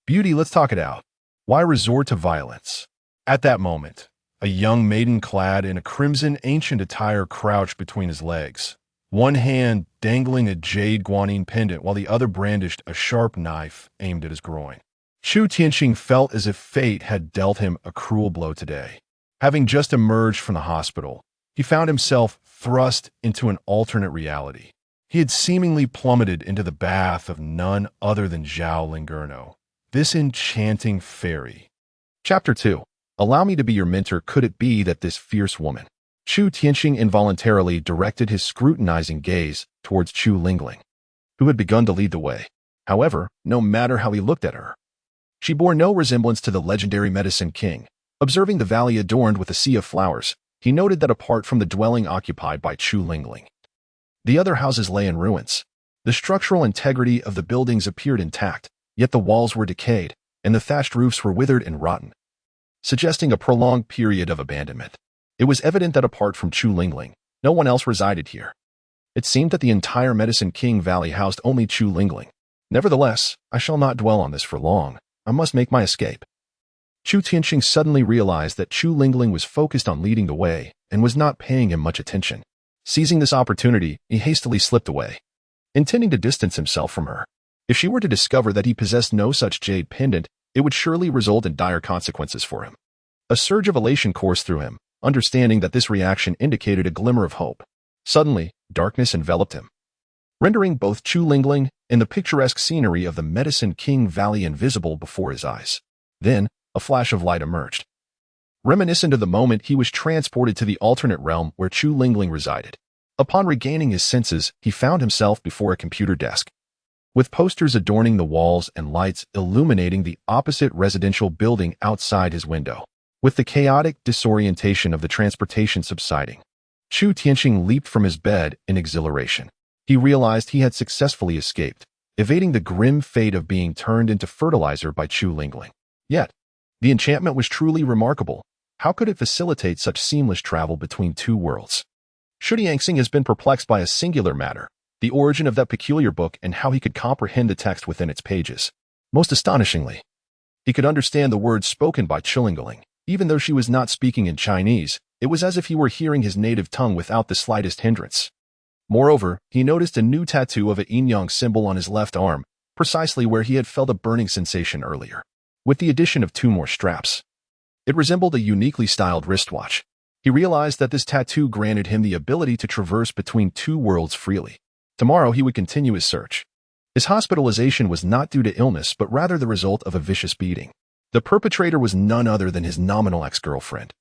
Beauty, let's talk it out. Why resort to violence? At that moment, a young maiden clad in a crimson ancient attire crouched between his legs, one hand dangling a jade guanine pendant while the other brandished a sharp knife aimed at his groin. Chu Tianxing felt as if fate had dealt him a cruel blow today. Having just emerged from the hospital, he found himself thrust into an alternate reality. He had seemingly plummeted into the bath of none other than Zhao Lingerno, this enchanting fairy. Chapter 2. Allow me to be your mentor. Could it be that this fierce woman? Chu Tianxing involuntarily directed his scrutinizing gaze towards Chu Lingling, who had begun to lead the way. However, no matter how he looked at her, she bore no resemblance to the legendary Medicine King. Observing the valley adorned with a sea of flowers, he noted that apart from the dwelling occupied by Chu Lingling, the other houses lay in ruins. The structural integrity of the buildings appeared intact, yet the walls were decayed, and the thatched roofs were withered and rotten, suggesting a prolonged period of abandonment. It was evident that apart from Chu Lingling, no one else resided here. It seemed that the entire Medicine King Valley housed only Chu Lingling. Nevertheless, I shall not dwell on this for long. I must make my escape. Chu Tianxing suddenly realized that Chu Lingling was focused on leading the way and was not paying him much attention. Seizing this opportunity, he hastily slipped away, intending to distance himself from her. If she were to discover that he possessed no such jade pendant, it would surely result in dire consequences for him. A surge of elation coursed through him, understanding that this reaction indicated a glimmer of hope. Suddenly, darkness enveloped him, rendering both Chu Lingling and the picturesque scenery of the Medicine King Valley invisible before his eyes. Then, a flash of light emerged. Reminiscent of the moment he was transported to the alternate realm where Chu Lingling resided. Upon regaining his senses, he found himself before a computer desk, with posters adorning the walls and lights illuminating the opposite residential building outside his window. With the chaotic disorientation of the transportation subsiding, Chu Tianxing leaped from his bed in exhilaration. He realized he had successfully escaped, evading the grim fate of being turned into fertilizer by Chu Lingling. Yet, the enchantment was truly remarkable. How could it facilitate such seamless travel between two worlds? Chu Tianxing has been perplexed by a singular matter, the origin of that peculiar book and how he could comprehend the text within its pages. Most astonishingly, he could understand the words spoken by Chu Lingling. Even though she was not speaking in Chinese, it was as if he were hearing his native tongue without the slightest hindrance. Moreover, he noticed a new tattoo of a yin-yang symbol on his left arm, precisely where he had felt a burning sensation earlier. With the addition of 2 more straps, it resembled a uniquely styled wristwatch. He realized that this tattoo granted him the ability to traverse between 2 worlds freely. Tomorrow he would continue his search. His hospitalization was not due to illness but rather the result of a vicious beating. The perpetrator was none other than his nominal ex-girlfriend,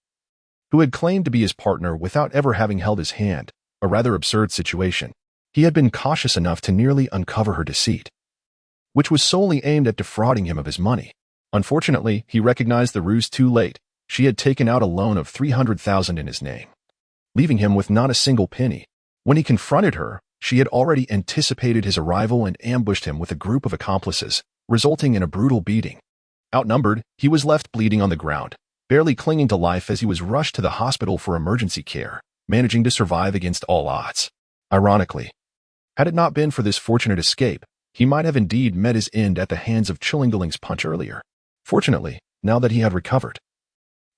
who had claimed to be his partner without ever having held his hand, a rather absurd situation. He had been cautious enough to nearly uncover her deceit, which was solely aimed at defrauding him of his money. Unfortunately, he recognized the ruse too late. She had taken out a loan of 300,000 in his name, leaving him with not a single penny. When he confronted her, she had already anticipated his arrival and ambushed him with a group of accomplices, resulting in a brutal beating. Outnumbered, he was left bleeding on the ground, barely clinging to life as he was rushed to the hospital for emergency care, managing to survive against all odds. Ironically, had it not been for this fortunate escape, he might have indeed met his end at the hands of Chu Lingling's punch earlier. Fortunately, now that he had recovered,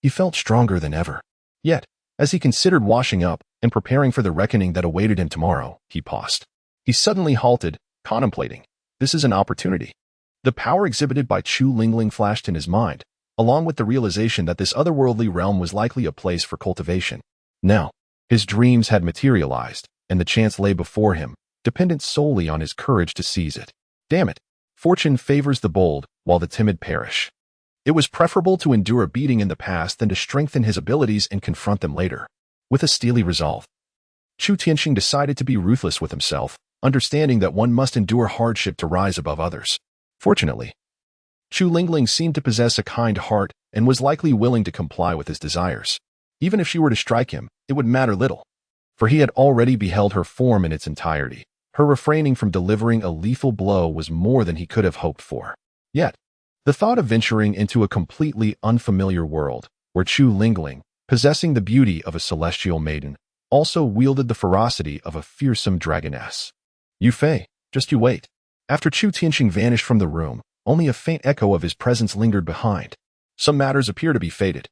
he felt stronger than ever. Yet, as he considered washing up and preparing for the reckoning that awaited him tomorrow, he paused. He suddenly halted, contemplating. This is an opportunity. The power exhibited by Chu Lingling flashed in his mind, along with the realization that this otherworldly realm was likely a place for cultivation. Now, his dreams had materialized, and the chance lay before him, dependent solely on his courage to seize it. Damn it! Fortune favors the bold, while the timid perish. It was preferable to endure a beating in the past than to strengthen his abilities and confront them later. With a steely resolve, Chu Tianxing decided to be ruthless with himself, understanding that one must endure hardship to rise above others. Fortunately, Chu Lingling seemed to possess a kind heart and was likely willing to comply with his desires. Even if she were to strike him, it would matter little, for he had already beheld her form in its entirety. Her refraining from delivering a lethal blow was more than he could have hoped for. Yet, the thought of venturing into a completely unfamiliar world, where Chu Lingling, possessing the beauty of a celestial maiden, also wielded the ferocity of a fearsome dragoness. Yu Fei, just you wait. After Chu Tianxing vanished from the room, only a faint echo of his presence lingered behind. Some matters appear to be fated.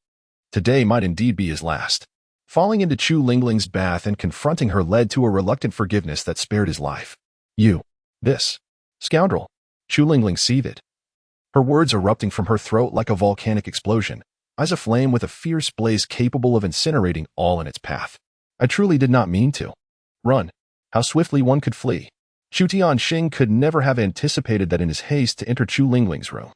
Today might indeed be his last. Falling into Chu Lingling's bath and confronting her led to a reluctant forgiveness that spared his life. You. This. Scoundrel. Chu Lingling seethed. Her words erupting from her throat like a volcanic explosion, eyes aflame with a fierce blaze capable of incinerating all in its path. I truly did not mean to. Run. How swiftly one could flee. Chu Tianxing could never have anticipated that in his haste to enter Chu Lingling's room,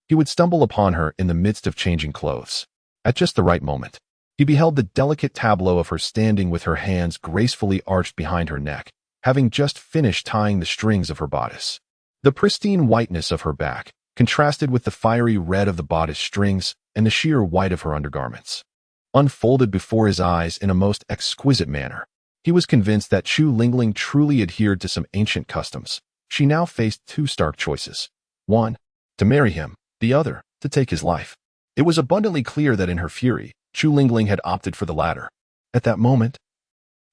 he would stumble upon her in the midst of changing clothes. At just the right moment, he beheld the delicate tableau of her standing with her hands gracefully arched behind her neck, having just finished tying the strings of her bodice. The pristine whiteness of her back contrasted with the fiery red of the bodice strings and the sheer white of her undergarments, unfolded before his eyes in a most exquisite manner. He was convinced that Chu Lingling truly adhered to some ancient customs. She now faced two stark choices. One, to marry him, the other, to take his life. It was abundantly clear that in her fury, Chu Lingling had opted for the latter. At that moment,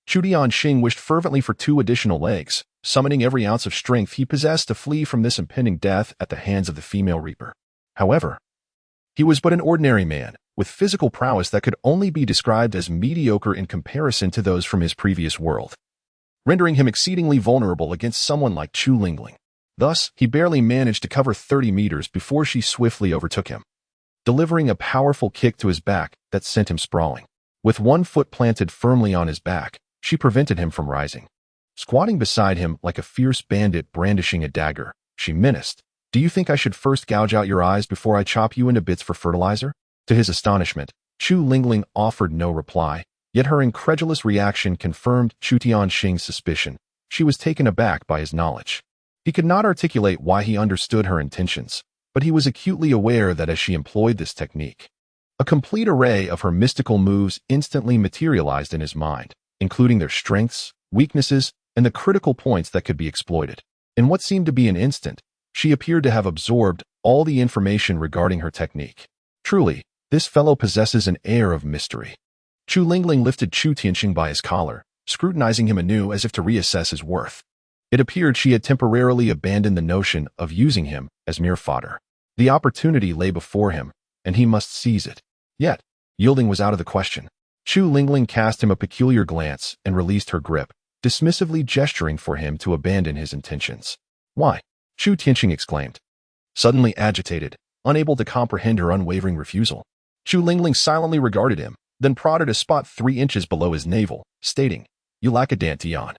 Chu Tianxing wished fervently for 2 additional legs, summoning every ounce of strength he possessed to flee from this impending death at the hands of the female reaper. However, he was but an ordinary man, with physical prowess that could only be described as mediocre in comparison to those from his previous world, rendering him exceedingly vulnerable against someone like Chu Lingling. Thus, he barely managed to cover 30 meters before she swiftly overtook him, delivering a powerful kick to his back that sent him sprawling. With one foot planted firmly on his back, she prevented him from rising. Squatting beside him like a fierce bandit brandishing a dagger, she menaced, "Do you think I should first gouge out your eyes before I chop you into bits for fertilizer?" To his astonishment, Chu Lingling offered no reply, yet her incredulous reaction confirmed Chu Tianxing's suspicion. She was taken aback by his knowledge. He could not articulate why he understood her intentions, but he was acutely aware that as she employed this technique, a complete array of her mystical moves instantly materialized in his mind, including their strengths, weaknesses, and the critical points that could be exploited. In what seemed to be an instant, she appeared to have absorbed all the information regarding her technique. Truly, this fellow possesses an air of mystery. Chu Lingling lifted Chu Tianxing by his collar, scrutinizing him anew as if to reassess his worth. It appeared she had temporarily abandoned the notion of using him as mere fodder. The opportunity lay before him, and he must seize it. Yet, yielding was out of the question. Chu Lingling cast him a peculiar glance and released her grip, dismissively gesturing for him to abandon his intentions. "Why?" Chu Tianxing exclaimed, suddenly agitated, unable to comprehend her unwavering refusal. Chu Lingling silently regarded him, then prodded a spot 3 inches below his navel, stating, "You lack a dantian,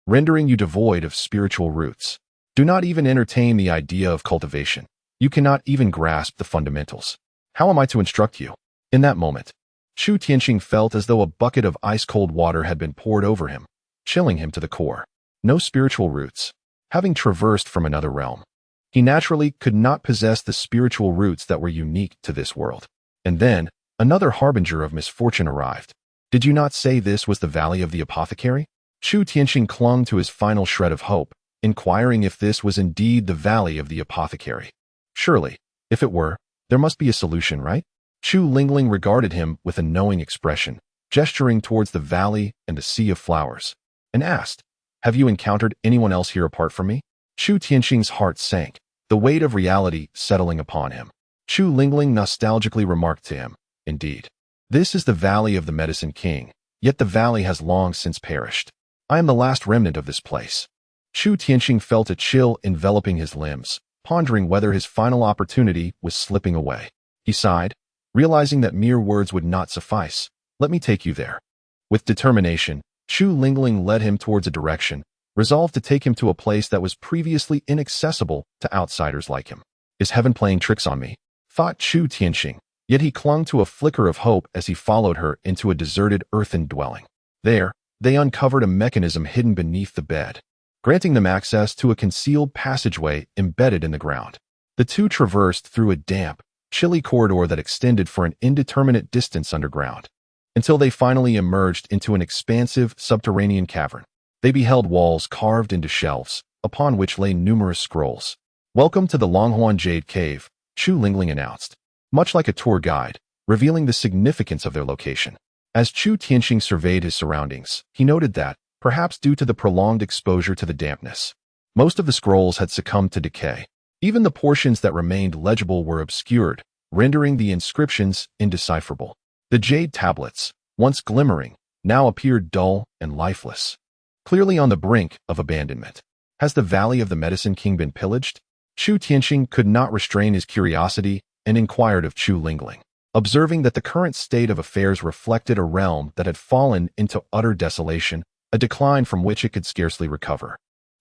rendering you devoid of spiritual roots. Do not even entertain the idea of cultivation. You cannot even grasp the fundamentals. How am I to instruct you?" In that moment, Chu Tianxing felt as though a bucket of ice-cold water had been poured over him, chilling him to the core. No spiritual roots. Having traversed from another realm, he naturally could not possess the spiritual roots that were unique to this world. And then, another harbinger of misfortune arrived. "Did you not say this was the Valley of the Apothecary?" Chu Tianxing clung to his final shred of hope, inquiring if this was indeed the Valley of the Apothecary. Surely, if it were, there must be a solution, right? Chu Lingling regarded him with a knowing expression, gesturing towards the valley and the sea of flowers, and asked, "Have you encountered anyone else here apart from me?" Chu Tianxing's heart sank, the weight of reality settling upon him. Chu Lingling nostalgically remarked to him, "Indeed, this is the Valley of the Medicine King, yet the valley has long since perished. I am the last remnant of this place." Chu Tianxing felt a chill enveloping his limbs, pondering whether his final opportunity was slipping away. He sighed, realizing that mere words would not suffice. "Let me take you there." With determination, Chu Lingling led him towards a direction, resolved to take him to a place that was previously inaccessible to outsiders like him. "Is heaven playing tricks on me?" thought Chu Tianxing, yet he clung to a flicker of hope as he followed her into a deserted earthen dwelling. There, they uncovered a mechanism hidden beneath the bed, granting them access to a concealed passageway embedded in the ground. The two traversed through a damp, chilly corridor that extended for an indeterminate distance underground, until they finally emerged into an expansive subterranean cavern. They beheld walls carved into shelves, upon which lay numerous scrolls. "Welcome to the Longhuan Jade Cave," Chu Lingling announced, much like a tour guide, revealing the significance of their location. As Chu Tianxing surveyed his surroundings, he noted that, perhaps due to the prolonged exposure to the dampness, most of the scrolls had succumbed to decay. Even the portions that remained legible were obscured, rendering the inscriptions indecipherable. The jade tablets, once glimmering, now appeared dull and lifeless, clearly on the brink of abandonment. Has the Valley of the Medicine King been pillaged? Chu Tianxing could not restrain his curiosity and inquired of Chu Lingling, observing that the current state of affairs reflected a realm that had fallen into utter desolation, a decline from which it could scarcely recover.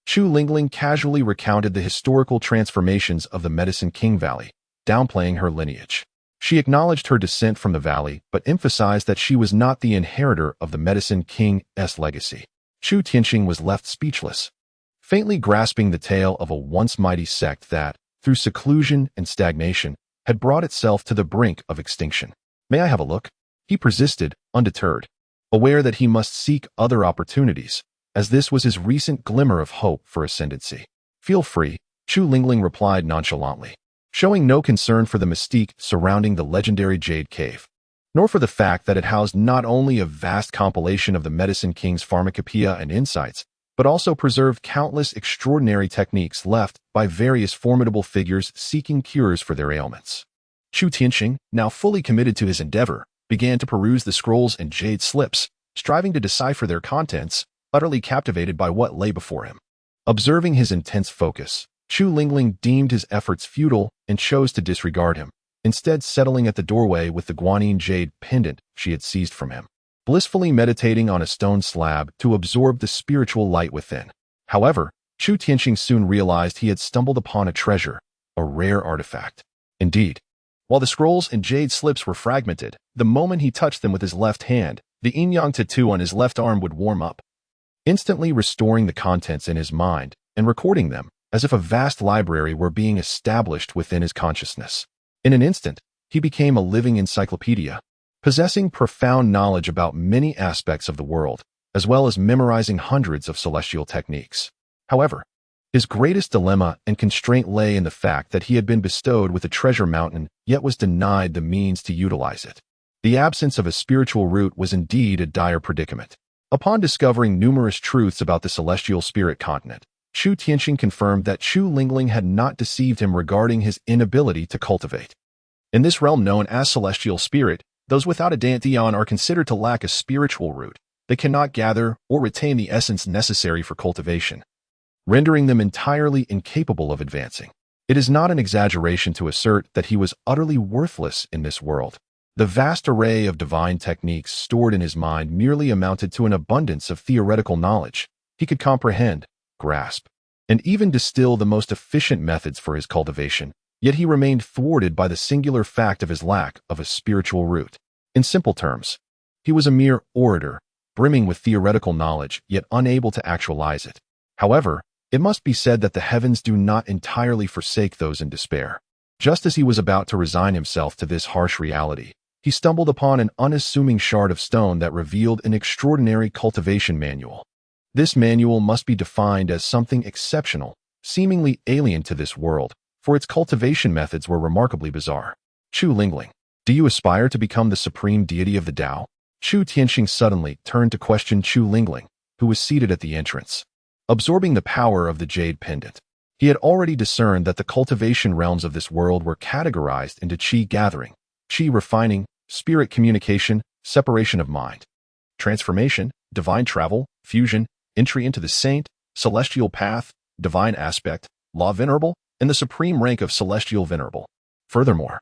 Chu Lingling casually recounted the historical transformations of the Medicine King Valley, downplaying her lineage. She acknowledged her descent from the valley, but emphasized that she was not the inheritor of the Medicine King's legacy. Chu Tianxing was left speechless, faintly grasping the tale of a once mighty sect that, through seclusion and stagnation, had brought itself to the brink of extinction. May I have a look? He persisted, undeterred, aware that he must seek other opportunities, as this was his recent glimmer of hope for ascendancy. Feel free, Chu Lingling replied nonchalantly, showing no concern for the mystique surrounding the legendary Jade Cave, nor for the fact that it housed not only a vast compilation of the Medicine King's pharmacopoeia and insights, but also preserved countless extraordinary techniques left by various formidable figures seeking cures for their ailments. Chu Tianxing, now fully committed to his endeavor, began to peruse the scrolls and jade slips, striving to decipher their contents, utterly captivated by what lay before him. Observing his intense focus, Chu Lingling deemed his efforts futile and chose to disregard him, instead settling at the doorway with the guanine jade pendant she had seized from him, blissfully meditating on a stone slab to absorb the spiritual light within. However, Chu Tianxing soon realized he had stumbled upon a treasure, a rare artifact. Indeed, while the scrolls and jade slips were fragmented, the moment he touched them with his left hand, the yin-yang tattoo on his left arm would warm up, instantly restoring the contents in his mind and recording them, as if a vast library were being established within his consciousness. In an instant, he became a living encyclopedia, possessing profound knowledge about many aspects of the world, as well as memorizing hundreds of celestial techniques. However, his greatest dilemma and constraint lay in the fact that he had been bestowed with a treasure mountain, yet was denied the means to utilize it. The absence of a spiritual root was indeed a dire predicament. Upon discovering numerous truths about the celestial spirit continent, Chu Tianxing confirmed that Chu Lingling had not deceived him regarding his inability to cultivate. In this realm known as celestial spirit, those without a dantian are considered to lack a spiritual root. They cannot gather or retain the essence necessary for cultivation, rendering them entirely incapable of advancing. It is not an exaggeration to assert that he was utterly worthless in this world. The vast array of divine techniques stored in his mind merely amounted to an abundance of theoretical knowledge. He could comprehend, grasp, and even distill the most efficient methods for his cultivation, yet he remained thwarted by the singular fact of his lack of a spiritual root. In simple terms, he was a mere orator, brimming with theoretical knowledge, yet unable to actualize it. However, it must be said that the heavens do not entirely forsake those in despair. Just as he was about to resign himself to this harsh reality, he stumbled upon an unassuming shard of stone that revealed an extraordinary cultivation manual. This manual must be defined as something exceptional, seemingly alien to this world, for its cultivation methods were remarkably bizarre. Chu Lingling, do you aspire to become the supreme deity of the Tao? Chu Tianxing suddenly turned to question Chu Lingling, who was seated at the entrance, absorbing the power of the jade pendant. He had already discerned that the cultivation realms of this world were categorized into qi gathering, qi refining, spirit communication, separation of mind, transformation, divine travel, fusion, entry into the saint, celestial path, divine aspect, law venerable, and the supreme rank of celestial venerable. Furthermore,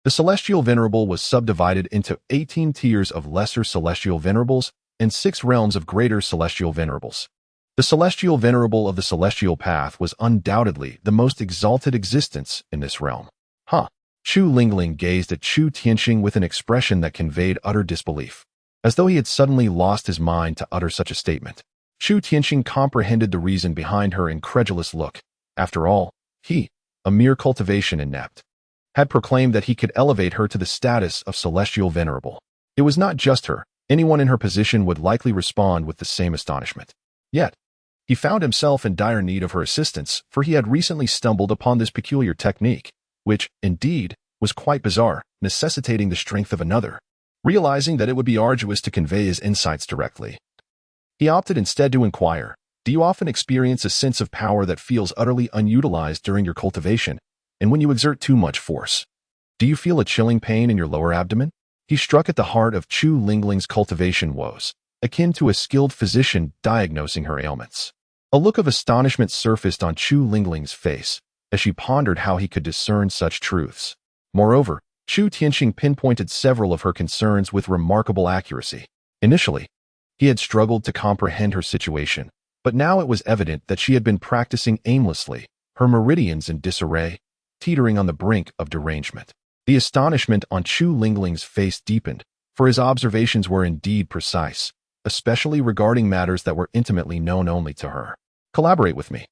the celestial venerable was subdivided into 18 tiers of lesser celestial venerables and 6 realms of greater celestial venerables. The celestial venerable of the celestial path was undoubtedly the most exalted existence in this realm. Chu Lingling gazed at Chu Tianxing with an expression that conveyed utter disbelief, as though he had suddenly lost his mind to utter such a statement. Chu Tianxing comprehended the reason behind her incredulous look. After all, he, a mere cultivation inept, had proclaimed that he could elevate her to the status of celestial venerable. It was not just her. Anyone in her position would likely respond with the same astonishment. Yet, he found himself in dire need of her assistance, for he had recently stumbled upon this peculiar technique, which, indeed, was quite bizarre, necessitating the strength of another. Realizing that it would be arduous to convey his insights directly, he opted instead to inquire, Do you often experience a sense of power that feels utterly unutilized during your cultivation, and when you exert too much force? Do you feel a chilling pain in your lower abdomen? He struck at the heart of Chu Lingling's cultivation woes, akin to a skilled physician diagnosing her ailments. A look of astonishment surfaced on Chu Lingling's face as she pondered how he could discern such truths. Moreover, Chu Tianqing pinpointed several of her concerns with remarkable accuracy. Initially, he had struggled to comprehend her situation, but now it was evident that she had been practicing aimlessly, her meridians in disarray, teetering on the brink of derangement. The astonishment on Chu Lingling's face deepened, for his observations were indeed precise, especially regarding matters that were intimately known only to her. Collaborate with me,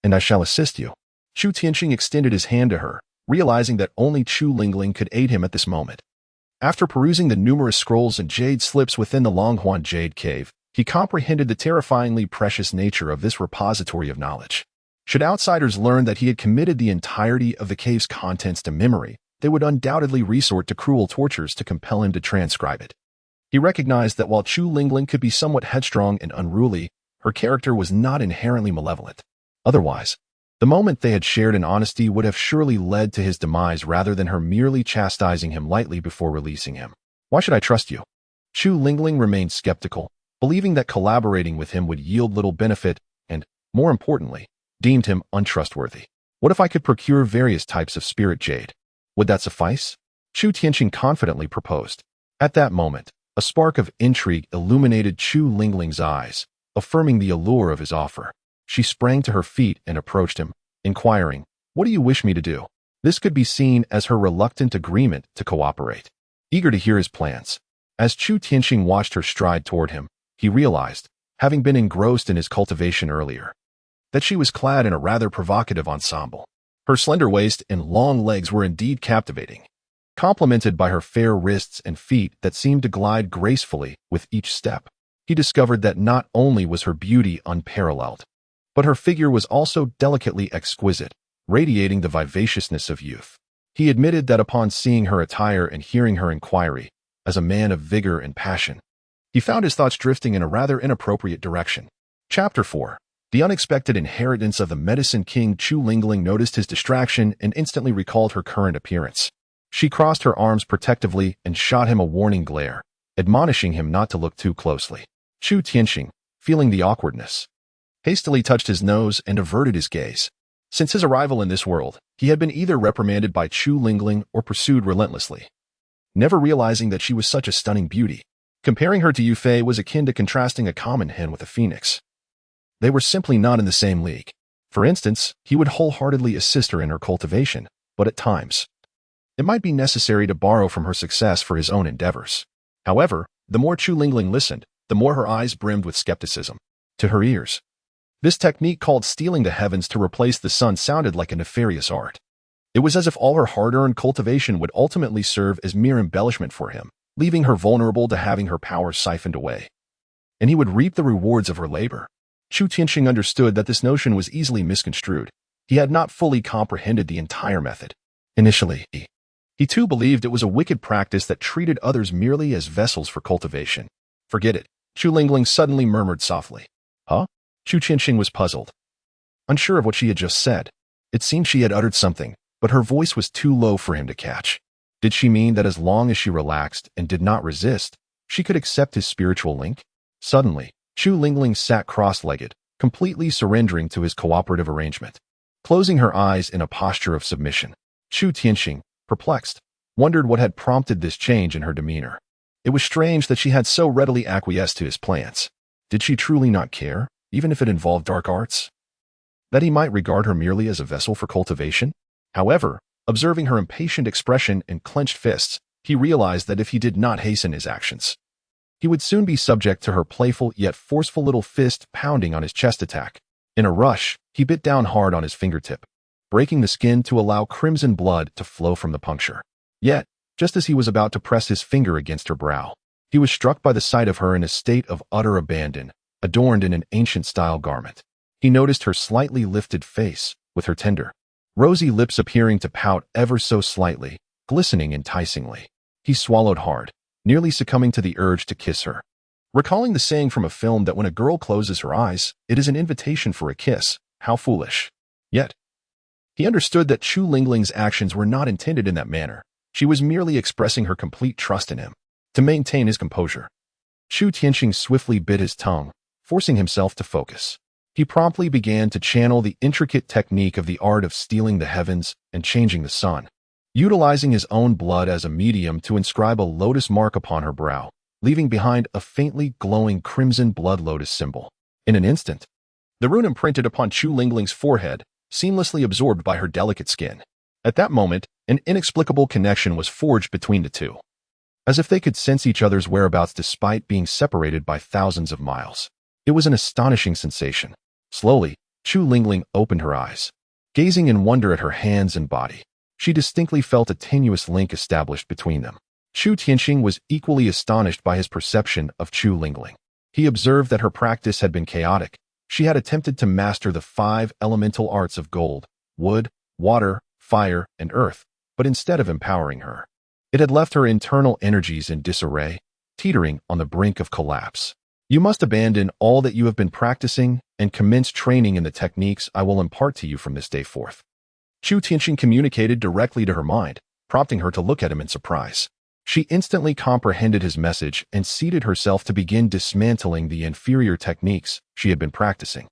and I shall assist you. Chu Tianqing extended his hand to her, realizing that only Chu Lingling could aid him at this moment. After perusing the numerous scrolls and jade slips within the Longhuan Jade Cave, he comprehended the terrifyingly precious nature of this repository of knowledge. Should outsiders learn that he had committed the entirety of the cave's contents to memory, they would undoubtedly resort to cruel tortures to compel him to transcribe it. He recognized that while Chu Lingling could be somewhat headstrong and unruly, her character was not inherently malevolent. Otherwise, the moment they had shared in honesty would have surely led to his demise rather than her merely chastising him lightly before releasing him. Why should I trust you? Chu Lingling remained skeptical, believing that collaborating with him would yield little benefit and, more importantly, deemed him untrustworthy. What if I could procure various types of spirit jade? Would that suffice? Chu Tianqing confidently proposed. At that moment, a spark of intrigue illuminated Chu Lingling's eyes, affirming the allure of his offer. She sprang to her feet and approached him, inquiring, "What do you wish me to do?" This could be seen as her reluctant agreement to cooperate. Eager to hear his plans, as Chu Tianqing watched her stride toward him, he realized, having been engrossed in his cultivation earlier, that she was clad in a rather provocative ensemble. Her slender waist and long legs were indeed captivating, complemented by her fair wrists and feet that seemed to glide gracefully with each step. He discovered that not only was her beauty unparalleled, but her figure was also delicately exquisite, radiating the vivaciousness of youth. He admitted that upon seeing her attire and hearing her inquiry, as a man of vigor and passion, he found his thoughts drifting in a rather inappropriate direction. Chapter 4. The unexpected inheritance of the Medicine King. Chu Lingling noticed his distraction and instantly recalled her current appearance. She crossed her arms protectively and shot him a warning glare, admonishing him not to look too closely. Chu Tianqing, feeling the awkwardness, hastily touched his nose and averted his gaze. Since his arrival in this world, he had been either reprimanded by Chu Lingling or pursued relentlessly, never realizing that she was such a stunning beauty. Comparing her to Yu Fei was akin to contrasting a common hen with a phoenix. They were simply not in the same league. For instance, he would wholeheartedly assist her in her cultivation, but at times, it might be necessary to borrow from her success for his own endeavors. However, the more Chu Lingling listened, the more her eyes brimmed with skepticism. To her ears, this technique called stealing the heavens to replace the sun sounded like a nefarious art. It was as if all her hard-earned cultivation would ultimately serve as mere embellishment for him, leaving her vulnerable to having her power siphoned away. And he would reap the rewards of her labor. Chu Tianqing understood that this notion was easily misconstrued. He had not fully comprehended the entire method. Initially, he too believed it was a wicked practice that treated others merely as vessels for cultivation. Forget it, Chu Lingling suddenly murmured softly. Huh? Chu Tianqing was puzzled, unsure of what she had just said. It seemed she had uttered something, but her voice was too low for him to catch. Did she mean that as long as she relaxed and did not resist, she could accept his spiritual link? Suddenly, Chu Lingling sat cross-legged, completely surrendering to his cooperative arrangement. Closing her eyes in a posture of submission, Chu Tianqing, perplexed, wondered what had prompted this change in her demeanor. It was strange that she had so readily acquiesced to his plans. Did she truly not care, even if it involved dark arts? That he might regard her merely as a vessel for cultivation? However, observing her impatient expression and clenched fists, he realized that if he did not hasten his actions, he would soon be subject to her playful yet forceful little fist pounding on his chest attack. In a rush, he bit down hard on his fingertip, breaking the skin to allow crimson blood to flow from the puncture. Yet, just as he was about to press his finger against her brow, he was struck by the sight of her in a state of utter abandon, adorned in an ancient-style garment. He noticed her slightly lifted face, with her tender, rosy lips appearing to pout ever so slightly, glistening enticingly. He swallowed hard, nearly succumbing to the urge to kiss her. recalling the saying from a film that when a girl closes her eyes, it is an invitation for a kiss. How foolish. Yet, he understood that Chu Lingling's actions were not intended in that manner. She was merely expressing her complete trust in him. To maintain his composure, Chu Tianqing swiftly bit his tongue, forcing himself to focus. He promptly began to channel the intricate technique of the art of stealing the heavens and changing the sun, utilizing his own blood as a medium to inscribe a lotus mark upon her brow, leaving behind a faintly glowing crimson blood lotus symbol. In an instant, the rune imprinted upon Chu Lingling's forehead, seamlessly absorbed by her delicate skin. At that moment, an inexplicable connection was forged between the two, as if they could sense each other's whereabouts despite being separated by thousands of miles. It was an astonishing sensation. Slowly, Chu Lingling opened her eyes, gazing in wonder at her hands and body. She distinctly felt a tenuous link established between them. Chu Tianqing was equally astonished by his perception of Chu Lingling. He observed that her practice had been chaotic. She had attempted to master the 5 elemental arts of gold, wood, water, fire, and earth, but instead of empowering her, it had left her internal energies in disarray, teetering on the brink of collapse. You must abandon all that you have been practicing and commence training in the techniques I will impart to you from this day forth. Chu Tianqing communicated directly to her mind, prompting her to look at him in surprise. She instantly comprehended his message and seated herself to begin dismantling the inferior techniques she had been practicing.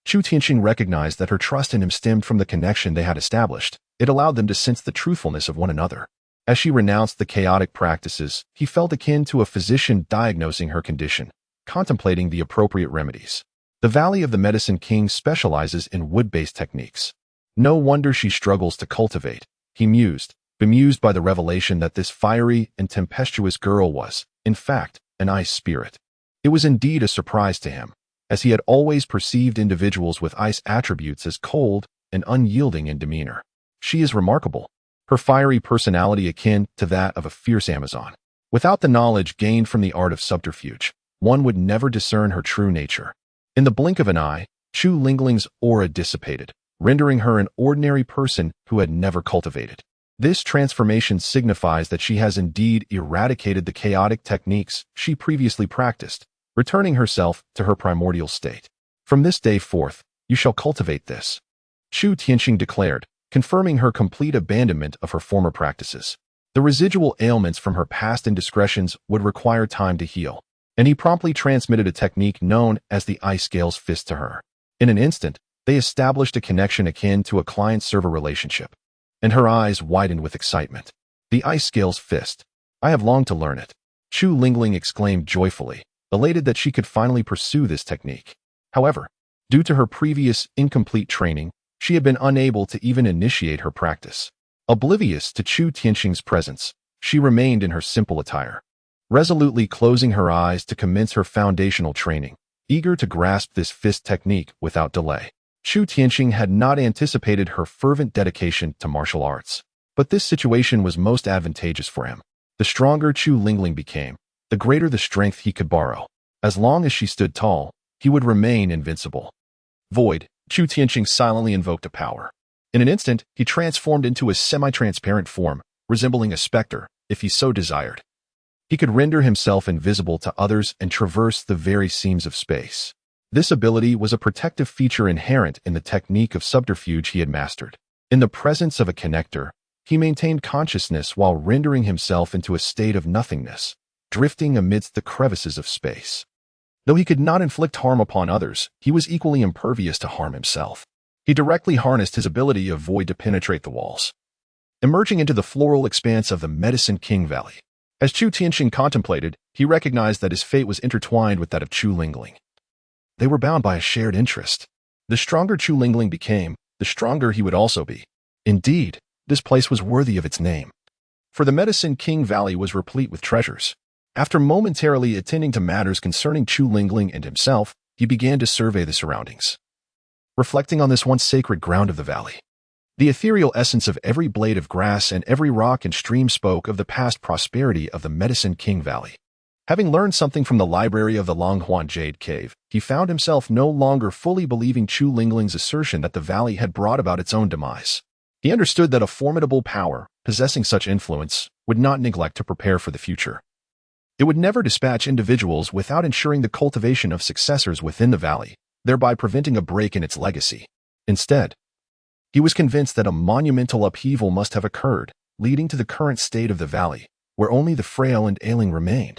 Chu Tianqing recognized that her trust in him stemmed from the connection they had established. It allowed them to sense the truthfulness of one another. As she renounced the chaotic practices, he felt akin to a physician diagnosing her condition, contemplating the appropriate remedies. The Valley of the Medicine King specializes in wood-based techniques. No wonder she struggles to cultivate, he mused, bemused by the revelation that this fiery and tempestuous girl was, in fact, an ice spirit. It was indeed a surprise to him, as he had always perceived individuals with ice attributes as cold and unyielding in demeanor. She is remarkable, her fiery personality akin to that of a fierce Amazon. Without the knowledge gained from the art of subterfuge, one would never discern her true nature. In the blink of an eye, Chu Lingling's aura dissipated, rendering her an ordinary person who had never cultivated. This transformation signifies that she has indeed eradicated the chaotic techniques she previously practiced, returning herself to her primordial state. From this day forth, you shall cultivate this, Chu Tianqing declared, confirming her complete abandonment of her former practices. The residual ailments from her past indiscretions would require time to heal, and he promptly transmitted a technique known as the Ice Scales Fist to her. In an instant, they established a connection akin to a client-server relationship, and her eyes widened with excitement. The Ice Scales Fist. I have longed to learn it, Chu Lingling exclaimed joyfully, elated that she could finally pursue this technique. However, due to her previous incomplete training, she had been unable to even initiate her practice. Oblivious to Chu Tianqing's presence, she remained in her simple attire, resolutely closing her eyes to commence her foundational training, eager to grasp this fist technique without delay. Chu Tianqing had not anticipated her fervent dedication to martial arts, but this situation was most advantageous for him. The stronger Chu Lingling became, the greater the strength he could borrow. As long as she stood tall, he would remain invincible. Void, Chu Tianqing silently invoked a power. In an instant, he transformed into a semi-transparent form, resembling a specter, if he so desired. He could render himself invisible to others and traverse the very seams of space. This ability was a protective feature inherent in the technique of subterfuge he had mastered. In the presence of a connector, he maintained consciousness while rendering himself into a state of nothingness, drifting amidst the crevices of space. Though he could not inflict harm upon others, he was equally impervious to harm himself. He directly harnessed his ability of void to penetrate the walls, emerging into the floral expanse of the Medicine King Valley. As Chu Tianqing contemplated, he recognized that his fate was intertwined with that of Chu Lingling. They were bound by a shared interest. The stronger Chu Lingling became, the stronger he would also be. Indeed, this place was worthy of its name, for the Medicine King Valley was replete with treasures. After momentarily attending to matters concerning Chu Lingling and himself, he began to survey the surroundings, reflecting on this once sacred ground of the valley. The ethereal essence of every blade of grass and every rock and stream spoke of the past prosperity of the Medicine King Valley. Having learned something from the library of the Longhuan Jade Cave, he found himself no longer fully believing Chu Lingling's assertion that the valley had brought about its own demise. He understood that a formidable power, possessing such influence, would not neglect to prepare for the future. It would never dispatch individuals without ensuring the cultivation of successors within the valley, thereby preventing a break in its legacy. Instead, he was convinced that a monumental upheaval must have occurred, leading to the current state of the valley, where only the frail and ailing remained,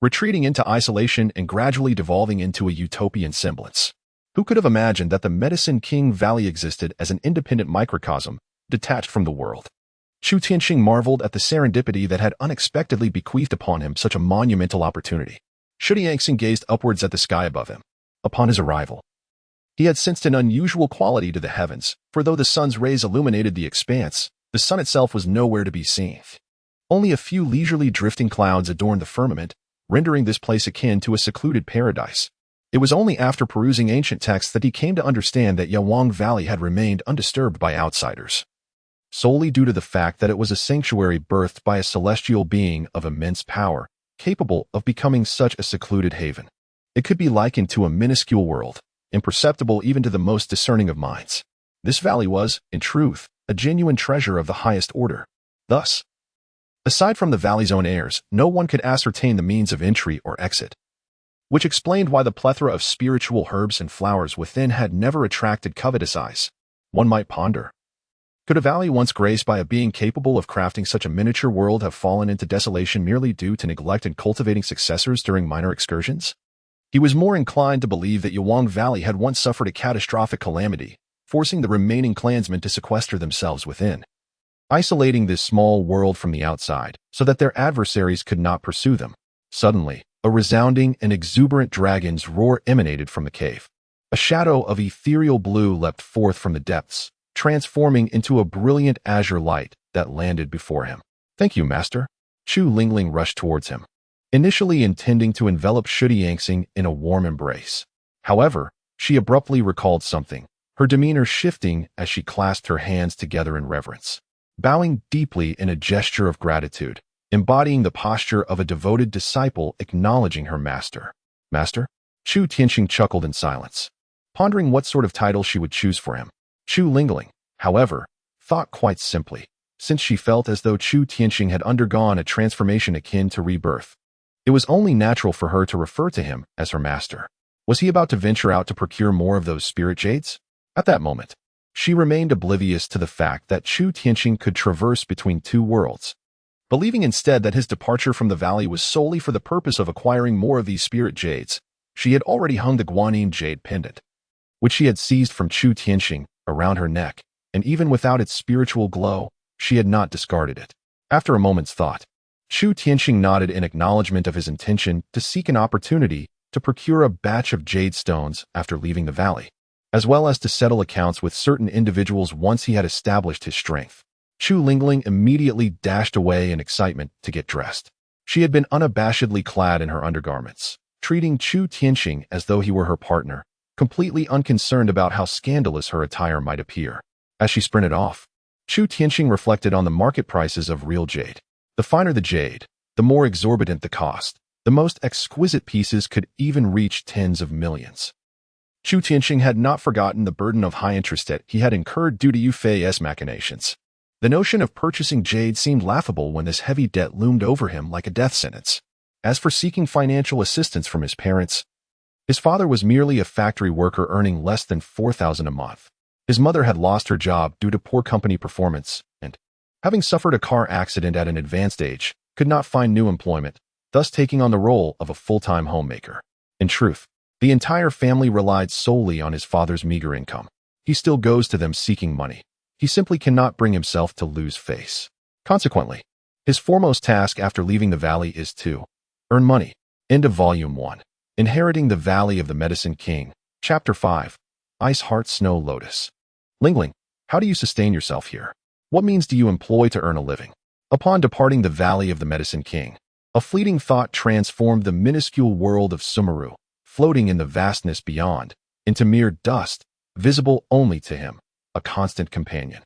retreating into isolation and gradually devolving into a utopian semblance. Who could have imagined that the Medicine King Valley existed as an independent microcosm, detached from the world? Chu Tianxing marveled at the serendipity that had unexpectedly bequeathed upon him such a monumental opportunity. Shu Tianxing gazed upwards at the sky above him. Upon his arrival, he had sensed an unusual quality to the heavens, for though the sun's rays illuminated the expanse, the sun itself was nowhere to be seen. Only a few leisurely drifting clouds adorned the firmament, rendering this place akin to a secluded paradise. It was only after perusing ancient texts that he came to understand that Yawang Valley had remained undisturbed by outsiders, solely due to the fact that it was a sanctuary birthed by a celestial being of immense power, capable of becoming such a secluded haven. It could be likened to a minuscule world, imperceptible even to the most discerning of minds. This valley was, in truth, a genuine treasure of the highest order. Thus, aside from the valley's own heirs, no one could ascertain the means of entry or exit, which explained why the plethora of spiritual herbs and flowers within had never attracted covetous eyes. One might ponder, could a valley once graced by a being capable of crafting such a miniature world have fallen into desolation merely due to neglect in cultivating successors during minor excursions? He was more inclined to believe that Yawang Valley had once suffered a catastrophic calamity, forcing the remaining clansmen to sequester themselves within, isolating this small world from the outside so that their adversaries could not pursue them. Suddenly, a resounding and exuberant dragon's roar emanated from the cave. A shadow of ethereal blue leapt forth from the depths, transforming into a brilliant azure light that landed before him. "Thank you, Master." Chu Lingling rushed towards him, initially intending to envelop Shu Tianxing in a warm embrace. However, she abruptly recalled something, her demeanor shifting as she clasped her hands together in reverence, bowing deeply in a gesture of gratitude, embodying the posture of a devoted disciple acknowledging her master. "Master?" Chu Tianxing chuckled in silence, pondering what sort of title she would choose for him. Chu Lingling, however, thought quite simply, since she felt as though Chu Tianxing had undergone a transformation akin to rebirth. It was only natural for her to refer to him as her master. Was he about to venture out to procure more of those spirit jades? At that moment, she remained oblivious to the fact that Chu Tianxing could traverse between two worlds, believing instead that his departure from the valley was solely for the purpose of acquiring more of these spirit jades. She had already hung the Guanyin jade pendant, which she had seized from Chu Tianxing, around her neck, and even without its spiritual glow, she had not discarded it. After a moment's thought, Chu Tianxing nodded in acknowledgement of his intention to seek an opportunity to procure a batch of jade stones after leaving the valley, as well as to settle accounts with certain individuals once he had established his strength. Chu Lingling immediately dashed away in excitement to get dressed. She had been unabashedly clad in her undergarments, treating Chu Tianxing as though he were her partner, completely unconcerned about how scandalous her attire might appear. As she sprinted off, Chu Tianxing reflected on the market prices of real jade. The finer the jade, the more exorbitant the cost. The most exquisite pieces could even reach tens of millions. Chu Tianxing had not forgotten the burden of high interest debt he had incurred due to Yu Fei's machinations. The notion of purchasing jade seemed laughable when this heavy debt loomed over him like a death sentence. As for seeking financial assistance from his parents, his father was merely a factory worker earning less than 4,000 a month. His mother had lost her job due to poor company performance and, having suffered a car accident at an advanced age, could not find new employment, thus taking on the role of a full-time homemaker. In truth, the entire family relied solely on his father's meager income. He still goes to them seeking money. He simply cannot bring himself to lose face. Consequently, his foremost task after leaving the valley is to earn money. End of Volume 1. Inheriting the Valley of the Medicine King. Chapter 5. Ice Heart Snow Lotus. Lingling, how do you sustain yourself here? What means do you employ to earn a living? Upon departing the Valley of the Medicine King, a fleeting thought transformed the minuscule world of Sumeru, floating in the vastness beyond, into mere dust, visible only to him, a constant companion.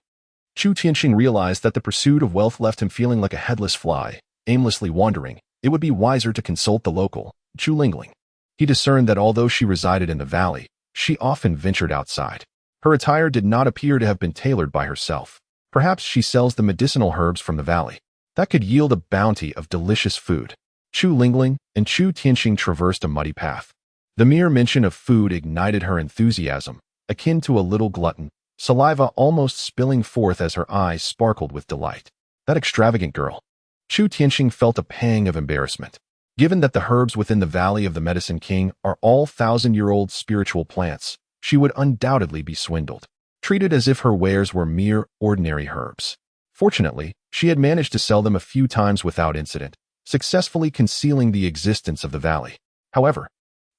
Chu Tianxing realized that the pursuit of wealth left him feeling like a headless fly, aimlessly wandering. It would be wiser to consult the local, Chu Lingling. He discerned that although she resided in the valley, she often ventured outside. Her attire did not appear to have been tailored by herself. Perhaps she sells the medicinal herbs from the valley. That could yield a bounty of delicious food. Chu Lingling and Chu Tianxing traversed a muddy path. The mere mention of food ignited her enthusiasm, akin to a little glutton, saliva almost spilling forth as her eyes sparkled with delight. That extravagant girl. Chu Tianxing felt a pang of embarrassment. Given that the herbs within the Valley of the Medicine King are all thousand-year-old spiritual plants, she would undoubtedly be swindled, treated as if her wares were mere ordinary herbs. Fortunately, she had managed to sell them a few times without incident, successfully concealing the existence of the valley. However,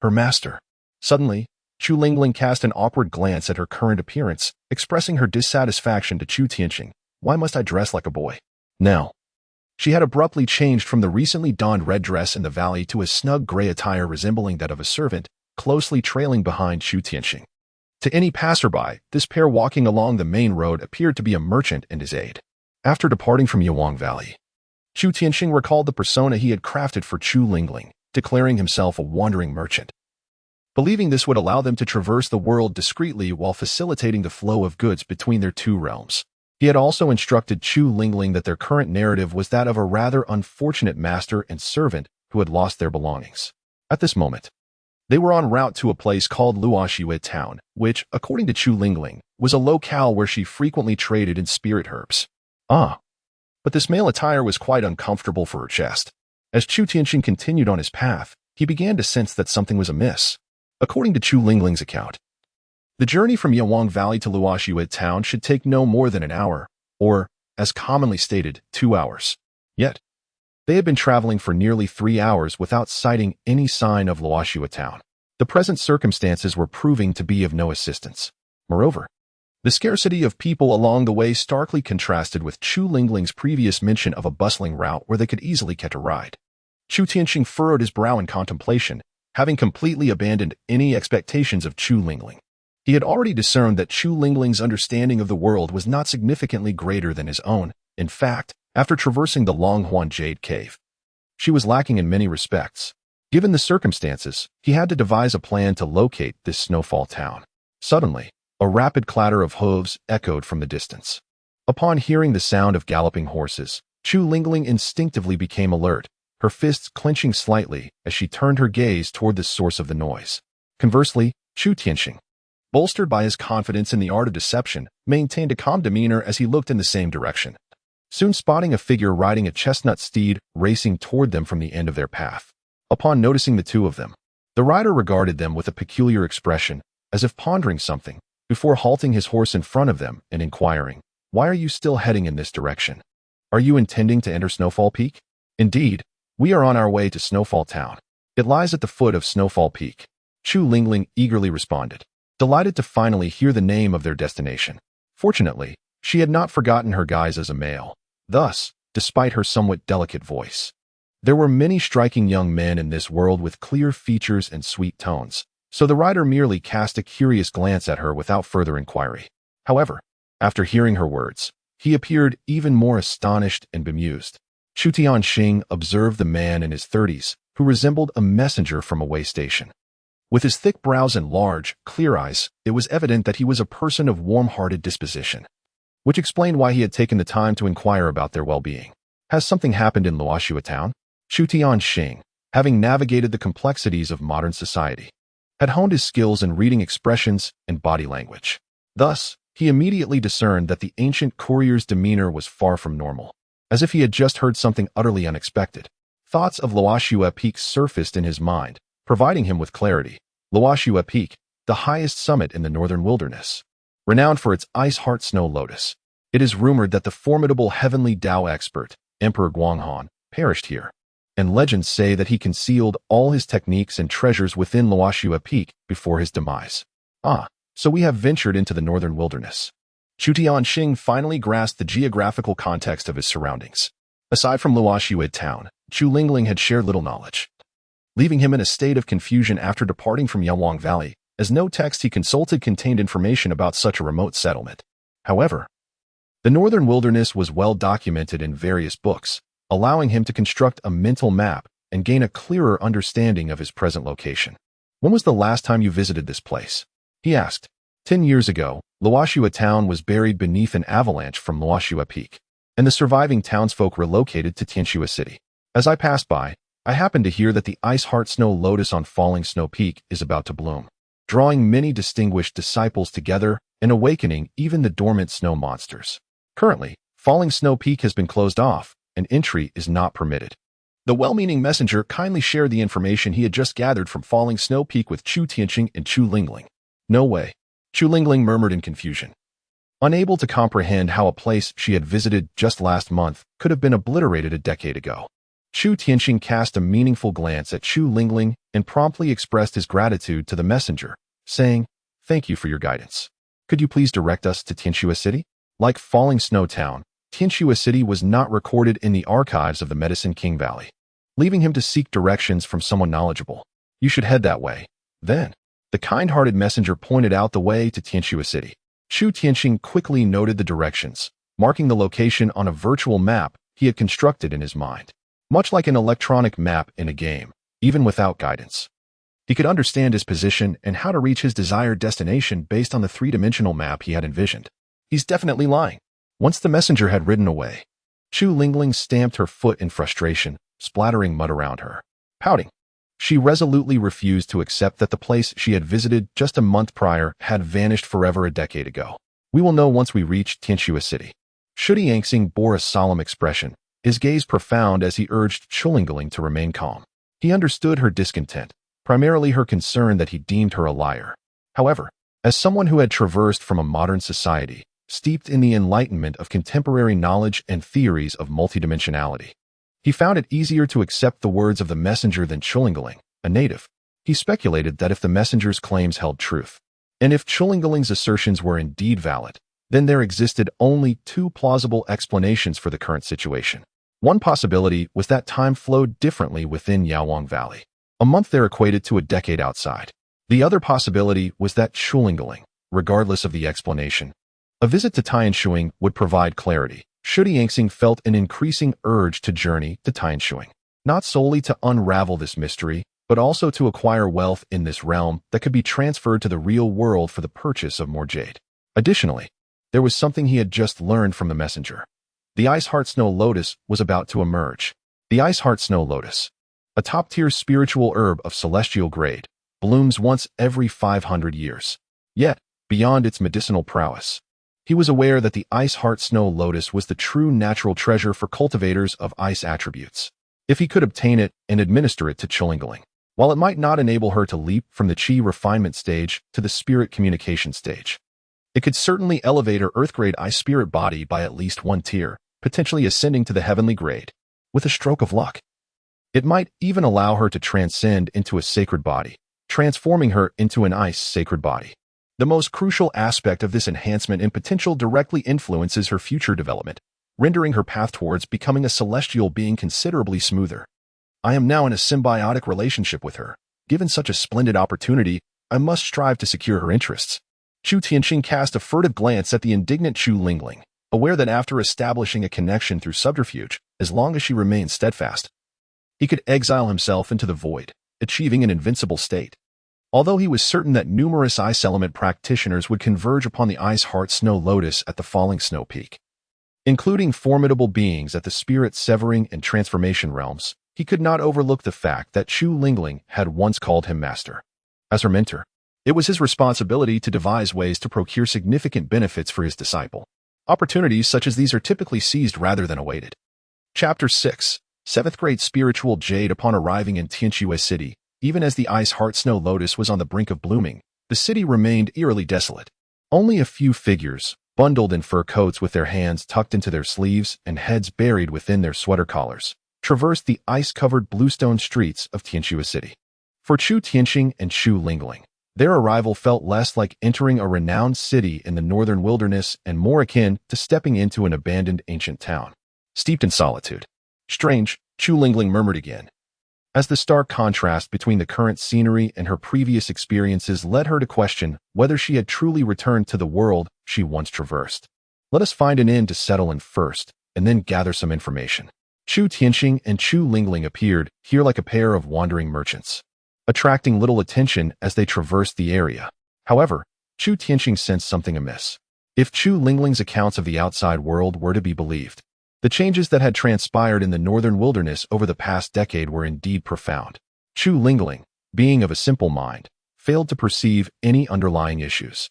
her master. Suddenly, Chu Lingling cast an awkward glance at her current appearance, expressing her dissatisfaction to Chu Tianxing. Why must I dress like a boy? Now, she had abruptly changed from the recently donned red dress in the valley to a snug gray attire resembling that of a servant, closely trailing behind Chu Tianxing. To any passerby, this pair walking along the main road appeared to be a merchant and his aide. After departing from Yawang Valley, Chu Tianxing recalled the persona he had crafted for Chu Lingling, declaring himself a wandering merchant. Believing this would allow them to traverse the world discreetly while facilitating the flow of goods between their two realms. He had also instructed Chu Lingling that their current narrative was that of a rather unfortunate master and servant who had lost their belongings. At this moment, they were en route to a place called Luoxue Town, which, according to Chu Lingling, was a locale where she frequently traded in spirit herbs. But this male attire was quite uncomfortable for her chest. As Chu Tianxing continued on his path, he began to sense that something was amiss. According to Chu Lingling's account, the journey from Yawang Valley to Luoxue Town should take no more than an hour, or, as commonly stated, 2 hours. Yet, they had been traveling for nearly 3 hours without sighting any sign of Luoxue Town. The present circumstances were proving to be of no assistance. Moreover, the scarcity of people along the way starkly contrasted with Chu Lingling's previous mention of a bustling route where they could easily catch a ride. Chu Tianxing furrowed his brow in contemplation, having completely abandoned any expectations of Chu Lingling. He had already discerned that Chu Lingling's understanding of the world was not significantly greater than his own. In fact, after traversing the Longhuan Jade Cave, she was lacking in many respects. Given the circumstances, he had to devise a plan to locate this snowfall town. Suddenly, a rapid clatter of hooves echoed from the distance. Upon hearing the sound of galloping horses, Chu Lingling instinctively became alert, her fists clenching slightly as she turned her gaze toward the source of the noise. Conversely, Chu Tianxing, bolstered by his confidence in the art of deception, maintained a calm demeanor as he looked in the same direction, soon spotting a figure riding a chestnut steed racing toward them from the end of their path. Upon noticing the two of them, the rider regarded them with a peculiar expression, as if pondering something, before halting his horse in front of them and inquiring, "Why are you still heading in this direction? Are you intending to enter Snowfall Peak?" "Indeed, we are on our way to Snowfall Town. It lies at the foot of Snowfall Peak," Chu Lingling eagerly responded, delighted to finally hear the name of their destination. Fortunately, she had not forgotten her guise as a male. Thus, despite her somewhat delicate voice, there were many striking young men in this world with clear features and sweet tones, so the rider merely cast a curious glance at her without further inquiry. However, after hearing her words, he appeared even more astonished and bemused. Chu Tianxing observed the man in his 30s, who resembled a messenger from a way station. With his thick brows and large, clear eyes, it was evident that he was a person of warm-hearted disposition, which explained why he had taken the time to inquire about their well-being. "Has something happened in Luoxue Town?" Chu Tianxing, having navigated the complexities of modern society, had honed his skills in reading expressions and body language. Thus, he immediately discerned that the ancient courier's demeanor was far from normal. As if he had just heard something utterly unexpected, thoughts of Luoxue Peak surfaced in his mind, providing him with clarity. Luoxue Peak, the highest summit in the northern wilderness, renowned for its ice-heart snow lotus. It is rumored that the formidable heavenly Tao expert, Emperor Guanghan, perished here, and legends say that he concealed all his techniques and treasures within Luoxue Peak before his demise. So we have ventured into the northern wilderness. Chu Tianxing finally grasped the geographical context of his surroundings. Aside from Luoxue Town, Chu Lingling had shared little knowledge, leaving him in a state of confusion after departing from Yawang Valley, as no text he consulted contained information about such a remote settlement. However, the northern wilderness was well documented in various books, allowing him to construct a mental map and gain a clearer understanding of his present location. "When was the last time you visited this place?" he asked. 10 years ago, Luoxue Town was buried beneath an avalanche from Luoxue Peak, and the surviving townsfolk relocated to Tianxue City. As I passed by, I happen to hear that the ice heart snow lotus on Falling Snow Peak is about to bloom, drawing many distinguished disciples together and awakening even the dormant snow monsters. Currently, Falling Snow Peak has been closed off, and entry is not permitted. The well-meaning messenger kindly shared the information he had just gathered from Falling Snow Peak with Chu Tianqing and Chu Lingling. No way, Chu Lingling murmured in confusion. Unable to comprehend how a place she had visited just last month could have been obliterated a decade ago. Chu Tianqing cast a meaningful glance at Chu Lingling and promptly expressed his gratitude to the messenger, saying, "Thank you for your guidance. Could you please direct us to Tianxue City?" Like Falling Snow Town, Tianxue City was not recorded in the archives of the Medicine King Valley, leaving him to seek directions from someone knowledgeable. "You should head that way." Then, the kind-hearted messenger pointed out the way to Tianxue City. Chu Tianqing quickly noted the directions, marking the location on a virtual map he had constructed in his mind. Much like an electronic map in a game, even without guidance, he could understand his position and how to reach his desired destination based on the three-dimensional map he had envisioned. He's definitely lying. Once the messenger had ridden away, Chu Lingling stamped her foot in frustration, splattering mud around her. Pouting, she resolutely refused to accept that the place she had visited just a month prior had vanished forever a decade ago. "We will know once we reach Tianxue City." Shu Yangxing bore a solemn expression, his gaze profound as he urged Chu Lingling to remain calm. He understood her discontent, primarily her concern that he deemed her a liar. However, as someone who had traversed from a modern society, steeped in the enlightenment of contemporary knowledge and theories of multidimensionality, he found it easier to accept the words of the messenger than Chu Lingling, a native. He speculated that if the messenger's claims held truth, and if Chu Lingling's assertions were indeed valid, then there existed only two plausible explanations for the current situation. One possibility was that time flowed differently within Yaowang Valley. A month there equated to a decade outside. The other possibility was that Chu Lingling, regardless of the explanation, a visit to Tianshuing would provide clarity. Shu Yangxing felt an increasing urge to journey to Tianshuing, not solely to unravel this mystery, but also to acquire wealth in this realm that could be transferred to the real world for the purchase of more jade. Additionally, there was something he had just learned from the messenger. The Ice Heart Snow Lotus was about to emerge. The Ice Heart Snow Lotus, a top-tier spiritual herb of celestial grade, blooms once every 500 years. Yet, beyond its medicinal prowess, he was aware that the Ice Heart Snow Lotus was the true natural treasure for cultivators of ice attributes. If he could obtain it and administer it to Chu Lingling, while it might not enable her to leap from the Qi refinement stage to the spirit communication stage, it could certainly elevate her Earth-grade ice spirit body by at least one tier, potentially ascending to the heavenly grade. With a stroke of luck, it might even allow her to transcend into a sacred body, transforming her into an ice sacred body. The most crucial aspect of this enhancement in potential directly influences her future development, rendering her path towards becoming a celestial being considerably smoother. I am now in a symbiotic relationship with her. Given such a splendid opportunity, I must strive to secure her interests. Chu Tianqing cast a furtive glance at the indignant Chu Lingling, aware that after establishing a connection through subterfuge, as long as she remained steadfast, he could exile himself into the void, achieving an invincible state. Although he was certain that numerous ice element practitioners would converge upon the Ice Heart Snow Lotus at the Falling Snow Peak, including formidable beings at the spirit severing and transformation realms, he could not overlook the fact that Chu Lingling had once called him master. As her mentor, it was his responsibility to devise ways to procure significant benefits for his disciple. Opportunities such as these are typically seized rather than awaited. Chapter 6. 7th Grade Spiritual Jade. Upon arriving in Tianxue City, even as the Ice Heart Snow Lotus was on the brink of blooming, the city remained eerily desolate. Only a few figures, bundled in fur coats with their hands tucked into their sleeves and heads buried within their sweater collars, traversed the ice-covered bluestone streets of Tianxue City. For Chu Tianqing and Chu Lingling, their arrival felt less like entering a renowned city in the northern wilderness and more akin to stepping into an abandoned ancient town, steeped in solitude. Strange, Chu Lingling murmured again, as the stark contrast between the current scenery and her previous experiences led her to question whether she had truly returned to the world she once traversed. Let us find an inn to settle in first, and then gather some information. Chu Tianqing and Chu Lingling appeared here like a pair of wandering merchants, attracting little attention as they traversed the area. However, Chu Tianqing sensed something amiss. If Chu Lingling's accounts of the outside world were to be believed, The changes that had transpired in the northern wilderness over the past decade were indeed profound. Chu Lingling, being of a simple mind, failed to perceive any underlying issues.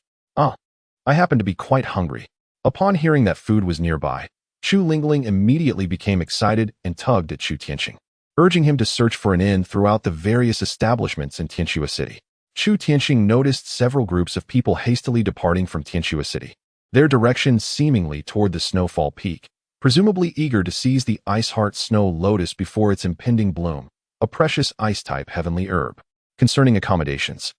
I happen to be quite hungry. Upon hearing that food was nearby, Chu Lingling immediately became excited and tugged at Chu Tianqing, urging him to search for an inn throughout the various establishments in Tianxue City. Chu Tianqing noticed several groups of people hastily departing from Tianxue City, their direction seemingly toward the Snowfall Peak, presumably eager to seize the Iceheart Snow Lotus before its impending bloom, a precious ice-type heavenly herb. Concerning accommodations,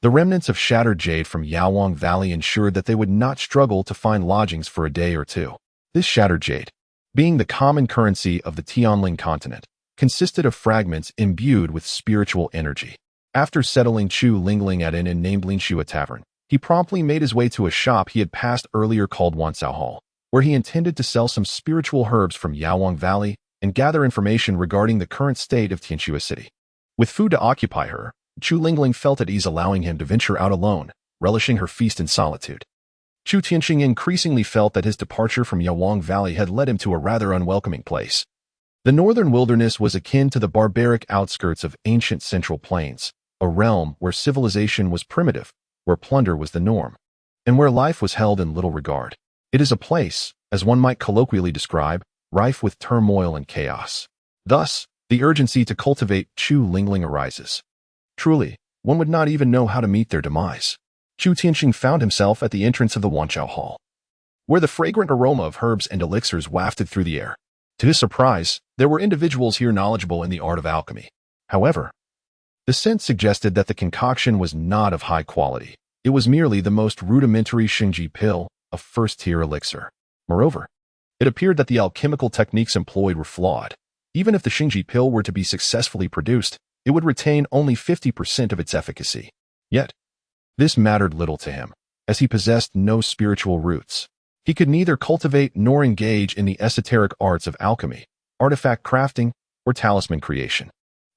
the remnants of shattered jade from Yaowang Valley ensured that they would not struggle to find lodgings for a day or two. This shattered jade, being the common currency of the Tianling continent, consisted of fragments imbued with spiritual energy. After settling Chu Lingling at an inn named Ling Xue Tavern, he promptly made his way to a shop he had passed earlier called Wansao Hall, where he intended to sell some spiritual herbs from Yaowang Valley and gather information regarding the current state of Tianxue City. With food to occupy her, Chu Lingling felt at ease, allowing him to venture out alone, relishing her feast in solitude. Chu Tianqing increasingly felt that his departure from Yaowang Valley had led him to a rather unwelcoming place. The northern wilderness was akin to the barbaric outskirts of ancient Central Plains, a realm where civilization was primitive, where plunder was the norm, and where life was held in little regard. It is a place, as one might colloquially describe, rife with turmoil and chaos. Thus, the urgency to cultivate Chu Lingling arises. Truly, one would not even know how to meet their demise. Chu Tianqing found himself at the entrance of the Wansao Hall, where the fragrant aroma of herbs and elixirs wafted through the air. To his surprise, there were individuals here knowledgeable in the art of alchemy. However, the scent suggested that the concoction was not of high quality. It was merely the most rudimentary Xingji pill, a first-tier elixir. Moreover, it appeared that the alchemical techniques employed were flawed. Even if the Xingji pill were to be successfully produced, it would retain only 50% of its efficacy. Yet, this mattered little to him, as he possessed no spiritual roots. He could neither cultivate nor engage in the esoteric arts of alchemy, artifact crafting, or talisman creation.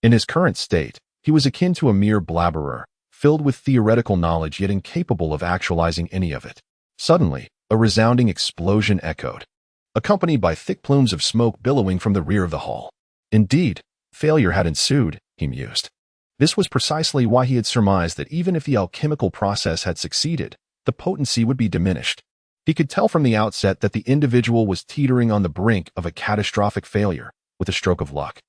In his current state, he was akin to a mere blabberer, filled with theoretical knowledge yet incapable of actualizing any of it. Suddenly, a resounding explosion echoed, accompanied by thick plumes of smoke billowing from the rear of the hall. Indeed, failure had ensued, he mused. This was precisely why he had surmised that even if the alchemical process had succeeded, the potency would be diminished. He could tell from the outset that the individual was teetering on the brink of a catastrophic failure, with a stroke of luck.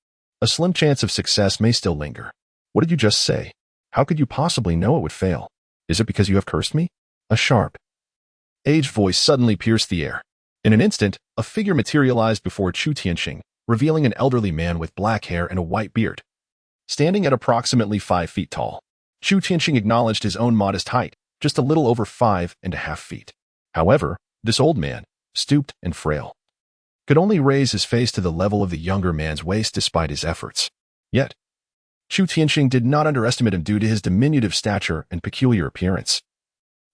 A slim chance of success may still linger. What did you just say? How could you possibly know it would fail? Is it because you have cursed me? A sharp, aged voice suddenly pierced the air. In an instant, a figure materialized before Chu Tianqing, revealing an elderly man with black hair and a white beard. Standing at approximately 5 feet tall, Chu Tianqing acknowledged his own modest height, just a little over 5.5 feet. However, this old man, stooped and frail, could only raise his face to the level of the younger man's waist despite his efforts. Yet, Chu Tianqing did not underestimate him due to his diminutive stature and peculiar appearance.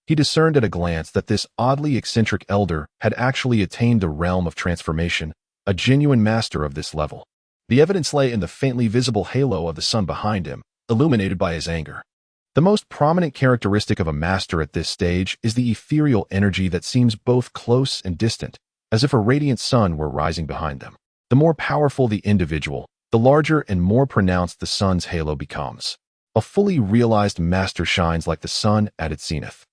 He discerned at a glance that this oddly eccentric elder had actually attained the realm of transformation, a genuine master of this level. The evidence lay in the faintly visible halo of the sun behind him, illuminated by his anger. The most prominent characteristic of a master at this stage is the ethereal energy that seems both close and distant, as if a radiant sun were rising behind them. The more powerful the individual, the larger and more pronounced the sun's halo becomes. A fully realized master shines like the sun at its zenith.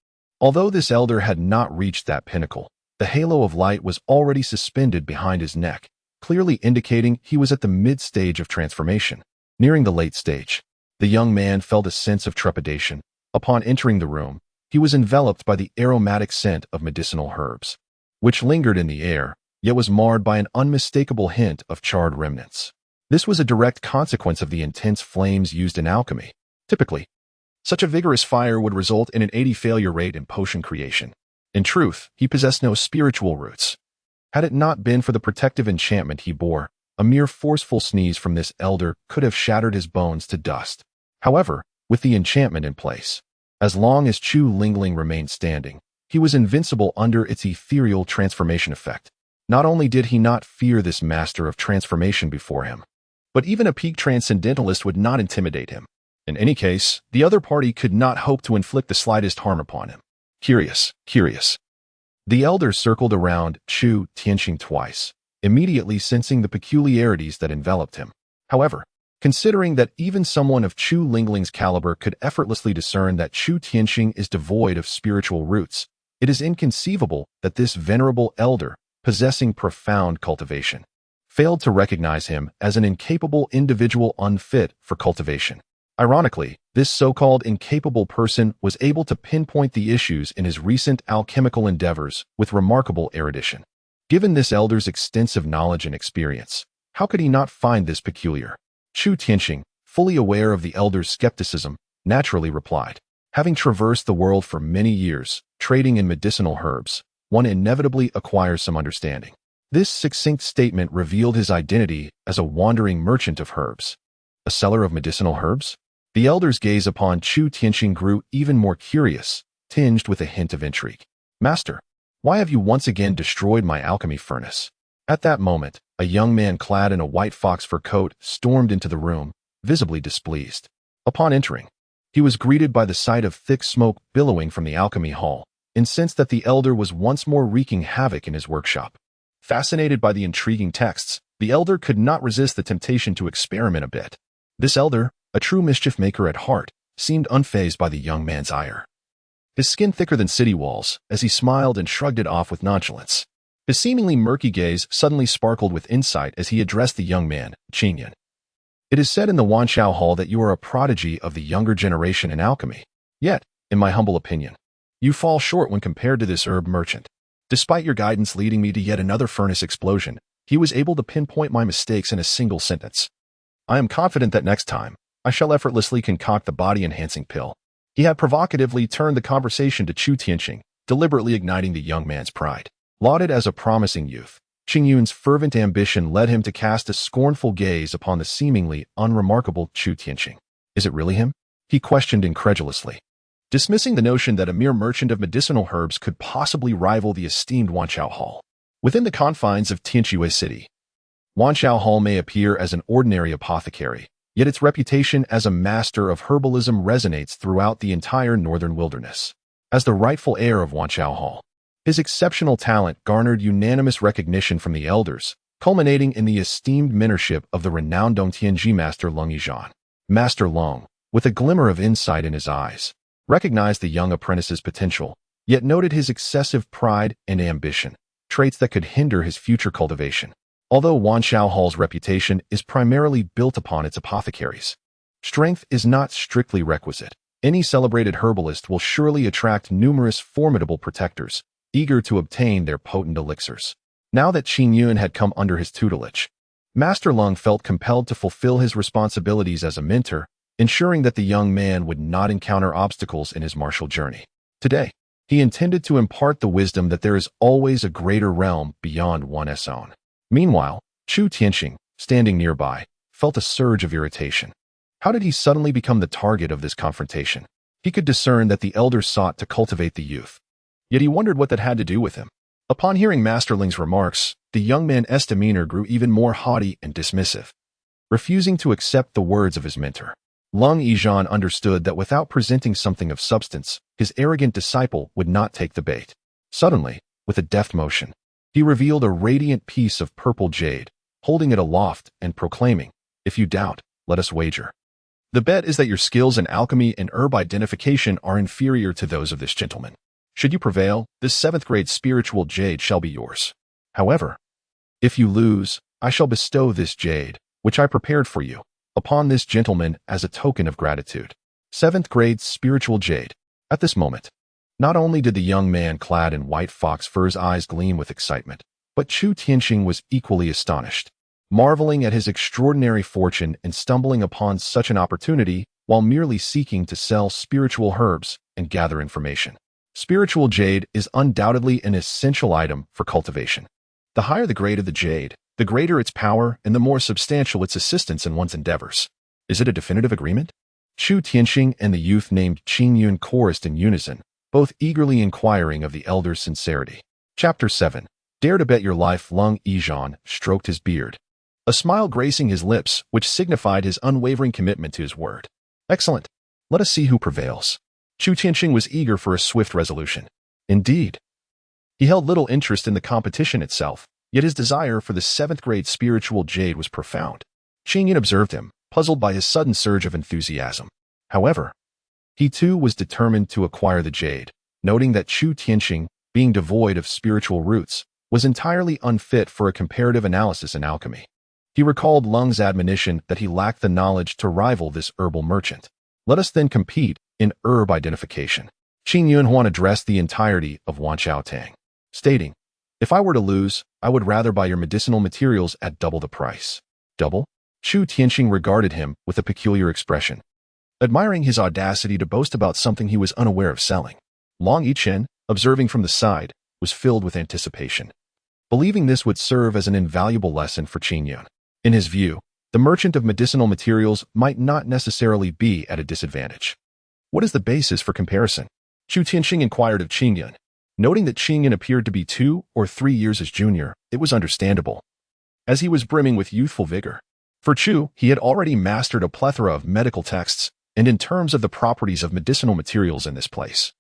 Although this elder had not reached that pinnacle, the halo of light was already suspended behind his neck, clearly indicating he was at the mid-stage of transformation. Nearing the late stage, the young man felt a sense of trepidation. Upon entering the room, he was enveloped by the aromatic scent of medicinal herbs, which lingered in the air, yet was marred by an unmistakable hint of charred remnants. This was a direct consequence of the intense flames used in alchemy. Typically, such a vigorous fire would result in an 80% failure rate in potion creation. In truth, he possessed no spiritual roots. Had it not been for the protective enchantment he bore, a mere forceful sneeze from this elder could have shattered his bones to dust. However, with the enchantment in place, as long as Chu Lingling remained standing, he was invincible under its ethereal transformation effect. Not only did he not fear this master of transformation before him, but even a peak transcendentalist would not intimidate him. In any case, the other party could not hope to inflict the slightest harm upon him. Curious. The elder circled around Chu Tianqing twice, immediately sensing the peculiarities that enveloped him. However, considering that even someone of Chu Lingling's caliber could effortlessly discern that Chu Tianxing is devoid of spiritual roots, it is inconceivable that this venerable elder, possessing profound cultivation, failed to recognize him as an incapable individual unfit for cultivation. Ironically, this so-called incapable person was able to pinpoint the issues in his recent alchemical endeavors with remarkable erudition. Given this elder's extensive knowledge and experience, how could he not find this peculiar? Chu Tianxing, fully aware of the elder's skepticism, naturally replied, "Having traversed the world for many years, trading in medicinal herbs, one inevitably acquires some understanding." This succinct statement revealed his identity as a wandering merchant of herbs. A seller of medicinal herbs? The elder's gaze upon Chu Tianxing grew even more curious, tinged with a hint of intrigue. "Master, why have you once again destroyed my alchemy furnace?" At that moment, a young man clad in a white fox fur coat stormed into the room, visibly displeased. Upon entering, he was greeted by the sight of thick smoke billowing from the alchemy hall, incensed that the elder was once more wreaking havoc in his workshop. Fascinated by the intriguing texts, the elder could not resist the temptation to experiment a bit. This elder, a true mischief maker at heart, seemed unfazed by the young man's ire. His skin thicker than city walls, as he smiled and shrugged it off with nonchalance. His seemingly murky gaze suddenly sparkled with insight as he addressed the young man, Qingyun. "It is said in the Wanshao Hall that you are a prodigy of the younger generation in alchemy. Yet, in my humble opinion, you fall short when compared to this herb merchant. Despite your guidance leading me to yet another furnace explosion, he was able to pinpoint my mistakes in a single sentence. I am confident that next time, I shall effortlessly concoct the body-enhancing pill." He had provocatively turned the conversation to Chu Tianxing, deliberately igniting the young man's pride. Lauded as a promising youth, Qingyun's fervent ambition led him to cast a scornful gaze upon the seemingly unremarkable Chu Tianxing. "Is it really him?" he questioned incredulously. Dismissing the notion that a mere merchant of medicinal herbs could possibly rival the esteemed Wanshao Hall. Within the confines of Tianxue City, Wanshao Hall may appear as an ordinary apothecary, yet its reputation as a master of herbalism resonates throughout the entire northern wilderness. As the rightful heir of Wanshao Hall, his exceptional talent garnered unanimous recognition from the elders, culminating in the esteemed mentorship of the renowned Dongtianji master Ling Xue. Master Ling, with a glimmer of insight in his eyes, recognized the young apprentice's potential, yet noted his excessive pride and ambition, traits that could hinder his future cultivation. Although Wanshao Hall's reputation is primarily built upon its apothecaries, strength is not strictly requisite. Any celebrated herbalist will surely attract numerous formidable protectors, eager to obtain their potent elixirs. Now that Qingyun had come under his tutelage, Master Ling felt compelled to fulfill his responsibilities as a mentor, ensuring that the young man would not encounter obstacles in his martial journey. Today, he intended to impart the wisdom that there is always a greater realm beyond one's own. Meanwhile, Chu Tianxing, standing nearby, felt a surge of irritation. How did he suddenly become the target of this confrontation? He could discern that the elder sought to cultivate the youth, yet he wondered what that had to do with him. Upon hearing Master Ling's remarks, the young man's demeanor grew even more haughty and dismissive. Refusing to accept the words of his mentor, Ling Xue understood that without presenting something of substance, his arrogant disciple would not take the bait. Suddenly, with a deft motion, he revealed a radiant piece of purple jade, holding it aloft and proclaiming, "If you doubt, let us wager. The bet is that your skills in alchemy and herb identification are inferior to those of this gentleman. Should you prevail, this 7th grade spiritual jade shall be yours. However, if you lose, I shall bestow this jade, which I prepared for you, upon this gentleman as a token of gratitude." 7th grade spiritual jade. At this moment, not only did the young man clad in white fox fur's eyes gleam with excitement, but Chu Tianxing was equally astonished, marveling at his extraordinary fortune in stumbling upon such an opportunity while merely seeking to sell spiritual herbs and gather information. Spiritual jade is undoubtedly an essential item for cultivation. The higher the grade of the jade, the greater its power and the more substantial its assistance in one's endeavors. Is it a definitive agreement? Chu Tianxing and the youth named Qingyun chorused in unison, both eagerly inquiring of the elder's sincerity. Chapter 7. Dare to bet your life. Ling Xue stroked his beard, a smile gracing his lips, which signified his unwavering commitment to his word. Excellent. Let us see who prevails. Chu Tianxing was eager for a swift resolution. Indeed, he held little interest in the competition itself, Yet his desire for the seventh-grade spiritual jade was profound. Qingyun observed him, puzzled by his sudden surge of enthusiasm. However, he too was determined to acquire the jade, noting that Chu Tianqing, being devoid of spiritual roots, was entirely unfit for a comparative analysis in alchemy. He recalled Lung's admonition that he lacked the knowledge to rival this herbal merchant. Let us then compete in herb identification. Qin Yunhuan addressed the entirety of Wan Xiaotang, stating, "If I were to lose, I would rather buy your medicinal materials at double the price." Double? Chu Tianqing regarded him with a peculiar expression, admiring his audacity to boast about something he was unaware of selling. Long Yichen, observing from the side, was filled with anticipation, believing this would serve as an invaluable lesson for Qin Yun. In his view, the merchant of medicinal materials might not necessarily be at a disadvantage. What is the basis for comparison? Chu Tianqing inquired of Qin Yun. Noting that Qin Yun appeared to be 2 or 3 years his junior, it was understandable, as he was brimming with youthful vigor. For Chu, he had already mastered a plethora of medical texts, and in terms of the properties of medicinal materials in this place,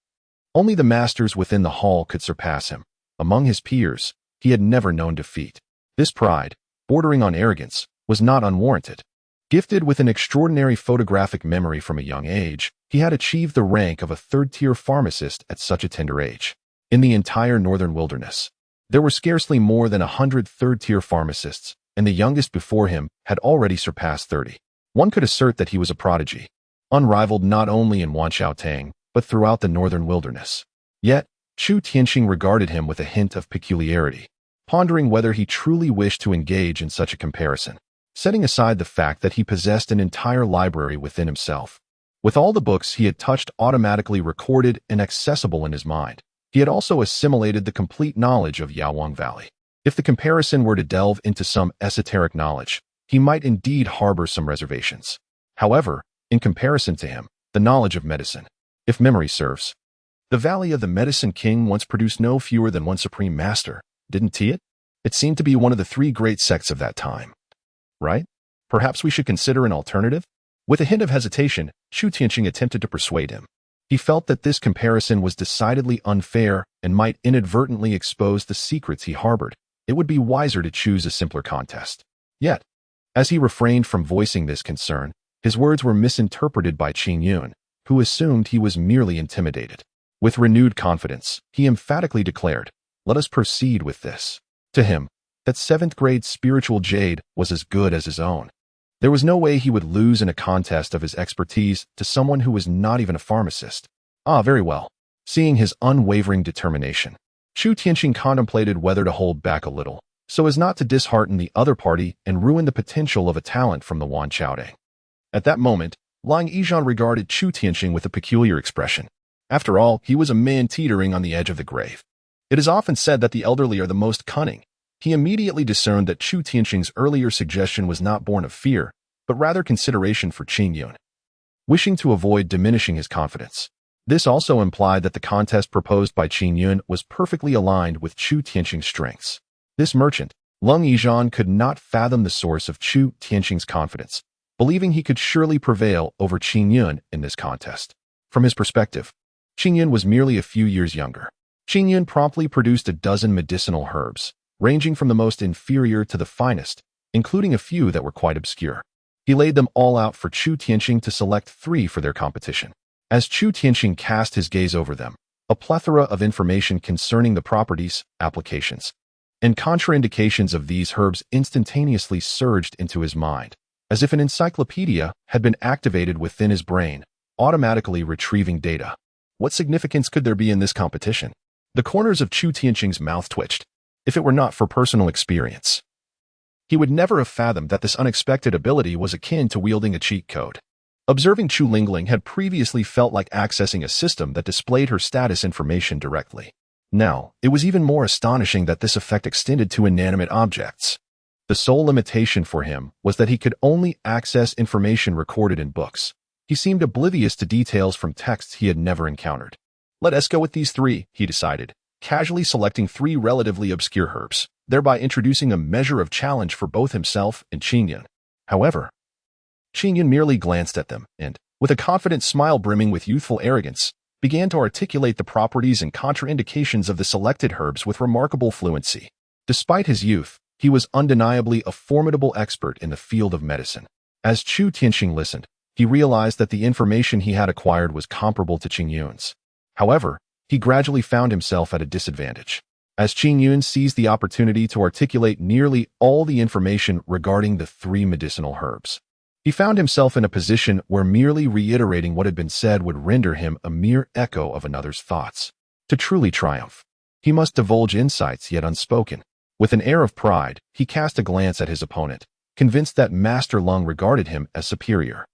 only the masters within the hall could surpass him. Among his peers, he had never known defeat. This pride, bordering on arrogance, was not unwarranted. Gifted with an extraordinary photographic memory from a young age, he had achieved the rank of a third-tier pharmacist at such a tender age. In the entire northern wilderness, there were scarcely more than 100 third-tier pharmacists, and the youngest before him had already surpassed 30. One could assert that he was a prodigy, unrivaled not only in Wan Xiaotang, but throughout the northern wilderness. Yet, Chu Tianqing regarded him with a hint of peculiarity, pondering whether he truly wished to engage in such a comparison, setting aside the fact that he possessed an entire library within himself. With all the books he had touched automatically recorded and accessible in his mind, he had also assimilated the complete knowledge of Yaowang Valley. If the comparison were to delve into some esoteric knowledge, he might indeed harbor some reservations. However, in comparison to him, the knowledge of medicine, if memory serves, the Valley of the Medicine King once produced no fewer than one supreme master, didn't it? It seemed to be one of the 3 great sects of that time. Right? Perhaps we should consider an alternative? With a hint of hesitation, Chu Tianqing attempted to persuade him. He felt that this comparison was decidedly unfair and might inadvertently expose the secrets he harbored. It would be wiser to choose a simpler contest. Yet, as he refrained from voicing this concern, his words were misinterpreted by Qin Yun, who assumed he was merely intimidated. With renewed confidence, he emphatically declared, "Let us proceed with this." To him, that 7th-grade spiritual jade was as good as his own. There was no way he would lose in a contest of his expertise to someone who was not even a pharmacist. Very well. Seeing his unwavering determination, Chu Tianqing contemplated whether to hold back a little, so as not to dishearten the other party and ruin the potential of a talent from the Wan Xiaodang. At that moment, Ling Xue regarded Chu Tianqing with a peculiar expression. After all, he was a man teetering on the edge of the grave. It is often said that the elderly are the most cunning. He immediately discerned that Chu Tianqing's earlier suggestion was not born of fear, but rather consideration for Qin Yun, wishing to avoid diminishing his confidence. This also implied that the contest proposed by Qin Yun was perfectly aligned with Chu Tianqing's strengths. This merchant, Ling Xue, could not fathom the source of Chu Tianqing's confidence, believing he could surely prevail over Qin Yun in this contest. From his perspective, Qin Yun was merely a few years younger. Qin Yun promptly produced a dozen medicinal herbs, ranging from the most inferior to the finest, including a few that were quite obscure. He laid them all out for Chu Tianqing to select 3 for their competition. As Chu Tianqing cast his gaze over them, a plethora of information concerning the properties, applications, and contraindications of these herbs instantaneously surged into his mind, as if an encyclopedia had been activated within his brain, automatically retrieving data. What significance could there be in this competition? The corners of Chu Tianqing's mouth twitched. If it were not for personal experience, he would never have fathomed that this unexpected ability was akin to wielding a cheat code. Observing Chu Lingling had previously felt like accessing a system that displayed her status information directly. Now, it was even more astonishing that this effect extended to inanimate objects. The sole limitation for him was that he could only access information recorded in books. He seemed oblivious to details from texts he had never encountered. Let us go with these 3, he decided, casually selecting 3 relatively obscure herbs, thereby introducing a measure of challenge for both himself and Qin Yun. However, Qin Yun merely glanced at them and, with a confident smile brimming with youthful arrogance, began to articulate the properties and contraindications of the selected herbs with remarkable fluency. Despite his youth, he was undeniably a formidable expert in the field of medicine. As Chu Tianxing listened, he realized that the information he had acquired was comparable to Qing Yun's. However, he gradually found himself at a disadvantage. As Qing Yun seized the opportunity to articulate nearly all the information regarding the 3 medicinal herbs, he found himself in a position where merely reiterating what had been said would render him a mere echo of another's thoughts. To truly triumph, he must divulge insights yet unspoken. With an air of pride, he cast a glance at his opponent, convinced that Master Lung regarded him as superior.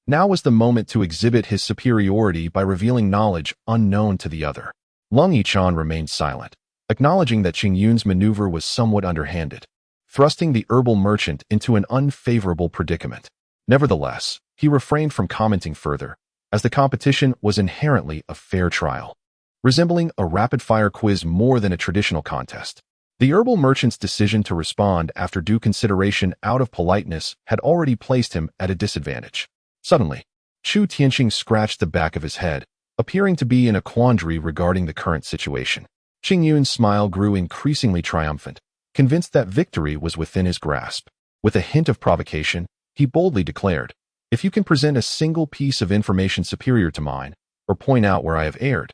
Now was the moment to exhibit his superiority by revealing knowledge unknown to the other. Lung Yichan remained silent, acknowledging that Qing Yun's maneuver was somewhat underhanded, thrusting the herbal merchant into an unfavorable predicament. Nevertheless, he refrained from commenting further, as the competition was inherently a fair trial, resembling a rapid-fire quiz more than a traditional contest. The herbal merchant's decision to respond after due consideration out of politeness had already placed him at a disadvantage. Suddenly, Chu Tianxing scratched the back of his head, appearing to be in a quandary regarding the current situation. Qing Yun's smile grew increasingly triumphant, convinced that victory was within his grasp. With a hint of provocation, he boldly declared, "If you can present a single piece of information superior to mine, or point out where I have erred,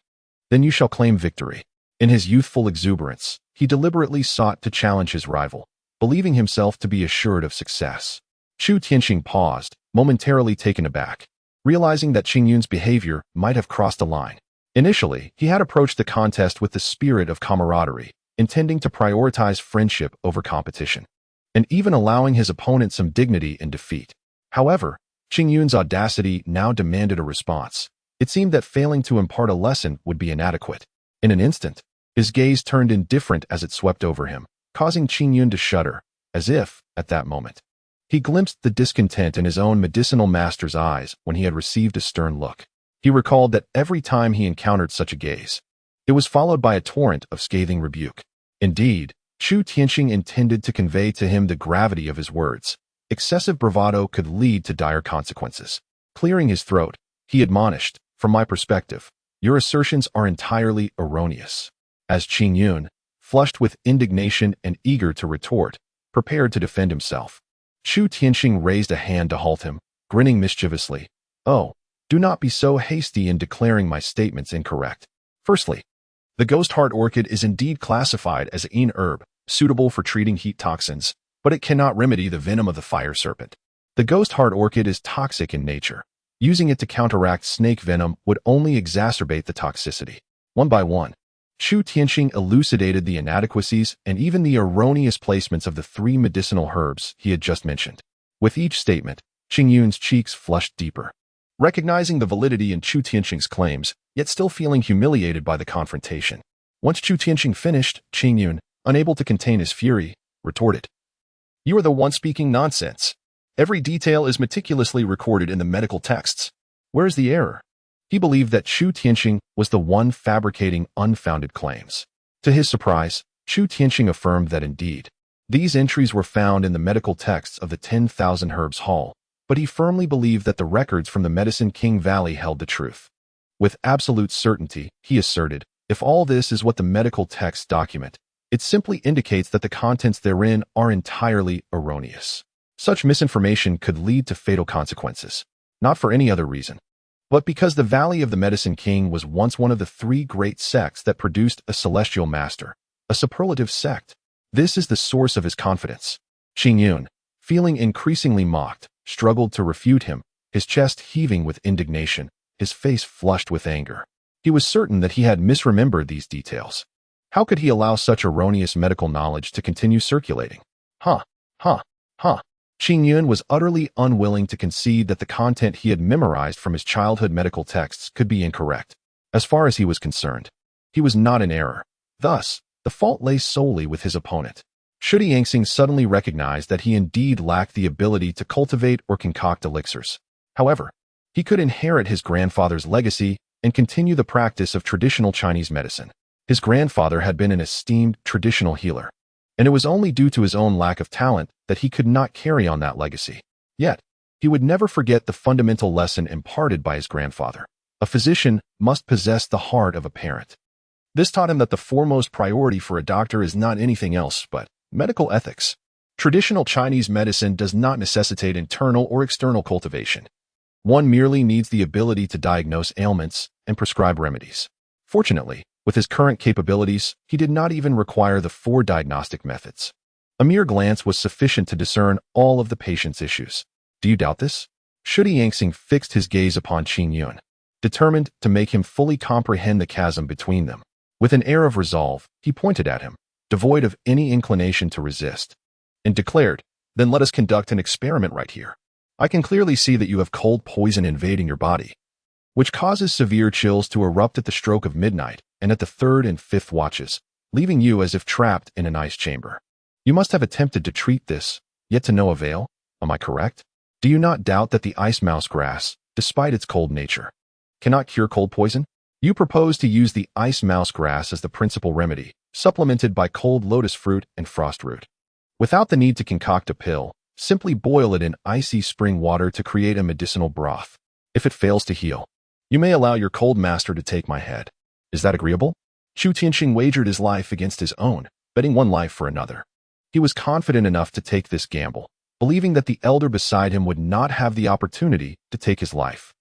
then you shall claim victory." In his youthful exuberance, he deliberately sought to challenge his rival, believing himself to be assured of success. Chu Tianxing paused, momentarily taken aback, realizing that Qing Yun's behavior might have crossed a line. Initially, he had approached the contest with the spirit of camaraderie, intending to prioritize friendship over competition, and even allowing his opponent some dignity in defeat. However, Qing Yun's audacity now demanded a response. It seemed that failing to impart a lesson would be inadequate. In an instant, his gaze turned indifferent as it swept over him, causing Qing Yun to shudder, as if, at that moment, he glimpsed the discontent in his own medicinal master's eyes when he had received a stern look. He recalled that every time he encountered such a gaze, it was followed by a torrent of scathing rebuke. Indeed, Chu Tianxing intended to convey to him the gravity of his words. Excessive bravado could lead to dire consequences. Clearing his throat, he admonished, "From my perspective, your assertions are entirely erroneous." As Qing Yun, flushed with indignation and eager to retort, prepared to defend himself, Chu Tianxing raised a hand to halt him, grinning mischievously. "Oh, do not be so hasty in declaring my statements incorrect. Firstly, the ghost heart orchid is indeed classified as an herb, suitable for treating heat toxins, but it cannot remedy the venom of the fire serpent. The ghost heart orchid is toxic in nature. Using it to counteract snake venom would only exacerbate the toxicity." One by one, Chu Tianxing elucidated the inadequacies and even the erroneous placements of the 3 medicinal herbs he had just mentioned. With each statement, Qing Yun's cheeks flushed deeper. Recognizing the validity in Chu Tianxing's claims, yet still feeling humiliated by the confrontation. Once Chu Tianxing finished, Qing Yun, unable to contain his fury, retorted, "You are the one speaking nonsense. Every detail is meticulously recorded in the medical texts. Where is the error?" He believed that Chu Tianxing was the one fabricating unfounded claims. To his surprise, Chu Tianxing affirmed that indeed, these entries were found in the medical texts of the 10,000 Herbs Hall, but he firmly believed that the records from the Medicine King Valley held the truth. With absolute certainty, he asserted, if all this is what the medical texts document, it simply indicates that the contents therein are entirely erroneous. Such misinformation could lead to fatal consequences, not for any other reason, but because the Valley of the Medicine King was once one of the 3 great sects that produced a celestial master, a superlative sect. This is the source of his confidence. Qing Yun, feeling increasingly mocked, struggled to refute him, his chest heaving with indignation, his face flushed with anger. He was certain that he had misremembered these details. How could he allow such erroneous medical knowledge to continue circulating? Huh. Qing Yun was utterly unwilling to concede that the content he had memorized from his childhood medical texts could be incorrect. As far as he was concerned, he was not in error. Thus, the fault lay solely with his opponent. Should Yangxing suddenly recognize that he indeed lacked the ability to cultivate or concoct elixirs. However, he could inherit his grandfather's legacy and continue the practice of traditional Chinese medicine. His grandfather had been an esteemed traditional healer, and it was only due to his own lack of talent that he could not carry on that legacy. Yet, he would never forget the fundamental lesson imparted by his grandfather. A physician must possess the heart of a parent. This taught him that the foremost priority for a doctor is not anything else but medical ethics. Traditional Chinese medicine does not necessitate internal or external cultivation. One merely needs the ability to diagnose ailments and prescribe remedies. Fortunately, with his current capabilities, he did not even require the 4 diagnostic methods. A mere glance was sufficient to discern all of the patient's issues. Do you doubt this? Shudi Yangxing fixed his gaze upon Qin Yun, determined to make him fully comprehend the chasm between them. With an air of resolve, he pointed at him, devoid of any inclination to resist, and declared, "Then let us conduct an experiment right here. I can clearly see that you have cold poison invading your body, which causes severe chills to erupt at the stroke of midnight and at the 3rd and 5th watches, leaving you as if trapped in an ice chamber. You must have attempted to treat this, yet to no avail. Am I correct? Do you not doubt that the ice mouse grass, despite its cold nature, cannot cure cold poison? You propose to use the ice mouse grass as the principal remedy, supplemented by cold lotus fruit and frost root. Without the need to concoct a pill, simply boil it in icy spring water to create a medicinal broth. If it fails to heal, you may allow your cold master to take my head. Is that agreeable?" Chu Tianxing wagered his life against his own, betting one life for another. He was confident enough to take this gamble, believing that the elder beside him would not have the opportunity to take his life.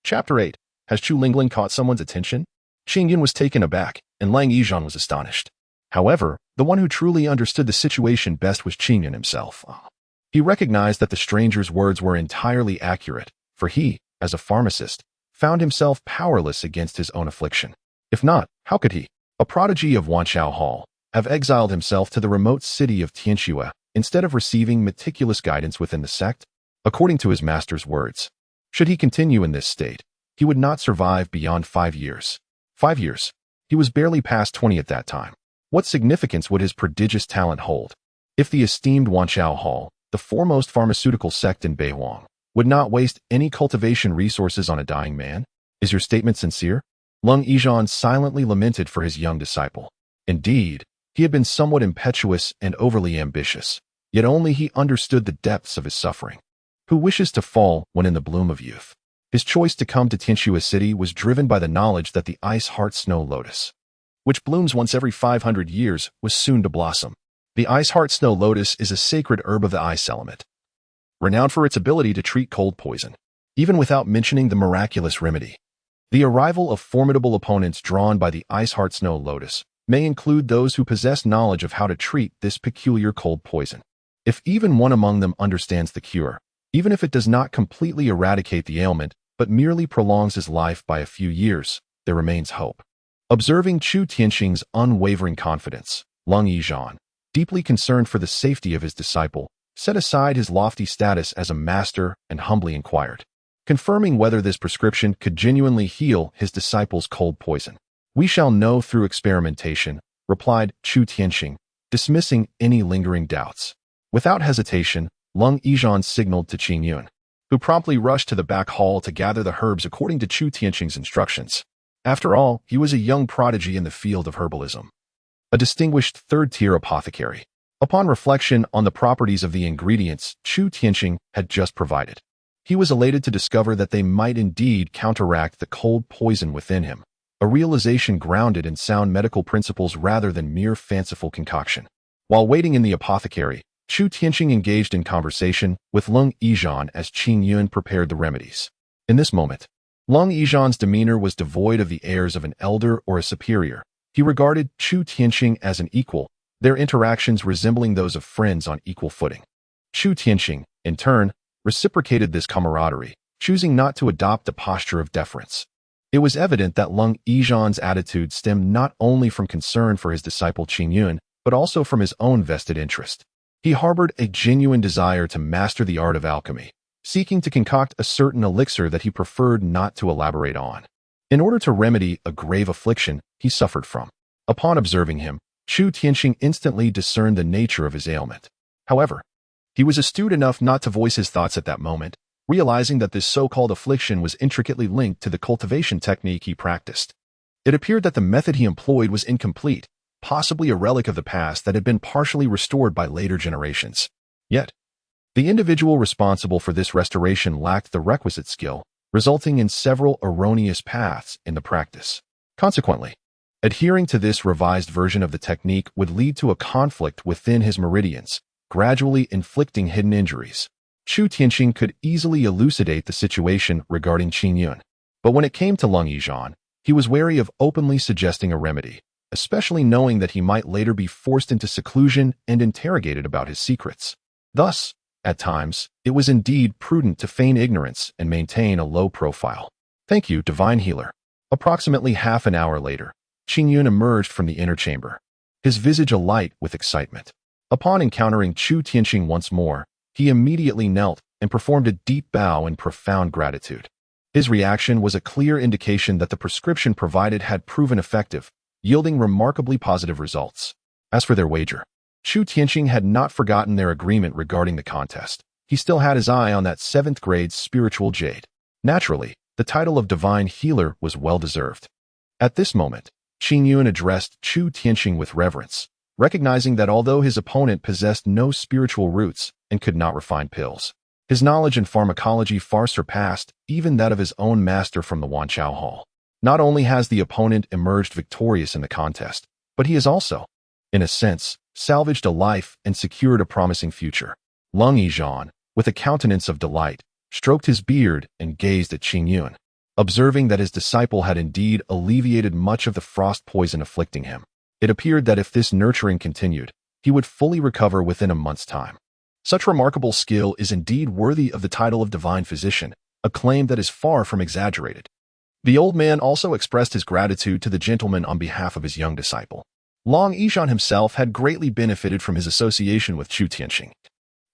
Chapter 8. Has Chu Lingling caught someone's attention? Qin Yun was taken aback, and Ling Xue was astonished. However, the one who truly understood the situation best was Qin Yun himself. He recognized that the stranger's words were entirely accurate, for he, as a pharmacist, found himself powerless against his own affliction. If not, how could he, a prodigy of Wanqiao Hall, have exiled himself to the remote city of Tianxue instead of receiving meticulous guidance within the sect? According to his master's words, should he continue in this state, he would not survive beyond 5 years. 5 years. He was barely past 20 at that time. What significance would his prodigious talent hold? If the esteemed Wanqiao Hall, the foremost pharmaceutical sect in Beihuang, would not waste any cultivation resources on a dying man? Is your statement sincere? Ling Xue silently lamented for his young disciple. Indeed, he had been somewhat impetuous and overly ambitious, yet only he understood the depths of his suffering. Who wishes to fall when in the bloom of youth? His choice to come to Tianxue City was driven by the knowledge that the ice heart snow lotus, which blooms once every 500 years, was soon to blossom. The ice heart snow lotus is a sacred herb of the ice element, renowned for its ability to treat cold poison, even without mentioning the miraculous remedy. The arrival of formidable opponents drawn by the ice heart snow lotus may include those who possess knowledge of how to treat this peculiar cold poison. If even one among them understands the cure, even if it does not completely eradicate the ailment, but merely prolongs his life by a few years, there remains hope. Observing Chu Tianxing's unwavering confidence, Ling Xue, deeply concerned for the safety of his disciple, set aside his lofty status as a master and humbly inquired, confirming whether this prescription could genuinely heal his disciple's cold poison. "We shall know through experimentation," replied Chu Tianxing, dismissing any lingering doubts. Without hesitation, Ling Xue signaled to Qin Yun, who promptly rushed to the back hall to gather the herbs according to Chu Tianxing's instructions. After all, he was a young prodigy in the field of herbalism, a distinguished third-tier apothecary. Upon reflection on the properties of the ingredients Chu Tianxing had just provided, he was elated to discover that they might indeed counteract the cold poison within him, a realization grounded in sound medical principles rather than mere fanciful concoction. While waiting in the apothecary, Chu Tianxing engaged in conversation with Ling Xue as Qin Yun prepared the remedies. In this moment, Ling Xue's demeanor was devoid of the airs of an elder or a superior. He regarded Chu Tianxing as an equal, their interactions resembling those of friends on equal footing. Chu Tianxing, in turn, reciprocated this camaraderie, choosing not to adopt a posture of deference. It was evident that Ling Xue's attitude stemmed not only from concern for his disciple Qin Yun, but also from his own vested interest. He harbored a genuine desire to master the art of alchemy, seeking to concoct a certain elixir that he preferred not to elaborate on, in order to remedy a grave affliction he suffered from. Upon observing him, Chu Tianxing instantly discerned the nature of his ailment. However, he was astute enough not to voice his thoughts at that moment, realizing that this so-called affliction was intricately linked to the cultivation technique he practiced. It appeared that the method he employed was incomplete, possibly a relic of the past that had been partially restored by later generations. Yet, the individual responsible for this restoration lacked the requisite skill, resulting in several erroneous paths in the practice. Consequently, Adhering to this revised version of the technique would lead to a conflict within his meridians, gradually inflicting hidden injuries. Chu Tianqing could easily elucidate the situation regarding Qin Yun. But when it came to Ling Xue, he was wary of openly suggesting a remedy, especially knowing that he might later be forced into seclusion and interrogated about his secrets. Thus, at times, it was indeed prudent to feign ignorance and maintain a low profile. Thank you, Divine Healer. Approximately half an hour later, Qin Yun emerged from the inner chamber, his visage alight with excitement. Upon encountering Chu Tianqing once more, he immediately knelt and performed a deep bow in profound gratitude. His reaction was a clear indication that the prescription provided had proven effective, yielding remarkably positive results. As for their wager, Chu Tianqing had not forgotten their agreement regarding the contest. He still had his eye on that 7th grade spiritual jade. Naturally, the title of Divine Healer was well-deserved. At this moment, Qin Yun addressed Chu Tianqing with reverence, recognizing that although his opponent possessed no spiritual roots and could not refine pills, his knowledge in pharmacology far surpassed even that of his own master from the Wanqiao Hall. Not only has the opponent emerged victorious in the contest, but he has also, in a sense, salvaged a life and secured a promising future. Ling Xue, with a countenance of delight, stroked his beard and gazed at Qin Yun, observing that his disciple had indeed alleviated much of the frost poison afflicting him. It appeared that if this nurturing continued, he would fully recover within a month's time. Such remarkable skill is indeed worthy of the title of Divine Physician, a claim that is far from exaggerated. The old man also expressed his gratitude to the gentleman on behalf of his young disciple. Ling Xue himself had greatly benefited from his association with Chu Tianqing,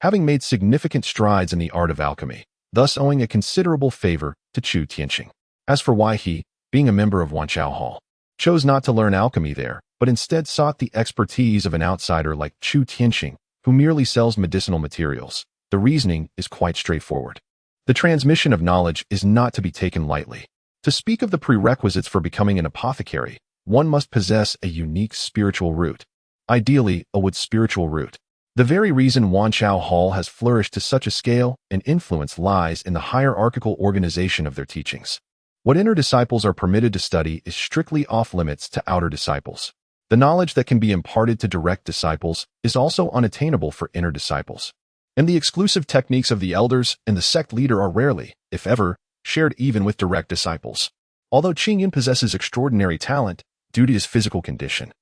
having made significant strides in the art of alchemy, thus owing a considerable favor to Chu Tianqing. As for why he, being a member of Wanqiao Hall, chose not to learn alchemy there, but instead sought the expertise of an outsider like Chu Tianqing, who merely sells medicinal materials, the reasoning is quite straightforward. The transmission of knowledge is not to be taken lightly. To speak of the prerequisites for becoming an apothecary, one must possess a unique spiritual root, ideally a wood spiritual root. The very reason Wanqiao Hall has flourished to such a scale and influence lies in the hierarchical organization of their teachings. What inner disciples are permitted to study is strictly off-limits to outer disciples. The knowledge that can be imparted to direct disciples is also unattainable for inner disciples. And the exclusive techniques of the elders and the sect leader are rarely, if ever, shared even with direct disciples. Although Qin Yun possesses extraordinary talent due to his physical condition,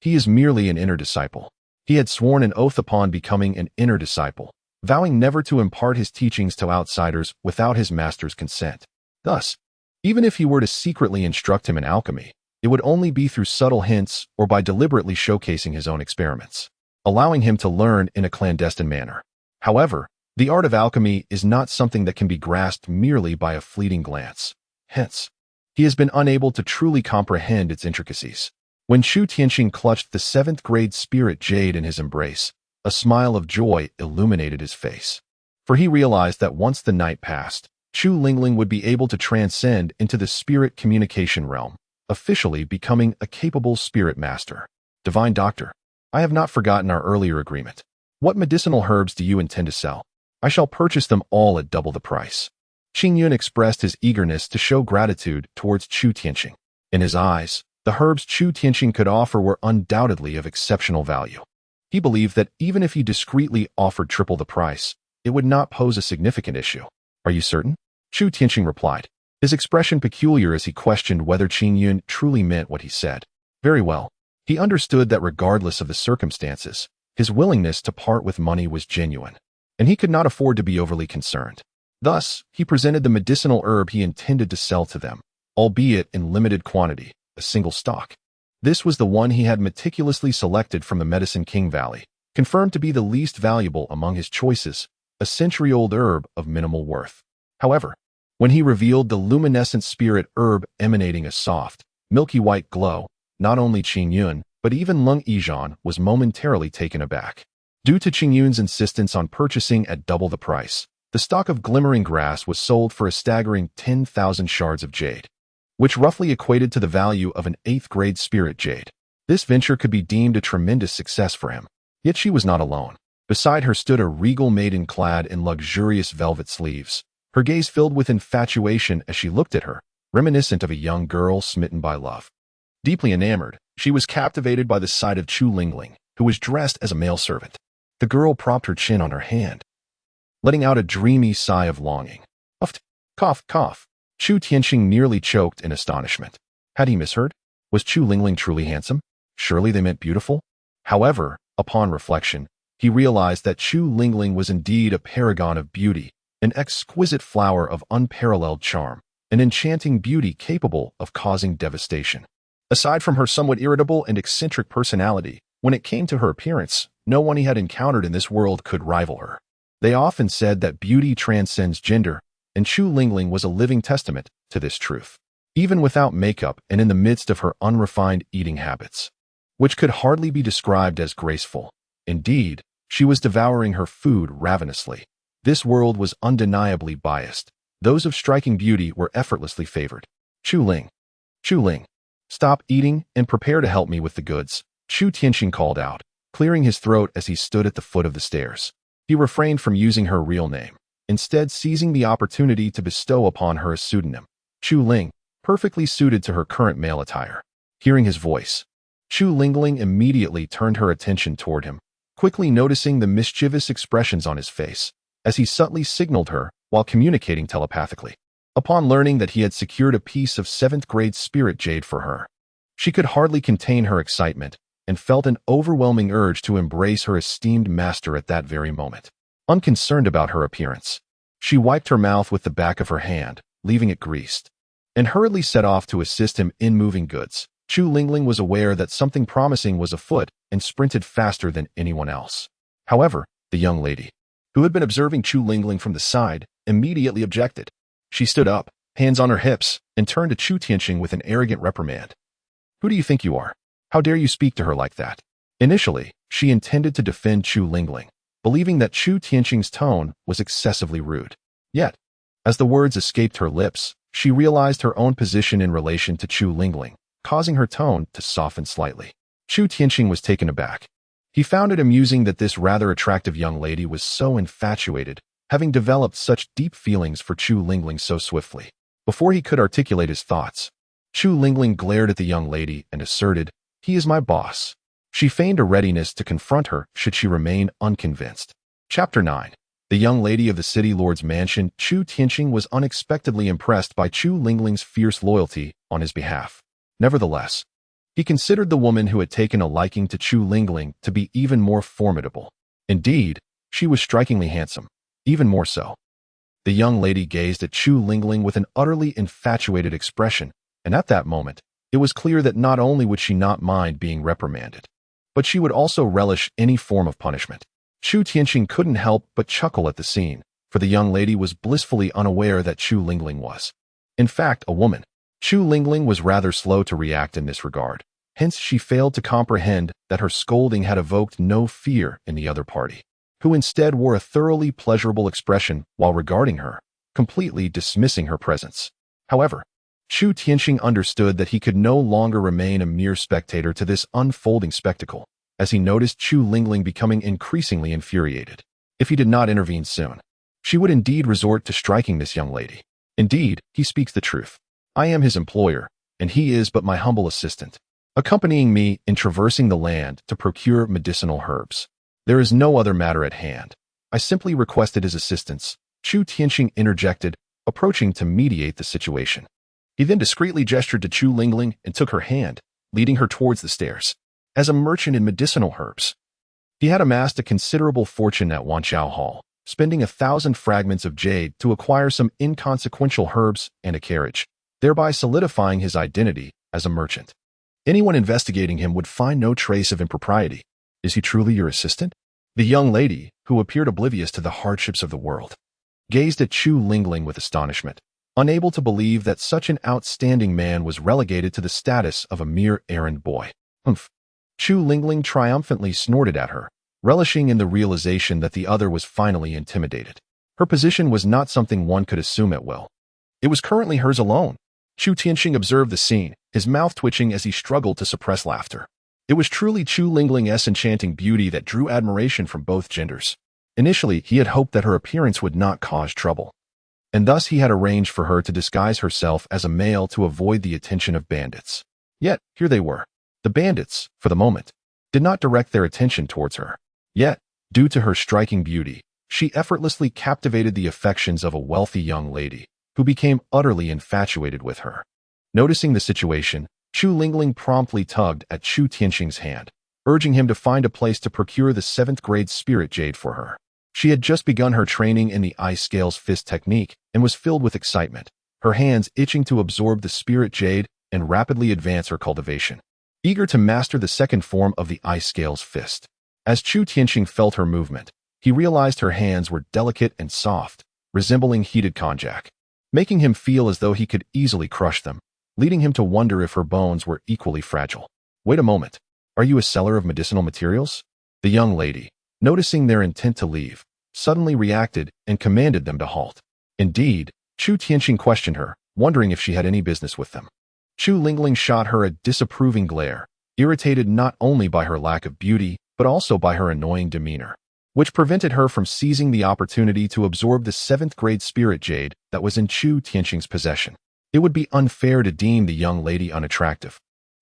he is merely an inner disciple. He had sworn an oath upon becoming an inner disciple, vowing never to impart his teachings to outsiders without his master's consent. Thus, even if he were to secretly instruct him in alchemy, it would only be through subtle hints or by deliberately showcasing his own experiments, allowing him to learn in a clandestine manner. However, the art of alchemy is not something that can be grasped merely by a fleeting glance. Hence, he has been unable to truly comprehend its intricacies. When Chu Tianqing clutched the 7th grade spirit jade in his embrace, a smile of joy illuminated his face. For he realized that once the night passed, Chu Lingling would be able to transcend into the spirit communication realm, officially becoming a capable spirit master. Divine Doctor, I have not forgotten our earlier agreement. What medicinal herbs do you intend to sell? I shall purchase them all at double the price. Qin Yun expressed his eagerness to show gratitude towards Chu Tianqing. In his eyes, the herbs Chu Tianqing could offer were undoubtedly of exceptional value. He believed that even if he discreetly offered triple the price, it would not pose a significant issue. Are you certain? Chu Tianqing replied, his expression peculiar as he questioned whether Qin Yun truly meant what he said. Very well. He understood that regardless of the circumstances, his willingness to part with money was genuine, and he could not afford to be overly concerned. Thus, he presented the medicinal herb he intended to sell to them, albeit in limited quantity, a single stock. This was the one he had meticulously selected from the Medicine King Valley, confirmed to be the least valuable among his choices, a century-old herb of minimal worth. However, when he revealed the luminescent spirit herb emanating a soft, milky white glow, not only Qin Yun, but even Ling Xue was momentarily taken aback. Due to Qin Yun's insistence on purchasing at double the price, the stock of glimmering grass was sold for a staggering 10,000 shards of jade, which roughly equated to the value of an 8th grade spirit jade. This venture could be deemed a tremendous success for him. Yet she was not alone. Beside her stood a regal maiden clad in luxurious velvet sleeves, her gaze filled with infatuation as she looked at her, reminiscent of a young girl smitten by love. Deeply enamored, she was captivated by the sight of Chu Lingling, who was dressed as a male servant. The girl propped her chin on her hand, letting out a dreamy sigh of longing. Puffed, cough, cough. Chu Tianqing nearly choked in astonishment. Had he misheard? Was Chu Lingling truly handsome? Surely they meant beautiful? However, upon reflection, he realized that Chu Lingling was indeed a paragon of beauty, an exquisite flower of unparalleled charm, an enchanting beauty capable of causing devastation. Aside from her somewhat irritable and eccentric personality, when it came to her appearance, no one he had encountered in this world could rival her. They often said that beauty transcends gender, and Chu Lingling was a living testament to this truth. Even without makeup and in the midst of her unrefined eating habits, which could hardly be described as graceful. Indeed, she was devouring her food ravenously. This world was undeniably biased. Those of striking beauty were effortlessly favored. Chu Ling, stop eating and prepare to help me with the goods, Chu Tianqing called out, clearing his throat as he stood at the foot of the stairs. He refrained from using her real name, instead seizing the opportunity to bestow upon her a pseudonym, Chu Ling, perfectly suited to her current male attire. Hearing his voice, Chu Lingling immediately turned her attention toward him, quickly noticing the mischievous expressions on his face, as he subtly signaled her while communicating telepathically. Upon learning that he had secured a piece of 7th-grade spirit jade for her, she could hardly contain her excitement and felt an overwhelming urge to embrace her esteemed master at that very moment. Unconcerned about her appearance, she wiped her mouth with the back of her hand, leaving it greased, and hurriedly set off to assist him in moving goods. Chu Lingling was aware that something promising was afoot and sprinted faster than anyone else. However, the young lady, who had been observing Chu Lingling from the side, immediately objected. She stood up, hands on her hips, and turned to Chu Tianqing with an arrogant reprimand. Who do you think you are? How dare you speak to her like that? Initially, she intended to defend Chu Lingling, believing that Chu Tianqing's tone was excessively rude. Yet, as the words escaped her lips, she realized her own position in relation to Chu Lingling, causing her tone to soften slightly. Chu Tianqing was taken aback. He found it amusing that this rather attractive young lady was so infatuated, having developed such deep feelings for Chu Lingling so swiftly. Before he could articulate his thoughts, Chu Lingling glared at the young lady and asserted, "He is my boss." She feigned a readiness to confront her should she remain unconvinced. Chapter 9. The young lady of the city lord's mansion. Chu Tianqing was unexpectedly impressed by Chu Lingling's fierce loyalty on his behalf. Nevertheless, he considered the woman who had taken a liking to Chu Lingling to be even more formidable. Indeed, she was strikingly handsome, even more so. The young lady gazed at Chu Lingling with an utterly infatuated expression, and at that moment, it was clear that not only would she not mind being reprimanded, but she would also relish any form of punishment. Chu Tianqing couldn't help but chuckle at the scene, for the young lady was blissfully unaware that Chu Lingling was, in fact, a woman. Chu Lingling was rather slow to react in this regard, hence she failed to comprehend that her scolding had evoked no fear in the other party, who instead wore a thoroughly pleasurable expression while regarding her, completely dismissing her presence. However, Chu Tianqing understood that he could no longer remain a mere spectator to this unfolding spectacle, as he noticed Chu Lingling becoming increasingly infuriated. If he did not intervene soon, she would indeed resort to striking this young lady. Indeed, he speaks the truth. I am his employer, and he is but my humble assistant, accompanying me in traversing the land to procure medicinal herbs. There is no other matter at hand. I simply requested his assistance, Chu Tianqing interjected, approaching to mediate the situation. He then discreetly gestured to Chu Lingling and took her hand, leading her towards the stairs. As a merchant in medicinal herbs, he had amassed a considerable fortune at Wanqiao Hall, spending 1,000 fragments of jade to acquire some inconsequential herbs and a carriage, thereby solidifying his identity as a merchant. Anyone investigating him would find no trace of impropriety. Is he truly your assistant? The young lady, who appeared oblivious to the hardships of the world, gazed at Chu Lingling with astonishment, unable to believe that such an outstanding man was relegated to the status of a mere errand boy. Humph. Chu Lingling triumphantly snorted at her, relishing in the realization that the other was finally intimidated. Her position was not something one could assume at will. It was currently hers alone. Chu Tianqing observed the scene, his mouth twitching as he struggled to suppress laughter. It was truly Chu Lingling's enchanting beauty that drew admiration from both genders. Initially, he had hoped that her appearance would not cause trouble, and thus he had arranged for her to disguise herself as a male to avoid the attention of bandits. Yet, here they were. The bandits, for the moment, did not direct their attention towards her. Yet, due to her striking beauty, she effortlessly captivated the affections of a wealthy young lady, who became utterly infatuated with her. Noticing the situation, Chu Lingling promptly tugged at Chu Tianxing's hand, urging him to find a place to procure the 7th grade spirit jade for her. She had just begun her training in the ice scales fist technique and was filled with excitement, her hands itching to absorb the spirit jade and rapidly advance her cultivation. Eager to master the 2nd form of the ice scales fist. As Chu Tianxing felt her movement, he realized her hands were delicate and soft, resembling heated konjac, making him feel as though he could easily crush them, leading him to wonder if her bones were equally fragile. Wait a moment. Are you a seller of medicinal materials? The young lady, noticing their intent to leave, suddenly reacted and commanded them to halt. Indeed, Chu Tianxing questioned her, wondering if she had any business with them. Chu Lingling shot her a disapproving glare, irritated not only by her lack of beauty, but also by her annoying demeanor, which prevented her from seizing the opportunity to absorb the 7th grade spirit jade that was in Chu Tianxing's possession. It would be unfair to deem the young lady unattractive,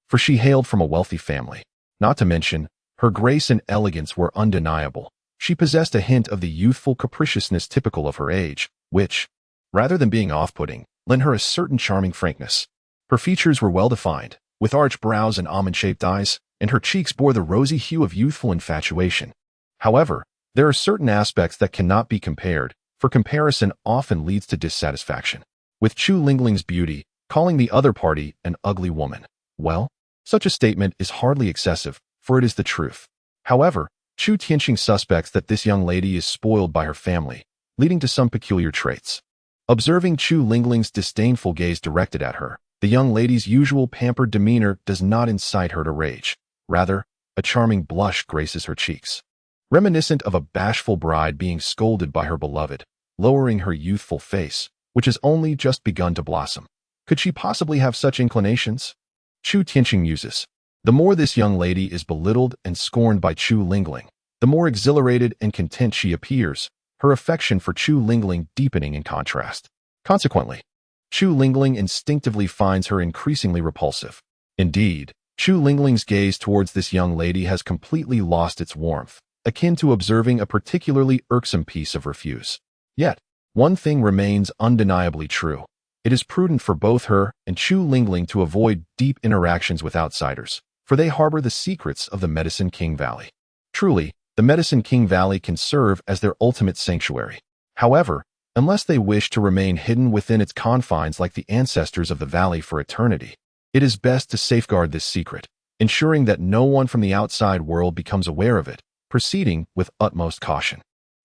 for she hailed from a wealthy family. Not to mention, her grace and elegance were undeniable. She possessed a hint of the youthful capriciousness typical of her age, which, rather than being off-putting, lent her a certain charming frankness. Her features were well-defined, with arched brows and almond-shaped eyes, and her cheeks bore the rosy hue of youthful infatuation. However, there are certain aspects that cannot be compared, for comparison often leads to dissatisfaction. With Chu Lingling's beauty, calling the other party an ugly woman, well, such a statement is hardly excessive, for it is the truth. However, Chu Tianxing suspects that this young lady is spoiled by her family, leading to some peculiar traits. Observing Chu Lingling's disdainful gaze directed at her, the young lady's usual pampered demeanor does not incite her to rage. Rather, a charming blush graces her cheeks, reminiscent of a bashful bride being scolded by her beloved, lowering her youthful face, which has only just begun to blossom. Could she possibly have such inclinations? Chu Tianxing muses. The more this young lady is belittled and scorned by Chu Lingling, the more exhilarated and content she appears, her affection for Chu Lingling deepening in contrast. Consequently, Chu Lingling instinctively finds her increasingly repulsive. Indeed, Chu Lingling's gaze towards this young lady has completely lost its warmth, akin to observing a particularly irksome piece of refuse. Yet, one thing remains undeniably true. It is prudent for both her and Chu Lingling to avoid deep interactions with outsiders, for they harbor the secrets of the Medicine King Valley. Truly, the Medicine King Valley can serve as their ultimate sanctuary. However, unless they wish to remain hidden within its confines like the ancestors of the valley for eternity, it is best to safeguard this secret, ensuring that no one from the outside world becomes aware of it, proceeding with utmost caution.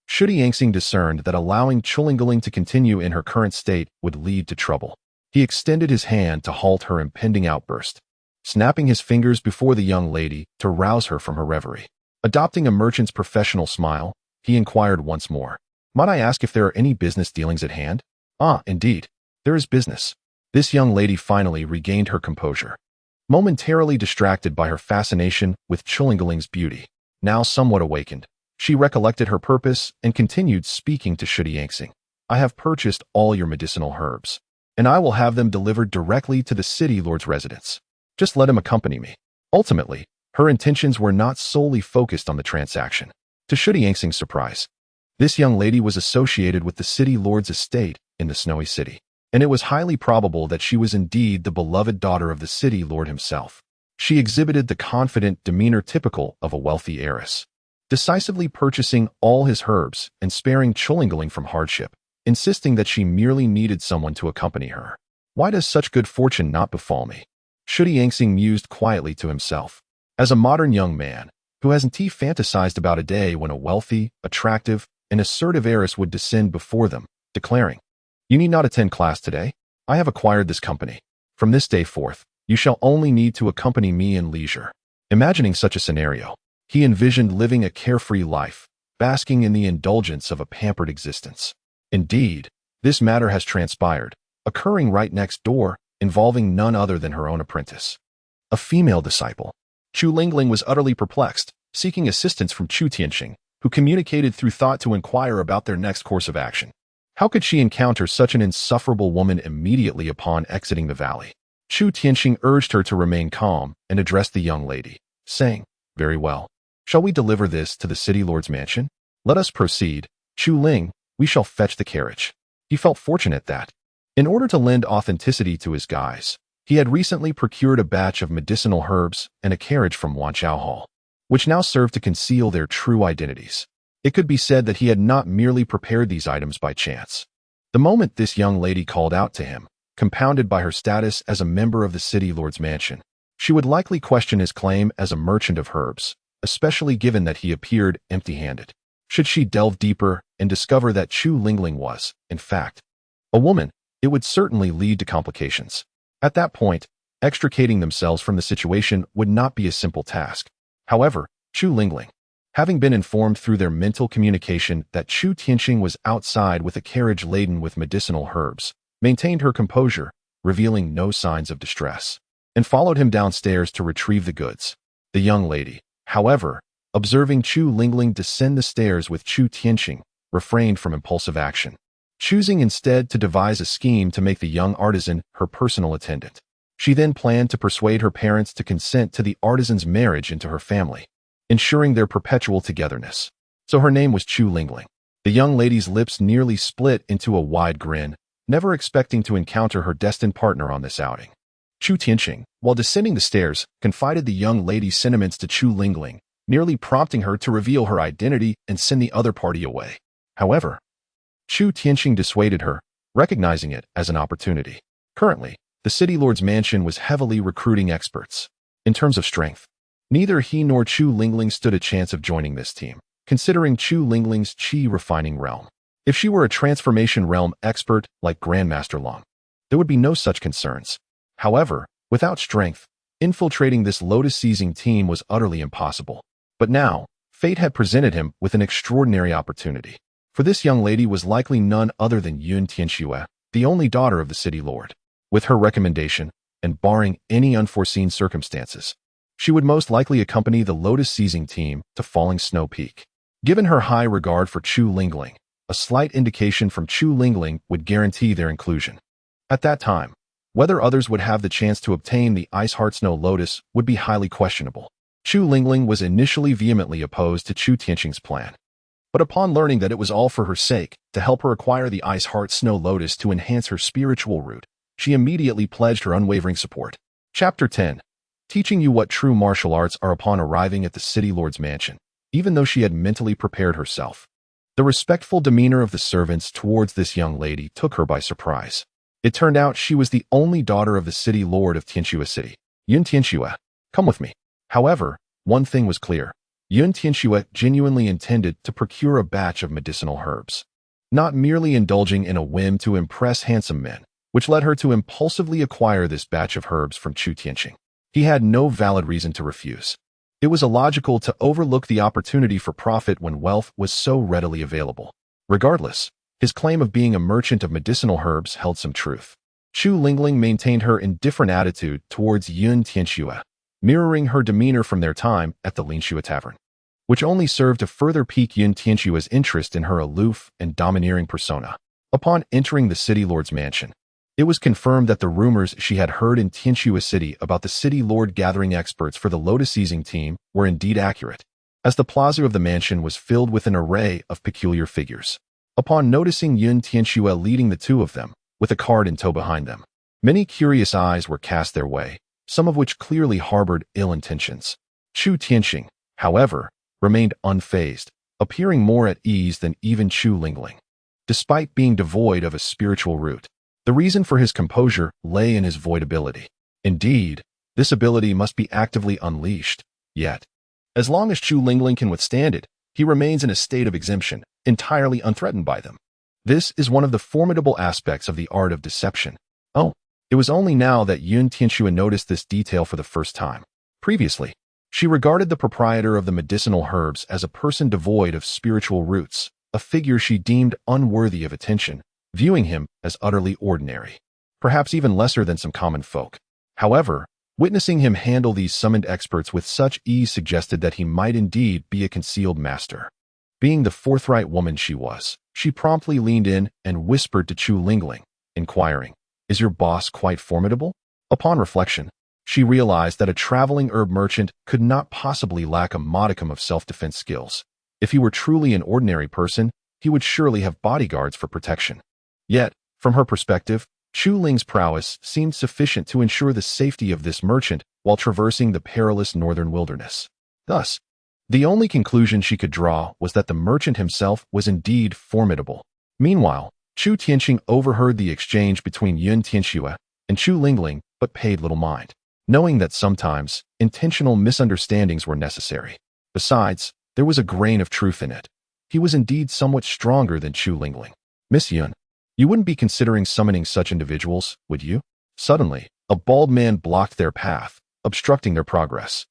Shudi Yangxing discerned that allowing Chulingaling to continue in her current state would lead to trouble. He extended his hand to halt her impending outburst, snapping his fingers before the young lady to rouse her from her reverie. Adopting a merchant's professional smile, he inquired once more, "Might I ask if there are any business dealings at hand?" "Ah, indeed, there is business." This young lady finally regained her composure. Momentarily distracted by her fascination with Chulingaling's beauty, now somewhat awakened, she recollected her purpose and continued speaking to Shudi Yangxing. "I have purchased all your medicinal herbs, and I will have them delivered directly to the city lord's residence. Just let him accompany me." Ultimately, her intentions were not solely focused on the transaction. To Shudi Yangxing's surprise, this young lady was associated with the city lord's estate in the Snowy City, and it was highly probable that she was indeed the beloved daughter of the city lord himself. She exhibited the confident demeanor typical of a wealthy heiress, decisively purchasing all his herbs and sparing Chulingaling from hardship, insisting that she merely needed someone to accompany her. "Why does such good fortune not befall me?" Shudi Yangxing mused quietly to himself. As a modern young man, who hasn't he fantasized about a day when a wealthy, attractive, and assertive heiress would descend before them, declaring, "You need not attend class today. I have acquired this company. From this day forth, you shall only need to accompany me in leisure." Imagining such a scenario, he envisioned living a carefree life, basking in the indulgence of a pampered existence. Indeed, this matter has transpired, occurring right next door, involving none other than her own apprentice, a female disciple. Chu Lingling was utterly perplexed, seeking assistance from Chu Tianxing, who communicated through thought to inquire about their next course of action. How could she encounter such an insufferable woman immediately upon exiting the valley? Chu Tianqing urged her to remain calm and addressed the young lady, saying, "Very well. Shall we deliver this to the city lord's mansion? Let us proceed. Chu Ling, we shall fetch the carriage." He felt fortunate that, in order to lend authenticity to his guise, he had recently procured a batch of medicinal herbs and a carriage from Wanqiao Hall, which now served to conceal their true identities. It could be said that he had not merely prepared these items by chance. The moment this young lady called out to him, compounded by her status as a member of the city lord's mansion, she would likely question his claim as a merchant of herbs, especially given that he appeared empty-handed. Should she delve deeper and discover that Chu Lingling was, in fact, a woman, it would certainly lead to complications. At that point, extricating themselves from the situation would not be a simple task. However, Chu Lingling, having been informed through their mental communication that Chu Tianqing was outside with a carriage laden with medicinal herbs, maintained her composure, revealing no signs of distress, and followed him downstairs to retrieve the goods. The young lady, however, observing Chu Lingling descend the stairs with Chu Tianqing, refrained from impulsive action, choosing instead to devise a scheme to make the young artisan her personal attendant. She then planned to persuade her parents to consent to the artisan's marriage into her family, ensuring their perpetual togetherness. So her name was Chu Lingling. The young lady's lips nearly split into a wide grin, never expecting to encounter her destined partner on this outing. Chu Tianqing, while descending the stairs, confided the young lady's sentiments to Chu Lingling, nearly prompting her to reveal her identity and send the other party away. However, Chu Tianqing dissuaded her, recognizing it as an opportunity. Currently, the city lord's mansion was heavily recruiting experts. In terms of strength, neither he nor Chu Lingling stood a chance of joining this team, considering Chu Lingling's qi refining realm. If she were a transformation realm expert like Grandmaster Long, there would be no such concerns. However, without strength, infiltrating this lotus-seizing team was utterly impossible. But now, fate had presented him with an extraordinary opportunity. For this young lady was likely none other than Yun Tianxue, the only daughter of the city lord. With her recommendation, and barring any unforeseen circumstances, she would most likely accompany the lotus-seizing team to Falling Snow Peak. Given her high regard for Chu Lingling, a slight indication from Chu Lingling would guarantee their inclusion. At that time, whether others would have the chance to obtain the Ice Heart Snow Lotus would be highly questionable. Chu Lingling was initially vehemently opposed to Chu Tianqing's plan. But upon learning that it was all for her sake, to help her acquire the Ice Heart Snow Lotus to enhance her spiritual root, she immediately pledged her unwavering support. Chapter 10. Teaching you what true martial arts are upon arriving at the city lord's mansion. Even though she had mentally prepared herself, the respectful demeanor of the servants towards this young lady took her by surprise. It turned out she was the only daughter of the city lord of Tianxue City. Yun Tianxue, come with me. However, one thing was clear. Yun Tianxue genuinely intended to procure a batch of medicinal herbs, not merely indulging in a whim to impress handsome men, which led her to impulsively acquire this batch of herbs from Chu Tianqing. He had no valid reason to refuse. It was illogical to overlook the opportunity for profit when wealth was so readily available. Regardless, his claim of being a merchant of medicinal herbs held some truth. Chu Lingling maintained her indifferent attitude towards Yun Tianxue, mirroring her demeanor from their time at the Ling Xue Tavern, which only served to further pique Yun Tianxue's interest in her aloof and domineering persona. Upon entering the city lord's mansion, it was confirmed that the rumors she had heard in Tianxue City about the city lord gathering experts for the lotus-seizing team were indeed accurate, as the plaza of the mansion was filled with an array of peculiar figures. Upon noticing Yun Tianxue leading the two of them, with a card in tow behind them, many curious eyes were cast their way, some of which clearly harbored ill intentions. Chu Tianqing, however, remained unfazed, appearing more at ease than even Chu Lingling. Despite being devoid of a spiritual root, the reason for his composure lay in his voidability. Indeed, this ability must be actively unleashed. Yet, as long as Chu Lingling can withstand it, he remains in a state of exemption, entirely unthreatened by them. This is one of the formidable aspects of the art of deception. Oh, it was only now that Yun Tianxue noticed this detail for the first time. Previously, she regarded the proprietor of the medicinal herbs as a person devoid of spiritual roots, a figure she deemed unworthy of attention, viewing him as utterly ordinary, perhaps even lesser than some common folk. However, witnessing him handle these summoned experts with such ease suggested that he might indeed be a concealed master. Being the forthright woman she was, she promptly leaned in and whispered to Chu Lingling, inquiring, "Is your boss quite formidable?" Upon reflection, she realized that a traveling herb merchant could not possibly lack a modicum of self-defense skills. If he were truly an ordinary person, he would surely have bodyguards for protection. Yet, from her perspective, Chu Ling's prowess seemed sufficient to ensure the safety of this merchant while traversing the perilous northern wilderness. Thus, the only conclusion she could draw was that the merchant himself was indeed formidable. Meanwhile, Chu Tianqing overheard the exchange between Yun Tianxue and Chu Lingling but paid little mind, knowing that sometimes intentional misunderstandings were necessary. Besides, there was a grain of truth in it. He was indeed somewhat stronger than Chu Lingling. Miss Yun, you wouldn't be considering summoning such individuals, would you? Suddenly, a bald man blocked their path, obstructing their progress.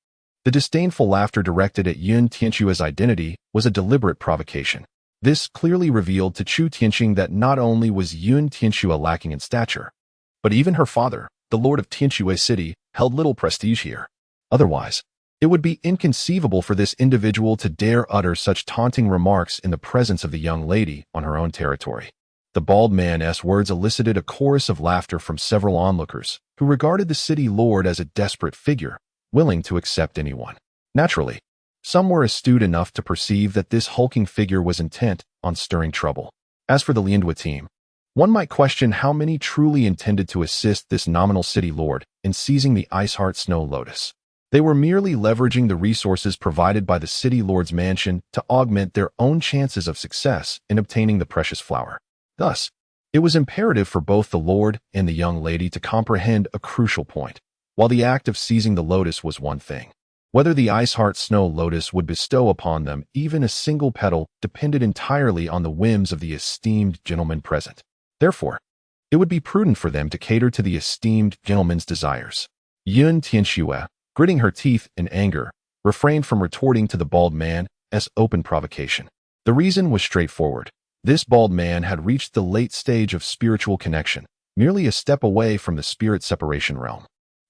The disdainful laughter directed at Yun Tianxue's identity was a deliberate provocation. This clearly revealed to Chu Tianqing that not only was Yun Tianxue lacking in stature, but even her father, the lord of Tianxue City, held little prestige here. Otherwise, it would be inconceivable for this individual to dare utter such taunting remarks in the presence of the young lady on her own territory. The bald man's words elicited a chorus of laughter from several onlookers, who regarded the city lord as a desperate figure, willing to accept anyone. Naturally, some were astute enough to perceive that this hulking figure was intent on stirring trouble. As for the Ling Xue team, one might question how many truly intended to assist this nominal city lord in seizing the Iceheart Snow Lotus. They were merely leveraging the resources provided by the city lord's mansion to augment their own chances of success in obtaining the precious flower. Thus, it was imperative for both the lord and the young lady to comprehend a crucial point. While the act of seizing the lotus was one thing, whether the Iceheart Snow Lotus would bestow upon them even a single petal depended entirely on the whims of the esteemed gentleman present. Therefore, it would be prudent for them to cater to the esteemed gentleman's desires. Yun Tianxue, gritting her teeth in anger, refrained from retorting to the bald man's open provocation. The reason was straightforward. This bald man had reached the late stage of spiritual connection, merely a step away from the spirit separation realm,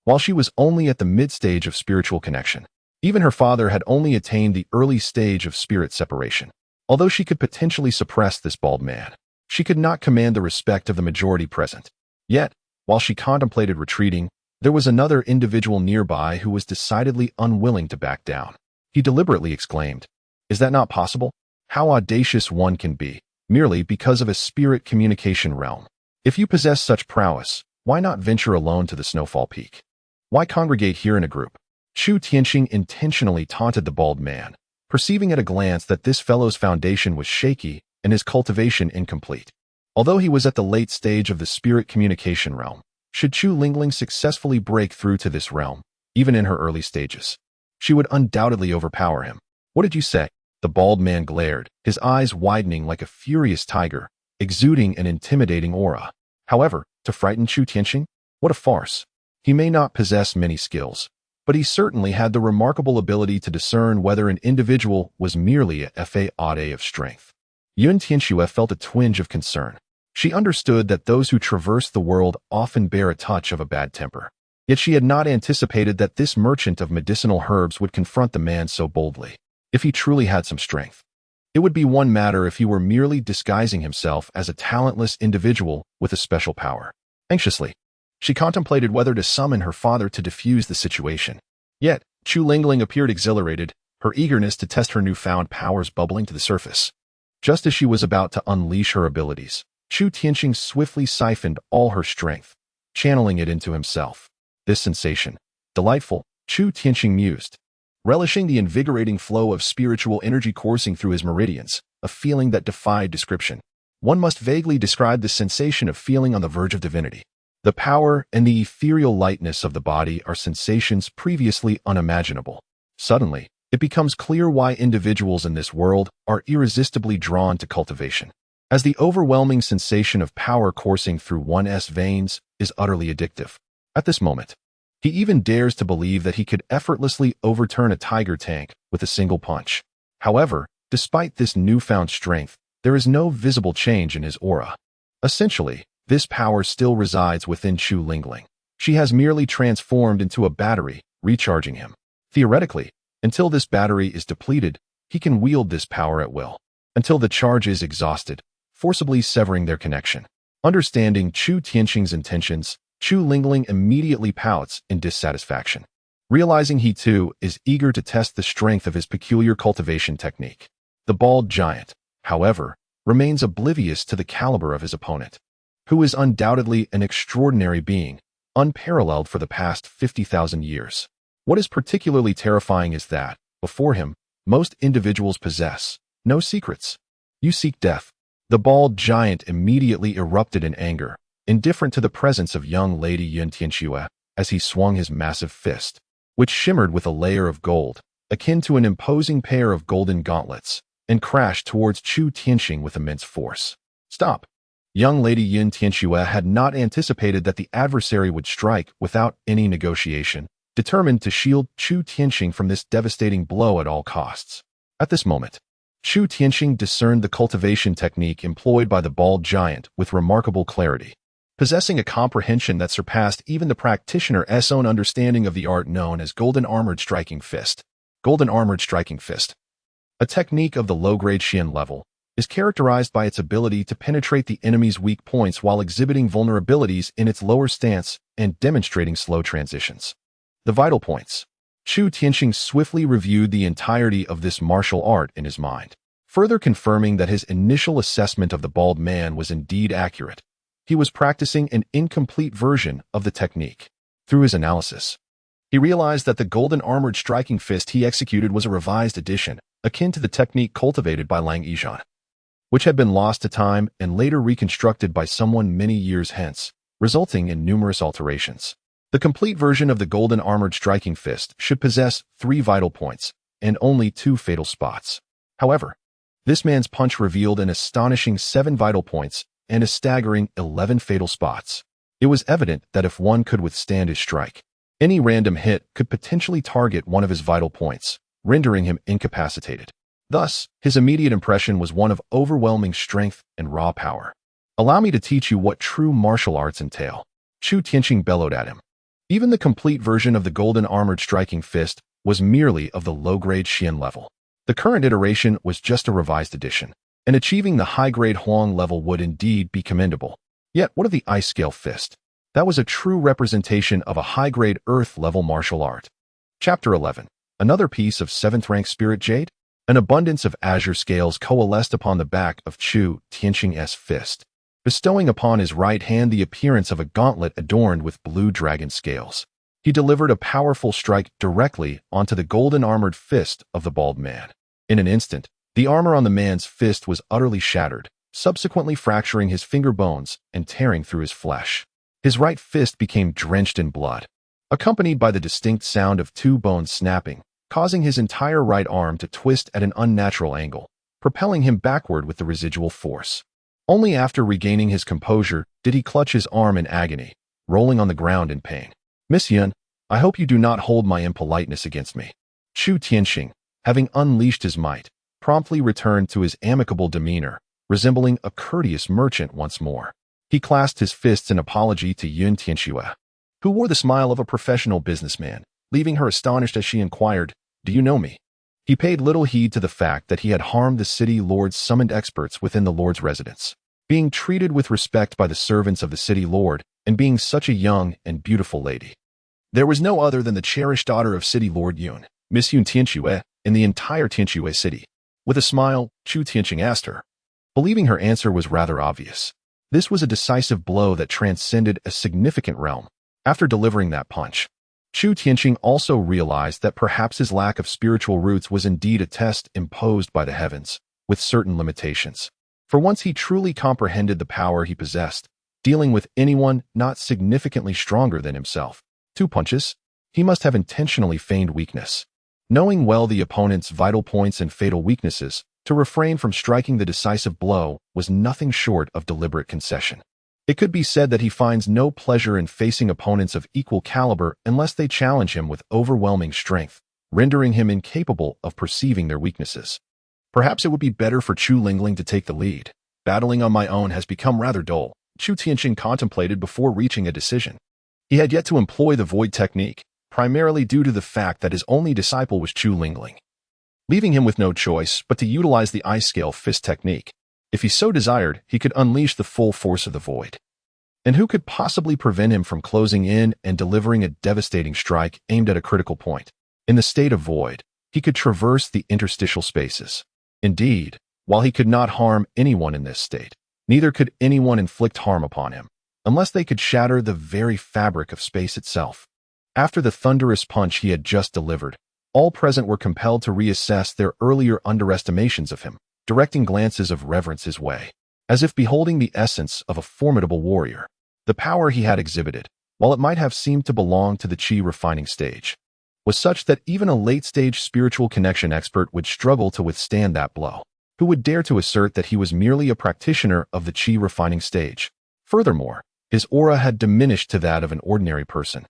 while she was only at the mid-stage of spiritual connection. Even her father had only attained the early stage of spirit separation. Although she could potentially suppress this bald man, she could not command the respect of the majority present. Yet, while she contemplated retreating, there was another individual nearby who was decidedly unwilling to back down. He deliberately exclaimed, "Is that not possible? How audacious one can be, merely because of a spirit communication realm. If you possess such prowess, why not venture alone to the Snowfall Peak? Why congregate here in a group?" Chu Tianqing intentionally taunted the bald man, perceiving at a glance that this fellow's foundation was shaky and his cultivation incomplete. Although he was at the late stage of the spirit communication realm, should Chu Lingling successfully break through to this realm, even in her early stages, she would undoubtedly overpower him. "What did you say?" The bald man glared, his eyes widening like a furious tiger, exuding an intimidating aura. However, to frighten Chu Tianqing? What a farce. He may not possess many skills, but he certainly had the remarkable ability to discern whether an individual was merely a fade of strength. Yun Tianxue felt a twinge of concern. She understood that those who traverse the world often bear a touch of a bad temper. Yet she had not anticipated that this merchant of medicinal herbs would confront the man so boldly. If he truly had some strength, it would be one matter if he were merely disguising himself as a talentless individual with a special power. Anxiously, she contemplated whether to summon her father to defuse the situation. Yet, Chu Lingling appeared exhilarated, her eagerness to test her newfound powers bubbling to the surface. Just as she was about to unleash her abilities, Chu Tianqing swiftly siphoned all her strength, channeling it into himself. This sensation, delightful, Chu Tianqing mused, relishing the invigorating flow of spiritual energy coursing through his meridians, a feeling that defied description. One must vaguely describe the sensation of feeling on the verge of divinity. The power and the ethereal lightness of the body are sensations previously unimaginable. Suddenly, it becomes clear why individuals in this world are irresistibly drawn to cultivation, as the overwhelming sensation of power coursing through one's veins is utterly addictive. At this moment, he even dares to believe that he could effortlessly overturn a tiger tank with a single punch. However, despite this newfound strength, there is no visible change in his aura. Essentially, this power still resides within Chu Lingling. She has merely transformed into a battery, recharging him. Theoretically, until this battery is depleted, he can wield this power at will, until the charge is exhausted, forcibly severing their connection. Understanding Chu Tianqing's intentions, Chu Lingling immediately pouts in dissatisfaction, realizing he too is eager to test the strength of his peculiar cultivation technique. The bald giant, however, remains oblivious to the caliber of his opponent, who is undoubtedly an extraordinary being, unparalleled for the past 50,000 years. What is particularly terrifying is that, before him, most individuals possess no secrets. You seek death. The bald giant immediately erupted in anger, indifferent to the presence of young Lady Yun Tianxue, as he swung his massive fist, which shimmered with a layer of gold, akin to an imposing pair of golden gauntlets, and crashed towards Chu Tianxing with immense force. Stop! Young Lady Yun Tianxue had not anticipated that the adversary would strike without any negotiation, determined to shield Chu Tianxing from this devastating blow at all costs. At this moment, Chu Tianxing discerned the cultivation technique employed by the bald giant with remarkable clarity, possessing a comprehension that surpassed even the practitioner's own understanding of the art known as Golden Armored Striking Fist. Golden Armored Striking Fist, a technique of the low-grade Xian level, is characterized by its ability to penetrate the enemy's weak points while exhibiting vulnerabilities in its lower stance and demonstrating slow transitions. The vital points. Chu Tianxing swiftly reviewed the entirety of this martial art in his mind, further confirming that his initial assessment of the bald man was indeed accurate. He was practicing an incomplete version of the technique. Through his analysis, he realized that the Golden Armored Striking Fist he executed was a revised edition, akin to the technique cultivated by Ling Xue, which had been lost to time and later reconstructed by someone many years hence, resulting in numerous alterations. The complete version of the Golden Armored Striking Fist should possess 3 vital points and only 2 fatal spots. However, this man's punch revealed an astonishing 7 vital points and a staggering 11 fatal spots. It was evident that if one could withstand his strike, any random hit could potentially target one of his vital points, rendering him incapacitated. Thus, his immediate impression was one of overwhelming strength and raw power. Allow me to teach you what true martial arts entail. Chu Tianxing bellowed at him. Even the complete version of the Golden Armored Striking Fist was merely of the low-grade Xian level. The current iteration was just a revised edition, and achieving the high-grade Huang level would indeed be commendable. Yet, what of the Ice Scale Fist? That was a true representation of a high-grade Earth-level martial art. Chapter 11. Another piece of 7th-rank Spirit Jade? An abundance of azure scales coalesced upon the back of Chu Tianxing's fist, bestowing upon his right hand the appearance of a gauntlet adorned with blue dragon scales. He delivered a powerful strike directly onto the golden armored fist of the bald man. In an instant, the armor on the man's fist was utterly shattered, subsequently fracturing his finger bones and tearing through his flesh. His right fist became drenched in blood, accompanied by the distinct sound of 2 bones snapping, causing his entire right arm to twist at an unnatural angle, propelling him backward with the residual force. Only after regaining his composure did he clutch his arm in agony, rolling on the ground in pain. Miss Yun, I hope you do not hold my impoliteness against me. Chu Tianxing, having unleashed his might, promptly returned to his amicable demeanor, resembling a courteous merchant once more. He clasped his fists in apology to Yun Tianxue, who wore the smile of a professional businessman, leaving her astonished as she inquired, "Do you know me?" He paid little heed to the fact that he had harmed the city lord's summoned experts within the lord's residence, being treated with respect by the servants of the city lord, and being such a young and beautiful lady. There was no other than the cherished daughter of city lord Yun, Miss Yun Tianxue, in the entire Tianxue city. With a smile, Chu Tianxing asked her, believing her answer was rather obvious. This was a decisive blow that transcended a significant realm. After delivering that punch, Chu Tianxing also realized that perhaps his lack of spiritual roots was indeed a test imposed by the heavens, with certain limitations. For once he truly comprehended the power he possessed, dealing with anyone not significantly stronger than himself. 2 punches? He must have intentionally feigned weakness. Knowing well the opponent's vital points and fatal weaknesses, to refrain from striking the decisive blow was nothing short of deliberate concession. It could be said that he finds no pleasure in facing opponents of equal caliber unless they challenge him with overwhelming strength, rendering him incapable of perceiving their weaknesses. Perhaps it would be better for Chu Lingling to take the lead. Battling on my own has become rather dull, Chu Tianxing contemplated before reaching a decision. He had yet to employ the void technique, primarily due to the fact that his only disciple was Chu Lingling, leaving him with no choice but to utilize the ice scale fist technique. If he so desired, he could unleash the full force of the void. And who could possibly prevent him from closing in and delivering a devastating strike aimed at a critical point? In the state of void, he could traverse the interstitial spaces. Indeed, while he could not harm anyone in this state, neither could anyone inflict harm upon him, unless they could shatter the very fabric of space itself. After the thunderous punch he had just delivered, all present were compelled to reassess their earlier underestimations of him, directing glances of reverence his way, as if beholding the essence of a formidable warrior. The power he had exhibited, while it might have seemed to belong to the chi refining stage, was such that even a late-stage spiritual connection expert would struggle to withstand that blow. Who would dare to assert that he was merely a practitioner of the chi refining stage? Furthermore, his aura had diminished to that of an ordinary person,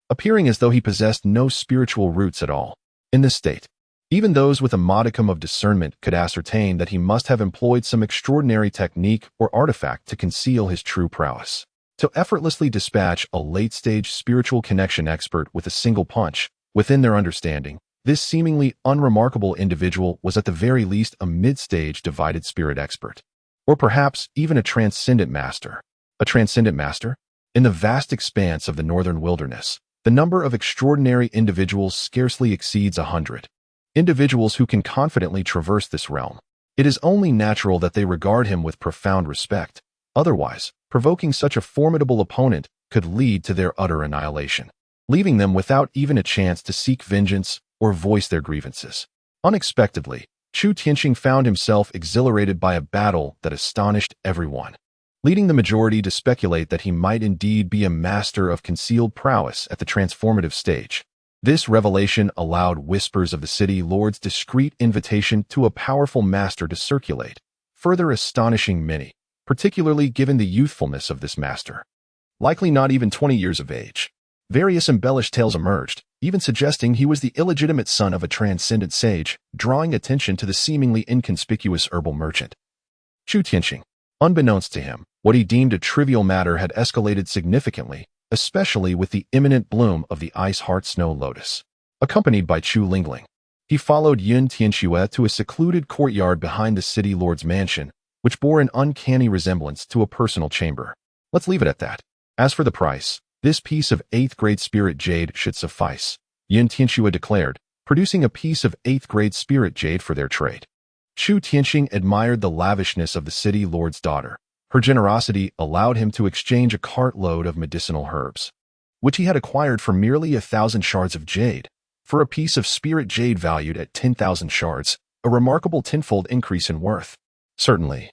appearing as though he possessed no spiritual roots at all. In this state, even those with a modicum of discernment could ascertain that he must have employed some extraordinary technique or artifact to conceal his true prowess. To effortlessly dispatch a late-stage spiritual connection expert with a single punch, within their understanding, this seemingly unremarkable individual was at the very least a mid-stage divided spirit expert, or perhaps even a transcendent master. A transcendent master? In the vast expanse of the northern wilderness, the number of extraordinary individuals scarcely exceeds 100. Individuals who can confidently traverse this realm. It is only natural that they regard him with profound respect. Otherwise, provoking such a formidable opponent could lead to their utter annihilation, leaving them without even a chance to seek vengeance or voice their grievances. Unexpectedly, Chu Tianqing found himself exhilarated by a battle that astonished everyone, leading the majority to speculate that he might indeed be a master of concealed prowess at the transformative stage. This revelation allowed whispers of the city lord's discreet invitation to a powerful master to circulate, further astonishing many, particularly given the youthfulness of this master. Likely not even 20 years of age. Various embellished tales emerged, even suggesting he was the illegitimate son of a transcendent sage, drawing attention to the seemingly inconspicuous herbal merchant. Chu Tianqing. Unbeknownst to him, what he deemed a trivial matter had escalated significantly, especially with the imminent bloom of the ice heart snow lotus. Accompanied by Chu Lingling, he followed Yun Tianxue to a secluded courtyard behind the city lord's mansion, which bore an uncanny resemblance to a personal chamber. Let's leave it at that. As for the price, this piece of 8th grade spirit jade should suffice, Yun Tianxue declared, producing a piece of 8th grade spirit jade for their trade. Chu Tianqing admired the lavishness of the city lord's daughter. Her generosity allowed him to exchange a cartload of medicinal herbs, which he had acquired for merely 1,000 shards of jade, for a piece of spirit jade valued at 10,000 shards, a remarkable tenfold increase in worth. Certainly,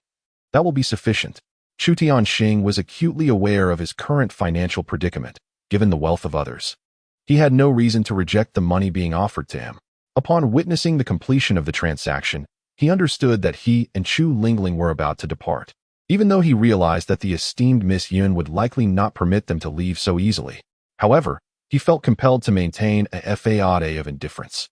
that will be sufficient. Chu Tianqing was acutely aware of his current financial predicament, given the wealth of others. He had no reason to reject the money being offered to him. Upon witnessing the completion of the transaction, he understood that he and Chu Lingling were about to depart, even though he realized that the esteemed Miss Yun would likely not permit them to leave so easily. However, he felt compelled to maintain a facade of indifference.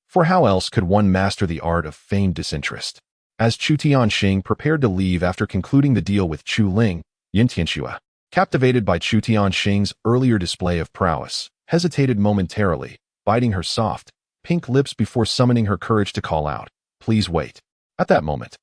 For how else could one master the art of feigned disinterest? As Chu Tianqing prepared to leave after concluding the deal with Chu Ling, Yun Tianxue, captivated by Chu Tianqing's earlier display of prowess, hesitated momentarily, biting her soft, pink lips before summoning her courage to call out, "Please wait." At that moment,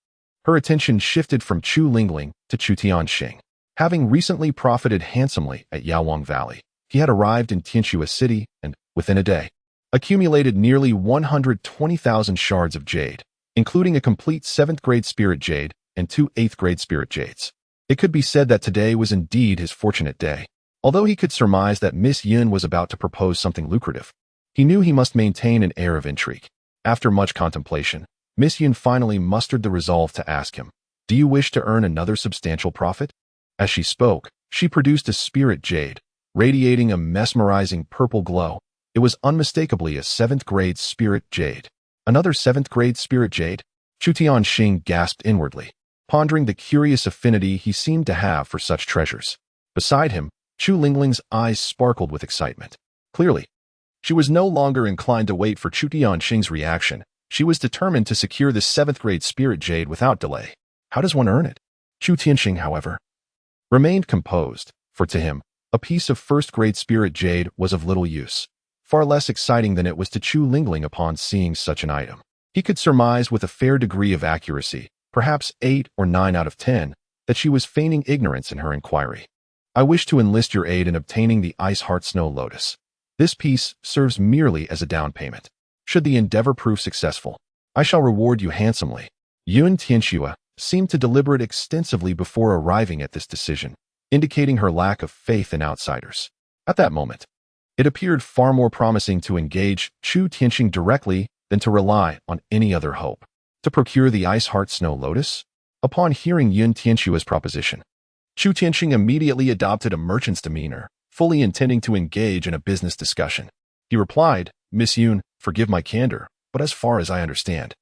her attention shifted from Chu Lingling to Chu Tianqing. Having recently profited handsomely at Yaowang Valley, he had arrived in Tianxue City and, within a day, accumulated nearly 120,000 shards of jade, including a complete 7th grade spirit jade and 2 8th grade spirit jades. It could be said that today was indeed his fortunate day. Although he could surmise that Miss Yun was about to propose something lucrative, he knew he must maintain an air of intrigue. After much contemplation, Miss Yun finally mustered the resolve to ask him, "Do you wish to earn another substantial profit?" As she spoke, she produced a spirit jade, radiating a mesmerizing purple glow. It was unmistakably a 7th grade spirit jade. Another 7th grade spirit jade? Chu Tianqing gasped inwardly, pondering the curious affinity he seemed to have for such treasures. Beside him, Chu Lingling's eyes sparkled with excitement. Clearly, she was no longer inclined to wait for Chu Tianqing's reaction. She was determined to secure the 7th grade spirit jade without delay. How does one earn it? Chu Tianqing, however, remained composed, for to him, a piece of 1st grade spirit jade was of little use, far less exciting than it was to Chu Lingling upon seeing such an item. He could surmise with a fair degree of accuracy, perhaps 8 or 9 out of 10, that she was feigning ignorance in her inquiry. I wish to enlist your aid in obtaining the Ice Heart Snow Lotus. This piece serves merely as a down payment. Should the endeavor prove successful, I shall reward you handsomely. Yun Tianxue seemed to deliberate extensively before arriving at this decision, indicating her lack of faith in outsiders. At that moment, it appeared far more promising to engage Chu Tianxing directly than to rely on any other hope. To procure the Ice Heart Snow Lotus? Upon hearing Yun Tianxue's proposition, Chu Tianxing immediately adopted a merchant's demeanor, fully intending to engage in a business discussion. He replied, Miss Yun, forgive my candor, but as far as I understand,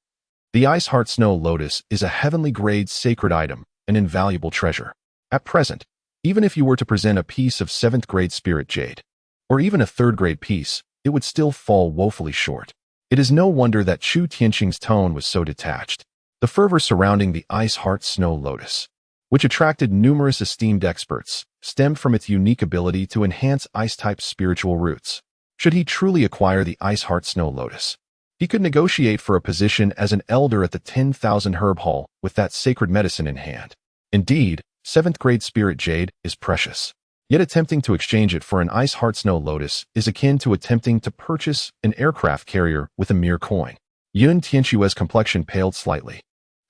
the Ice Heart Snow Lotus is a heavenly-grade sacred item, an invaluable treasure. At present, even if you were to present a piece of 7th-grade spirit jade, or even a 3rd-grade piece, it would still fall woefully short. It is no wonder that Chu Tianxing's tone was so detached. The fervor surrounding the Ice Heart Snow Lotus, which attracted numerous esteemed experts, stemmed from its unique ability to enhance ice-type spiritual roots. Should he truly acquire the Ice Heart Snow Lotus, he could negotiate for a position as an elder at the 10,000 Herb Hall with that sacred medicine in hand. Indeed, 7th-grade spirit jade is precious. Yet attempting to exchange it for an Ice Heart Snow Lotus is akin to attempting to purchase an aircraft carrier with a mere coin. Yun Tianxue's complexion paled slightly,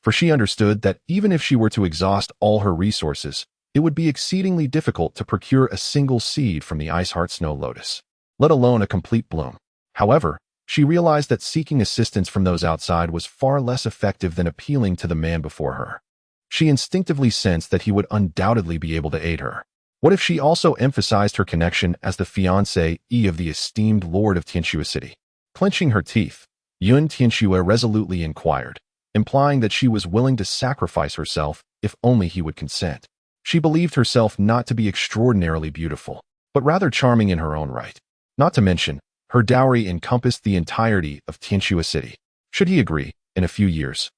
for she understood that even if she were to exhaust all her resources, it would be exceedingly difficult to procure a single seed from the Ice Heart Snow Lotus, let alone a complete bloom. However, she realized that seeking assistance from those outside was far less effective than appealing to the man before her. She instinctively sensed that he would undoubtedly be able to aid her. What if she also emphasized her connection as the fiancée of the esteemed Lord of Tianxue City? Clenching her teeth, Yun Tianxue resolutely inquired, implying that she was willing to sacrifice herself if only he would consent. She believed herself not to be extraordinarily beautiful, but rather charming in her own right. Not to mention, her dowry encompassed the entirety of Tianxue City. Should he agree, in a few years,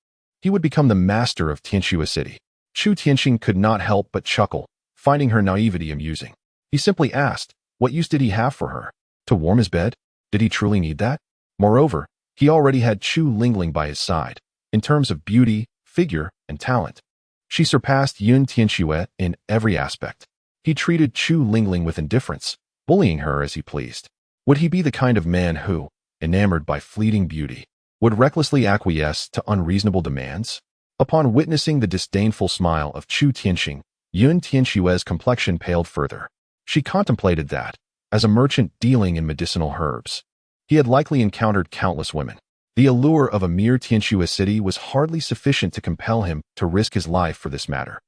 he would become the master of Tianxue City. Chu Tianxing could not help but chuckle, finding her naivety amusing. He simply asked, what use did he have for her? To warm his bed? Did he truly need that? Moreover, he already had Chu Lingling by his side. In terms of beauty, figure, and talent, she surpassed Yun Tianxue in every aspect. He treated Chu Lingling with indifference, bullying her as he pleased. Would he be the kind of man who, enamored by fleeting beauty, would recklessly acquiesce to unreasonable demands? Upon witnessing the disdainful smile of Chu Tianxing, Yun Tianxue's complexion paled further. She contemplated that, as a merchant dealing in medicinal herbs, he had likely encountered countless women. The allure of a mere Tianxue city was hardly sufficient to compel him to risk his life for this matter.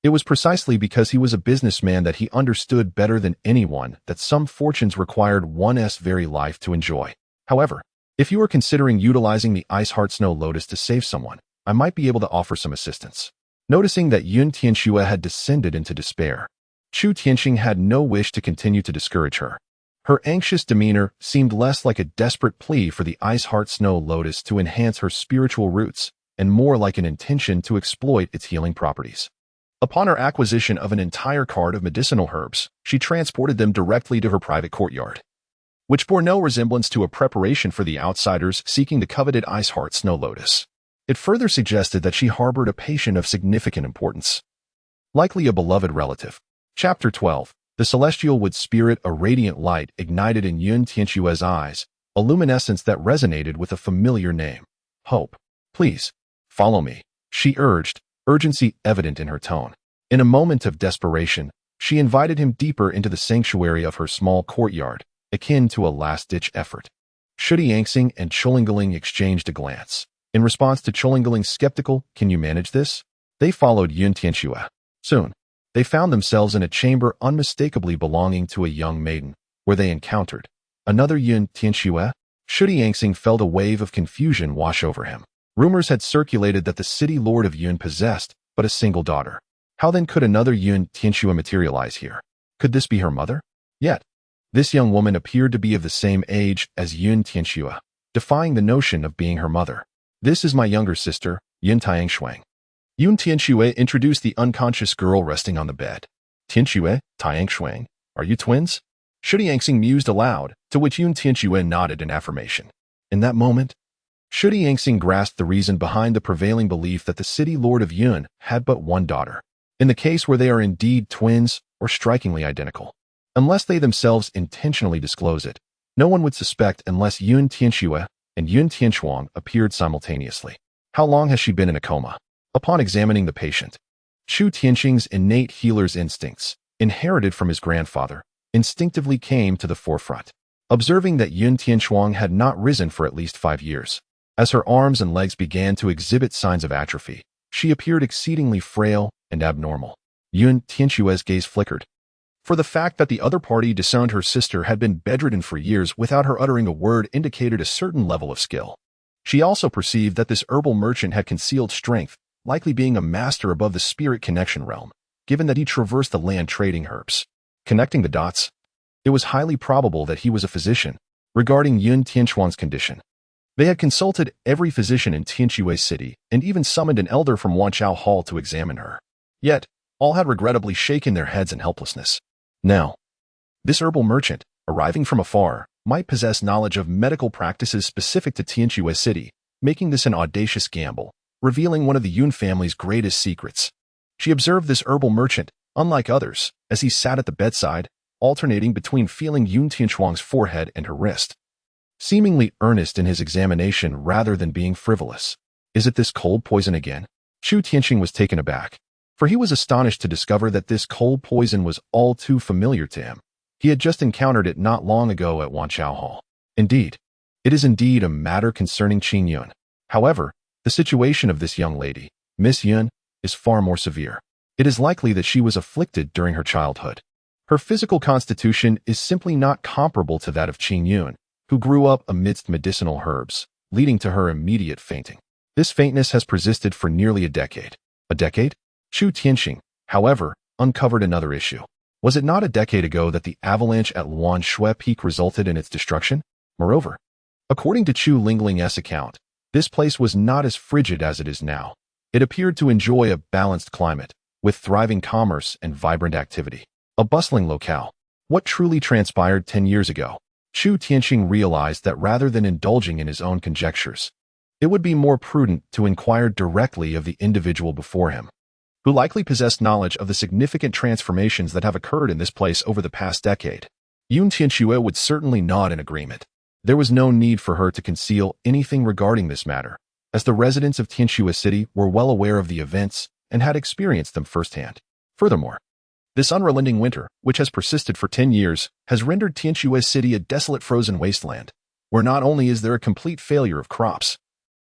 It was precisely because he was a businessman that he understood better than anyone that some fortunes required one's very life to enjoy. However, if you are considering utilizing the Ice Heart Snow Lotus to save someone, I might be able to offer some assistance. Noticing that Yun Tianxue had descended into despair, Chu Tianxing had no wish to continue to discourage her. Her anxious demeanor seemed less like a desperate plea for the Ice Heart Snow Lotus to enhance her spiritual roots and more like an intention to exploit its healing properties. Upon her acquisition of an entire cart of medicinal herbs, she transported them directly to her private courtyard, which bore no resemblance to a preparation for the outsiders seeking the coveted Ice Heart Snow Lotus. It further suggested that she harbored a patient of significant importance, likely a beloved relative. Chapter 12. The Celestial would spirit a radiant light ignited in Yun Tianxue's eyes, a luminescence that resonated with a familiar name. Hope. Please, follow me, she urged, urgency evident in her tone. In a moment of desperation, she invited him deeper into the sanctuary of her small courtyard, akin to a last-ditch effort. Shudi Yangxing and Cholingaling exchanged a glance. In response to Cholingaling's skeptical, "Can you manage this?" they followed Yun Tianxue. Soon, they found themselves in a chamber unmistakably belonging to a young maiden, where they encountered another Yun Tianxue. Shudi Yangxing felt a wave of confusion wash over him. Rumors had circulated that the city lord of Yun possessed but a single daughter. How then could another Yun Tianxue materialize here? Could this be her mother? Yet, this young woman appeared to be of the same age as Yun Tianxue, defying the notion of being her mother. "This is my younger sister, Yun Tiangshuang." Yun Tianxue introduced the unconscious girl resting on the bed. "Tianxue, Tiangshuang, are you twins?" Shudi Yangxing mused aloud, to which Yun Tianxue nodded in affirmation. In that moment, Shudi Yangxing grasped the reason behind the prevailing belief that the city lord of Yun had but one daughter. In the case where they are indeed twins, or strikingly identical. Unless they themselves intentionally disclose it, no one would suspect unless Yun Tianxue and Yun Tianxuang appeared simultaneously. How long has she been in a coma? Upon examining the patient, Chu Tianxing's innate healer's instincts, inherited from his grandfather, instinctively came to the forefront. Observing that Yun Tianxuang had not risen for at least 5 years, as her arms and legs began to exhibit signs of atrophy, she appeared exceedingly frail and abnormal. Yun Tianxue's gaze flickered. For the fact that the other party disowned her sister had been bedridden for years without her uttering a word indicated a certain level of skill. She also perceived that this herbal merchant had concealed strength, likely being a master above the spirit connection realm, given that he traversed the land trading herbs. Connecting the dots, it was highly probable that he was a physician. Regarding Yun Tianxuang's condition, they had consulted every physician in Tianxue City and even summoned an elder from Wanqiao Hall to examine her. Yet, all had regrettably shaken their heads in helplessness. Now, this herbal merchant, arriving from afar, might possess knowledge of medical practices specific to Tianxue City, making this an audacious gamble, revealing one of the Yun family's greatest secrets. She observed this herbal merchant, unlike others, as he sat at the bedside, alternating between feeling Yun Tianxuang's forehead and her wrist, seemingly earnest in his examination rather than being frivolous. Is it this cold poison again? Chu Tianxing was taken aback, for he was astonished to discover that this cold poison was all too familiar to him. He had just encountered it not long ago at Wanqiao Hall. Indeed, it is indeed a matter concerning Qin Yun. However, the situation of this young lady, Miss Yun, is far more severe. It is likely that she was afflicted during her childhood. Her physical constitution is simply not comparable to that of Qin Yun, who grew up amidst medicinal herbs, leading to her immediate fainting. This faintness has persisted for nearly a decade. A decade? Chu Tianxing, however, uncovered another issue. Was it not a decade ago that the avalanche at Ling Xue Peak resulted in its destruction? Moreover, according to Chu Lingling's account, this place was not as frigid as it is now. It appeared to enjoy a balanced climate, with thriving commerce and vibrant activity. A bustling locale. What truly transpired 10 years ago? Chu Tianxing realized that rather than indulging in his own conjectures, it would be more prudent to inquire directly of the individual before him, who likely possessed knowledge of the significant transformations that have occurred in this place over the past decade. Yun Tianxue would certainly nod in agreement. There was no need for her to conceal anything regarding this matter, as the residents of Tianxue City were well aware of the events and had experienced them firsthand. Furthermore, this unrelenting winter, which has persisted for 10 years, has rendered Tianxue City a desolate frozen wasteland, where not only is there a complete failure of crops,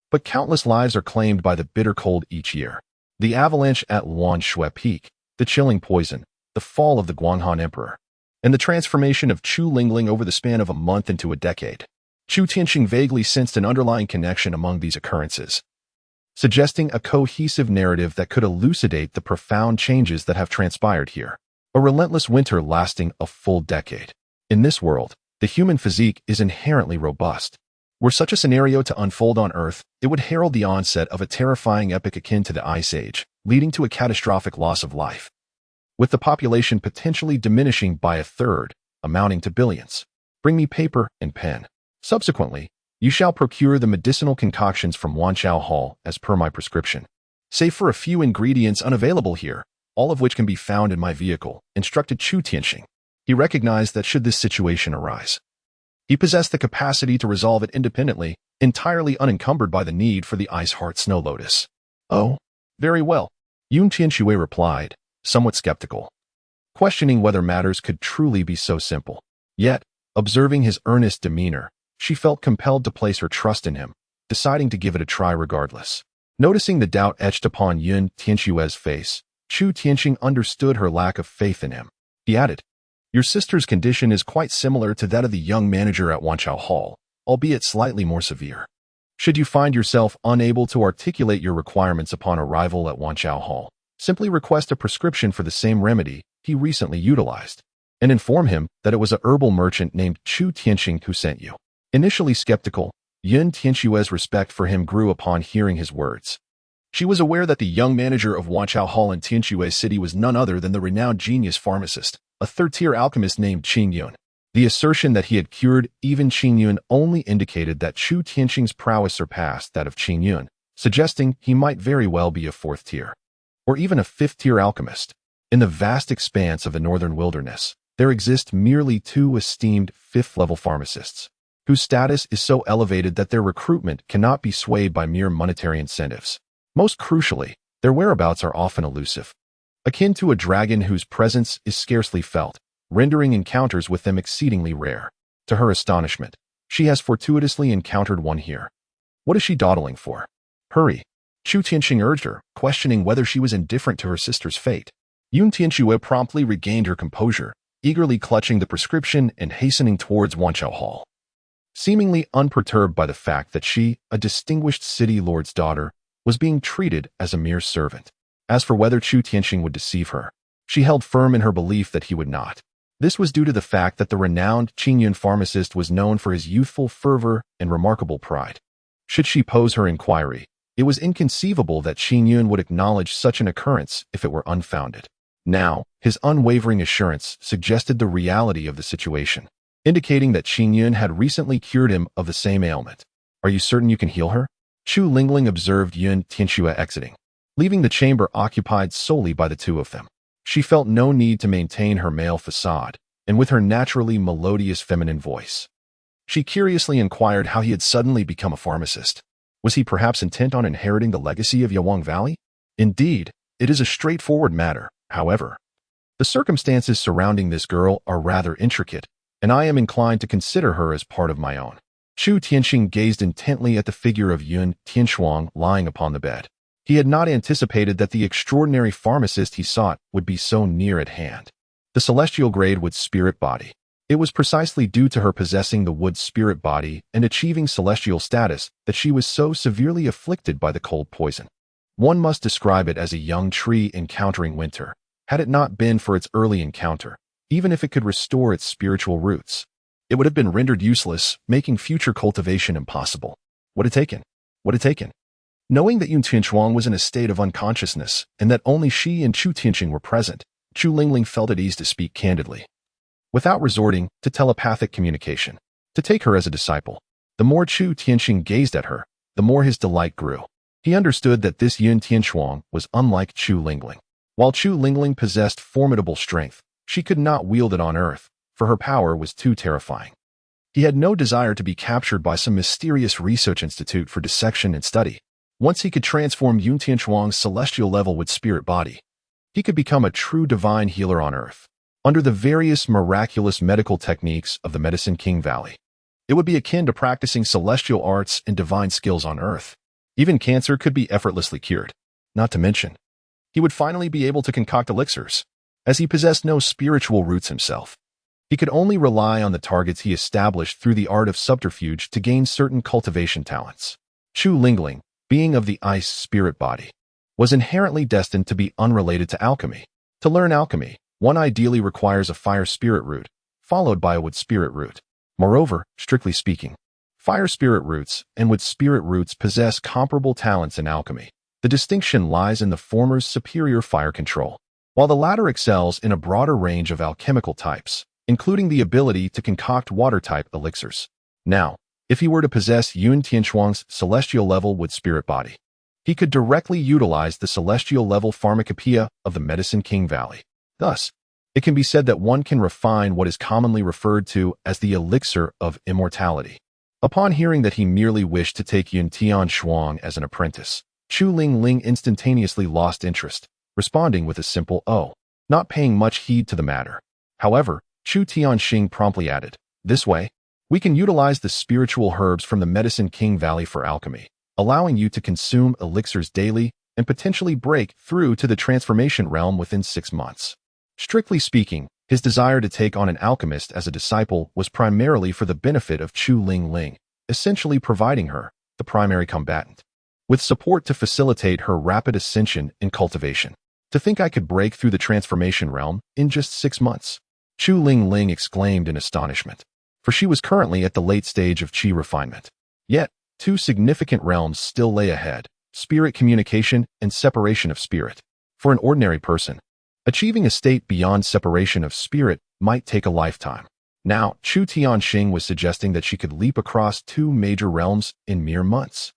but countless lives are claimed by the bitter cold each year. The avalanche at Ling Xue Peak, the chilling poison, the fall of the Guanghan Emperor, and the transformation of Chu Lingling over the span of a month into a decade. Chu Tianxing vaguely sensed an underlying connection among these occurrences, suggesting a cohesive narrative that could elucidate the profound changes that have transpired here. A relentless winter lasting a full decade. In this world, the human physique is inherently robust. Were such a scenario to unfold on Earth, it would herald the onset of a terrifying epoch akin to the Ice Age, leading to a catastrophic loss of life, with the population potentially diminishing by a third, amounting to billions. Bring me paper and pen. Subsequently, you shall procure the medicinal concoctions from Wanqiao Hall as per my prescription. Save for a few ingredients unavailable here, all of which can be found in my vehicle, instructed Chu Tianxing. He recognized that should this situation arise, he possessed the capacity to resolve it independently, entirely unencumbered by the need for the Ice Heart Snow Lotus. Oh, very well, Yun Tianxue replied, somewhat skeptical, questioning whether matters could truly be so simple. Yet, observing his earnest demeanor, she felt compelled to place her trust in him, deciding to give it a try regardless. Noticing the doubt etched upon Yun Tianxue's face, Chu Tianxing understood her lack of faith in him. He added, your sister's condition is quite similar to that of the young manager at Wanqiao Hall, albeit slightly more severe. Should you find yourself unable to articulate your requirements upon arrival at Wanqiao Hall, simply request a prescription for the same remedy he recently utilized, and inform him that it was a herbal merchant named Chu Tianxing who sent you. Initially skeptical, Yun Tianxue's respect for him grew upon hearing his words. She was aware that the young manager of Wanqiao Hall in Tianxue City was none other than the renowned genius pharmacist, a third-tier alchemist named Qin Yun. The assertion that he had cured even Qin Yun only indicated that Chu Tianxing's prowess surpassed that of Qin Yun, suggesting he might very well be a fourth-tier, or even a fifth-tier alchemist. In the vast expanse of the northern wilderness, there exist merely two esteemed fifth-level pharmacists, whose status is so elevated that their recruitment cannot be swayed by mere monetary incentives. Most crucially, their whereabouts are often elusive, akin to a dragon whose presence is scarcely felt, rendering encounters with them exceedingly rare. To her astonishment, she has fortuitously encountered one here. What is she dawdling for? Hurry! Chu Tianxing urged her, questioning whether she was indifferent to her sister's fate. Yun Tianxue promptly regained her composure, eagerly clutching the prescription and hastening towards Wanqiao Hall. Seemingly unperturbed by the fact that she, a distinguished city lord's daughter, was being treated as a mere servant. As for whether Chu Tianxing would deceive her, she held firm in her belief that he would not. This was due to the fact that the renowned Qingyun pharmacist was known for his youthful fervor and remarkable pride. Should she pose her inquiry, it was inconceivable that Qingyun would acknowledge such an occurrence if it were unfounded. Now, his unwavering assurance suggested the reality of the situation, indicating that Qingyun had recently cured him of the same ailment. Are you certain you can heal her? Chu Lingling observed Yun Tianxue exiting, leaving the chamber occupied solely by the two of them. She felt no need to maintain her male facade, and with her naturally melodious feminine voice, she curiously inquired how he had suddenly become a pharmacist. Was he perhaps intent on inheriting the legacy of Yawang Valley? Indeed, it is a straightforward matter, however. The circumstances surrounding this girl are rather intricate, and I am inclined to consider her as part of my own. Chu Tianxing gazed intently at the figure of Yun Tianxuang lying upon the bed. He had not anticipated that the extraordinary pharmacist he sought would be so near at hand. The celestial grade wood spirit body. It was precisely due to her possessing the wood spirit body and achieving celestial status that she was so severely afflicted by the cold poison. One must describe it as a young tree encountering winter, had it not been for its early encounter. Even if it could restore its spiritual roots, it would have been rendered useless, making future cultivation impossible. What had taken? What had taken? Knowing that Yun Tianxuang was in a state of unconsciousness and that only she and Chu Tianxing were present, Chu Lingling felt at ease to speak candidly, without resorting to telepathic communication, to take her as a disciple. The more Chu Tianxing gazed at her, the more his delight grew. He understood that this Yun Tianxuang was unlike Chu Lingling. While Chu Lingling possessed formidable strength, she could not wield it on earth, for her power was too terrifying. He had no desire to be captured by some mysterious research institute for dissection and study. Once he could transform Yun Tianxuang's celestial level with spirit body, he could become a true divine healer on earth. Under the various miraculous medical techniques of the Medicine King Valley, it would be akin to practicing celestial arts and divine skills on earth. Even cancer could be effortlessly cured. Not to mention, he would finally be able to concoct elixirs, as he possessed no spiritual roots himself. He could only rely on the targets he established through the art of subterfuge to gain certain cultivation talents. Chu Lingling, being of the ice spirit body, was inherently destined to be unrelated to alchemy. To learn alchemy, one ideally requires a fire spirit root, followed by a wood spirit root. Moreover, strictly speaking, fire spirit roots and wood spirit roots possess comparable talents in alchemy. The distinction lies in the former's superior fire control, while the latter excels in a broader range of alchemical types, including the ability to concoct water-type elixirs. Now, if he were to possess Yun Tianxuang's celestial level wood spirit body, he could directly utilize the celestial level pharmacopoeia of the Medicine King Valley. Thus, it can be said that one can refine what is commonly referred to as the elixir of immortality. Upon hearing that he merely wished to take Yun Tianxuang as an apprentice, Chu Lingling instantaneously lost interest, responding with a simple "oh," not paying much heed to the matter. However, Chu Tianxing promptly added, "This way, we can utilize the spiritual herbs from the Medicine King Valley for alchemy, allowing you to consume elixirs daily and potentially break through to the transformation realm within 6 months." Strictly speaking, his desire to take on an alchemist as a disciple was primarily for the benefit of Chu Lingling, essentially providing her, the primary combatant, with support to facilitate her rapid ascension in cultivation. To think I could break through the transformation realm in just 6 months, Chu Lingling exclaimed in astonishment, for she was currently at the late stage of qi refinement. Yet, 2 significant realms still lay ahead: spirit communication and separation of spirit. For an ordinary person, achieving a state beyond separation of spirit might take a lifetime. Now, Chu Tianxing was suggesting that she could leap across 2 major realms in mere months.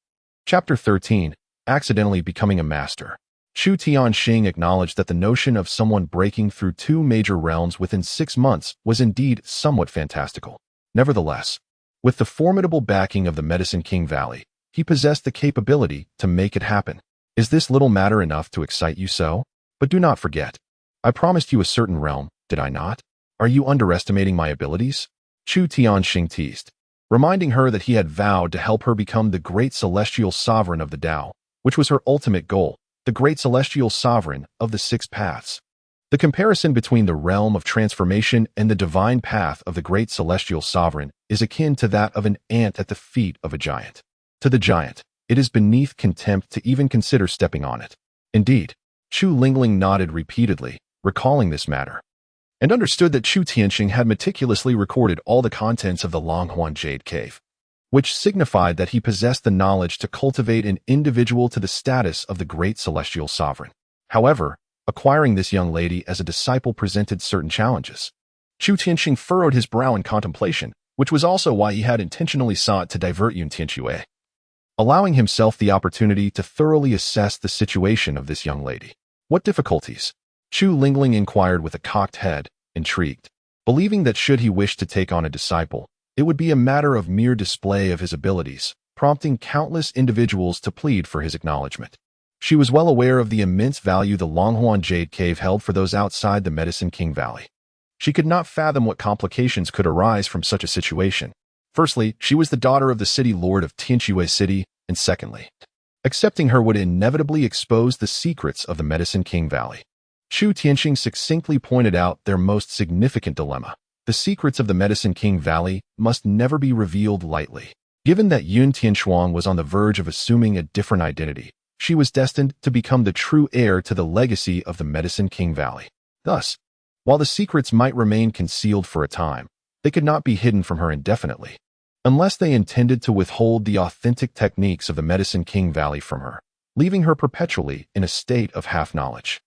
Chapter 13, Accidentally Becoming a Master. Chu Tianxing acknowledged that the notion of someone breaking through two major realms within 6 months was indeed somewhat fantastical. Nevertheless, with the formidable backing of the Medicine King Valley, he possessed the capability to make it happen. Is this little matter enough to excite you so? But do not forget, I promised you a certain realm, did I not? Are you underestimating my abilities? Chu Tianxing teased, reminding her that he had vowed to help her become the great celestial sovereign of the Tao, which was her ultimate goal, the great celestial sovereign of the 6 paths. The comparison between the realm of transformation and the divine path of the great celestial sovereign is akin to that of an ant at the feet of a giant. To the giant, it is beneath contempt to even consider stepping on it. Indeed, Chu Lingling nodded repeatedly, recalling this matter, and understood that Chu Tianxing had meticulously recorded all the contents of the Longhuan Jade Cave, which signified that he possessed the knowledge to cultivate an individual to the status of the great celestial sovereign. However, acquiring this young lady as a disciple presented certain challenges. Chu Tianxing furrowed his brow in contemplation, which was also why he had intentionally sought to divert Ling Xue, allowing himself the opportunity to thoroughly assess the situation of this young lady. What difficulties? Chu Lingling inquired with a cocked head, intrigued, believing that should he wish to take on a disciple, it would be a matter of mere display of his abilities, prompting countless individuals to plead for his acknowledgement. She was well aware of the immense value the Longhuan Jade Cave held for those outside the Medicine King Valley. She could not fathom what complications could arise from such a situation. Firstly, she was the daughter of the city lord of Tianque City, and secondly, accepting her would inevitably expose the secrets of the Medicine King Valley. Chu Tianxing succinctly pointed out their most significant dilemma. The secrets of the Medicine King Valley must never be revealed lightly. Given that Yun Tianshuang was on the verge of assuming a different identity, she was destined to become the true heir to the legacy of the Medicine King Valley. Thus, while the secrets might remain concealed for a time, they could not be hidden from her indefinitely, unless they intended to withhold the authentic techniques of the Medicine King Valley from her, leaving her perpetually in a state of half-knowledge.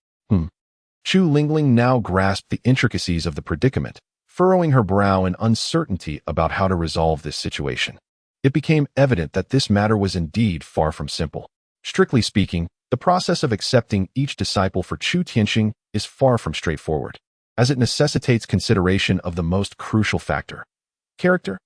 Chu Lingling now grasped the intricacies of the predicament, furrowing her brow in uncertainty about how to resolve this situation. It became evident that this matter was indeed far from simple. Strictly speaking, the process of accepting each disciple for Chu Tianxing is far from straightforward, as it necessitates consideration of the most crucial factor: character.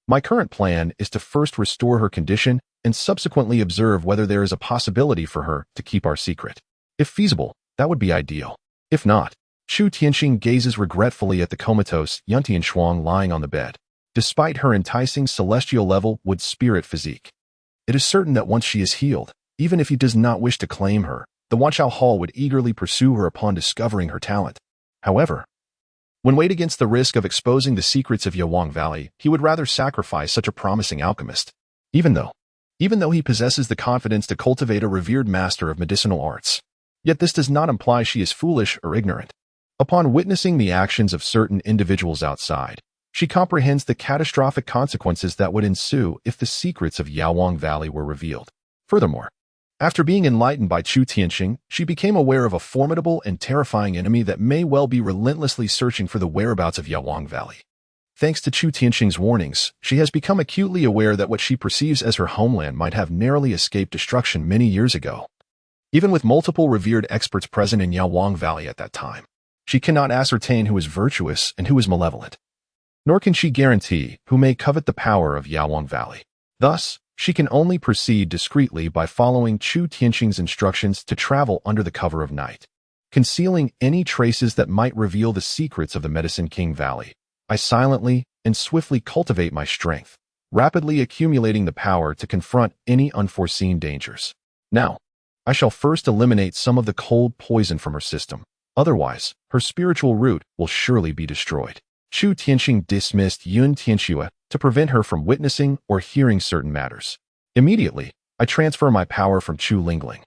My current plan is to first restore her condition and subsequently observe whether there is a possibility for her to keep our secret. If feasible, that would be ideal. If not, Chu Tianxing gazes regretfully at the comatose Yun Tianshuang lying on the bed, despite her enticing celestial level wood spirit physique. It is certain that once she is healed, even if he does not wish to claim her, the Wanchao Hall would eagerly pursue her upon discovering her talent. However, when weighed against the risk of exposing the secrets of Yawang Valley, he would rather sacrifice such a promising alchemist. Even though he possesses the confidence to cultivate a revered master of medicinal arts. Yet this does not imply she is foolish or ignorant. Upon witnessing the actions of certain individuals outside, she comprehends the catastrophic consequences that would ensue if the secrets of Yawang Valley were revealed. Furthermore, after being enlightened by Chu Tianxing, she became aware of a formidable and terrifying enemy that may well be relentlessly searching for the whereabouts of Yawang Valley. Thanks to Chu Tianxing's warnings, she has become acutely aware that what she perceives as her homeland might have narrowly escaped destruction many years ago. Even with multiple revered experts present in Yawang Valley at that time, she cannot ascertain who is virtuous and who is malevolent. Nor can she guarantee who may covet the power of Yawang Valley. Thus, she can only proceed discreetly by following Chu Tianxing's instructions to travel under the cover of night, concealing any traces that might reveal the secrets of the Medicine King Valley. I silently and swiftly cultivate my strength, rapidly accumulating the power to confront any unforeseen dangers. Now, I shall first eliminate some of the cold poison from her system. Otherwise, her spiritual root will surely be destroyed. Chu Tianxing dismissed Yun Tianxue to prevent her from witnessing or hearing certain matters. Immediately, I transfer my power from Chu Lingling,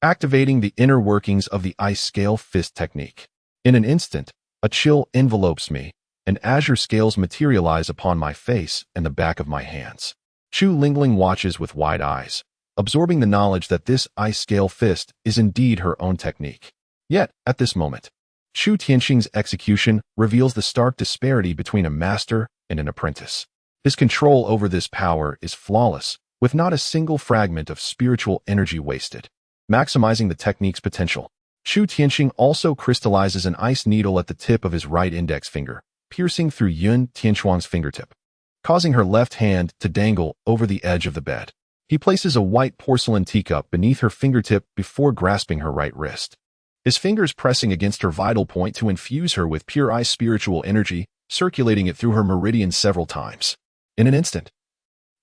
activating the inner workings of the ice scale fist technique. In an instant, a chill envelopes me, and azure scales materialize upon my face and the back of my hands. Chu Lingling watches with wide eyes, absorbing the knowledge that this ice scale fist is indeed her own technique. Yet, at this moment, Chu Tianxing's execution reveals the stark disparity between a master and an apprentice. His control over this power is flawless, with not a single fragment of spiritual energy wasted. maximizing the technique's potential. Chu Tianqing also crystallizes an ice needle at the tip of his right index finger, piercing through Yun Tianquang's fingertip, causing her left hand to dangle over the edge of the bed. He places a white porcelain teacup beneath her fingertip before grasping her right wrist, his fingers pressing against her vital point to infuse her with pure ice spiritual energy, circulating it through her meridian several times. In an instant,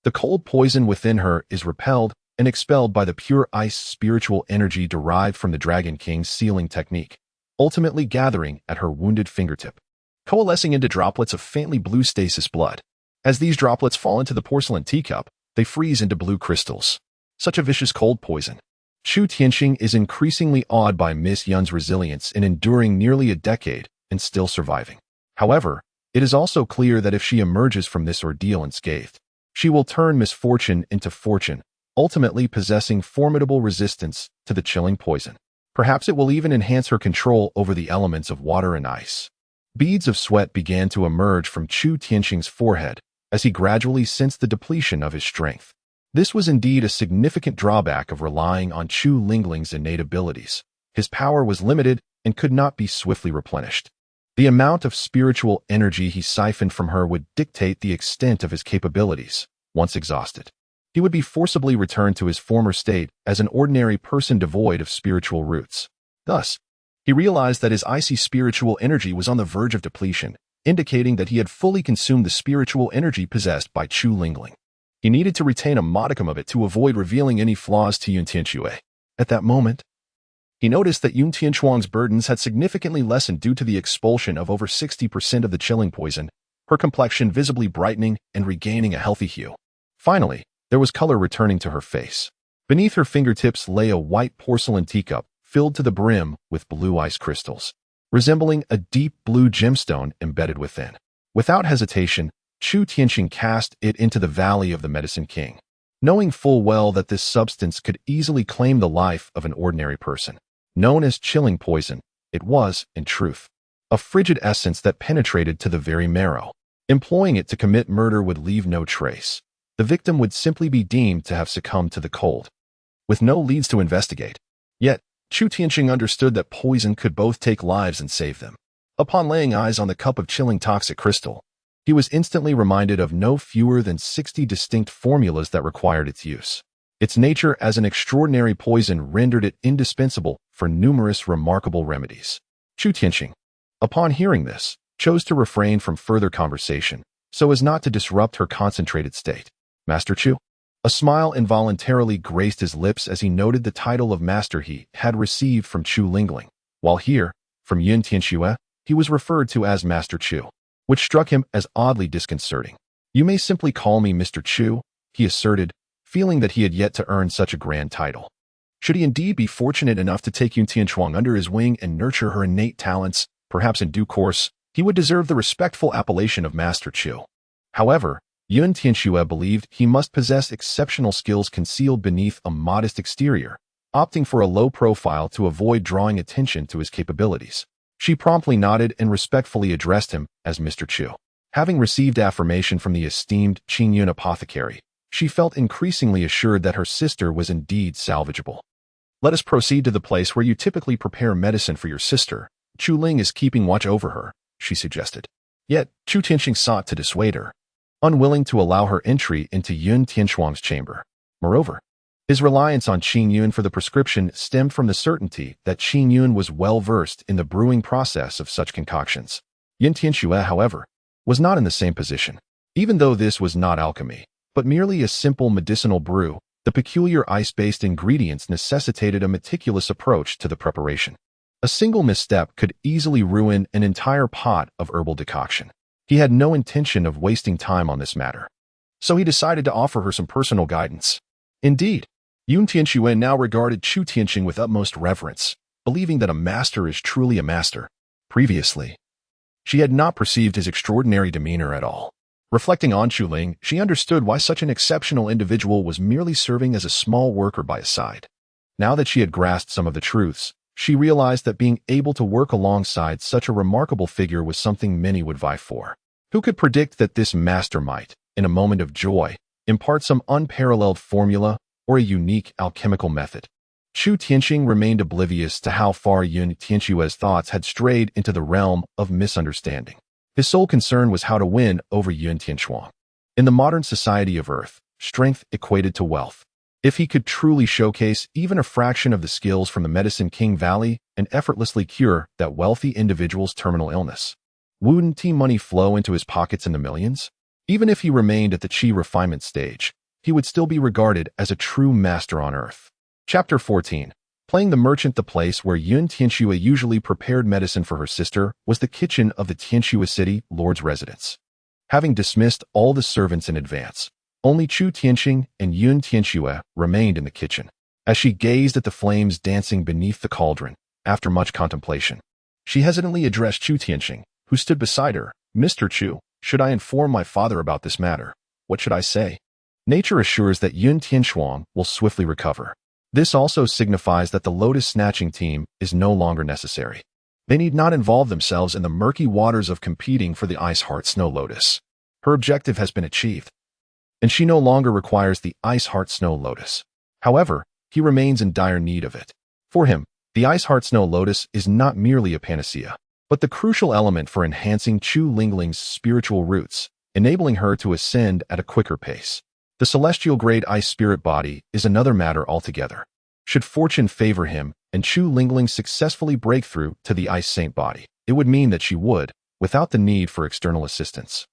the cold poison within her is repelled and expelled by the pure ice spiritual energy derived from the Dragon King's sealing technique, ultimately gathering at her wounded fingertip, coalescing into droplets of faintly blue stasis blood. As these droplets fall into the porcelain teacup, they freeze into blue crystals. Such a vicious cold poison. Chu Tianqing is increasingly awed by Miss Yun's resilience in enduring nearly a decade and still surviving. However, it is also clear that if she emerges from this ordeal unscathed, she will turn misfortune into fortune, ultimately possessing formidable resistance to the chilling poison. Perhaps it will even enhance her control over the elements of water and ice. Beads of sweat began to emerge from Chu Tianqing's forehead as he gradually sensed the depletion of his strength. This was indeed a significant drawback of relying on Chu Lingling's innate abilities. His power was limited and could not be swiftly replenished. The amount of spiritual energy he siphoned from her would dictate the extent of his capabilities. Once exhausted, he would be forcibly returned to his former state as an ordinary person devoid of spiritual roots. Thus, he realized that his icy spiritual energy was on the verge of depletion, indicating that he had fully consumed the spiritual energy possessed by Chu Lingling. He needed to retain a modicum of it to avoid revealing any flaws to Yun Tianxue. At that moment, he noticed that Yun Tianquang's burdens had significantly lessened due to the expulsion of over 60% of the chilling poison, her complexion visibly brightening and regaining a healthy hue. Finally, there was color returning to her face. Beneath her fingertips lay a white porcelain teacup filled to the brim with blue ice crystals, resembling a deep blue gemstone embedded within. Without hesitation, Chu Tianqing cast it into the Valley of the Medicine King, knowing full well that this substance could easily claim the life of an ordinary person. Known as chilling poison, it was, in truth, a frigid essence that penetrated to the very marrow. Employing it to commit murder would leave no trace. The victim would simply be deemed to have succumbed to the cold, with no leads to investigate. Yet, Chu Tianqing understood that poison could both take lives and save them. Upon laying eyes on the cup of chilling toxic crystal, he was instantly reminded of no fewer than 60 distinct formulas that required its use. Its nature as an extraordinary poison rendered it indispensable for numerous remarkable remedies. Chu Tianqing, upon hearing this, chose to refrain from further conversation so as not to disrupt her concentrated state. Master Chu? A smile involuntarily graced his lips as he noted the title of master he had received from Chu Lingling, while here, from Yun Tianxue, he was referred to as Master Chu, which struck him as oddly disconcerting. You may simply call me Mr. Chu, he asserted, feeling that he had yet to earn such a grand title. Should he indeed be fortunate enough to take Yun Tianquang under his wing and nurture her innate talents, perhaps in due course, he would deserve the respectful appellation of Master Chu. However, Yun Tianxue believed he must possess exceptional skills concealed beneath a modest exterior, opting for a low profile to avoid drawing attention to his capabilities. She promptly nodded and respectfully addressed him as Mr. Chu. Having received affirmation from the esteemed Qingyun apothecary, she felt increasingly assured that her sister was indeed salvageable. Let us proceed to the place where you typically prepare medicine for your sister. Chu Ling is keeping watch over her, she suggested. Yet, Chu Tianqing sought to dissuade her, unwilling to allow her entry into Yun Tianquang's chamber. Moreover, his reliance on Qingyun for the prescription stemmed from the certainty that Qingyun was well-versed in the brewing process of such concoctions. Yun Tianxue, however, was not in the same position. Even though this was not alchemy, but merely a simple medicinal brew, the peculiar ice-based ingredients necessitated a meticulous approach to the preparation. A single misstep could easily ruin an entire pot of herbal decoction. He had no intention of wasting time on this matter, so he decided to offer her some personal guidance. Indeed, Yun Tianxue now regarded Chu Tianqing with utmost reverence, believing that a master is truly a master. Previously, she had not perceived his extraordinary demeanor at all. Reflecting on Chu Ling, she understood why such an exceptional individual was merely serving as a small worker by his side. Now that she had grasped some of the truths, she realized that being able to work alongside such a remarkable figure was something many would vie for. Who could predict that this master might, in a moment of joy, impart some unparalleled formula or a unique alchemical method? Chu Tianqing remained oblivious to how far Yun Tianxue's thoughts had strayed into the realm of misunderstanding. His sole concern was how to win over Yun Tianxuang. In the modern society of Earth, strength equated to wealth. If he could truly showcase even a fraction of the skills from the Medicine King Valley and effortlessly cure that wealthy individual's terminal illness, wouldn't money flow into his pockets in the millions? Even if he remained at the Qi refinement stage, he would still be regarded as a true master on Earth. Chapter 14. Playing the merchant. The place where Yun Tianxue usually prepared medicine for her sister was the kitchen of the Tianxue City Lord's residence. Having dismissed all the servants in advance, only Chu Tianqing and Yun Tianxue remained in the kitchen. As she gazed at the flames dancing beneath the cauldron, after much contemplation, she hesitantly addressed Chu Tianqing, who stood beside her. Mr. Chu, should I inform my father about this matter? What should I say? Nature assures that Yun Tianxuang will swiftly recover. This also signifies that the Lotus Snatching team is no longer necessary. They need not involve themselves in the murky waters of competing for the Ice Heart Snow Lotus. Her objective has been achieved, and she no longer requires the Ice Heart Snow Lotus. However, he remains in dire need of it. For him, the Ice Heart Snow Lotus is not merely a panacea, but the crucial element for enhancing Chu Lingling's spiritual roots, enabling her to ascend at a quicker pace. The celestial grade ice spirit body is another matter altogether. Should fortune favor him and Chu Lingling successfully break through to the ice saint body, it would mean that she would, without the need for external assistance,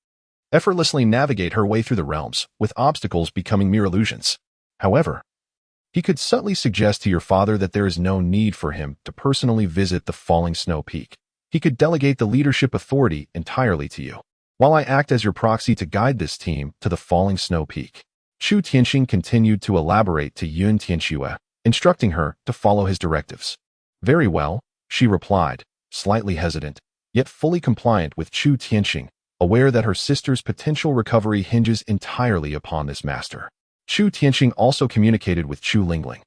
effortlessly navigate her way through the realms, with obstacles becoming mere illusions. However, he could subtly suggest to your father that there is no need for him to personally visit the falling snow peak. He could delegate the leadership authority entirely to you, while I act as your proxy to guide this team to the falling snow peak. Chu Tianqing continued to elaborate to Yun Tianxue, instructing her to follow his directives. Very well, she replied, slightly hesitant, yet fully compliant with Chu Tianqing, aware that her sister's potential recovery hinges entirely upon this master. Chu Tianqing also communicated with Chu Lingling,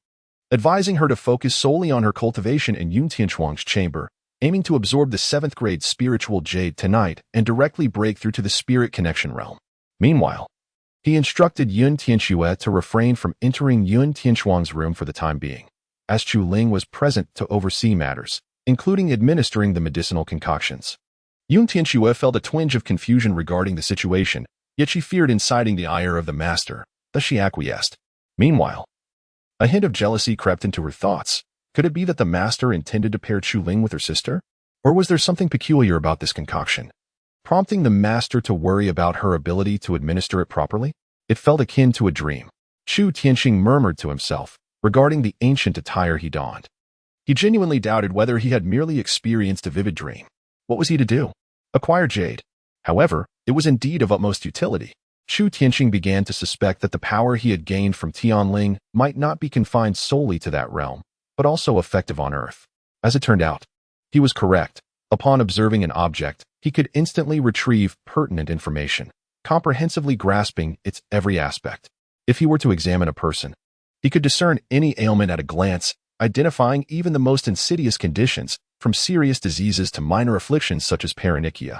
advising her to focus solely on her cultivation in Yun Tianxuang's chamber, aiming to absorb the 7th grade spiritual jade tonight and directly break through to the spirit connection realm. Meanwhile, he instructed Yun Tianxue to refrain from entering Yun Tianxuang's room for the time being, as Chu Ling was present to oversee matters, including administering the medicinal concoctions. Yun Tianxue felt a twinge of confusion regarding the situation, yet she feared inciting the ire of the master, thus she acquiesced. Meanwhile, a hint of jealousy crept into her thoughts. Could it be that the master intended to pair Chu Ling with her sister? Or was there something peculiar about this concoction, prompting the master to worry about her ability to administer it properly? It felt akin to a dream. Chu Tianqing murmured to himself regarding the ancient attire he donned. He genuinely doubted whether he had merely experienced a vivid dream. What was he to do? Acquire jade. However, it was indeed of utmost utility. Chu Tianqing began to suspect that the power he had gained from Tianling might not be confined solely to that realm, but also effective on Earth. As it turned out, he was correct. Upon observing an object, he could instantly retrieve pertinent information, comprehensively grasping its every aspect. If he were to examine a person, he could discern any ailment at a glance, identifying even the most insidious conditions, from serious diseases to minor afflictions such as paronychia,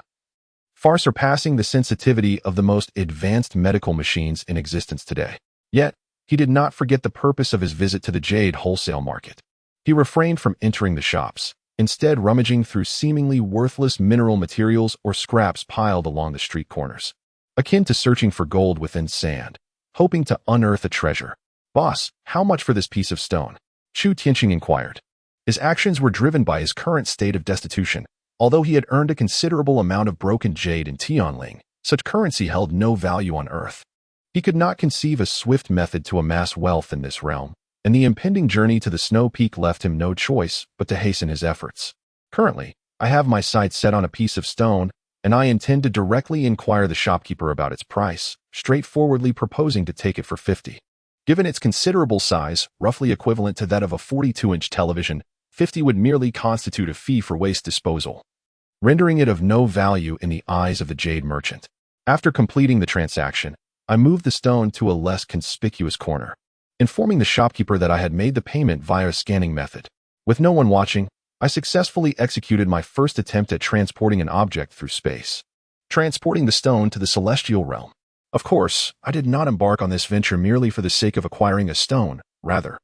far surpassing the sensitivity of the most advanced medical machines in existence today. Yet, he did not forget the purpose of his visit to the jade wholesale market. He refrained from entering the shops, instead rummaging through seemingly worthless mineral materials or scraps piled along the street corners, akin to searching for gold within sand, hoping to unearth a treasure. Boss, how much for this piece of stone? Chu Tianqing inquired. His actions were driven by his current state of destitution. Although he had earned a considerable amount of broken jade in Tianling, such currency held no value on Earth. He could not conceive a swift method to amass wealth in this realm, and the impending journey to the Snow Peak left him no choice but to hasten his efforts. Currently, I have my sights set on a piece of stone, and I intend to directly inquire the shopkeeper about its price, straightforwardly proposing to take it for 50. Given its considerable size, roughly equivalent to that of a 42-inch television, 50 would merely constitute a fee for waste disposal, rendering it of no value in the eyes of the jade merchant. After completing the transaction, I moved the stone to a less conspicuous corner, informing the shopkeeper that I had made the payment via a scanning method. With no one watching, I successfully executed my first attempt at transporting an object through space, transporting the stone to the celestial realm. Of course, I did not embark on this venture merely for the sake of acquiring a stone. Rather,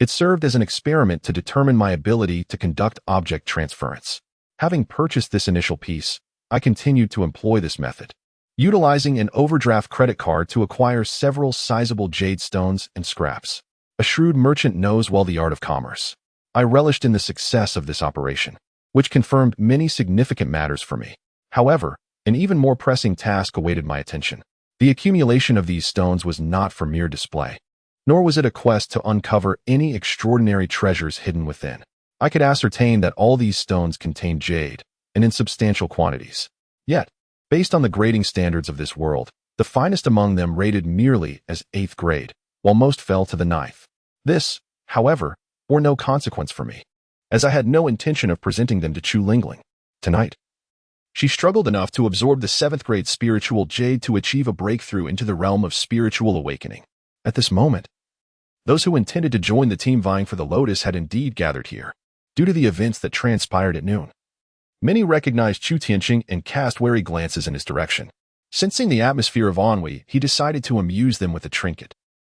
It served as an experiment to determine my ability to conduct object transference. Having purchased this initial piece, I continued to employ this method, utilizing an overdraft credit card to acquire several sizable jade stones and scraps. A shrewd merchant knows well the art of commerce. I relished in the success of this operation, which confirmed many significant matters for me. However, an even more pressing task awaited my attention. The accumulation of these stones was not for mere display, nor was it a quest to uncover any extraordinary treasures hidden within. I could ascertain that all these stones contained jade, and in substantial quantities. Yet, based on the grading standards of this world, the finest among them rated merely as 8th grade, while most fell to the 9th. This, however, bore no consequence for me, as I had no intention of presenting them to Chu Lingling tonight. She struggled enough to absorb the 7th grade spiritual jade to achieve a breakthrough into the realm of spiritual awakening. At this moment, those who intended to join the team vying for the Lotus had indeed gathered here, due to the events that transpired at noon. Many recognized Chu Tianqing and cast wary glances in his direction. Sensing the atmosphere of ennui, he decided to amuse them with a trinket.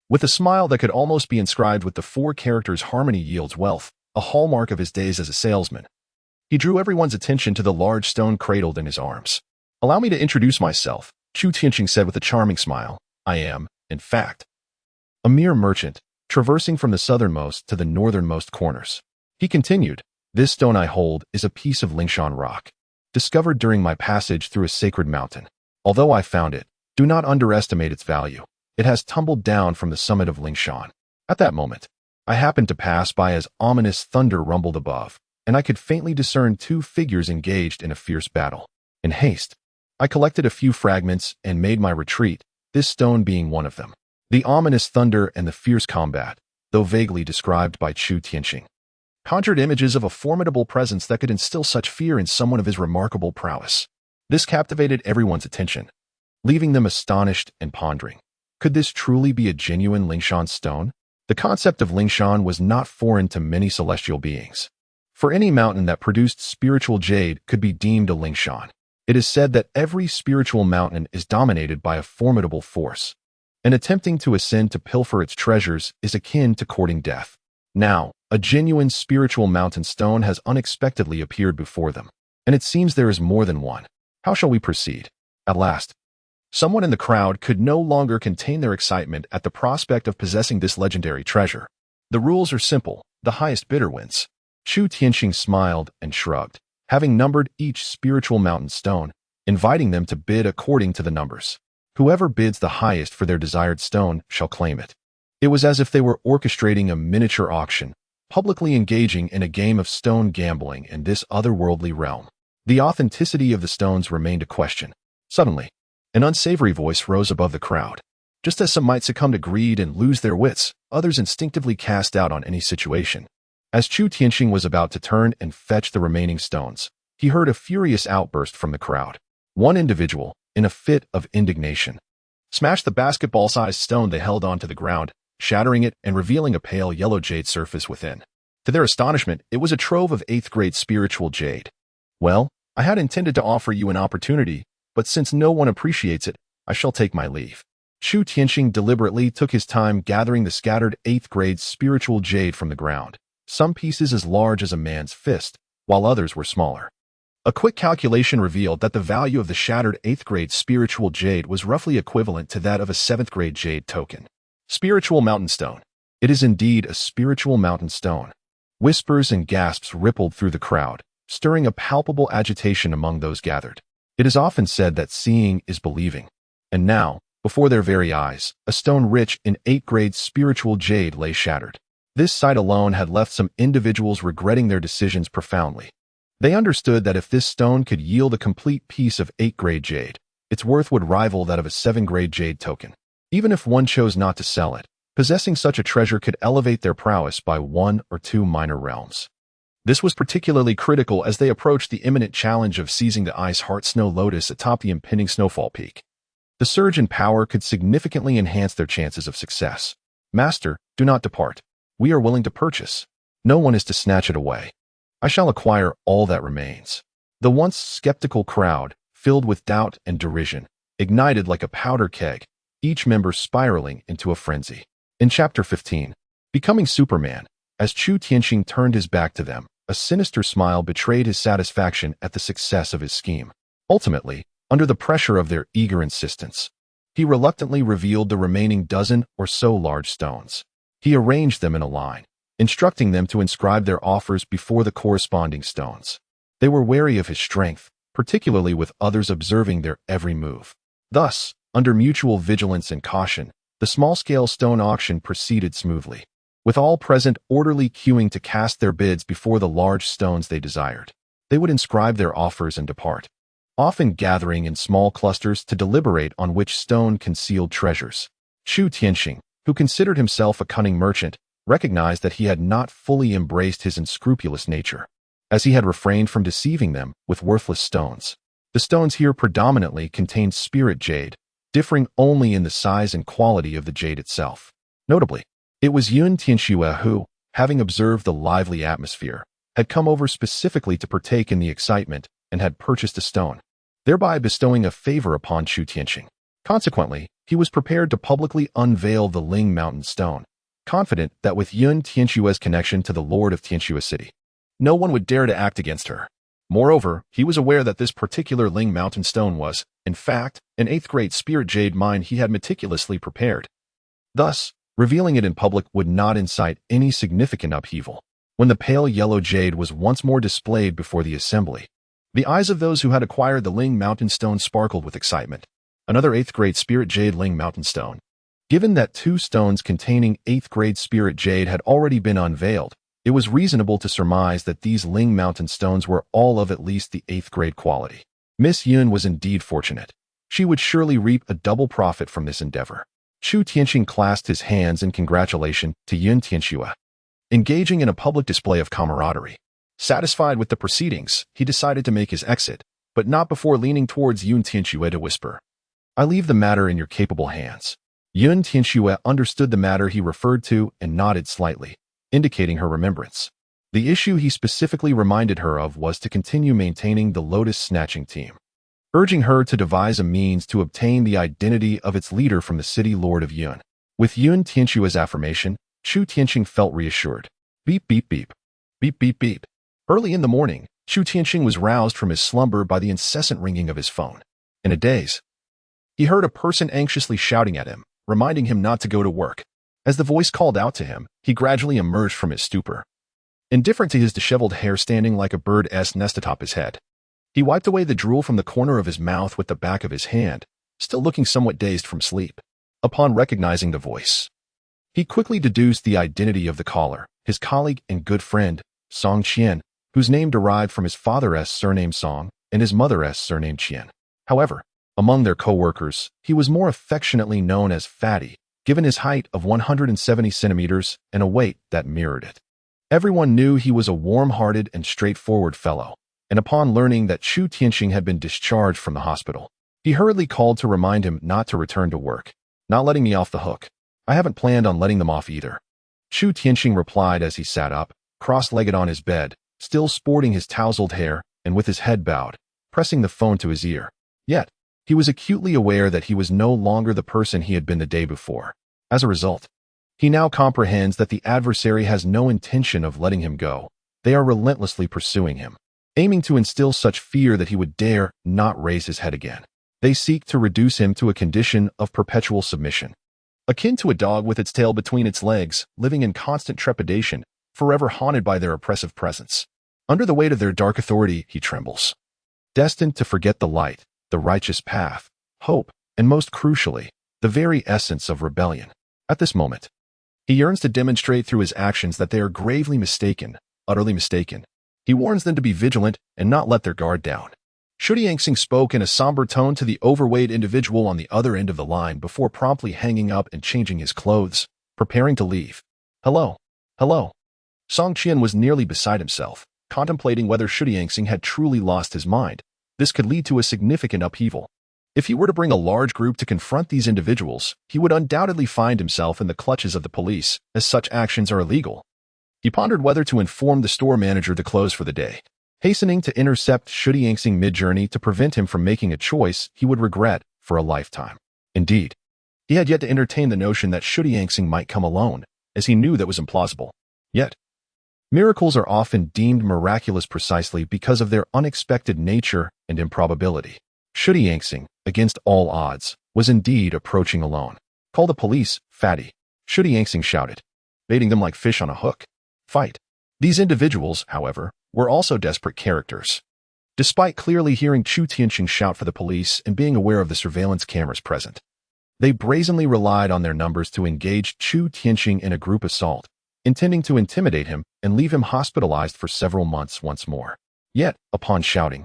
With a smile that could almost be inscribed with the 4 characters "Harmony yields wealth," a hallmark of his days as a salesman, he drew everyone's attention to the large stone cradled in his arms. "Allow me to introduce myself," Chu Tianqing said with a charming smile. "I am, in fact, a mere merchant, traversing from the southernmost to the northernmost corners." He continued, "This stone I hold is a piece of Ling Xue rock, discovered during my passage through a sacred mountain. Although I found it, do not underestimate its value. It has tumbled down from the summit of Ling Xue." At that moment, I happened to pass by as ominous thunder rumbled above, and I could faintly discern 2 figures engaged in a fierce battle. In haste, I collected a few fragments and made my retreat, this stone being one of them. The ominous thunder and the fierce combat, though vaguely described by Chu Tianqing, conjured images of a formidable presence that could instill such fear in someone of his remarkable prowess. This captivated everyone's attention, leaving them astonished and pondering. Could this truly be a genuine Ling Xue stone? The concept of Ling Xue was not foreign to many celestial beings. For any mountain that produced spiritual jade could be deemed a Ling Xue. It is said that every spiritual mountain is dominated by a formidable force, and attempting to ascend to pilfer its treasures is akin to courting death. Now, a genuine spiritual mountain stone has unexpectedly appeared before them, and it seems there is more than one. How shall we proceed? At last, someone in the crowd could no longer contain their excitement at the prospect of possessing this legendary treasure. "The rules are simple. The highest bidder wins." Chu Tianqing smiled and shrugged, having numbered each spiritual mountain stone, inviting them to bid according to the numbers. Whoever bids the highest for their desired stone shall claim it. It was as if they were orchestrating a miniature auction, publicly engaging in a game of stone gambling in this otherworldly realm. The authenticity of the stones remained a question. Suddenly, an unsavory voice rose above the crowd. Just as some might succumb to greed and lose their wits, others instinctively cast out on any situation. As Chu Tianqing was about to turn and fetch the remaining stones, he heard a furious outburst from the crowd. One individual, in a fit of indignation, smashed the basketball-sized stone they held onto the ground, shattering it and revealing a pale yellow jade surface within. To their astonishment, it was a trove of 8th grade spiritual jade. "Well, I had intended to offer you an opportunity, but since no one appreciates it, I shall take my leave." Chu Tianqing deliberately took his time gathering the scattered 8th grade spiritual jade from the ground, some pieces as large as a man's fist, while others were smaller. A quick calculation revealed that the value of the shattered 8th grade spiritual jade was roughly equivalent to that of a 7th grade jade token. Spiritual mountain stone. It is indeed a spiritual mountain stone. Whispers and gasps rippled through the crowd, stirring a palpable agitation among those gathered. It is often said that seeing is believing. And now, before their very eyes, a stone rich in 8th grade spiritual jade lay shattered. This sight alone had left some individuals regretting their decisions profoundly. They understood that if this stone could yield a complete piece of 8th grade jade, its worth would rival that of a 7th grade jade token. Even if one chose not to sell it, possessing such a treasure could elevate their prowess by 1 or 2 minor realms. This was particularly critical as they approached the imminent challenge of seizing the Ice Heart Snow Lotus atop the impending snowfall peak. The surge in power could significantly enhance their chances of success. "Master, do not depart. We are willing to purchase. No one is to snatch it away. I shall acquire all that remains." The once skeptical crowd, filled with doubt and derision, ignited like a powder keg, each member spiraling into a frenzy. In Chapter 15, Becoming Superman, As Chu Tianxing turned his back to them, a sinister smile betrayed his satisfaction at the success of his scheme. Ultimately, under the pressure of their eager insistence, he reluctantly revealed the remaining dozen or so large stones. He arranged them in a line, instructing them to inscribe their offers before the corresponding stones. They were wary of his strength, particularly with others observing their every move. Thus, under mutual vigilance and caution, the small-scale stone auction proceeded smoothly, with all present orderly queuing to cast their bids before the large stones they desired. They would inscribe their offers and depart, often gathering in small clusters to deliberate on which stone concealed treasures. Chu Tianxing, who considered himself a cunning merchant, recognized that he had not fully embraced his unscrupulous nature, as he had refrained from deceiving them with worthless stones. The stones here predominantly contained spirit jade, differing only in the size and quality of the jade itself. Notably, it was Yun Tianxue who, having observed the lively atmosphere, had come over specifically to partake in the excitement and had purchased a stone, thereby bestowing a favor upon Chu Tianxing. Consequently, he was prepared to publicly unveil the Ling Mountain Stone, confident that with Yun Tianxue's connection to the Lord of Tianxue City, no one would dare to act against her. Moreover, he was aware that this particular Ling Mountain Stone was, in fact, an 8th-grade spirit jade mine he had meticulously prepared. Thus, revealing it in public would not incite any significant upheaval. When the pale yellow jade was once more displayed before the assembly, the eyes of those who had acquired the Ling Mountain Stone sparkled with excitement. Another 8th-grade spirit jade Ling Mountain Stone. Given that 2 stones containing 8th-grade spirit jade had already been unveiled, it was reasonable to surmise that these Ling Mountain Stones were all of at least the 8th-grade quality. Miss Yun was indeed fortunate. She would surely reap a double profit from this endeavor. Chu Tianxing clasped his hands in congratulation to Yun Tianxue, engaging in a public display of camaraderie. Satisfied with the proceedings, he decided to make his exit, but not before leaning towards Yun Tianxue to whisper, "I leave the matter in your capable hands." Yun Tianxue understood the matter he referred to and nodded slightly, indicating her remembrance. The issue he specifically reminded her of was to continue maintaining the Lotus Snatching team, urging her to devise a means to obtain the identity of its leader from the city lord of Yun. With Yun Tianxue's affirmation, Chu Tianxing felt reassured. Beep, beep, beep. Beep, beep, beep. Early in the morning, Chu Tianxing was roused from his slumber by the incessant ringing of his phone. In a daze, he heard a person anxiously shouting at him, reminding him not to go to work. As the voice called out to him, he gradually emerged from his stupor, indifferent to his disheveled hair standing like a bird's nest atop his head. He wiped away the drool from the corner of his mouth with the back of his hand, still looking somewhat dazed from sleep. Upon recognizing the voice, he quickly deduced the identity of the caller, his colleague and good friend, Song Qian, whose name derived from his father's surname Song and his mother's surname Qian. However, among their co-workers, he was more affectionately known as Fatty, given his height of 170 centimeters and a weight that mirrored it. Everyone knew he was a warm-hearted and straightforward fellow, and upon learning that Chu Tianxing had been discharged from the hospital, he hurriedly called to remind him not to return to work. "Not letting me off the hook. I haven't planned on letting them off either," Chu Tianxing replied as he sat up, cross-legged on his bed, still sporting his tousled hair and with his head bowed, pressing the phone to his ear. Yet, he was acutely aware that he was no longer the person he had been the day before. As a result, he now comprehends that the adversary has no intention of letting him go. They are relentlessly pursuing him, aiming to instill such fear that he would dare not raise his head again. They seek to reduce him to a condition of perpetual submission, akin to a dog with its tail between its legs, living in constant trepidation, forever haunted by their oppressive presence. Under the weight of their dark authority, he trembles, destined to forget the light, the righteous path, hope, and most crucially, the very essence of rebellion. At this moment, he yearns to demonstrate through his actions that they are gravely mistaken, utterly mistaken. He warns them to be vigilant and not let their guard down. Chu Tianxing spoke in a somber tone to the overweight individual on the other end of the line before promptly hanging up and changing his clothes, preparing to leave. Hello. Hello. Song Qian was nearly beside himself, contemplating whether Chu Tianxing had truly lost his mind. This could lead to a significant upheaval. If he were to bring a large group to confront these individuals, he would undoubtedly find himself in the clutches of the police, as such actions are illegal. He pondered whether to inform the store manager to close for the day, hastening to intercept Chu Tianxing mid-journey to prevent him from making a choice he would regret for a lifetime. Indeed, he had yet to entertain the notion that Chu Tianxing might come alone, as he knew that was implausible. Yet, Miracles are often deemed miraculous precisely because of their unexpected nature and improbability. Shudiangxing, against all odds, was indeed approaching alone. "Call the police, fatty," Shudiangxing shouted, baiting them like fish on a hook. Fight. These individuals, however, were also desperate characters. Despite clearly hearing Chu Tianqing shout for the police and being aware of the surveillance cameras present, they brazenly relied on their numbers to engage Chu Tianqing in a group assault, intending to intimidate him and leave him hospitalized for several months once more. Yet, upon shouting,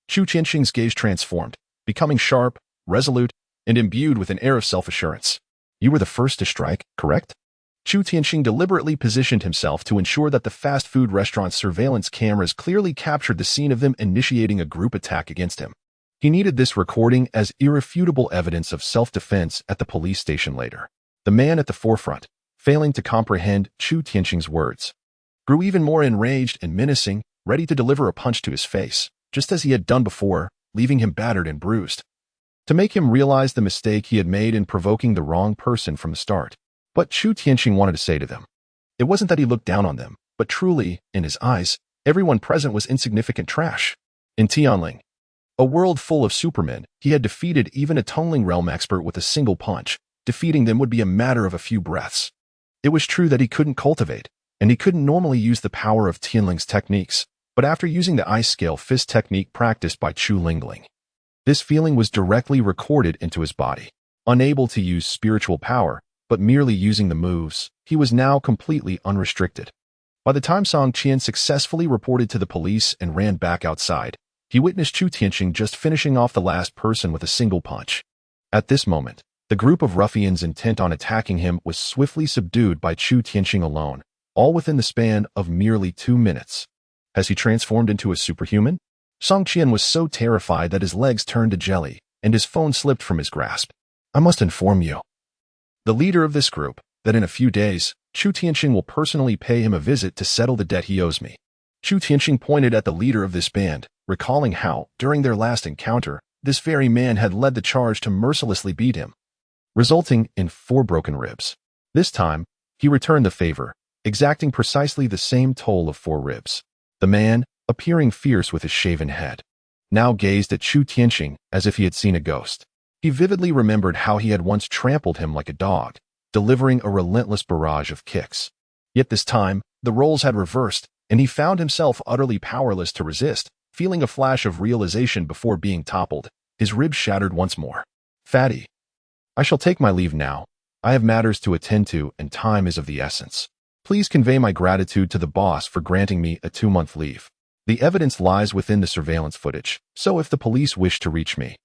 Chu Tianqing's gaze transformed, becoming sharp, resolute, and imbued with an air of self-assurance. "You were the first to strike, correct?" Chu Tianqing deliberately positioned himself to ensure that the fast food restaurant's surveillance cameras clearly captured the scene of them initiating a group attack against him. He needed this recording as irrefutable evidence of self-defense at the police station later. The man at the forefront, failing to comprehend Chu Tianqing's words, grew even more enraged and menacing, ready to deliver a punch to his face, just as he had done before, leaving him battered and bruised. To make him realize the mistake he had made in provoking the wrong person from the start. But Chu Tianqing wanted to say to them, it wasn't that he looked down on them, but truly, in his eyes, everyone present was insignificant trash. In Tianling, a world full of supermen, he had defeated even a Tongling realm expert with a single punch. Defeating them would be a matter of a few breaths. It was true that he couldn't cultivate, and he couldn't normally use the power of Tianling's techniques, but after using the ice scale fist technique practiced by Chu Lingling, this feeling was directly recorded into his body. Unable to use spiritual power, but merely using the moves, he was now completely unrestricted. By the time Song Qian successfully reported to the police and ran back outside, he witnessed Chu Tianqing just finishing off the last person with a single punch. At this moment, the group of ruffians intent on attacking him was swiftly subdued by Chu Tianqing alone, all within the span of merely 2 minutes. Has he transformed into a superhuman? Song Qian was so terrified that his legs turned to jelly, and his phone slipped from his grasp. "I must inform you, the leader of this group, that in a few days, Chu Tianqing will personally pay him a visit to settle the debt he owes me." Chu Tianqing pointed at the leader of this band, recalling how, during their last encounter, this very man had led the charge to mercilessly beat him, resulting in 4 broken ribs. This time, he returned the favor, exacting precisely the same toll of 4 ribs. The man, appearing fierce with his shaven head, now gazed at Chu Tianqing as if he had seen a ghost. He vividly remembered how he had once trampled him like a dog, delivering a relentless barrage of kicks. Yet this time, the roles had reversed, and he found himself utterly powerless to resist, feeling a flash of realization before being toppled, his ribs shattered once more. "Fatty, I shall take my leave now. I have matters to attend to and time is of the essence. Please convey my gratitude to the boss for granting me a 2-month leave. The evidence lies within the surveillance footage, so if the police wish to reach me,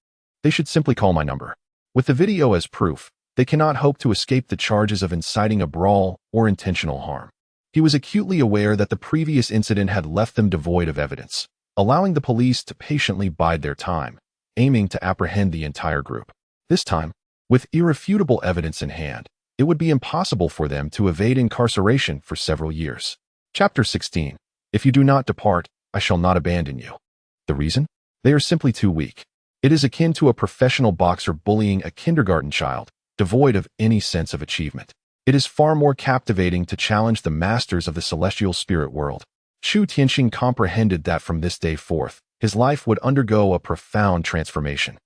they should simply call my number. With the video as proof, they cannot hope to escape the charges of inciting a brawl or intentional harm." He was acutely aware that the previous incident had left them devoid of evidence, allowing the police to patiently bide their time, aiming to apprehend the entire group. This time, with irrefutable evidence in hand, it would be impossible for them to evade incarceration for several years. Chapter 16. If you do not depart, I shall not abandon you. The reason? They are simply too weak. It is akin to a professional boxer bullying a kindergarten child, devoid of any sense of achievement. It is far more captivating to challenge the masters of the celestial spirit world. Chu Tianqing comprehended that from this day forth, his life would undergo a profound transformation.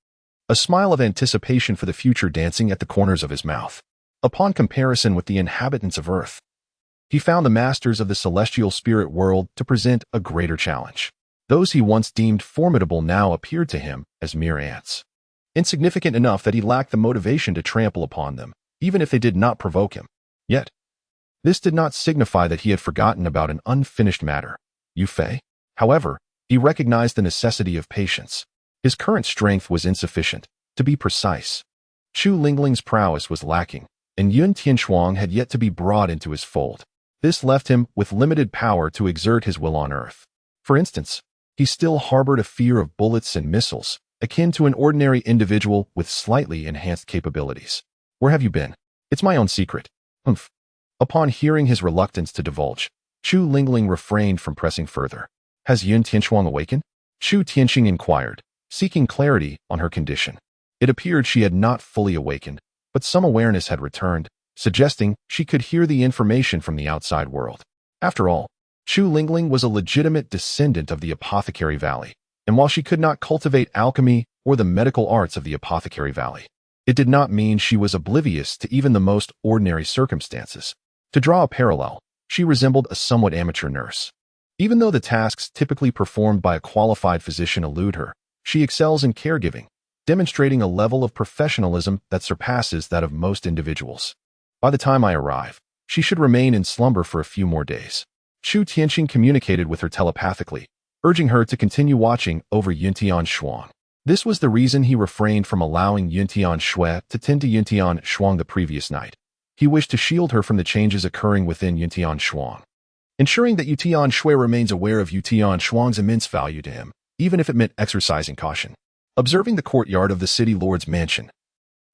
A smile of anticipation for the future dancing at the corners of his mouth. Upon comparison with the inhabitants of Earth, he found the masters of the celestial spirit world to present a greater challenge. Those he once deemed formidable now appeared to him as mere ants, insignificant enough that he lacked the motivation to trample upon them, even if they did not provoke him. Yet, this did not signify that he had forgotten about an unfinished matter. Yu Fei, however, he recognized the necessity of patience. His current strength was insufficient. To be precise, Chu Lingling's prowess was lacking, and Yun Tianxuang had yet to be brought into his fold. This left him with limited power to exert his will on Earth. For instance, he still harbored a fear of bullets and missiles, akin to an ordinary individual with slightly enhanced capabilities. "Where have you been?" "It's my own secret." "Humph." Upon hearing his reluctance to divulge, Chu Lingling refrained from pressing further. "Has Yun Tianxuang awakened?" Chu Tianqing inquired, seeking clarity on her condition. It appeared she had not fully awakened, but some awareness had returned, suggesting she could hear the information from the outside world. After all, Chu Lingling was a legitimate descendant of the Apothecary Valley, and while she could not cultivate alchemy or the medical arts of the Apothecary Valley, it did not mean she was oblivious to even the most ordinary circumstances. To draw a parallel, she resembled a somewhat amateur nurse. Even though the tasks typically performed by a qualified physician elude her, she excels in caregiving, demonstrating a level of professionalism that surpasses that of most individuals. By the time I arrive, she should remain in slumber for a few more days. Chu Tianqing communicated with her telepathically, urging her to continue watching over Yuntian Shuang. This was the reason he refrained from allowing Yuntian Xue to tend to Yuntian Shuang the previous night. He wished to shield her from the changes occurring within Yuntian Shuang, ensuring that Yuntian Xue remains aware of Yuntian Shuang's immense value to him, even if it meant exercising caution. Observing the courtyard of the city lord's mansion,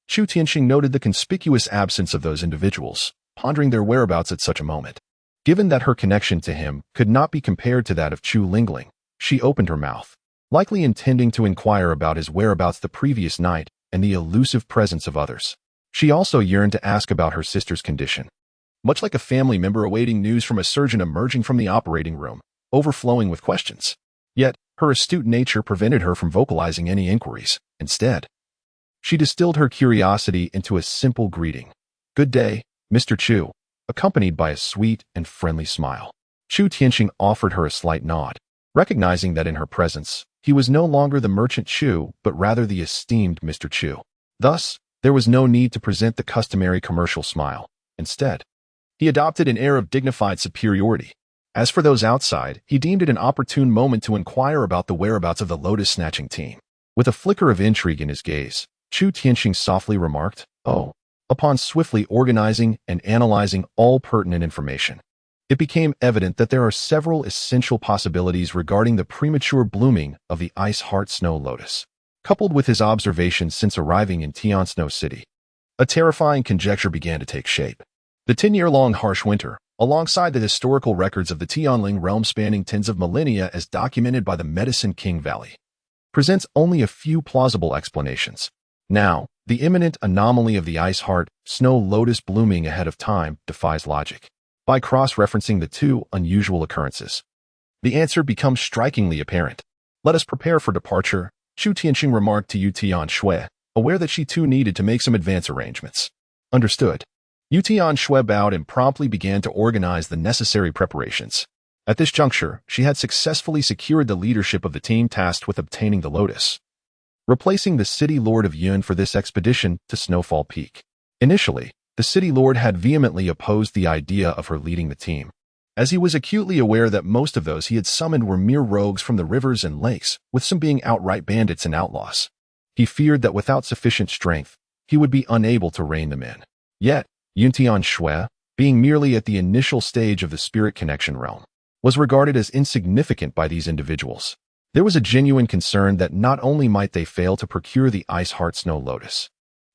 Chu Tianqing noted the conspicuous absence of those individuals, pondering their whereabouts at such a moment. Given that her connection to him could not be compared to that of Chu Lingling, she opened her mouth, likely intending to inquire about his whereabouts the previous night and the elusive presence of others. She also yearned to ask about her sister's condition. Much like a family member awaiting news from a surgeon emerging from the operating room, overflowing with questions. Yet, her astute nature prevented her from vocalizing any inquiries. Instead, she distilled her curiosity into a simple greeting. "Good day, Mr. Chu," accompanied by a sweet and friendly smile. Chu Tianqing offered her a slight nod, recognizing that in her presence, he was no longer the merchant Chu, but rather the esteemed Mr. Chu. Thus, there was no need to present the customary commercial smile. Instead, he adopted an air of dignified superiority. As for those outside, he deemed it an opportune moment to inquire about the whereabouts of the lotus-snatching team. With a flicker of intrigue in his gaze, Chu Tianqing softly remarked, "Oh." Upon swiftly organizing and analyzing all pertinent information, it became evident that there are several essential possibilities regarding the premature blooming of the Ice Heart Snow Lotus. Coupled with his observations since arriving in Tian Snow City, a terrifying conjecture began to take shape. The 10-year-long harsh winter, alongside the historical records of the Tianling realm spanning tens of millennia as documented by the Medicine King Valley, presents only a few plausible explanations. Now, the imminent anomaly of the Ice Heart Snow Lotus blooming ahead of time defies logic. By cross-referencing the two unusual occurrences, the answer becomes strikingly apparent. "Let us prepare for departure," Chu Tianqing remarked to Yuntian Xue, aware that she too needed to make some advance arrangements. "Understood." Yuntian Xue bowed and promptly began to organize the necessary preparations. At this juncture, she had successfully secured the leadership of the team tasked with obtaining the lotus, replacing the city lord of Yun for this expedition to Snowfall Peak. Initially, the city lord had vehemently opposed the idea of her leading the team, as he was acutely aware that most of those he had summoned were mere rogues from the rivers and lakes, with some being outright bandits and outlaws. He feared that without sufficient strength, he would be unable to rein them in. Yet, Yuntian Xue, being merely at the initial stage of the spirit connection realm, was regarded as insignificant by these individuals. There was a genuine concern that not only might they fail to procure the Ice Heart Snow Lotus,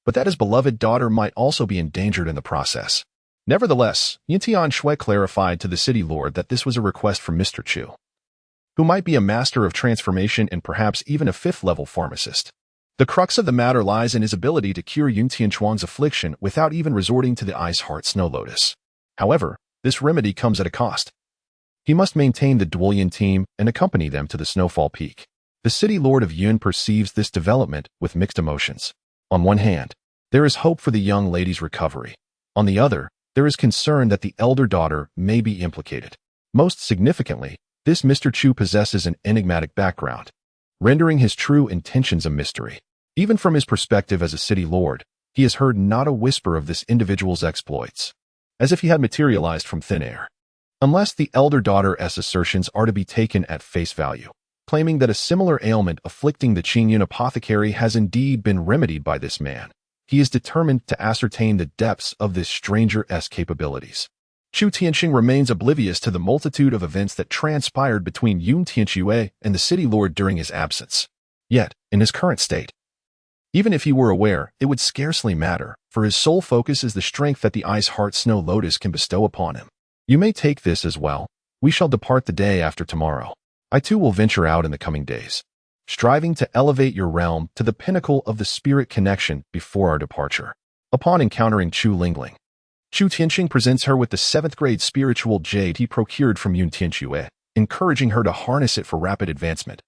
but that his beloved daughter might also be endangered in the process. Nevertheless, Yuntian Xue clarified to the city lord that this was a request from Mr. Chu, who might be a master of transformation and perhaps even a fifth-level pharmacist. The crux of the matter lies in his ability to cure Yuntian Shuang's affliction without even resorting to the Ice Heart Snow Lotus. However, this remedy comes at a cost. He must maintain the Duolian team and accompany them to the Snowfall Peak. The city lord of Yun perceives this development with mixed emotions. On one hand, there is hope for the young lady's recovery. On the other, there is concern that the elder daughter may be implicated. Most significantly, this Mr. Chu possesses an enigmatic background, rendering his true intentions a mystery. Even from his perspective as a city lord, he has heard not a whisper of this individual's exploits, as if he had materialized from thin air. Unless the elder daughter's assertions are to be taken at face value, claiming that a similar ailment afflicting the Qingyun apothecary has indeed been remedied by this man, he is determined to ascertain the depths of this stranger's capabilities. Chu Tianqing remains oblivious to the multitude of events that transpired between Yun Tianxue and the city lord during his absence. Yet, in his current state, even if he were aware, it would scarcely matter, for his sole focus is the strength that the Ice Heart Snow Lotus can bestow upon him. "You may take this as well. We shall depart the day after tomorrow. I too will venture out in the coming days, striving to elevate your realm to the pinnacle of the spirit connection before our departure." Upon encountering Chu Lingling, Chu Tianqing presents her with the 7th grade spiritual jade he procured from Ling Xue, encouraging her to harness it for rapid advancement.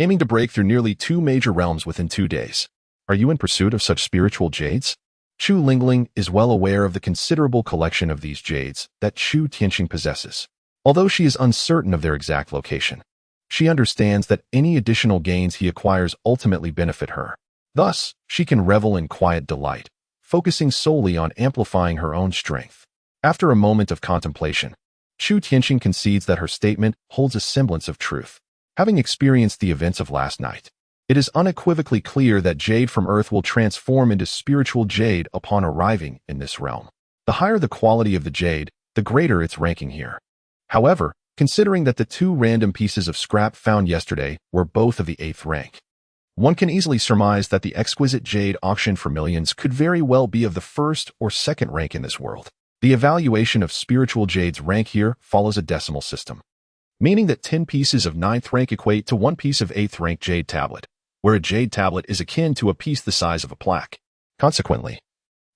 Aiming to break through nearly 2 major realms within 2 days. Are you in pursuit of such spiritual jades? Chu Lingling is well aware of the considerable collection of these jades that Chu Tianqing possesses. Although she is uncertain of their exact location, she understands that any additional gains he acquires ultimately benefit her. Thus, she can revel in quiet delight, focusing solely on amplifying her own strength. After a moment of contemplation, Chu Tianqing concedes that her statement holds a semblance of truth. Having experienced the events of last night, it is unequivocally clear that jade from Earth will transform into spiritual jade upon arriving in this realm. The higher the quality of the jade, the greater its ranking here. However, considering that the 2 random pieces of scrap found yesterday were both of the 8th rank, one can easily surmise that the exquisite jade auctioned for millions could very well be of the 1st or 2nd rank in this world. The evaluation of spiritual jade's rank here follows a decimal system, meaning that 10 pieces of 9th rank equate to 1 piece of 8th rank jade tablet, where a jade tablet is akin to a piece the size of a plaque. Consequently,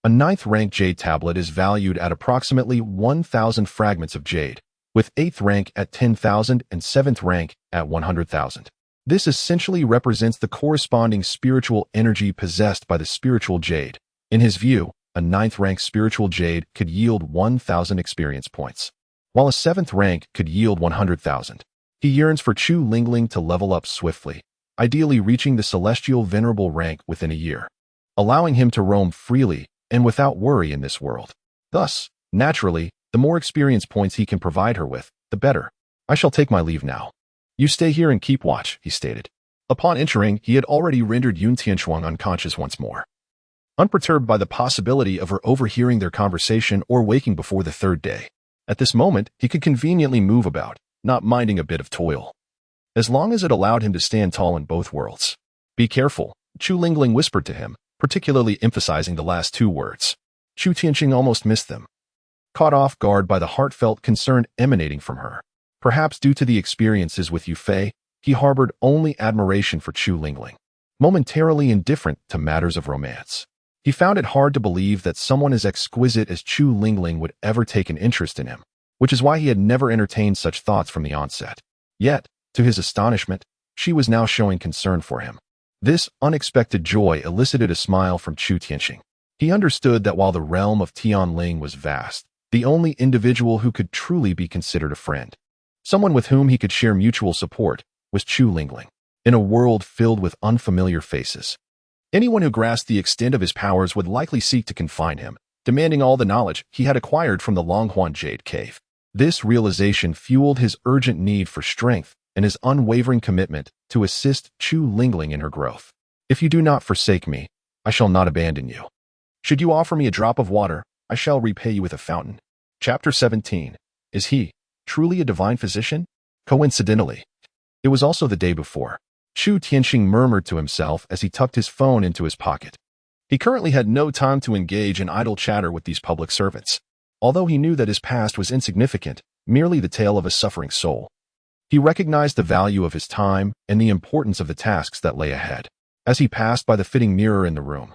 a 9th rank jade tablet is valued at approximately 1,000 fragments of jade, with 8th rank at 10,000 and 7th rank at 100,000. This essentially represents the corresponding spiritual energy possessed by the spiritual jade. In his view, a 9th rank spiritual jade could yield 1,000 experience points, while a 7th rank could yield 100,000. He yearns for Chu Lingling to level up swiftly, ideally reaching the celestial venerable rank within a year, allowing him to roam freely and without worry in this world. Thus, naturally, the more experience points he can provide her with, the better. I shall take my leave now. You stay here and keep watch, he stated. Upon entering, he had already rendered Yun Tianchuang unconscious once more. Unperturbed by the possibility of her overhearing their conversation or waking before the 3rd day, at this moment, he could conveniently move about, not minding a bit of toil, as long as it allowed him to stand tall in both worlds. Be careful, Chu Lingling whispered to him, particularly emphasizing the last 2 words. Chu Tianqing almost missed them, caught off guard by the heartfelt concern emanating from her. Perhaps due to the experiences with Yu Fei, he harbored only admiration for Chu Lingling, momentarily indifferent to matters of romance. He found it hard to believe that someone as exquisite as Chu Lingling would ever take an interest in him, which is why he had never entertained such thoughts from the onset. Yet, to his astonishment, she was now showing concern for him. This unexpected joy elicited a smile from Chu Tianqing. He understood that while the realm of Tianling was vast, the only individual who could truly be considered a friend, someone with whom he could share mutual support, was Chu Lingling. In a world filled with unfamiliar faces, anyone who grasped the extent of his powers would likely seek to confine him, demanding all the knowledge he had acquired from the Longhuan Jade Cave. This realization fueled his urgent need for strength and his unwavering commitment to assist Chu Lingling in her growth. If you do not forsake me, I shall not abandon you. Should you offer me a drop of water, I shall repay you with a fountain. Chapter 17. Is he truly a divine physician? Coincidentally, it was also the day before. Chu Tianqing murmured to himself as he tucked his phone into his pocket. He currently had no time to engage in idle chatter with these public servants. Although he knew that his past was insignificant, merely the tale of a suffering soul, he recognized the value of his time and the importance of the tasks that lay ahead. As he passed by the fitting mirror in the room,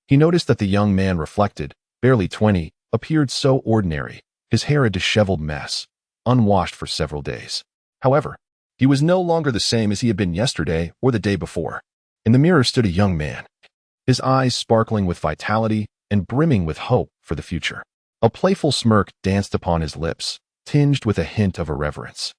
he noticed that the young man reflected, barely 20, appeared so ordinary, his hair a disheveled mess, unwashed for several days. However, he was no longer the same as he had been yesterday or the day before. In the mirror stood a young man, his eyes sparkling with vitality and brimming with hope for the future. A playful smirk danced upon his lips, tinged with a hint of irreverence,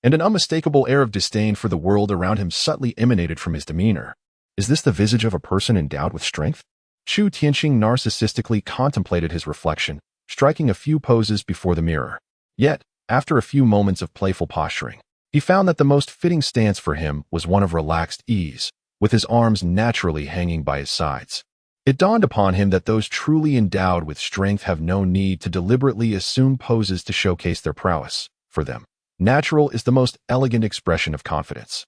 and an unmistakable air of disdain for the world around him subtly emanated from his demeanor. Is this the visage of a person endowed with strength? Chu Tianqing narcissistically contemplated his reflection, striking a few poses before the mirror. Yet, after a few moments of playful posturing, he found that the most fitting stance for him was one of relaxed ease, with his arms naturally hanging by his sides. It dawned upon him that those truly endowed with strength have no need to deliberately assume poses to showcase their prowess. For them, natural is the most elegant expression of confidence.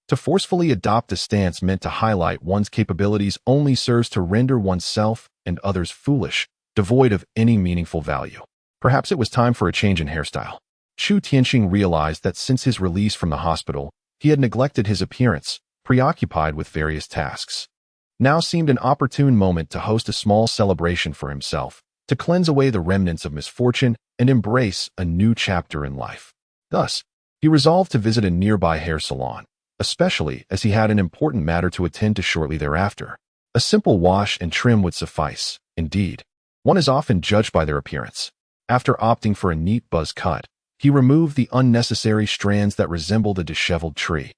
To forcefully adopt a stance meant to highlight one's capabilities only serves to render oneself and others foolish, devoid of any meaningful value. Perhaps it was time for a change in hairstyle. Chu Tianqing realized that since his release from the hospital, he had neglected his appearance, preoccupied with various tasks. Now seemed an opportune moment to host a small celebration for himself, to cleanse away the remnants of misfortune and embrace a new chapter in life. Thus, he resolved to visit a nearby hair salon, especially as he had an important matter to attend to shortly thereafter. A simple wash and trim would suffice. Indeed, one is often judged by their appearance. After opting for a neat buzz cut, he removed the unnecessary strands that resembled a disheveled tree,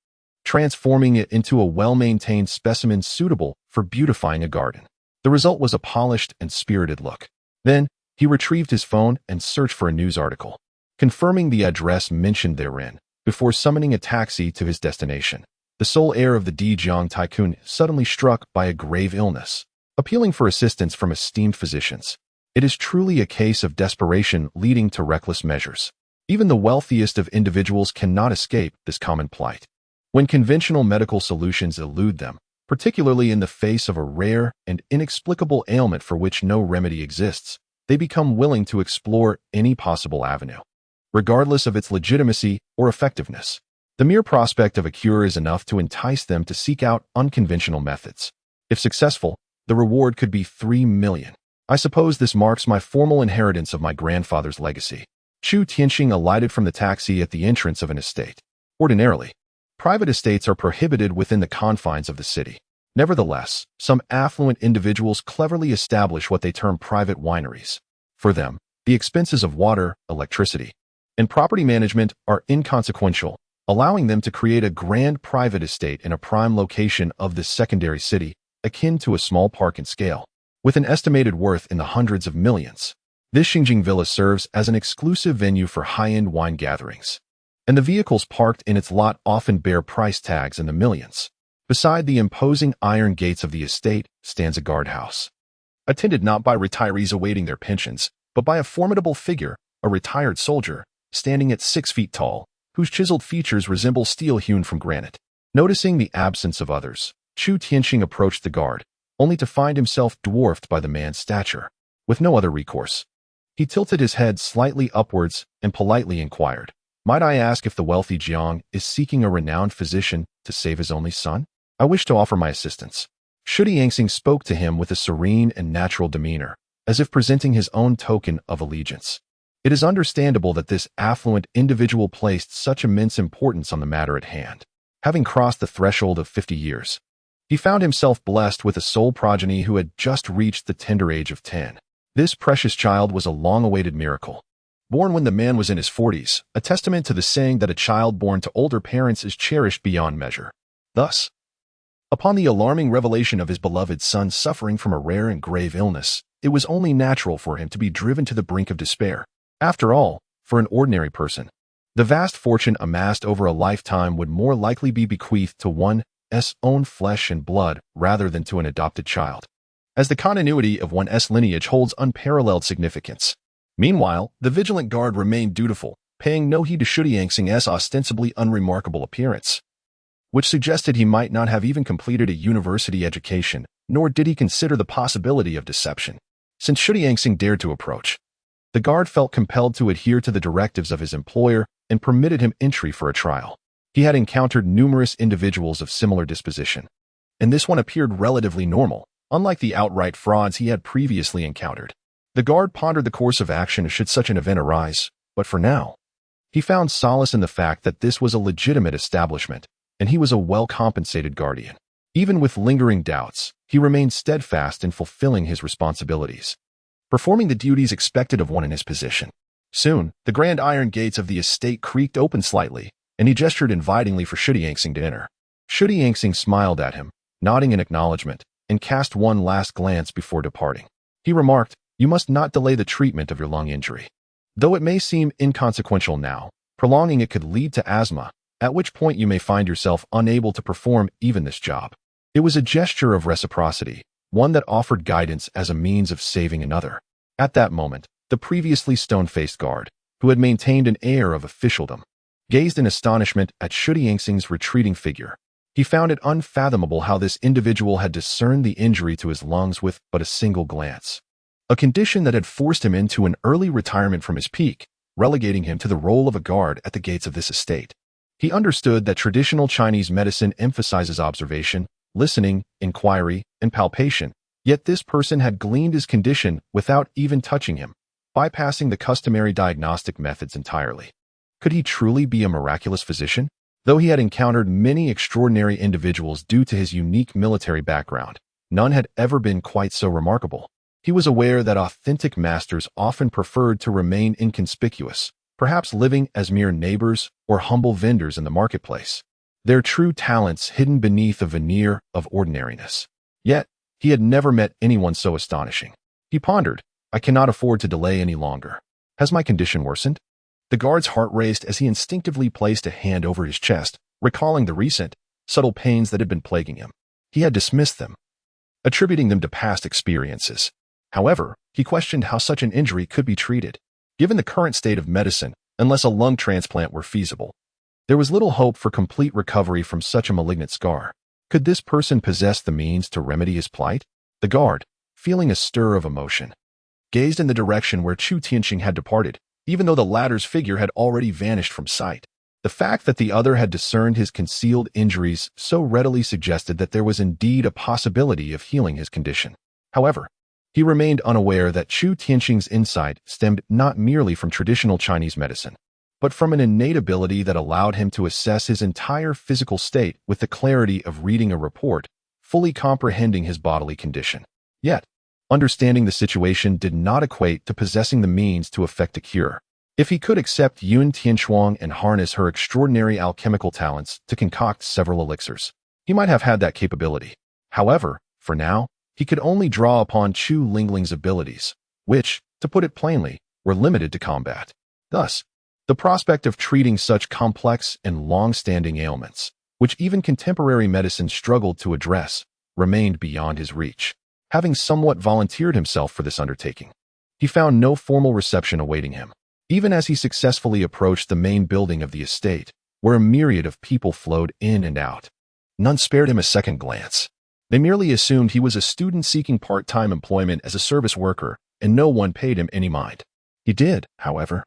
transforming it into a well-maintained specimen suitable for beautifying a garden. The result was a polished and spirited look. Then, he retrieved his phone and searched for a news article, confirming the address mentioned therein, before summoning a taxi to his destination. The sole heir of the Dijiang tycoon suddenly struck by a grave illness, appealing for assistance from esteemed physicians. It is truly a case of desperation leading to reckless measures. Even the wealthiest of individuals cannot escape this common plight. When conventional medical solutions elude them, particularly in the face of a rare and inexplicable ailment for which no remedy exists, they become willing to explore any possible avenue, regardless of its legitimacy or effectiveness. The mere prospect of a cure is enough to entice them to seek out unconventional methods. If successful, the reward could be 3 million. I suppose this marks my formal inheritance of my grandfather's legacy. Chu Tianxing alighted from the taxi at the entrance of an estate. Ordinarily, private estates are prohibited within the confines of the city. Nevertheless, some affluent individuals cleverly establish what they term private wineries. For them, the expenses of water, electricity, and property management are inconsequential, allowing them to create a grand private estate in a prime location of this secondary city, akin to a small park in scale, with an estimated worth in the hundreds of millions. This Xingjing villa serves as an exclusive venue for high-end wine gatherings, and the vehicles parked in its lot often bear price tags in the millions. Beside the imposing iron gates of the estate stands a guardhouse, attended not by retirees awaiting their pensions, but by a formidable figure, a retired soldier, standing at 6 feet tall, whose chiseled features resemble steel hewn from granite. Noticing the absence of others, Chu Tianxing approached the guard, only to find himself dwarfed by the man's stature. With no other recourse, he tilted his head slightly upwards and politely inquired, "Might I ask if the wealthy Jiang is seeking a renowned physician to save his only son? I wish to offer my assistance." Shudiangxing spoke to him with a serene and natural demeanor, as if presenting his own token of allegiance. It is understandable that this affluent individual placed such immense importance on the matter at hand. Having crossed the threshold of 50 years, he found himself blessed with a sole progeny who had just reached the tender age of 10. This precious child was a long-awaited miracle. Born when the man was in his 40s, a testament to the saying that a child born to older parents is cherished beyond measure. Thus, upon the alarming revelation of his beloved son suffering from a rare and grave illness, it was only natural for him to be driven to the brink of despair. After all, for an ordinary person, the vast fortune amassed over a lifetime would more likely be bequeathed to one's own flesh and blood rather than to an adopted child, as the continuity of one's lineage holds unparalleled significance. Meanwhile, the vigilant guard remained dutiful, paying no heed to Shudiangxing's ostensibly unremarkable appearance, which suggested he might not have even completed a university education, nor did he consider the possibility of deception. Since Shudiangxing dared to approach, the guard felt compelled to adhere to the directives of his employer and permitted him entry for a trial. He had encountered numerous individuals of similar disposition, and this one appeared relatively normal, unlike the outright frauds he had previously encountered. The guard pondered the course of action should such an event arise, but for now, he found solace in the fact that this was a legitimate establishment, and he was a well-compensated guardian. Even with lingering doubts, he remained steadfast in fulfilling his responsibilities, performing the duties expected of one in his position. Soon, the grand iron gates of the estate creaked open slightly, and he gestured invitingly for Shudiangxing to enter. Shudiangxing smiled at him, nodding in acknowledgement, and cast one last glance before departing. He remarked, "You must not delay the treatment of your lung injury. Though it may seem inconsequential now, prolonging it could lead to asthma, at which point you may find yourself unable to perform even this job." It was a gesture of reciprocity, one that offered guidance as a means of saving another. At that moment, the previously stone-faced guard, who had maintained an air of officialdom, gazed in astonishment at Shudiangxing's retreating figure. He found it unfathomable how this individual had discerned the injury to his lungs with but a single glance, a condition that had forced him into an early retirement from his peak, relegating him to the role of a guard at the gates of this estate. He understood that traditional Chinese medicine emphasizes observation, listening, inquiry, and palpation, Yet this person had gleaned his condition without even touching him, bypassing the customary diagnostic methods entirely. Could he truly be a miraculous physician? Though he had encountered many extraordinary individuals due to his unique military background, none had ever been quite so remarkable. He was aware that authentic masters often preferred to remain inconspicuous, perhaps living as mere neighbors or humble vendors in the marketplace, their true talents hidden beneath a veneer of ordinariness. Yet, he had never met anyone so astonishing. He pondered, I cannot afford to delay any longer. Has my condition worsened? The guard's heart raced as he instinctively placed a hand over his chest, recalling the recent, subtle pains that had been plaguing him. He had dismissed them, attributing them to past experiences. However, he questioned how such an injury could be treated. Given the current state of medicine, unless a lung transplant were feasible, there was little hope for complete recovery from such a malignant scar. Could this person possess the means to remedy his plight? The guard, feeling a stir of emotion, gazed in the direction where Chu Tianqing had departed, even though the latter's figure had already vanished from sight. The fact that the other had discerned his concealed injuries so readily suggested that there was indeed a possibility of healing his condition. However, he remained unaware that Chu Tianqing's insight stemmed not merely from traditional Chinese medicine, but from an innate ability that allowed him to assess his entire physical state with the clarity of reading a report, fully comprehending his bodily condition. Yet, understanding the situation did not equate to possessing the means to effect a cure. If he could accept Yun Tianshuang and harness her extraordinary alchemical talents to concoct several elixirs, he might have had that capability. However, for now, he could only draw upon Chu Lingling's abilities, which, to put it plainly, were limited to combat. Thus, the prospect of treating such complex and long-standing ailments, which even contemporary medicine struggled to address, remained beyond his reach. Having somewhat volunteered himself for this undertaking, he found no formal reception awaiting him, even as he successfully approached the main building of the estate, where a myriad of people flowed in and out. None spared him a second glance. They merely assumed he was a student seeking part-time employment as a service worker, and no one paid him any mind. He did, however,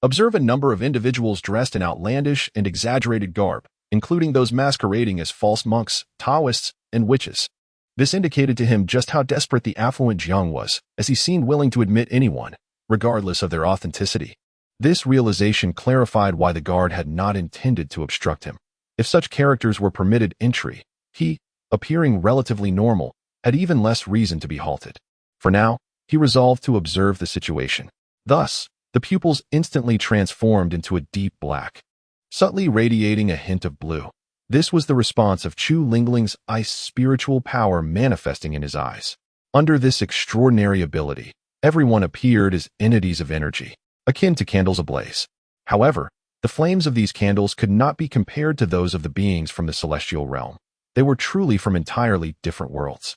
observe a number of individuals dressed in outlandish and exaggerated garb, including those masquerading as false monks, Taoists, and witches. This indicated to him just how desperate the affluent Jiang was, as he seemed willing to admit anyone, regardless of their authenticity. This realization clarified why the guard had not intended to obstruct him. If such characters were permitted entry, he, appearing relatively normal, had even less reason to be halted. For now, he resolved to observe the situation. Thus, the pupils instantly transformed into a deep black, subtly radiating a hint of blue. This was the response of Chu Lingling's ice spiritual power manifesting in his eyes. Under this extraordinary ability, everyone appeared as entities of energy, akin to candles ablaze. However, the flames of these candles could not be compared to those of the beings from the celestial realm. They were truly from entirely different worlds.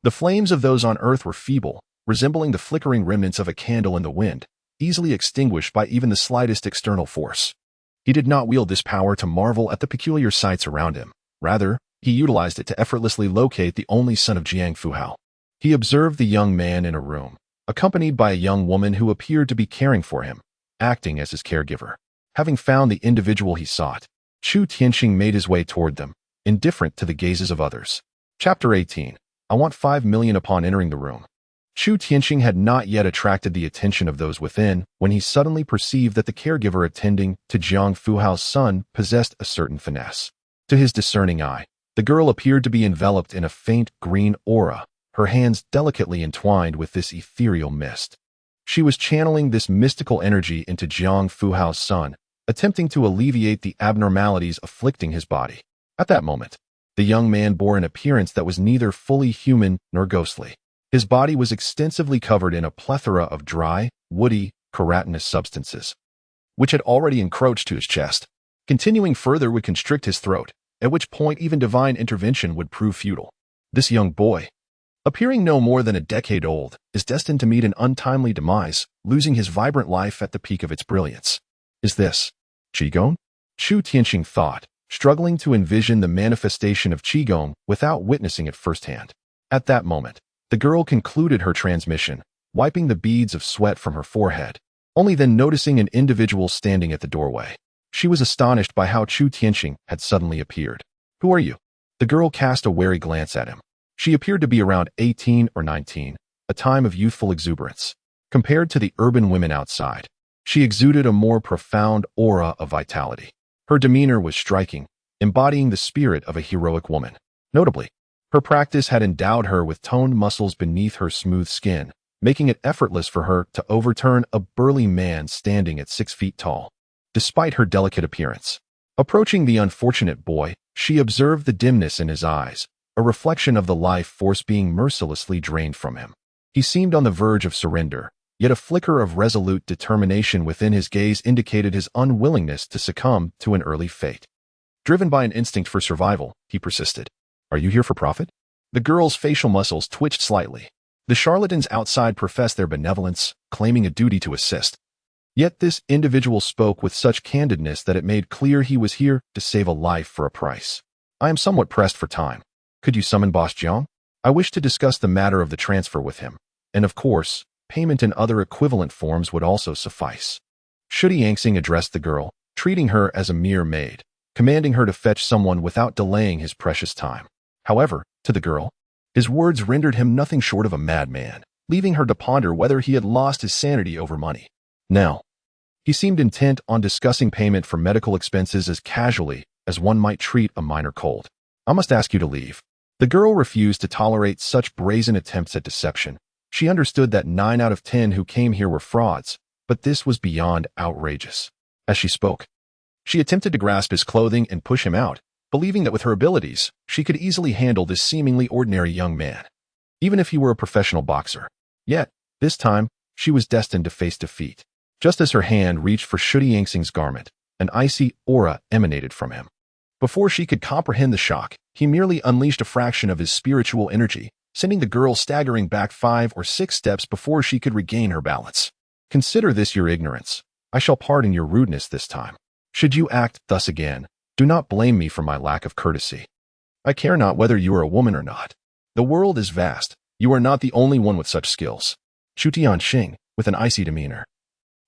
The flames of those on earth were feeble, resembling the flickering remnants of a candle in the wind, easily extinguished by even the slightest external force. He did not wield this power to marvel at the peculiar sights around him. Rather, he utilized it to effortlessly locate the only son of Jiang Fuhao. He observed the young man in a room, accompanied by a young woman who appeared to be caring for him, acting as his caregiver. Having found the individual he sought, Chu Tianqing made his way toward them, indifferent to the gazes of others. Chapter 18. I want 5 million. Upon entering the room, Chu Tianqing had not yet attracted the attention of those within when he suddenly perceived that the caregiver attending to Jiang Fuhao's son possessed a certain finesse. To his discerning eye, the girl appeared to be enveloped in a faint green aura, her hands delicately entwined with this ethereal mist. She was channeling this mystical energy into Jiang Fuhao's son, attempting to alleviate the abnormalities afflicting his body. At that moment, the young man bore an appearance that was neither fully human nor ghostly. His body was extensively covered in a plethora of dry, woody, keratinous substances, which had already encroached to his chest. Continuing further would constrict his throat, at which point even divine intervention would prove futile. This young boy, appearing no more than a decade old, is destined to meet an untimely demise, losing his vibrant life at the peak of its brilliance. Is this Qigong? Chu Tianqing thought, struggling to envision the manifestation of Qigong without witnessing it firsthand. At that moment, the girl concluded her transmission, wiping the beads of sweat from her forehead, only then noticing an individual standing at the doorway. She was astonished by how Chu Tianqing had suddenly appeared. Who are you? The girl cast a wary glance at him. She appeared to be around 18 or 19, a time of youthful exuberance. Compared to the urban women outside, she exuded a more profound aura of vitality. Her demeanor was striking, embodying the spirit of a heroic woman. Notably, her practice had endowed her with toned muscles beneath her smooth skin, making it effortless for her to overturn a burly man standing at 6 feet tall. Despite her delicate appearance, approaching the unfortunate boy, she observed the dimness in his eyes, a reflection of the life force being mercilessly drained from him. He seemed on the verge of surrender, yet a flicker of resolute determination within his gaze indicated his unwillingness to succumb to an early fate. Driven by an instinct for survival, he persisted. "Are you here for profit?" The girl's facial muscles twitched slightly. The charlatans outside professed their benevolence, claiming a duty to assist. Yet this individual spoke with such candidness that it made clear he was here to save a life for a price. "I am somewhat pressed for time. Could you summon Boss Jiang? I wish to discuss the matter of the transfer with him. And of course, payment in other equivalent forms would also suffice." Shudi Yangxing addressed the girl, treating her as a mere maid, commanding her to fetch someone without delaying his precious time. However, to the girl, his words rendered him nothing short of a madman, leaving her to ponder whether he had lost his sanity over money. Now, he seemed intent on discussing payment for medical expenses as casually as one might treat a minor cold. "I must ask you to leave." The girl refused to tolerate such brazen attempts at deception. She understood that 9 out of 10 who came here were frauds, but this was beyond outrageous. As she spoke, she attempted to grasp his clothing and push him out, believing that with her abilities, she could easily handle this seemingly ordinary young man, even if he were a professional boxer. Yet, this time, she was destined to face defeat. Just as her hand reached for Shudi Yangxing's garment, an icy aura emanated from him. Before she could comprehend the shock, he merely unleashed a fraction of his spiritual energy, sending the girl staggering back 5 or 6 steps before she could regain her balance. "Consider this your ignorance. I shall pardon your rudeness this time. Should you act thus again, do not blame me for my lack of courtesy. I care not whether you are a woman or not. The world is vast. You are not the only one with such skills." Chu Tianxing, with an icy demeanor,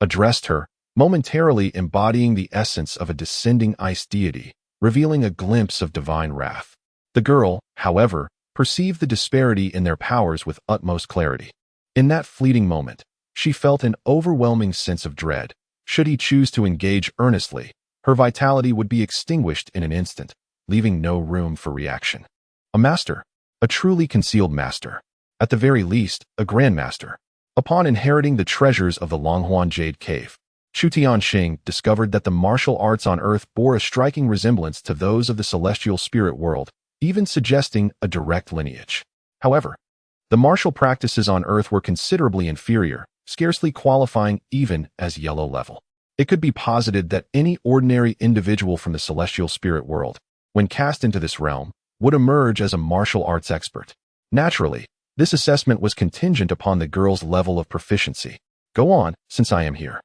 addressed her, momentarily embodying the essence of a descending ice deity, revealing a glimpse of divine wrath. The girl, however, perceived the disparity in their powers with utmost clarity. In that fleeting moment, she felt an overwhelming sense of dread. Should he choose to engage earnestly, her vitality would be extinguished in an instant, leaving no room for reaction. A master, a truly concealed master, at the very least, a grandmaster. Upon inheriting the treasures of the Longhuan Jade Cave, Chu Tianxing discovered that the martial arts on Earth bore a striking resemblance to those of the celestial spirit world, even suggesting a direct lineage. However, the martial practices on Earth were considerably inferior, scarcely qualifying even as yellow level. It could be posited that any ordinary individual from the celestial spirit world, when cast into this realm, would emerge as a martial arts expert. Naturally, this assessment was contingent upon the girl's level of proficiency. "Go on, since I am here.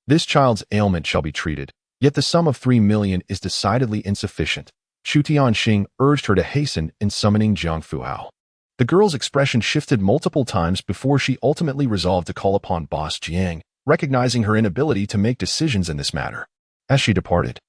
This child's ailment shall be treated, yet the sum of 3 million is decidedly insufficient." Chu Tianxing urged her to hasten in summoning Jiang Fuhao. The girl's expression shifted multiple times before she ultimately resolved to call upon Boss Jiang, recognizing her inability to make decisions in this matter. As she departed,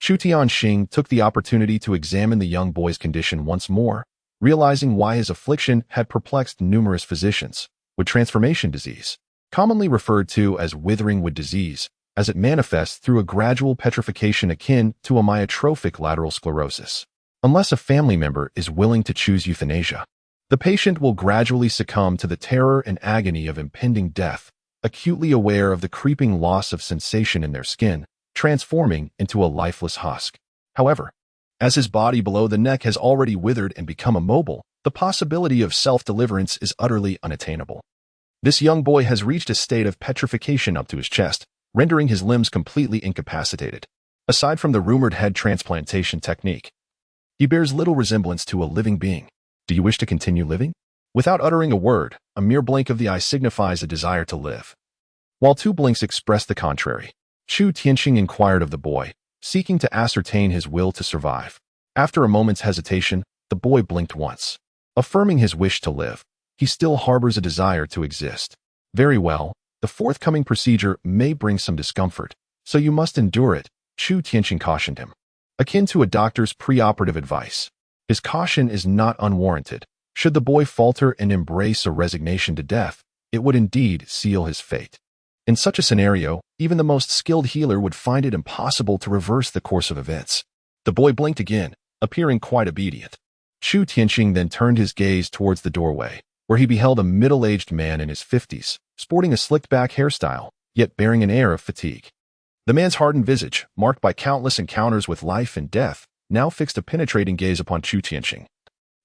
Chu Tianxing took the opportunity to examine the young boy's condition once more, realizing why his affliction had perplexed numerous physicians. Wood transformation disease, commonly referred to as withering wood disease, as it manifests through a gradual petrification akin to a myotrophic lateral sclerosis. Unless a family member is willing to choose euthanasia, the patient will gradually succumb to the terror and agony of impending death, acutely aware of the creeping loss of sensation in their skin, transforming into a lifeless husk. However, as his body below the neck has already withered and become immobile, the possibility of self-deliverance is utterly unattainable. This young boy has reached a state of petrification up to his chest, rendering his limbs completely incapacitated. Aside from the rumored head transplantation technique, he bears little resemblance to a living being. Do you wish to continue living? Without uttering a word, a mere blink of the eye signifies a desire to live, while 2 blinks express the contrary. Chu Tianxing inquired of the boy, seeking to ascertain his will to survive. After a moment's hesitation, the boy blinked once, affirming his wish to live. He still harbors a desire to exist. Very well, the forthcoming procedure may bring some discomfort, so you must endure it, Chu Tianxing cautioned him. Akin to a doctor's preoperative advice, his caution is not unwarranted. Should the boy falter and embrace a resignation to death, it would indeed seal his fate. In such a scenario, even the most skilled healer would find it impossible to reverse the course of events. The boy blinked again, appearing quite obedient. Chu Tianqing then turned his gaze towards the doorway, where he beheld a middle-aged man in his 50s, sporting a slicked-back hairstyle, yet bearing an air of fatigue. The man's hardened visage, marked by countless encounters with life and death, now fixed a penetrating gaze upon Chu Tianqing.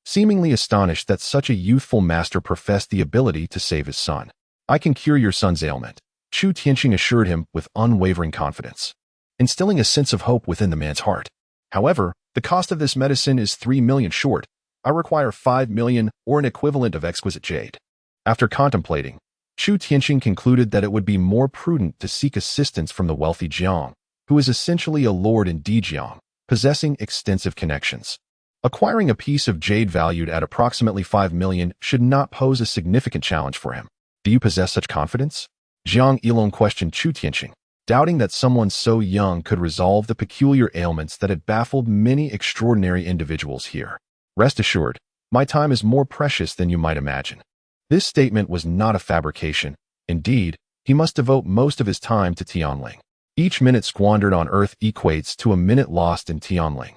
Seemingly astonished that such a youthful master professed the ability to save his son. "I can cure your son's ailment," Chu Tianqing assured him with unwavering confidence, instilling a sense of hope within the man's heart. "However, the cost of this medicine is 3 million short. I require 5 million or an equivalent of exquisite jade." After contemplating, Chu Tianqing concluded that it would be more prudent to seek assistance from the wealthy Jiang, who is essentially a lord in Dijiang, possessing extensive connections. Acquiring a piece of jade valued at approximately 5 million should not pose a significant challenge for him. "Do you possess such confidence?" Jiang Yilong questioned Chu Tianqing, doubting that someone so young could resolve the peculiar ailments that had baffled many extraordinary individuals here. "Rest assured, my time is more precious than you might imagine." This statement was not a fabrication. Indeed, he must devote most of his time to Tianling. Each minute squandered on Earth equates to a minute lost in Tianling,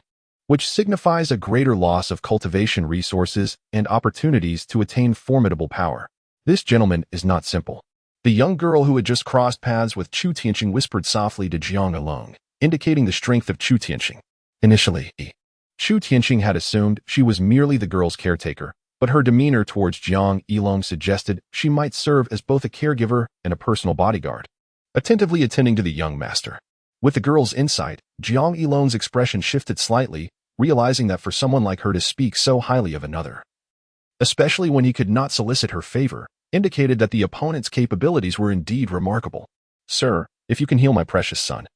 which signifies a greater loss of cultivation resources and opportunities to attain formidable power. "This gentleman is not simple." The young girl who had just crossed paths with Chu Tianqing whispered softly to Jiang Yilong, indicating the strength of Chu Tianqing. Initially, Chu Tianqing had assumed she was merely the girl's caretaker, but her demeanor towards Jiang Yilong suggested she might serve as both a caregiver and a personal bodyguard, attentively attending to the young master. With the girl's insight, Jiang Yilong's expression shifted slightly, realizing that for someone like her to speak so highly of another, especially when he could not solicit her favor, indicated that the opponent's capabilities were indeed remarkable. "Sir, if you can heal my precious son,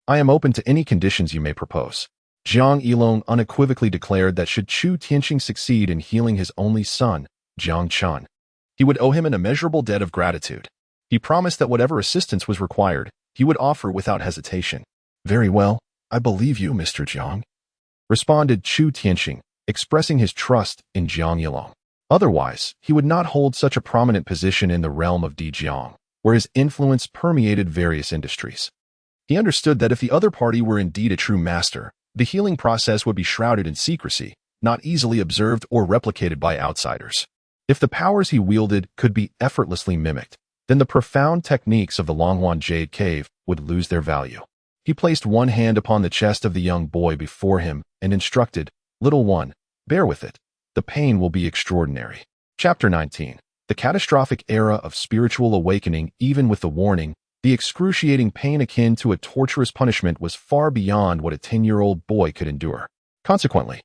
I am open to any conditions you may propose." Jiang Yilong unequivocally declared that should Chu Tianqing succeed in healing his only son, Jiang Chen, he would owe him an immeasurable debt of gratitude. He promised that whatever assistance was required, he would offer without hesitation. "Very well, I believe you, Mr. Jiang," responded Chu Tianqing, expressing his trust in Jiang Yilong. Otherwise, he would not hold such a prominent position in the realm of Dijiang, where his influence permeated various industries. He understood that if the other party were indeed a true master, the healing process would be shrouded in secrecy, not easily observed or replicated by outsiders. If the powers he wielded could be effortlessly mimicked, then the profound techniques of the Longhuan Jade Cave would lose their value. He placed one hand upon the chest of the young boy before him and instructed, "Little one, bear with it. The pain will be extraordinary." Chapter 19. The catastrophic era of spiritual awakening. Even with the warning, the excruciating pain akin to a torturous punishment was far beyond what a 10-year-old boy could endure. Consequently,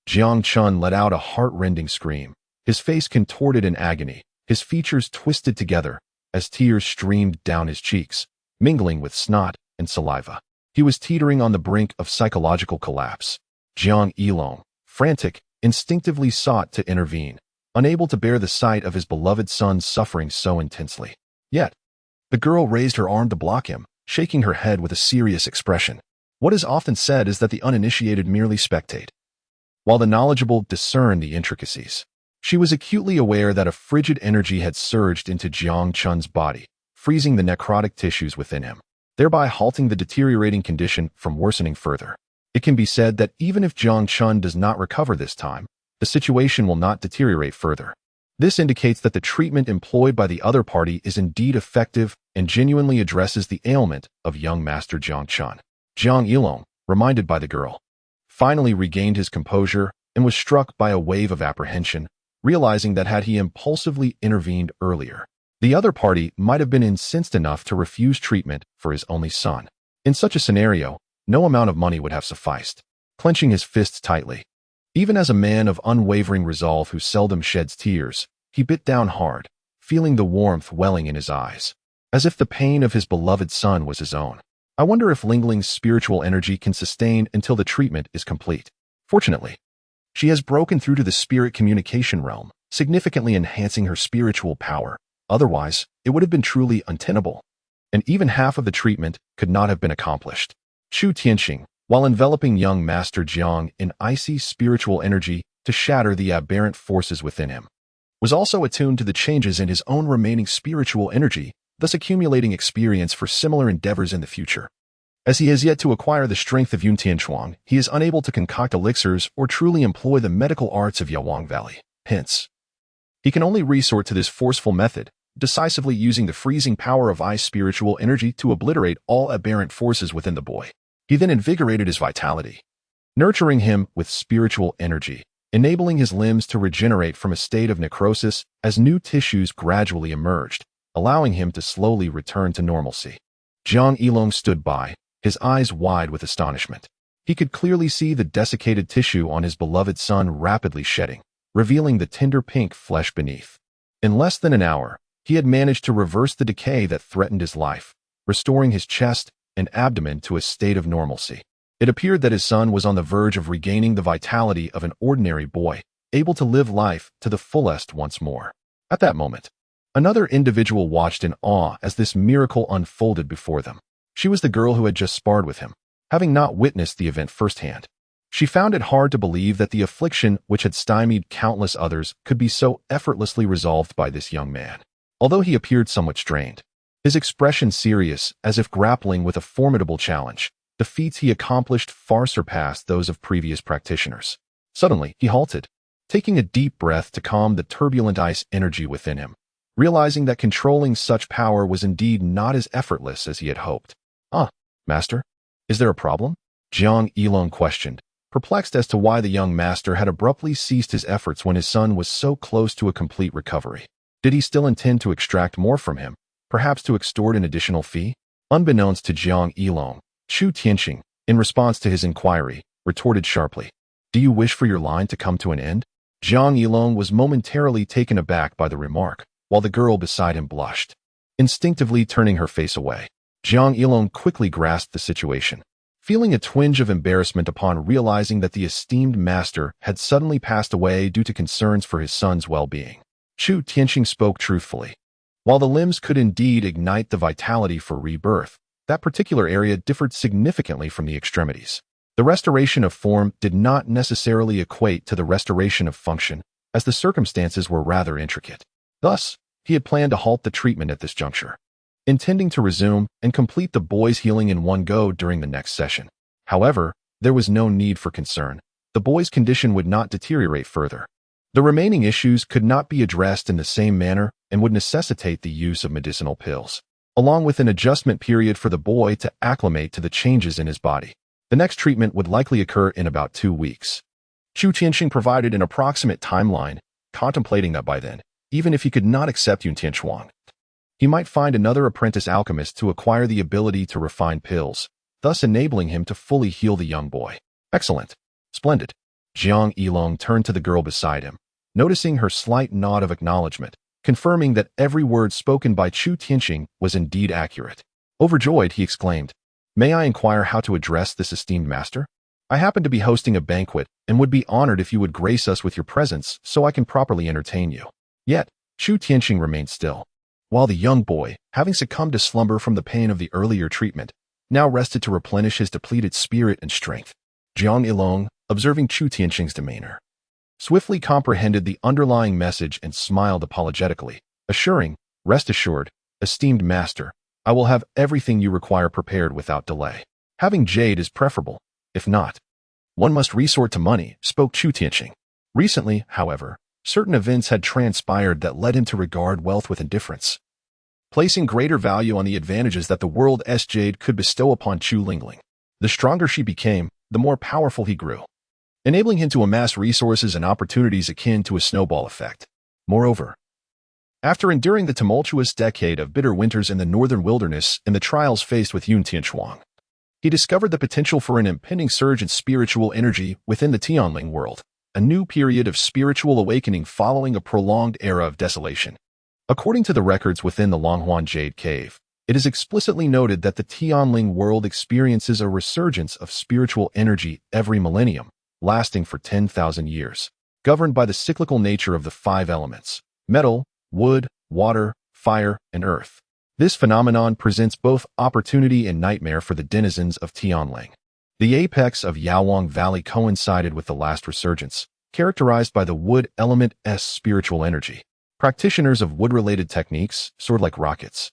Jiang Chen let out a heart-rending scream, his face contorted in agony, his features twisted together as tears streamed down his cheeks, mingling with snot and saliva. He was teetering on the brink of psychological collapse. Jiang Yilong, frantic, instinctively sought to intervene, unable to bear the sight of his beloved son suffering so intensely. Yet, the girl raised her arm to block him, shaking her head with a serious expression. What is often said is that the uninitiated merely spectate, while the knowledgeable discern the intricacies. She was acutely aware that a frigid energy had surged into Jiang Chen's body, freezing the necrotic tissues within him, thereby halting the deteriorating condition from worsening further. It can be said that even if Jiang Chen does not recover this time, the situation will not deteriorate further. This indicates that the treatment employed by the other party is indeed effective and genuinely addresses the ailment of young Master Jiang Chen. Jiang Yilong, reminded by the girl, finally regained his composure and was struck by a wave of apprehension, realizing that had he impulsively intervened earlier, the other party might have been incensed enough to refuse treatment for his only son. In such a scenario, no amount of money would have sufficed. Clenching his fists tightly, even as a man of unwavering resolve who seldom sheds tears, he bit down hard, feeling the warmth welling in his eyes, as if the pain of his beloved son was his own. I wonder if Ling Ling's spiritual energy can sustain until the treatment is complete. Fortunately, she has broken through to the spirit communication realm, significantly enhancing her spiritual power. Otherwise, it would have been truly untenable, and even half of the treatment could not have been accomplished. Chu Tianqing, while enveloping young Master Jiang in icy spiritual energy, to shatter the aberrant forces within him. Was also attuned to the changes in his own remaining spiritual energy, thus accumulating experience for similar endeavors in the future. As he has yet to acquire the strength of Yun Tianchuang, he is unable to concoct elixirs or truly employ the medical arts of Yawang Valley. Hence, he can only resort to this forceful method, decisively using the freezing power of ice spiritual energy to obliterate all aberrant forces within the boy. He then invigorated his vitality, nurturing him with spiritual energy, enabling his limbs to regenerate from a state of necrosis as new tissues gradually emerged, allowing him to slowly return to normalcy. Jiang Yilong stood by, his eyes wide with astonishment. He could clearly see the desiccated tissue on his beloved son rapidly shedding, revealing the tender pink flesh beneath. In less than an hour, he had managed to reverse the decay that threatened his life, restoring his chest and abdomen to a state of normalcy. It appeared that his son was on the verge of regaining the vitality of an ordinary boy, able to live life to the fullest once more. At that moment, another individual watched in awe as this miracle unfolded before them. She was the girl who had just sparred with him, having not witnessed the event firsthand. She found it hard to believe that the affliction which had stymied countless others could be so effortlessly resolved by this young man. Although he appeared somewhat strained, his expression serious as if grappling with a formidable challenge, the feats he accomplished far surpassed those of previous practitioners. Suddenly, he halted, taking a deep breath to calm the turbulent ice energy within him, realizing that controlling such power was indeed not as effortless as he had hoped. Master, is there a problem? Jiang Yilong questioned, perplexed as to why the young master had abruptly ceased his efforts when his son was so close to a complete recovery. Did he still intend to extract more from him, perhaps to extort an additional fee? Unbeknownst to Jiang Yilong, Chu Tianqing, in response to his inquiry, retorted sharply, "Do you wish for your line to come to an end?" Jiang Yilong was momentarily taken aback by the remark, while the girl beside him blushed. Instinctively turning her face away, Jiang Yilong quickly grasped the situation, feeling a twinge of embarrassment upon realizing that the esteemed master had suddenly passed away due to concerns for his son's well-being. Chu Tianqing spoke truthfully. While the limbs could indeed ignite the vitality for rebirth, that particular area differed significantly from the extremities. The restoration of form did not necessarily equate to the restoration of function, as the circumstances were rather intricate. Thus, he had planned to halt the treatment at this juncture, intending to resume and complete the boy's healing in one go during the next session. However, there was no need for concern. The boy's condition would not deteriorate further. The remaining issues could not be addressed in the same manner and would necessitate the use of medicinal pills, along with an adjustment period for the boy to acclimate to the changes in his body. The next treatment would likely occur in about 2 weeks. Chu Tianqing provided an approximate timeline, contemplating that by then, even if he could not accept Yun Tianchuang, he might find another apprentice alchemist to acquire the ability to refine pills, thus enabling him to fully heal the young boy. Excellent. Splendid. Jiang Yilong turned to the girl beside him, noticing her slight nod of acknowledgement, confirming that every word spoken by Chu Tianqing was indeed accurate. Overjoyed, he exclaimed, "May I inquire how to address this esteemed master? I happen to be hosting a banquet and would be honored if you would grace us with your presence so I can properly entertain you." Yet, Chu Tianqing remained still, while the young boy, having succumbed to slumber from the pain of the earlier treatment, now rested to replenish his depleted spirit and strength. Jiang Yilong, observing Chu Tianqing's demeanor, swiftly comprehended the underlying message and smiled apologetically, assuring, "Rest assured, esteemed master, I will have everything you require prepared without delay. Having jade is preferable. If not, one must resort to money," spoke Chu Tianqing. Recently, however, certain events had transpired that led him to regard wealth with indifference, placing greater value on the advantages that the world's jade could bestow upon Chu Lingling. The stronger she became, the more powerful he grew, enabling him to amass resources and opportunities akin to a snowball effect. Moreover, after enduring the tumultuous decade of bitter winters in the northern wilderness and the trials faced with Yun Tianchuang, he discovered the potential for an impending surge in spiritual energy within the Tianling world, a new period of spiritual awakening following a prolonged era of desolation. According to the records within the Longhuan Jade Cave, it is explicitly noted that the Tianling world experiences a resurgence of spiritual energy every millennium, lasting for 10,000 years, governed by the cyclical nature of the 5 elements: metal, wood, water, fire, and earth. This phenomenon presents both opportunity and nightmare for the denizens of Tianling. The apex of Yawang Valley coincided with the last resurgence, characterized by the wood element's spiritual energy. Practitioners of wood-related techniques soared like rockets,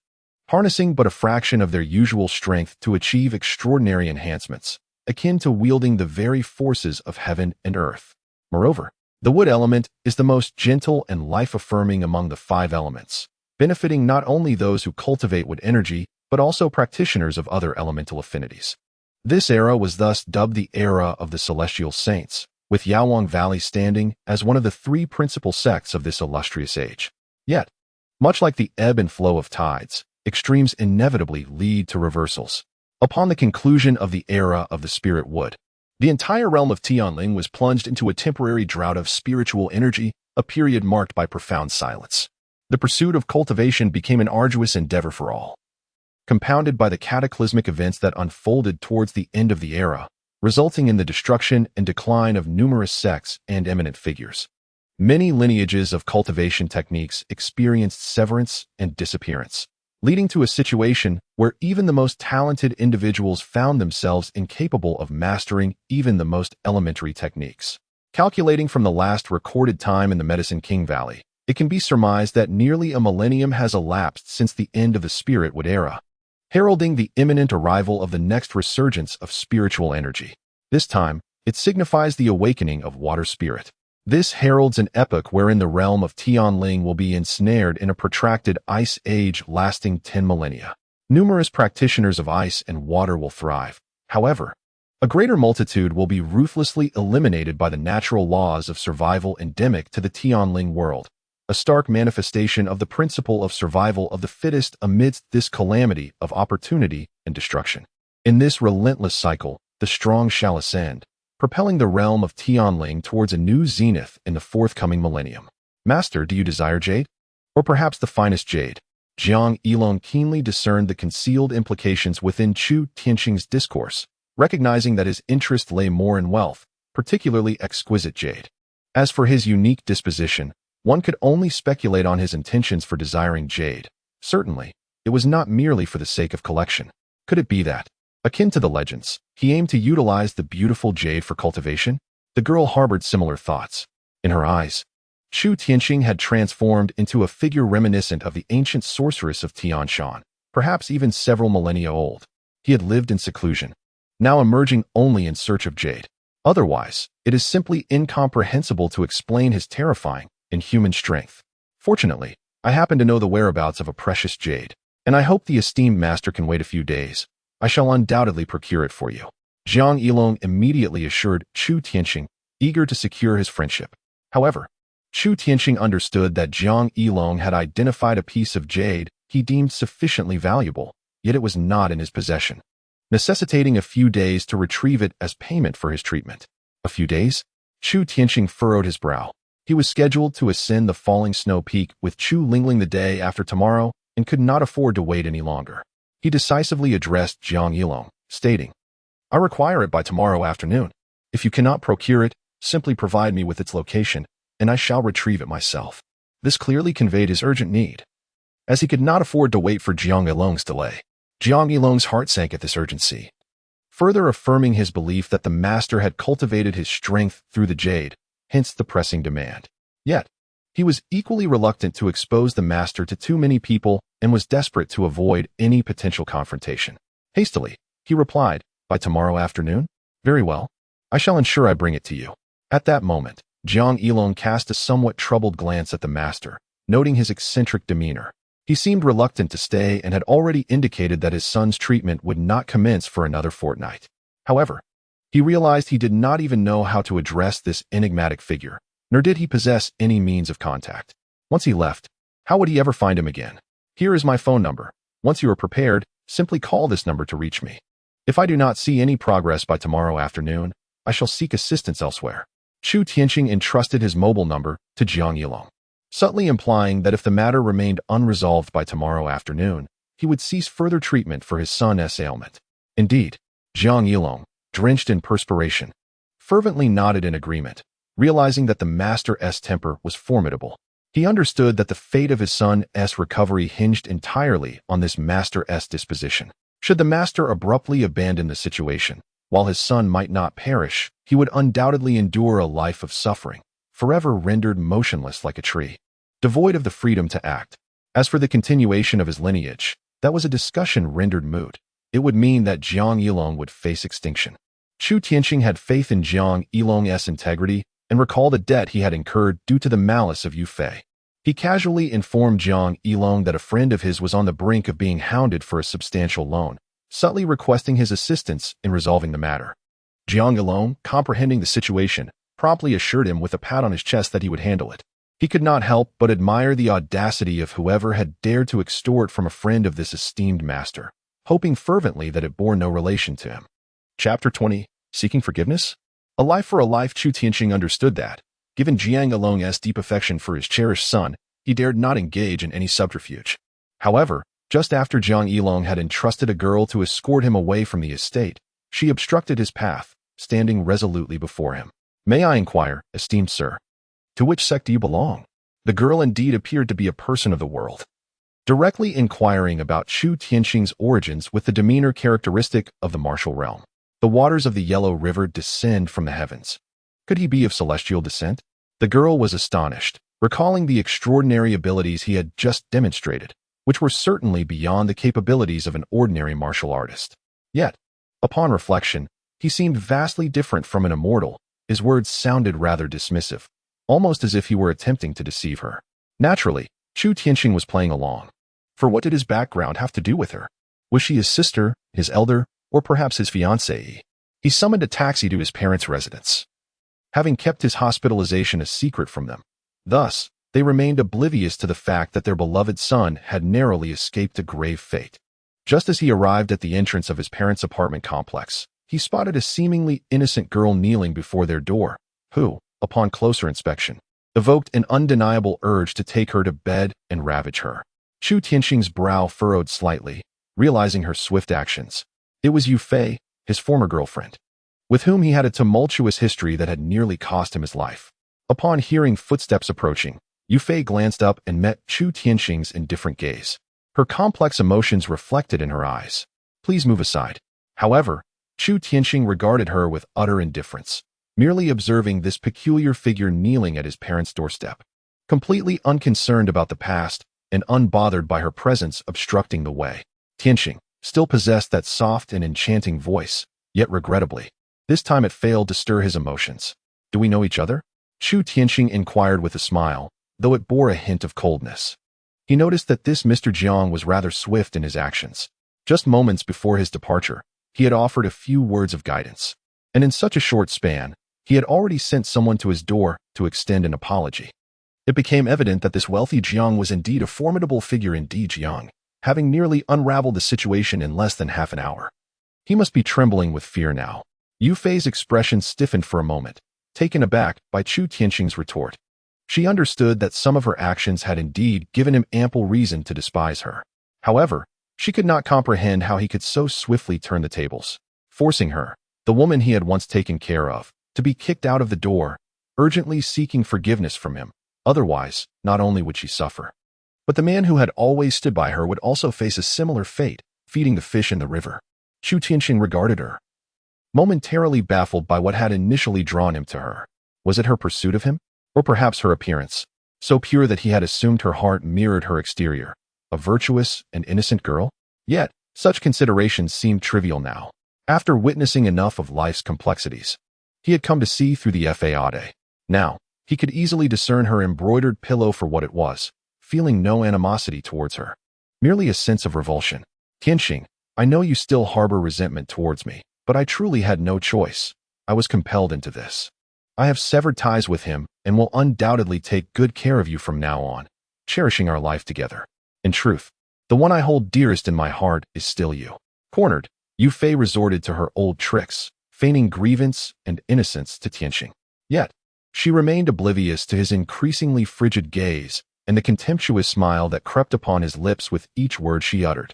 harnessing but a fraction of their usual strength to achieve extraordinary enhancements, akin to wielding the very forces of heaven and earth. Moreover, the wood element is the most gentle and life-affirming among the 5 elements, benefiting not only those who cultivate wood energy, but also practitioners of other elemental affinities. This era was thus dubbed the Era of the Celestial Saints, with Yaowang Valley standing as one of the 3 principal sects of this illustrious age. Yet, much like the ebb and flow of tides, extremes inevitably lead to reversals. Upon the conclusion of the Era of the Spirit Wood, the entire realm of Tianling was plunged into a temporary drought of spiritual energy, a period marked by profound silence. The pursuit of cultivation became an arduous endeavor for all, compounded by the cataclysmic events that unfolded towards the end of the era, resulting in the destruction and decline of numerous sects and eminent figures. Many lineages of cultivation techniques experienced severance and disappearance, leading to a situation where even the most talented individuals found themselves incapable of mastering even the most elementary techniques. Calculating from the last recorded time in the Medicine King Valley, it can be surmised that nearly a millennium has elapsed since the end of the Spirit Wood era, heralding the imminent arrival of the next resurgence of spiritual energy. This time, it signifies the awakening of water spirit. This heralds an epoch wherein the realm of Tianling will be ensnared in a protracted ice age lasting 10 millennia. Numerous practitioners of ice and water will thrive. However, a greater multitude will be ruthlessly eliminated by the natural laws of survival endemic to the Tianling world, a stark manifestation of the principle of survival of the fittest amidst this calamity of opportunity and destruction. In this relentless cycle, the strong shall ascend, propelling the realm of Tianling towards a new zenith in the forthcoming millennium. Master, do you desire jade? Or perhaps the finest jade? Jiang Yilong keenly discerned the concealed implications within Chu Tianqing's discourse, recognizing that his interest lay more in wealth, particularly exquisite jade. As for his unique disposition, one could only speculate on his intentions for desiring jade. Certainly, it was not merely for the sake of collection. Could it be that, akin to the legends, he aimed to utilize the beautiful jade for cultivation? The girl harbored similar thoughts. In her eyes, Chu Tianqing had transformed into a figure reminiscent of the ancient sorceress of Tianshan, perhaps even several millennia old. He had lived in seclusion, now emerging only in search of jade. Otherwise, it is simply incomprehensible to explain his terrifying, inhuman strength. Fortunately, I happen to know the whereabouts of a precious jade, and I hope the esteemed master can wait a few days. I shall undoubtedly procure it for you. Jiang Yilong immediately assured Chu Tianqing, eager to secure his friendship. However, Chu Tianqing understood that Jiang Yilong had identified a piece of jade he deemed sufficiently valuable, yet it was not in his possession, necessitating a few days to retrieve it as payment for his treatment. A few days? Chu Tianqing furrowed his brow. He was scheduled to ascend the falling snow peak with Chu Lingling the day after tomorrow and could not afford to wait any longer. He decisively addressed Jiang Yilong, stating, I require it by tomorrow afternoon. If you cannot procure it, simply provide me with its location, and I shall retrieve it myself. This clearly conveyed his urgent need, as he could not afford to wait for Jiang Yilong's delay. Jiang Yilong's heart sank at this urgency, further affirming his belief that the master had cultivated his strength through the jade, hence the pressing demand. Yet, he was equally reluctant to expose the master to too many people and was desperate to avoid any potential confrontation. Hastily, he replied, by tomorrow afternoon? Very well. I shall ensure I bring it to you. At that moment, Jiang Yilong cast a somewhat troubled glance at the master, noting his eccentric demeanor. He seemed reluctant to stay and had already indicated that his son's treatment would not commence for another fortnight. However, he realized he did not even know how to address this enigmatic figure, nor did he possess any means of contact. Once he left, how would he ever find him again? Here is my phone number. Once you are prepared, simply call this number to reach me. If I do not see any progress by tomorrow afternoon, I shall seek assistance elsewhere. Chu Tianqing entrusted his mobile number to Jiang Yilong, subtly implying that if the matter remained unresolved by tomorrow afternoon, he would cease further treatment for his son's ailment. Indeed, Jiang Yilong, drenched in perspiration, fervently nodded in agreement, realizing that the master's temper was formidable. He understood that the fate of his son's recovery hinged entirely on this master's disposition. Should the master abruptly abandon the situation, while his son might not perish, he would undoubtedly endure a life of suffering, forever rendered motionless like a tree, devoid of the freedom to act. As for the continuation of his lineage, that was a discussion rendered moot. It would mean that Jiang Yilong would face extinction. Chu Tianqing had faith in Jiang Yilong's integrity and recalled the debt he had incurred due to the malice of Yu Fei. He casually informed Jiang Yilong that a friend of his was on the brink of being hounded for a substantial loan, subtly requesting his assistance in resolving the matter. Jiang Yilong, comprehending the situation, promptly assured him with a pat on his chest that he would handle it. He could not help but admire the audacity of whoever had dared to extort from a friend of this esteemed master, hoping fervently that it bore no relation to him. Chapter 20. Seeking Forgiveness? A life for a life. Chu Tianqing understood that, given Jiang Yilong's deep affection for his cherished son, he dared not engage in any subterfuge. However, just after Jiang Yilong had entrusted a girl to escort him away from the estate, she obstructed his path, standing resolutely before him. "May I inquire, esteemed sir, to which sect do you belong?" The girl indeed appeared to be a person of the world, directly inquiring about Chu Tianqing's origins with the demeanor characteristic of the martial realm. The waters of the Yellow River descend from the heavens. Could he be of celestial descent? The girl was astonished, recalling the extraordinary abilities he had just demonstrated, which were certainly beyond the capabilities of an ordinary martial artist. Yet, upon reflection, he seemed vastly different from an immortal. His words sounded rather dismissive, almost as if he were attempting to deceive her. Naturally, Chu Tianqing was playing along. For what did his background have to do with her? Was she his sister, his elder, or perhaps his fiancée? He summoned a taxi to his parents' residence, having kept his hospitalization a secret from them. Thus, they remained oblivious to the fact that their beloved son had narrowly escaped a grave fate. Just as he arrived at the entrance of his parents' apartment complex, he spotted a seemingly innocent girl kneeling before their door, who, upon closer inspection, evoked an undeniable urge to take her to bed and ravage her. Chu Tianqing's brow furrowed slightly, realizing her swift actions. It was Yu Fei, his former girlfriend, with whom he had a tumultuous history that had nearly cost him his life. Upon hearing footsteps approaching, Yu Fei glanced up and met Chu Tianqing's indifferent gaze. Her complex emotions reflected in her eyes. "Please move aside." However, Chu Tianqing regarded her with utter indifference, merely observing this peculiar figure kneeling at his parents' doorstep, completely unconcerned about the past and unbothered by her presence obstructing the way. Tianqing still possessed that soft and enchanting voice, yet regrettably, this time it failed to stir his emotions. "Do we know each other?" Chu Tianqing inquired with a smile, though it bore a hint of coldness. He noticed that this Mr. Jiang was rather swift in his actions. Just moments before his departure, he had offered a few words of guidance, and in such a short span, he had already sent someone to his door to extend an apology. It became evident that this wealthy Jiang was indeed a formidable figure indeed. Jiang, having nearly unraveled the situation in less than half an hour. He must be trembling with fear now. Yu Fei's expression stiffened for a moment, taken aback by Chu Tianqing's retort. She understood that some of her actions had indeed given him ample reason to despise her. However, she could not comprehend how he could so swiftly turn the tables, forcing her, the woman he had once taken care of, to be kicked out of the door, urgently seeking forgiveness from him. Otherwise, not only would she suffer, but the man who had always stood by her would also face a similar fate, feeding the fish in the river. Chu Tianqing regarded her, momentarily baffled by what had initially drawn him to her. Was it her pursuit of him? Or perhaps her appearance, so pure that he had assumed her heart mirrored her exterior, a virtuous and innocent girl? Yet, such considerations seemed trivial now. After witnessing enough of life's complexities, he had come to see through the facade. Now, he could easily discern her embroidered pillow for what it was, feeling no animosity towards her, merely a sense of revulsion. "Tianqing, I know you still harbor resentment towards me, but I truly had no choice. I was compelled into this. I have severed ties with him and will undoubtedly take good care of you from now on, cherishing our life together. In truth, the one I hold dearest in my heart is still you." Cornered, Yu Fei resorted to her old tricks, feigning grievance and innocence to Tianqing. Yet, she remained oblivious to his increasingly frigid gaze and the contemptuous smile that crept upon his lips with each word she uttered.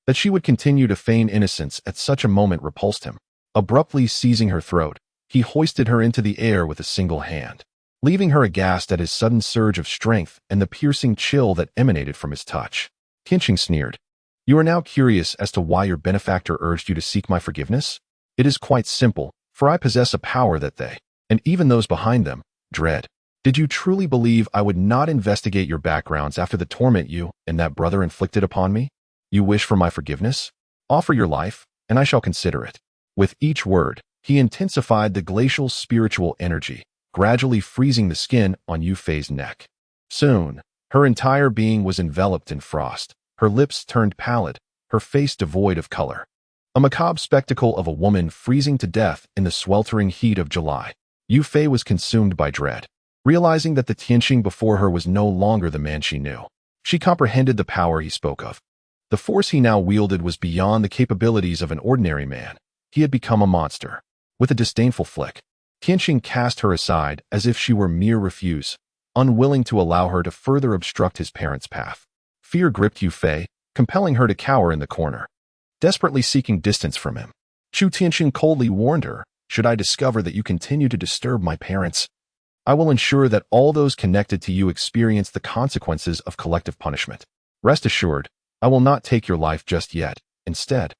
That she would continue to feign innocence at such a moment repulsed him. Abruptly seizing her throat, he hoisted her into the air with a single hand, leaving her aghast at his sudden surge of strength and the piercing chill that emanated from his touch. Tianqing sneered. "You are now curious as to why your benefactor urged you to seek my forgiveness? It is quite simple, for I possess a power that they, and even those behind them, dread. Did you truly believe I would not investigate your backgrounds after the torment you and that brother inflicted upon me? You wish for my forgiveness? Offer your life, and I shall consider it." With each word, he intensified the glacial spiritual energy, gradually freezing the skin on Yu Fei's neck. Soon, her entire being was enveloped in frost. Her lips turned pallid, her face devoid of color. A macabre spectacle of a woman freezing to death in the sweltering heat of July. Yu Fei was consumed by dread. Realizing that the Tianqing before her was no longer the man she knew, she comprehended the power he spoke of. The force he now wielded was beyond the capabilities of an ordinary man. He had become a monster. With a disdainful flick, Tianqing cast her aside as if she were mere refuse, unwilling to allow her to further obstruct his parents' path. Fear gripped Yu Fei, compelling her to cower in the corner, desperately seeking distance from him. Chu Tianqing coldly warned her, "Should I discover that you continue to disturb my parents, I will ensure that all those connected to you experience the consequences of collective punishment. Rest assured, I will not take your life just yet. Instead,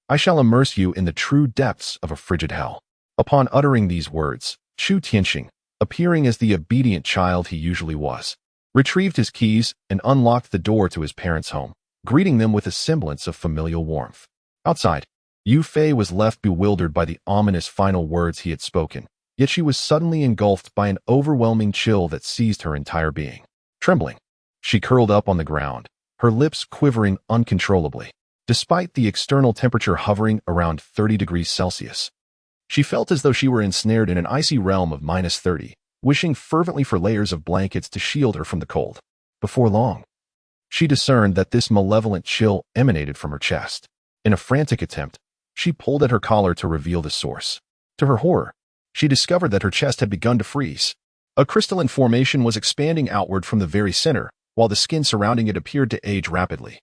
I shall immerse you in the true depths of a frigid hell." Upon uttering these words, Chu Tianqing, appearing as the obedient child he usually was, retrieved his keys and unlocked the door to his parents' home, greeting them with a semblance of familial warmth. Outside, Yu Fei was left bewildered by the ominous final words he had spoken. Yet she was suddenly engulfed by an overwhelming chill that seized her entire being. Trembling, she curled up on the ground, her lips quivering uncontrollably. Despite the external temperature hovering around 30 degrees Celsius, she felt as though she were ensnared in an icy realm of -30, wishing fervently for layers of blankets to shield her from the cold. Before long, she discerned that this malevolent chill emanated from her chest. In a frantic attempt, she pulled at her collar to reveal the source. To her horror, she discovered that her chest had begun to freeze. A crystalline formation was expanding outward from the very center, while the skin surrounding it appeared to age rapidly,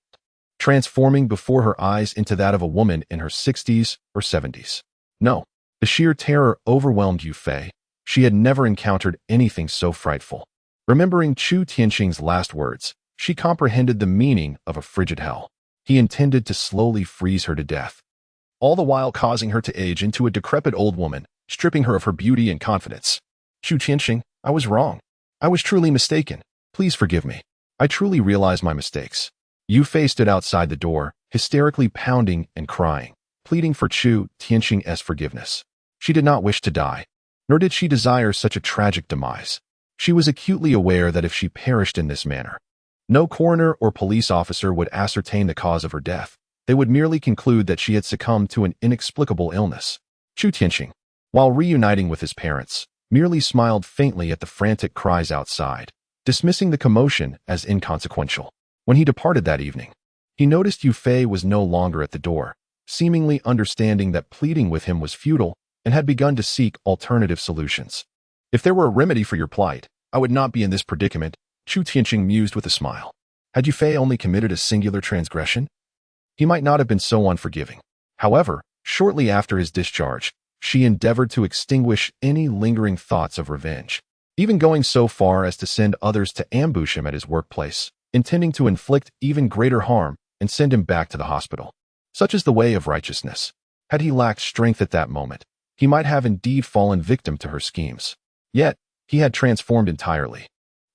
transforming before her eyes into that of a woman in her 60s or 70s. No, the sheer terror overwhelmed Yu Fei. She had never encountered anything so frightful. Remembering Chu Tianqing's last words, she comprehended the meaning of a frigid hell. He intended to slowly freeze her to death, all the while causing her to age into a decrepit old woman, stripping her of her beauty and confidence. "Chu Tianqing, I was wrong. I was truly mistaken. Please forgive me. I truly realize my mistakes." Yu Fei stood outside the door, hysterically pounding and crying, pleading for Chu Tianqing's forgiveness. She did not wish to die, nor did she desire such a tragic demise. She was acutely aware that if she perished in this manner, no coroner or police officer would ascertain the cause of her death. They would merely conclude that she had succumbed to an inexplicable illness. Chu Tianqing, while reuniting with his parents, merely smiled faintly at the frantic cries outside, dismissing the commotion as inconsequential. When he departed that evening, he noticed Yu Fei was no longer at the door, seemingly understanding that pleading with him was futile and had begun to seek alternative solutions. "If there were a remedy for your plight, I would not be in this predicament," Chu Tianqing mused with a smile. Had Yu Fei only committed a singular transgression, he might not have been so unforgiving. However, shortly after his discharge, she endeavored to extinguish any lingering thoughts of revenge, even going so far as to send others to ambush him at his workplace, intending to inflict even greater harm and send him back to the hospital. Such is the way of righteousness. Had he lacked strength at that moment, he might have indeed fallen victim to her schemes. Yet, he had transformed entirely,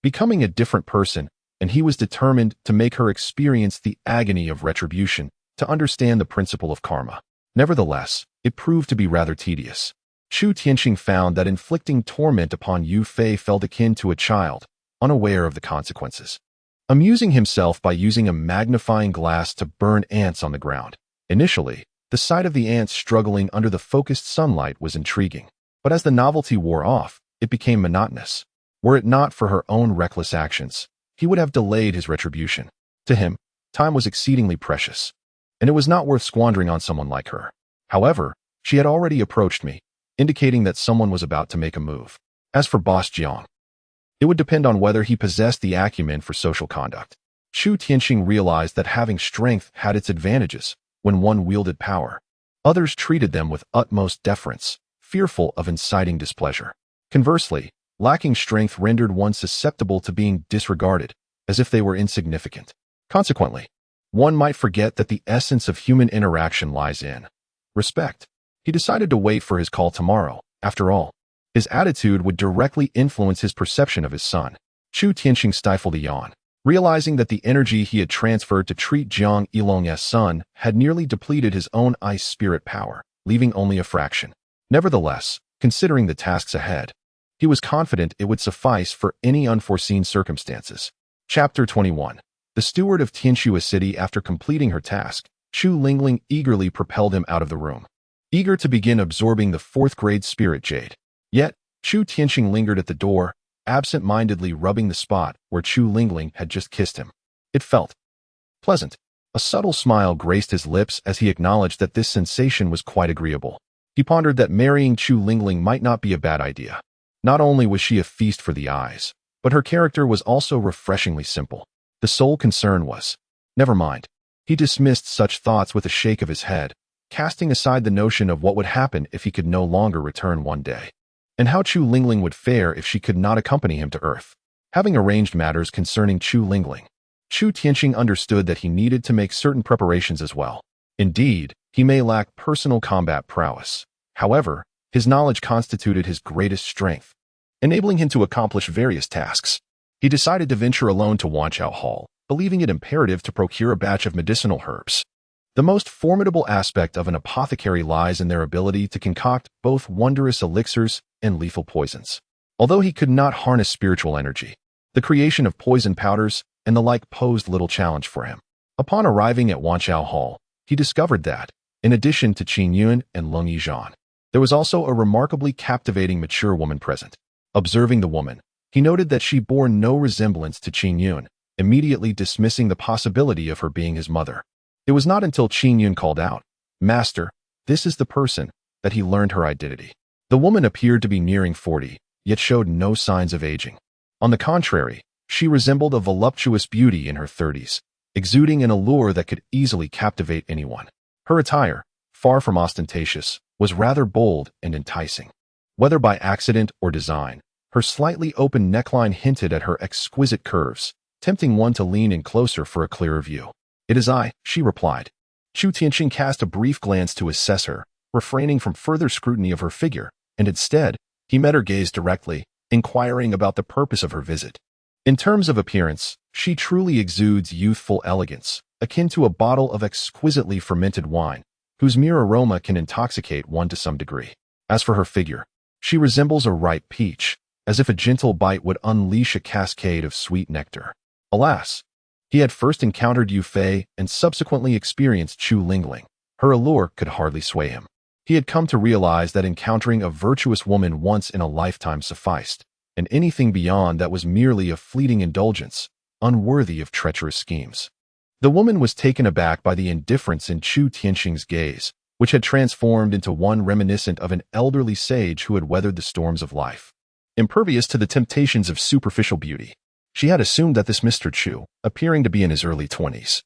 becoming a different person, and he was determined to make her experience the agony of retribution, to understand the principle of karma. Nevertheless, it proved to be rather tedious. Chu Tianqing found that inflicting torment upon Yu Fei felt akin to a child, unaware of the consequences, amusing himself by using a magnifying glass to burn ants on the ground. Initially, the sight of the ants struggling under the focused sunlight was intriguing, but as the novelty wore off, it became monotonous. Were it not for her own reckless actions, he would have delayed his retribution. To him, time was exceedingly precious, and it was not worth squandering on someone like her. However, she had already approached me, indicating that someone was about to make a move. As for Boss Jiang, it would depend on whether he possessed the acumen for social conduct. Chu Tianqing realized that having strength had its advantages when one wielded power. Others treated them with utmost deference, fearful of inciting displeasure. Conversely, lacking strength rendered one susceptible to being disregarded, as if they were insignificant. Consequently, one might forget that the essence of human interaction lies in respect. He decided to wait for his call tomorrow. After all, His attitude would directly influence his perception of his son. Chu Tianqing stifled a yawn, realizing that the energy he had transferred to treat Jiang Yilong as son had nearly depleted his own ice spirit power, leaving only a fraction. Nevertheless, considering the tasks ahead, he was confident it would suffice for any unforeseen circumstances. Chapter 21. The steward of Tianxue City. After completing her task, Chu Lingling eagerly propelled him out of the room, eager to begin absorbing the fourth-grade spirit jade. Yet, Chu Tianqing lingered at the door, absent-mindedly rubbing the spot where Chu Lingling had just kissed him. It felt pleasant. A subtle smile graced his lips as he acknowledged that this sensation was quite agreeable. He pondered that marrying Chu Lingling might not be a bad idea. Not only was she a feast for the eyes, but her character was also refreshingly simple. The sole concern was, never mind. He dismissed such thoughts with a shake of his head, casting aside the notion of what would happen if he could no longer return one day, and how Chu Lingling would fare if she could not accompany him to Earth. Having arranged matters concerning Chu Lingling, Chu Tianqing understood that he needed to make certain preparations as well. Indeed, he may lack personal combat prowess. However, his knowledge constituted his greatest strength, enabling him to accomplish various tasks. He decided to venture alone to Wanqiao Hall, believing it imperative to procure a batch of medicinal herbs. The most formidable aspect of an apothecary lies in their ability to concoct both wondrous elixirs and lethal poisons. Although he could not harness spiritual energy, the creation of poison powders and the like posed little challenge for him. Upon arriving at Wanqiao Hall, he discovered that, in addition to Qin Yun and Leng Yizhan, there was also a remarkably captivating mature woman present. Observing the woman, he noted that she bore no resemblance to Qin Yun, immediately dismissing the possibility of her being his mother. It was not until Qin Yun called out, "Master, this is the person," that he learned her identity. The woman appeared to be nearing 40, yet showed no signs of aging. On the contrary, she resembled a voluptuous beauty in her 30s, exuding an allure that could easily captivate anyone. Her attire, far from ostentatious, was rather bold and enticing. Whether by accident or design, her slightly open neckline hinted at her exquisite curves, tempting one to lean in closer for a clearer view. "It is I," she replied. Chu Tianqing cast a brief glance to assess her, refraining from further scrutiny of her figure, and instead, he met her gaze directly, inquiring about the purpose of her visit. In terms of appearance, she truly exudes youthful elegance, akin to a bottle of exquisitely fermented wine, whose mere aroma can intoxicate one to some degree. As for her figure, she resembles a ripe peach, as if a gentle bite would unleash a cascade of sweet nectar. Alas, he had first encountered Yu Fei and subsequently experienced Chu Lingling. Her allure could hardly sway him. He had come to realize that encountering a virtuous woman once in a lifetime sufficed, and anything beyond that was merely a fleeting indulgence, unworthy of treacherous schemes. The woman was taken aback by the indifference in Chu Tianqing's gaze, which had transformed into one reminiscent of an elderly sage who had weathered the storms of life. Impervious to the temptations of superficial beauty, she had assumed that this Mr. Chu, appearing to be in his early 20s,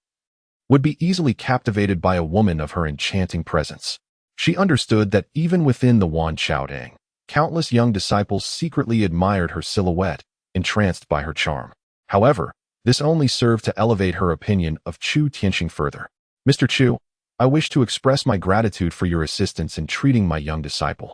would be easily captivated by a woman of her enchanting presence. She understood that even within the Wanqiao, countless young disciples secretly admired her silhouette, entranced by her charm. However, this only served to elevate her opinion of Chu Tianqing further. "Mr. Chu, I wish to express my gratitude for your assistance in treating my young disciple,"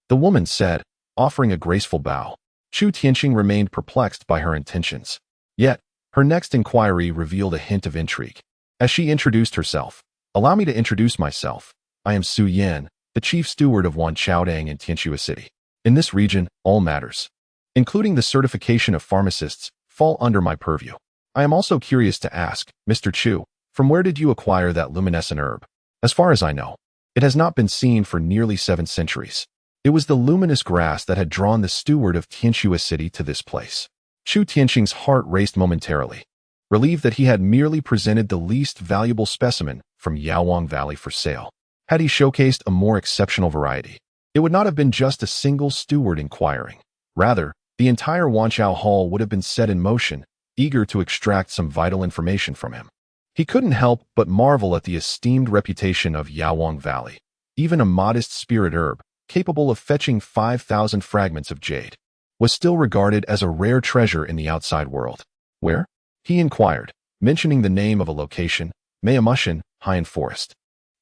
the woman said, offering a graceful bow. Chu Tianqing remained perplexed by her intentions. Yet, her next inquiry revealed a hint of intrigue. As she introduced herself, "Allow me to introduce myself. I am Su Yan, the chief steward of Wanqiao in Tianxue City. In this region, all matters, including the certification of pharmacists, fall under my purview. I am also curious to ask, Mr. Chu, from where did you acquire that luminescent herb? As far as I know, it has not been seen for nearly 7 centuries. It was the luminous grass that had drawn the steward of Tianxue City to this place." Chu Tianqing's heart raced momentarily, relieved that he had merely presented the least valuable specimen from Yaowang Valley for sale. Had he showcased a more exceptional variety, it would not have been just a single steward inquiring. Rather, the entire Wanqiao Hall would have been set in motion, eager to extract some vital information from him. He couldn't help but marvel at the esteemed reputation of Yaowang Valley. Even a modest spirit herb, capable of fetching 5,000 fragments of jade, was still regarded as a rare treasure in the outside world. "Where?" he inquired, mentioning the name of a location, Mayamushan, High Forest.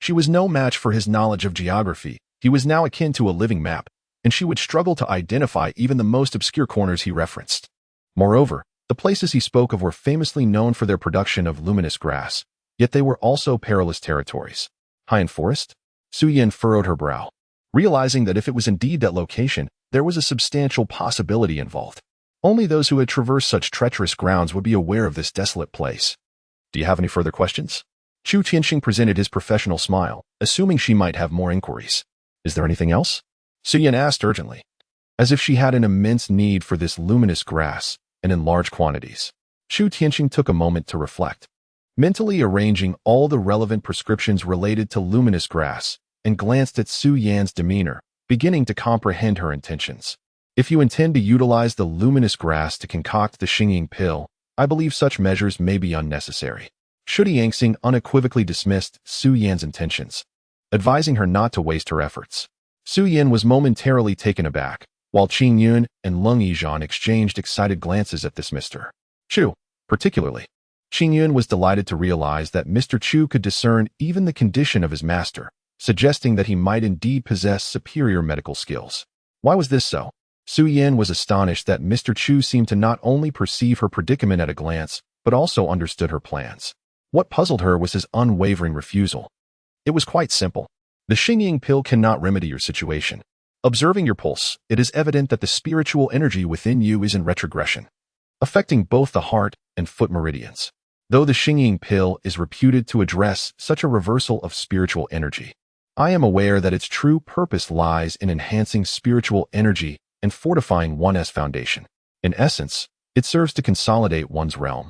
She was no match for his knowledge of geography. He was now akin to a living map, and she would struggle to identify even the most obscure corners he referenced. Moreover, the places he spoke of were famously known for their production of luminous grass, yet they were also perilous territories. High in forest? Su Yin furrowed her brow, realizing that if it was indeed that location, there was a substantial possibility involved. Only those who had traversed such treacherous grounds would be aware of this desolate place. Do you have any further questions? Chu Tianxing presented his professional smile, assuming she might have more inquiries. Is there anything else? Su Yin asked urgently, as if she had an immense need for this luminous grass, and in large quantities. Chu Tianxing took a moment to reflect, mentally arranging all the relevant prescriptions related to luminous grass, and glanced at Su Yan's demeanor, beginning to comprehend her intentions. If you intend to utilize the luminous grass to concoct the Xingying pill, I believe such measures may be unnecessary. Shu Tianxing unequivocally dismissed Su Yan's intentions, advising her not to waste her efforts. Su Yan was momentarily taken aback, while Qing Yun and Leng Yizhan exchanged excited glances at this Mr. Chu. Particularly, Qing Yun was delighted to realize that Mr. Chu could discern even the condition of his master, suggesting that he might indeed possess superior medical skills. Why was this so? Su Yan was astonished that Mr. Chu seemed to not only perceive her predicament at a glance, but also understood her plans. What puzzled her was his unwavering refusal. It was quite simple. The Xingying pill cannot remedy your situation. Observing your pulse, it is evident that the spiritual energy within you is in retrogression, affecting both the heart and foot meridians. Though the Xingying pill is reputed to address such a reversal of spiritual energy, I am aware that its true purpose lies in enhancing spiritual energy and fortifying one's foundation. In essence, it serves to consolidate one's realm,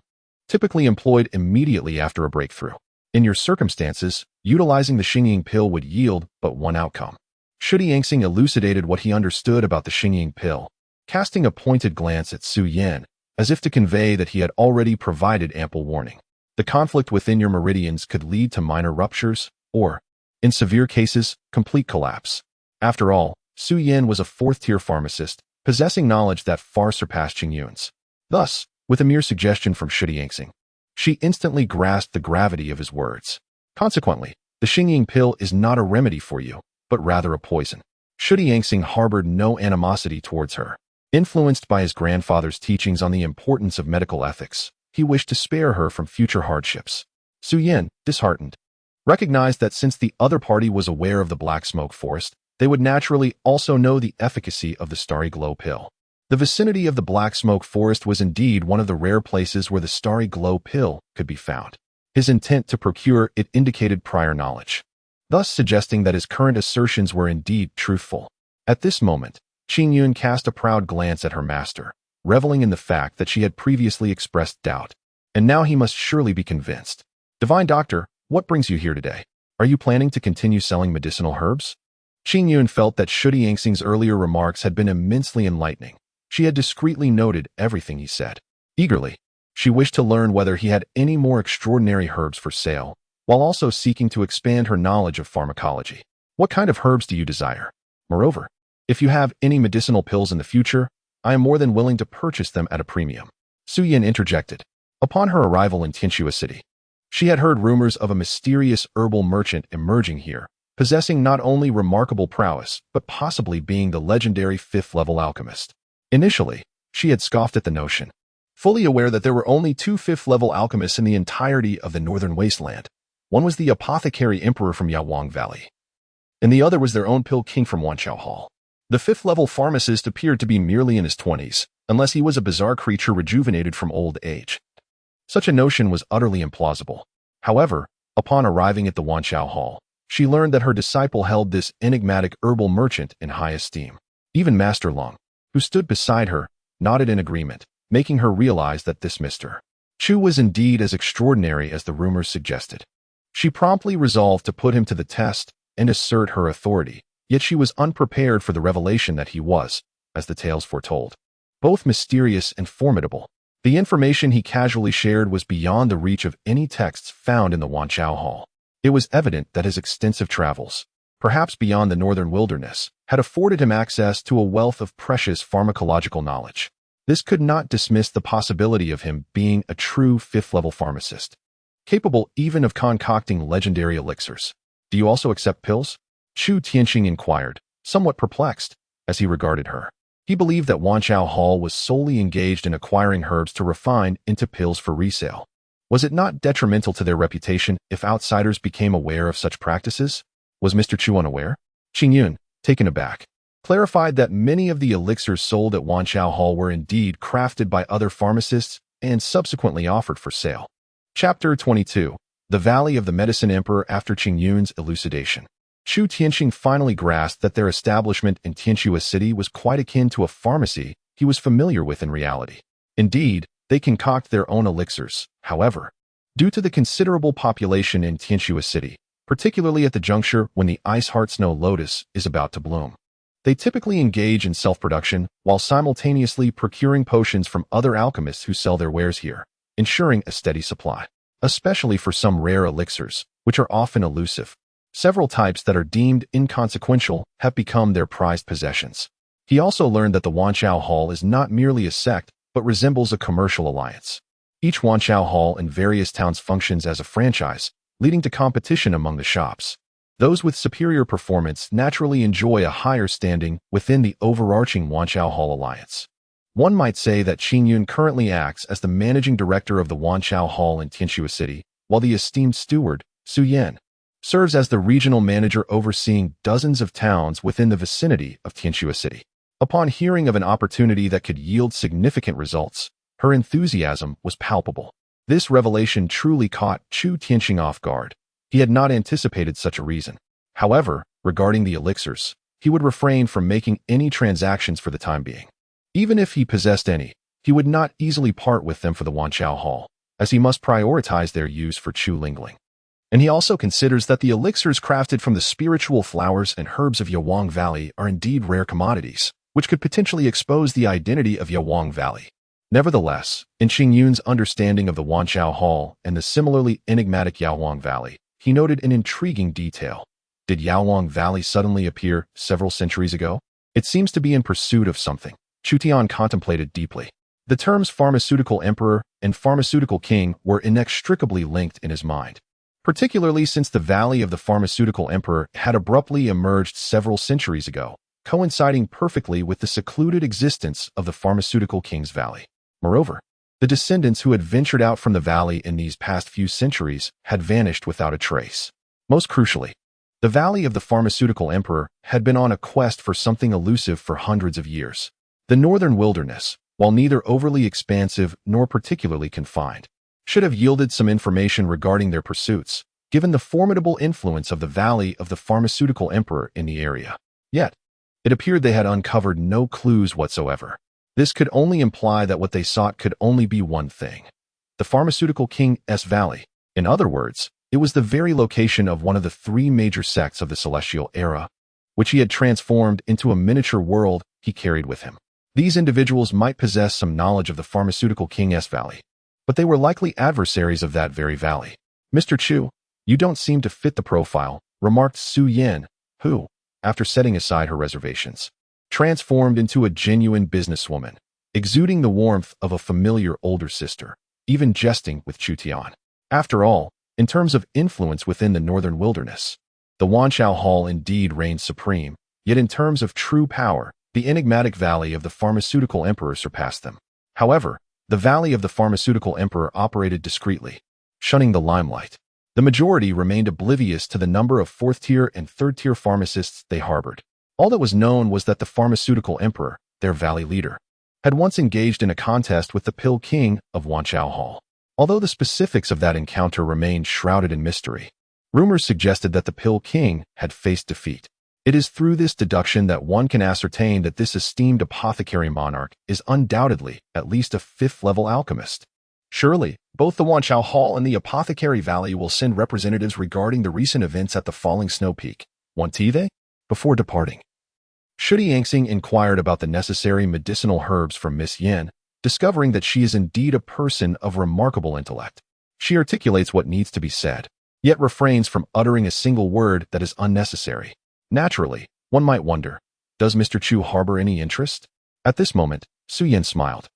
typically employed immediately after a breakthrough. In your circumstances, utilizing the Xingying pill would yield but one outcome. Shu Tianxing elucidated what he understood about the Xingying pill, casting a pointed glance at Su Yan, as if to convey that he had already provided ample warning. The conflict within your meridians could lead to minor ruptures, or, in severe cases, complete collapse. After all, Su Yan was a fourth-tier pharmacist, possessing knowledge that far surpassed Qing Yun's. Thus, with a mere suggestion from Shu Tianxing, she instantly grasped the gravity of his words. Consequently, the Xingying pill is not a remedy for you, but rather a poison. Shu Tianxing harbored no animosity towards her. Influenced by his grandfather's teachings on the importance of medical ethics, he wished to spare her from future hardships. Su Yan, disheartened, recognized that since the other party was aware of the black smoke forest, they would naturally also know the efficacy of the starry glow pill. The vicinity of the black smoke forest was indeed one of the rare places where the starry glow pill could be found. His intent to procure it indicated prior knowledge, thus suggesting that his current assertions were indeed truthful. At this moment, Qing Yun cast a proud glance at her master, reveling in the fact that she had previously expressed doubt, and now he must surely be convinced. Divine Doctor, what brings you here today? Are you planning to continue selling medicinal herbs? Qing Yun felt that Shu Tianxing's earlier remarks had been immensely enlightening. She had discreetly noted everything he said. Eagerly, she wished to learn whether he had any more extraordinary herbs for sale, while also seeking to expand her knowledge of pharmacology. What kind of herbs do you desire? Moreover, if you have any medicinal pills in the future, I am more than willing to purchase them at a premium. Su Yan interjected. Upon her arrival in Tianxue City, she had heard rumors of a mysterious herbal merchant emerging here, possessing not only remarkable prowess, but possibly being the legendary fifth-level alchemist. Initially, she had scoffed at the notion, fully aware that there were only two fifth-level alchemists in the entirety of the northern wasteland. One was the apothecary emperor from Yawang Valley, and the other was their own pill king from Wanqiao Hall. The fifth-level pharmacist appeared to be merely in his 20s, unless he was a bizarre creature rejuvenated from old age. Such a notion was utterly implausible. However, upon arriving at the Wanqiao Hall, she learned that her disciple held this enigmatic herbal merchant in high esteem. Even Master Long, who stood beside her, nodded in agreement, making her realize that this Mr. Chu was indeed as extraordinary as the rumors suggested. She promptly resolved to put him to the test and assert her authority, yet she was unprepared for the revelation that he was, as the tales foretold, both mysterious and formidable. The information he casually shared was beyond the reach of any texts found in the Wanqiao Hall. It was evident that his extensive travels, perhaps beyond the northern wilderness, had afforded him access to a wealth of precious pharmacological knowledge. This could not dismiss the possibility of him being a true fifth-level pharmacist, capable even of concocting legendary elixirs. Do you also accept pills? Chu Tianxing inquired, somewhat perplexed. as he regarded her. He believed that Wanchao Hall was solely engaged in acquiring herbs to refine into pills for resale. Was it not detrimental to their reputation if outsiders became aware of such practices? Was Mr. Chu unaware? Qingyun, taken aback, clarified that many of the elixirs sold at Wanchao Hall were indeed crafted by other pharmacists and subsequently offered for sale. Chapter 22. The Valley of the Medicine Emperor after Qingyun's elucidation. Chu Tianxing finally grasped that their establishment in Tianxue City was quite akin to a pharmacy he was familiar with in reality. Indeed, they concoct their own elixirs. However, due to the considerable population in Tianxue City, particularly at the juncture when the Ice Heart Snow Lotus is about to bloom, they typically engage in self-production while simultaneously procuring potions from other alchemists who sell their wares here, ensuring a steady supply, especially for some rare elixirs, which are often elusive. Several types that are deemed inconsequential have become their prized possessions. He also learned that the Wanchao Hall is not merely a sect, but resembles a commercial alliance. Each Wanchao Hall in various towns functions as a franchise, leading to competition among the shops. Those with superior performance naturally enjoy a higher standing within the overarching Wanchao Hall alliance. One might say that Qingyun currently acts as the managing director of the Wanchao Hall in Tianxue City, while the esteemed steward, Su Yan, serves as the regional manager overseeing dozens of towns within the vicinity of Tianxue City. Upon hearing of an opportunity that could yield significant results, her enthusiasm was palpable. This revelation truly caught Chu Tianxing off guard. He had not anticipated such a reason. However, regarding the elixirs, he would refrain from making any transactions for the time being. Even if he possessed any, he would not easily part with them for the Wanchao Hall, as he must prioritize their use for Chu Lingling. And he also considers that the elixirs crafted from the spiritual flowers and herbs of Yawang Valley are indeed rare commodities, which could potentially expose the identity of Yawang Valley. Nevertheless, in Qingyun's understanding of the Wanchao Hall and the similarly enigmatic Yawang Valley, he noted an intriguing detail. Did Yawang Valley suddenly appear several centuries ago? It seems to be in pursuit of something. Chu Tian contemplated deeply. The terms pharmaceutical emperor and pharmaceutical king were inextricably linked in his mind, particularly since the Valley of the Pharmaceutical Emperor had abruptly emerged several centuries ago, coinciding perfectly with the secluded existence of the Pharmaceutical King's Valley. Moreover, the descendants who had ventured out from the valley in these past few centuries had vanished without a trace. Most crucially, the Valley of the Pharmaceutical Emperor had been on a quest for something elusive for hundreds of years. The northern wilderness, while neither overly expansive nor particularly confined, should have yielded some information regarding their pursuits, given the formidable influence of the Valley of the Pharmaceutical Emperor in the area. Yet, it appeared they had uncovered no clues whatsoever. This could only imply that what they sought could only be one thing: the Pharmaceutical King's Valley. In other words, it was the very location of one of the three major sects of the Celestial era, which he had transformed into a miniature world he carried with him. These individuals might possess some knowledge of the Pharmaceutical King's Valley, but they were likely adversaries of that very valley. Mr. Chu, you don't seem to fit the profile, remarked Su Yan, who, after setting aside her reservations, transformed into a genuine businesswoman, exuding the warmth of a familiar older sister, even jesting with Chu Tian. After all, in terms of influence within the northern wilderness, the Wanchao Hall indeed reigned supreme, yet in terms of true power, the enigmatic Valley of the Pharmaceutical Emperor surpassed them. However, the Valley of the Pharmaceutical Emperor operated discreetly, shunning the limelight. The majority remained oblivious to the number of fourth-tier and third-tier pharmacists they harbored. All that was known was that the Pharmaceutical Emperor, their valley leader, had once engaged in a contest with the Pill King of Wanchao Hall. Although the specifics of that encounter remained shrouded in mystery, rumors suggested that the Pill King had faced defeat. It is through this deduction that one can ascertain that this esteemed apothecary monarch is undoubtedly at least a fifth-level alchemist. Surely, both the Wanchao Hall and the Apothecary Valley will send representatives regarding the recent events at the Falling Snow Peak, won't they? Before departing, Chu Tianxing inquired about the necessary medicinal herbs from Miss Yan, discovering that she is indeed a person of remarkable intellect. She articulates what needs to be said, yet refrains from uttering a single word that is unnecessary. Naturally, one might wonder, does Mr. Chu harbor any interest? At this moment, Su Yan smiled.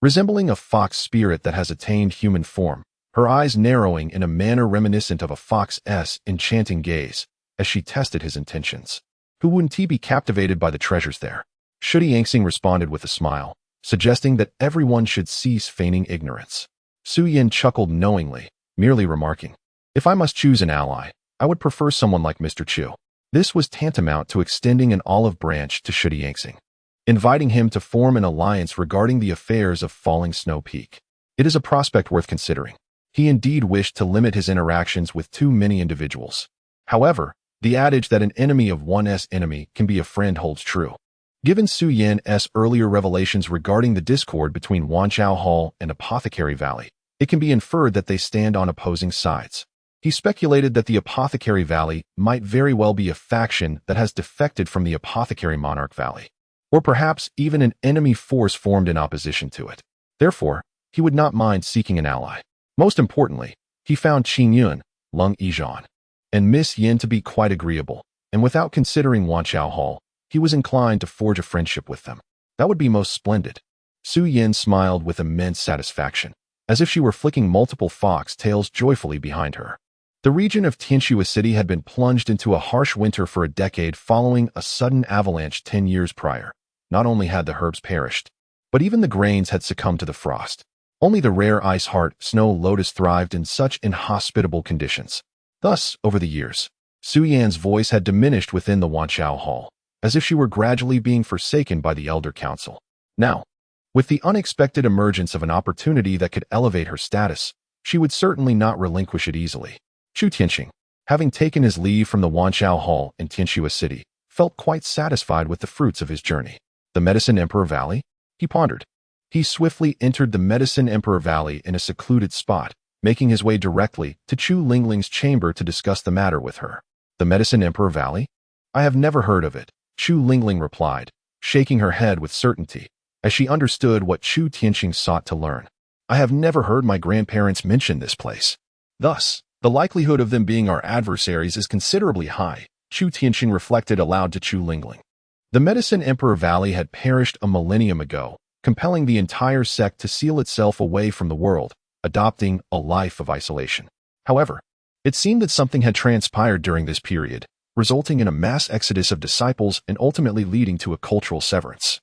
Resembling a fox spirit that has attained human form, her eyes narrowing in a manner reminiscent of a fox's enchanting gaze, as she tested his intentions. Who wouldn't he be captivated by the treasures there? Shudi Yangxing responded with a smile, suggesting that everyone should cease feigning ignorance. Su Yin chuckled knowingly, merely remarking, "If I must choose an ally, I would prefer someone like Mr. Chu." This was tantamount to extending an olive branch to Shudi Yangxing, inviting him to form an alliance regarding the affairs of Falling Snow Peak. It is a prospect worth considering. He indeed wished to limit his interactions with too many individuals. However, the adage that an enemy of one's enemy can be a friend holds true. Given Su Yin's earlier revelations regarding the discord between Wanchao Hall and Apothecary Valley, it can be inferred that they stand on opposing sides. He speculated that the Apothecary Valley might very well be a faction that has defected from the Apothecary Monarch Valley, or perhaps even an enemy force formed in opposition to it. Therefore, he would not mind seeking an ally. Most importantly, he found Qin Yun, Ling Xue, and Miss Yin to be quite agreeable, and without considering Wanchao Hall, he was inclined to forge a friendship with them. That would be most splendid. Su Yin smiled with immense satisfaction, as if she were flicking multiple fox tails joyfully behind her. The region of Tianxue City had been plunged into a harsh winter for a decade following a sudden avalanche 10 years prior. Not only had the herbs perished, but even the grains had succumbed to the frost. Only the rare ice-heart snow lotus thrived in such inhospitable conditions. Thus, over the years, Su Yan's voice had diminished within the Wanchao Hall, as if she were gradually being forsaken by the Elder Council. Now, with the unexpected emergence of an opportunity that could elevate her status, she would certainly not relinquish it easily. Chu Tianxing, having taken his leave from the Wanchao Hall in Tianxue City, felt quite satisfied with the fruits of his journey. The Medicine Emperor Valley? He pondered. He swiftly entered the Medicine Emperor Valley in a secluded spot, making his way directly to Chu Lingling's chamber to discuss the matter with her. The Medicine Emperor Valley? I have never heard of it, Chu Lingling replied, shaking her head with certainty, as she understood what Chu Tianxing sought to learn. I have never heard my grandparents mention this place. Thus, the likelihood of them being our adversaries is considerably high, Chu Tianxing reflected aloud to Chu Lingling. The Medicine Emperor Valley had perished a millennium ago, compelling the entire sect to seal itself away from the world, adopting a life of isolation. However, it seemed that something had transpired during this period, resulting in a mass exodus of disciples and ultimately leading to a cultural severance,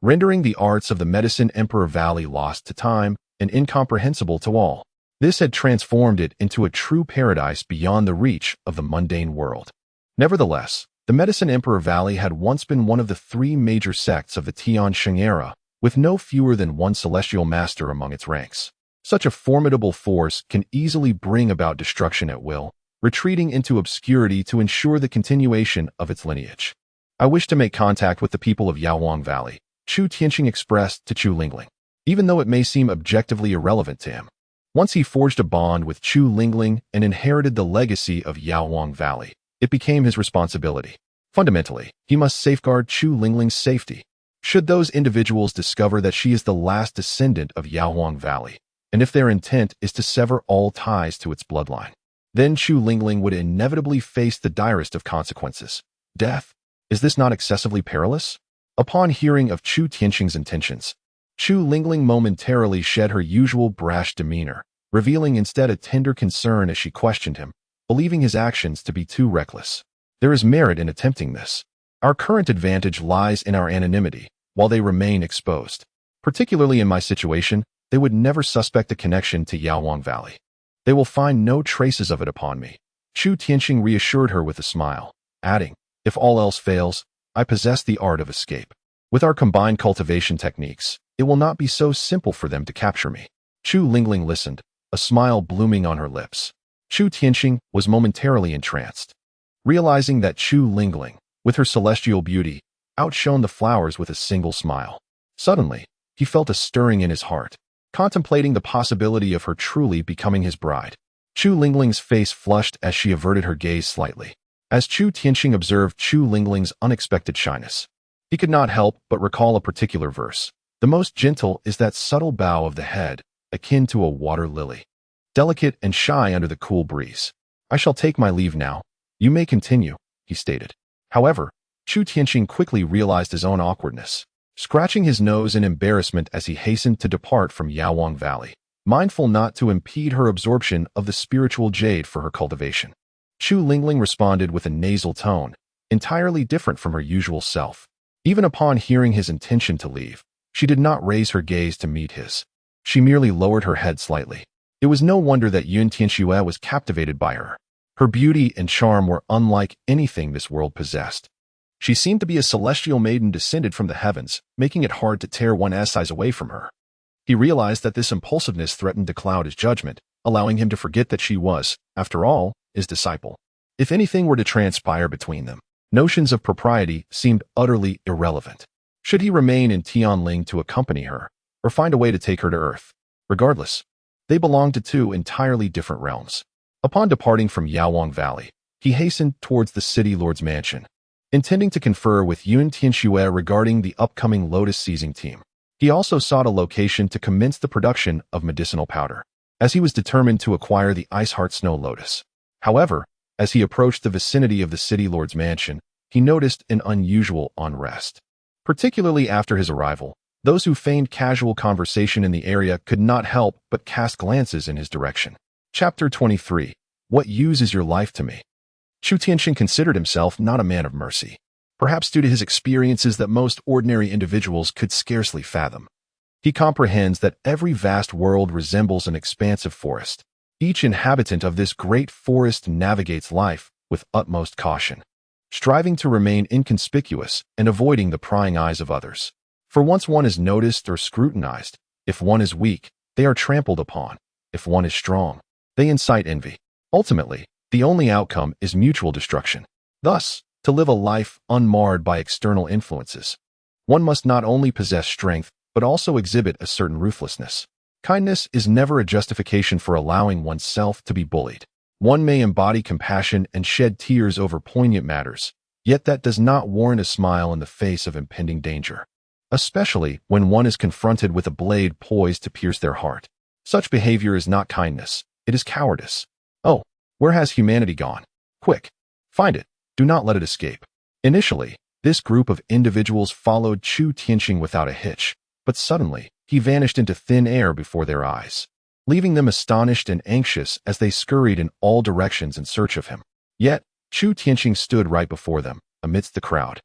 rendering the arts of the Medicine Emperor Valley lost to time and incomprehensible to all. This had transformed it into a true paradise beyond the reach of the mundane world. Nevertheless, the Medicine Emperor Valley had once been one of the three major sects of the Tianxing era, with no fewer than one celestial master among its ranks. Such a formidable force can easily bring about destruction at will, retreating into obscurity to ensure the continuation of its lineage. I wish to make contact with the people of Yaowang Valley, Chu Tianxing expressed to Chu Lingling, even though it may seem objectively irrelevant to him. Once he forged a bond with Chu Lingling and inherited the legacy of Yaowang Valley, it became his responsibility. Fundamentally, he must safeguard Chu Lingling's safety. Should those individuals discover that she is the last descendant of Yaowang Valley, and if their intent is to sever all ties to its bloodline, then Chu Lingling would inevitably face the direst of consequences. Death. Is this not excessively perilous? Upon hearing of Chu Tianxing's intentions, Chu Lingling momentarily shed her usual brash demeanor, revealing instead a tender concern as she questioned him, believing his actions to be too reckless. There is merit in attempting this. Our current advantage lies in our anonymity, while they remain exposed. Particularly in my situation, they would never suspect a connection to Yaowang Valley. They will find no traces of it upon me. Chu Tianxing reassured her with a smile, adding, if all else fails, I possess the art of escape. With our combined cultivation techniques, it will not be so simple for them to capture me. Chu Lingling listened, a smile blooming on her lips. Chu Tianxing was momentarily entranced, realizing that Chu Lingling, with her celestial beauty, outshone the flowers with a single smile. Suddenly, he felt a stirring in his heart, contemplating the possibility of her truly becoming his bride. Chu Lingling's face flushed as she averted her gaze slightly, as Chu Tianxing observed Chu Lingling's unexpected shyness. He could not help but recall a particular verse. The most gentle is that subtle bow of the head, akin to a water lily, delicate and shy under the cool breeze. I shall take my leave now. You may continue, he stated. However, Chu Tianxing quickly realized his own awkwardness, scratching his nose in embarrassment as he hastened to depart from Yaowang Valley, mindful not to impede her absorption of the spiritual jade for her cultivation. Chu Lingling responded with a nasal tone, entirely different from her usual self. Even upon hearing his intention to leave, she did not raise her gaze to meet his. She merely lowered her head slightly. It was no wonder that Ling Xue was captivated by her. Her beauty and charm were unlike anything this world possessed. She seemed to be a celestial maiden descended from the heavens, making it hard to tear one's eyes away from her. He realized that this impulsiveness threatened to cloud his judgment, allowing him to forget that she was, after all, his disciple. If anything were to transpire between them, notions of propriety seemed utterly irrelevant. Should he remain in Tianling to accompany her, or find a way to take her to Earth? Regardless, they belonged to two entirely different realms. Upon departing from Yaowang Valley, he hastened towards the city lord's mansion, intending to confer with Ling Xue regarding the upcoming lotus seizing team. He also sought a location to commence the production of medicinal powder, as he was determined to acquire the Ice Heart Snow Lotus. However, as he approached the vicinity of the city lord's mansion, he noticed an unusual unrest. Particularly after his arrival, those who feigned casual conversation in the area could not help but cast glances in his direction. Chapter 23. What use is your life to me? Chu Tianxing considered himself not a man of mercy, perhaps due to his experiences that most ordinary individuals could scarcely fathom. He comprehends that every vast world resembles an expansive forest. Each inhabitant of this great forest navigates life with utmost caution, striving to remain inconspicuous and avoiding the prying eyes of others. For once one is noticed or scrutinized, if one is weak, they are trampled upon. If one is strong, they incite envy. Ultimately, the only outcome is mutual destruction. Thus, to live a life unmarred by external influences, one must not only possess strength, but also exhibit a certain ruthlessness. Kindness is never a justification for allowing oneself to be bullied. One may embody compassion and shed tears over poignant matters, yet that does not warrant a smile in the face of impending danger, especially when one is confronted with a blade poised to pierce their heart. Such behavior is not kindness, it is cowardice. Oh, where has humanity gone? Quick, find it. Do not let it escape. Initially, this group of individuals followed Chu Tianxing without a hitch, but suddenly, he vanished into thin air before their eyes, leaving them astonished and anxious as they scurried in all directions in search of him. Yet, Chu Tianxing stood right before them, amidst the crowd,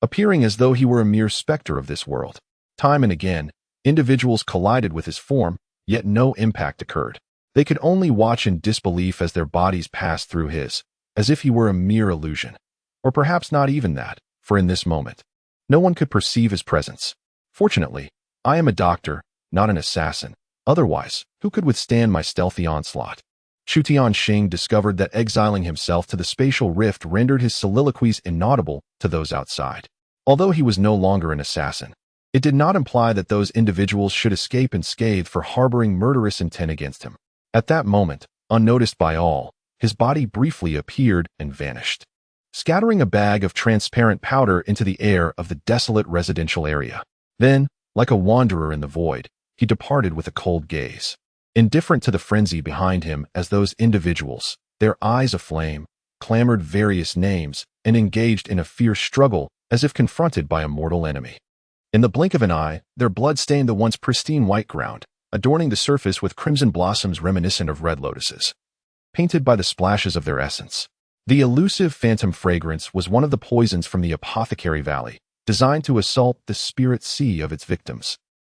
appearing as though he were a mere specter of this world. Time and again, individuals collided with his form, yet no impact occurred. They could only watch in disbelief as their bodies passed through his, as if he were a mere illusion. Or perhaps not even that, for in this moment, no one could perceive his presence. Fortunately, I am a doctor, not an assassin. Otherwise, who could withstand my stealthy onslaught? Chu Tianxing discovered that exiling himself to the spatial rift rendered his soliloquies inaudible to those outside. Although he was no longer an assassin, it did not imply that those individuals should escape unscathed for harboring murderous intent against him. At that moment, unnoticed by all, his body briefly appeared and vanished, scattering a bag of transparent powder into the air of the desolate residential area. Then, like a wanderer in the void, he departed with a cold gaze, indifferent to the frenzy behind him as those individuals, their eyes aflame, clamored various names and engaged in a fierce struggle as if confronted by a mortal enemy. In the blink of an eye, their blood stained the once pristine white ground, adorning the surface with crimson blossoms reminiscent of red lotuses, painted by the splashes of their essence. The elusive phantom fragrance was one of the poisons from the Apothecary Valley, designed to assault the spirit sea of its victims,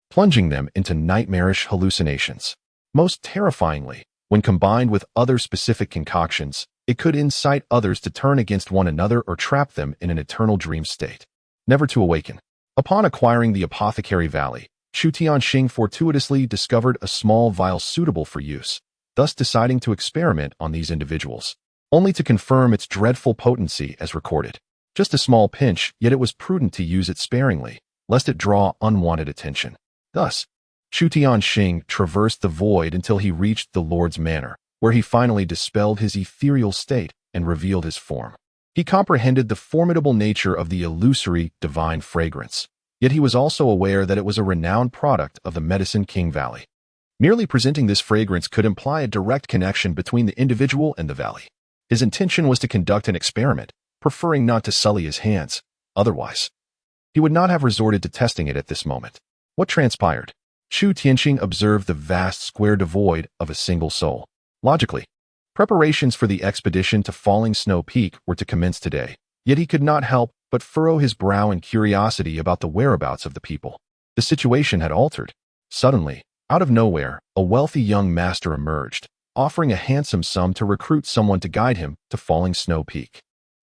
plunging them into nightmarish hallucinations. Most terrifyingly, when combined with other specific concoctions, it could incite others to turn against one another or trap them in an eternal dream state, never to awaken. Upon acquiring the Apothecary Valley, Chu Tianxing fortuitously discovered a small vial suitable for use, thus deciding to experiment on these individuals, only to confirm its dreadful potency as recorded. Just a small pinch, yet it was prudent to use it sparingly, lest it draw unwanted attention. Thus, Chu Tianxing traversed the void until he reached the Lord's Manor, where he finally dispelled his ethereal state and revealed his form. He comprehended the formidable nature of the illusory divine fragrance, yet he was also aware that it was a renowned product of the Medicine King Valley. Merely presenting this fragrance could imply a direct connection between the individual and the valley. His intention was to conduct an experiment, preferring not to sully his hands. Otherwise, he would not have resorted to testing it at this moment. What transpired? Chu Tianxing observed the vast square devoid of a single soul. Logically, preparations for the expedition to Falling Snow Peak were to commence today, yet he could not help but furrow his brow in curiosity about the whereabouts of the people. The situation had altered. Suddenly, out of nowhere, a wealthy young master emerged, offering a handsome sum to recruit someone to guide him to Falling Snow Peak.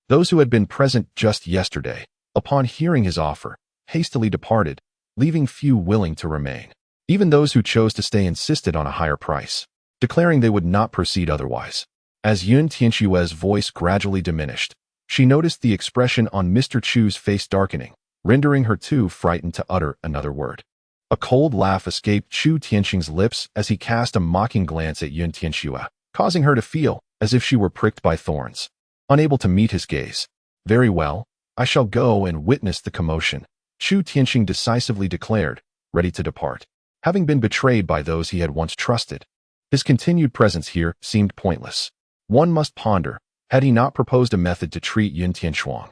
Those who had been present just yesterday, upon hearing his offer, hastily departed, leaving few willing to remain. Even those who chose to stay insisted on a higher price, declaring they would not proceed otherwise. As Yun Tianxue's voice gradually diminished, she noticed the expression on Mr. Chu's face darkening, rendering her too frightened to utter another word. A cold laugh escaped Chu Tianxing's lips as he cast a mocking glance at Yun Tianxue, causing her to feel as if she were pricked by thorns. Unable to meet his gaze. Very well, I shall go and witness the commotion, Chu Tianxing decisively declared, ready to depart. Having been betrayed by those he had once trusted, his continued presence here seemed pointless. One must ponder, had he not proposed a method to treat Yun Tianxuang?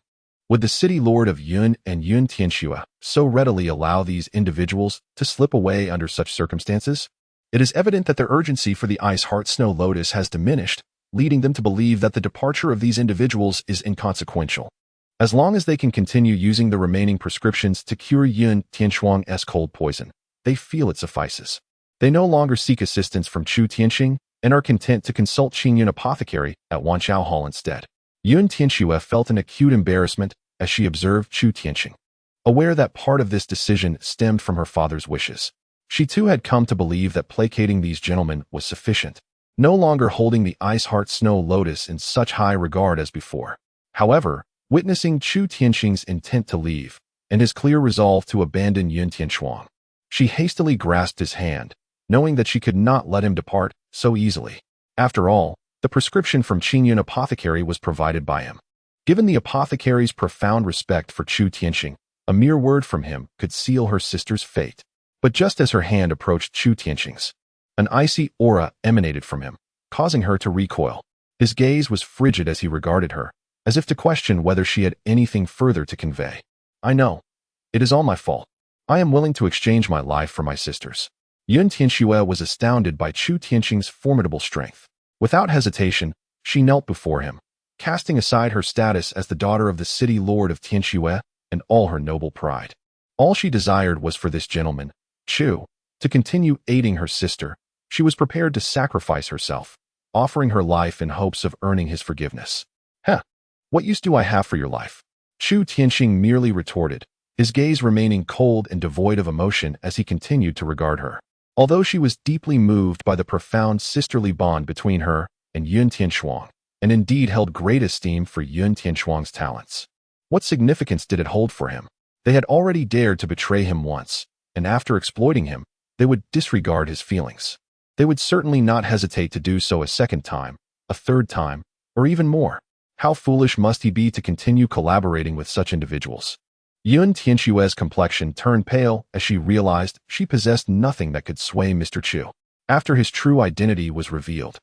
Would the city lord of Yun and Yun Tianxue so readily allow these individuals to slip away under such circumstances? It is evident that their urgency for the Ice Heart Snow Lotus has diminished, leading them to believe that the departure of these individuals is inconsequential. As long as they can continue using the remaining prescriptions to cure Yun Tianxuang's cold poison, they feel it suffices. They no longer seek assistance from Chu Tianxing and are content to consult Qingyun Apothecary at Wanqiao Hall instead. Yun Tianxue felt an acute embarrassment as she observed Chu Tianxing. Aware that part of this decision stemmed from her father's wishes, she too had come to believe that placating these gentlemen was sufficient, no longer holding the Ice Heart Snow Lotus in such high regard as before. However, witnessing Chu Tianxing's intent to leave and his clear resolve to abandon Yun Tianxuang, she hastily grasped his hand, knowing that she could not let him depart so easily. After all, the prescription from Qingyun Apothecary was provided by him. Given the apothecary's profound respect for Chu Tianxing, a mere word from him could seal her sister's fate. But just as her hand approached Chu Tianxing's, an icy aura emanated from him, causing her to recoil. His gaze was frigid as he regarded her, as if to question whether she had anything further to convey. I know. It is all my fault. I am willing to exchange my life for my sister's. Yun Tianxue was astounded by Chu Tianxing's formidable strength. Without hesitation, she knelt before him, casting aside her status as the daughter of the city lord of Tianxue and all her noble pride. All she desired was for this gentleman, Chu, to continue aiding her sister. She was prepared to sacrifice herself, offering her life in hopes of earning his forgiveness. What use do I have for your life? Chu Tianxing merely retorted, his gaze remaining cold and devoid of emotion as he continued to regard her. Although she was deeply moved by the profound sisterly bond between her and Yun Tianxuang, and indeed held great esteem for Yun Tianxuang's talents. What significance did it hold for him? They had already dared to betray him once, and after exploiting him, they would disregard his feelings. They would certainly not hesitate to do so a second time, a third time, or even more. How foolish must he be to continue collaborating with such individuals? Yun Tianxue's complexion turned pale as she realized she possessed nothing that could sway Mr. Chu. After his true identity was revealed,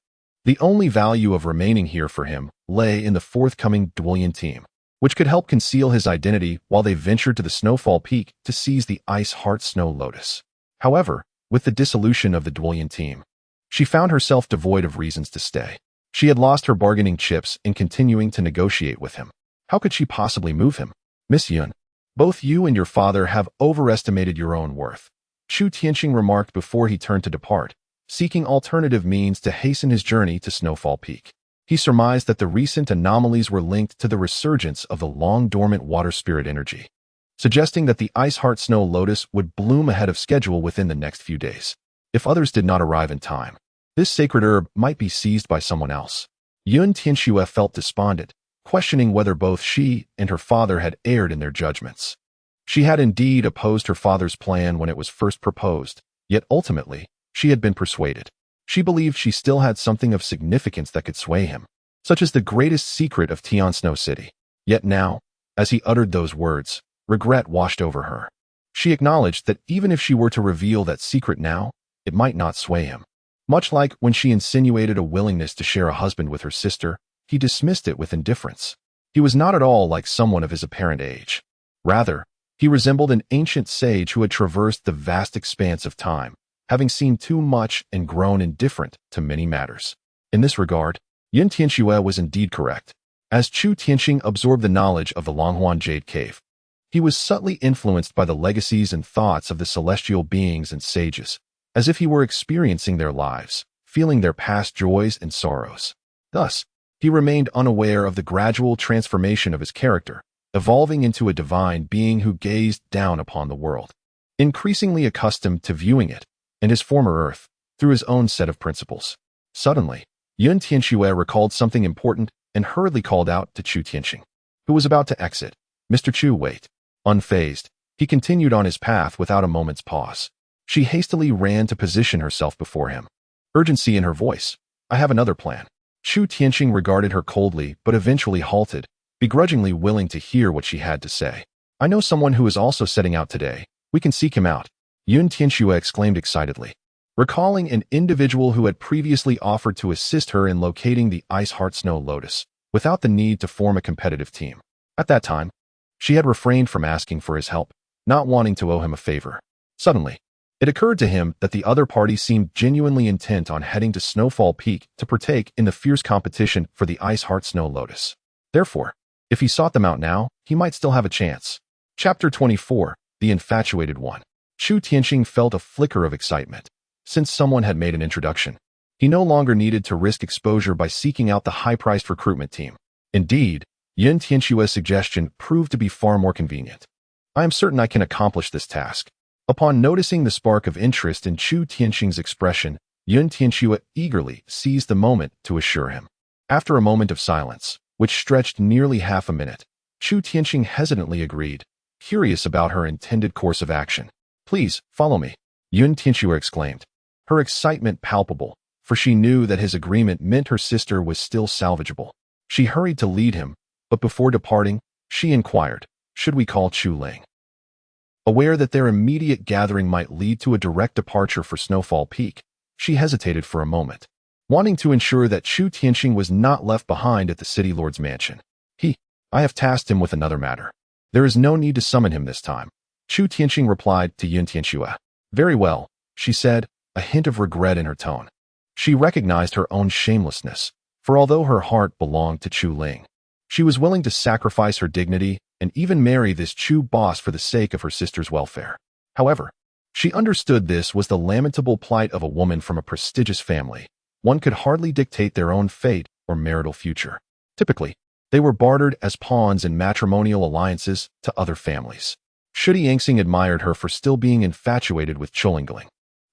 the only value of remaining here for him lay in the forthcoming Dual team, which could help conceal his identity while they ventured to the Snowfall Peak to seize the Ice Heart Snow Lotus. However, with the dissolution of the Dual team, she found herself devoid of reasons to stay. She had lost her bargaining chips in continuing to negotiate with him. How could she possibly move him? Miss Yun, both you and your father have overestimated your own worth, Chu Tianxing remarked before he turned to depart, seeking alternative means to hasten his journey to Snowfall Peak. He surmised that the recent anomalies were linked to the resurgence of the long-dormant water spirit energy, suggesting that the Ice Heart Snow Lotus would bloom ahead of schedule within the next few days. If others did not arrive in time, this sacred herb might be seized by someone else. Yun Tianxue felt despondent, questioning whether both she and her father had erred in their judgments. She had indeed opposed her father's plan when it was first proposed, yet ultimately, she had been persuaded. She believed she still had something of significance that could sway him, such as the greatest secret of Tian Snow City. Yet now, as he uttered those words, regret washed over her. She acknowledged that even if she were to reveal that secret now, it might not sway him. Much like when she insinuated a willingness to share a husband with her sister, he dismissed it with indifference. He was not at all like someone of his apparent age. Rather, he resembled an ancient sage who had traversed the vast expanse of time, having seen too much and grown indifferent to many matters. In this regard, Yun Tianxue was indeed correct. As Chu Tianqing absorbed the knowledge of the Longhuan Jade Cave, he was subtly influenced by the legacies and thoughts of the celestial beings and sages, as if he were experiencing their lives, feeling their past joys and sorrows. Thus, he remained unaware of the gradual transformation of his character, evolving into a divine being who gazed down upon the world, increasingly accustomed to viewing it and his former Earth through his own set of principles. Suddenly, Yun Tianxue recalled something important and hurriedly called out to Chu Tianqing, who was about to exit. "Mr. Chu, wait." Unfazed, he continued on his path without a moment's pause. She hastily ran to position herself before him, urgency in her voice. "I have another plan." Chu Tianqing regarded her coldly but eventually halted, begrudgingly willing to hear what she had to say. "I know someone who is also setting out today. We can seek him out," Yun Tianxue exclaimed excitedly, recalling an individual who had previously offered to assist her in locating the Ice Heart Snow Lotus, without the need to form a competitive team. At that time, she had refrained from asking for his help, not wanting to owe him a favor. Suddenly, it occurred to him that the other party seemed genuinely intent on heading to Snowfall Peak to partake in the fierce competition for the Ice Heart Snow Lotus. Therefore, if he sought them out now, he might still have a chance. Chapter 24, The Infatuated One. Chu Tianqing felt a flicker of excitement. Since someone had made an introduction, he no longer needed to risk exposure by seeking out the high-priced recruitment team. Indeed, Yun Tianxue's suggestion proved to be far more convenient. "I am certain I can accomplish this task." Upon noticing the spark of interest in Chu Tianqing's expression, Yun Tianxue eagerly seized the moment to assure him. After a moment of silence, which stretched nearly half a minute, Chu Tianqing hesitantly agreed, curious about her intended course of action. "Please, follow me," Yun Tianxue exclaimed, her excitement palpable, for she knew that his agreement meant her sister was still salvageable. She hurried to lead him, but before departing, she inquired, "Should we call Chu Ling?" Aware that their immediate gathering might lead to a direct departure for Snowfall Peak, she hesitated for a moment, wanting to ensure that Chu Tianqing was not left behind at the city lord's mansion. I have tasked him with another matter. There is no need to summon him this time," Chu Tianqing replied to Yun Tianxue. "Very well," she said, a hint of regret in her tone. She recognized her own shamelessness, for although her heart belonged to Chu Ling, she was willing to sacrifice her dignity and even marry this Chu boss for the sake of her sister's welfare. However, she understood this was the lamentable plight of a woman from a prestigious family. One could hardly dictate their own fate or marital future. Typically, they were bartered as pawns in matrimonial alliances to other families. Shudi Yangxing admired her for still being infatuated with Chulingaling.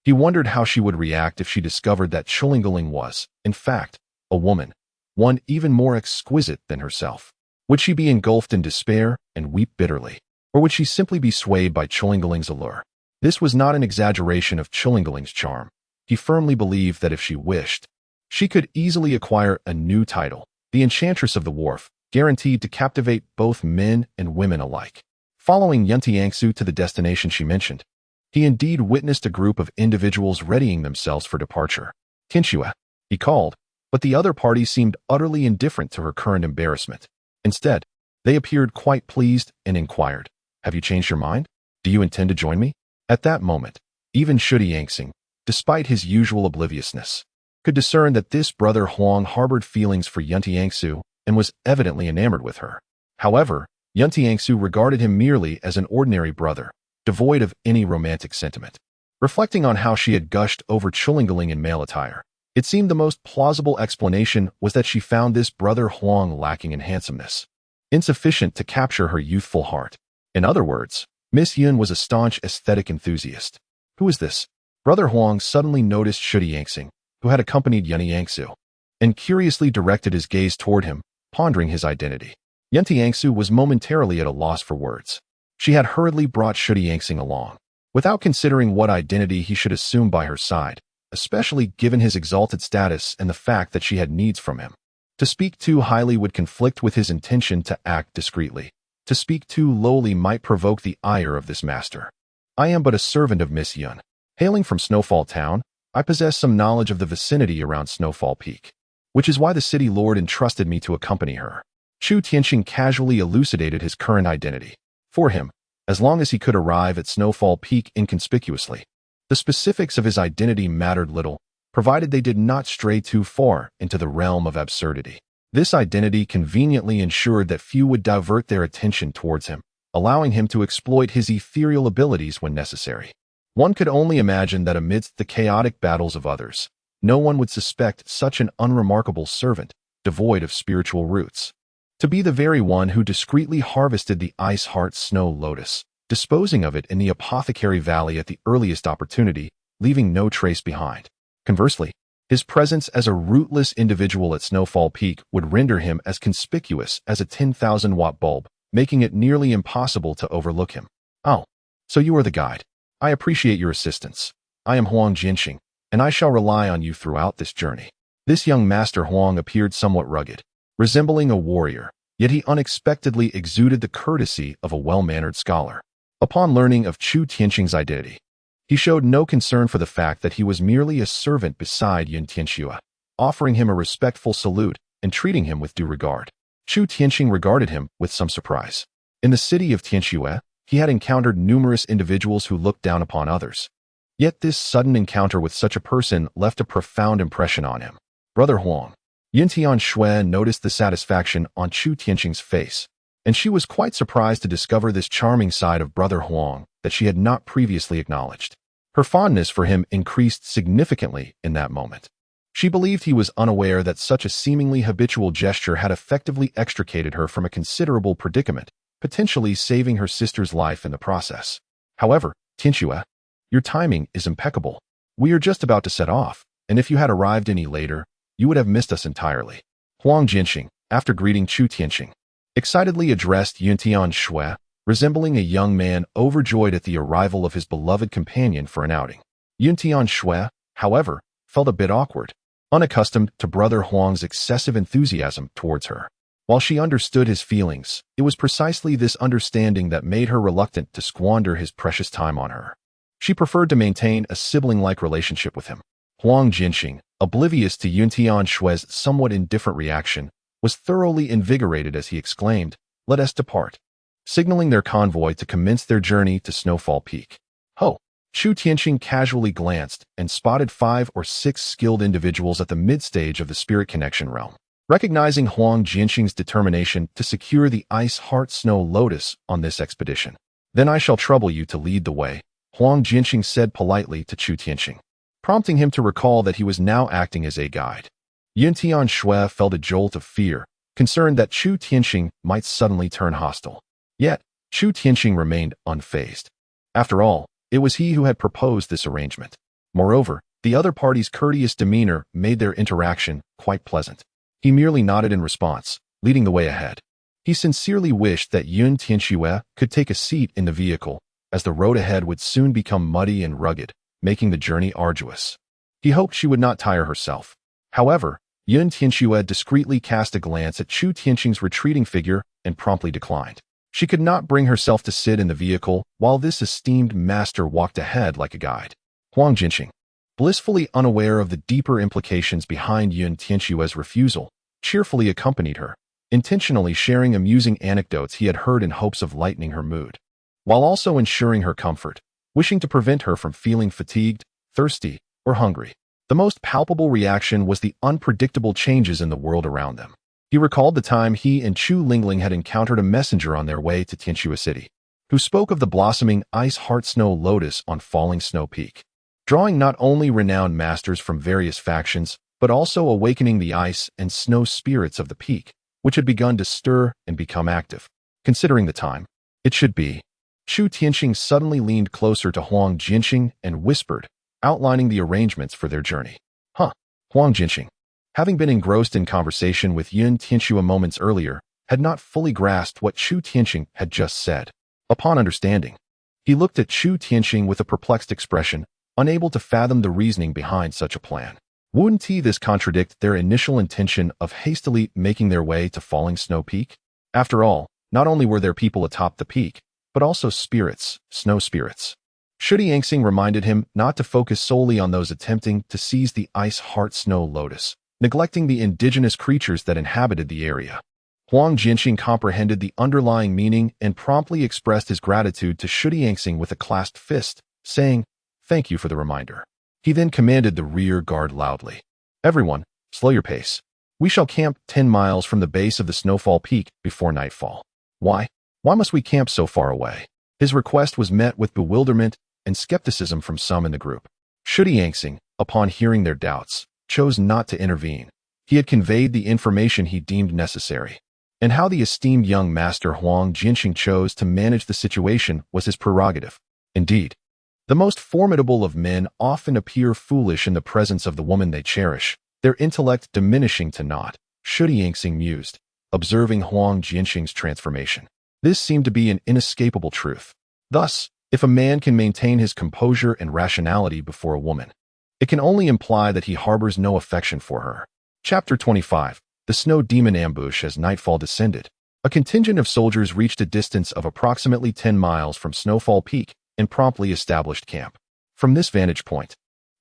He wondered how she would react if she discovered that Chulingaling was, in fact, a woman, one even more exquisite than herself. Would she be engulfed in despair and weep bitterly, or would she simply be swayed by Chulingaling's allure? This was not an exaggeration of Chulingaling's charm. He firmly believed that if she wished, she could easily acquire a new title, the Enchantress of the Wharf, guaranteed to captivate both men and women alike. Following Yun Tianxue to the destination she mentioned, he indeed witnessed a group of individuals readying themselves for departure. "Tianxue," he called, but the other party seemed utterly indifferent to her current embarrassment. Instead, they appeared quite pleased and inquired, "Have you changed your mind? Do you intend to join me?" At that moment, even Shudi Yangxing, despite his usual obliviousness, could discern that this brother Huang harbored feelings for Yun Tianxue and was evidently enamored with her. However, Yun Tianxue regarded him merely as an ordinary brother, devoid of any romantic sentiment. Reflecting on how she had gushed over Chulingaling in male attire, it seemed the most plausible explanation was that she found this brother Huang lacking in handsomeness, insufficient to capture her youthful heart. In other words, Miss Yun was a staunch aesthetic enthusiast. "Who is this?" Brother Huang suddenly noticed Shudi Yangxing, who had accompanied Yun Tianxue, and curiously directed his gaze toward him, pondering his identity. Yun Tianxue was momentarily at a loss for words. She had hurriedly brought Shudi Yangxing along, without considering what identity he should assume by her side, especially given his exalted status and the fact that she had needs from him. To speak too highly would conflict with his intention to act discreetly. To speak too lowly might provoke the ire of this master. "I am but a servant of Miss Yun. Hailing from Snowfall Town, I possess some knowledge of the vicinity around Snowfall Peak, which is why the city lord entrusted me to accompany her." Chu Tianqing casually elucidated his current identity. For him, as long as he could arrive at Snowfall Peak inconspicuously, the specifics of his identity mattered little, provided they did not stray too far into the realm of absurdity. This identity conveniently ensured that few would divert their attention towards him, allowing him to exploit his ethereal abilities when necessary. One could only imagine that amidst the chaotic battles of others, no one would suspect such an unremarkable servant, devoid of spiritual roots, to be the very one who discreetly harvested the Ice Heart Snow Lotus, disposing of it in the Apothecary Valley at the earliest opportunity, leaving no trace behind. Conversely, his presence as a rootless individual at Snowfall Peak would render him as conspicuous as a 10,000-watt bulb, making it nearly impossible to overlook him. Oh, so you are the guide. I appreciate your assistance. I am Huang Jinxing, and I shall rely on you throughout this journey. This young Master Huang appeared somewhat rugged, resembling a warrior, yet he unexpectedly exuded the courtesy of a well-mannered scholar. Upon learning of Chu Tianqing's identity, he showed no concern for the fact that he was merely a servant beside Yun Tianxue, offering him a respectful salute and treating him with due regard. Chu Tianqing regarded him with some surprise. In the city of Tianxue, he had encountered numerous individuals who looked down upon others. Yet this sudden encounter with such a person left a profound impression on him. Brother Huang. Yun Tianxue noticed the satisfaction on Chu Tianqing's face, and she was quite surprised to discover this charming side of Brother Huang that she had not previously acknowledged. Her fondness for him increased significantly in that moment. She believed he was unaware that such a seemingly habitual gesture had effectively extricated her from a considerable predicament, potentially saving her sister's life in the process. However, Tianxue, your timing is impeccable. We are just about to set off, and if you had arrived any later, you would have missed us entirely. Huang Jinxing, after greeting Chu Tianqing, excitedly addressed Yun Tianxue, resembling a young man overjoyed at the arrival of his beloved companion for an outing. Yun Tianxue, however, felt a bit awkward, unaccustomed to Brother Huang's excessive enthusiasm towards her. While she understood his feelings, it was precisely this understanding that made her reluctant to squander his precious time on her. She preferred to maintain a sibling-like relationship with him. Huang Jinxing, oblivious to Yun Tianxue's somewhat indifferent reaction, was thoroughly invigorated as he exclaimed, "Let us depart," signaling their convoy to commence their journey to Snowfall Peak. Ho! Chu Tianqing casually glanced and spotted 5 or 6 skilled individuals at the mid-stage of the Spirit Connection realm. Recognizing Huang Jinxing's determination to secure the Ice Heart Snow Lotus on this expedition, "Then I shall trouble you to lead the way," Huang Jinxing said politely to Chu Tianqing, prompting him to recall that he was now acting as a guide. Yun Tianxue felt a jolt of fear, concerned that Chu Tianqing might suddenly turn hostile. Yet, Chu Tianqing remained unfazed. After all, it was he who had proposed this arrangement. Moreover, the other party's courteous demeanor made their interaction quite pleasant. He merely nodded in response, leading the way ahead. He sincerely wished that Yun Tianxue could take a seat in the vehicle, as the road ahead would soon become muddy and rugged, making the journey arduous. He hoped she would not tire herself. However, Yun Tianxue discreetly cast a glance at Chu Tianqing's retreating figure and promptly declined. She could not bring herself to sit in the vehicle while this esteemed master walked ahead like a guide. Huang Jinxing, blissfully unaware of the deeper implications behind Yun Tianxue's refusal, cheerfully accompanied her, intentionally sharing amusing anecdotes he had heard in hopes of lightening her mood, while also ensuring her comfort, wishing to prevent her from feeling fatigued, thirsty, or hungry. The most palpable reaction was the unpredictable changes in the world around them. He recalled the time he and Chu Lingling had encountered a messenger on their way to Tianxue City, who spoke of the blossoming Ice Heart Snow Lotus on Falling Snow Peak, drawing not only renowned masters from various factions, but also awakening the ice and snow spirits of the peak, which had begun to stir and become active. Considering the time, it should be. Chu Tianqing suddenly leaned closer to Huang Jinxing and whispered, outlining the arrangements for their journey. Huang Jinxing, having been engrossed in conversation with Yun Tianxue moments earlier, had not fully grasped what Chu Tianqing had just said. Upon understanding, he looked at Chu Tianqing with a perplexed expression, unable to fathom the reasoning behind such a plan. Wouldn't this contradict their initial intention of hastily making their way to Falling Snow Peak? After all, not only were there people atop the peak, but also spirits, snow spirits. Shudi Yangxing reminded him not to focus solely on those attempting to seize the Ice Heart Snow Lotus, neglecting the indigenous creatures that inhabited the area. Huang Jinxing comprehended the underlying meaning and promptly expressed his gratitude to Shudi Yangxing with a clasped fist, saying, "Thank you for the reminder." He then commanded the rear guard loudly, "Everyone, slow your pace. We shall camp 10 miles from the base of the snowfall peak before nightfall. Why? Why must we camp so far away? His request was met with bewilderment and skepticism from some in the group. Shudiangxing, upon hearing their doubts, chose not to intervene. He had conveyed the information he deemed necessary. And how the esteemed young master Huang Jinxing chose to manage the situation was his prerogative. Indeed, the most formidable of men often appear foolish in the presence of the woman they cherish, their intellect diminishing to naught, Shudiangxing mused, observing Huang Jinxing's transformation. This seemed to be an inescapable truth. Thus, if a man can maintain his composure and rationality before a woman, it can only imply that he harbors no affection for her. Chapter 25. The Snow Demon Ambush. As nightfall descended, a contingent of soldiers reached a distance of approximately 10 miles from Snowfall Peak and promptly established camp. From this vantage point,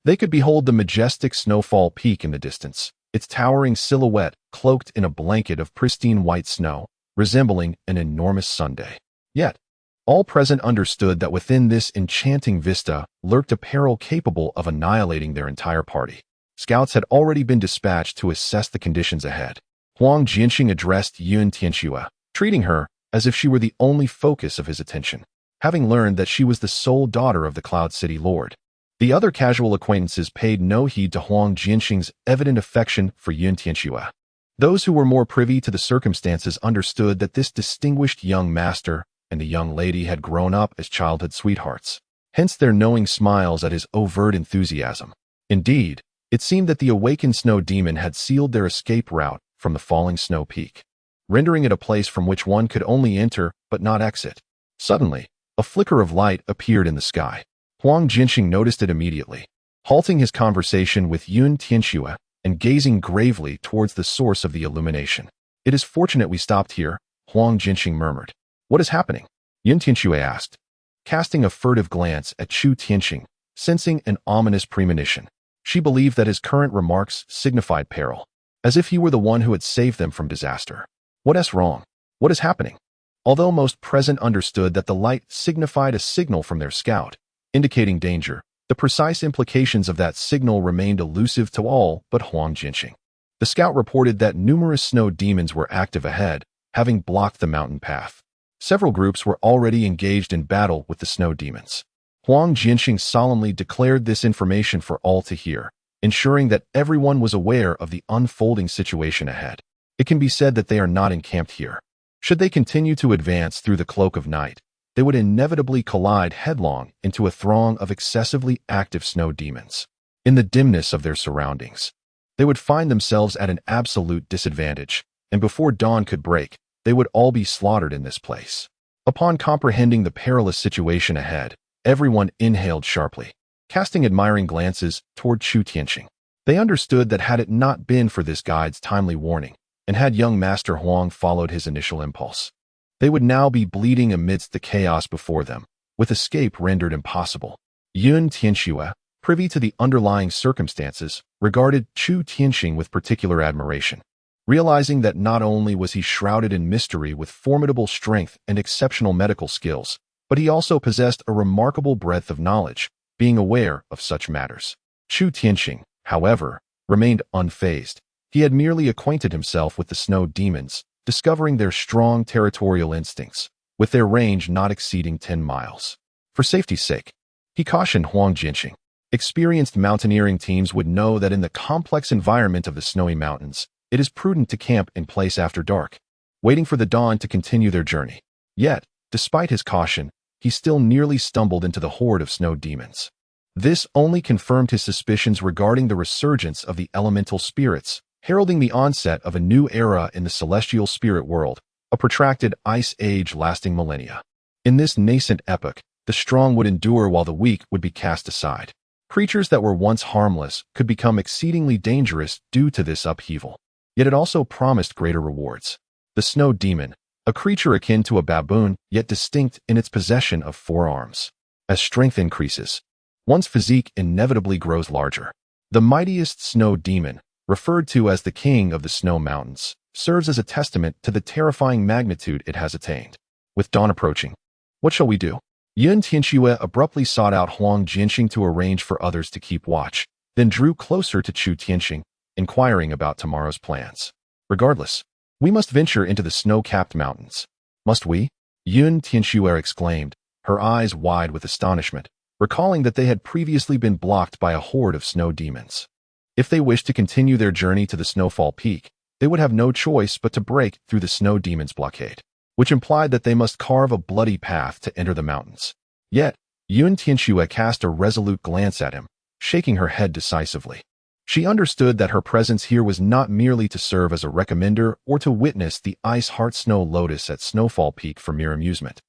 they could behold the majestic Snowfall Peak in the distance, its towering silhouette cloaked in a blanket of pristine white snow, resembling an enormous sundae. Yet, all present understood that within this enchanting vista lurked a peril capable of annihilating their entire party. Scouts had already been dispatched to assess the conditions ahead. Huang Jinxing addressed Yun Tianxue, treating her as if she were the only focus of his attention, having learned that she was the sole daughter of the Cloud City Lord. The other casual acquaintances paid no heed to Huang Jinxing's evident affection for Yun Tianxue. Those who were more privy to the circumstances understood that this distinguished young master and the young lady had grown up as childhood sweethearts, hence their knowing smiles at his overt enthusiasm. Indeed, it seemed that the awakened snow demon had sealed their escape route from the falling snow peak, rendering it a place from which one could only enter but not exit. Suddenly, a flicker of light appeared in the sky. Huang Jinxing noticed it immediately, halting his conversation with Yun Tianxue and gazing gravely towards the source of the illumination. "It is fortunate we stopped here," Huang Jinxing murmured. "What is happening?" Yun Tianxue asked, casting a furtive glance at Chu Tianxing, sensing an ominous premonition. She believed that his current remarks signified peril, as if he were the one who had saved them from disaster. "What is wrong? What is happening?" Although most present understood that the light signified a signal from their scout, indicating danger, the precise implications of that signal remained elusive to all but Huang Jinxing. The scout reported that numerous snow demons were active ahead, having blocked the mountain path. Several groups were already engaged in battle with the snow demons. Huang Jinxing solemnly declared this information for all to hear, ensuring that everyone was aware of the unfolding situation ahead. It can be said that they are not encamped here. Should they continue to advance through the cloak of night, they would inevitably collide headlong into a throng of excessively active snow demons. In the dimness of their surroundings, they would find themselves at an absolute disadvantage, and before dawn could break, they would all be slaughtered in this place. Upon comprehending the perilous situation ahead, everyone inhaled sharply, casting admiring glances toward Chu Tianxing. They understood that had it not been for this guide's timely warning, and had young Master Huang followed his initial impulse, they would now be bleeding amidst the chaos before them, with escape rendered impossible. Yun Tianxue, privy to the underlying circumstances, regarded Chu Tianxing with particular admiration, realizing that not only was he shrouded in mystery with formidable strength and exceptional medical skills, but he also possessed a remarkable breadth of knowledge, being aware of such matters. Chu Tianxing, however, remained unfazed. He had merely acquainted himself with the snow demons, discovering their strong territorial instincts, with their range not exceeding 10 miles. For safety's sake, he cautioned Huang Jinxing. Experienced mountaineering teams would know that in the complex environment of the snowy mountains, it is prudent to camp in place after dark, waiting for the dawn to continue their journey. Yet, despite his caution, he still nearly stumbled into the horde of snow demons. This only confirmed his suspicions regarding the resurgence of the elemental spirits, heralding the onset of a new era in the celestial spirit world, a protracted ice age lasting millennia. In this nascent epoch, the strong would endure while the weak would be cast aside. Creatures that were once harmless could become exceedingly dangerous due to this upheaval. Yet it also promised greater rewards. The snow demon, a creature akin to a baboon, yet distinct in its possession of 4 arms. As strength increases, one's physique inevitably grows larger. The mightiest snow demon, referred to as the king of the snow mountains, serves as a testament to the terrifying magnitude it has attained. With dawn approaching, what shall we do? Yun Tianxue abruptly sought out Huang Jinxing to arrange for others to keep watch, then drew closer to Chu Tianxing, inquiring about tomorrow's plans. Regardless, we must venture into the snow-capped mountains. Must we? Yun Tianxue exclaimed, her eyes wide with astonishment, recalling that they had previously been blocked by a horde of snow demons. If they wished to continue their journey to the Snowfall Peak, they would have no choice but to break through the snow demons' blockade, which implied that they must carve a bloody path to enter the mountains. Yet, Yun Tianxue cast a resolute glance at him, shaking her head decisively. She understood that her presence here was not merely to serve as a recommender or to witness the Ice Heart Snow Lotus at Snowfall Peak for mere amusement.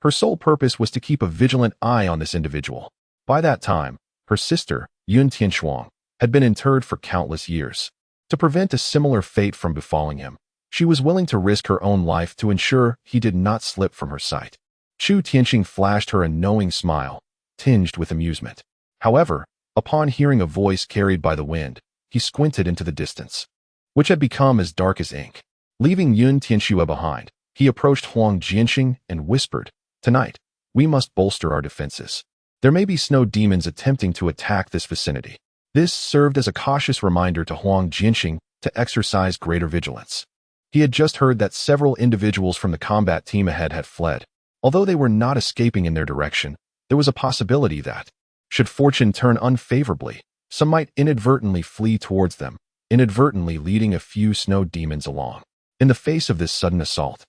Her sole purpose was to keep a vigilant eye on this individual. By that time, her sister, Yun Tianxuang, had been interred for countless years. To prevent a similar fate from befalling him, she was willing to risk her own life to ensure he did not slip from her sight. Chu Tianxing flashed her a knowing smile, tinged with amusement. However, upon hearing a voice carried by the wind, he squinted into the distance, which had become as dark as ink. Leaving Yun Tianxue behind, he approached Huang Jianxing and whispered, "Tonight, we must bolster our defenses. There may be snow demons attempting to attack this vicinity." This served as a cautious reminder to Huang Jianxing to exercise greater vigilance. He had just heard that several individuals from the combat team ahead had fled. Although they were not escaping in their direction, there was a possibility that, should fortune turn unfavorably, some might inadvertently flee towards them, inadvertently leading a few snow demons along. In the face of this sudden assault,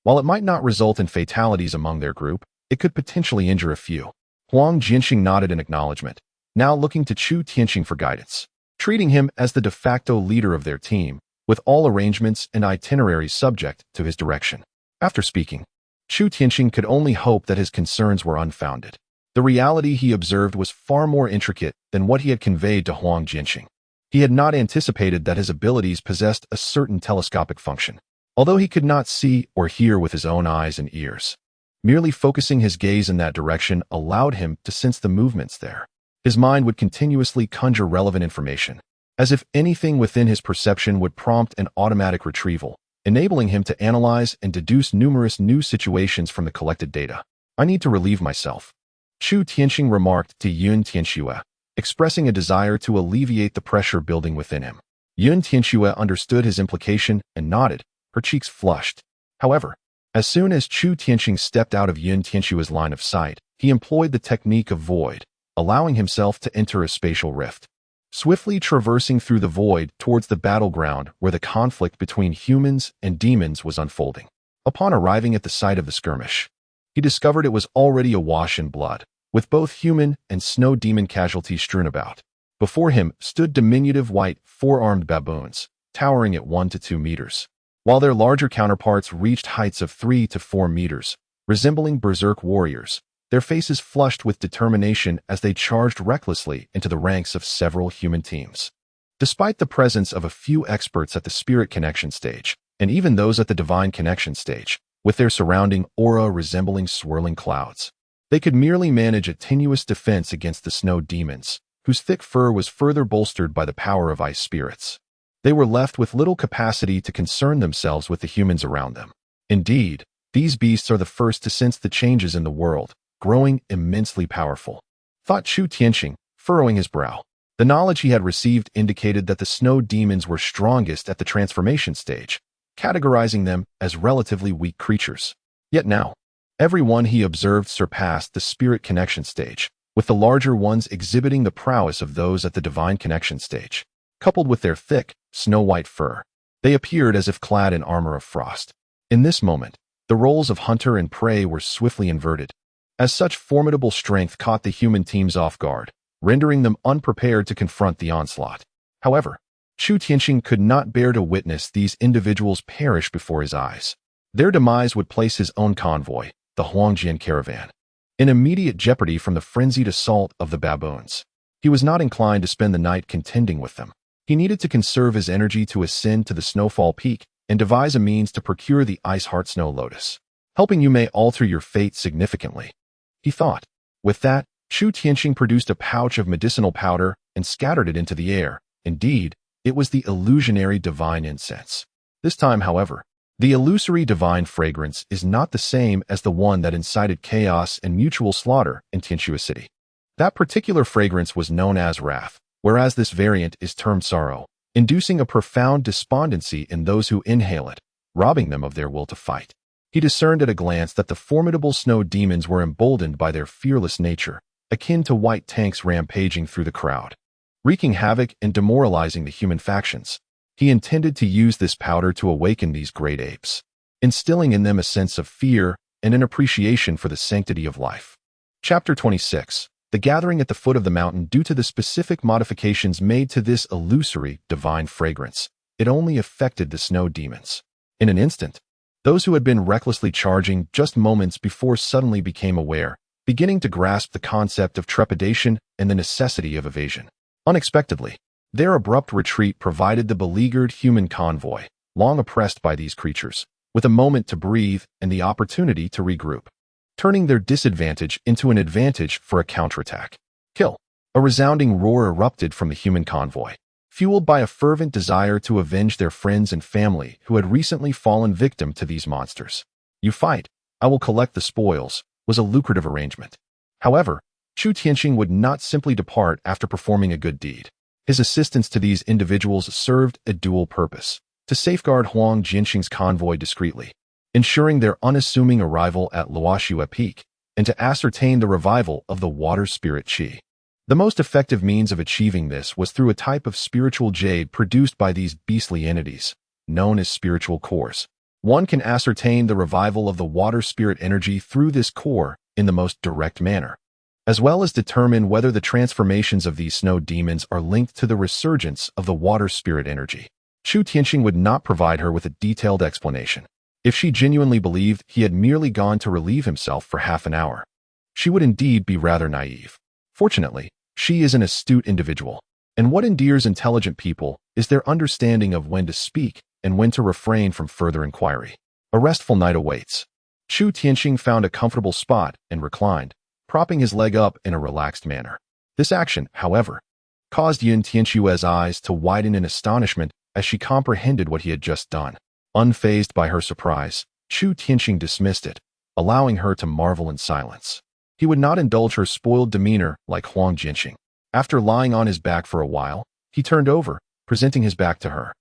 while it might not result in fatalities among their group, it could potentially injure a few. Huang Jianxing nodded in acknowledgement, now looking to Chu Tianxing for guidance, treating him as the de facto leader of their team, with all arrangements and itineraries subject to his direction. After speaking, Chu Tianxing could only hope that his concerns were unfounded. The reality he observed was far more intricate than what he had conveyed to Huang Jianxing. He had not anticipated that his abilities possessed a certain telescopic function. Although he could not see or hear with his own eyes and ears, merely focusing his gaze in that direction allowed him to sense the movements there. His mind would continuously conjure relevant information, as if anything within his perception would prompt an automatic retrieval, enabling him to analyze and deduce numerous new situations from the collected data. "I need to relieve myself," Chu Tianxing remarked to Yun Tianxue, expressing a desire to alleviate the pressure building within him. Yun Tianxue understood his implication and nodded, her cheeks flushed. However, as soon as Chu Tianxing stepped out of Yun Tianxue's line of sight, he employed the technique of void, allowing himself to enter a spatial rift. Swiftly traversing through the void towards the battleground where the conflict between humans and demons was unfolding. Upon arriving at the site of the skirmish, he discovered it was already awash in blood, with both human and snow demon casualties strewn about. Before him stood diminutive white, four-armed baboons, towering at 1 to 2 meters, while their larger counterparts reached heights of 3 to 4 meters, resembling berserk warriors, their faces flushed with determination as they charged recklessly into the ranks of several human teams. Despite the presence of a few experts at the Spirit Connection stage, and even those at the Divine Connection stage, with their surrounding aura resembling swirling clouds, they could merely manage a tenuous defense against the snow demons, whose thick fur was further bolstered by the power of ice spirits. They were left with little capacity to concern themselves with the humans around them. Indeed, these beasts are the first to sense the changes in the world, growing immensely powerful, thought Chu Tianxing, furrowing his brow. The knowledge he had received indicated that the snow demons were strongest at the transformation stage, categorizing them as relatively weak creatures. Yet now, every one he observed surpassed the Spirit Connection stage, with the larger ones exhibiting the prowess of those at the Divine Connection stage. Coupled with their thick, snow-white fur, they appeared as if clad in armor of frost. In this moment, the roles of hunter and prey were swiftly inverted, as such formidable strength caught the human teams off guard, rendering them unprepared to confront the onslaught. However, Chu Tianxing could not bear to witness these individuals perish before his eyes. Their demise would place his own convoy, the Huangjian caravan, in immediate jeopardy from the frenzied assault of the baboons. He was not inclined to spend the night contending with them. He needed to conserve his energy to ascend to the Snowfall Peak and devise a means to procure the Ice Heart Snow Lotus. Helping you may alter your fate significantly, he thought. With that, Chu Tianxing produced a pouch of medicinal powder and scattered it into the air. Indeed, it was the illusionary divine incense. This time, however, the illusory divine fragrance is not the same as the one that incited chaos and mutual slaughter in Tianxue City. That particular fragrance was known as wrath, whereas this variant is termed sorrow, inducing a profound despondency in those who inhale it, robbing them of their will to fight. He discerned at a glance that the formidable snow demons were emboldened by their fearless nature, akin to white tanks rampaging through the crowd, wreaking havoc and demoralizing the human factions. He intended to use this powder to awaken these great apes, instilling in them a sense of fear and an appreciation for the sanctity of life. Chapter 26. The gathering at the foot of the mountain. Due to the specific modifications made to this illusory, divine fragrance, it only affected the snow demons. In an instant, those who had been recklessly charging just moments before suddenly became aware, beginning to grasp the concept of trepidation and the necessity of evasion. Unexpectedly, their abrupt retreat provided the beleaguered human convoy, long oppressed by these creatures, with a moment to breathe and the opportunity to regroup, turning their disadvantage into an advantage for a counterattack. Kill! A resounding roar erupted from the human convoy, fueled by a fervent desire to avenge their friends and family who had recently fallen victim to these monsters. You fight, I will collect the spoils, was a lucrative arrangement. However, Chu Tianqing would not simply depart after performing a good deed. His assistance to these individuals served a dual purpose: to safeguard Huang Jianxing's convoy discreetly, ensuring their unassuming arrival at Luoxue Peak, and to ascertain the revival of the water spirit qi. The most effective means of achieving this was through a type of spiritual jade produced by these beastly entities, known as spiritual cores. One can ascertain the revival of the water spirit energy through this core in the most direct manner, as well as determine whether the transformations of these snow demons are linked to the resurgence of the water spirit energy. Chu Tianqing would not provide her with a detailed explanation. If she genuinely believed he had merely gone to relieve himself for half an hour, she would indeed be rather naive. Fortunately, she is an astute individual, and what endears intelligent people is their understanding of when to speak and when to refrain from further inquiry. A restful night awaits. Chu Tianqing found a comfortable spot and reclined, propping his leg up in a relaxed manner. This action, however, caused Yun Tianxue's eyes to widen in astonishment as she comprehended what he had just done. Unfazed by her surprise, Chu Tianqing dismissed it, allowing her to marvel in silence. He would not indulge her spoiled demeanor like Huang Jianxing. After lying on his back for a while, he turned over, presenting his back to her,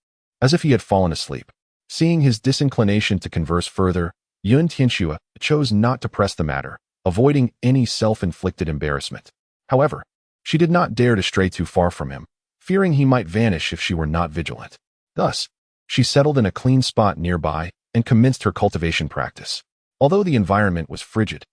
as if he had fallen asleep. Seeing his disinclination to converse further, Yun Tianxue chose not to press the matter, avoiding any self-inflicted embarrassment. However, she did not dare to stray too far from him, fearing he might vanish if she were not vigilant. Thus, she settled in a clean spot nearby and commenced her cultivation practice. Although the environment was frigid,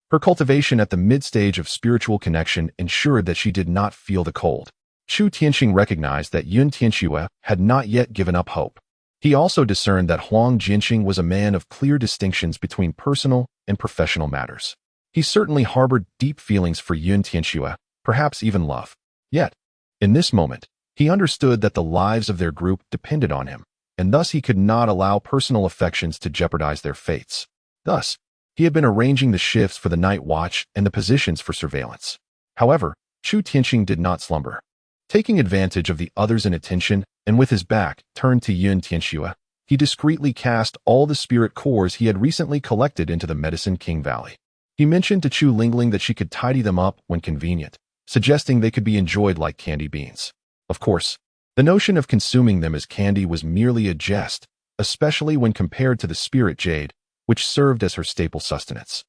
her cultivation at the mid-stage of spiritual connection ensured that she did not feel the cold. Chu Tianqing recognized that Yun Tianxue had not yet given up hope. He also discerned that Huang Jianxing was a man of clear distinctions between personal and professional matters. He certainly harbored deep feelings for Yun Tianxue, perhaps even love. Yet, in this moment, he understood that the lives of their group depended on him, and thus he could not allow personal affections to jeopardize their fates. Thus, he had been arranging the shifts for the night watch and the positions for surveillance. However, Chu Tianqing did not slumber. Taking advantage of the others' inattention and with his back turned to Yun Tianxue, he discreetly cast all the spirit cores he had recently collected into the Medicine King Valley. He mentioned to Chu Lingling that she could tidy them up when convenient, suggesting they could be enjoyed like candy beans. Of course, the notion of consuming them as candy was merely a jest, especially when compared to the spirit jade, which served as her staple sustenance.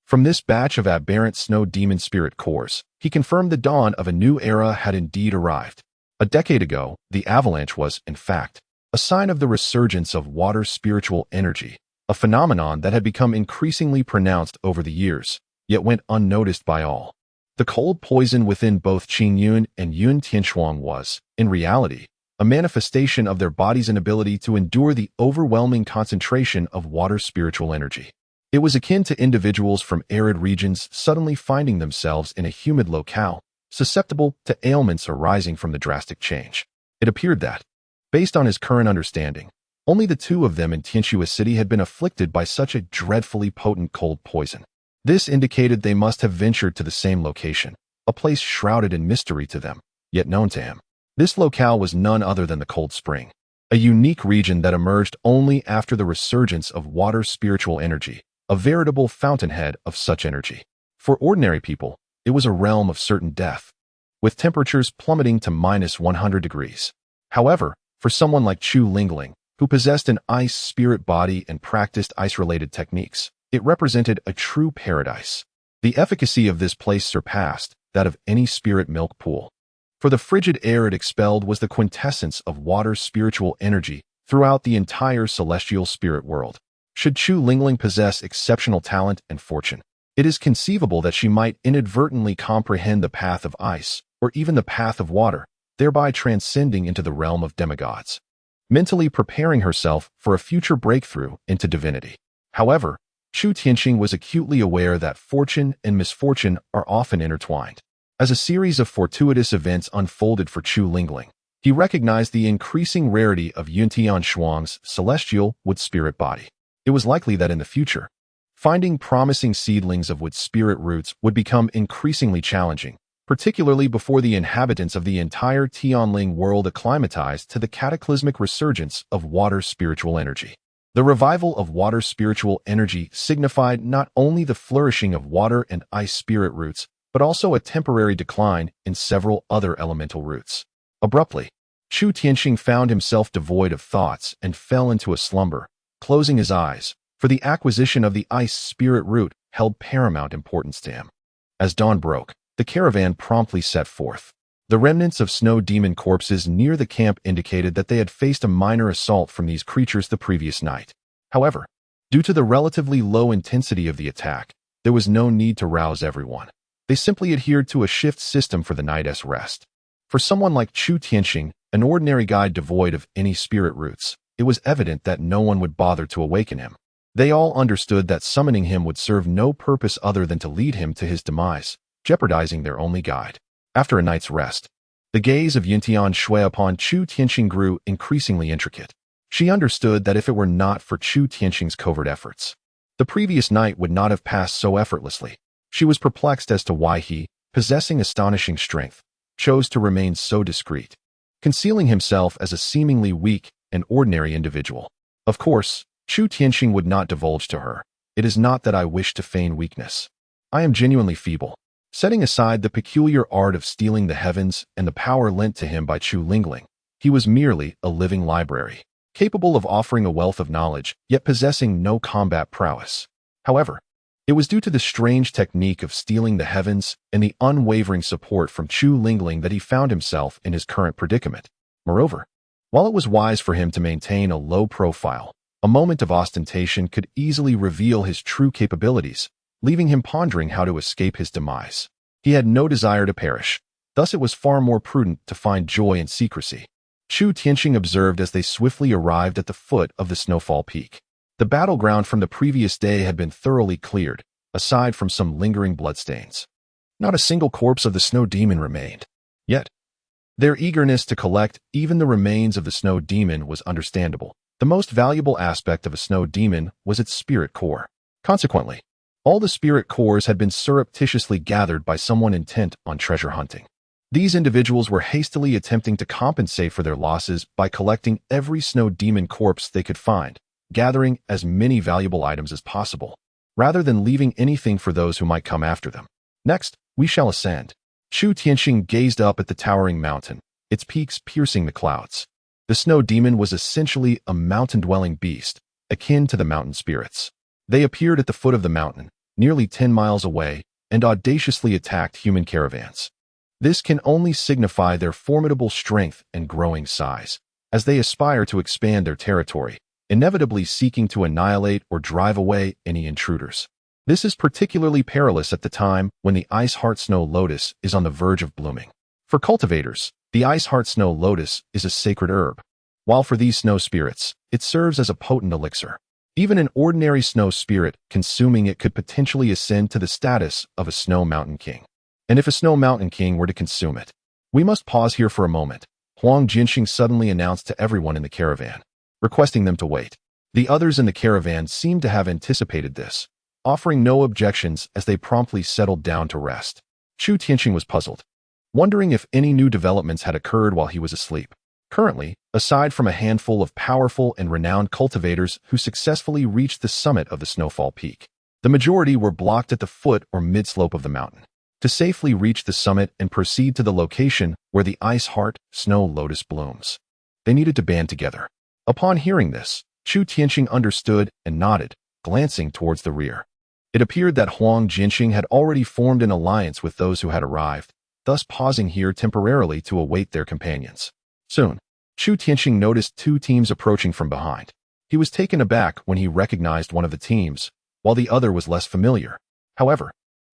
From this batch of aberrant snow demon spirit cores, he confirmed the dawn of a new era had indeed arrived. A decade ago, the avalanche was, in fact, a sign of the resurgence of water spiritual energy, a phenomenon that had become increasingly pronounced over the years, yet went unnoticed by all. The cold poison within both Qing Yun and Yun Tianxuang was, in reality, a manifestation of their body's inability to endure the overwhelming concentration of water spiritual energy. It was akin to individuals from arid regions suddenly finding themselves in a humid locale, susceptible to ailments arising from the drastic change. It appeared that, based on his current understanding, only the two of them in Tianxue City had been afflicted by such a dreadfully potent cold poison. This indicated they must have ventured to the same location, a place shrouded in mystery to them, yet known to him. This locale was none other than the Cold Spring, a unique region that emerged only after the resurgence of water spiritual energy, a veritable fountainhead of such energy. For ordinary people, it was a realm of certain death, with temperatures plummeting to -100 degrees. However, For someone like Chu Lingling, who possessed an ice spirit body and practiced ice-related techniques, it represented a true paradise. The efficacy of this place surpassed that of any spirit milk pool. For the frigid air it expelled was the quintessence of water's spiritual energy throughout the entire celestial spirit world. Should Chu Lingling possess exceptional talent and fortune, it is conceivable that she might inadvertently comprehend the path of ice, or even the path of water, thereby transcending into the realm of demigods, mentally preparing herself for a future breakthrough into divinity. However, Chu Tianqing was acutely aware that fortune and misfortune are often intertwined. As a series of fortuitous events unfolded for Chu Lingling, he recognized the increasing rarity of Yuntian Shuang's celestial wood spirit body. It was likely that in the future, finding promising seedlings of wood spirit roots would become increasingly challenging, particularly before the inhabitants of the entire Tianling world acclimatized to the cataclysmic resurgence of water spiritual energy. The revival of water spiritual energy signified not only the flourishing of water and ice spirit roots, but also a temporary decline in several other elemental roots. Abruptly, Chu Tianqing found himself devoid of thoughts and fell into a slumber, closing his eyes, for the acquisition of the ice spirit root held paramount importance to him. As dawn broke, the caravan promptly set forth. The remnants of snow demon corpses near the camp indicated that they had faced a minor assault from these creatures the previous night. However, due to the relatively low intensity of the attack, there was no need to rouse everyone. They simply adhered to a shift system for the night's rest. For someone like Chu Tianqing, an ordinary guy devoid of any spirit roots, it was evident that no one would bother to awaken him. They all understood that summoning him would serve no purpose other than to lead him to his demise, jeopardizing their only guide. After a night's rest, the gaze of Yuntian Xue upon Chu Tianqing grew increasingly intricate. She understood that if it were not for Chu Tianqing's covert efforts, the previous night would not have passed so effortlessly. She was perplexed as to why he, possessing astonishing strength, chose to remain so discreet, concealing himself as a seemingly weak and ordinary individual. Of course, Chu Tianqing would not divulge to her. It is not that I wish to feign weakness. I am genuinely feeble. Setting aside the peculiar art of stealing the heavens and the power lent to him by Chu Lingling, he was merely a living library, capable of offering a wealth of knowledge, yet possessing no combat prowess. However, it was due to the strange technique of stealing the heavens and the unwavering support from Chu Lingling that he found himself in his current predicament. Moreover, while it was wise for him to maintain a low profile, a moment of ostentation could easily reveal his true capabilities, leaving him pondering how to escape his demise. He had no desire to perish, thus it was far more prudent to find joy in secrecy. Chu Tianqing observed as they swiftly arrived at the foot of the snowfall peak. The battleground from the previous day had been thoroughly cleared, aside from some lingering bloodstains. Not a single corpse of the snow demon remained. Yet, their eagerness to collect even the remains of the snow demon was understandable. The most valuable aspect of a snow demon was its spirit core. Consequently, all the spirit cores had been surreptitiously gathered by someone intent on treasure hunting. These individuals were hastily attempting to compensate for their losses by collecting every snow demon corpse they could find, gathering as many valuable items as possible, rather than leaving anything for those who might come after them. Next, we shall ascend. Chu Tianqing gazed up at the towering mountain, its peaks piercing the clouds. The snow demon was essentially a mountain-dwelling beast, akin to the mountain spirits. They appeared at the foot of the mountain, nearly 10 miles away, and audaciously attacked human caravans. This can only signify their formidable strength and growing size, as they aspire to expand their territory, inevitably seeking to annihilate or drive away any intruders. This is particularly perilous at the time when the Ice Heart Snow Lotus is on the verge of blooming. For cultivators, the Ice Heart Snow Lotus is a sacred herb, while for these snow spirits, it serves as a potent elixir. Even an ordinary snow spirit consuming it could potentially ascend to the status of a snow mountain king. And if a snow mountain king were to consume it, we must pause here for a moment. Huang Jinxing suddenly announced to everyone in the caravan, requesting them to wait. The others in the caravan seemed to have anticipated this, offering no objections as they promptly settled down to rest. Chu Tianqing was puzzled, wondering if any new developments had occurred while he was asleep. Currently, aside from a handful of powerful and renowned cultivators who successfully reached the summit of the snowfall peak, the majority were blocked at the foot or mid-slope of the mountain. To safely reach the summit and proceed to the location where the Ice Heart Snow Lotus blooms, They needed to band together. Upon hearing this, Chu Tianqing understood and nodded, glancing towards the rear. It appeared that Huang Jinxing had already formed an alliance with those who had arrived, thus pausing here temporarily to await their companions. Soon, Chu Tianqing noticed two teams approaching from behind. He was taken aback when he recognized one of the teams, while the other was less familiar. However,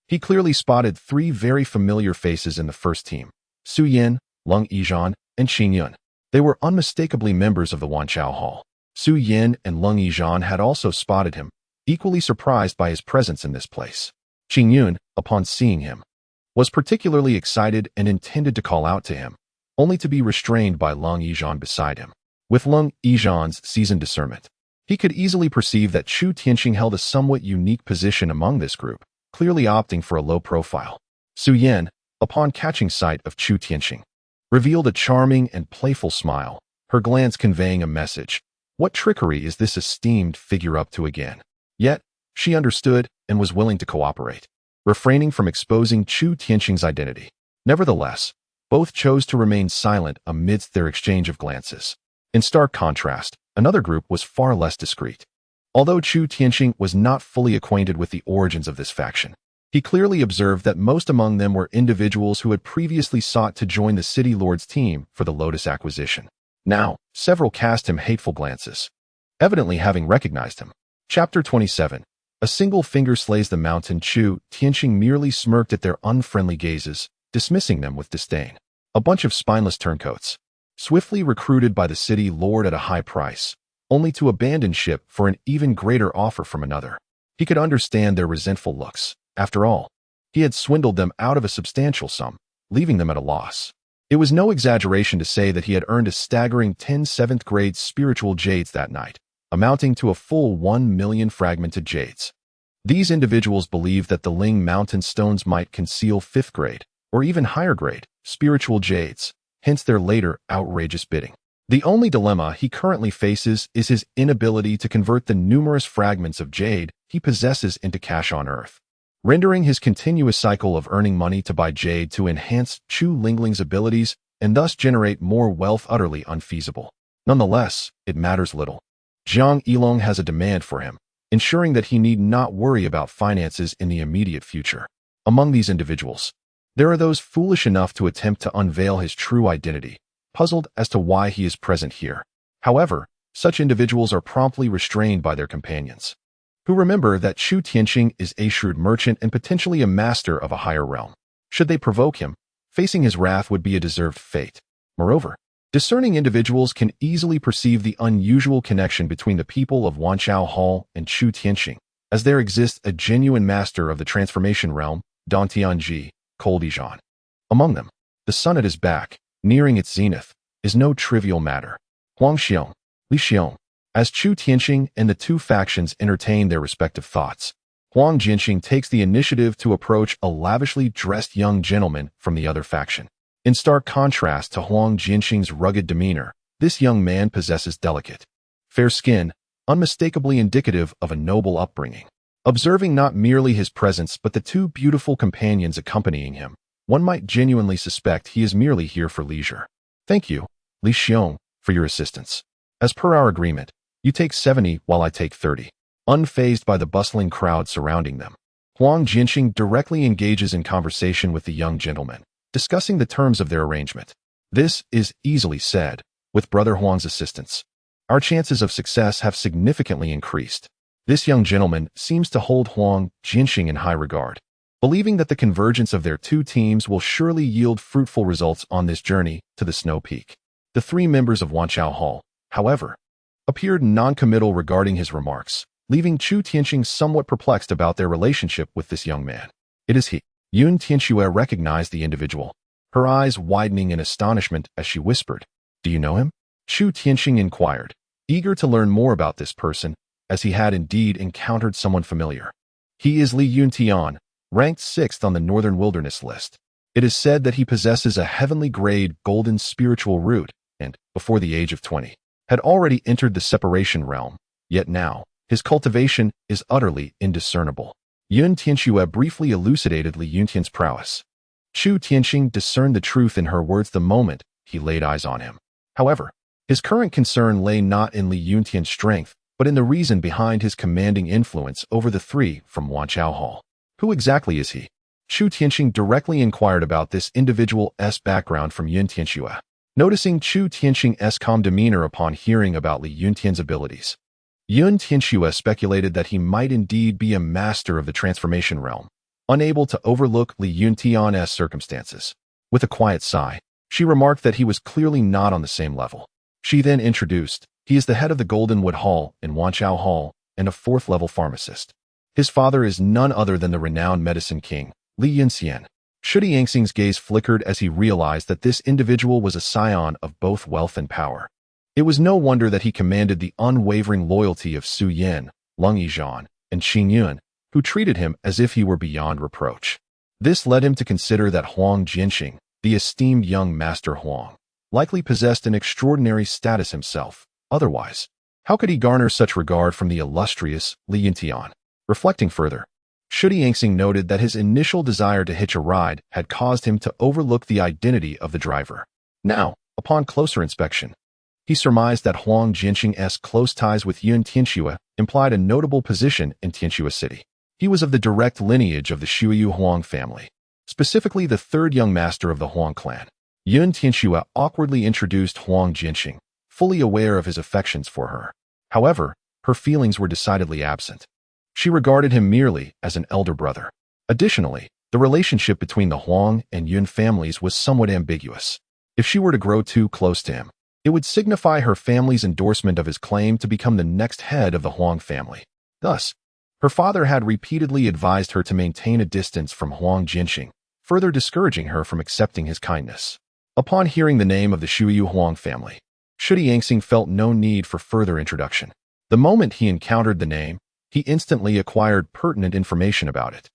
he clearly spotted three very familiar faces in the first team: Su Yin, Lung Yizhan, and Qing Yun. They were unmistakably members of the Wanchao Hall. Su Yin and Lung Yizhan had also spotted him, equally surprised by his presence in this place. Qing Yun, upon seeing him, was particularly excited and intended to call out to him, only to be restrained by Lung Yizhan beside him. With Lung Yizhan's seasoned discernment, he could easily perceive that Chu Tianqing held a somewhat unique position among this group, clearly opting for a low profile. Su Yin, upon catching sight of Chu Tianqing, revealed a charming and playful smile, her glance conveying a message. What trickery is this esteemed figure up to again? Yet, she understood and was willing to cooperate, refraining from exposing Chu Tianqing's identity. Nevertheless, both chose to remain silent amidst their exchange of glances. In stark contrast, another group was far less discreet. Although Chu Tianqing was not fully acquainted with the origins of this faction, he clearly observed that most among them were individuals who had previously sought to join the City Lord's team for the Lotus acquisition. Now, several cast him hateful glances, evidently having recognized him. Chapter 27. A single finger slays the mountain. Chu Tianqing merely smirked at their unfriendly gazes, dismissing them with disdain. A bunch of spineless turncoats, swiftly recruited by the City Lord at a high price, only to abandon ship for an even greater offer from another. He could understand their resentful looks. After all, he had swindled them out of a substantial sum, leaving them at a loss. It was no exaggeration to say that he had earned a staggering 10 7th-grade spiritual jades that night, amounting to a full 1 million fragmented jades. These individuals believed that the Ling Mountain stones might conceal 5th-grade, or even higher-grade, spiritual jades, hence their later outrageous bidding. The only dilemma he currently faces is his inability to convert the numerous fragments of jade he possesses into cash on Earth, rendering his continuous cycle of earning money to buy jade to enhance Chu Lingling's abilities and thus generate more wealth utterly unfeasible. Nonetheless, it matters little. Jiang Yilong has a demand for him, ensuring that he need not worry about finances in the immediate future. Among these individuals, there are those foolish enough to attempt to unveil his true identity, puzzled as to why he is present here. However, such individuals are promptly restrained by their companions, who remember that Chu Tianqing is a shrewd merchant and potentially a master of a higher realm. Should they provoke him, facing his wrath would be a deserved fate. Moreover, discerning individuals can easily perceive the unusual connection between the people of Wanchao Hall and Chu Tianqing, as there exists a genuine master of the transformation realm, dantian, Coldijan. Among them, the sun at his back, nearing its zenith, is no trivial matter. Huang Xiong, Li Xiong. As Chu Tianqing and the two factions entertain their respective thoughts, Huang Jinxing takes the initiative to approach a lavishly dressed young gentleman from the other faction. In stark contrast to Huang Jinxing's rugged demeanor, this young man possesses delicate, fair skin, unmistakably indicative of a noble upbringing. Observing not merely his presence but the two beautiful companions accompanying him, one might genuinely suspect he is merely here for leisure. Thank you, Li Xiong, for your assistance. As per our agreement, you take 70 while I take 30. Unfazed by the bustling crowd surrounding them, Huang Jinxing directly engages in conversation with the young gentleman, discussing the terms of their arrangement. This is easily said. With Brother Huang's assistance, our chances of success have significantly increased. This young gentleman seems to hold Huang Jinxing in high regard, believing that the convergence of their two teams will surely yield fruitful results on this journey to the Snow Peak. The three members of Wanchao Hall, however, appeared non-committal regarding his remarks, leaving Chu Tianqing somewhat perplexed about their relationship with this young man. It is he. Yun Tianxue recognized the individual, her eyes widening in astonishment as she whispered, "Do you know him?" Chu Tianqing inquired, eager to learn more about this person, as he had indeed encountered someone familiar. He is Li Yuntian, ranked 6th on the Northern Wilderness list. It is said that he possesses a heavenly grade golden spiritual root and, before the age of 20, had already entered the separation realm, yet now, his cultivation is utterly indiscernible. Yun Tianxue briefly elucidated Li Yuntian's prowess. Chu Tianqing discerned the truth in her words the moment he laid eyes on him. However, His current concern lay not in Li Yuntian's strength, but in the reason behind his commanding influence over the three from Wanqiao Hall. Who exactly is he? Chu Tianxing directly inquired about this individual's background from Yun Tianxue. Noticing Chu Tianxing's calm demeanor upon hearing about Li Yuntian's abilities, Yun Tianxue speculated that he might indeed be a master of the transformation realm, unable to overlook Li Yuntian's circumstances. With a quiet sigh, she remarked that he was clearly not on the same level. She then introduced, he is the head of the Goldenwood Hall in Wanqiao Hall and a fourth-level pharmacist. His father is none other than the renowned medicine king, Li Yunxian. Shudi Yangxing's gaze flickered as he realized that this individual was a scion of both wealth and power. It was no wonder that he commanded the unwavering loyalty of Su Yin, Leng Yizhan, and Qing Yun, who treated him as if he were beyond reproach. This led him to consider that Huang Jinxing, the esteemed young master Huang, likely possessed an extraordinary status himself. Otherwise, how could he garner such regard from the illustrious Li Yuntian? Reflecting further, Shudi Yangxing noted that his initial desire to hitch a ride had caused him to overlook the identity of the driver. Now, upon closer inspection, he surmised that Huang Jinxing's close ties with Yun Tianxue implied a notable position in Tianxue City. He was of the direct lineage of the Shuyu Huang family, specifically the third young master of the Huang clan. Yun Tianxue awkwardly introduced Huang Jinxing, fully aware of his affections for her. However, her feelings were decidedly absent. She regarded him merely as an elder brother. Additionally, the relationship between the Huang and Yun families was somewhat ambiguous. If she were to grow too close to him, it would signify her family's endorsement of his claim to become the next head of the Huang family. Thus, her father had repeatedly advised her to maintain a distance from Huang Jinxing, further discouraging her from accepting his kindness. Upon hearing the name of the Shuyu Huang family, Shudi Yangxing felt no need for further introduction. The moment he encountered the name, he instantly acquired pertinent information about it.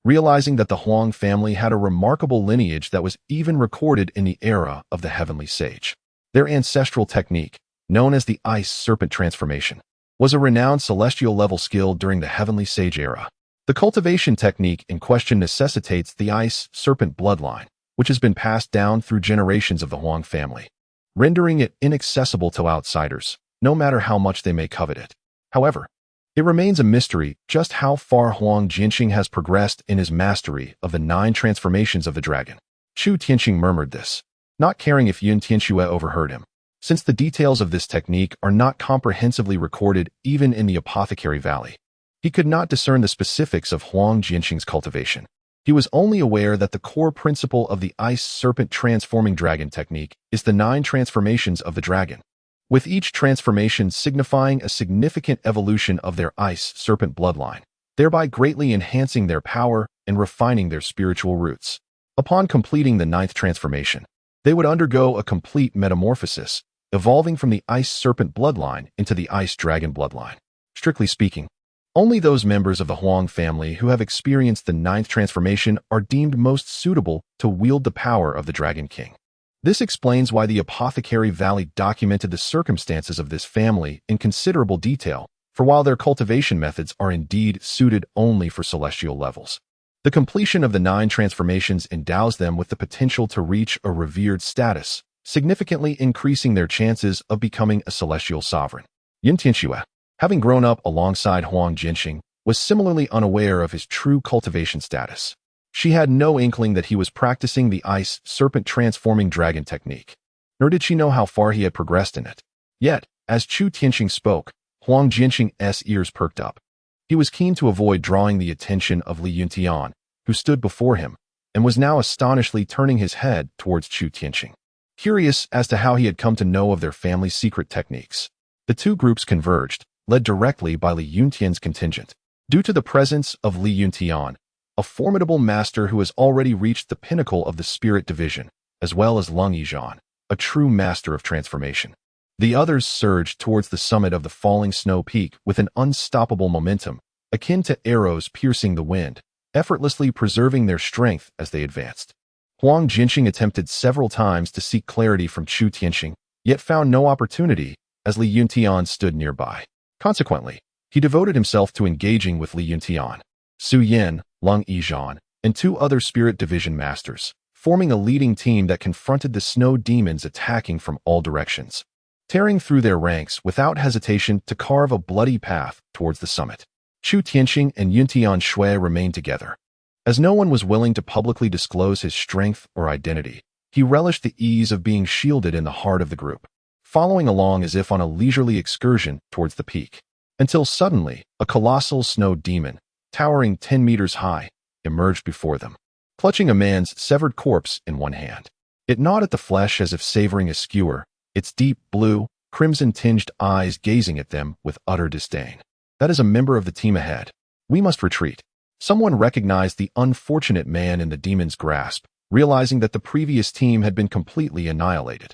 Realizing that the Huang family had a remarkable lineage that was even recorded in the era of the Heavenly Sage. Their ancestral technique, known as the Ice Serpent Transformation, was a renowned celestial-level skill during the Heavenly Sage era. The cultivation technique in question necessitates the Ice Serpent bloodline, which has been passed down through generations of the Huang family, rendering it inaccessible to outsiders, no matter how much they may covet it. However, it remains a mystery just how far Huang Jinxing has progressed in his mastery of the 9 transformations of the dragon. Chu Tianxing murmured this, not caring if Yun Tianxue overheard him, since the details of this technique are not comprehensively recorded even in the Apothecary Valley. He could not discern the specifics of Huang Jinxing's cultivation. He was only aware that the core principle of the Ice Serpent Transforming Dragon technique is the 9 transformations of the dragon, with each transformation signifying a significant evolution of their Ice Serpent bloodline, thereby greatly enhancing their power and refining their spiritual roots. Upon completing the 9th transformation, they would undergo a complete metamorphosis, evolving from the Ice Serpent bloodline into the Ice Dragon bloodline. Strictly speaking, only those members of the Huang family who have experienced the 9th transformation are deemed most suitable to wield the power of the Dragon King. This explains why the Apothecary Valley documented the circumstances of this family in considerable detail, for while their cultivation methods are indeed suited only for celestial levels, the completion of the 9 transformations endows them with the potential to reach a revered status, significantly increasing their chances of becoming a celestial sovereign. Yun Tianxue, having grown up alongside Huang Jinxing, was similarly unaware of his true cultivation status. She had no inkling that he was practicing the Ice Serpent Transforming Dragon technique, nor did she know how far he had progressed in it. Yet, as Chu Tianxing spoke, Huang Jinxing's ears perked up. He was keen to avoid drawing the attention of Li Yuntian, who stood before him, and was now astonishedly turning his head towards Chu Tianxing. Curious as to how he had come to know of their family's secret techniques, the two groups converged, led directly by Li Yuntian's contingent. Due to the presence of Li Yuntian, a formidable master who has already reached the pinnacle of the spirit division, as well as Leng Yizhan, a true master of transformation. The others surged towards the summit of the falling snow peak with an unstoppable momentum, akin to arrows piercing the wind, effortlessly preserving their strength as they advanced. Huang Jinxing attempted several times to seek clarity from Chu Tianxing, yet found no opportunity as Li Yuntian stood nearby. Consequently, he devoted himself to engaging with Li Yuntian, Su Yin, Leng Yizhan, and 2 other spirit division masters, forming a leading team that confronted the snow demons attacking from all directions. tearing through their ranks without hesitation to carve a bloody path towards the summit. Chu Tianqing and Yuntian Xue remained together. As no one was willing to publicly disclose his strength or identity, he relished the ease of being shielded in the heart of the group, following along as if on a leisurely excursion towards the peak. Until suddenly, a colossal snow demon, towering 10 meters high, emerged before them, clutching a man's severed corpse in one hand. It gnawed at the flesh as if savoring a skewer, its deep blue, crimson-tinged eyes gazing at them with utter disdain. That is a member of the team ahead. We must retreat. Someone recognized the unfortunate man in the demon's grasp, realizing that the previous team had been completely annihilated.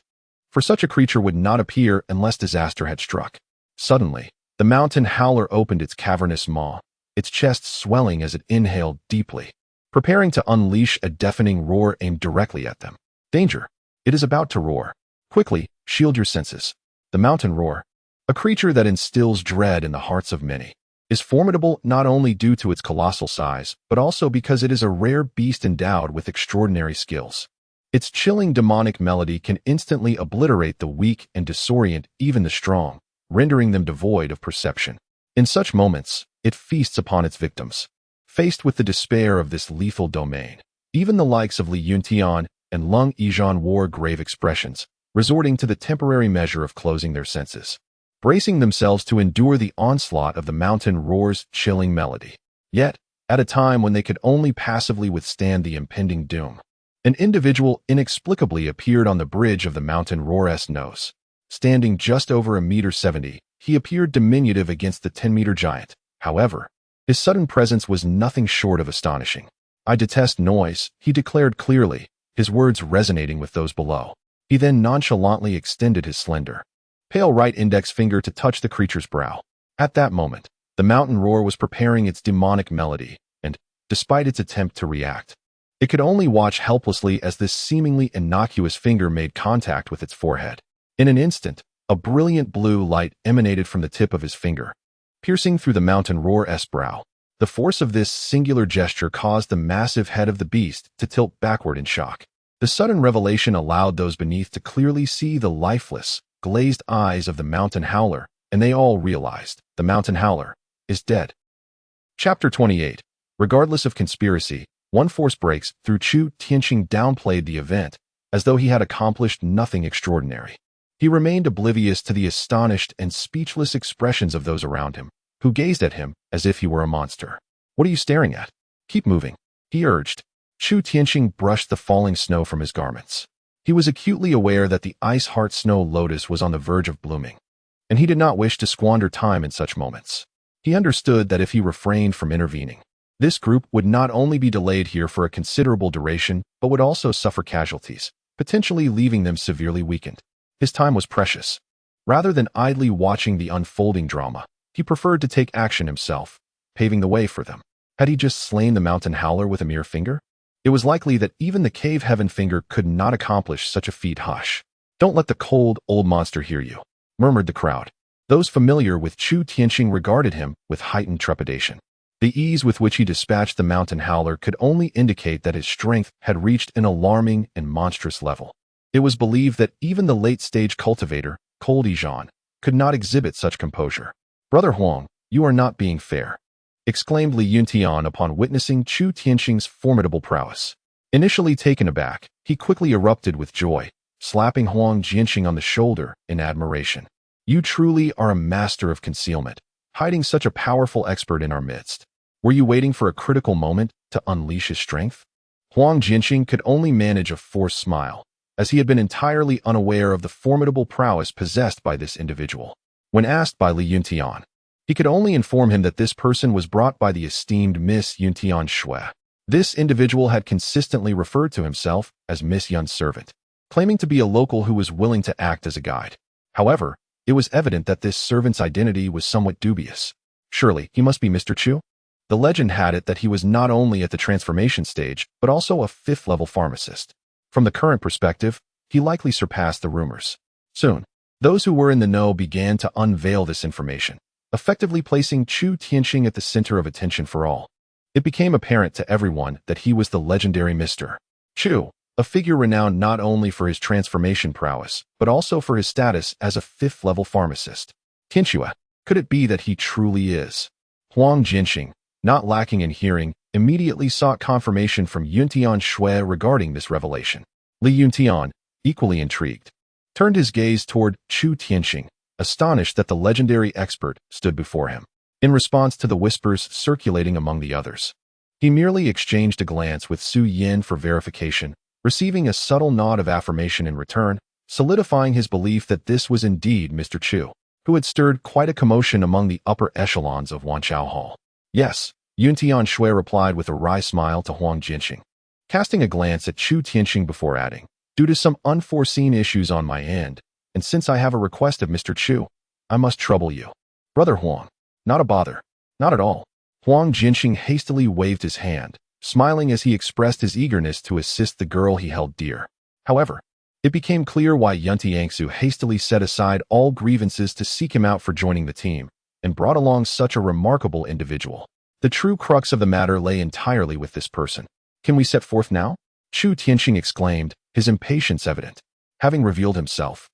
For such a creature would not appear unless disaster had struck. Suddenly, the mountain howler opened its cavernous maw, its chest swelling as it inhaled deeply, preparing to unleash a deafening roar aimed directly at them. Danger! It is about to roar. Quickly, shield your senses. The mountain roar, a creature that instills dread in the hearts of many, is formidable not only due to its colossal size, but also because it is a rare beast endowed with extraordinary skills. Its chilling demonic melody can instantly obliterate the weak and disorient even the strong, rendering them devoid of perception. In such moments, it feasts upon its victims. Faced with the despair of this lethal domain, even the likes of Li Yuntian and Ling Xue wore grave expressions, resorting to the temporary measure of closing their senses, bracing themselves to endure the onslaught of the mountain roar's chilling melody. Yet, at a time when they could only passively withstand the impending doom, an individual inexplicably appeared on the bridge of the mountain roar's nose. Standing just over 1.70 meters, he appeared diminutive against the 10-meter giant. However, his sudden presence was nothing short of astonishing. I detest noise, he declared clearly, his words resonating with those below. He then nonchalantly extended his slender, pale right index finger to touch the creature's brow. At that moment, the mountain roar was preparing its demonic melody, and, despite its attempt to react, it could only watch helplessly as this seemingly innocuous finger made contact with its forehead. In an instant, a brilliant blue light emanated from the tip of his finger, piercing through the mountain roar's brow. The force of this singular gesture caused the massive head of the beast to tilt backward in shock. The sudden revelation allowed those beneath to clearly see the lifeless, glazed eyes of the mountain howler, and they all realized the mountain howler is dead. Chapter 28. Regardless of conspiracy, one force breaks through. Chu Tianqing downplayed the event, as though he had accomplished nothing extraordinary. He remained oblivious to the astonished and speechless expressions of those around him, who gazed at him as if he were a monster. What are you staring at? Keep moving, he urged. Chu Tianqing brushed the falling snow from his garments. He was acutely aware that the ice heart snow lotus was on the verge of blooming, and he did not wish to squander time in such moments. He understood that if he refrained from intervening, this group would not only be delayed here for a considerable duration, but would also suffer casualties, potentially leaving them severely weakened. His time was precious. Rather than idly watching the unfolding drama, he preferred to take action himself, paving the way for them. Had he just slain the mountain howler with a mere finger? It was likely that even the cave heaven finger could not accomplish such a feat. Hush. Don't let the cold, old monster hear you, murmured the crowd. Those familiar with Chu Tianqing regarded him with heightened trepidation. The ease with which he dispatched the mountain howler could only indicate that his strength had reached an alarming and monstrous level. It was believed that even the late-stage cultivator, Cold Ijan, could not exhibit such composure. Brother Huang, you are not being fair, exclaimed Li Yuntian upon witnessing Chu Tianqing's formidable prowess. Initially taken aback, he quickly erupted with joy, slapping Huang Jianqing on the shoulder in admiration. You truly are a master of concealment, hiding such a powerful expert in our midst. Were you waiting for a critical moment to unleash his strength? Huang Jianqing could only manage a forced smile, as he had been entirely unaware of the formidable prowess possessed by this individual. When asked by Li Yuntian, he could only inform him that this person was brought by the esteemed Miss Yuntian Xue. This individual had consistently referred to himself as Miss Yun's servant, claiming to be a local who was willing to act as a guide. However, it was evident that this servant's identity was somewhat dubious. Surely, he must be Mr. Chu? The legend had it that he was not only at the transformation stage, but also a 5th-level pharmacist. From the current perspective, he likely surpassed the rumors. Soon, those who were in the know began to unveil this information, effectively placing Chu Tianqing at the center of attention for all. It became apparent to everyone that he was the legendary Mr. Chu, a figure renowned not only for his transformation prowess, but also for his status as a fifth-level pharmacist. Ling Xue, could it be that he truly is? Huang Jinxing, not lacking in hearing, immediately sought confirmation from Yuntian Xue regarding this revelation. Li Yuntian, equally intrigued, turned his gaze toward Chu Tianxing, astonished that the legendary expert stood before him. In response to the whispers circulating among the others, he merely exchanged a glance with Su Yin for verification, receiving a subtle nod of affirmation in return, solidifying his belief that this was indeed Mr. Chu, who had stirred quite a commotion among the upper echelons of Wanchao Hall. Yes, Yuntian Xue replied with a wry smile to Huang Jinxing, casting a glance at Chu Tianxing before adding, due to some unforeseen issues on my end, and since I have a request of Mr. Chu, I must trouble you. Brother Huang, not a bother. Not at all. Huang Jinxing hastily waved his hand, smiling as he expressed his eagerness to assist the girl he held dear. However, it became clear why Yunti Angsu hastily set aside all grievances to seek him out for joining the team, and brought along such a remarkable individual. The true crux of the matter lay entirely with this person. Can we set forth now? Chu Tianxing exclaimed, his impatience evident. Having revealed himself,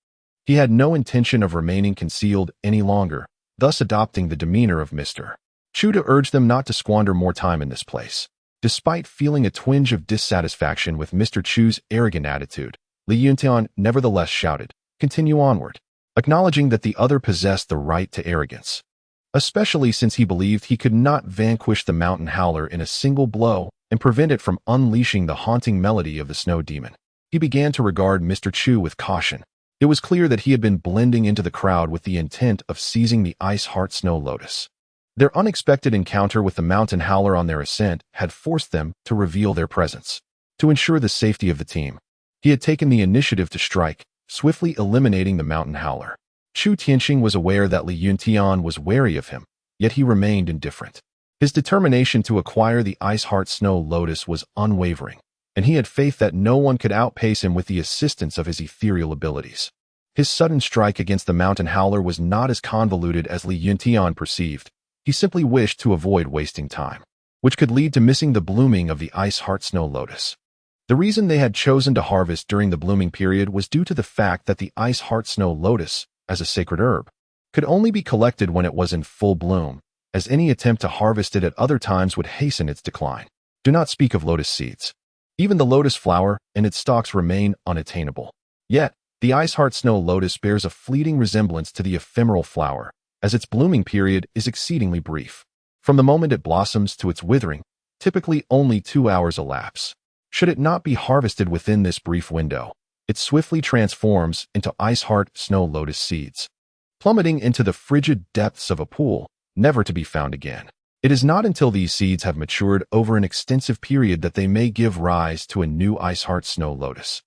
he had no intention of remaining concealed any longer, thus adopting the demeanor of Mr. Chu to urge them not to squander more time in this place. Despite feeling a twinge of dissatisfaction with Mr. Chu's arrogant attitude, Li Yuntian nevertheless shouted, "Continue onward," acknowledging that the other possessed the right to arrogance, especially since he believed he could not vanquish the mountain howler in a single blow and prevent it from unleashing the haunting melody of the snow demon. He began to regard Mr. Chu with caution. It was clear that he had been blending into the crowd with the intent of seizing the Ice Heart Snow Lotus. Their unexpected encounter with the mountain howler on their ascent had forced them to reveal their presence. To ensure the safety of the team, he had taken the initiative to strike, swiftly eliminating the mountain howler. Chu Tianxing was aware that Li Yuntian was wary of him, yet he remained indifferent. His determination to acquire the Ice Heart Snow Lotus was unwavering, and he had faith that no one could outpace him with the assistance of his ethereal abilities. His sudden strike against the mountain howler was not as convoluted as Li Yuntian perceived. He simply wished to avoid wasting time, which could lead to missing the blooming of the Ice Heart Snow Lotus. The reason they had chosen to harvest during the blooming period was due to the fact that the Ice Heart Snow Lotus, as a sacred herb, could only be collected when it was in full bloom, as any attempt to harvest it at other times would hasten its decline. Do not speak of lotus seeds. Even the lotus flower and its stalks remain unattainable. Yet, the Ice Heart Snow Lotus bears a fleeting resemblance to the ephemeral flower, as its blooming period is exceedingly brief. From the moment it blossoms to its withering, typically only 2 hours elapse. Should it not be harvested within this brief window, it swiftly transforms into Ice Heart Snow Lotus seeds, plummeting into the frigid depths of a pool, never to be found again. It is not until these seeds have matured over an extensive period that they may give rise to a new Ice Heart Snow Lotus,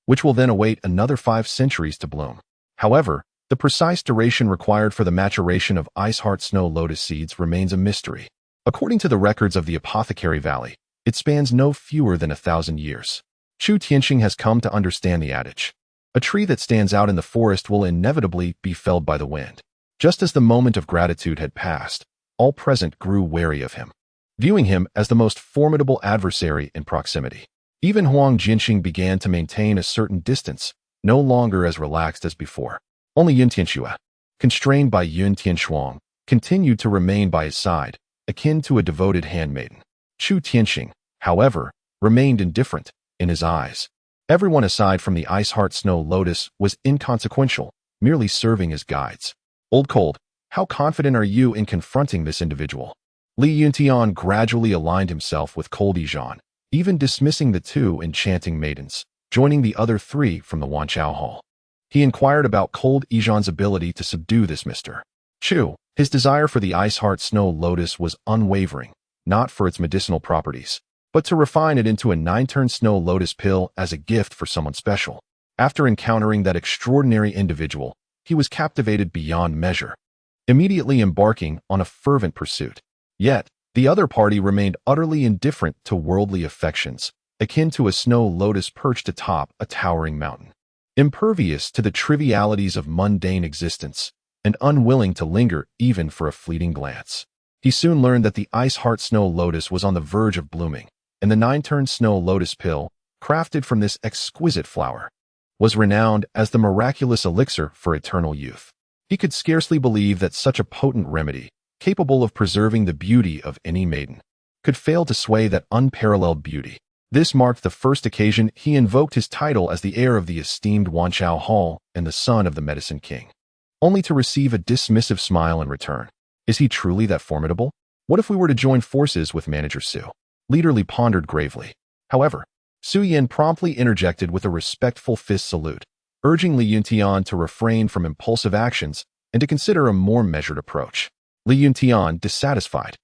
which will then await another 5 centuries to bloom. However, the precise duration required for the maturation of Ice Heart Snow Lotus seeds remains a mystery. According to the records of the Apothecary Valley, it spans no fewer than 1,000 years. Chu Tianxing has come to understand the adage. A tree that stands out in the forest will inevitably be felled by the wind. Just as the moment of gratitude had passed, all present grew wary of him, viewing him as the most formidable adversary in proximity. Even Huang Jinxing began to maintain a certain distance, no longer as relaxed as before. Only Yun Tianxue, constrained by Yun Tianxuang, continued to remain by his side, akin to a devoted handmaiden. Chu Tianxing, however, remained indifferent. In his eyes, everyone aside from the Ice Heart Snow Lotus was inconsequential, merely serving as guides. Old Cold, how confident are you in confronting this individual? Li Yuntian gradually aligned himself with Cold Ijan, even dismissing the 2 enchanting maidens, joining the other 3 from the Wanchao Hall. He inquired about Cold Ijan's ability to subdue this Mr. Chu. His desire for the Ice Heart Snow Lotus was unwavering, not for its medicinal properties, but to refine it into a 9-turn Snow Lotus pill as a gift for someone special. After encountering that extraordinary individual, he was captivated beyond measure, immediately embarking on a fervent pursuit. Yet, the other party remained utterly indifferent to worldly affections, akin to a snow lotus perched atop a towering mountain, impervious to the trivialities of mundane existence, and unwilling to linger even for a fleeting glance. He soon learned that the Ice Heart Snow Lotus was on the verge of blooming, and the 9-turn Snow Lotus pill, crafted from this exquisite flower, was renowned as the miraculous elixir for eternal youth. He could scarcely believe that such a potent remedy, capable of preserving the beauty of any maiden, could fail to sway that unparalleled beauty. This marked the first occasion he invoked his title as the heir of the esteemed Wanchao Hall and the son of the Medicine King, only to receive a dismissive smile in return. Is he truly that formidable? What if we were to join forces with Manager Su? Leader Li pondered gravely. However, Su Yin promptly interjected with a respectful fist salute, urging Li Yuntian to refrain from impulsive actions and to consider a more measured approach. Li Yuntian, dissatisfied,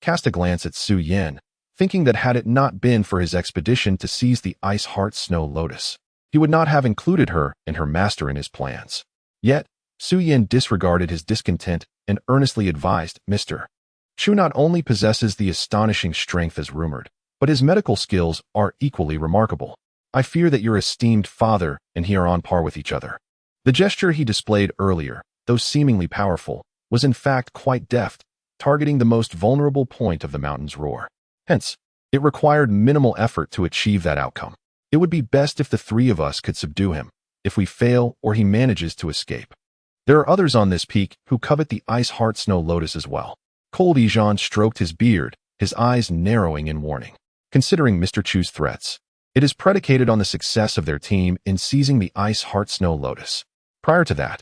cast a glance at Su Yin, thinking that had it not been for his expedition to seize the Ice Heart Snow Lotus, he would not have included her and her master in his plans. Yet, Su Yin disregarded his discontent and earnestly advised, Mr. Chu not only possesses the astonishing strength as rumored, but his medical skills are equally remarkable. I fear that your esteemed father and he are on par with each other. The gesture he displayed earlier, though seemingly powerful, was in fact quite deft, targeting the most vulnerable point of the mountain's roar. Hence, it required minimal effort to achieve that outcome. It would be best if the three of us could subdue him, if we fail or he manages to escape. There are others on this peak who covet the Ice Heart Snow Lotus as well. Cold Ijan stroked his beard, his eyes narrowing in warning. Considering Mr. Chu's threats, it is predicated on the success of their team in seizing the Ice Heart Snow Lotus. Prior to that,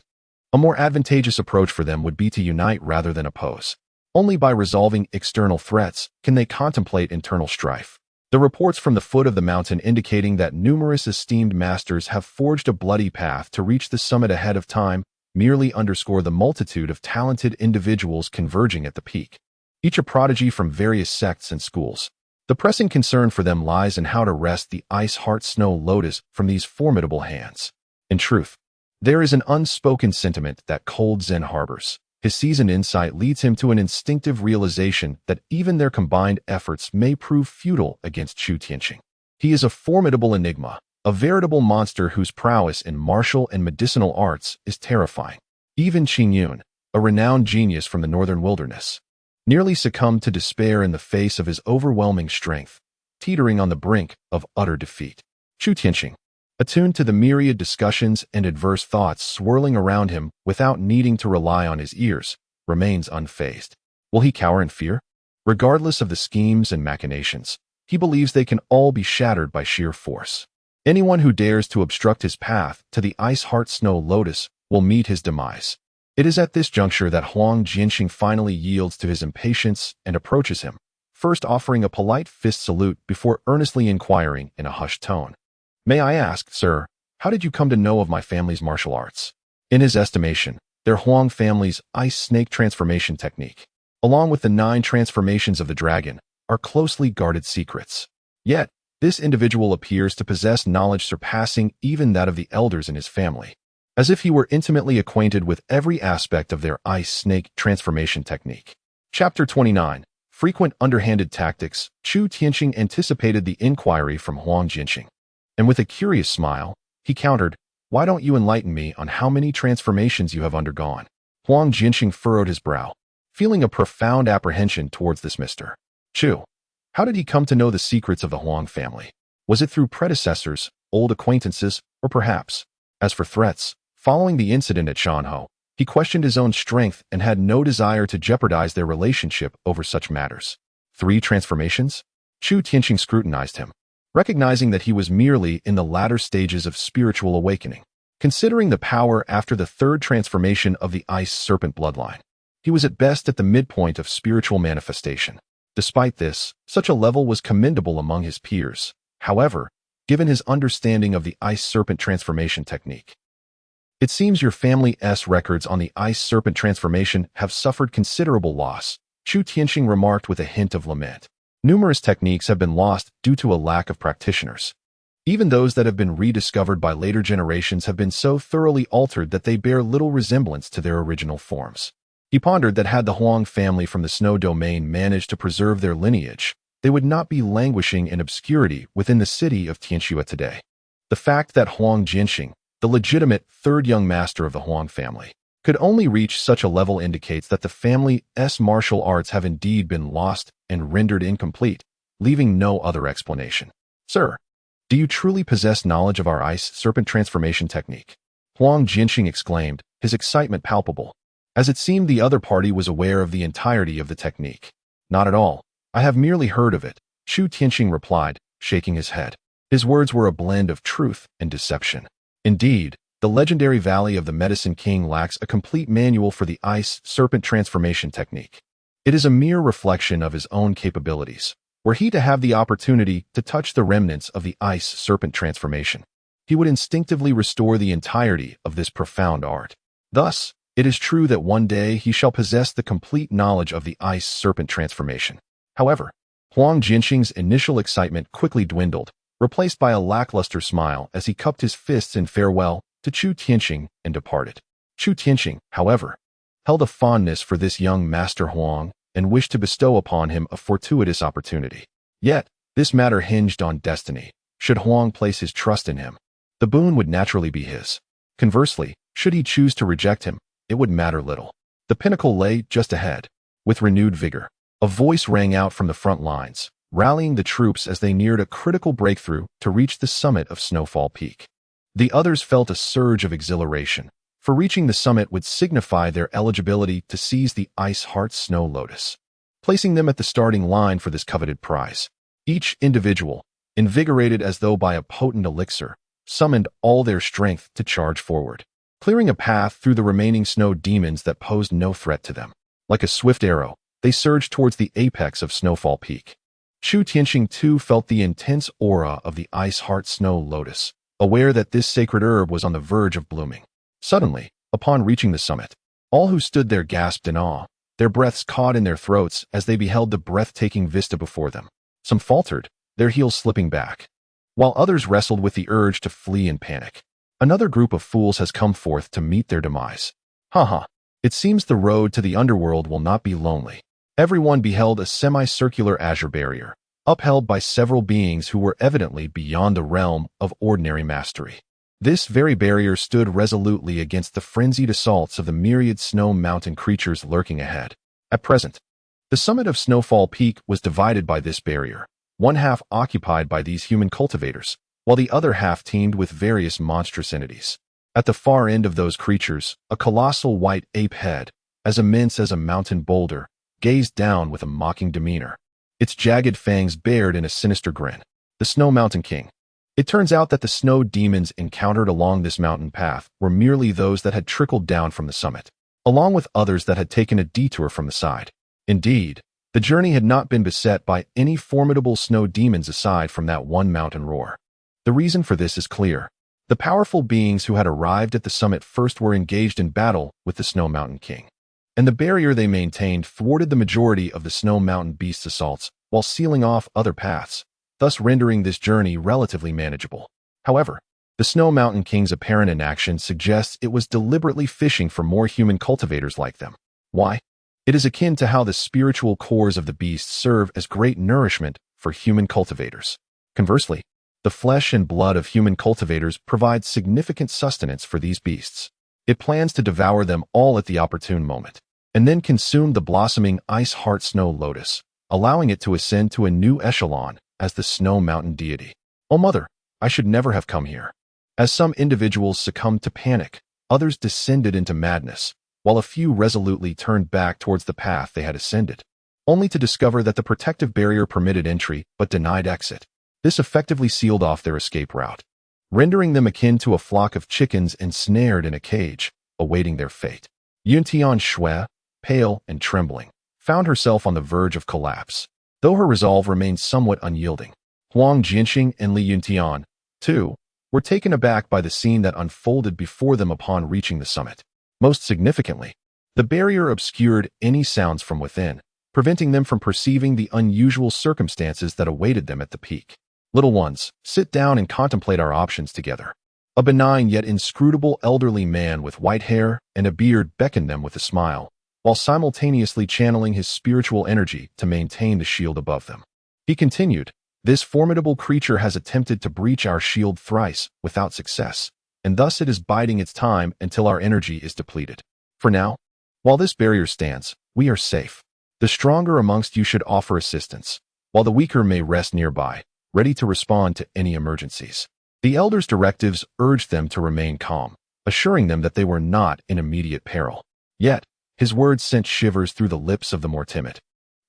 a more advantageous approach for them would be to unite rather than oppose. Only by resolving external threats can they contemplate internal strife. The reports from the foot of the mountain indicating that numerous esteemed masters have forged a bloody path to reach the summit ahead of time merely underscore the multitude of talented individuals converging at the peak, each a prodigy from various sects and schools. The pressing concern for them lies in how to wrest the Ice Heart Snow Lotus from these formidable hands. In truth, there is an unspoken sentiment that Cold Zen harbors. His seasoned insight leads him to an instinctive realization that even their combined efforts may prove futile against Chu Tianqing. He is a formidable enigma, a veritable monster whose prowess in martial and medicinal arts is terrifying. Even Qing Yun, a renowned genius from the northern wilderness, nearly succumbed to despair in the face of his overwhelming strength, teetering on the brink of utter defeat. Chu Tianqing, attuned to the myriad discussions and adverse thoughts swirling around him without needing to rely on his ears, remains unfazed. Will he cower in fear? Regardless of the schemes and machinations, he believes they can all be shattered by sheer force. Anyone who dares to obstruct his path to the Ice Heart Snow Lotus will meet his demise. It is at this juncture that Huang Jianxing finally yields to his impatience and approaches him, first offering a polite fist salute before earnestly inquiring in a hushed tone. May I ask, sir, how did you come to know of my family's martial arts? In his estimation, their Huang family's ice snake transformation technique, along with the 9 transformations of the dragon, are closely guarded secrets. Yet, this individual appears to possess knowledge surpassing even that of the elders in his family, as if he were intimately acquainted with every aspect of their ice snake transformation technique. Chapter 29. Frequent underhanded tactics. Chu Tianqing anticipated the inquiry from Huang Jianxing, and with a curious smile, he countered, Why don't you enlighten me on how many transformations you have undergone? Huang Jianxing furrowed his brow, feeling a profound apprehension towards this Mr. Chu. How did he come to know the secrets of the Huang family? Was it through predecessors, old acquaintances, or perhaps, as for threats, following the incident at Shanhou, he questioned his own strength and had no desire to jeopardize their relationship over such matters. 3 transformations? Chu Tianqing scrutinized him, recognizing that he was merely in the latter stages of spiritual awakening. Considering the power after the 3rd transformation of the Ice Serpent bloodline, he was at best at the midpoint of spiritual manifestation. Despite this, such a level was commendable among his peers. However, given his understanding of the Ice Serpent transformation technique, it seems your family's records on the Ice Serpent transformation have suffered considerable loss, Chu Tianqing remarked with a hint of lament. Numerous techniques have been lost due to a lack of practitioners. Even those that have been rediscovered by later generations have been so thoroughly altered that they bear little resemblance to their original forms. He pondered that had the Huang family from the Snow Domain managed to preserve their lineage, they would not be languishing in obscurity within the city of Tianxue today. The fact that Huang Jianxing, the legitimate 3rd young master of the Huang family, could only reach such a level indicates that the family's martial arts have indeed been lost and rendered incomplete, leaving no other explanation. Sir, Do you truly possess knowledge of our ice serpent transformation technique? Huang Jinxing exclaimed, his excitement palpable, as it seemed the other party was aware of the entirety of the technique. Not at all. I have merely heard of it, Chu Tianxing replied, shaking his head. His words were a blend of truth and deception. Indeed, the legendary Valley of the Medicine King lacks a complete manual for the ice serpent transformation technique. It is a mere reflection of his own capabilities. Were he to have the opportunity to touch the remnants of the ice serpent transformation, he would instinctively restore the entirety of this profound art. Thus, it is true that one day he shall possess the complete knowledge of the ice serpent transformation. However, Huang Jinxing's initial excitement quickly dwindled, replaced by a lackluster smile as he cupped his fists in farewell to Chu Tianxing and departed. Chu Tianxing, however, held a fondness for this young Master Huang and wished to bestow upon him a fortuitous opportunity. Yet, this matter hinged on destiny. Should Huang place his trust in him, the boon would naturally be his. Conversely, should he choose to reject him, it would matter little. The pinnacle lay just ahead. With renewed vigor, a voice rang out from the front lines, rallying the troops as they neared a critical breakthrough to reach the summit of Snowfall Peak. The others felt a surge of exhilaration, for reaching the summit would signify their eligibility to seize the Ice Heart Snow Lotus, placing them at the starting line for this coveted prize. Each individual, invigorated as though by a potent elixir, summoned all their strength to charge forward, clearing a path through the remaining snow demons that posed no threat to them. Like a swift arrow, they surged towards the apex of Snowfall Peak. Chu Tianxing too felt the intense aura of the Ice Heart Snow Lotus, aware that this sacred herb was on the verge of blooming. Suddenly, upon reaching the summit, all who stood there gasped in awe, their breaths caught in their throats as they beheld the breathtaking vista before them. Some faltered, their heels slipping back, while others wrestled with the urge to flee in panic. Another group of fools has come forth to meet their demise. Haha, it seems the road to the underworld will not be lonely. Everyone beheld a semicircular azure barrier, upheld by several beings who were evidently beyond the realm of ordinary mastery. This very barrier stood resolutely against the frenzied assaults of the myriad snow mountain creatures lurking ahead. At present, the summit of Snowfall Peak was divided by this barrier, one half occupied by these human cultivators, while the other half teemed with various monstrous entities. At the far end of those creatures, a colossal white ape head, as immense as a mountain boulder, gazed down with a mocking demeanor, its jagged fangs bared in a sinister grin. The Snow Mountain King. It turns out that the snow demons encountered along this mountain path were merely those that had trickled down from the summit, along with others that had taken a detour from the side. Indeed, the journey had not been beset by any formidable snow demons aside from that one mountain roar. The reason for this is clear. The powerful beings who had arrived at the summit first were engaged in battle with the Snow Mountain King, and the barrier they maintained thwarted the majority of the Snow Mountain beasts' assaults while sealing off other paths, thus rendering this journey relatively manageable. However, the Snow Mountain King's apparent inaction suggests it was deliberately fishing for more human cultivators like them. Why? It is akin to how the spiritual cores of the beasts serve as great nourishment for human cultivators. Conversely, the flesh and blood of human cultivators provides significant sustenance for these beasts. It plans to devour them all at the opportune moment, and then consume the blossoming Ice Heart Snow Lotus, allowing it to ascend to a new echelon as the Snow Mountain deity. Oh mother, I should never have come here. As some individuals succumbed to panic, others descended into madness, while a few resolutely turned back towards the path they had ascended, only to discover that the protective barrier permitted entry but denied exit. This effectively sealed off their escape route, rendering them akin to a flock of chickens ensnared in a cage, awaiting their fate. Yuntian Xue, pale and trembling, found herself on the verge of collapse, though her resolve remained somewhat unyielding. Huang Jinxing and Li Yuntian, too, were taken aback by the scene that unfolded before them upon reaching the summit. Most significantly, the barrier obscured any sounds from within, preventing them from perceiving the unusual circumstances that awaited them at the peak. Little ones, sit down and contemplate our options together. A benign yet inscrutable elderly man with white hair and a beard beckoned them with a smile, while simultaneously channeling his spiritual energy to maintain the shield above them. He continued, "This formidable creature has attempted to breach our shield thrice without success, and thus it is biding its time until our energy is depleted. For now, while this barrier stands, we are safe. The stronger amongst you should offer assistance, while the weaker may rest nearby. ready to respond to any emergencies. The elder's directives urged them to remain calm, assuring them that they were not in immediate peril. Yet, his words sent shivers through the lips of the more timid,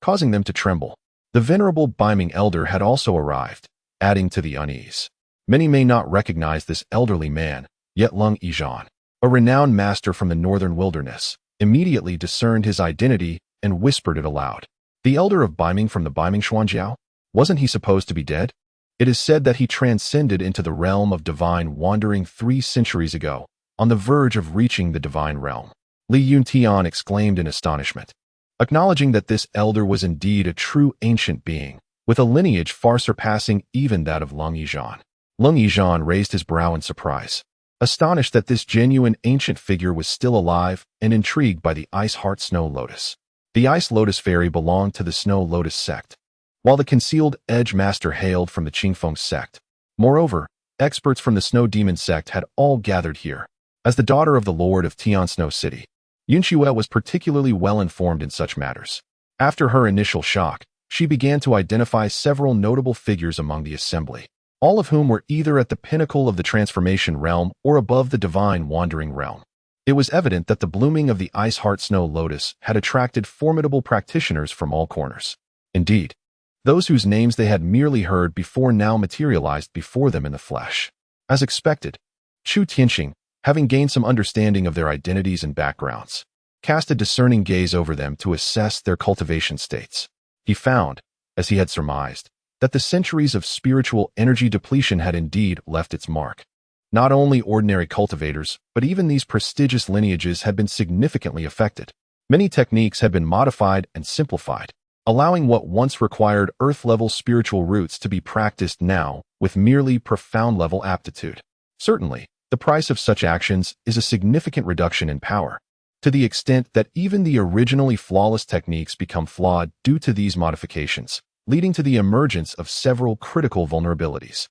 causing them to tremble. The venerable Biming elder had also arrived, adding to the unease. Many may not recognize this elderly man, yet Ling Xue, a renowned master from the northern wilderness, immediately discerned his identity and whispered it aloud. The elder of Biming from the Biming Xuanjiao? Wasn't he supposed to be dead? It is said that he transcended into the realm of divine wandering 3 centuries ago, on the verge of reaching the divine realm. Li Yuntian exclaimed in astonishment, acknowledging that this elder was indeed a true ancient being, with a lineage far surpassing even that of Ling Xue. Ling Xue raised his brow in surprise, astonished that this genuine ancient figure was still alive and intrigued by the Ice Heart Snow Lotus. The Ice Lotus Fairy belonged to the Snow Lotus sect, while the Concealed Edge Master hailed from the Qingfeng sect. Moreover, experts from the Snow Demon sect had all gathered here. As the daughter of the Lord of Tian Snow City, Ling Xue was particularly well informed in such matters. After her initial shock, she began to identify several notable figures among the assembly, all of whom were either at the pinnacle of the transformation realm or above the divine wandering realm. It was evident that the blooming of the Ice Heart Snow Lotus had attracted formidable practitioners from all corners. Indeed, those whose names they had merely heard before now materialized before them in the flesh. As expected, Chu Tianxing, having gained some understanding of their identities and backgrounds, cast a discerning gaze over them to assess their cultivation states. He found, as he had surmised, that the centuries of spiritual energy depletion had indeed left its mark. Not only ordinary cultivators, but even these prestigious lineages had been significantly affected. Many techniques had been modified and simplified, allowing what once required earth-level spiritual roots to be practiced now with merely profound-level aptitude. Certainly, the price of such actions is a significant reduction in power, to the extent that even the originally flawless techniques become flawed due to these modifications, leading to the emergence of several critical vulnerabilities.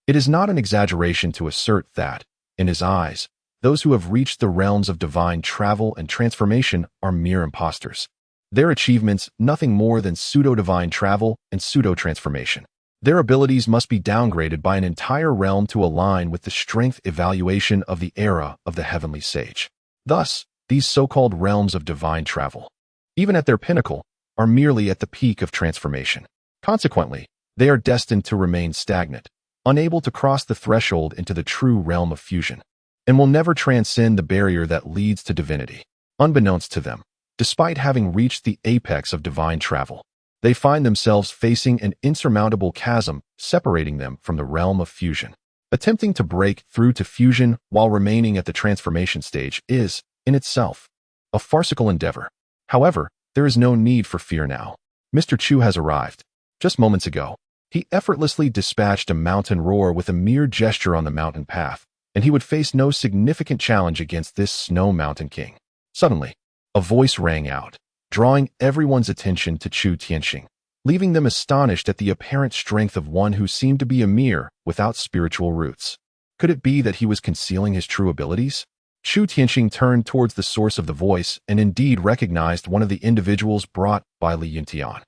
It is not an exaggeration to assert that, in his eyes, those who have reached the realms of divine travel and transformation are mere impostors. Their achievements nothing more than pseudo-divine travel and pseudo-transformation. Their abilities must be downgraded by an entire realm to align with the strength evaluation of the era of the heavenly sage. Thus, these so-called realms of divine travel, even at their pinnacle, are merely at the peak of transformation. Consequently, they are destined to remain stagnant, unable to cross the threshold into the true realm of fusion, and will never transcend the barrier that leads to divinity. Unbeknownst to them, despite having reached the apex of divine travel, they find themselves facing an insurmountable chasm separating them from the realm of fusion. Attempting to break through to fusion while remaining at the transformation stage is, in itself, a farcical endeavor. However, there is no need for fear now. Mr. Chu has arrived. Just moments ago, he effortlessly dispatched a mountain roar with a mere gesture on the mountain path, and he would face no significant challenge against this snow mountain king. Suddenly, a voice rang out, drawing everyone's attention to Chu Tianxing, leaving them astonished at the apparent strength of one who seemed to be a mere without spiritual roots. Could it be that he was concealing his true abilities? Chu Tianxing turned towards the source of the voice and indeed recognized one of the individuals brought by Li Yuntian.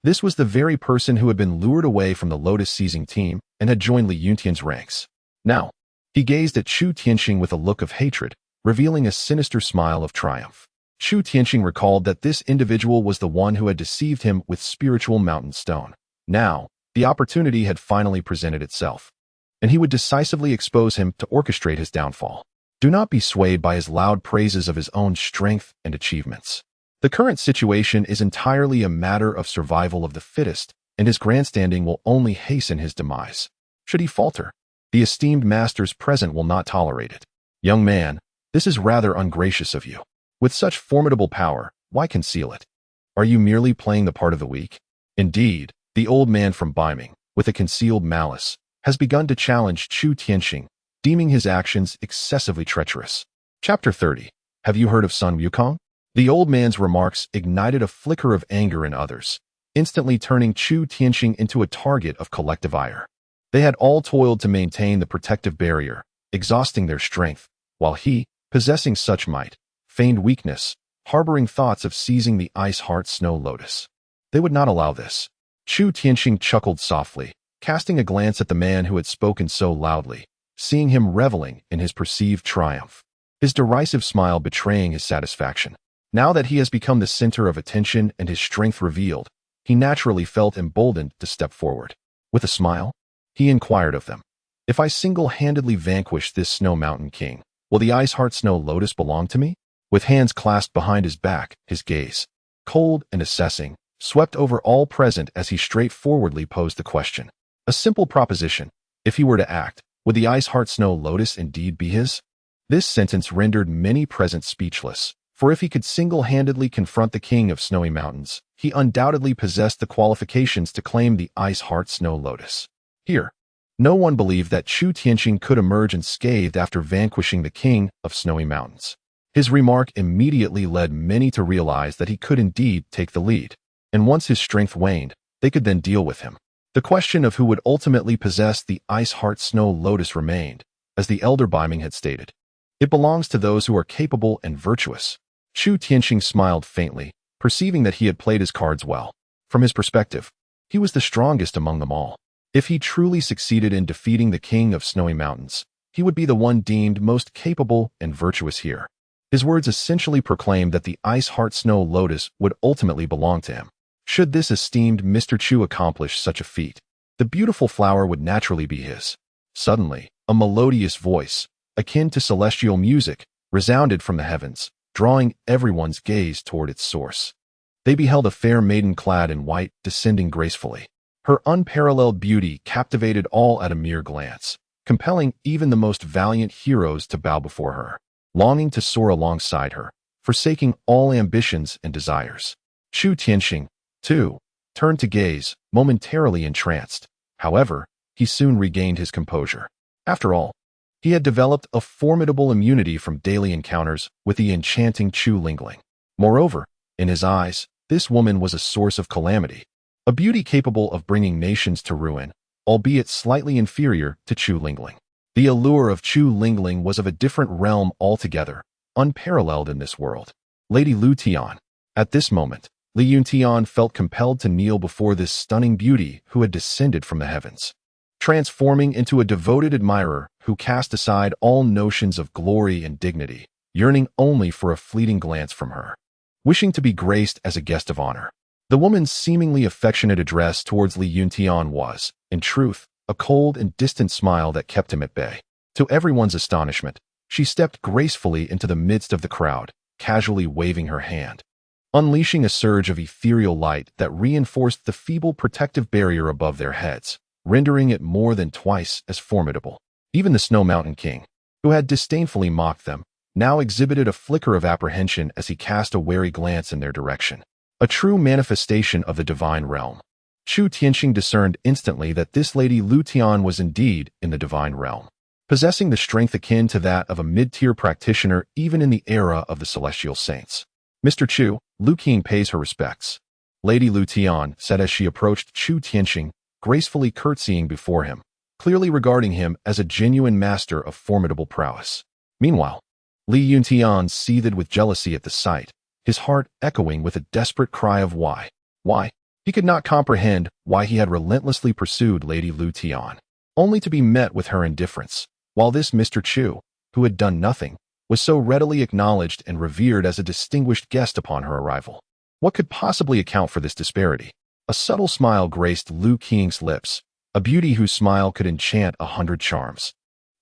This was the very person who had been lured away from the Lotus seizing team and had joined Li Yuntian's ranks. Now, he gazed at Chu Tianxing with a look of hatred, revealing a sinister smile of triumph. Chu Tianxing recalled that this individual was the one who had deceived him with spiritual mountain stone. Now, the opportunity had finally presented itself, and he would decisively expose him to orchestrate his downfall. Do not be swayed by his loud praises of his own strength and achievements. The current situation is entirely a matter of survival of the fittest, and his grandstanding will only hasten his demise. Should he falter, the esteemed masters present will not tolerate it. Young man, this is rather ungracious of you. With such formidable power, why conceal it? Are you merely playing the part of the weak? Indeed, the old man from Biming, with a concealed malice, has begun to challenge Chu Tianxing, deeming his actions excessively treacherous. Chapter 30. Have you heard of Sun Wukong? The old man's remarks ignited a flicker of anger in others, instantly turning Chu Tianxing into a target of collective ire. They had all toiled to maintain the protective barrier, exhausting their strength, while he, possessing such might, feigned weakness, harboring thoughts of seizing the Ice Heart Snow Lotus. They would not allow this. Chu Tianxing chuckled softly, casting a glance at the man who had spoken so loudly, seeing him reveling in his perceived triumph, his derisive smile betraying his satisfaction. Now that he has become the center of attention and his strength revealed, he naturally felt emboldened to step forward. With a smile, he inquired of them, "If I single-handedly vanquish this Snow Mountain King, will the Ice Heart Snow Lotus belong to me?" With hands clasped behind his back, his gaze, cold and assessing, swept over all present as he straightforwardly posed the question. A simple proposition. If he were to act, would the Ice Heart Snow Lotus indeed be his? This sentence rendered many present speechless, for if he could single-handedly confront the King of Snowy Mountains, he undoubtedly possessed the qualifications to claim the Ice Heart Snow Lotus. Here, no one believed that Chu Tianqing could emerge unscathed after vanquishing the King of Snowy Mountains. His remark immediately led many to realize that he could indeed take the lead, and once his strength waned, they could then deal with him. The question of who would ultimately possess the Ice Heart Snow Lotus remained, as the elder Biming had stated. It belongs to those who are capable and virtuous. Chu Tianqing smiled faintly, perceiving that he had played his cards well. From his perspective, he was the strongest among them all. If he truly succeeded in defeating the King of Snowy Mountains, he would be the one deemed most capable and virtuous here. His words essentially proclaimed that the Ice Heart Snow Lotus would ultimately belong to him. Should this esteemed Mr. Chu accomplish such a feat, the beautiful flower would naturally be his. Suddenly, a melodious voice, akin to celestial music, resounded from the heavens, drawing everyone's gaze toward its source. They beheld a fair maiden clad in white descending gracefully. Her unparalleled beauty captivated all at a mere glance, compelling even the most valiant heroes to bow before her, longing to soar alongside her, forsaking all ambitions and desires. Chu Tianqing, too, turned to gaze, momentarily entranced. However, he soon regained his composure. After all, he had developed a formidable immunity from daily encounters with the enchanting Chu Lingling. Moreover, in his eyes, this woman was a source of calamity, a beauty capable of bringing nations to ruin, albeit slightly inferior to Chu Lingling. The allure of Chu Lingling was of a different realm altogether, unparalleled in this world. Lady Lu Tian. At this moment, Li Yuntian felt compelled to kneel before this stunning beauty who had descended from the heavens, transforming into a devoted admirer who cast aside all notions of glory and dignity, yearning only for a fleeting glance from her, wishing to be graced as a guest of honor. The woman's seemingly affectionate address towards Li Yuntian was, in truth, a cold and distant smile that kept him at bay. To everyone's astonishment, she stepped gracefully into the midst of the crowd, casually waving her hand, unleashing a surge of ethereal light that reinforced the feeble protective barrier above their heads, rendering it more than twice as formidable. Even the Snow Mountain King, who had disdainfully mocked them, now exhibited a flicker of apprehension as he cast a wary glance in their direction. A true manifestation of the divine realm. Chu Tianqing discerned instantly that this Lady Lu Tian was indeed in the divine realm, possessing the strength akin to that of a mid-tier practitioner even in the era of the celestial saints. "Mr. Chu, Lu Qing pays her respects," Lady Lu Tian said as she approached Chu Tianqing, gracefully curtsying before him, clearly regarding him as a genuine master of formidable prowess. Meanwhile, Li Yuntian seethed with jealousy at the sight, his heart echoing with a desperate cry of why. Why? He could not comprehend why he had relentlessly pursued Lady Lu Tian, only to be met with her indifference, while this Mr. Chu, who had done nothing, was so readily acknowledged and revered as a distinguished guest upon her arrival. What could possibly account for this disparity? A subtle smile graced Lu Qing's lips, a beauty whose smile could enchant 100 charms,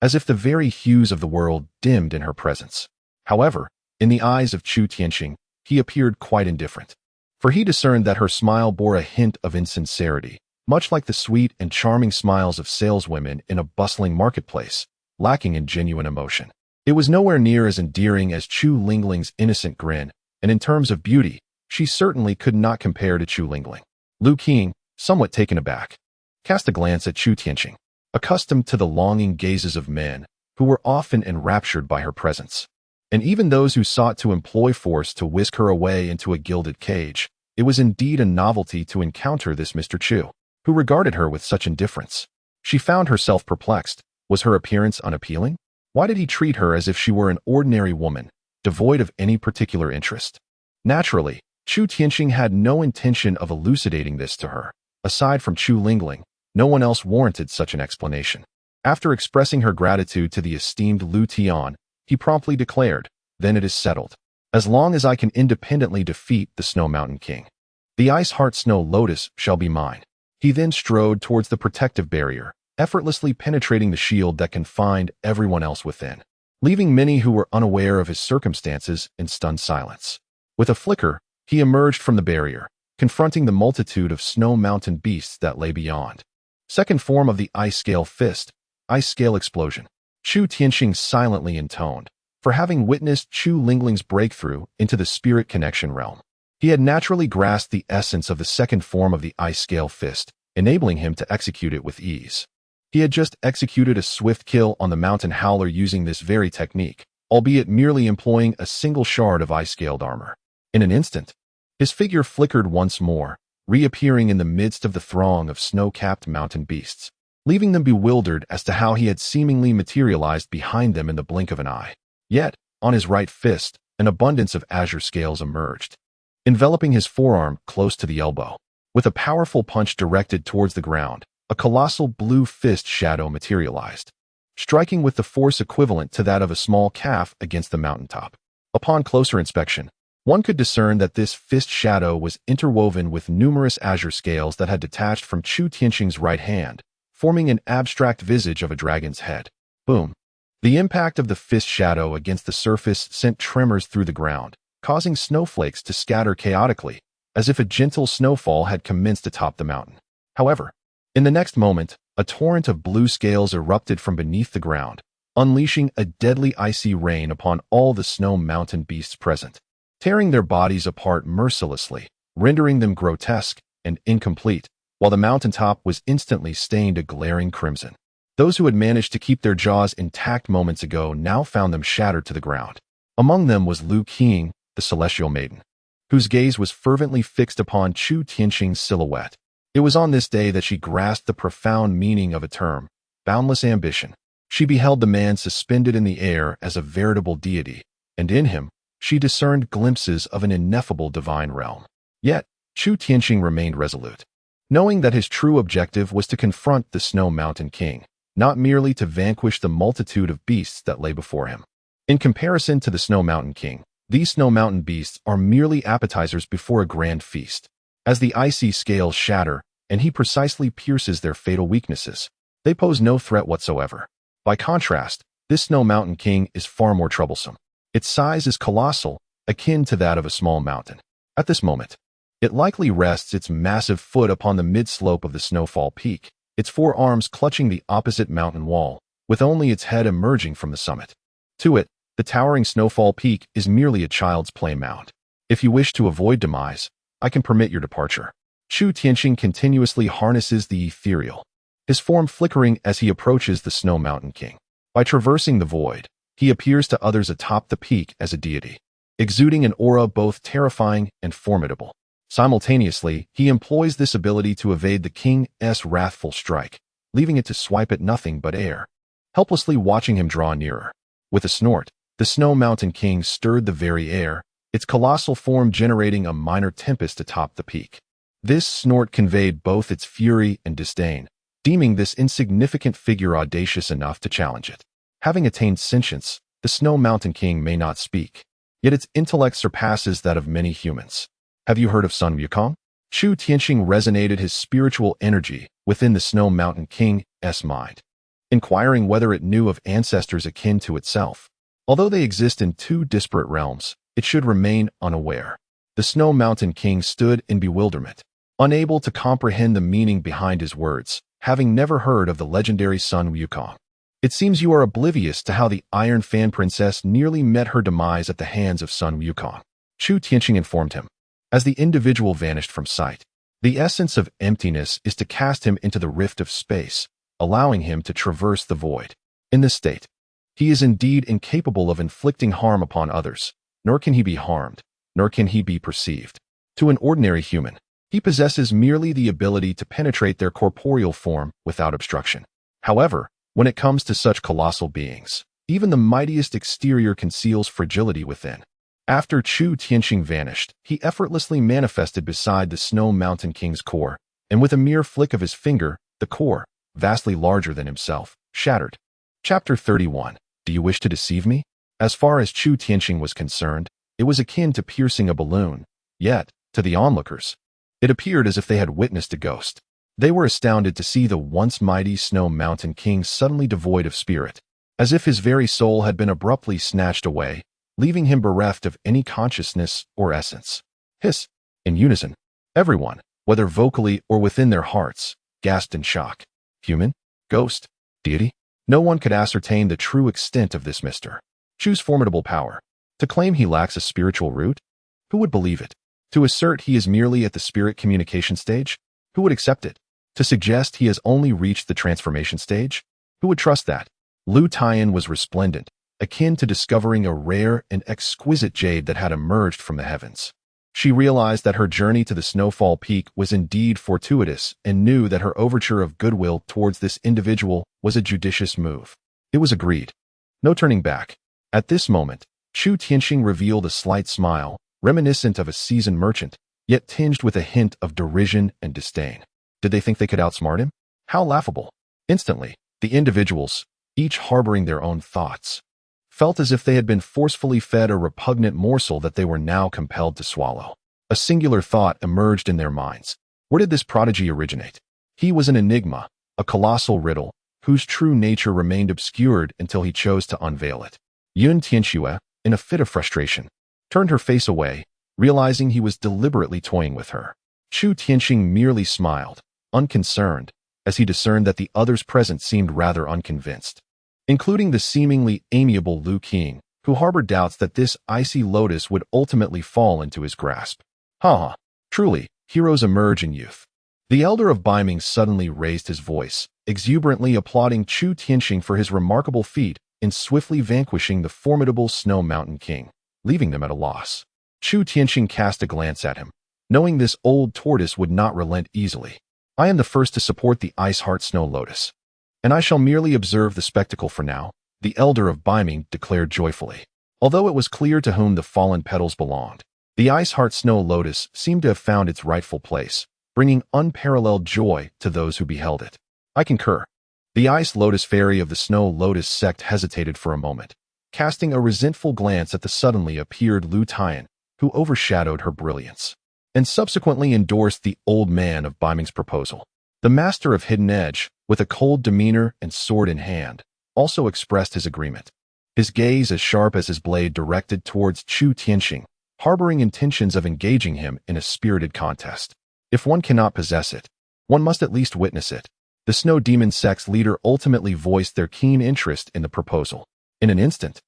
as if the very hues of the world dimmed in her presence. However, in the eyes of Chu Tianqing, he appeared quite indifferent, for he discerned that her smile bore a hint of insincerity, much like the sweet and charming smiles of saleswomen in a bustling marketplace, lacking in genuine emotion. It was nowhere near as endearing as Chu Lingling's innocent grin, and in terms of beauty, she certainly could not compare to Chu Lingling. Lu Qing, somewhat taken aback, cast a glance at Chu Tianqing, accustomed to the longing gazes of men who were often enraptured by her presence, and even those who sought to employ force to whisk her away into a gilded cage. It was indeed a novelty to encounter this Mr. Chu, who regarded her with such indifference. She found herself perplexed. Was her appearance unappealing? Why did he treat her as if she were an ordinary woman, devoid of any particular interest? Naturally, Chu Tianqing had no intention of elucidating this to her. Aside from Chu Lingling, No one else warranted such an explanation. After expressing her gratitude to the esteemed Lu Tian, he promptly declared, "Then it is settled. As long as I can independently defeat the Snow Mountain King, the Ice Heart Snow Lotus shall be mine." He then strode towards the protective barrier, effortlessly penetrating the shield that confined everyone else within, leaving many who were unaware of his circumstances in stunned silence. With a flicker, he emerged from the barrier, confronting the multitude of snow mountain beasts that lay beyond. Second form of the Ice Scale Fist, Ice Scale Explosion. Chu Tianxing silently intoned, for having witnessed Chu Lingling's breakthrough into the spirit connection realm. He had naturally grasped the essence of the second form of the Ice Scale Fist, enabling him to execute it with ease. He had just executed a swift kill on the Mountain Howler using this very technique, albeit merely employing a single shard of ice-scaled armor. In an instant, his figure flickered once more, reappearing in the midst of the throng of snow-capped mountain beasts, leaving them bewildered as to how he had seemingly materialized behind them in the blink of an eye. Yet, on his right fist, an abundance of azure scales emerged, enveloping his forearm close to the elbow. With a powerful punch directed towards the ground, a colossal blue fist shadow materialized, striking with the force equivalent to that of a small calf against the mountaintop. Upon closer inspection, one could discern that this fist shadow was interwoven with numerous azure scales that had detached from Chu Tianxing's right hand, forming an abstract visage of a dragon's head. Boom! The impact of the fist shadow against the surface sent tremors through the ground, causing snowflakes to scatter chaotically, as if a gentle snowfall had commenced atop the mountain. However, in the next moment, a torrent of blue scales erupted from beneath the ground, unleashing a deadly icy rain upon all the snow mountain beasts present, tearing their bodies apart mercilessly, rendering them grotesque and incomplete, while the mountaintop was instantly stained a glaring crimson. Those who had managed to keep their jaws intact moments ago now found them shattered to the ground. Among them was Lu Qing, the Celestial Maiden, whose gaze was fervently fixed upon Chu Tianxing's silhouette. It was on this day that she grasped the profound meaning of a term, boundless ambition. She beheld the man suspended in the air as a veritable deity, and in him, she discerned glimpses of an ineffable divine realm. Yet, Chu Tianxing remained resolute, knowing that his true objective was to confront the Snow Mountain King, not merely to vanquish the multitude of beasts that lay before him. In comparison to the Snow Mountain King, these snow mountain beasts are merely appetizers before a grand feast. As the icy scales shatter, and he precisely pierces their fatal weaknesses, they pose no threat whatsoever. By contrast, this Snow Mountain King is far more troublesome. Its size is colossal, akin to that of a small mountain. At this moment, it likely rests its massive foot upon the mid-slope of the snowfall peak, its four arms clutching the opposite mountain wall, with only its head emerging from the summit. To it, the towering snowfall peak is merely a child's play mound. If you wish to avoid demise, I can permit your departure. Chu Tianxing continuously harnesses the ethereal, his form flickering as he approaches the Snow Mountain King. By traversing the void, he appears to others atop the peak as a deity, exuding an aura both terrifying and formidable. Simultaneously, he employs this ability to evade the king's wrathful strike, leaving it to swipe at nothing but air, helplessly watching him draw nearer. With a snort, the Snow Mountain King stirred the very air, its colossal form generating a minor tempest atop the peak. This snort conveyed both its fury and disdain, deeming this insignificant figure audacious enough to challenge it. Having attained sentience, the Snow Mountain King may not speak, yet its intellect surpasses that of many humans. Have you heard of Sun Wukong? Chu Tianxing resonated his spiritual energy within the Snow Mountain King's mind, inquiring whether it knew of ancestors akin to itself. Although they exist in two disparate realms, it should remain unaware. The Snow Mountain King stood in bewilderment, unable to comprehend the meaning behind his words, having never heard of the legendary Sun Wukong. It seems you are oblivious to how the Iron Fan Princess nearly met her demise at the hands of Sun Wukong, Chu Tianxing informed him. As the individual vanished from sight, the essence of emptiness is to cast him into the rift of space, allowing him to traverse the void. In this state, he is indeed incapable of inflicting harm upon others, nor can he be harmed, nor can he be perceived. To an ordinary human, he possesses merely the ability to penetrate their corporeal form without obstruction. However, when it comes to such colossal beings, even the mightiest exterior conceals fragility within. After Chu Tianxing vanished, he effortlessly manifested beside the Snow Mountain King's core, and with a mere flick of his finger, the core, vastly larger than himself, shattered. Chapter 31. Do you wish to deceive me? As far as Chu Tianqing was concerned, it was akin to piercing a balloon. Yet, to the onlookers, it appeared as if they had witnessed a ghost. They were astounded to see the once mighty Snow Mountain King suddenly devoid of spirit, as if his very soul had been abruptly snatched away, leaving him bereft of any consciousness or essence. Hiss! In unison, everyone, whether vocally or within their hearts, gasped in shock. Human? Ghost? Deity? No one could ascertain the true extent of this Mr. Chu's formidable power. To claim he lacks a spiritual root? Who would believe it? To assert he is merely at the spirit communication stage? Who would accept it? To suggest he has only reached the transformation stage? Who would trust that? Lu Tian was resplendent, akin to discovering a rare and exquisite jade that had emerged from the heavens. She realized that her journey to the Snowfall Peak was indeed fortuitous and knew that her overture of goodwill towards this individual was a judicious move. It was agreed. No turning back. At this moment, Chu Tianqing revealed a slight smile, reminiscent of a seasoned merchant, yet tinged with a hint of derision and disdain. Did they think they could outsmart him? How laughable. Instantly, the individuals, each harboring their own thoughts, felt as if they had been forcefully fed a repugnant morsel that they were now compelled to swallow. A singular thought emerged in their minds. Where did this prodigy originate? He was an enigma, a colossal riddle, whose true nature remained obscured until he chose to unveil it. Yun Tianxue, in a fit of frustration, turned her face away, realizing he was deliberately toying with her. Chu Tianqing merely smiled, unconcerned, as he discerned that the others present seemed rather unconvinced, including the seemingly amiable Lu Qing, who harbored doubts that this icy lotus would ultimately fall into his grasp. Ha! Truly, heroes emerge in youth. The elder of Baiming suddenly raised his voice, exuberantly applauding Chu Tianqing for his remarkable feat in swiftly vanquishing the formidable Snow Mountain King, leaving them at a loss. Chu Tianqing cast a glance at him, knowing this old tortoise would not relent easily. I am the first to support the Ice Heart Snow Lotus, and I shall merely observe the spectacle for now, the elder of Baiming declared joyfully. Although it was clear to whom the fallen petals belonged, the Ice Heart Snow Lotus seemed to have found its rightful place, bringing unparalleled joy to those who beheld it. I concur. The Ice Lotus Fairy of the Snow Lotus sect hesitated for a moment, casting a resentful glance at the suddenly appeared Lu Tian, who overshadowed her brilliance, and subsequently endorsed the old man of Baiming's proposal. The master of Hidden Edge, with a cold demeanor and sword in hand, also expressed his agreement, his gaze as sharp as his blade directed towards Chu Tianqing, harboring intentions of engaging him in a spirited contest. If one cannot possess it, one must at least witness it. The Snow Demon sect's leader ultimately voiced their keen interest in the proposal. In an instant,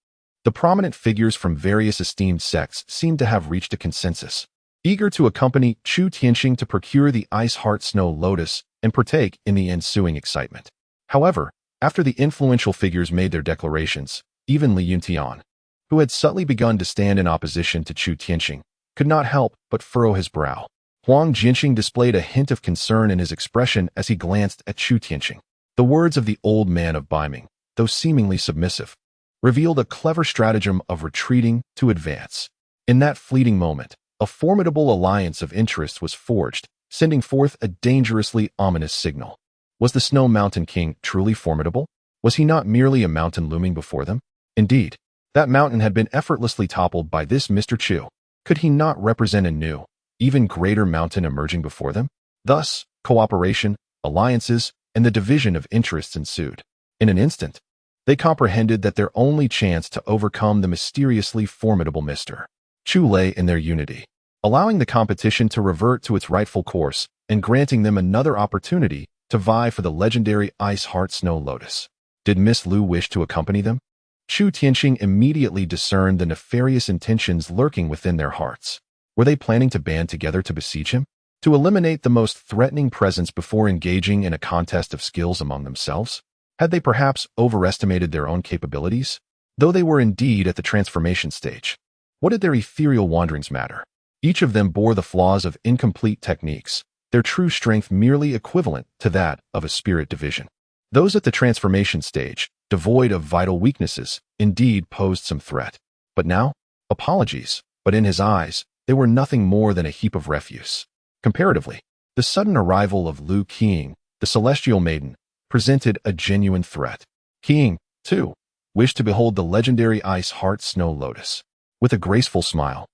the prominent figures from various esteemed sects seemed to have reached a consensus, eager to accompany Chu Tianqing to procure the Ice Heart Snow Lotus and partake in the ensuing excitement. However, after the influential figures made their declarations, even Li Yuntian, who had subtly begun to stand in opposition to Chu Tianqing, could not help but furrow his brow. Huang Jinqing displayed a hint of concern in his expression as he glanced at Chu Tianqing. The words of the old man of Baiming, though seemingly submissive, revealed a clever stratagem of retreating to advance. In that fleeting moment, a formidable alliance of interests was forged, sending forth a dangerously ominous signal. Was the Snow Mountain King truly formidable? Was he not merely a mountain looming before them? Indeed, that mountain had been effortlessly toppled by this Mr. Chu. Could he not represent a new, even greater mountain emerging before them? Thus, cooperation, alliances, and the division of interests ensued. In an instant, they comprehended that their only chance to overcome the mysteriously formidable Mr. Chu lay in their unity, allowing the competition to revert to its rightful course and granting them another opportunity to vie for the legendary Ice Heart Snow Lotus. Did Miss Lu wish to accompany them? Chu Tianqing immediately discerned the nefarious intentions lurking within their hearts. Were they planning to band together to besiege him? To eliminate the most threatening presence before engaging in a contest of skills among themselves? Had they perhaps overestimated their own capabilities? Though they were indeed at the transformation stage, what did their ethereal wanderings matter? Each of them bore the flaws of incomplete techniques, their true strength merely equivalent to that of a spirit division. Those at the transformation stage, devoid of vital weaknesses, indeed posed some threat. But now, apologies, but in his eyes, they were nothing more than a heap of refuse. Comparatively, the sudden arrival of Lu Qing, the celestial maiden, presented a genuine threat. King, too, wished to behold the legendary Ice Heart Snow Lotus. With a graceful smile,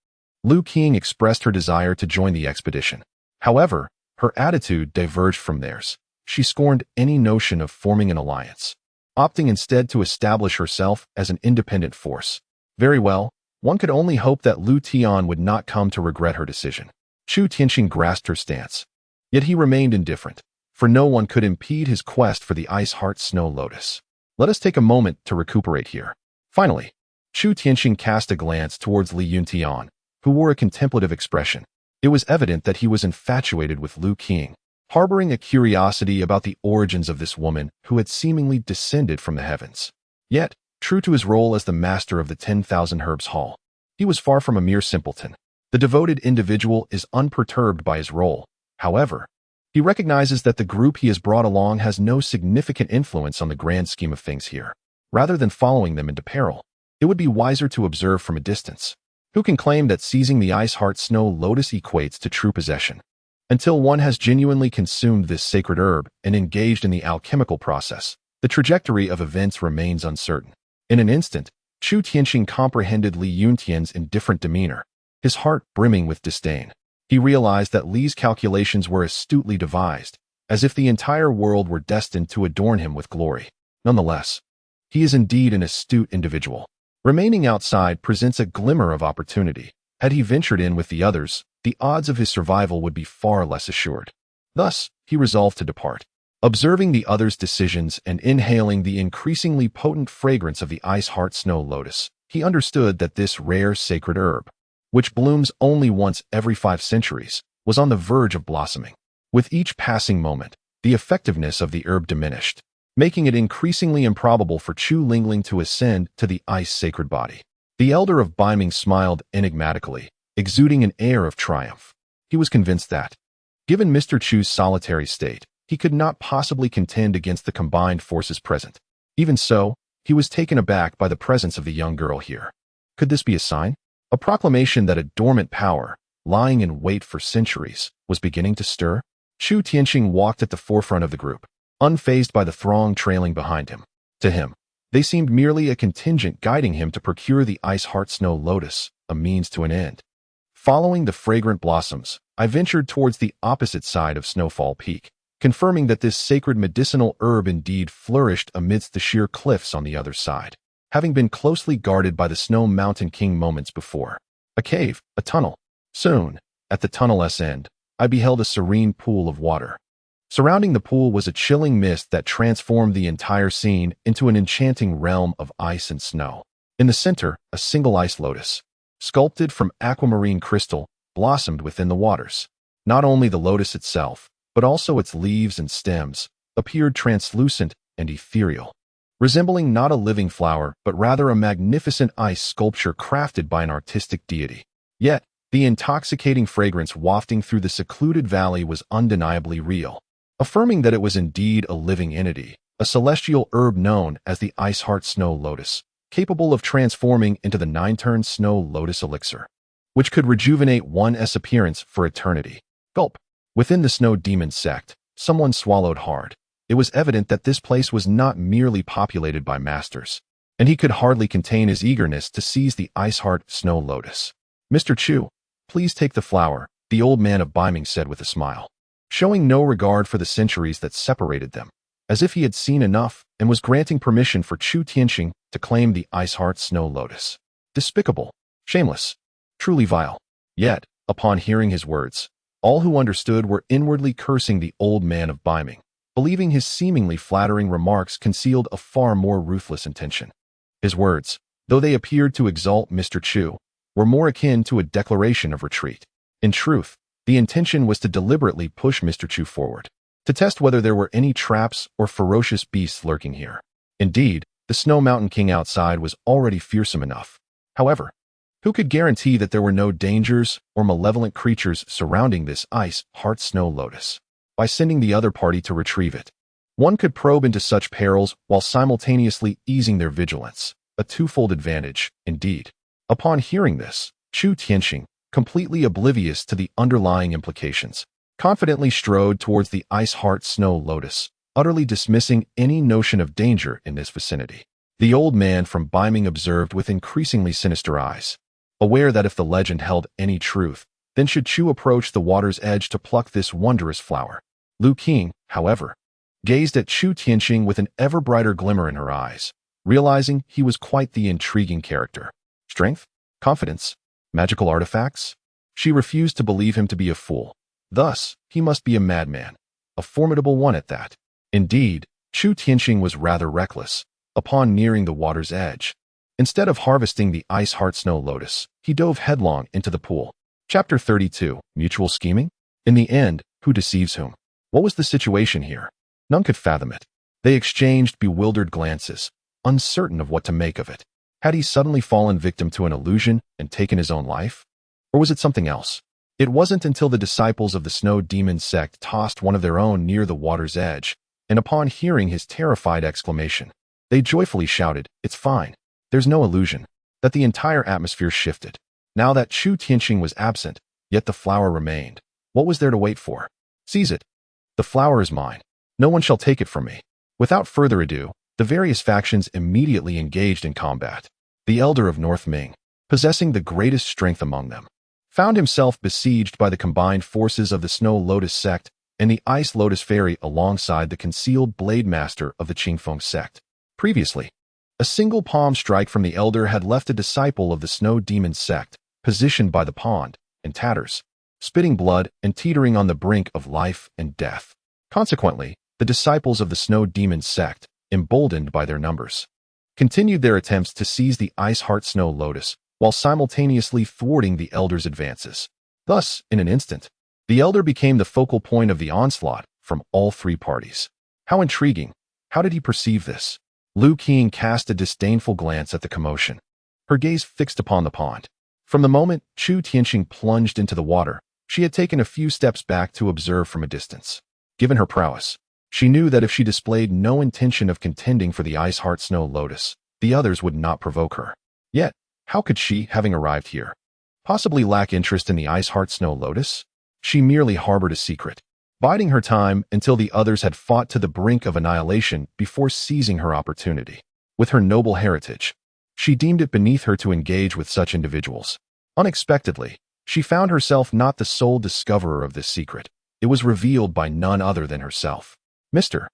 Lu King expressed her desire to join the expedition. However, her attitude diverged from theirs. She scorned any notion of forming an alliance, opting instead to establish herself as an independent force. Very well, one could only hope that Lu Tian would not come to regret her decision. Chu Tianxing grasped her stance. Yet he remained indifferent, for no one could impede his quest for the Ice Heart Snow Lotus. Let us take a moment to recuperate here. Finally, Chu Tianxing cast a glance towards Li Yuntian, who wore a contemplative expression. It was evident that he was infatuated with Lu King, harboring a curiosity about the origins of this woman who had seemingly descended from the heavens. Yet, true to his role as the master of the 10,000 Herbs Hall, he was far from a mere simpleton. The devoted individual is unperturbed by his role. However, he recognizes that the group he has brought along has no significant influence on the grand scheme of things here. Rather than following them into peril, it would be wiser to observe from a distance. Who can claim that seizing the Ice Heart Snow Lotus equates to true possession? Until one has genuinely consumed this sacred herb and engaged in the alchemical process, the trajectory of events remains uncertain. In an instant, Chu Tianxing comprehended Li Yuntian's indifferent demeanor, his heart brimming with disdain. He realized that Li's calculations were astutely devised, as if the entire world were destined to adorn him with glory. Nonetheless, he is indeed an astute individual. Remaining outside presents a glimmer of opportunity. Had he ventured in with the others, the odds of his survival would be far less assured. Thus, he resolved to depart. Observing the others' decisions and inhaling the increasingly potent fragrance of the Ice Heart Snow Lotus, he understood that this rare sacred herb, which blooms only once every 5 centuries, was on the verge of blossoming. With each passing moment, the effectiveness of the herb diminished, making it increasingly improbable for Chu Lingling to ascend to the ice sacred body. The elder of Baiming smiled enigmatically, exuding an air of triumph. He was convinced that, given Mr. Chu's solitary state, he could not possibly contend against the combined forces present. Even so, he was taken aback by the presence of the young girl here. Could this be a sign? A proclamation that a dormant power, lying in wait for centuries, was beginning to stir? Chu Tianxing walked at the forefront of the group, unfazed by the throng trailing behind him. To him, they seemed merely a contingent guiding him to procure the Ice Heart Snow Lotus, a means to an end. Following the fragrant blossoms, I ventured towards the opposite side of Snowfall Peak, confirming that this sacred medicinal herb indeed flourished amidst the sheer cliffs on the other side, having been closely guarded by the Snow Mountain King moments before. A cave, a tunnel. Soon, at the tunnel's end, I beheld a serene pool of water. Surrounding the pool was a chilling mist that transformed the entire scene into an enchanting realm of ice and snow. In the center, a single ice lotus, sculpted from aquamarine crystal, blossomed within the waters. Not only the lotus itself, but also its leaves and stems, appeared translucent and ethereal, resembling not a living flower but rather a magnificent ice sculpture crafted by an artistic deity. Yet, the intoxicating fragrance wafting through the secluded valley was undeniably real, affirming that it was indeed a living entity, a celestial herb known as the Ice Heart Snow Lotus, capable of transforming into the 9-turn Snow Lotus elixir, which could rejuvenate one's appearance for eternity. Gulp. Within the Snow Demon sect, someone swallowed hard. It was evident that this place was not merely populated by masters, and he could hardly contain his eagerness to seize the Ice Heart Snow Lotus. Mr. Chu, please take the flower, the old man of Baiming said with a smile, showing no regard for the centuries that separated them, as if he had seen enough and was granting permission for Chu Tianxing to claim the Ice Heart Snow Lotus. Despicable, shameless, truly vile. Yet, upon hearing his words, all who understood were inwardly cursing the old man of Baiming, believing his seemingly flattering remarks concealed a far more ruthless intention. His words, though they appeared to exalt Mr. Chu, were more akin to a declaration of retreat. In truth, the intention was to deliberately push Mr. Chu forward, to test whether there were any traps or ferocious beasts lurking here. Indeed, the Snow Mountain King outside was already fearsome enough. However, who could guarantee that there were no dangers or malevolent creatures surrounding this Ice Heart Snow Lotus? By sending the other party to retrieve it, one could probe into such perils while simultaneously easing their vigilance, a twofold advantage, indeed. Upon hearing this, Chu Tianxing, completely oblivious to the underlying implications, confidently strode towards the Ice Heart Snow Lotus, utterly dismissing any notion of danger in this vicinity. The old man from Biming observed with increasingly sinister eyes, aware that if the legend held any truth, then should Chu approach the water's edge to pluck this wondrous flower. Lu Qing, however, gazed at Chu Tianqing with an ever brighter glimmer in her eyes, realizing he was quite the intriguing character. Strength? Confidence? Magical artifacts? She refused to believe him to be a fool. Thus, he must be a madman, a formidable one at that. Indeed, Chu Tianqing was rather reckless. Upon nearing the water's edge, instead of harvesting the Ice Heart Snow Lotus, he dove headlong into the pool. Chapter 32, Mutual Scheming? In the end, who deceives whom? What was the situation here? None could fathom it. They exchanged bewildered glances, uncertain of what to make of it. Had he suddenly fallen victim to an illusion and taken his own life? Or was it something else? It wasn't until the disciples of the Snow Demon sect tossed one of their own near the water's edge, and upon hearing his terrified exclamation, they joyfully shouted, "It's fine. There's no illusion," that the entire atmosphere shifted. Now that Chu Tianqing was absent, yet the flower remained. What was there to wait for? Seize it. The flower is mine. No one shall take it from me. Without further ado, the various factions immediately engaged in combat. The elder of North Ming, possessing the greatest strength among them, found himself besieged by the combined forces of the Snow Lotus sect and the Ice Lotus Fairy alongside the concealed Blade Master of the Qingfeng sect. Previously, a single palm strike from the elder had left a disciple of the Snow Demon sect, positioned by the pond, in tatters, spitting blood and teetering on the brink of life and death. Consequently, the disciples of the Snow Demon sect, emboldened by their numbers, continued their attempts to seize the Ice Heart Snow Lotus, while simultaneously thwarting the elder's advances. Thus, in an instant, the elder became the focal point of the onslaught from all three parties. How intriguing! How did he perceive this? Lu Qing cast a disdainful glance at the commotion, her gaze fixed upon the pond. From the moment Chu Tianqing plunged into the water, she had taken a few steps back to observe from a distance. Given her prowess, she knew that if she displayed no intention of contending for the Ice Heart Snow Lotus, the others would not provoke her. Yet, how could she, having arrived here, possibly lack interest in the Ice Heart Snow Lotus? She merely harbored a secret, biding her time until the others had fought to the brink of annihilation before seizing her opportunity. With her noble heritage, she deemed it beneath her to engage with such individuals. Unexpectedly, she found herself not the sole discoverer of this secret. It was revealed by none other than herself. Mr.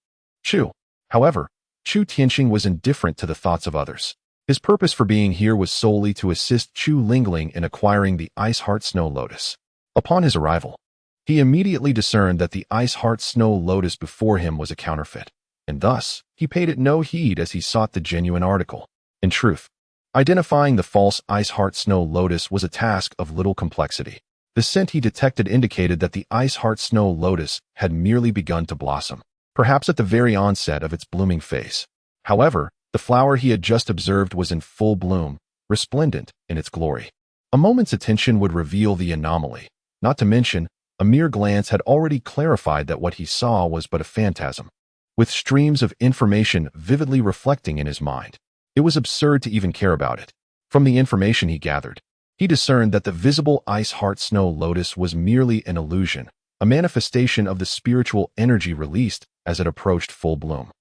Chu. However, Chu Tianqing was indifferent to the thoughts of others. His purpose for being here was solely to assist Chu Lingling in acquiring the Ice Heart Snow Lotus. Upon his arrival, he immediately discerned that the Ice Heart Snow Lotus before him was a counterfeit, and thus he paid it no heed as he sought the genuine article. In truth, identifying the false Ice Heart Snow Lotus was a task of little complexity. The scent he detected indicated that the Ice Heart Snow Lotus had merely begun to blossom, perhaps at the very onset of its blooming phase. However, the flower he had just observed was in full bloom, resplendent in its glory. A moment's attention would reveal the anomaly, not to mention, a mere glance had already clarified that what he saw was but a phantasm, with streams of information vividly reflecting in his mind. It was absurd to even care about it. From the information he gathered, he discerned that the visible Ice Heart Snow Lotus was merely an illusion, a manifestation of the spiritual energy released as it approached full bloom.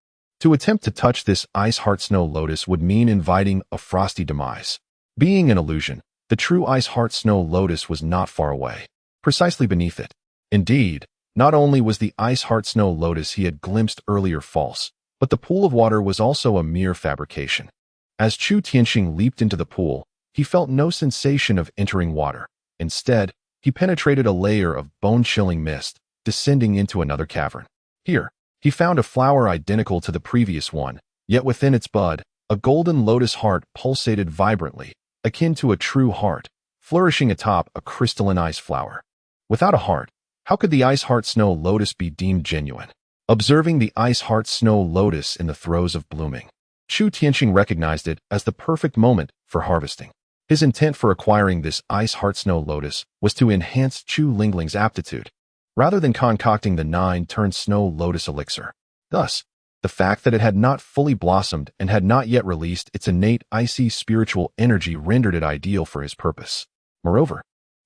To attempt to touch this Ice Heart Snow Lotus would mean inviting a frosty demise. Being an illusion, the true Ice Heart Snow Lotus was not far away, precisely beneath it. Indeed, not only was the Ice Heart Snow Lotus he had glimpsed earlier false, but the pool of water was also a mere fabrication. As Chu Tianqing leaped into the pool, he felt no sensation of entering water. Instead, he penetrated a layer of bone-chilling mist, descending into another cavern. Here, he found a flower identical to the previous one, yet within its bud, a golden lotus heart pulsated vibrantly, akin to a true heart, flourishing atop a crystalline ice flower. Without a heart, how could the Ice Heart Snow Lotus be deemed genuine? Observing the Ice Heart Snow Lotus in the throes of blooming, Chu Tianqing recognized it as the perfect moment for harvesting. His intent for acquiring this Ice Heart Snow Lotus was to enhance Chu Lingling's aptitude, rather than concocting the 9-Snow Lotus elixir. Thus, the fact that it had not fully blossomed and had not yet released its innate icy spiritual energy rendered it ideal for his purpose. Moreover,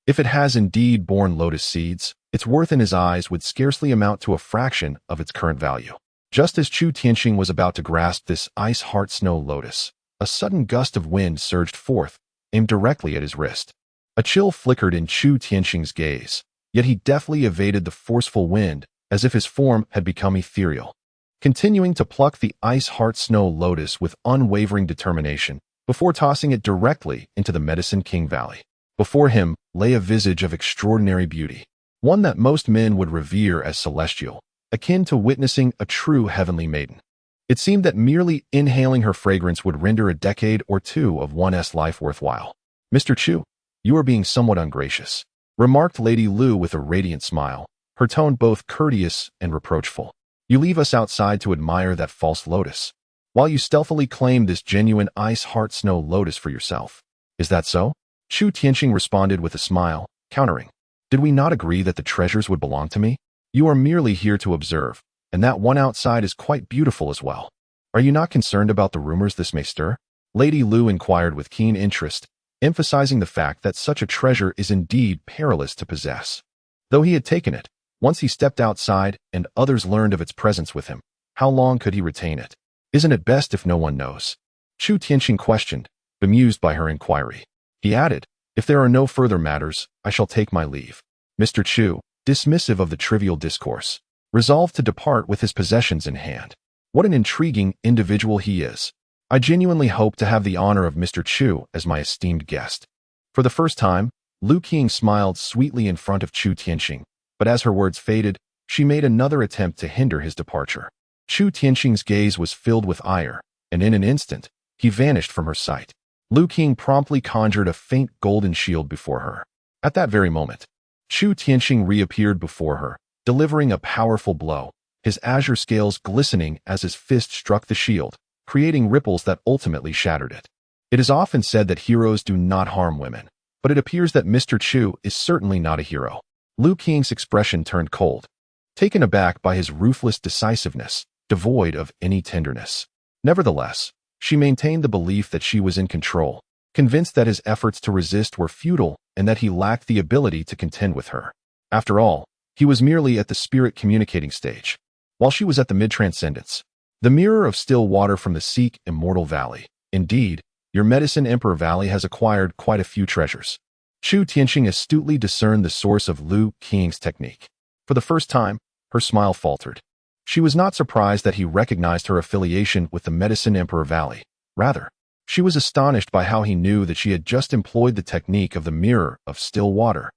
If it has indeed borne lotus seeds, its worth in his eyes would scarcely amount to a fraction of its current value. Just as Chu Tianqing was about to grasp this ice heart snow lotus, a sudden gust of wind surged forth, aimed directly at his wrist. A chill flickered in Chu Tianqing's gaze, yet he deftly evaded the forceful wind as if his form had become ethereal. Continuing to pluck the ice heart snow lotus with unwavering determination, before tossing it directly into the Medicine King Valley. Before him lay a visage of extraordinary beauty, one that most men would revere as celestial, akin to witnessing a true heavenly maiden. It seemed that merely inhaling her fragrance would render a decade or two of one's life worthwhile. "Mr. Chu, you are being somewhat ungracious," remarked Lady Lu with a radiant smile, her tone both courteous and reproachful. "You leave us outside to admire that false lotus, while you stealthily claim this genuine ice heart snow lotus for yourself. Is that so?" Chu Tianqing responded with a smile, countering. "Did we not agree that the treasures would belong to me? You are merely here to observe, and that one outside is quite beautiful as well. Are you not concerned about the rumors this may stir?" Lady Lu inquired with keen interest, emphasizing the fact that such a treasure is indeed perilous to possess. Though he had taken it, once he stepped outside and others learned of its presence with him, how long could he retain it? "Isn't it best if no one knows?" Chu Tianqing questioned, bemused by her inquiry. He added, "If there are no further matters, I shall take my leave." Mr. Chu, dismissive of the trivial discourse, resolved to depart with his possessions in hand. What an intriguing individual he is. I genuinely hope to have the honor of Mr. Chu as my esteemed guest. For the first time, Lu Qing smiled sweetly in front of Chu Tianqing, but as her words faded, she made another attempt to hinder his departure. Chu Tianqing's gaze was filled with ire, and in an instant, he vanished from her sight. Lu Qing promptly conjured a faint golden shield before her. At that very moment, Chu Tianqing reappeared before her, delivering a powerful blow, his azure scales glistening as his fist struck the shield, creating ripples that ultimately shattered it. It is often said that heroes do not harm women, but it appears that Mr. Chu is certainly not a hero. Lu Qing's expression turned cold, taken aback by his ruthless decisiveness, devoid of any tenderness. Nevertheless, she maintained the belief that she was in control, convinced that his efforts to resist were futile and that he lacked the ability to contend with her. After all, he was merely at the spirit communicating stage, while she was at the mid-transcendence. The mirror of still water from the Sikh Immortal Valley. Indeed, your Medicine Emperor Valley has acquired quite a few treasures. Chu Tianqing astutely discerned the source of Lu Qing's technique. For the first time, her smile faltered. She was not surprised that he recognized her affiliation with the Medicine Emperor Valley. Rather, she was astonished by how he knew that she had just employed the technique of the mirror of still water.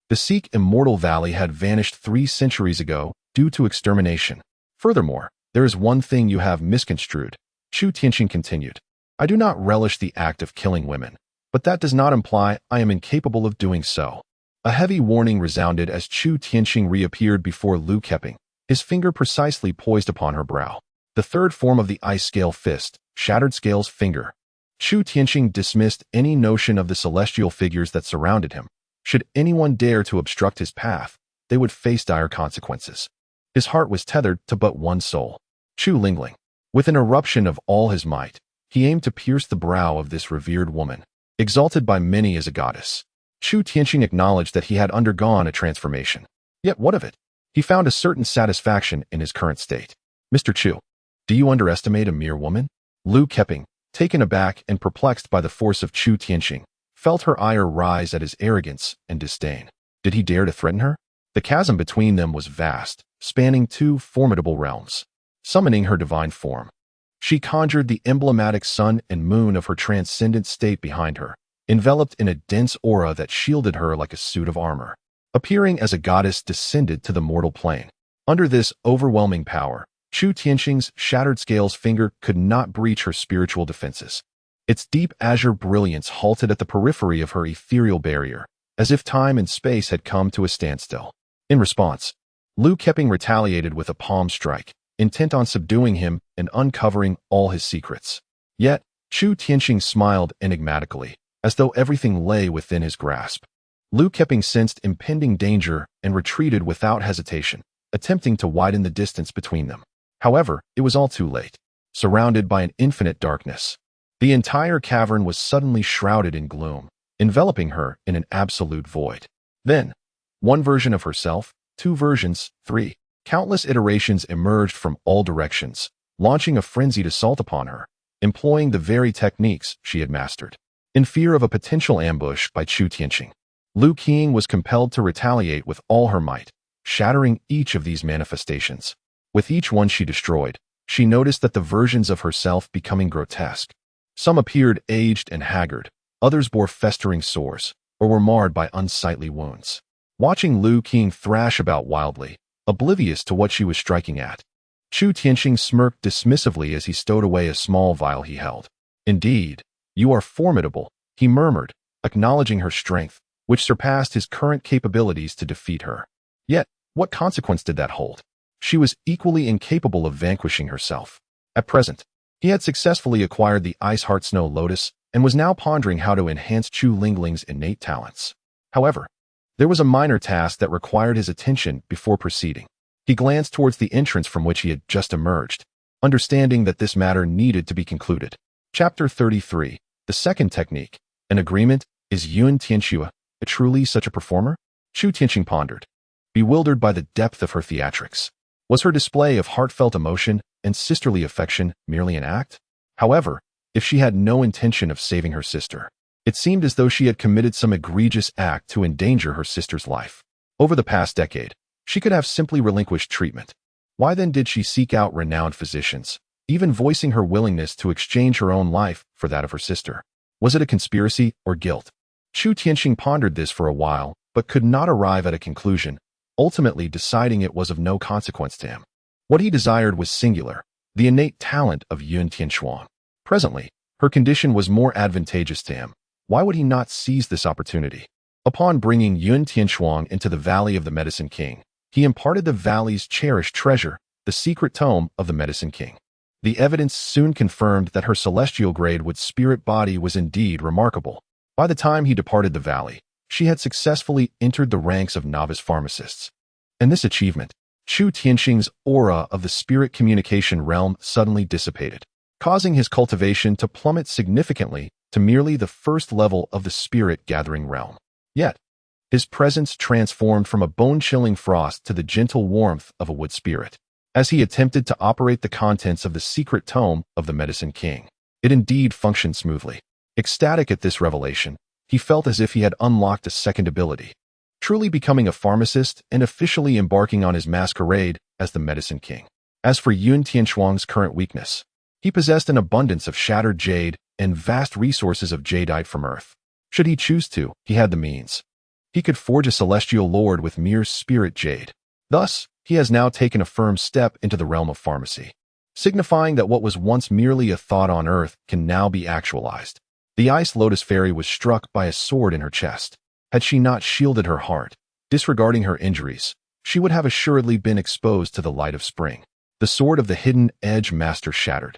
The Sikh Immortal Valley had vanished 3 centuries ago due to extermination. Furthermore, there is one thing you have misconstrued, Chu Tianqing continued. I do not relish the act of killing women, but that does not imply I am incapable of doing so. A heavy warning resounded as Chu Tianqing reappeared before Lu Keping, his finger precisely poised upon her brow. The third form of the ice scale fist, Shattered Scale's finger. Chu Tianqing dismissed any notion of the celestial figures that surrounded him. Should anyone dare to obstruct his path, they would face dire consequences. His heart was tethered to but one soul, Chu Lingling. With an eruption of all his might, he aimed to pierce the brow of this revered woman, exalted by many as a goddess. Chu Tianqing acknowledged that he had undergone a transformation. Yet what of it? He found a certain satisfaction in his current state. Mr. Chu, do you underestimate a mere woman? Lu Keping, taken aback and perplexed by the force of Chu Tianqing, felt her ire rise at his arrogance and disdain. Did he dare to threaten her? The chasm between them was vast, spanning 2 formidable realms. Summoning her divine form, she conjured the emblematic sun and moon of her transcendent state behind her, enveloped in a dense aura that shielded her like a suit of armor. Appearing as a goddess descended to the mortal plane. Under this overwhelming power, Chu Tianqing's Shattered Scale's finger could not breach her spiritual defenses. Its deep azure brilliance halted at the periphery of her ethereal barrier, as if time and space had come to a standstill. In response, Lu Keping retaliated with a palm strike, intent on subduing him and uncovering all his secrets. Yet, Chu Tianqing smiled enigmatically, as though everything lay within his grasp. Lu Keping sensed impending danger and retreated without hesitation, attempting to widen the distance between them. However, it was all too late. Surrounded by an infinite darkness, the entire cavern was suddenly shrouded in gloom, enveloping her in an absolute void. Then, one version of herself, two versions, three. Countless iterations emerged from all directions, launching a frenzied assault upon her, employing the very techniques she had mastered. In fear of a potential ambush by Chu Tianqing, Lu Qing was compelled to retaliate with all her might, shattering each of these manifestations. With each one she destroyed, she noticed that the versions of herself becoming grotesque. Some appeared aged and haggard, others bore festering sores, or were marred by unsightly wounds. Watching Lu Qing thrash about wildly, oblivious to what she was striking at, Chu Tianqing smirked dismissively as he stowed away a small vial he held. Indeed, you are formidable, he murmured, acknowledging her strength, which surpassed his current capabilities to defeat her. Yet, what consequence did that hold? She was equally incapable of vanquishing herself. At present, he had successfully acquired the Ice Heart Snow Lotus and was now pondering how to enhance Chu Lingling's innate talents. However, there was a minor task that required his attention before proceeding. He glanced towards the entrance from which he had just emerged, understanding that this matter needed to be concluded. Chapter 33. The second technique. An agreement. Is Yuan Tianxue truly such a performer? Chu Tianqing pondered, bewildered by the depth of her theatrics. Was her display of heartfelt emotion and sisterly affection merely an act? However, if she had no intention of saving her sister, it seemed as though she had committed some egregious act to endanger her sister's life. Over the past decade, she could have simply relinquished treatment. Why then did she seek out renowned physicians, even voicing her willingness to exchange her own life for that of her sister? Was it a conspiracy or guilt? Chu Tianqing pondered this for a while, but could not arrive at a conclusion, ultimately deciding it was of no consequence to him. What he desired was singular, the innate talent of Yuan Tianxue. Presently, her condition was more advantageous to him. Why would he not seize this opportunity? Upon bringing Yuan Tianxue into the Valley of the Medicine King, he imparted the valley's cherished treasure, the secret tome of the Medicine King. The evidence soon confirmed that her celestial grade with spirit body was indeed remarkable. By the time he departed the valley, she had successfully entered the ranks of novice pharmacists. In this achievement, Chu Tianqing's aura of the spirit communication realm suddenly dissipated, causing his cultivation to plummet significantly to merely the first level of the spirit-gathering realm. Yet, his presence transformed from a bone-chilling frost to the gentle warmth of a wood spirit. As he attempted to operate the contents of the secret tome of the Medicine King, it indeed functioned smoothly. Ecstatic at this revelation, he felt as if he had unlocked a second ability, truly becoming a pharmacist and officially embarking on his masquerade as the Medicine King. As for Yuan Tianxuang's current weakness, he possessed an abundance of shattered jade and vast resources of jadeite from Earth. Should he choose to, he had the means. He could forge a celestial lord with mere spirit jade. Thus, he has now taken a firm step into the realm of pharmacy, signifying that what was once merely a thought on Earth can now be actualized. The Ice Lotus Fairy was struck by a sword in her chest. Had she not shielded her heart, disregarding her injuries, she would have assuredly been exposed to the light of spring. The sword of the Hidden Edge Master shattered,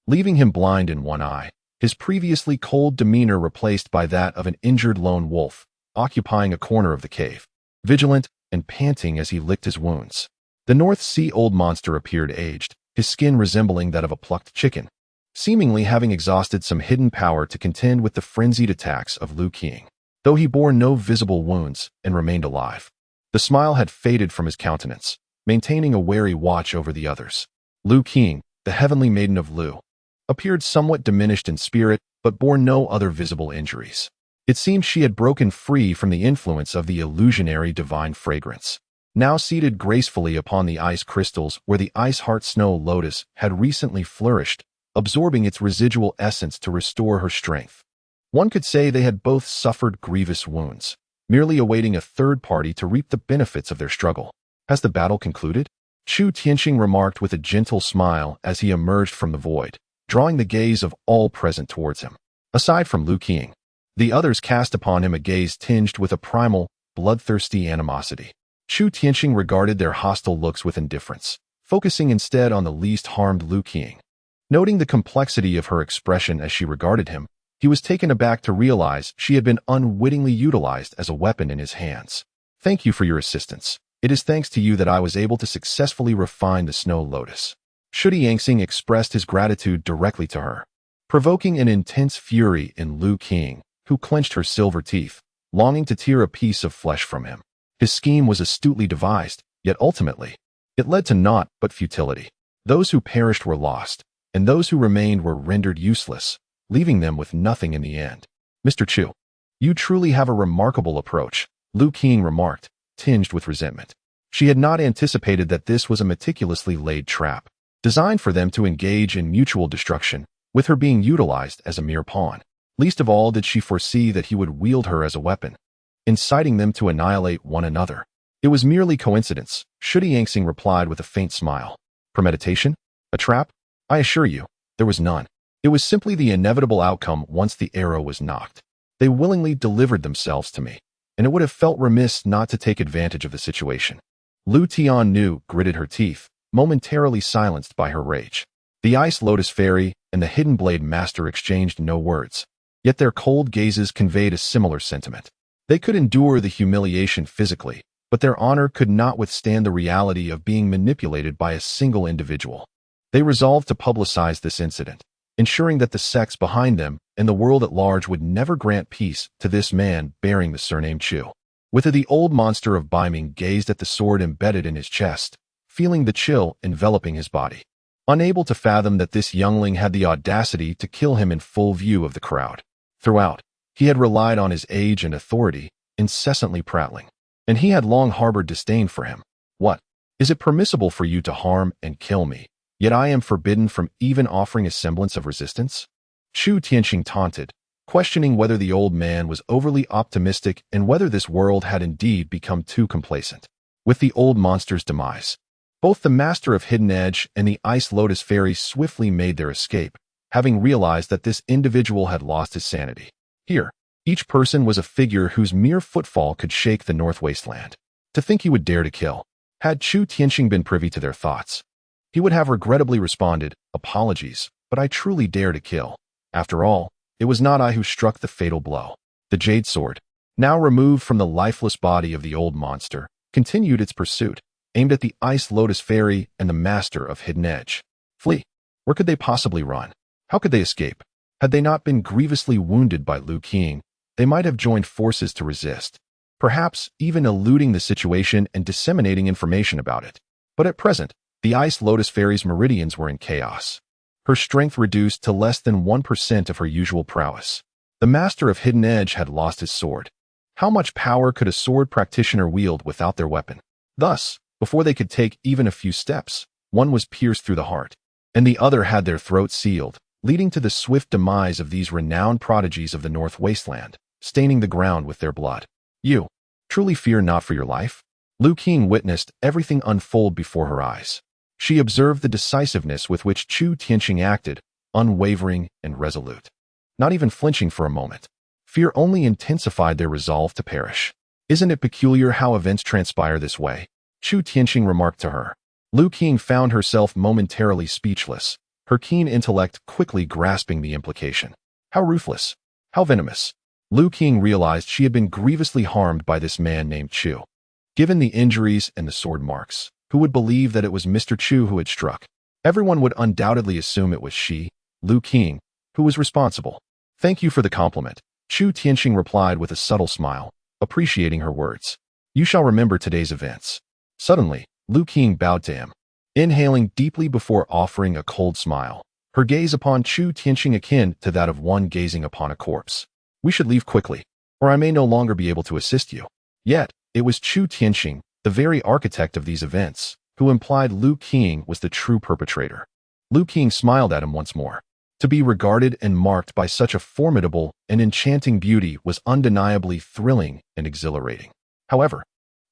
leaving him blind in one eye, his previously cold demeanor replaced by that of an injured lone wolf, occupying a corner of the cave, vigilant and panting as he licked his wounds. The North Sea Old Monster appeared aged, his skin resembling that of a plucked chicken, seemingly having exhausted some hidden power to contend with the frenzied attacks of Lu Qing. Though he bore no visible wounds and remained alive, the smile had faded from his countenance, maintaining a wary watch over the others. Lu Qing, the heavenly maiden of Lu, appeared somewhat diminished in spirit, but bore no other visible injuries. It seemed she had broken free from the influence of the illusionary divine fragrance. Now seated gracefully upon the ice crystals where the Ice Heart Snow Lotus had recently flourished, absorbing its residual essence to restore her strength. One could say they had both suffered grievous wounds, merely awaiting a third party to reap the benefits of their struggle. Has the battle concluded? Chu Tianqing remarked with a gentle smile as he emerged from the void, drawing the gaze of all present towards him. Aside from Lu Qing, the others cast upon him a gaze tinged with a primal, bloodthirsty animosity. Chu Tianqing regarded their hostile looks with indifference, focusing instead on the least harmed Lu Qing. Noting the complexity of her expression as she regarded him, he was taken aback to realize she had been unwittingly utilized as a weapon in his hands. Thank you for your assistance. It is thanks to you that I was able to successfully refine the Snow Lotus. Shudi Yangxing expressed his gratitude directly to her, provoking an intense fury in Lu Qing, who clenched her silver teeth, longing to tear a piece of flesh from him. His scheme was astutely devised, yet ultimately, it led to naught but futility. Those who perished were lost, and those who remained were rendered useless, leaving them with nothing in the end. Mr. Chu, you truly have a remarkable approach, Lu Qing remarked, tinged with resentment. She had not anticipated that this was a meticulously laid trap, designed for them to engage in mutual destruction, with her being utilized as a mere pawn. Least of all did she foresee that he would wield her as a weapon, inciting them to annihilate one another. It was merely coincidence, Shudi Yangxing replied with a faint smile. Premeditation? A trap? I assure you, there was none. It was simply the inevitable outcome once the arrow was knocked. They willingly delivered themselves to me, and it would have felt remiss not to take advantage of the situation. Lu Tiannu gritted her teeth, momentarily silenced by her rage. The Ice Lotus Fairy and the Hidden Blade Master exchanged no words, yet their cold gazes conveyed a similar sentiment. They could endure the humiliation physically, but their honor could not withstand the reality of being manipulated by a single individual. They resolved to publicize this incident, ensuring that the sects behind them and the world at large would never grant peace to this man bearing the surname Chu. With the old monster of Baiming gazed at the sword embedded in his chest, feeling the chill enveloping his body. Unable to fathom that this youngling had the audacity to kill him in full view of the crowd. Throughout, he had relied on his age and authority, incessantly prattling, and he had long harbored disdain for him. What? Is it permissible for you to harm and kill me, yet I am forbidden from even offering a semblance of resistance? Chu Tianqing taunted, questioning whether the old man was overly optimistic and whether this world had indeed become too complacent. With the old monster's demise, both the Master of Hidden Edge and the Ice Lotus Fairy swiftly made their escape, having realized that this individual had lost his sanity. Here, each person was a figure whose mere footfall could shake the North Wasteland. To think he would dare to kill. Had Chu Tianqing been privy to their thoughts, he would have regrettably responded, "Apologies, but I truly dare to kill. After all, it was not I who struck the fatal blow." The Jade Sword, now removed from the lifeless body of the old monster, continued its pursuit, aimed at the Ice Lotus Fairy and the Master of Hidden Edge. Flee. Where could they possibly run? How could they escape? Had they not been grievously wounded by Lu Qing, they might have joined forces to resist, perhaps even eluding the situation and disseminating information about it. But at present, the Ice Lotus Fairy's meridians were in chaos, her strength reduced to less than 1% of her usual prowess. The Master of Hidden Edge had lost his sword. How much power could a sword practitioner wield without their weapon? Thus, before they could take even a few steps, one was pierced through the heart, and the other had their throats sealed, leading to the swift demise of these renowned prodigies of the North Wasteland, staining the ground with their blood. You truly fear not for your life? Lu Qing witnessed everything unfold before her eyes. She observed the decisiveness with which Chu Tianqing acted, unwavering and resolute, not even flinching for a moment. Fear only intensified their resolve to perish. Isn't it peculiar how events transpire this way? Chu Tianqing remarked to her. Lu Qing found herself momentarily speechless, her keen intellect quickly grasping the implication. How ruthless! How venomous! Lu Qing realized she had been grievously harmed by this man named Chu. Given the injuries and the sword marks, who would believe that it was Mr. Chu who had struck? Everyone would undoubtedly assume it was she, Lu Qing, who was responsible. Thank you for the compliment, Chu Tianqing replied with a subtle smile, appreciating her words. You shall remember today's events. Suddenly, Lu Qing bowed to him, inhaling deeply before offering a cold smile, her gaze upon Chu Tianqing akin to that of one gazing upon a corpse. We should leave quickly, or I may no longer be able to assist you. Yet, it was Chu Tianqing, the very architect of these events, who implied Lu Qing was the true perpetrator. Lu Qing smiled at him once more. To be regarded and marked by such a formidable and enchanting beauty was undeniably thrilling and exhilarating. However,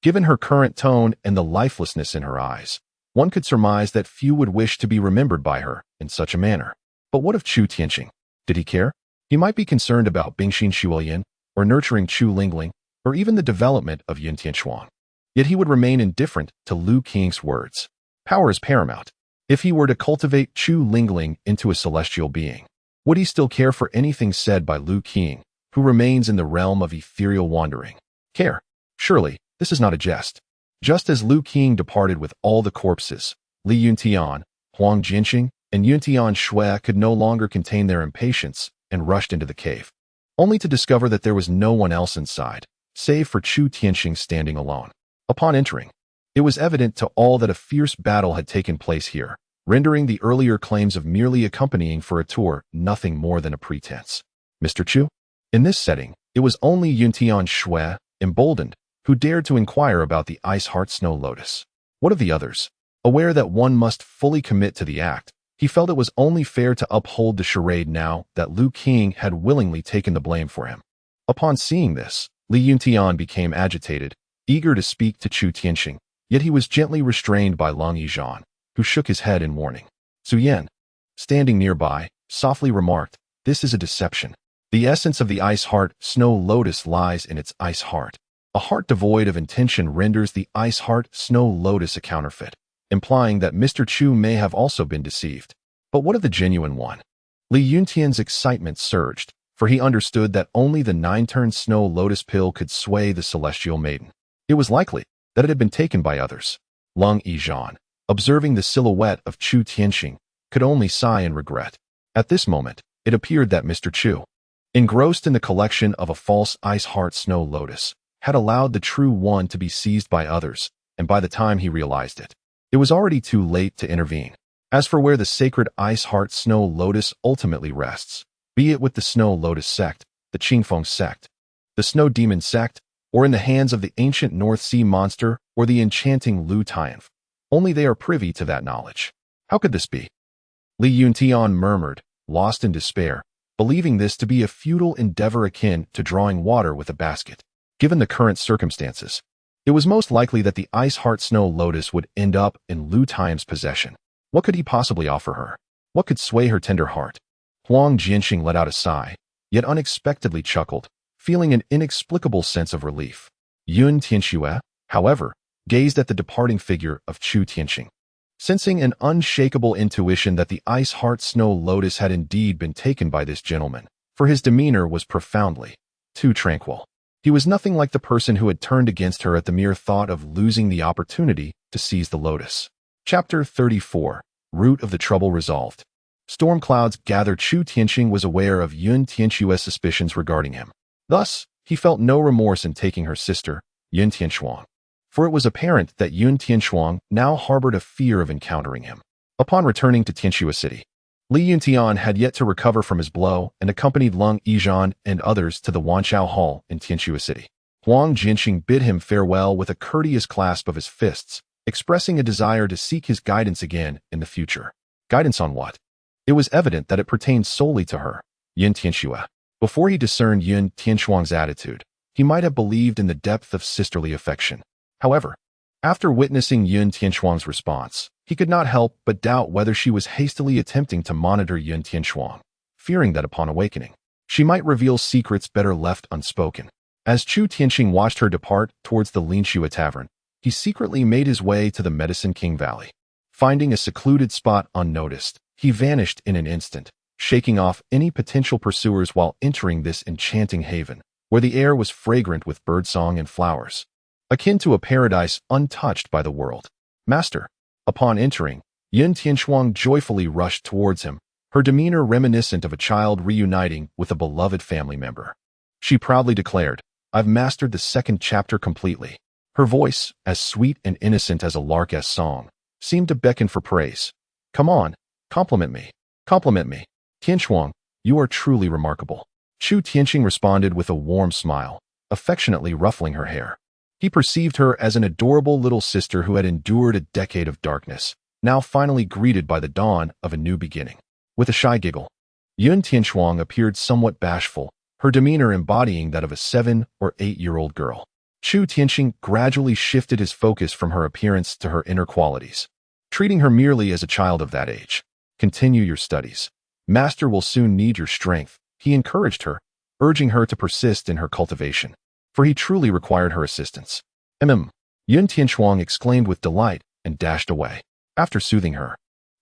given her current tone and the lifelessness in her eyes, one could surmise that few would wish to be remembered by her in such a manner. But what of Chu Tianqing? Did he care? He might be concerned about Bingxin Shuoyan, or nurturing Chu Lingling, or even the development of Yun Tianshuang. Yet he would remain indifferent to Lu Qing's words. Power is paramount. If he were to cultivate Chu Lingling into a celestial being, would he still care for anything said by Lu Qing, who remains in the realm of ethereal wandering? Care? Surely, this is not a jest. Just as Lu Qing departed with all the corpses, Li Yuntian, Huang Jinxing, and Yuntian Xue could no longer contain their impatience and rushed into the cave, only to discover that there was no one else inside, save for Chu Tianxing standing alone. Upon entering, it was evident to all that a fierce battle had taken place here, rendering the earlier claims of merely accompanying for a tour nothing more than a pretense. Mr. Chu? In this setting, it was only Ling Xue, emboldened, who dared to inquire about the Ice Heart Snow Lotus. What of the others? Aware that one must fully commit to the act, he felt it was only fair to uphold the charade now that Lu King had willingly taken the blame for him. Upon seeing this, Li Yuntian became agitated, eager to speak to Chu Tianxing, yet he was gently restrained by Long Yizhan, who shook his head in warning. Su Yan, standing nearby, softly remarked, "This is a deception. The essence of the Ice Heart Snow Lotus lies in its ice heart. A heart devoid of intention renders the Ice Heart Snow Lotus a counterfeit," implying that Mr. Chu may have also been deceived. But what of the genuine one? Li Yuntian's excitement surged, for he understood that only the 9-turn Snow Lotus pill could sway the celestial maiden. It was likely that it had been taken by others. Long Yizhan, observing the silhouette of Chu Tianxing, could only sigh in regret. At this moment, it appeared that Mr. Chu, engrossed in the collection of a false Ice Heart Snow Lotus, had allowed the true one to be seized by others, and by the time he realized it, it was already too late to intervene. As for where the sacred Ice Heart Snow Lotus ultimately rests, be it with the Snow Lotus sect, the Qingfeng sect, the Snow Demon sect, or in the hands of the ancient North Sea monster or the enchanting Lu Tianf, only they are privy to that knowledge. How could this be? Li Yuntian murmured, lost in despair, believing this to be a futile endeavor akin to drawing water with a basket. Given the current circumstances, it was most likely that the Ice Heart Snow Lotus would end up in Lu Tian's possession. What could he possibly offer her? What could sway her tender heart? Huang Jianxing let out a sigh, yet unexpectedly chuckled, feeling an inexplicable sense of relief. Yun Tianxue, however, gazed at the departing figure of Chu Tianxing, sensing an unshakable intuition that the Ice Heart Snow Lotus had indeed been taken by this gentleman, for his demeanor was profoundly too tranquil. He was nothing like the person who had turned against her at the mere thought of losing the opportunity to seize the lotus. Chapter 34. Root of the Trouble Resolved. Storm clouds gathered. Chu Tianxing was aware of Yun Tianxue's suspicions regarding him. Thus, he felt no remorse in taking her sister, Yun Tianxuang, for it was apparent that Yun Tianxuang now harbored a fear of encountering him. Upon returning to Tianxue City, Li Yuntian had yet to recover from his blow and accompanied Long Yizhan and others to the Wanshao Hall in Tianxue City. Huang Jianxing bid him farewell with a courteous clasp of his fists, expressing a desire to seek his guidance again in the future. Guidance on what? It was evident that it pertained solely to her, Yun Tianxue. Before he discerned Yun Tianxuang's attitude, he might have believed in the depth of sisterly affection. However, after witnessing Yun Tianxuang's response, he could not help but doubt whether she was hastily attempting to monitor Yun Tianxuang, fearing that upon awakening, she might reveal secrets better left unspoken. As Chu Tianxing watched her depart towards the Ling Xue tavern, he secretly made his way to the Medicine King Valley. Finding a secluded spot unnoticed, he vanished in an instant, shaking off any potential pursuers while entering this enchanting haven, where the air was fragrant with birdsong and flowers, akin to a paradise untouched by the world. Master. Upon entering, Yun Tianxuang joyfully rushed towards him, her demeanor reminiscent of a child reuniting with a beloved family member. She proudly declared, "I've mastered the second chapter completely." Her voice, as sweet and innocent as a lark's song, seemed to beckon for praise. "Come on, compliment me. Compliment me. Tianxuang, you are truly remarkable." Chu Tianxing responded with a warm smile, affectionately ruffling her hair. He perceived her as an adorable little sister who had endured a decade of darkness, now finally greeted by the dawn of a new beginning. With a shy giggle, Yun Tianxuang appeared somewhat bashful, her demeanor embodying that of a 7- or 8-year-old girl. Chu Tianxing gradually shifted his focus from her appearance to her inner qualities, treating her merely as a child of that age. "Continue your studies. Master will soon need your strength," he encouraged her, urging her to persist in her cultivation, for he truly required her assistance. Yun Tianxuang exclaimed with delight and dashed away. After soothing her,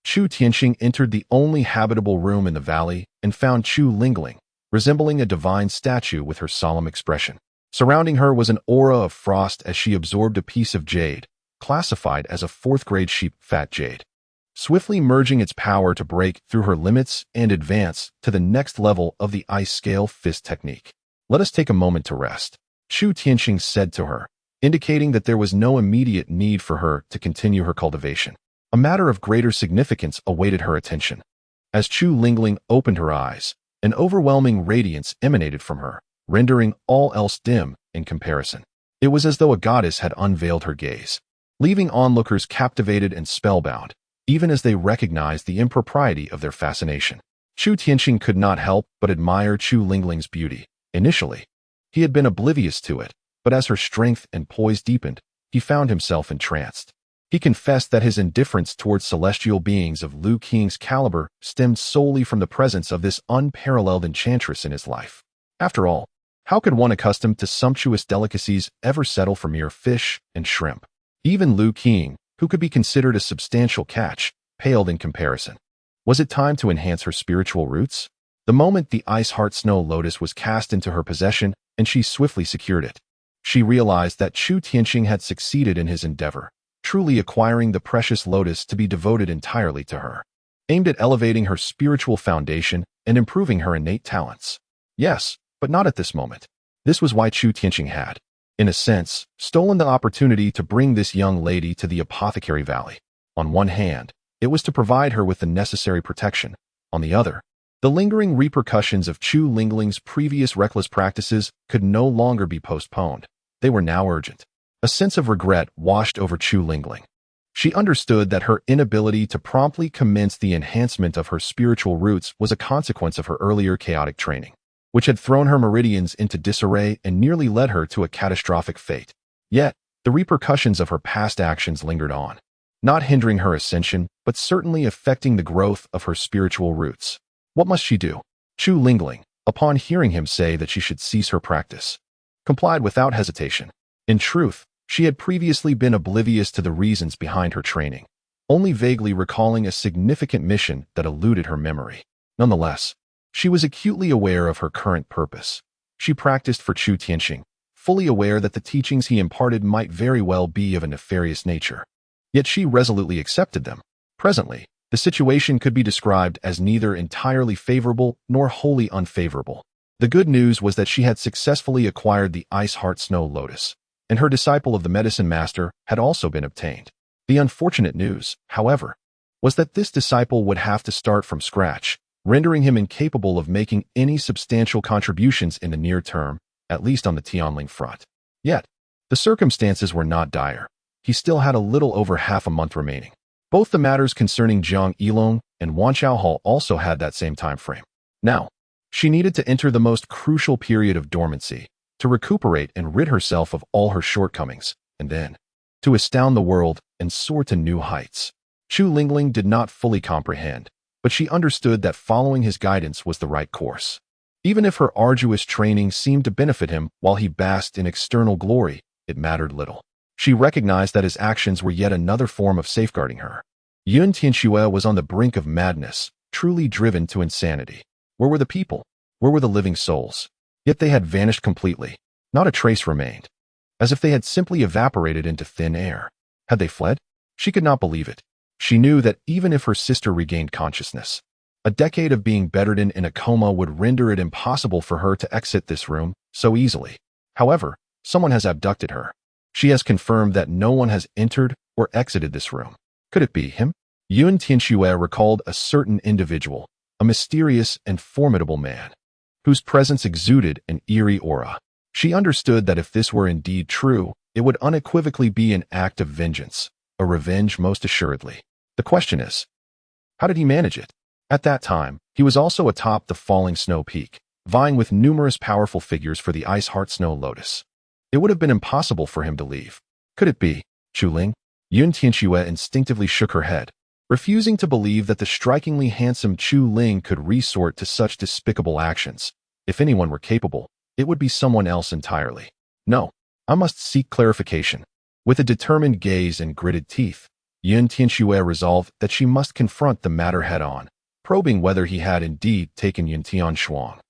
Chu Tianxing entered the only habitable room in the valley and found Chu Lingling, resembling a divine statue with her solemn expression. Surrounding her was an aura of frost as she absorbed a piece of jade, classified as a 4th-grade sheep fat jade, swiftly merging its power to break through her limits and advance to the next level of the ice scale fist technique. "Let us take a moment to rest," Chu Tianqing said to her, indicating that there was no immediate need for her to continue her cultivation. A matter of greater significance awaited her attention. As Chu Lingling opened her eyes, an overwhelming radiance emanated from her, rendering all else dim in comparison. It was as though a goddess had unveiled her gaze, leaving onlookers captivated and spellbound, even as they recognized the impropriety of their fascination. Chu Tianqing could not help but admire Chu Lingling's beauty. Initially, he had been oblivious to it, but as her strength and poise deepened, he found himself entranced. He confessed that his indifference towards celestial beings of Lu Qing's caliber stemmed solely from the presence of this unparalleled enchantress in his life. After all, how could one accustomed to sumptuous delicacies ever settle for mere fish and shrimp? Even Lu Qing, who could be considered a substantial catch, paled in comparison. Was it time to enhance her spiritual roots? The moment the Ice Heart Snow Lotus was cast into her possession, and she swiftly secured it, she realized that Chu Tianqing had succeeded in his endeavor, truly acquiring the precious lotus to be devoted entirely to her, aimed at elevating her spiritual foundation and improving her innate talents. Yes, but not at this moment. This was why Chu Tianqing had, in a sense, stolen the opportunity to bring this young lady to the Apothecary Valley. On one hand, it was to provide her with the necessary protection. On the other, the lingering repercussions of Chu Lingling's previous reckless practices could no longer be postponed. They were now urgent. A sense of regret washed over Chu Lingling. She understood that her inability to promptly commence the enhancement of her spiritual roots was a consequence of her earlier chaotic training, which had thrown her meridians into disarray and nearly led her to a catastrophic fate. Yet, the repercussions of her past actions lingered on, not hindering her ascension, but certainly affecting the growth of her spiritual roots. What must she do? Chu Lingling, upon hearing him say that she should cease her practice, complied without hesitation. In truth, she had previously been oblivious to the reasons behind her training, only vaguely recalling a significant mission that eluded her memory. Nonetheless, she was acutely aware of her current purpose. She practiced for Chu Tianqing, fully aware that the teachings he imparted might very well be of a nefarious nature. Yet she resolutely accepted them. Presently, the situation could be described as neither entirely favorable nor wholly unfavorable. The good news was that she had successfully acquired the Ice Heart Snow Lotus, and her disciple of the Medicine Master had also been obtained. The unfortunate news, however, was that this disciple would have to start from scratch, rendering him incapable of making any substantial contributions in the near term, at least on the Tianling front. Yet, the circumstances were not dire. He still had a little over half a month remaining. Both the matters concerning Jiang Yilong and Wanqiao Hall also had that same time frame. Now, she needed to enter the most crucial period of dormancy, to recuperate and rid herself of all her shortcomings, and then, to astound the world and soar to new heights. Chu Lingling did not fully comprehend, but she understood that following his guidance was the right course. Even if her arduous training seemed to benefit him while he basked in external glory, it mattered little. She recognized that his actions were yet another form of safeguarding her. Yun Tianxue was on the brink of madness, truly driven to insanity. Where were the people? Where were the living souls? Yet they had vanished completely. Not a trace remained, as if they had simply evaporated into thin air. Had they fled? She could not believe it. She knew that even if her sister regained consciousness, a decade of being bedridden in a coma would render it impossible for her to exit this room so easily. However, someone has abducted her. She has confirmed that no one has entered or exited this room. Could it be him? Yun Tianxue recalled a certain individual, a mysterious and formidable man, whose presence exuded an eerie aura. She understood that if this were indeed true, it would unequivocally be an act of vengeance, a revenge most assuredly. The question is, how did he manage it? At that time, he was also atop the falling snow peak, vying with numerous powerful figures for the Ice Heart Snow Lotus. It would have been impossible for him to leave. Could it be Chu Ling? Yun Tianxue instinctively shook her head, refusing to believe that the strikingly handsome Chu Ling could resort to such despicable actions. If anyone were capable, it would be someone else entirely. No, I must seek clarification. With a determined gaze and gritted teeth, Yun Tianxue resolved that she must confront the matter head-on, probing whether he had indeed taken Yun Tianshuang,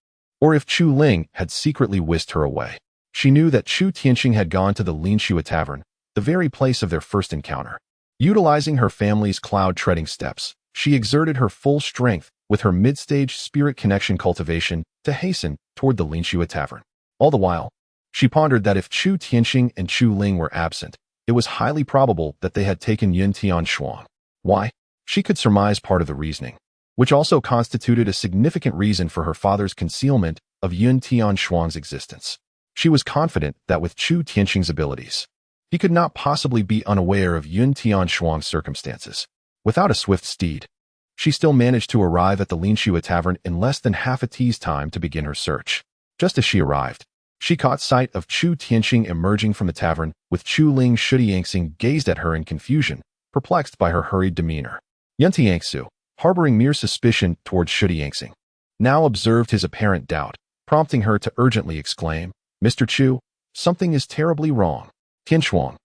or if Chu Ling had secretly whisked her away. She knew that Chu Tianqing had gone to the Ling Xue Tavern, the very place of their first encounter. Utilizing her family's cloud-treading steps, she exerted her full strength with her mid-stage spirit connection cultivation to hasten toward the Ling Xue Tavern. All the while, She pondered that if Chu Tianxing and Chu Ling were absent, it was highly probable that they had taken Yun Tianshuang. Why? She could surmise part of the reasoning, which also constituted a significant reason for her father's concealment of Yun Tianshuang's existence. She was confident that with Chu Tianxing's abilities, he could not possibly be unaware of Yun Tianshuang's circumstances. Without a swift steed, she still managed to arrive at the Ling Xue tavern in less than half a tea's time to begin her search. Just as she arrived, she caught sight of Chu Tianxing emerging from the tavern, with Chu Ling Shudiyangxing gazed at her in confusion, perplexed by her hurried demeanor. Yun Tianxu, harboring mere suspicion towards Shudiyangxing, now observed his apparent doubt, prompting her to urgently exclaim, "Mr. Chu, something is terribly wrong. Tianshuang,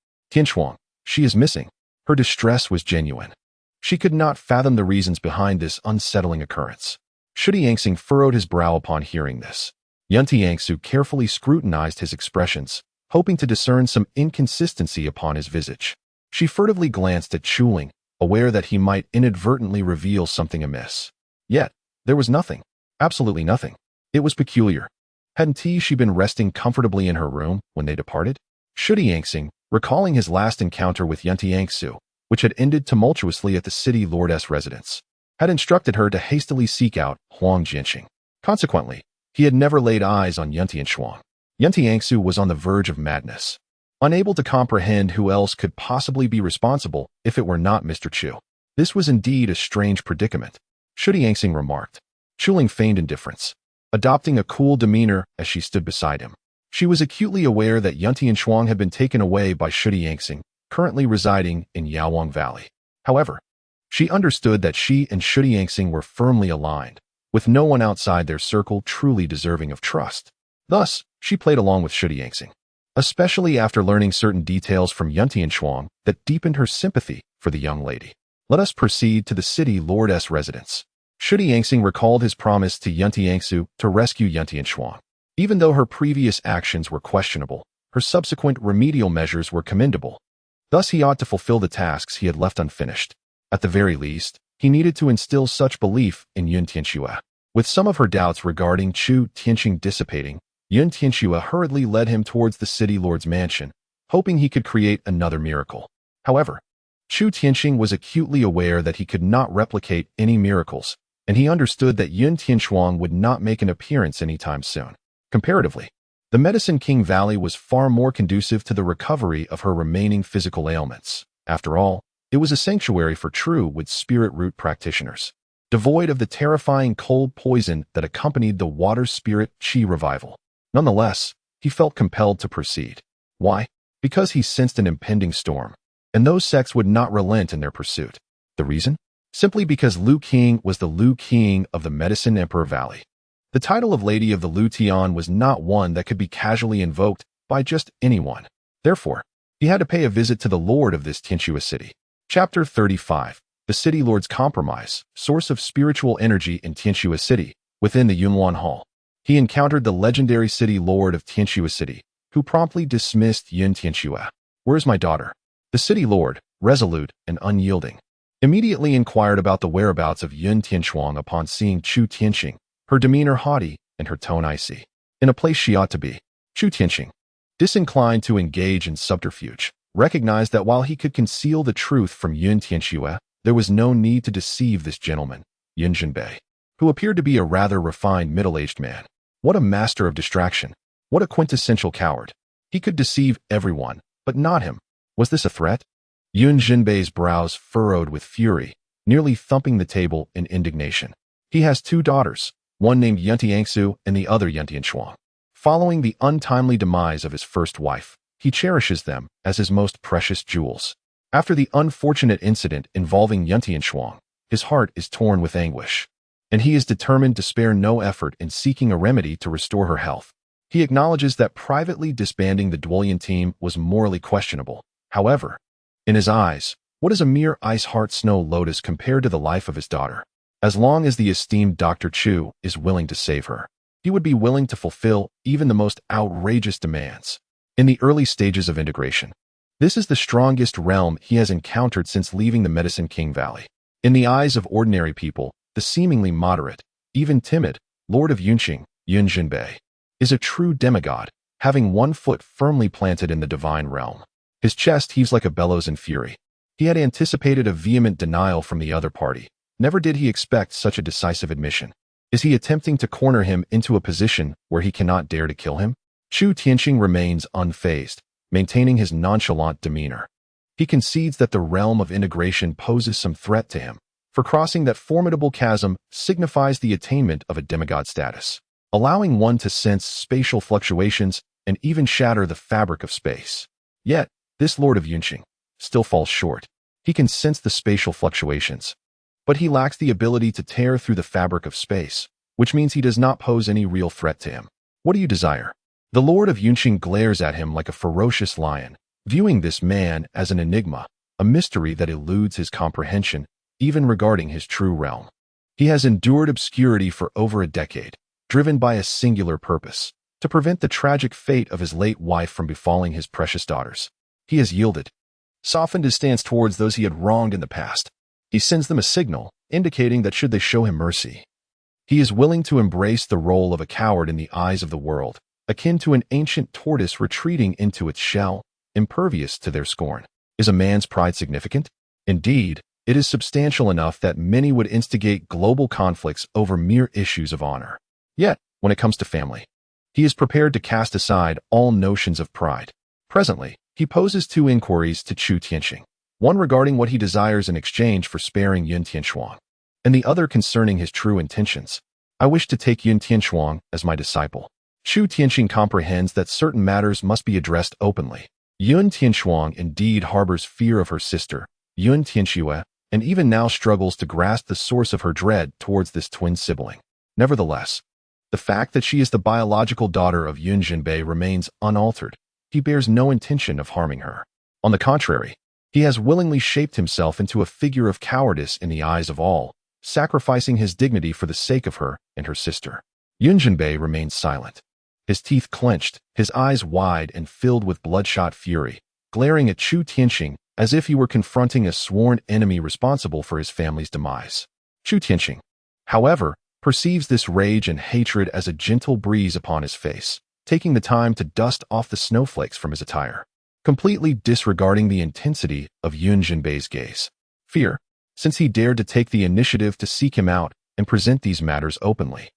she is missing." Her distress was genuine. She could not fathom the reasons behind this unsettling occurrence. Shudiyangxing furrowed his brow upon hearing this. Yun Tianxu carefully scrutinized his expressions, hoping to discern some inconsistency upon his visage. She furtively glanced at Chu Ling, aware that he might inadvertently reveal something amiss. Yet, there was nothing. Absolutely nothing. It was peculiar. Hadn't she been resting comfortably in her room when they departed? Shudiyangxing, recalling his last encounter with Yun Tianxu, which had ended tumultuously at the city lordess' residence, had instructed her to hastily seek out Huang Jianxing. Consequently, he had never laid eyes on Yun Tianshuang. Yun Tianxu was on the verge of madness, unable to comprehend who else could possibly be responsible if it were not Mr. Chu. This was indeed a strange predicament, Shudiyangxing remarked. Chu Ling feigned indifference, adopting a cool demeanor as she stood beside him. She was acutely aware that Yun Tianshuang had been taken away by Shudiyangxing, currently residing in Yaowang Valley. However, she understood that she and Shudiyangxing were firmly aligned, with no one outside their circle truly deserving of trust. Thus, she played along with Shudiyangxing, especially after learning certain details from Yun Tianshuang that deepened her sympathy for the young lady. Let us proceed to the city lordess' residence. Shudiyangxing recalled his promise to Yun Tianxu to rescue Yun Tianshuang. Even though her previous actions were questionable, her subsequent remedial measures were commendable. Thus he ought to fulfill the tasks he had left unfinished. At the very least, he needed to instill such belief in Yun Tianxue. With some of her doubts regarding Chu Tianxing dissipating, Yun Tianxue hurriedly led him towards the city lord's mansion, hoping he could create another miracle. However, Chu Tianxing was acutely aware that he could not replicate any miracles, and he understood that Yun Tianshuang would not make an appearance anytime soon. Comparatively, the Medicine King Valley was far more conducive to the recovery of her remaining physical ailments. After all, it was a sanctuary for true wood spirit root practitioners, devoid of the terrifying cold poison that accompanied the water spirit qi revival. Nonetheless, he felt compelled to proceed. Why? Because he sensed an impending storm, and those sects would not relent in their pursuit. The reason? Simply because Lu King was the Lu King of the Medicine Emperor Valley. The title of Lady of the Lu Tian was not one that could be casually invoked by just anyone. Therefore, he had to pay a visit to the lord of this Tianxue city. Chapter 35. The City Lord's Compromise, Source of Spiritual Energy in Tianxue City. Within the Yunwan Hall, he encountered the legendary city lord of Tianxue City, who promptly dismissed Yun Tianxue. "Where's my daughter?" The city lord, resolute and unyielding, immediately inquired about the whereabouts of Yun Tianshuang upon seeing Chu Tianxing, her demeanor haughty and her tone icy. In a place she ought to be. Chu Tianxing, disinclined to engage in subterfuge, recognized that while he could conceal the truth from Yun Tianxue, there was no need to deceive this gentleman, Yun Jinbei, who appeared to be a rather refined middle-aged man. What a master of distraction. What a quintessential coward. He could deceive everyone, but not him. Was this a threat? Yun Jinbei's brows furrowed with fury, nearly thumping the table in indignation. He has two daughters, one named Yun Tianxu and the other Yun Tianshuang. Following the untimely demise of his first wife, he cherishes them as his most precious jewels. After the unfortunate incident involving Yun Tianshuang, his heart is torn with anguish, and he is determined to spare no effort in seeking a remedy to restore her health. He acknowledges that privately disbanding the Duolian team was morally questionable. However, in his eyes, what is a mere ice-heart snow lotus compared to the life of his daughter? As long as the esteemed Dr. Chu is willing to save her, he would be willing to fulfill even the most outrageous demands. In the early stages of integration, this is the strongest realm he has encountered since leaving the Medicine King Valley. In the eyes of ordinary people, the seemingly moderate, even timid, Lord of Yunqing, Yun Jinbei, is a true demigod, having one foot firmly planted in the divine realm. His chest heaves like a bellows in fury. He had anticipated a vehement denial from the other party. Never did he expect such a decisive admission. Is he attempting to corner him into a position where he cannot dare to kill him? Chu Tianqing remains unfazed, maintaining his nonchalant demeanor. He concedes that the realm of integration poses some threat to him, for crossing that formidable chasm signifies the attainment of a demigod status, allowing one to sense spatial fluctuations and even shatter the fabric of space. Yet, this Lord of Yunqing still falls short. He can sense the spatial fluctuations, but he lacks the ability to tear through the fabric of space, which means he does not pose any real threat to him. What do you desire? The Lord of Yunqing glares at him like a ferocious lion, viewing this man as an enigma, a mystery that eludes his comprehension, even regarding his true realm. He has endured obscurity for over a decade, driven by a singular purpose, to prevent the tragic fate of his late wife from befalling his precious daughters. He has yielded, softened his stance towards those he had wronged in the past. He sends them a signal, indicating that should they show him mercy, he is willing to embrace the role of a coward in the eyes of the world, akin to an ancient tortoise retreating into its shell, impervious to their scorn. Is a man's pride significant? Indeed, it is substantial enough that many would instigate global conflicts over mere issues of honor. Yet, when it comes to family, he is prepared to cast aside all notions of pride. Presently, he poses two inquiries to Chu Tianqing, one regarding what he desires in exchange for sparing Yun Tianshuang, and the other concerning his true intentions. I wish to take Yun Tianshuang as my disciple. Chu Tianqing comprehends that certain matters must be addressed openly. Yun Tianshuang indeed harbors fear of her sister, Yun Tianxue, and even now struggles to grasp the source of her dread towards this twin sibling. Nevertheless, the fact that she is the biological daughter of Yun Jinbei remains unaltered. He bears no intention of harming her. On the contrary, he has willingly shaped himself into a figure of cowardice in the eyes of all, sacrificing his dignity for the sake of her and her sister. Yun Jinbei remains silent, his teeth clenched, his eyes wide and filled with bloodshot fury, glaring at Chu Tianqing as if he were confronting a sworn enemy responsible for his family's demise. Chu Tianqing, however, perceives this rage and hatred as a gentle breeze upon his face, taking the time to dust off the snowflakes from his attire, completely disregarding the intensity of Yun Jinbei's gaze. Fear, since he dared to take the initiative to seek him out and present these matters openly.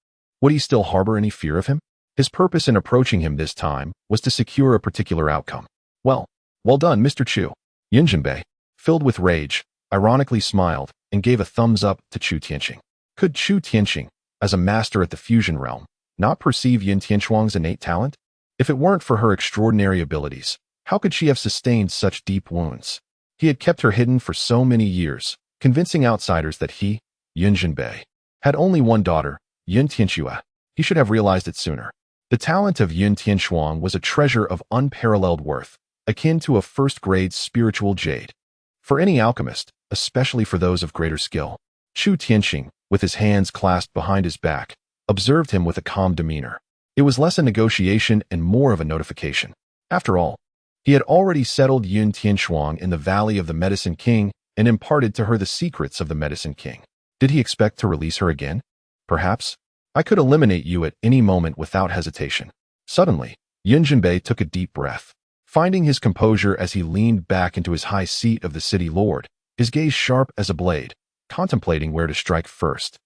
Would he still harbor any fear of him? His purpose in approaching him this time was to secure a particular outcome. Well done, Mr. Chu. Yun Jinbei, filled with rage, ironically smiled and gave a thumbs up to Chu Tianqing. Could Chu Tianqing, as a master at the fusion realm, not perceive Yun Tianshuang's innate talent? If it weren't for her extraordinary abilities, how could she have sustained such deep wounds? He had kept her hidden for so many years, convincing outsiders that he, Yun Jinbei, had only one daughter, Yun Tianxue. He should have realized it sooner. The talent of Yun Tianshuang was a treasure of unparalleled worth, akin to a first-grade spiritual jade. For any alchemist, especially for those of greater skill. Chu Tianqing, with his hands clasped behind his back, observed him with a calm demeanor. It was less a negotiation and more of a notification. After all, he had already settled Yun Tianshuang in the Valley of the Medicine King and imparted to her the secrets of the Medicine King. Did he expect to release her again? Perhaps. I could eliminate you at any moment without hesitation. Suddenly, Yun Jinbei took a deep breath. Finding his composure as he leaned back into his high seat of the city lord, his gaze sharp as a blade, contemplating where to strike first.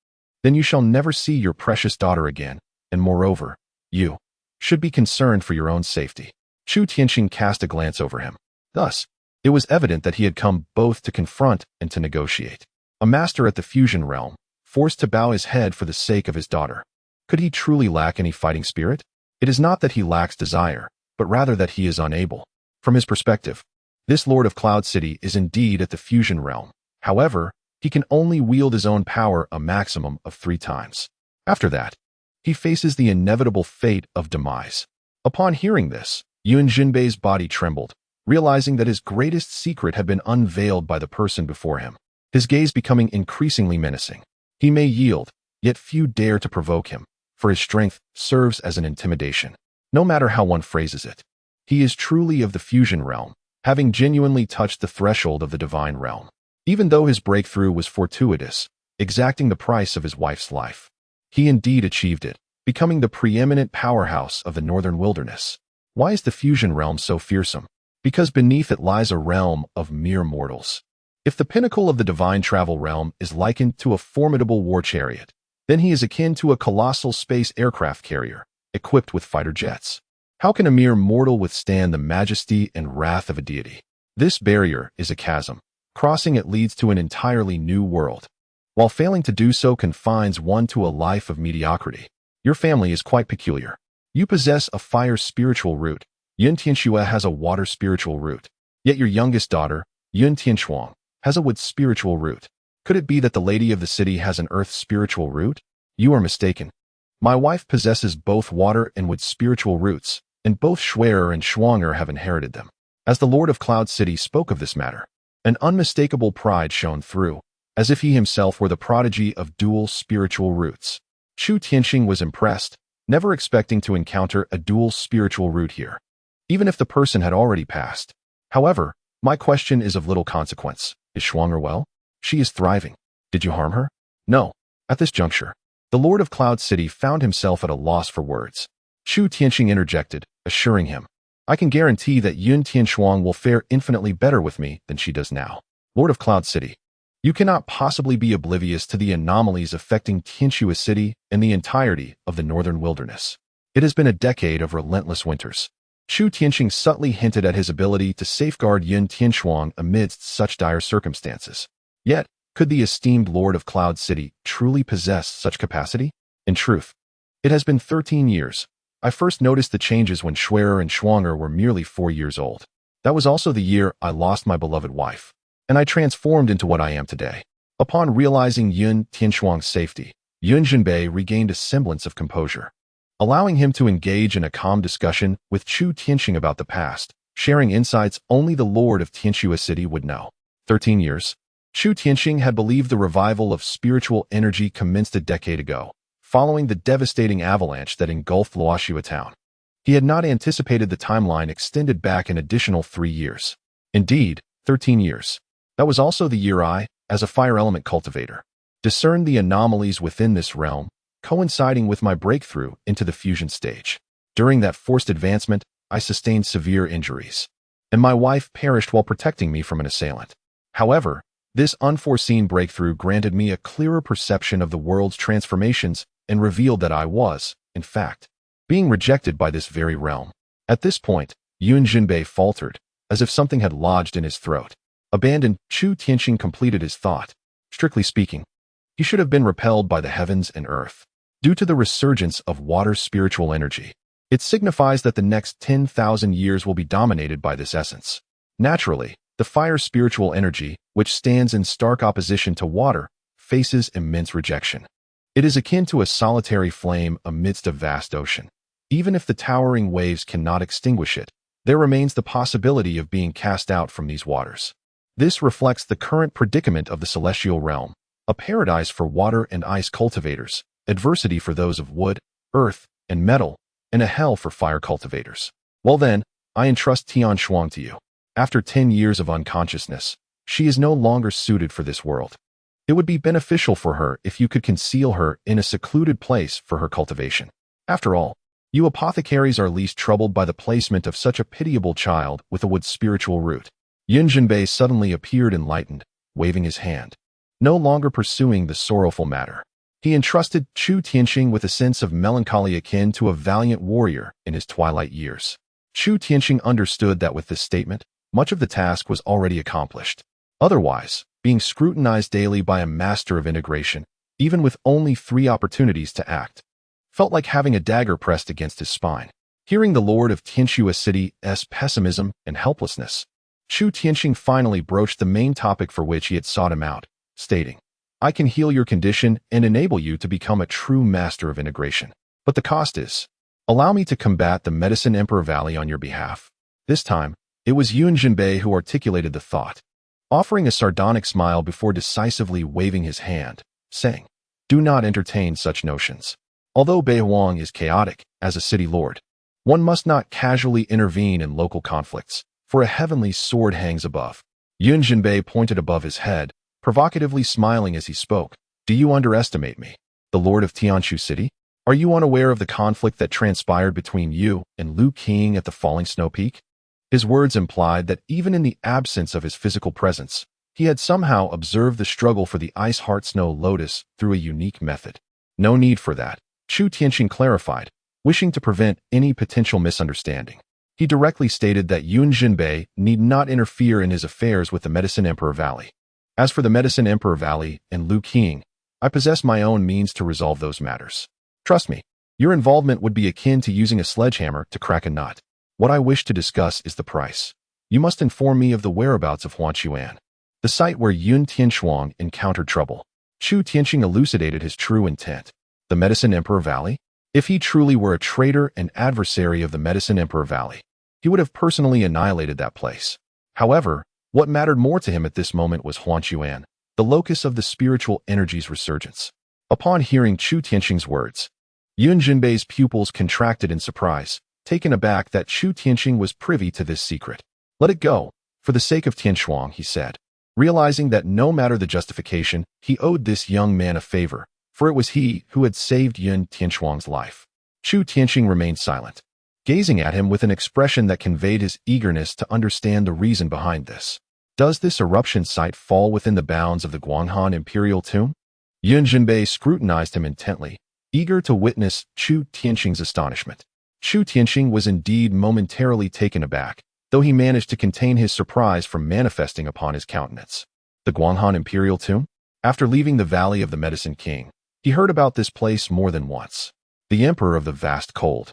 Then you shall never see your precious daughter again, and moreover, you should be concerned for your own safety. Chu Tianqing cast a glance over him. Thus, it was evident that he had come both to confront and to negotiate. A master at the fusion realm, forced to bow his head for the sake of his daughter. Could he truly lack any fighting spirit? It is not that he lacks desire, but rather that he is unable. From his perspective, this Lord of Cloud City is indeed at the fusion realm. However, he can only wield his own power a maximum of 3 times. After that, he faces the inevitable fate of demise. Upon hearing this, Yun Jinbei's body trembled, realizing that his greatest secret had been unveiled by the person before him, his gaze becoming increasingly menacing. He may yield, yet few dare to provoke him, for his strength serves as an intimidation. No matter how one phrases it, he is truly of the fusion realm, having genuinely touched the threshold of the divine realm. Even though his breakthrough was fortuitous, exacting the price of his wife's life, he indeed achieved it, becoming the preeminent powerhouse of the northern wilderness. Why is the fusion realm so fearsome? Because beneath it lies a realm of mere mortals. If the pinnacle of the divine travel realm is likened to a formidable war chariot, then he is akin to a colossal space aircraft carrier, equipped with fighter jets. How can a mere mortal withstand the majesty and wrath of a deity? This barrier is a chasm. Crossing it leads to an entirely new world, while failing to do so confines one to a life of mediocrity. Your family is quite peculiar. You possess a fire spiritual root. Yun Tianxue has a water spiritual root. Yet your youngest daughter, Yun Tianxuang, has a wood spiritual root. Could it be that the lady of the city has an earth spiritual root? You are mistaken. My wife possesses both water and wood spiritual roots, and both Xuer and Xuanger have inherited them. As the Lord of Cloud City spoke of this matter, an unmistakable pride shone through, as if he himself were the prodigy of dual spiritual roots. Chu Tianxing was impressed, never expecting to encounter a dual spiritual root here, even if the person had already passed. However, my question is of little consequence. Is Xuanger well? She is thriving. Did you harm her? No. At this juncture, the Lord of Cloud City found himself at a loss for words. Chu Tianxing interjected, assuring him, I can guarantee that Yun Tianxuang will fare infinitely better with me than she does now. Lord of Cloud City, you cannot possibly be oblivious to the anomalies affecting Tianxue City and the entirety of the northern wilderness. It has been a decade of relentless winters. Chu Tianxing subtly hinted at his ability to safeguard Yun Tianxuang amidst such dire circumstances. Yet, could the esteemed Lord of Cloud City truly possess such capacity? In truth, it has been 13 years. I first noticed the changes when Xuer and Xuanger were merely 4 years old. That was also the year I lost my beloved wife, and I transformed into what I am today. Upon realizing Yun Tianxuang's safety, Yun Jinbei regained a semblance of composure, allowing him to engage in a calm discussion with Chu Tianxing about the past, sharing insights only the Lord of Tianxue City would know. 13 years. Chu Tianxing had believed the revival of spiritual energy commenced a decade ago, following the devastating avalanche that engulfed Luoxua town. He had not anticipated the timeline extended back an additional 3 years. Indeed, 13 years. That was also the year I, as a fire element cultivator, discerned the anomalies within this realm, coinciding with my breakthrough into the fusion stage. During that forced advancement, I sustained severe injuries, and my wife perished while protecting me from an assailant. However, this unforeseen breakthrough granted me a clearer perception of the world's transformations and revealed that I was, in fact, being rejected by this very realm. At this point, Yun Jinbei faltered, as if something had lodged in his throat. Abandoned, Chu Tianxing completed his thought. Strictly speaking, he should have been repelled by the heavens and earth. Due to the resurgence of water's spiritual energy, it signifies that the next 10,000 years will be dominated by this essence. Naturally, the fire spiritual energy, which stands in stark opposition to water, faces immense rejection. It is akin to a solitary flame amidst a vast ocean. Even if the towering waves cannot extinguish it, there remains the possibility of being cast out from these waters. This reflects the current predicament of the celestial realm, a paradise for water and ice cultivators, adversity for those of wood, earth, and metal, and a hell for fire cultivators. Well then, I entrust Tianxuang to you. After 10 years of unconsciousness, she is no longer suited for this world. It would be beneficial for her if you could conceal her in a secluded place for her cultivation. After all, you apothecaries are least troubled by the placement of such a pitiable child with a wood spiritual root. Yun Jinbei suddenly appeared enlightened, waving his hand, no longer pursuing the sorrowful matter. He entrusted Chu Tianxing with a sense of melancholy akin to a valiant warrior in his twilight years. Chu Tianxing understood that with this statement, much of the task was already accomplished. Otherwise, being scrutinized daily by a master of integration, even with only 3 opportunities to act, felt like having a dagger pressed against his spine. Hearing the Lord of Tianxue City's pessimism and helplessness, Chu Tianxing finally broached the main topic for which he had sought him out, stating, I can heal your condition and enable you to become a true master of integration. But the cost is, allow me to combat the Medicine Emperor Valley on your behalf. This time, it was Yun Jinbei who articulated the thought, offering a sardonic smile before decisively waving his hand, saying, do not entertain such notions. Although Bei Huang is chaotic as a city lord, one must not casually intervene in local conflicts, for a heavenly sword hangs above. Yun Jinbei pointed above his head, provocatively smiling as he spoke. Do you underestimate me, the Lord of Tianxue City? Are you unaware of the conflict that transpired between you and Liu Qing at the falling snow peak? His words implied that even in the absence of his physical presence, he had somehow observed the struggle for the Ice Heart Snow Lotus through a unique method. No need for that, Chu Tianqing clarified, wishing to prevent any potential misunderstanding. He directly stated that Yun Jinbei need not interfere in his affairs with the Medicine Emperor Valley. As for the Medicine Emperor Valley and Liu Qing, I possess my own means to resolve those matters. Trust me, your involvement would be akin to using a sledgehammer to crack a nut. What I wish to discuss is the price. You must inform me of the whereabouts of Huanchuan, the site where Yun Tianshuang encountered trouble. Chu Tianqing elucidated his true intent. The Medicine Emperor Valley? If he truly were a traitor and adversary of the Medicine Emperor Valley, he would have personally annihilated that place. However, what mattered more to him at this moment was Huanchuan, the locus of the spiritual energy's resurgence. Upon hearing Chu Tianqing's words, Yun Jinbei's pupils contracted in surprise, taken aback that Chu Tianqing was privy to this secret. Let it go, for the sake of Tianshuang, he said, realizing that no matter the justification, he owed this young man a favor, for it was he who had saved Yun Tianshuang's life. Chu Tianqing remained silent, gazing at him with an expression that conveyed his eagerness to understand the reason behind this. Does this eruption site fall within the bounds of the Guanghan Imperial Tomb? Yun Jinbei scrutinized him intently, eager to witness Chu Tianqing's astonishment. Chu Tianqing was indeed momentarily taken aback, though he managed to contain his surprise from manifesting upon his countenance. The Guanghan Imperial Tomb? After leaving the Valley of the Medicine King, he heard about this place more than once. The Emperor of the Vast Cold,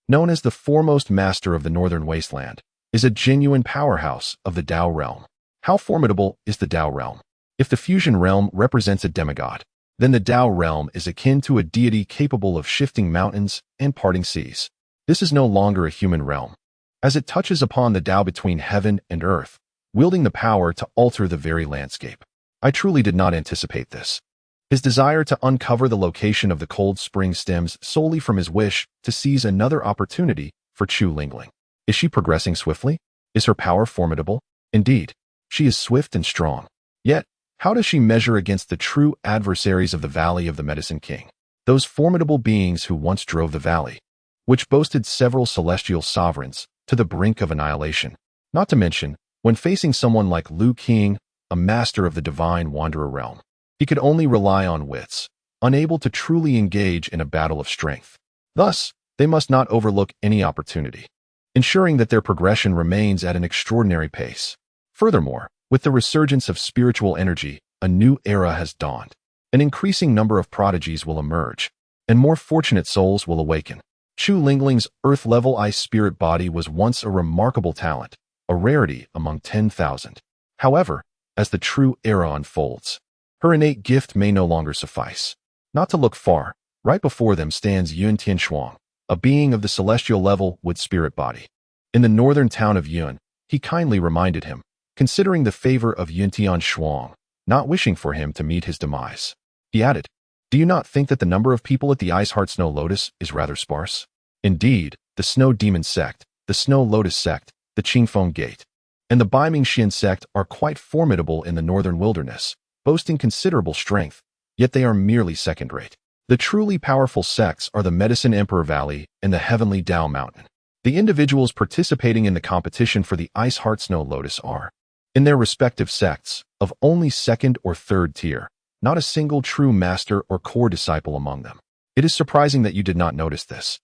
known as the foremost master of the Northern Wasteland, is a genuine powerhouse of the Dao realm. How formidable is the Dao realm? If the fusion realm represents a demigod, then the Dao realm is akin to a deity capable of shifting mountains and parting seas. This is no longer a human realm, as it touches upon the Dao between heaven and earth, wielding the power to alter the very landscape. I truly did not anticipate this. His desire to uncover the location of the cold spring stems solely from his wish to seize another opportunity for Chu Lingling. Is she progressing swiftly? Is her power formidable? Indeed, she is swift and strong. Yet, how does she measure against the true adversaries of the Valley of the Medicine King? Those formidable beings who once drove the valley, which boasted several celestial sovereigns, to the brink of annihilation. Not to mention, when facing someone like Liu Qing, a master of the divine wanderer realm, he could only rely on wits, unable to truly engage in a battle of strength. Thus, they must not overlook any opportunity, ensuring that their progression remains at an extraordinary pace. Furthermore, with the resurgence of spiritual energy, a new era has dawned. An increasing number of prodigies will emerge, and more fortunate souls will awaken. Chu Lingling's earth-level ice spirit body was once a remarkable talent, a rarity among 10,000. However, as the true era unfolds, her innate gift may no longer suffice. Not to look far, right before them stands Yun Tianshuang, a being of the celestial level with spirit body. In the northern town of Yun, he kindly reminded him, considering the favor of Yun Tianshuang, not wishing for him to meet his demise. He added, do you not think that the number of people at the Ice Heart Snow Lotus is rather sparse? Indeed, the Snow Demon sect, the Snow Lotus sect, the Qingfeng Gate, and the Baiming Xin sect are quite formidable in the northern wilderness, boasting considerable strength, yet they are merely second-rate. The truly powerful sects are the Medicine Emperor Valley and the Heavenly Dao Mountain. The individuals participating in the competition for the Ice Heart Snow Lotus are, in their respective sects, of only second or third tier, not a single true master or core disciple among them. It is surprising that you did not notice this.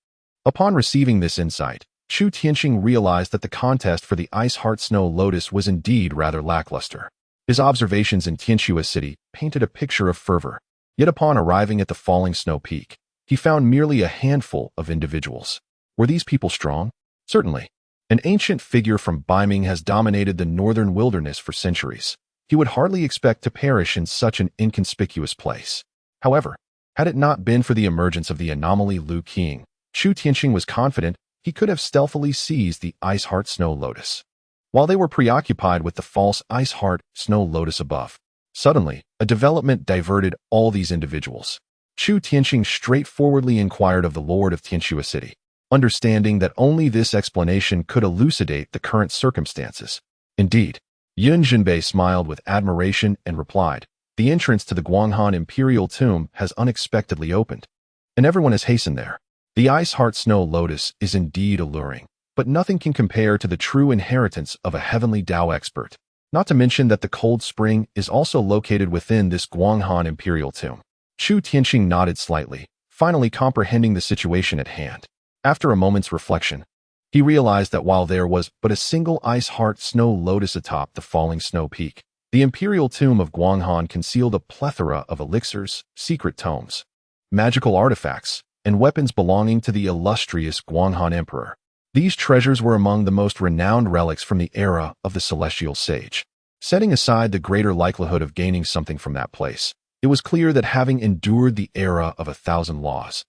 Upon receiving this insight, Chu Tianqing realized that the contest for the Ice Heart Snow Lotus was indeed rather lackluster. His observations in Tianxue City painted a picture of fervor. Yet upon arriving at the falling snow peak, he found merely a handful of individuals. Were these people strong? Certainly. An ancient figure from Baiming has dominated the northern wilderness for centuries. He would hardly expect to perish in such an inconspicuous place. However, had it not been for the emergence of the anomaly Liu Qing, Chu Tianqing was confident he could have stealthily seized the Ice Heart Snow Lotus. While they were preoccupied with the false Ice Heart Snow Lotus above, suddenly, a development diverted all these individuals. Chu Tianqing straightforwardly inquired of the Lord of Tianxue City, understanding that only this explanation could elucidate the current circumstances. Indeed, Yun Jinbei smiled with admiration and replied, the entrance to the Guanghan Imperial Tomb has unexpectedly opened. and everyone has hastened there. The Ice Heart Snow Lotus is indeed alluring, but nothing can compare to the true inheritance of a heavenly Tao expert. Not to mention that the cold spring is also located within this Guanghan Imperial tomb. Chu Tianqing nodded slightly, finally comprehending the situation at hand. After a moment's reflection, he realized that while there was but a single Ice Heart Snow Lotus atop the falling snow peak, the Imperial Tomb of Guanghan concealed a plethora of elixirs, secret tomes, magical artifacts, and weapons belonging to the illustrious Guanghan Emperor. These treasures were among the most renowned relics from the era of the Celestial Sage. Setting aside the greater likelihood of gaining something from that place, it was clear that having endured the era of 1,000 laws,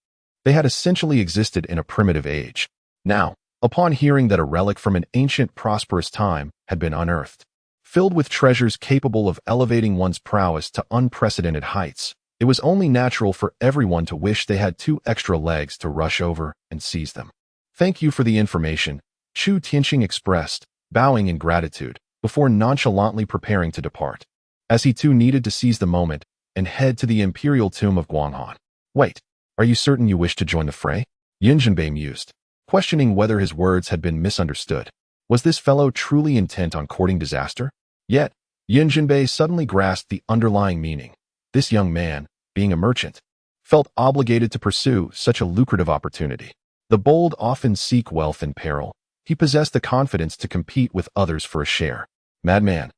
they had essentially existed in a primitive age. Now, upon hearing that a relic from an ancient prosperous time had been unearthed, filled with treasures capable of elevating one's prowess to unprecedented heights, it was only natural for everyone to wish they had 2 extra legs to rush over and seize them. Thank you for the information, Chu Tianqing expressed, bowing in gratitude, before nonchalantly preparing to depart, as he too needed to seize the moment and head to the Imperial Tomb of Guanghan. Wait, are you certain you wish to join the fray? Yun Jinbei mused, questioning whether his words had been misunderstood. Was this fellow truly intent on courting disaster? Yet, Yun Jinbei suddenly grasped the underlying meaning. This young man, being a merchant, felt obligated to pursue such a lucrative opportunity. The bold often seek wealth in peril. He possessed the confidence to compete with others for a share. Madman.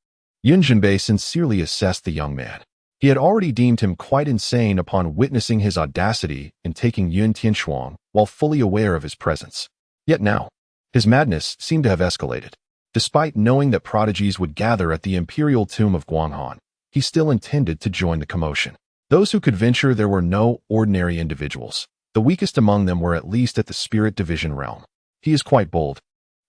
Yun Jinbei sincerely assessed the young man. He had already deemed him quite insane upon witnessing his audacity in taking Yun Tianquang while fully aware of his presence. Yet now, his madness seemed to have escalated. Despite knowing that prodigies would gather at the Imperial Tomb of Guanghan, he still intended to join the commotion. Those who could venture there were no ordinary individuals. The weakest among them were at least at the Spirit Division realm. He is quite bold,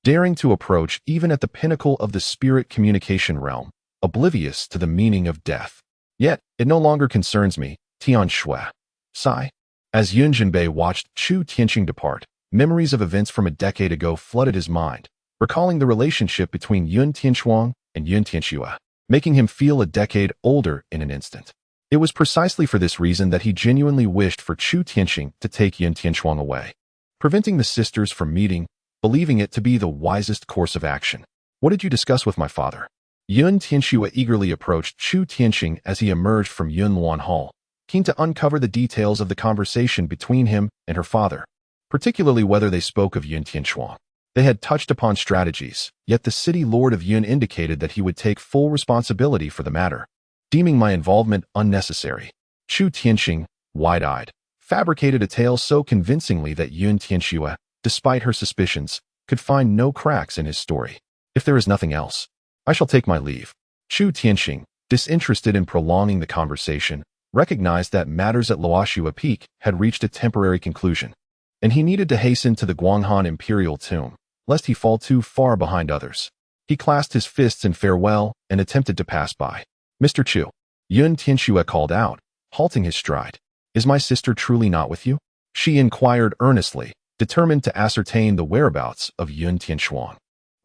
daring to approach even at the pinnacle of the Spirit Communication realm, oblivious to the meaning of death. Yet, it no longer concerns me, Tian Xue. Sigh. As Yun Jinbei watched Chu Tianqing depart, memories of events from a decade ago flooded his mind, recalling the relationship between Yun Tianquang and Yun Tianxue, making him feel a decade older in an instant. It was precisely for this reason that he genuinely wished for Chu Tianqing to take Yun Tianquang away, preventing the sisters from meeting, believing it to be the wisest course of action. What did you discuss with my father? Yun Tianxue eagerly approached Chu Tianqing as he emerged from Yunluan Hall, keen to uncover the details of the conversation between him and her father, particularly whether they spoke of Yun Tianquang. They had touched upon strategies, yet the city lord of Yun indicated that he would take full responsibility for the matter, deeming my involvement unnecessary. Chu Tianqing, wide-eyed, fabricated a tale so convincingly that Yun Tianxue, despite her suspicions, could find no cracks in his story. If there is nothing else, I shall take my leave. Chu Tianqing, disinterested in prolonging the conversation, recognized that matters at Luoxua Peak had reached a temporary conclusion, and he needed to hasten to the Guanghan Imperial Tomb, lest he fall too far behind others. He clasped his fists in farewell and attempted to pass by. Mr. Chu, Yun Tianxue called out, halting his stride. Is my sister truly not with you? She inquired earnestly, determined to ascertain the whereabouts of Yun Tianquang.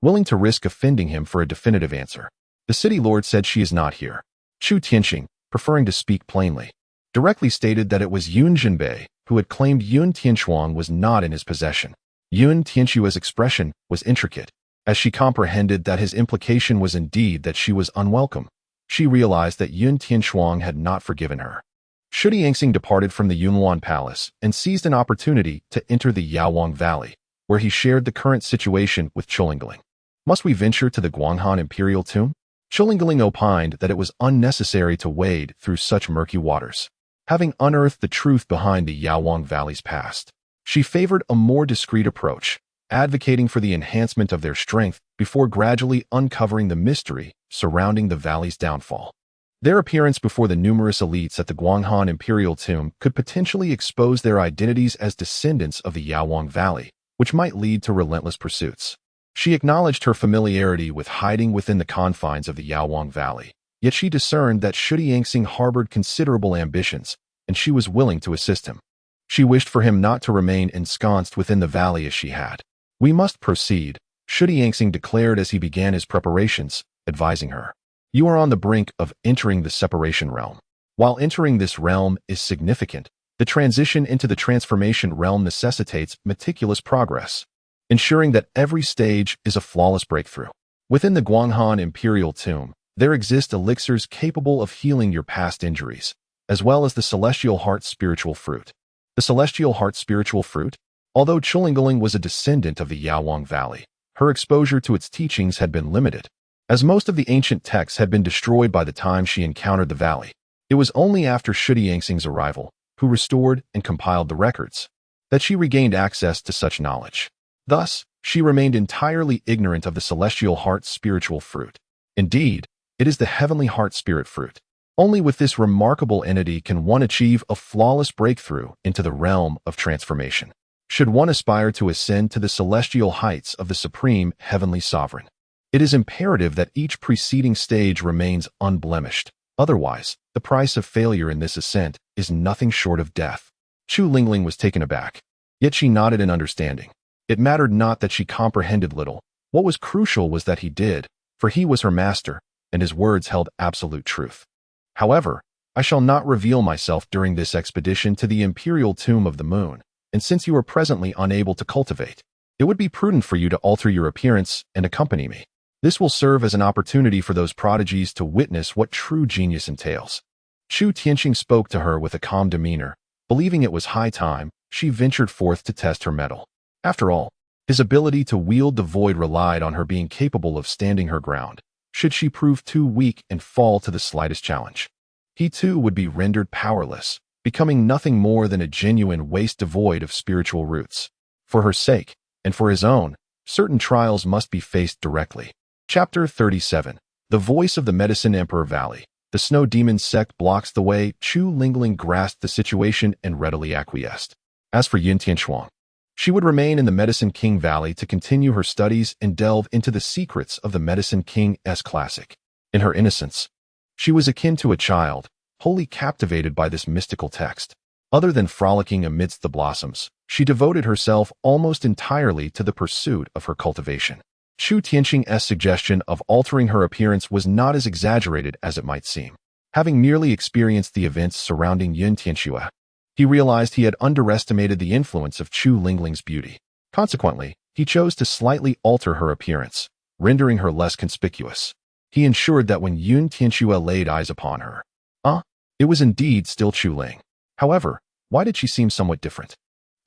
Willing to risk offending him for a definitive answer, the city lord said she is not here. Chu Tianqing, preferring to speak plainly, directly stated that it was Yun Jinbei who had claimed Yun Tianquang was not in his possession. Yun Tianxue's expression was intricate, as she comprehended that his implication was indeed that she was unwelcome. She realized that Yun Tianquang had not forgiven her. Shudi Yangxing departed from the Yunluan Palace and seized an opportunity to enter the Yaowang Valley, where he shared the current situation with Chulingling. Must we venture to the Guanghan Imperial Tomb? Chulingling opined that it was unnecessary to wade through such murky waters, having unearthed the truth behind the Yaowang Valley's past. She favored a more discreet approach, advocating for the enhancement of their strength before gradually uncovering the mystery surrounding the valley's downfall. Their appearance before the numerous elites at the Guanghan Imperial Tomb could potentially expose their identities as descendants of the Yaowang Valley, which might lead to relentless pursuits. She acknowledged her familiarity with hiding within the confines of the Yaowang Valley, yet she discerned that Shudi Yangxing harbored considerable ambitions, and she was willing to assist him. She wished for him not to remain ensconced within the valley as she had. We must proceed, Shudi Yangxing declared as he began his preparations, advising her. You are on the brink of entering the separation realm. While entering this realm is significant, The transition into the transformation realm necessitates meticulous progress, ensuring that every stage is a flawless breakthrough. Within the Guanghan Imperial Tomb, there exist elixirs capable of healing your past injuries, as well as the Celestial Heart Spiritual Fruit. The Celestial Heart Spiritual Fruit? Although Chulingaling was a descendant of the Yaowang Valley, her exposure to its teachings had been limited, as most of the ancient texts had been destroyed by the time she encountered the valley. It was only after Shudi Yangxing's arrival, who restored and compiled the records, that she regained access to such knowledge. Thus, she remained entirely ignorant of the Celestial Heart Spiritual Fruit. Indeed, it is the Heavenly Heart Spirit Fruit. Only with this remarkable entity can one achieve a flawless breakthrough into the realm of transformation. Should one aspire to ascend to the celestial heights of the Supreme Heavenly Sovereign, it is imperative that each preceding stage remains unblemished. Otherwise, the price of failure in this ascent is nothing short of death. Chu Lingling was taken aback, yet she nodded in understanding. It mattered not that she comprehended little. What was crucial was that he did, for he was her master, and his words held absolute truth. However, I shall not reveal myself during this expedition to the Imperial Tomb of the Moon, and since you are presently unable to cultivate, it would be prudent for you to alter your appearance and accompany me. This will serve as an opportunity for those prodigies to witness what true genius entails. Chu Tianqing spoke to her with a calm demeanor. Believing it was high time, she ventured forth to test her mettle. After all, his ability to wield the void relied on her being capable of standing her ground, should she prove too weak and fall to the slightest challenge. He too would be rendered powerless, becoming nothing more than a genuine waste devoid of spiritual roots. For her sake, and for his own, certain trials must be faced directly. Chapter 37. The Voice of the Medicine Emperor Valley. The Snow Demon sect blocks the way. Chu Lingling grasped the situation and readily acquiesced. As for Yin Tianxuang, she would remain in the Medicine King Valley to continue her studies and delve into the secrets of the Medicine King's classic. In her innocence, she was akin to a child, wholly captivated by this mystical text. Other than frolicking amidst the blossoms, she devoted herself almost entirely to the pursuit of her cultivation. Chu Tianqing's suggestion of altering her appearance was not as exaggerated as it might seem. Having merely experienced the events surrounding Yin Tianxue, he realized he had underestimated the influence of Chu Lingling's beauty. Consequently, he chose to slightly alter her appearance, rendering her less conspicuous. He ensured that when Yin Tianxue laid eyes upon her, it was indeed still Chu Ling. However, why did she seem somewhat different?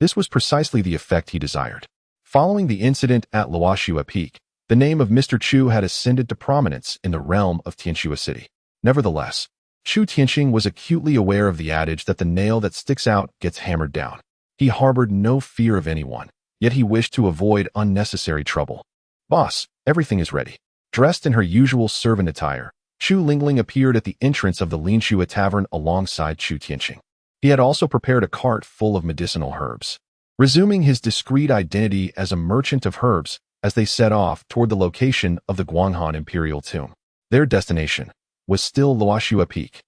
This was precisely the effect he desired. Following the incident at Luoxue Peak, the name of Mr. Chu had ascended to prominence in the realm of Tianxue City. Nevertheless, Chu Tianqing was acutely aware of the adage that the nail that sticks out gets hammered down. He harbored no fear of anyone, yet he wished to avoid unnecessary trouble. Boss, everything is ready. Dressed in her usual servant attire, Chu Lingling appeared at the entrance of the Ling Xue Tavern alongside Chu Tianqing. He had also prepared a cart full of medicinal herbs. Resuming his discreet identity as a merchant of herbs, as they set off toward the location of the Guanghan Imperial Tomb. Their destination was still Luoxue Peak.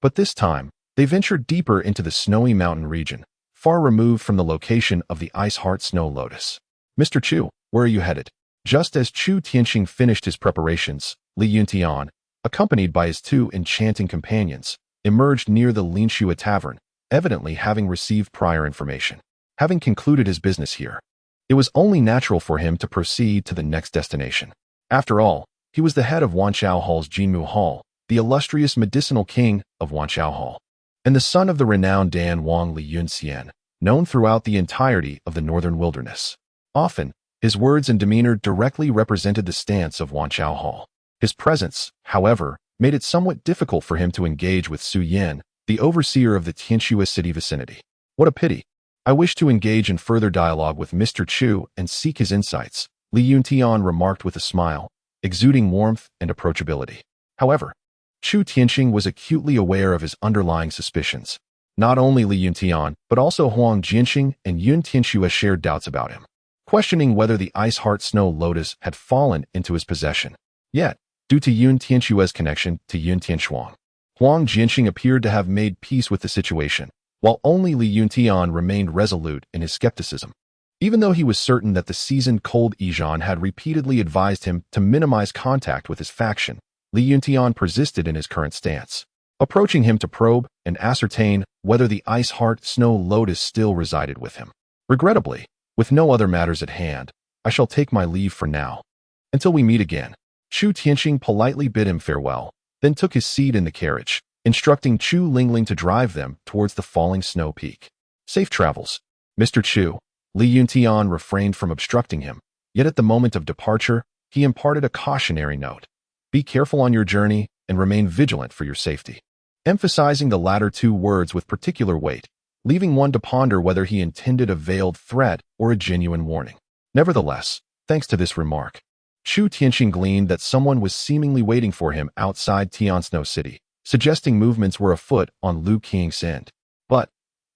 But this time, they ventured deeper into the snowy mountain region, far removed from the location of the Ice Heart Snow Lotus. Mr. Chu, where are you headed? Just as Chu Tianqing finished his preparations, Li Yuntian, accompanied by his two enchanting companions, emerged near the Ling Xue Tavern, evidently having received prior information. Having concluded his business here, it was only natural for him to proceed to the next destination. After all, he was the head of Wanqiao Hall's Jinmu Hall, the illustrious medicinal king of Wanqiao Hall, and the son of the renowned Dan Wang Li Yunxian, known throughout the entirety of the northern wilderness. Often, his words and demeanor directly represented the stance of Wanqiao Hall. His presence, however, made it somewhat difficult for him to engage with Su Yin, the overseer of the Tianxue city vicinity. What a pity. I wish to engage in further dialogue with Mr. Chu and seek his insights, Li Yuntian remarked with a smile, exuding warmth and approachability. However, Chu Tianqing was acutely aware of his underlying suspicions. Not only Li Yuntian, but also Huang Jianxing and Yun Tianxue shared doubts about him, questioning whether the Ice Heart Snow Lotus had fallen into his possession. Yet, due to Yun Tianxue's connection to Yun Tianxuang, Huang Jianxing appeared to have made peace with the situation, while only Li Yuntian remained resolute in his skepticism. Even though he was certain that the seasoned cold Izhan had repeatedly advised him to minimize contact with his faction, Li Yuntian persisted in his current stance. Approaching him to probe, and ascertain whether the ice heart snow lotus still resided with him. Regrettably, with no other matters at hand, I shall take my leave for now. Until we meet again. Chu Tianqing politely bid him farewell, then took his seat in the carriage, instructing Chu Lingling to drive them towards the falling snow peak. Safe travels, Mr. Chu. Li Yuntian refrained from obstructing him, yet at the moment of departure, he imparted a cautionary note. Be careful on your journey and remain vigilant for your safety. Emphasizing the latter two words with particular weight, leaving one to ponder whether he intended a veiled threat or a genuine warning. Nevertheless, thanks to this remark, Chu Tianqing gleaned that someone was seemingly waiting for him outside Tiansno City, suggesting movements were afoot on Lu Qing's end. But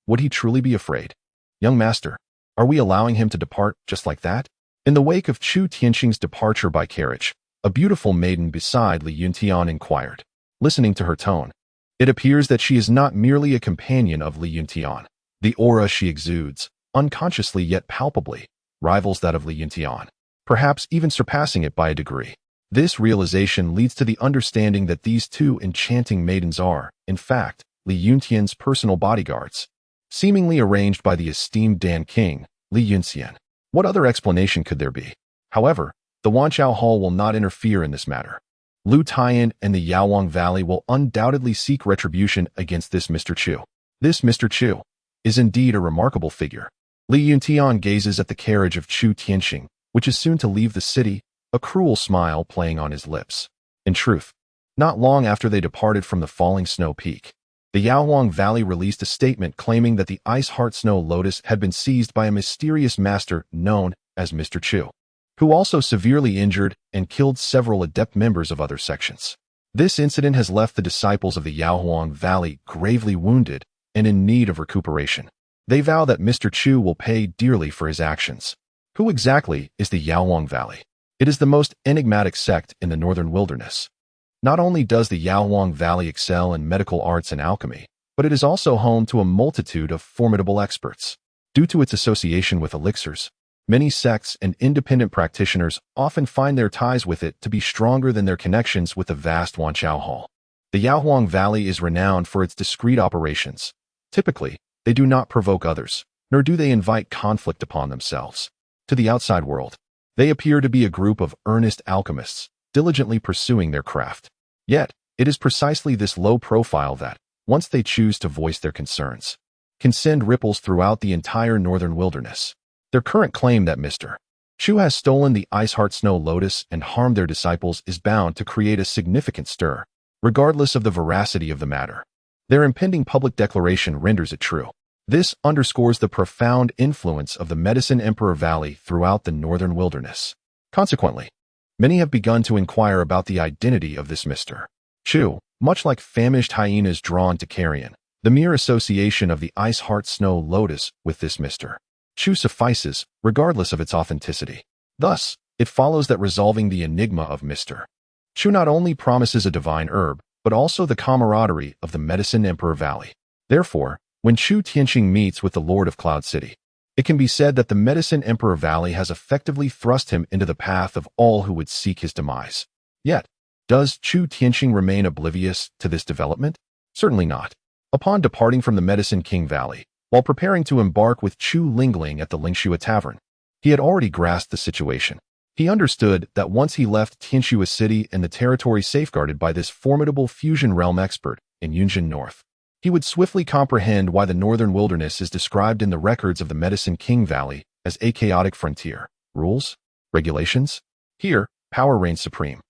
would he truly be afraid? Young master, are we allowing him to depart just like that? In the wake of Chu Tianqing's departure by carriage, a beautiful maiden beside Li Yuntian inquired. Listening to her tone, it appears that she is not merely a companion of Li Yuntian. The aura she exudes, unconsciously yet palpably, rivals that of Li Yuntian, perhaps even surpassing it by a degree. This realization leads to the understanding that these two enchanting maidens are, in fact, Li Yuntian's personal bodyguards, seemingly arranged by the esteemed Dan King, Li Yunxian. What other explanation could there be? However, the Wanchao Hall will not interfere in this matter. Lu Taiyan and the Yaowang Valley will undoubtedly seek retribution against this Mr. Chu. This Mr. Chu is indeed a remarkable figure. Li Yuntian gazes at the carriage of Chu Tianqing, which is soon to leave the city, a cruel smile playing on his lips. In truth, not long after they departed from the falling snow peak, the Yaowang Valley released a statement claiming that the Ice Heart Snow Lotus had been seized by a mysterious master known as Mr. Chu, who also severely injured and killed several adept members of other sections. This incident has left the disciples of the Yaowang Valley gravely wounded and in need of recuperation. They vow that Mr. Chu will pay dearly for his actions. Who exactly is the Yaowang Valley? It is the most enigmatic sect in the northern wilderness. Not only does the Yaowang Valley excel in medical arts and alchemy, but it is also home to a multitude of formidable experts. Due to its association with elixirs, many sects and independent practitioners often find their ties with it to be stronger than their connections with the vast Wanchao Hall. The Yaowang Valley is renowned for its discreet operations. Typically, they do not provoke others, nor do they invite conflict upon themselves. To the outside world, they appear to be a group of earnest alchemists, diligently pursuing their craft. Yet, it is precisely this low profile that, once they choose to voice their concerns, can send ripples throughout the entire northern wilderness. Their current claim that Mr. Chu has stolen the Ice Heart Snow Lotus and harmed their disciples is bound to create a significant stir, regardless of the veracity of the matter. Their impending public declaration renders it true. This underscores the profound influence of the Medicine Emperor Valley throughout the northern wilderness. Consequently, many have begun to inquire about the identity of this Mr. Chu, much like famished hyenas drawn to carrion. The mere association of the Ice Heart Snow Lotus with this Mr. Chu suffices, regardless of its authenticity. Thus, it follows that resolving the enigma of Mr. Chu not only promises a divine herb, but also the camaraderie of the Medicine Emperor Valley. Therefore, when Chu Tianqing meets with the Lord of Cloud City, it can be said that the Medicine Emperor Valley has effectively thrust him into the path of all who would seek his demise. Yet, does Chu Tianqing remain oblivious to this development? Certainly not. Upon departing from the Medicine King Valley, while preparing to embark with Chu Lingling at the Ling Xue Tavern, he had already grasped the situation. He understood that once he left Tianxue City and the territory safeguarded by this formidable fusion realm expert in Yunjin North, he would swiftly comprehend why the northern wilderness is described in the records of the Medicine King Valley as a chaotic frontier. Rules? Regulations? Here, power reigns supreme,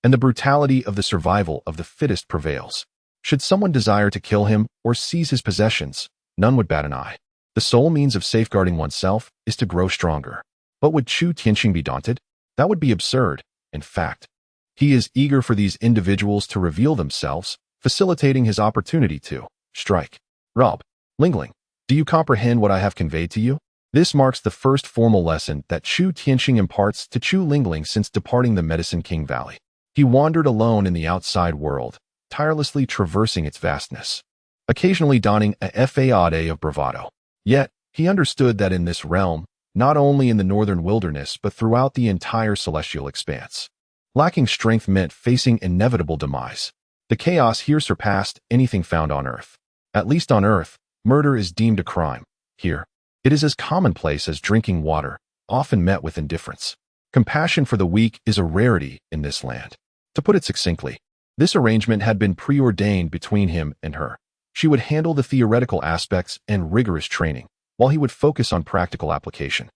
and the brutality of the survival of the fittest prevails. Should someone desire to kill him or seize his possessions, none would bat an eye. The sole means of safeguarding oneself is to grow stronger. But would Chu Tianqing be daunted? That would be absurd. In fact, he is eager for these individuals to reveal themselves, facilitating his opportunity to strike. Rob, Lingling, do you comprehend what I have conveyed to you? This marks the first formal lesson that Chu Tianqing imparts to Chu Lingling since departing the Medicine King Valley. He wandered alone in the outside world, tirelessly traversing its vastness, occasionally donning a fade of bravado. Yet, he understood that in this realm, not only in the northern wilderness but throughout the entire celestial expanse, lacking strength meant facing inevitable demise. The chaos here surpassed anything found on Earth. At least on Earth, murder is deemed a crime. Here, it is as commonplace as drinking water, often met with indifference. Compassion for the weak is a rarity in this land. To put it succinctly, this arrangement had been preordained between him and her. She would handle the theoretical aspects and rigorous training, while he would focus on practical application.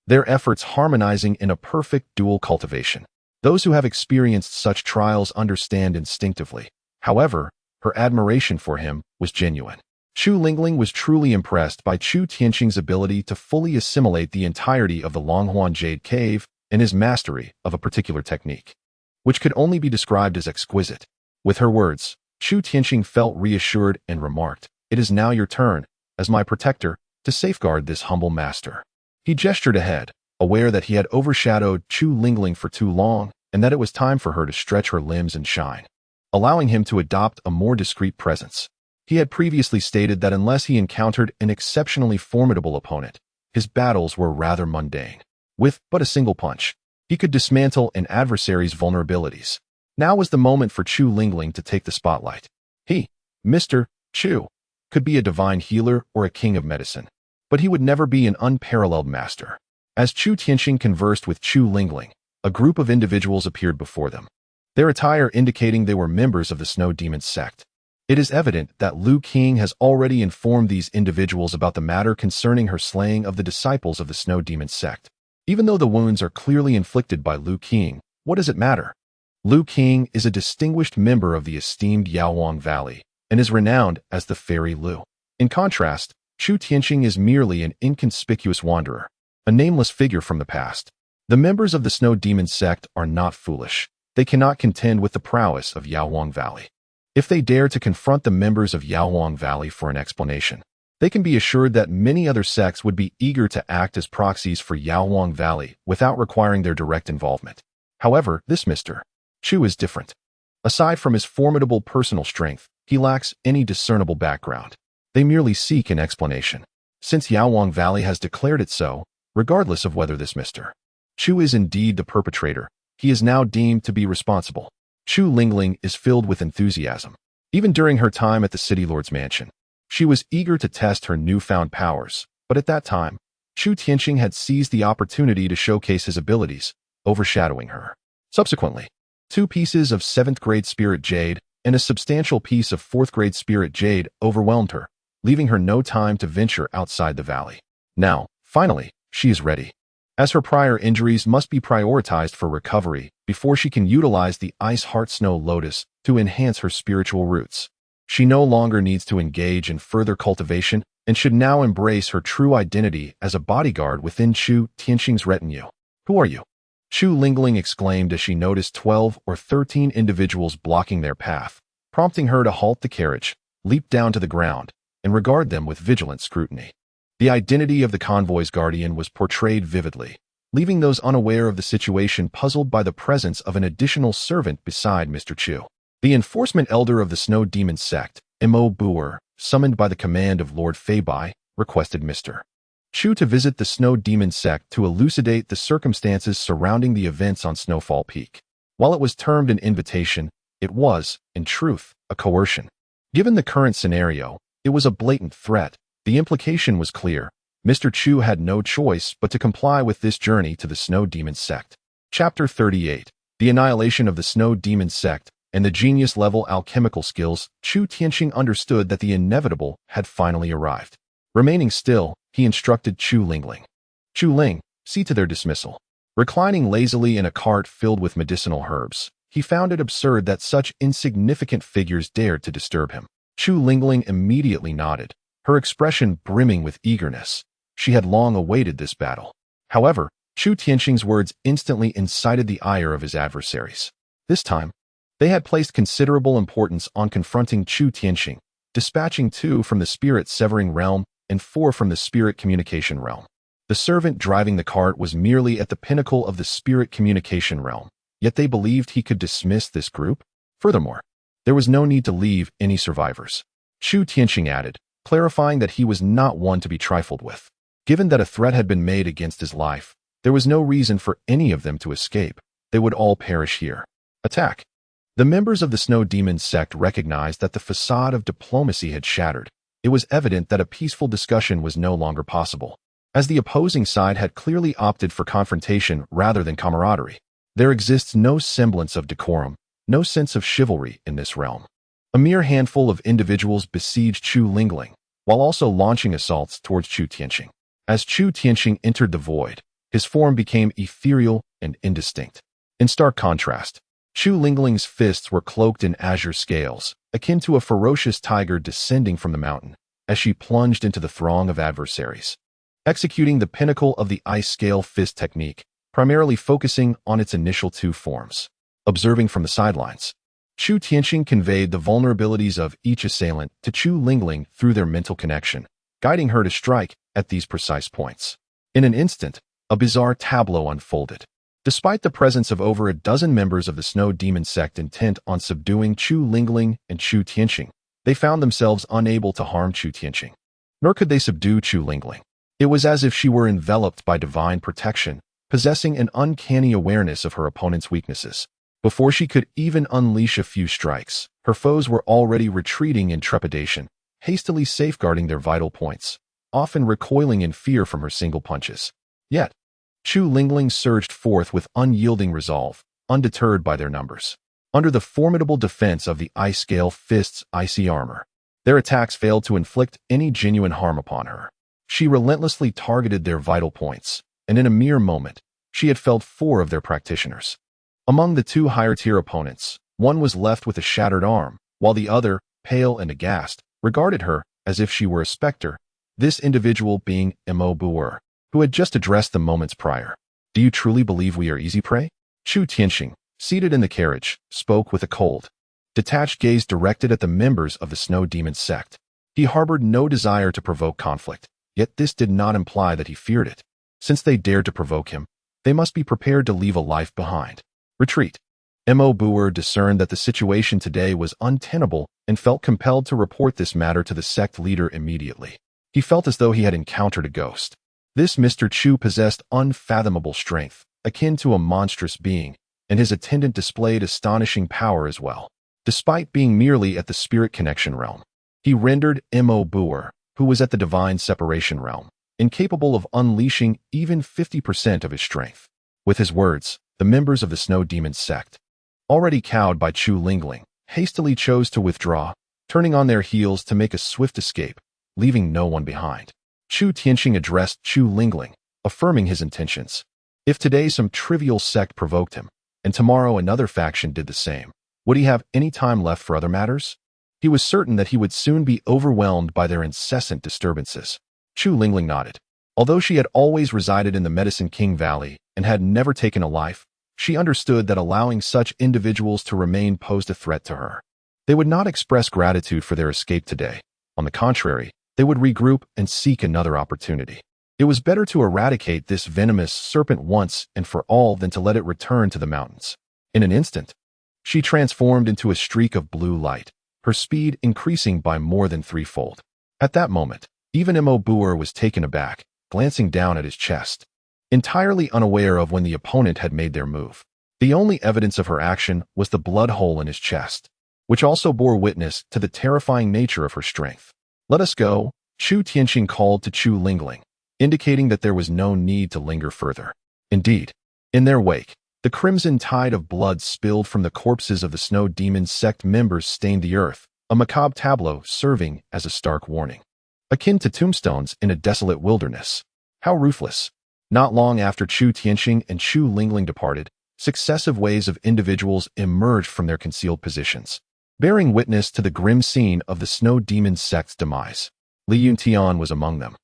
Their efforts harmonizing in a perfect dual cultivation. Those who have experienced such trials understand instinctively. However, her admiration for him was genuine. Chu Lingling was truly impressed by Chu Tianqing's ability to fully assimilate the entirety of the Longhuan Jade Cave and his mastery of a particular technique, which could only be described as exquisite. With her words, Chu Tianqing felt reassured and remarked, "It is now your turn, as my protector, to safeguard this humble master." He gestured ahead, aware that he had overshadowed Chu Lingling for too long and that it was time for her to stretch her limbs and shine, allowing him to adopt a more discreet presence. He had previously stated that unless he encountered an exceptionally formidable opponent, his battles were rather mundane. With but a single punch, he could dismantle an adversary's vulnerabilities. Now was the moment for Chu Lingling to take the spotlight. He, Mr. Chu, could be a divine healer or a king of medicine, but he would never be an unparalleled master. As Chu Tianqing conversed with Chu Lingling, a group of individuals appeared before them, their attire indicating they were members of the Snow Demon sect. It is evident that Lu Qing has already informed these individuals about the matter concerning her slaying of the disciples of the Snow Demon sect. Even though the wounds are clearly inflicted by Lu Qing, what does it matter? Lu Qing is a distinguished member of the esteemed Yaohuang Valley and is renowned as the Fairy Lu. In contrast, Chu Tianqing is merely an inconspicuous wanderer, a nameless figure from the past. The members of the Snow Demon sect are not foolish. They cannot contend with the prowess of Yaohuang Valley. If they dare to confront the members of Yaohuang Valley for an explanation, they can be assured that many other sects would be eager to act as proxies for Yaohuang Valley without requiring their direct involvement. However, this Mr. Chu is different. Aside from his formidable personal strength, he lacks any discernible background. They merely seek an explanation. Since Yaohuang Valley has declared it so, regardless of whether this Mr. Chu is indeed the perpetrator, he is now deemed to be responsible. Chu Lingling is filled with enthusiasm. Even during her time at the City Lord's mansion, she was eager to test her newfound powers, but at that time, Chu Tianqing had seized the opportunity to showcase his abilities, overshadowing her. Subsequently, 2 pieces of 7th grade spirit jade and a substantial piece of 4th grade spirit jade overwhelmed her, leaving her no time to venture outside the valley. Now, finally, she is ready. As her prior injuries must be prioritized for recovery before she can utilize the Ice Heart Snow Lotus to enhance her spiritual roots. She no longer needs to engage in further cultivation and should now embrace her true identity as a bodyguard within Chu Tianqing's retinue. "Who are you?" Chu Lingling exclaimed as she noticed 12 or 13 individuals blocking their path, prompting her to halt the carriage, leap down to the ground, and regard them with vigilant scrutiny. The identity of the convoy's guardian was portrayed vividly, leaving those unaware of the situation puzzled by the presence of an additional servant beside Mr. Chu. The enforcement elder of the Snow Demon sect, Mo Buer, summoned by the command of Lord Feibai, requested Mr. Chu to visit the Snow Demon sect to elucidate the circumstances surrounding the events on Snowfall Peak. While it was termed an invitation, it was, in truth, a coercion. Given the current scenario, it was a blatant threat. The implication was clear. Mr. Chu had no choice but to comply with this journey to the Snow Demon sect. Chapter 38. The Annihilation of the Snow Demon sect and the genius-level alchemical skills. Chu Tianqing understood that the inevitable had finally arrived. Remaining still, he instructed Chu Lingling. "Chu Ling, see to their dismissal." Reclining lazily in a cart filled with medicinal herbs, he found it absurd that such insignificant figures dared to disturb him. Chu Lingling immediately nodded, her expression brimming with eagerness. She had long awaited this battle. However, Chu Tianqing's words instantly incited the ire of his adversaries. This time, they had placed considerable importance on confronting Chu Tianqing, dispatching 2 from the spirit-severing realm and 4 from the spirit communication realm. The servant driving the cart was merely at the pinnacle of the spirit communication realm, yet they believed he could dismiss this group. Furthermore, there was no need to leave any survivors. Chu Tianqing added, clarifying that he was not one to be trifled with. Given that a threat had been made against his life, there was no reason for any of them to escape. They would all perish here. Attack. The members of the Snow Demon sect recognized that the facade of diplomacy had shattered, it was evident that a peaceful discussion was no longer possible, as the opposing side had clearly opted for confrontation rather than camaraderie. There exists no semblance of decorum, no sense of chivalry in this realm. A mere handful of individuals besieged Chu Lingling, while also launching assaults towards Chu Tianqing. As Chu Tianqing entered the void, his form became ethereal and indistinct. In stark contrast, Chu Lingling's fists were cloaked in azure scales, akin to a ferocious tiger descending from the mountain, as she plunged into the throng of adversaries. Executing the pinnacle of the ice scale fist technique, primarily focusing on its initial two forms. Observing from the sidelines, Chu Tianqing conveyed the vulnerabilities of each assailant to Chu Lingling through their mental connection, guiding her to strike at these precise points. In an instant, a bizarre tableau unfolded. Despite the presence of over a dozen members of the Snow Demon sect intent on subduing Chu Lingling and Chu Tianqing, they found themselves unable to harm Chu Tianqing. Nor could they subdue Chu Lingling. It was as if she were enveloped by divine protection, possessing an uncanny awareness of her opponent's weaknesses. Before she could even unleash a few strikes, her foes were already retreating in trepidation, hastily safeguarding their vital points, often recoiling in fear from her single punches. Yet, Chu Lingling surged forth with unyielding resolve, undeterred by their numbers. Under the formidable defense of the ice scale fist's icy armor, their attacks failed to inflict any genuine harm upon her. She relentlessly targeted their vital points, and in a mere moment, she had felled 4 of their practitioners. Among the 2 higher-tier opponents, one was left with a shattered arm, while the other, pale and aghast, regarded her as if she were a specter, this individual being Mo Buer, who had just addressed them moments prior. "Do you truly believe we are easy prey?" Chu Tianqing, seated in the carriage, spoke with a cold, detached gaze directed at the members of the Snow Demon sect. He harbored no desire to provoke conflict, yet this did not imply that he feared it. Since they dared to provoke him, they must be prepared to leave a life behind. Retreat. Mo Buer discerned that the situation today was untenable and felt compelled to report this matter to the sect leader immediately. He felt as though he had encountered a ghost. This Mr. Chu possessed unfathomable strength, akin to a monstrous being, and his attendant displayed astonishing power as well. Despite being merely at the spirit connection realm, he rendered Mo Buer, who was at the divine separation realm, incapable of unleashing even 50% of his strength. With his words, the members of the Snow Demon sect, already cowed by Chu Lingling, hastily chose to withdraw, turning on their heels to make a swift escape, leaving no one behind. Chu Tianqing addressed Chu Lingling, affirming his intentions. If today some trivial sect provoked him, and tomorrow another faction did the same, would he have any time left for other matters? He was certain that he would soon be overwhelmed by their incessant disturbances. Chu Lingling nodded. Although she had always resided in the Medicine King Valley and had never taken a life, she understood that allowing such individuals to remain posed a threat to her. They would not express gratitude for their escape today. On the contrary, they would regroup and seek another opportunity. It was better to eradicate this venomous serpent once and for all than to let it return to the mountains. In an instant, she transformed into a streak of blue light, her speed increasing by more than 3-fold. At that moment, even Mo Buer was taken aback, glancing down at his chest, entirely unaware of when the opponent had made their move. The only evidence of her action was the blood hole in his chest, which also bore witness to the terrifying nature of her strength. "Let us go," Chu Tianqing called to Chu Lingling, indicating that there was no need to linger further. Indeed, in their wake, the crimson tide of blood spilled from the corpses of the Snow Demon sect members stained the earth, a macabre tableau serving as a stark warning. Akin to tombstones in a desolate wilderness. How ruthless. Not long after Chu Tianqing and Chu Lingling departed, successive waves of individuals emerged from their concealed positions, bearing witness to the grim scene of the Snow Demon sect's demise. Li Yuntian was among them,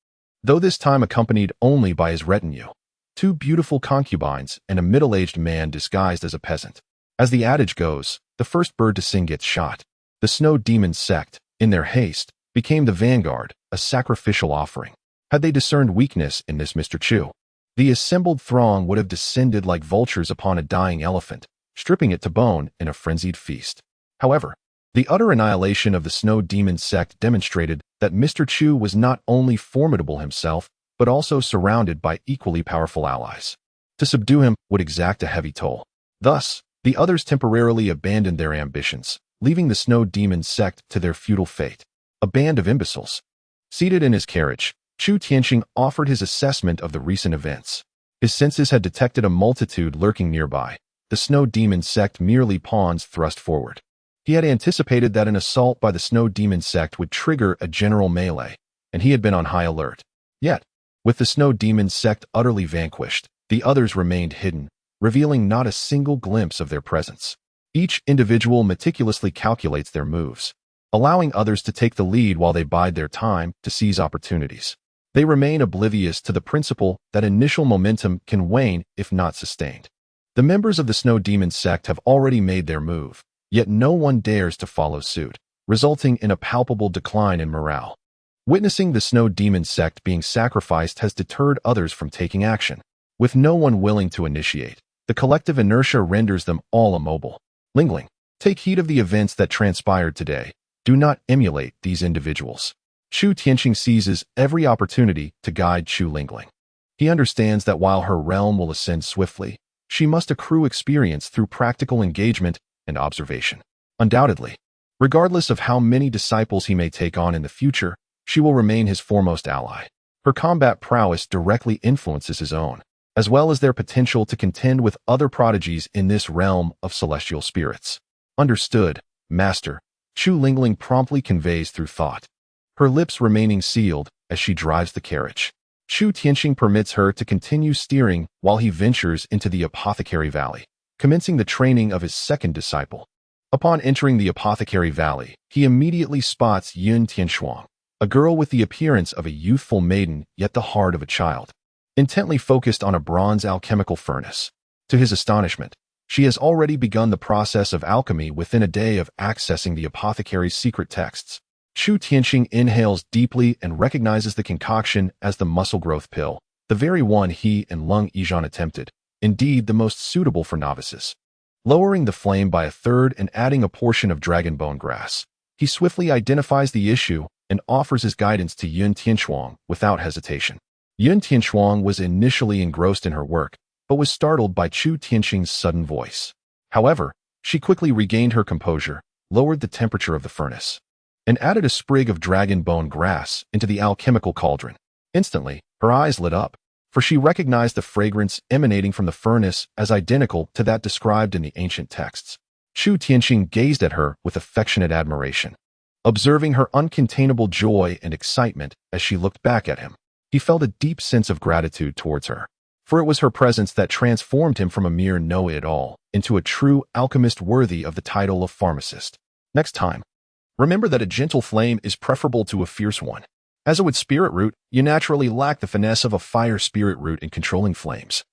though this time accompanied only by his retinue, 2 beautiful concubines and a middle-aged man disguised as a peasant. As the adage goes, the first bird to sing gets shot. The Snow Demon sect, in their haste, became the vanguard, a sacrificial offering. Had they discerned weakness in this Mr. Chu, the assembled throng would have descended like vultures upon a dying elephant, stripping it to bone in a frenzied feast. However, the utter annihilation of the Snow Demon sect demonstrated that Mr. Chu was not only formidable himself, but also surrounded by equally powerful allies. To subdue him would exact a heavy toll. Thus, the others temporarily abandoned their ambitions, leaving the Snow Demon sect to their futile fate. A band of imbeciles, Seated in his carriage, Chu Tianqing offered his assessment of the recent events. His senses had detected a multitude lurking nearby. The Snow Demon sect merely pawns thrust forward. He had anticipated that an assault by the Snow Demon sect would trigger a general melee, and he had been on high alert. Yet, with the Snow Demon sect utterly vanquished, the others remained hidden, revealing not a single glimpse of their presence. Each individual meticulously calculates their moves, allowing others to take the lead while they bide their time to seize opportunities. They remain oblivious to the principle that initial momentum can wane if not sustained. The members of the Snow Demon sect have already made their move, yet no one dares to follow suit, resulting in a palpable decline in morale. Witnessing the Snow Demon sect being sacrificed has deterred others from taking action. With no one willing to initiate, the collective inertia renders them all immobile. Ling Xue, take heed of the events that transpired today. Do not emulate these individuals. Chu Tianqing seizes every opportunity to guide Chu Ling Xue. He understands that while her realm will ascend swiftly, she must accrue experience through practical engagement and observation. Undoubtedly, regardless of how many disciples he may take on in the future, she will remain his foremost ally. Her combat prowess directly influences his own, as well as their potential to contend with other prodigies in this realm of celestial spirits. Understood, Master, Chu Ling Xue promptly conveys through thought, her lips remaining sealed as she drives the carriage. Chu Tianqing permits her to continue steering while he ventures into the Apothecary Valley, commencing the training of his second disciple. Upon entering the Apothecary Valley, he immediately spots Yun Tianshuang, a girl with the appearance of a youthful maiden yet the heart of a child, intently focused on a bronze alchemical furnace. To his astonishment, she has already begun the process of alchemy within a day of accessing the apothecary's secret texts. Chu Tianqing inhales deeply and recognizes the concoction as the muscle growth pill, the very one he and Lung Yizhan attempted, indeed the most suitable for novices. Lowering the flame by a third and adding a portion of dragon bone grass, he swiftly identifies the issue and offers his guidance to Yun Tianshuang without hesitation. Yun Tianshuang was initially engrossed in her work, but was startled by Chu Tianqing's sudden voice. However, she quickly regained her composure, lowered the temperature of the furnace, and added a sprig of dragon bone grass into the alchemical cauldron. Instantly, her eyes lit up, for she recognized the fragrance emanating from the furnace as identical to that described in the ancient texts. Chu Tianqing gazed at her with affectionate admiration. Observing her uncontainable joy and excitement as she looked back at him, he felt a deep sense of gratitude towards her, for it was her presence that transformed him from a mere know-it-all into a true alchemist worthy of the title of pharmacist. Next time, remember that a gentle flame is preferable to a fierce one. As a wood spirit root, you naturally lack the finesse of a fire spirit root in controlling flames.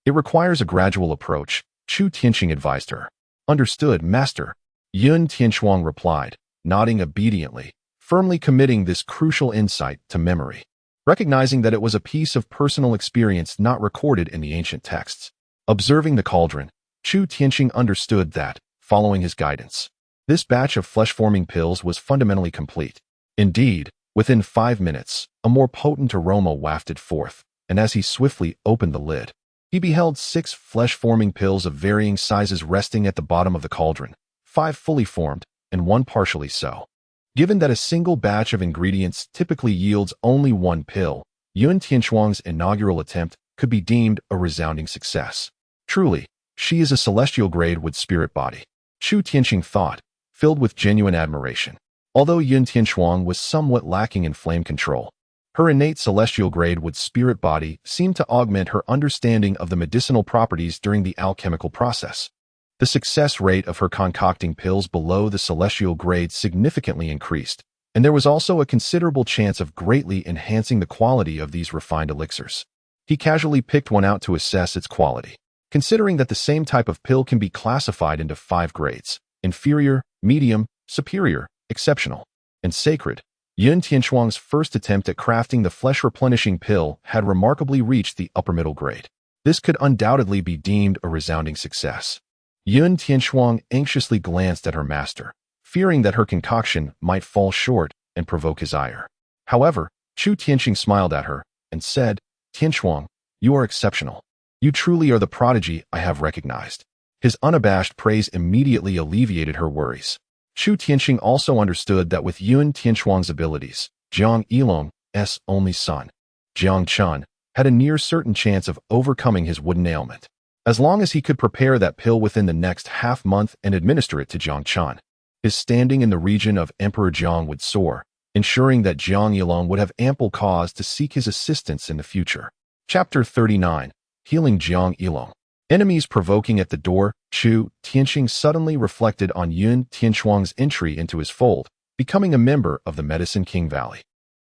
It requires a gradual approach, Chu Tianqing advised her. Understood, Master, Yun Tianshuang replied, nodding obediently, firmly committing this crucial insight to memory, recognizing that it was a piece of personal experience not recorded in the ancient texts. Observing the cauldron, Chu Tianqing understood that, following his guidance, this batch of flesh-forming pills was fundamentally complete. Indeed, within 5 minutes, a more potent aroma wafted forth, and as he swiftly opened the lid, he beheld 6 flesh-forming pills of varying sizes resting at the bottom of the cauldron, 5 fully formed, and 1 partially so. Given that a single batch of ingredients typically yields only 1 pill, Yun Tianshuang's inaugural attempt could be deemed a resounding success. Truly, she is a celestial-grade wood spirit body, Chu Tianqing thought, filled with genuine admiration. Although Yun Tianshuang was somewhat lacking in flame control, her innate celestial-grade wood spirit body seemed to augment her understanding of the medicinal properties during the alchemical process. The success rate of her concocting pills below the celestial grade significantly increased, and there was also a considerable chance of greatly enhancing the quality of these refined elixirs. He casually picked one out to assess its quality, considering that the same type of pill can be classified into 5 grades: inferior, medium, superior, exceptional, and sacred. Yun Tianshuang's first attempt at crafting the flesh-replenishing pill had remarkably reached the upper middle grade. This could undoubtedly be deemed a resounding success. Yun Tianshuang anxiously glanced at her master, fearing that her concoction might fall short and provoke his ire. However, Chu Tianqing smiled at her and said, "Tianshuang, you are exceptional. You truly are the prodigy I have recognized." His unabashed praise immediately alleviated her worries. Chu Tianqing also understood that with Yun Tianshuang's abilities, Jiang Yilong's only son, Jiang Chen, had a near certain chance of overcoming his wooden ailment. As long as he could prepare that pill within the next half-month and administer it to Jiang Chen, his standing in the region of Emperor Jiang would soar, ensuring that Jiang Yilong would have ample cause to seek his assistance in the future. Chapter 39. Healing Jiang Yilong. Enemies provoking at the door. Chu Tianxing suddenly reflected on Yun Tianxuang's entry into his fold, becoming a member of the Medicine King Valley.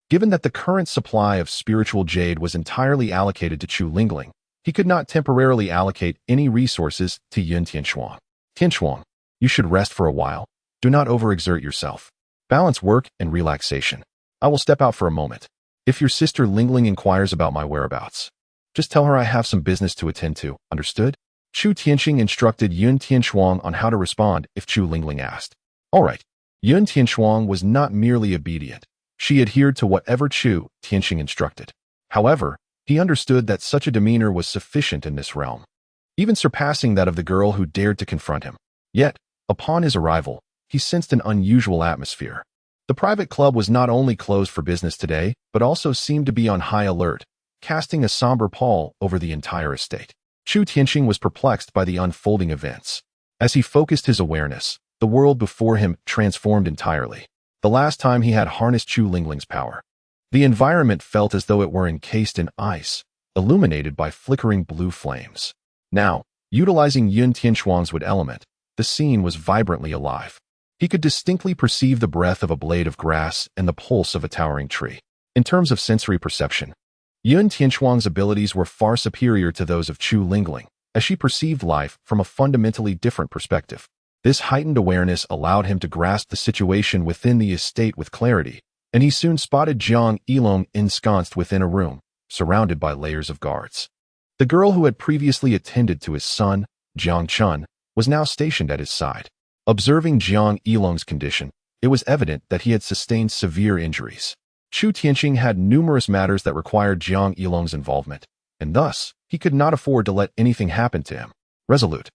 Given that the current supply of spiritual jade was entirely allocated to Chu Lingling, he could not temporarily allocate any resources to Yun Tianxuang. Tianxuang, you should rest for a while. Do not overexert yourself. Balance work and relaxation. I will step out for a moment. If your sister Lingling inquires about my whereabouts, just tell her I have some business to attend to, understood? Chu Tianxing instructed Yun Tianxuang on how to respond if Chu Lingling asked. All right. Yun Tianxuang was not merely obedient. She adhered to whatever Chu Tianxing instructed. However, he understood that such a demeanor was sufficient in this realm, even surpassing that of the girl who dared to confront him. Yet, upon his arrival, he sensed an unusual atmosphere. The private club was not only closed for business today, but also seemed to be on high alert, casting a somber pall over the entire estate. Chu Tianxing was perplexed by the unfolding events. As he focused his awareness, the world before him transformed entirely. The last time he had harnessed Chu Lingling's power, the environment felt as though it were encased in ice, illuminated by flickering blue flames. Now, utilizing Yun Tianxuang's wood element, the scene was vibrantly alive. He could distinctly perceive the breath of a blade of grass and the pulse of a towering tree. In terms of sensory perception, Yun Tianxuang's abilities were far superior to those of Chu Lingling, as she perceived life from a fundamentally different perspective. This heightened awareness allowed him to grasp the situation within the estate with clarity, and he soon spotted Jiang Yilong ensconced within a room, surrounded by layers of guards. The girl who had previously attended to his son, Jiang Chen, was now stationed at his side. Observing Jiang Yilong's condition, it was evident that he had sustained severe injuries. Chu Tianxing had numerous matters that required Jiang Yilong's involvement, and thus, he could not afford to let anything happen to him. Resolute,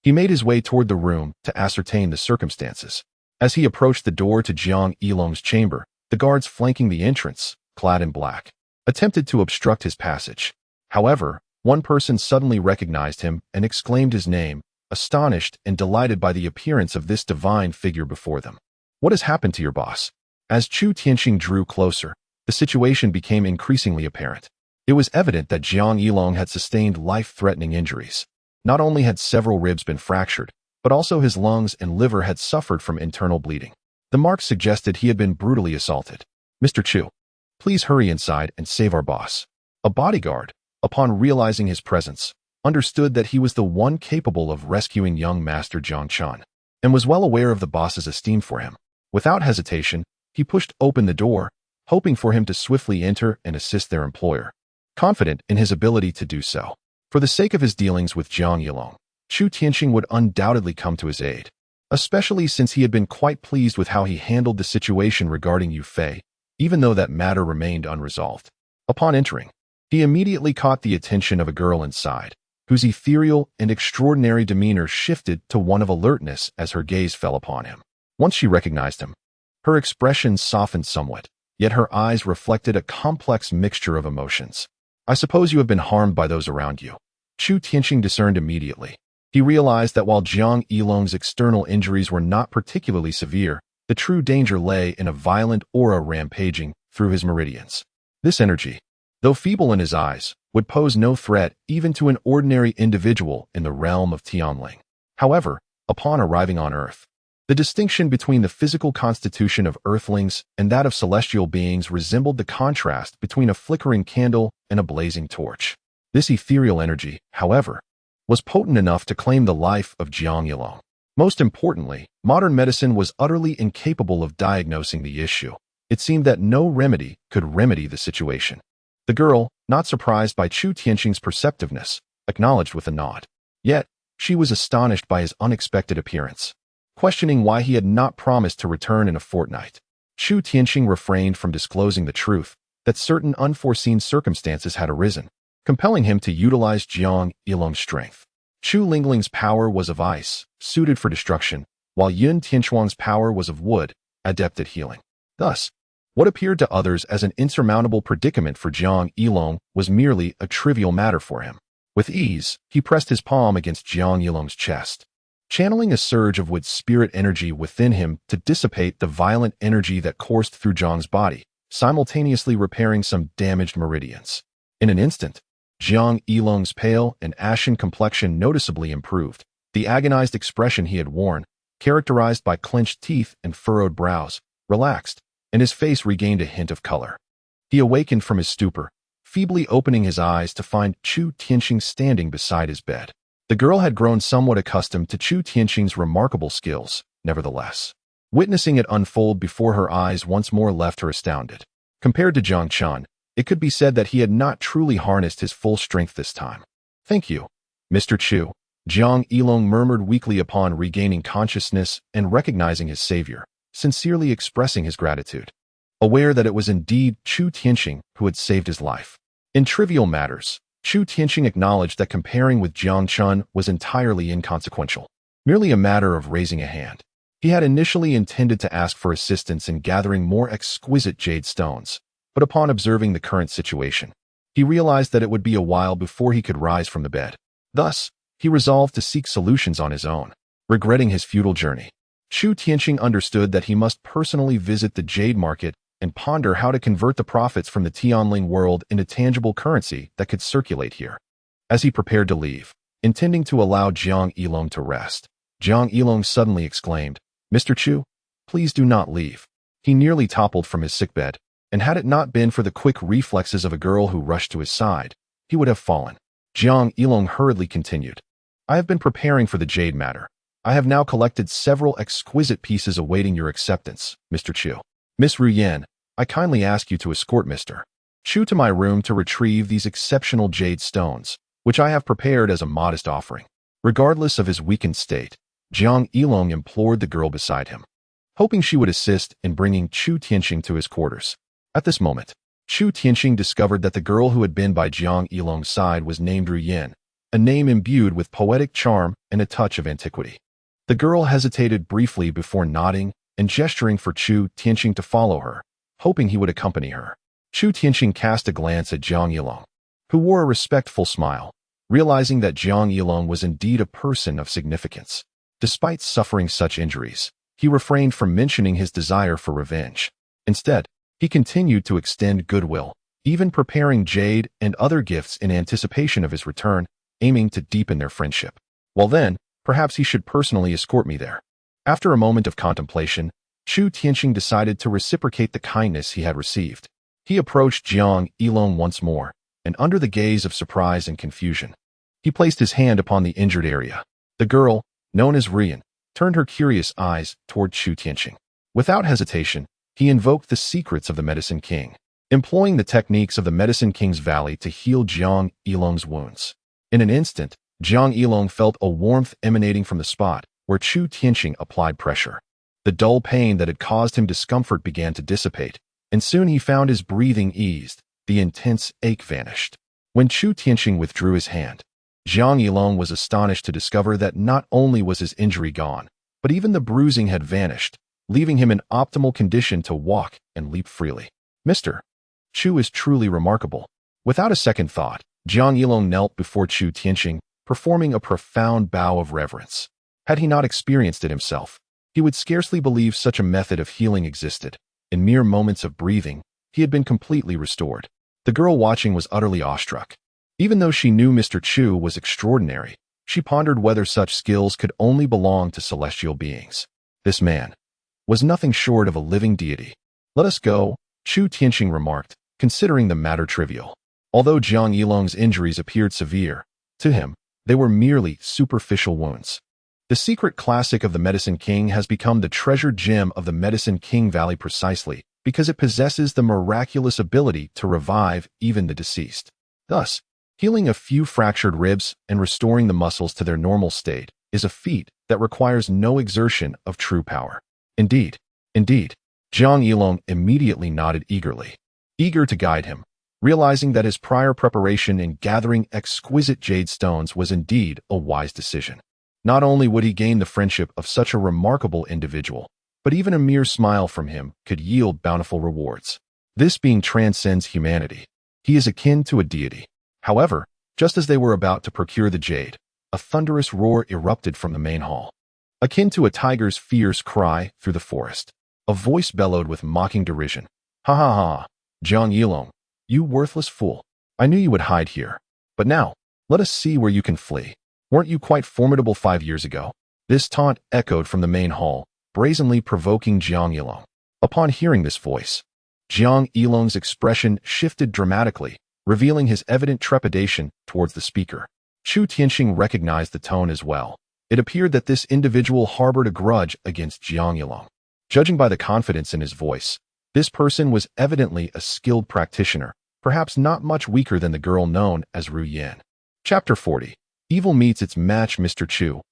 he made his way toward the room to ascertain the circumstances. As he approached the door to Jiang Yilong's chamber, the guards flanking the entrance, clad in black, attempted to obstruct his passage. However, one person suddenly recognized him and exclaimed his name, astonished and delighted by the appearance of this divine figure before them. What has happened to your boss? As Chu Tianxing drew closer, the situation became increasingly apparent. It was evident that Jiang Yilong had sustained life-threatening injuries. Not only had several ribs been fractured, but also his lungs and liver had suffered from internal bleeding. The marks suggested he had been brutally assaulted. Mr. Chu, please hurry inside and save our boss. A bodyguard, upon realizing his presence, understood that he was the one capable of rescuing young Master Jiang Chen, and was well aware of the boss's esteem for him. Without hesitation, he pushed open the door, hoping for him to swiftly enter and assist their employer, confident in his ability to do so. For the sake of his dealings with Jiang Yilong, Chu Tianxing would undoubtedly come to his aid, especially since he had been quite pleased with how he handled the situation regarding Yu Fei, even though that matter remained unresolved. Upon entering, he immediately caught the attention of a girl inside, whose ethereal and extraordinary demeanor shifted to one of alertness as her gaze fell upon him. Once she recognized him, her expression softened somewhat, yet her eyes reflected a complex mixture of emotions. I suppose you have been harmed by those around you. Chu Tianxing discerned immediately. He realized that while Jiang Yilong's external injuries were not particularly severe, the true danger lay in a violent aura rampaging through his meridians. This energy, though feeble in his eyes, would pose no threat even to an ordinary individual in the realm of Tianling. However, upon arriving on Earth, the distinction between the physical constitution of Earthlings and that of celestial beings resembled the contrast between a flickering candle and a blazing torch. This ethereal energy, however, was potent enough to claim the life of Jiang Yilong. Most importantly, modern medicine was utterly incapable of diagnosing the issue. It seemed that no remedy could remedy the situation. The girl, not surprised by Chu Tianxing's perceptiveness, acknowledged with a nod. Yet, she was astonished by his unexpected appearance, questioning why he had not promised to return in a fortnight. Chu Tianxing refrained from disclosing the truth that certain unforeseen circumstances had arisen, compelling him to utilize Jiang Yilong's strength. Chu Lingling's power was of ice, suited for destruction, while Yun Tianxuang's power was of wood, adept at healing. Thus, What appeared to others as an insurmountable predicament for Jiang Yilong was merely a trivial matter for him. With ease, he pressed his palm against Jiang Yilong's chest, channeling a surge of wood spirit energy within him to dissipate the violent energy that coursed through Jiang's body, simultaneously repairing some damaged meridians. In an instant, Jiang Yilong's pale and ashen complexion noticeably improved. The agonized expression he had worn, characterized by clenched teeth and furrowed brows, relaxed, and his face regained a hint of color. He awakened from his stupor, feebly opening his eyes to find Chu Tianqing standing beside his bed. The girl had grown somewhat accustomed to Chu Tianqing's remarkable skills, nevertheless. Witnessing it unfold before her eyes once more left her astounded. Compared to Zhang Chen, it could be said that he had not truly harnessed his full strength this time. "Thank you, Mr. Chu," Jiang Yilong murmured weakly upon regaining consciousness and recognizing his savior, sincerely expressing his gratitude, aware that it was indeed Chu Tianqing who had saved his life. In trivial matters, Chu Tianqing acknowledged that comparing with Jiang Chen was entirely inconsequential, merely a matter of raising a hand. He had initially intended to ask for assistance in gathering more exquisite jade stones, but upon observing the current situation, he realized that it would be a while before he could rise from the bed. Thus, he resolved to seek solutions on his own, regretting his futile journey. Chu Tianqing understood that he must personally visit the jade market and ponder how to convert the profits from the Tianling world into tangible currency that could circulate here. As he prepared to leave, intending to allow Jiang Yilong to rest, Jiang Yilong suddenly exclaimed, "Mr. Chu, please do not leave." He nearly toppled from his sickbed, and had it not been for the quick reflexes of a girl who rushed to his side, he would have fallen. Jiang Yilong hurriedly continued, "I have been preparing for the jade matter. I have now collected several exquisite pieces awaiting your acceptance, Mr. Chu. Miss Ruyan, I kindly ask you to escort Mr. Chu to my room to retrieve these exceptional jade stones, which I have prepared as a modest offering." Regardless of his weakened state, Jiang Yilong implored the girl beside him, hoping she would assist in bringing Chu Tianqing to his quarters. At this moment, Chu Tianqing discovered that the girl who had been by Jiang Yilong's side was named Ruyan, a name imbued with poetic charm and a touch of antiquity. The girl hesitated briefly before nodding and gesturing for Chu Tianqing to follow her, hoping he would accompany her. Chu Tianqing cast a glance at Jiang Yilong, who wore a respectful smile, realizing that Jiang Yilong was indeed a person of significance. Despite suffering such injuries, he refrained from mentioning his desire for revenge. Instead, he continued to extend goodwill, even preparing jade and other gifts in anticipation of his return, aiming to deepen their friendship. Well then, perhaps he should personally escort me there. After a moment of contemplation, Chu Tianqing decided to reciprocate the kindness he had received. He approached Jiang Yilong once more, and under the gaze of surprise and confusion, he placed his hand upon the injured area. The girl, known as Rian, turned her curious eyes toward Chu Tianqing. Without hesitation, he invoked the secrets of the Medicine King, employing the techniques of the Medicine King's Valley to heal Jiang Yilong's wounds. In an instant, Jiang Yilong felt a warmth emanating from the spot where Chu Tianqing applied pressure. The dull pain that had caused him discomfort began to dissipate, and soon he found his breathing eased. The intense ache vanished. When Chu Tianqing withdrew his hand, Jiang Yilong was astonished to discover that not only was his injury gone, but even the bruising had vanished, leaving him in optimal condition to walk and leap freely. Mr. Chu is truly remarkable. Without a second thought, Jiang Yilong knelt before Chu Tianqing, performing a profound bow of reverence. Had he not experienced it himself, he would scarcely believe such a method of healing existed. In mere moments of breathing, he had been completely restored. The girl watching was utterly awestruck. Even though she knew Mr. Chu was extraordinary, she pondered whether such skills could only belong to celestial beings. This man was nothing short of a living deity. "Let us go," Chu Tianqing remarked, considering the matter trivial. Although Jiang Yilong's injuries appeared severe, to him, they were merely superficial wounds. The secret classic of the Medicine King has become the treasured gem of the Medicine King Valley precisely because it possesses the miraculous ability to revive even the deceased. Thus, healing a few fractured ribs and restoring the muscles to their normal state is a feat that requires no exertion of true power. Indeed, Jiang Yilong immediately nodded eagerly, eager to guide him, realizing that his prior preparation in gathering exquisite jade stones was indeed a wise decision. Not only would he gain the friendship of such a remarkable individual, but even a mere smile from him could yield bountiful rewards. This being transcends humanity. He is akin to a deity. However, just as they were about to procure the jade, a thunderous roar erupted from the main hall. Akin to a tiger's fierce cry through the forest, a voice bellowed with mocking derision. Ha ha ha, Jiang Yilong, you worthless fool. I knew you would hide here. But now, let us see where you can flee. Weren't you quite formidable 5 years ago? This taunt echoed from the main hall, brazenly provoking Jiang Yilong. Upon hearing this voice, Jiang Yilong's expression shifted dramatically, revealing his evident trepidation towards the speaker. Chu Tianxing recognized the tone as well. It appeared that this individual harbored a grudge against Jiang Yilong. Judging by the confidence in his voice, this person was evidently a skilled practitioner, perhaps not much weaker than the girl known as Ru Yan. Chapter 40. Evil meets its match. Mr. Chu,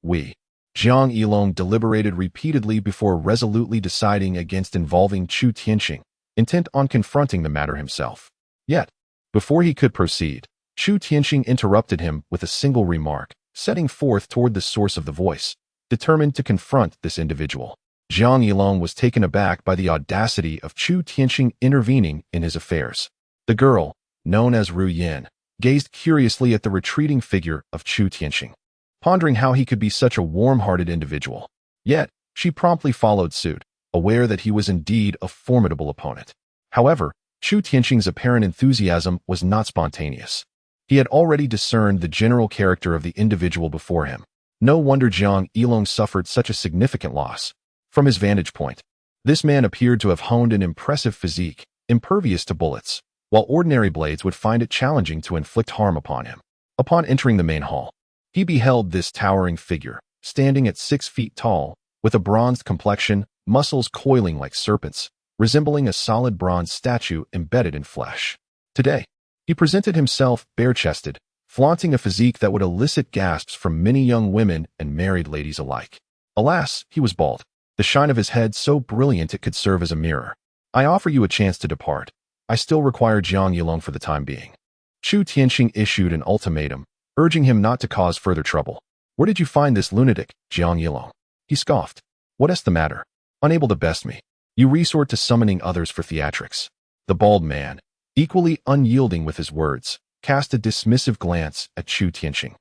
Jiang Yilong deliberated repeatedly before resolutely deciding against involving Chu Tianxing, intent on confronting the matter himself. Yet, before he could proceed, Chu Tianxing interrupted him with a single remark, setting forth toward the source of the voice, determined to confront this individual. Jiang Yilong was taken aback by the audacity of Chu Tianxing intervening in his affairs. The girl, known as Ru Yan, gazed curiously at the retreating figure of Chu Tianxing, pondering how he could be such a warm-hearted individual. Yet, she promptly followed suit, aware that he was indeed a formidable opponent. However, Chu Tianxing's apparent enthusiasm was not spontaneous. He had already discerned the general character of the individual before him. No wonder Jiang Yilong suffered such a significant loss. From his vantage point, this man appeared to have honed an impressive physique, impervious to bullets, while ordinary blades would find it challenging to inflict harm upon him. Upon entering the main hall, he beheld this towering figure, standing at 6 feet tall, with a bronzed complexion, muscles coiling like serpents, resembling a solid bronze statue embedded in flesh. Today, he presented himself bare-chested, flaunting a physique that would elicit gasps from many young women and married ladies alike. Alas, he was bald, the shine of his head so brilliant it could serve as a mirror. I offer you a chance to depart. I still require Jiang Yilong for the time being. Chu Tianxing issued an ultimatum, urging him not to cause further trouble. Where did you find this lunatic, Jiang Yilong? He scoffed. What is the matter? Unable to best me, you resort to summoning others for theatrics. The bald man, equally unyielding with his words, cast a dismissive glance at Chu Tianxing.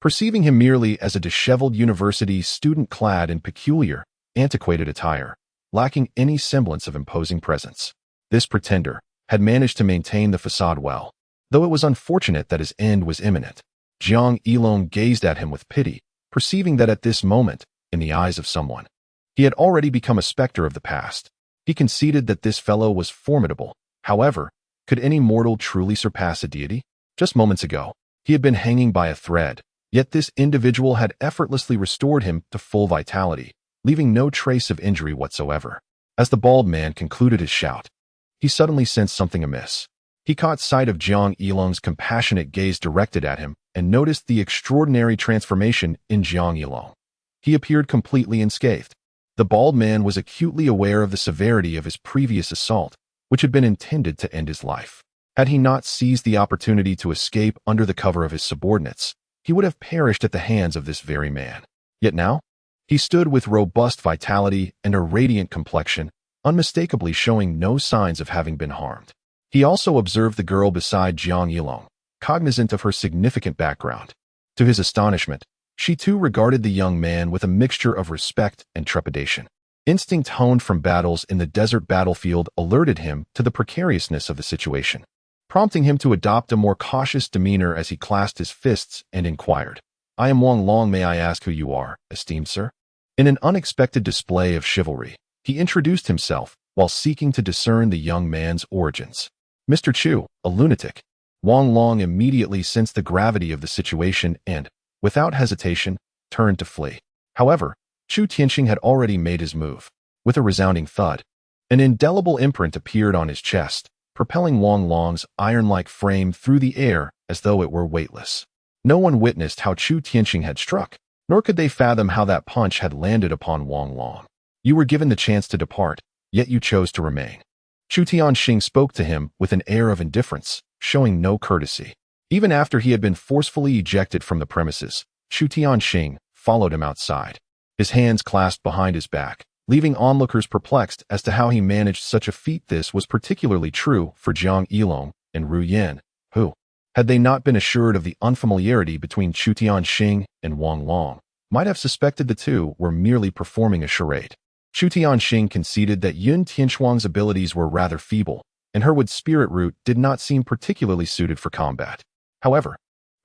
Perceiving him merely as a disheveled university student clad in peculiar, antiquated attire, lacking any semblance of imposing presence, this pretender had managed to maintain the facade well, though it was unfortunate that his end was imminent. Jiang Yilong gazed at him with pity, perceiving that at this moment, in the eyes of someone, he had already become a specter of the past. He conceded that this fellow was formidable. However, could any mortal truly surpass a deity? Just moments ago, he had been hanging by a thread, yet this individual had effortlessly restored him to full vitality, leaving no trace of injury whatsoever. As the bald man concluded his shout, he suddenly sensed something amiss. He caught sight of Jiang Yilong's compassionate gaze directed at him and noticed the extraordinary transformation in Jiang Yilong. He appeared completely unscathed. The bald man was acutely aware of the severity of his previous assault, which had been intended to end his life. Had he not seized the opportunity to escape under the cover of his subordinates, he would have perished at the hands of this very man. Yet now, he stood with robust vitality and a radiant complexion, unmistakably showing no signs of having been harmed. He also observed the girl beside Jiang Yilong, cognizant of her significant background. To his astonishment, she too regarded the young man with a mixture of respect and trepidation. Instinct honed from battles in the desert battlefield alerted him to the precariousness of the situation, prompting him to adopt a more cautious demeanor as he clasped his fists and inquired, I am Wang Long, may I ask who you are, esteemed sir? In an unexpected display of chivalry, he introduced himself while seeking to discern the young man's origins. Mr. Chu, a lunatic. Wang Long immediately sensed the gravity of the situation and, without hesitation, turned to flee. However, Chu Tianxing had already made his move. With a resounding thud, an indelible imprint appeared on his chest, propelling Wang Long's iron-like frame through the air as though it were weightless. No one witnessed how Chu Tianxing had struck, nor could they fathom how that punch had landed upon Wang Long. You were given the chance to depart, yet you chose to remain. Chu Tianxing spoke to him with an air of indifference, showing no courtesy. Even after he had been forcefully ejected from the premises, Chu Tianxing followed him outside, his hands clasped behind his back, leaving onlookers perplexed as to how he managed such a feat. This was particularly true for Jiang Yilong and Ru Yin, who, had they not been assured of the unfamiliarity between Chu Tianxing and Wang Long, might have suspected the two were merely performing a charade. Chu Tianxing conceded that Yun Tianxuang's abilities were rather feeble, and her wood spirit root did not seem particularly suited for combat. However,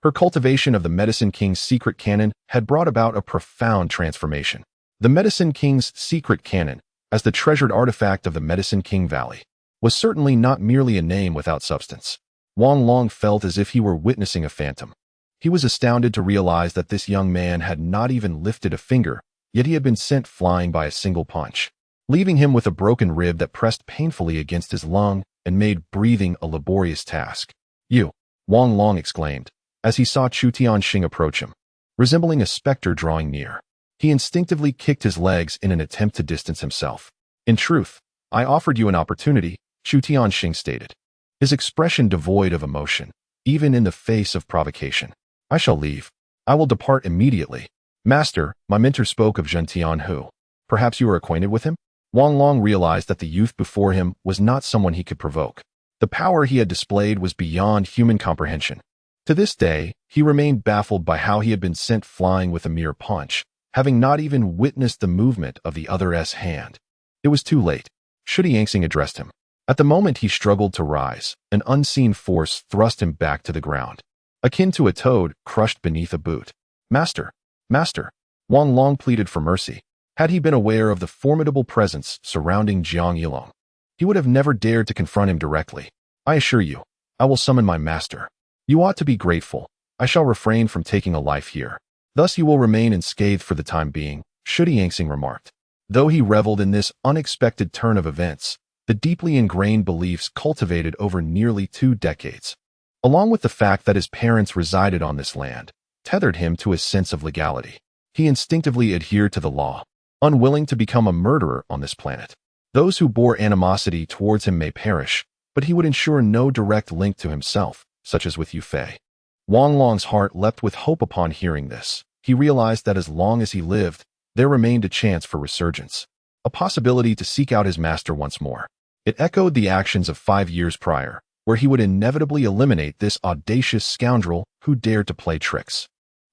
her cultivation of the Medicine King's secret cannon had brought about a profound transformation. The Medicine King's secret cannon, as the treasured artifact of the Medicine King Valley, was certainly not merely a name without substance. Wang Long felt as if he were witnessing a phantom. He was astounded to realize that this young man had not even lifted a finger, yet he had been sent flying by a single punch, leaving him with a broken rib that pressed painfully against his lung and made breathing a laborious task. "You!" Wang Long exclaimed, as he saw Chu Tianxing approach him, resembling a specter drawing near. He instinctively kicked his legs in an attempt to distance himself. "In truth, I offered you an opportunity," Chu Tianxing stated, his expression devoid of emotion, even in the face of provocation. "I shall leave. I will depart immediately." "Master," my mentor spoke of Zhen Tianhu. "Perhaps you are acquainted with him?" Wang Long realized that the youth before him was not someone he could provoke. The power he had displayed was beyond human comprehension. To this day, he remained baffled by how he had been sent flying with a mere punch, having not even witnessed the movement of the other's hand. It was too late. Shi Yangxing addressed him. At the moment he struggled to rise, an unseen force thrust him back to the ground, akin to a toad crushed beneath a boot. "Master! Master!" Wang Long pleaded for mercy. Had he been aware of the formidable presence surrounding Jiang Yilong, he would have never dared to confront him directly. "I assure you, I will summon my master. You ought to be grateful. I shall refrain from taking a life here. Thus you will remain unscathed for the time being," Shi Yangxing remarked. Though he reveled in this unexpected turn of events, the deeply ingrained beliefs cultivated over nearly 2 decades, along with the fact that his parents resided on this land, tethered him to his sense of legality. He instinctively adhered to the law, unwilling to become a murderer on this planet. Those who bore animosity towards him may perish, but he would ensure no direct link to himself, such as with Yu Fei. Wang Long's heart leapt with hope upon hearing this. He realized that as long as he lived, there remained a chance for resurgence, a possibility to seek out his master once more. It echoed the actions of 5 years prior, where he would inevitably eliminate this audacious scoundrel who dared to play tricks.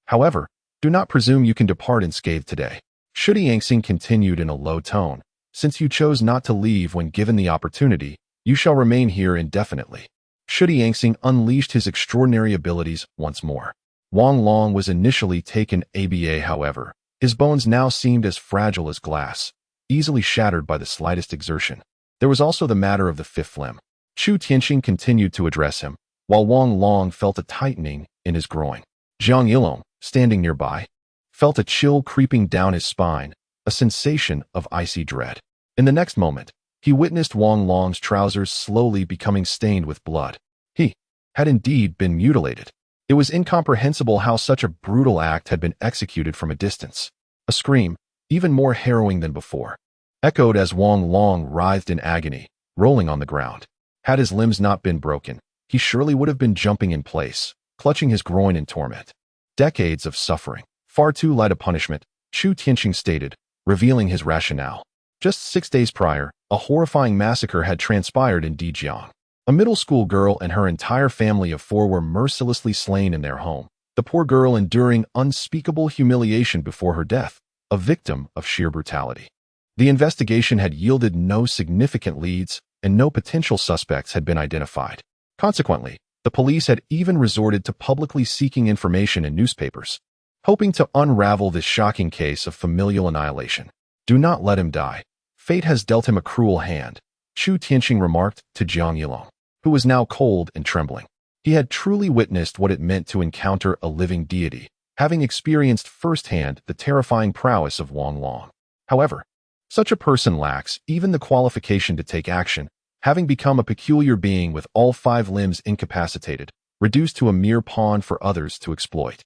However, do not presume you can depart unscathed today. Shi Yangxing continued in a low tone. "Since you chose not to leave when given the opportunity, you shall remain here indefinitely." Shi Yangxing unleashed his extraordinary abilities once more. Wang Long was initially taken aback, however. His bones now seemed as fragile as glass, easily shattered by the slightest exertion. There was also the matter of the fifth limb. Chu Tianxing continued to address him, while Wang Long felt a tightening in his groin. Jiang Yilong, standing nearby, felt a chill creeping down his spine, a sensation of icy dread. In the next moment, he witnessed Wang Long's trousers slowly becoming stained with blood. He had indeed been mutilated. It was incomprehensible how such a brutal act had been executed from a distance. A scream, even more harrowing than before, echoed as Wang Long writhed in agony, rolling on the ground. Had his limbs not been broken, he surely would have been jumping in place, clutching his groin in torment. Decades of suffering, far too light a punishment, Chu Tianxing stated, revealing his rationale. Just 6 days prior, a horrifying massacre had transpired in Dijiang. A middle school girl and her entire family of 4 were mercilessly slain in their home, the poor girl enduring unspeakable humiliation before her death, a victim of sheer brutality. The investigation had yielded no significant leads, and no potential suspects had been identified. Consequently, the police had even resorted to publicly seeking information in newspapers, hoping to unravel this shocking case of familial annihilation. "Do not let him die. Fate has dealt him a cruel hand," Chu Tianxing remarked to Jiang Yilong, who was now cold and trembling. He had truly witnessed what it meant to encounter a living deity, having experienced firsthand the terrifying prowess of Wang Long. However, such a person lacks even the qualification to take action, having become a peculiar being with all 5 limbs incapacitated, reduced to a mere pawn for others to exploit.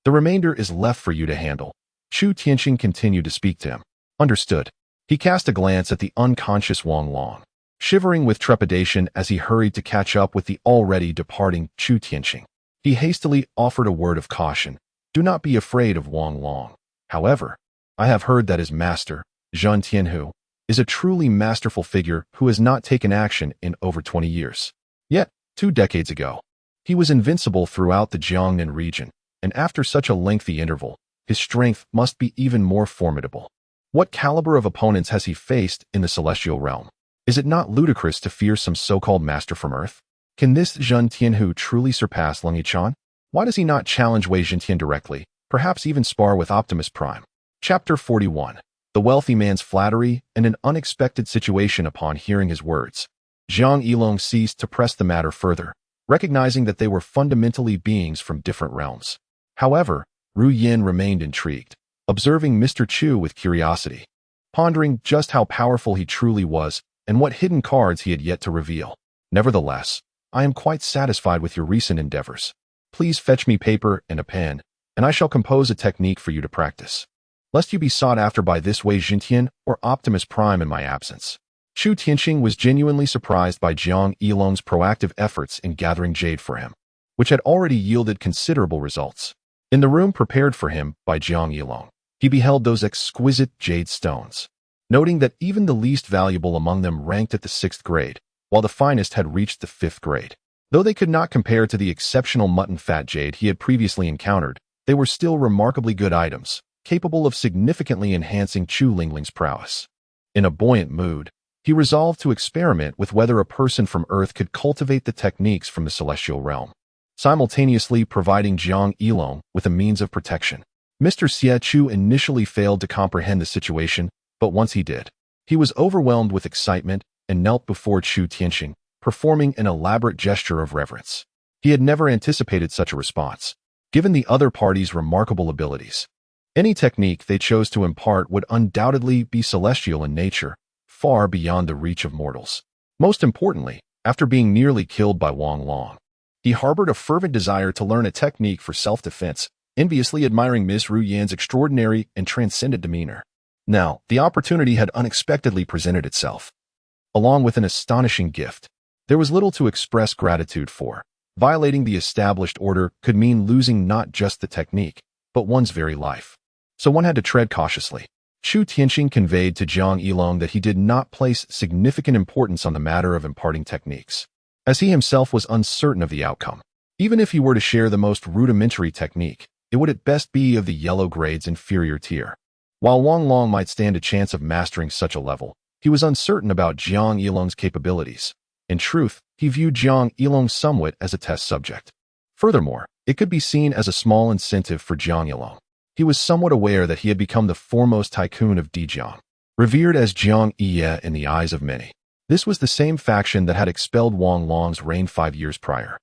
"The remainder is left for you to handle." Chu Tianxing continued to speak to him. "Understood." He cast a glance at the unconscious Wang Long, shivering with trepidation as he hurried to catch up with the already departing Chu Tianxing. He hastily offered a word of caution. "Do not be afraid of Wang Long. However, I have heard that his master, Zhen Tianhu, is a truly masterful figure who has not taken action in over 20 years. Yet, 2 decades ago, he was invincible throughout the Jiangnan region, and after such a lengthy interval, his strength must be even more formidable. What caliber of opponents has he faced in the celestial realm? Is it not ludicrous to fear some so-called master from Earth? Can this Zhen Tianhu truly surpass Ling Xue? Why does he not challenge Wei Zhentian directly, perhaps even spar with Optimus Prime? Chapter 41. The wealthy man's flattery and an unexpected situation. Upon hearing his words, Zhang Yilong ceased to press the matter further, recognizing that they were fundamentally beings from different realms. However, Ru Yin remained intrigued, observing Mr. Chu with curiosity, pondering just how powerful he truly was and what hidden cards he had yet to reveal. Nevertheless, I am quite satisfied with your recent endeavors. Please fetch me paper and a pen, and I shall compose a technique for you to practice, lest you be sought after by this Wei Zhentian or Optimus Prime in my absence. Chu Tianqing was genuinely surprised by Zhang Yilong's proactive efforts in gathering jade for him, which had already yielded considerable results. In the room prepared for him by Zhang Yilong, he beheld those exquisite jade stones, noting that even the least valuable among them ranked at the 6th grade, while the finest had reached the 5th grade. Though they could not compare to the exceptional mutton fat jade he had previously encountered, they were still remarkably good items, capable of significantly enhancing Chu Lingling's prowess. In a buoyant mood, he resolved to experiment with whether a person from Earth could cultivate the techniques from the celestial realm, simultaneously providing Zhang Yilong with a means of protection. Mr. Xie Chu initially failed to comprehend the situation, but once he did, he was overwhelmed with excitement and knelt before Chu Tianqing, performing an elaborate gesture of reverence. He had never anticipated such a response, given the other party's remarkable abilities. Any technique they chose to impart would undoubtedly be celestial in nature, far beyond the reach of mortals. Most importantly, after being nearly killed by Wang Long, he harbored a fervent desire to learn a technique for self-defense, enviously admiring Ms. Ru Yan's extraordinary and transcendent demeanor. Now, the opportunity had unexpectedly presented itself. Along with an astonishing gift, there was little to express gratitude for. Violating the established order could mean losing not just the technique, but one's very life. So one had to tread cautiously. Chu Tianqing conveyed to Zhang Yilong that he did not place significant importance on the matter of imparting techniques, as he himself was uncertain of the outcome. Even if he were to share the most rudimentary technique, it would at best be of the yellow grade's inferior tier. While Wang Long might stand a chance of mastering such a level, he was uncertain about Zhang Yilong's capabilities. In truth, he viewed Zhang Yilong somewhat as a test subject. Furthermore, it could be seen as a small incentive for Zhang Yilong. He was somewhat aware that he had become the foremost tycoon of Dijiang, revered as Jiang Ye in the eyes of many. This was the same faction that had expelled Wang Long's reign 5 years prior,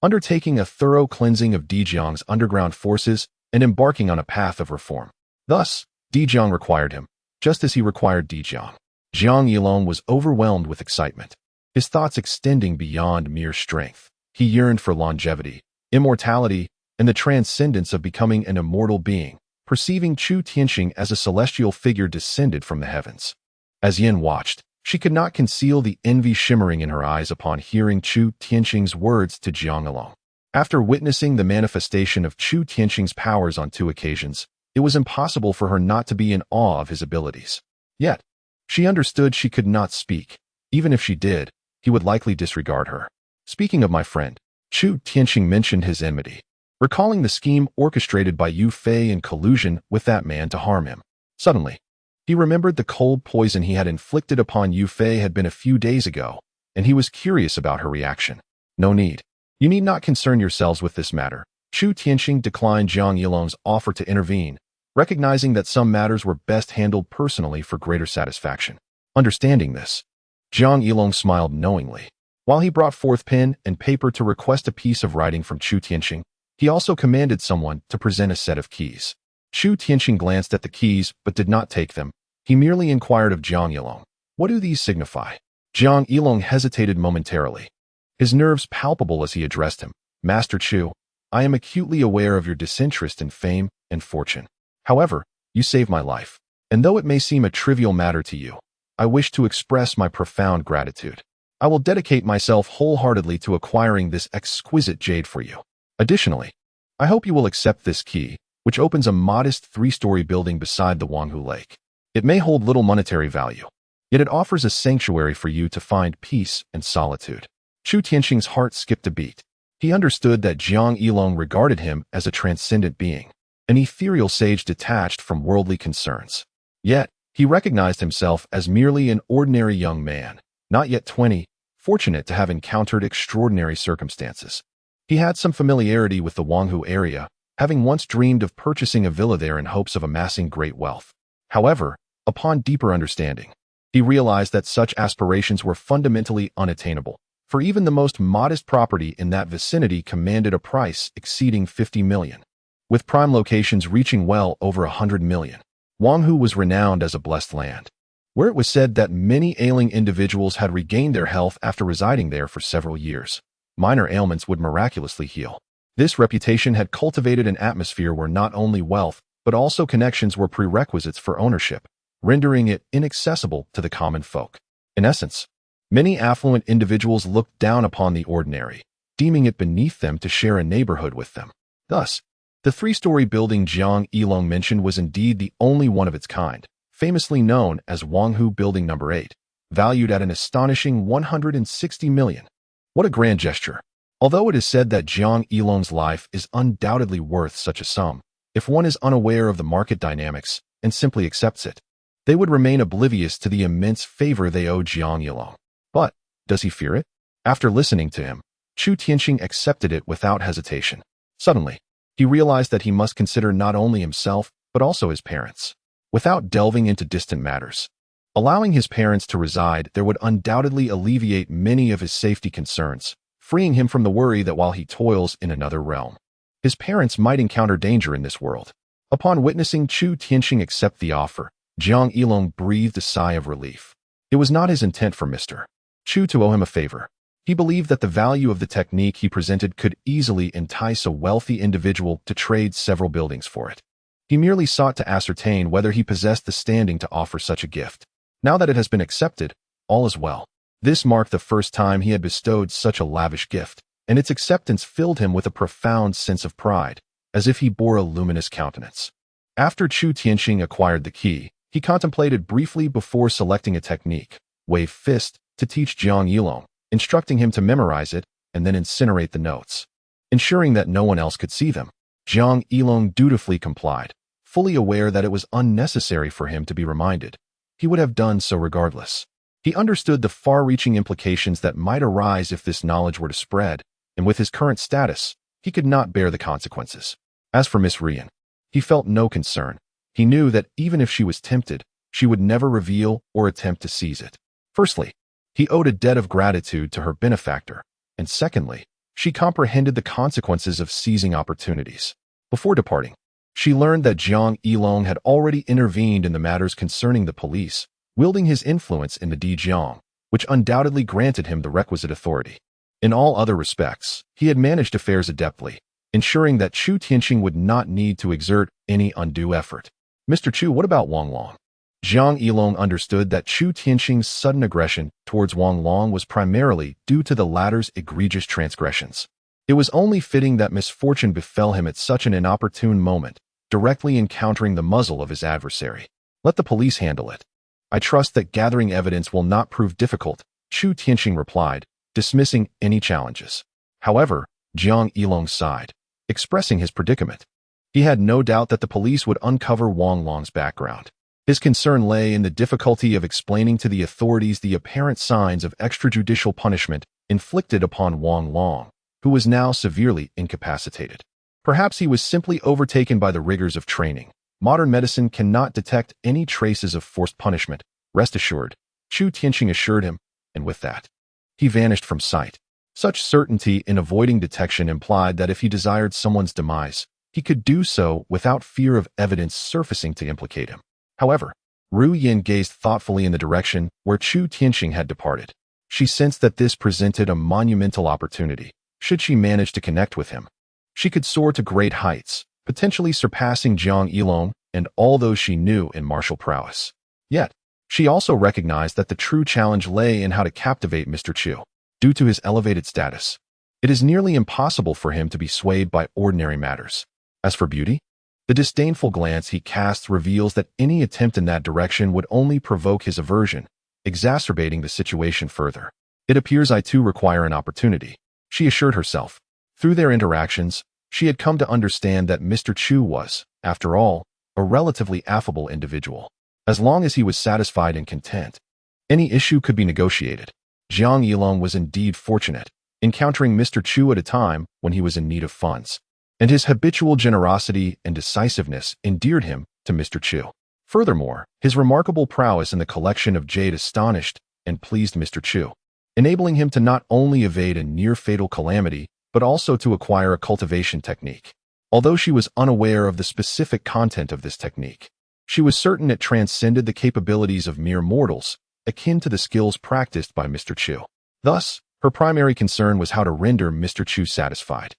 undertaking a thorough cleansing of Dijiang's underground forces and embarking on a path of reform. Thus, Dijiang required him, just as he required Dijiang. Zhang Yilong was overwhelmed with excitement, his thoughts extending beyond mere strength. He yearned for longevity, immortality, and the transcendence of becoming an immortal being, perceiving Chu Tianqing as a celestial figure descended from the heavens. As Yin watched, she could not conceal the envy shimmering in her eyes upon hearing Chu Tianqing's words to Zhang Yilong. After witnessing the manifestation of Chu Tianqing's powers on 2 occasions, it was impossible for her not to be in awe of his abilities. Yet, she understood she could not speak. Even if she did, he would likely disregard her. Speaking of my friend, Chu Tianqing mentioned his enmity, recalling the scheme orchestrated by Yu Fei in collusion with that man to harm him. Suddenly, he remembered the cold poison he had inflicted upon Yu Fei had been a few days ago, and he was curious about her reaction. No need. You need not concern yourselves with this matter. Chu Tianqing declined Zhang Yilong's offer to intervene, recognizing that some matters were best handled personally for greater satisfaction. Understanding this, Zhang Yilong smiled knowingly. While he brought forth pen and paper to request a piece of writing from Chu Tianqing, he also commanded someone to present a set of keys. Chu Tianqing glanced at the keys but did not take them. He merely inquired of Zhang Yilong, "What do these signify?" Zhang Yilong hesitated momentarily, his nerves palpable as he addressed him. "Master Chu, I am acutely aware of your disinterest in fame and fortune. However, you saved my life, and though it may seem a trivial matter to you, I wish to express my profound gratitude. I will dedicate myself wholeheartedly to acquiring this exquisite jade for you. Additionally, I hope you will accept this key, which opens a modest 3-story building beside the Wanghu Lake. It may hold little monetary value, yet it offers a sanctuary for you to find peace and solitude. Chu Tianxing's heart skipped a beat. He understood that Jiang Yilong regarded him as a transcendent being, an ethereal sage detached from worldly concerns. Yet, he recognized himself as merely an ordinary young man, not yet 20, fortunate to have encountered extraordinary circumstances. He had some familiarity with the Wanghu area, having once dreamed of purchasing a villa there in hopes of amassing great wealth. However, upon deeper understanding, he realized that such aspirations were fundamentally unattainable, for even the most modest property in that vicinity commanded a price exceeding 50 million, with prime locations reaching well over 100 million. Wanghu was renowned as a blessed land, where it was said that many ailing individuals had regained their health after residing there for several years. Minor ailments would miraculously heal. This reputation had cultivated an atmosphere where not only wealth, but also connections were prerequisites for ownership, rendering it inaccessible to the common folk. In essence, many affluent individuals looked down upon the ordinary, deeming it beneath them to share a neighborhood with them. Thus, the three-story building Jiang Yilong mentioned was indeed the only one of its kind, famously known as Wanghu Building No. 8, valued at an astonishing 160 million. What a grand gesture! Although it is said that Jiang Yilong's life is undoubtedly worth such a sum, if one is unaware of the market dynamics and simply accepts it, they would remain oblivious to the immense favor they owe Jiang Yilong. But, does he fear it? After listening to him, Chu Tianxing accepted it without hesitation. Suddenly, he realized that he must consider not only himself, but also his parents. Without delving into distant matters, allowing his parents to reside there would undoubtedly alleviate many of his safety concerns, freeing him from the worry that while he toils in another realm, his parents might encounter danger in this world. Upon witnessing Chu Tianxing accept the offer, Jiang Yilong breathed a sigh of relief. It was not his intent for Mr. Chu to owe him a favor. He believed that the value of the technique he presented could easily entice a wealthy individual to trade several buildings for it. He merely sought to ascertain whether he possessed the standing to offer such a gift. Now that it has been accepted, all is well. This marked the first time he had bestowed such a lavish gift, and its acceptance filled him with a profound sense of pride, as if he bore a luminous countenance. After Chu Tianxing acquired the key, he contemplated briefly before selecting a technique, wave fist, to teach Jiang Yilong, instructing him to memorize it and then incinerate the notes. Ensuring that no one else could see them, Jiang Yilong dutifully complied, fully aware that it was unnecessary for him to be reminded. He would have done so regardless. He understood the far-reaching implications that might arise if this knowledge were to spread, and with his current status, he could not bear the consequences. As for Miss Rian, he felt no concern. He knew that even if she was tempted, she would never reveal or attempt to seize it. Firstly, he owed a debt of gratitude to her benefactor, and secondly, she comprehended the consequences of seizing opportunities. Before departing, she learned that Jiang Yilong had already intervened in the matters concerning the police, wielding his influence in the Dijiang, which undoubtedly granted him the requisite authority. In all other respects, he had managed affairs adeptly, ensuring that Chu Tianxing would not need to exert any undue effort. Mr. Chu, what about Wang Long? Jiang Yilong understood that Chu Tianxing's sudden aggression towards Wang Long was primarily due to the latter's egregious transgressions. It was only fitting that misfortune befell him at such an inopportune moment, directly encountering the muzzle of his adversary. Let the police handle it. I trust that gathering evidence will not prove difficult, Chu Tianxing replied, dismissing any challenges. However, Jiang Yilong sighed, expressing his predicament. He had no doubt that the police would uncover Wang Long's background. His concern lay in the difficulty of explaining to the authorities the apparent signs of extrajudicial punishment inflicted upon Wang Long, who was now severely incapacitated. Perhaps he was simply overtaken by the rigors of training. Modern medicine cannot detect any traces of forced punishment, rest assured, Chu Tianxing assured him, and with that, he vanished from sight. Such certainty in avoiding detection implied that if he desired someone's demise, he could do so without fear of evidence surfacing to implicate him. However, Ru Yin gazed thoughtfully in the direction where Chu Tianxing had departed. She sensed that this presented a monumental opportunity. Should she manage to connect with him, she could soar to great heights, potentially surpassing Jiang Yilong and all those she knew in martial prowess. Yet, she also recognized that the true challenge lay in how to captivate Mr. Chu. Due to his elevated status, it is nearly impossible for him to be swayed by ordinary matters. As for beauty, The disdainful glance he casts reveals that any attempt in that direction would only provoke his aversion, exacerbating the situation further. It appears I too require an opportunity, she assured herself. Through their interactions, she had come to understand that Mr. Chu was, after all, a relatively affable individual. As long as he was satisfied and content, any issue could be negotiated. Jiang Yilong was indeed fortunate, encountering Mr. Chu at a time when he was in need of funds, and his habitual generosity and decisiveness endeared him to Mr. Chu. Furthermore, his remarkable prowess in the collection of jade astonished and pleased Mr. Chu, enabling him to not only evade a near-fatal calamity, but also to acquire a cultivation technique. Although she was unaware of the specific content of this technique, she was certain it transcended the capabilities of mere mortals, akin to the skills practiced by Mr. Chu. Thus, her primary concern was how to render Mr. Chu satisfied.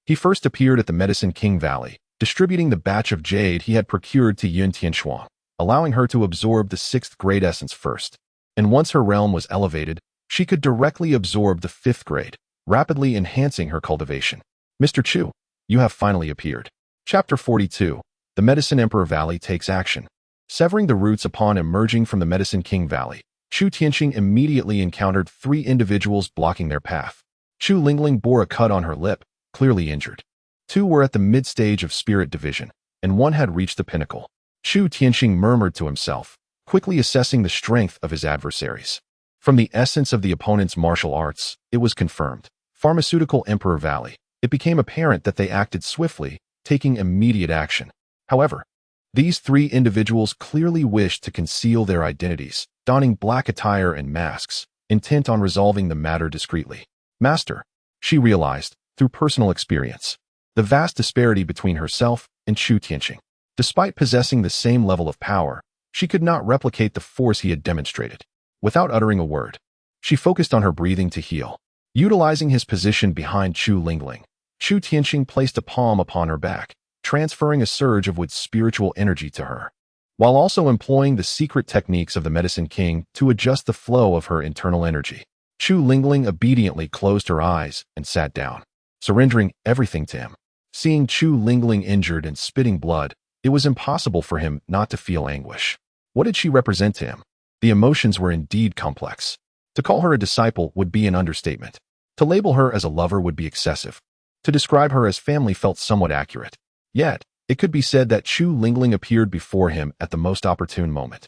He first appeared at the Medicine King Valley, distributing the batch of jade he had procured to Yun Tianshuang, allowing her to absorb the 6th grade essence first. And once her realm was elevated, she could directly absorb the 5th grade, rapidly enhancing her cultivation. Mr. Chu, you have finally appeared. Chapter 42. The Medicine Emperor Valley takes action. Severing the roots upon emerging from the Medicine King Valley, Chu Tianqing immediately encountered 3 individuals blocking their path. Chu Lingling bore a cut on her lip, clearly injured. 2 were at the mid-stage of spirit division, and 1 had reached the pinnacle. Chu Tianqing murmured to himself, quickly assessing the strength of his adversaries. From the essence of the opponent's martial arts, it was confirmed. Pharmaceutical Emperor Valley. It became apparent that they acted swiftly, taking immediate action. However, these 3 individuals clearly wished to conceal their identities, donning black attire and masks, intent on resolving the matter discreetly. Master, she realized, through personal experience, the vast disparity between herself and Chu Tianqing. Despite possessing the same level of power, she could not replicate the force he had demonstrated. Without uttering a word, she focused on her breathing to heal. Utilizing his position behind Chu Lingling, Chu Tianqing placed a palm upon her back, transferring a surge of Wood's spiritual energy to her, while also employing the secret techniques of the Medicine King to adjust the flow of her internal energy. Chu Lingling obediently closed her eyes and sat down, surrendering everything to him. Seeing Chu Lingling injured and spitting blood, it was impossible for him not to feel anguish. What did she represent to him? The emotions were indeed complex. To call her a disciple would be an understatement. To label her as a lover would be excessive. To describe her as family felt somewhat accurate. Yet, it could be said that Chu Lingling appeared before him at the most opportune moment,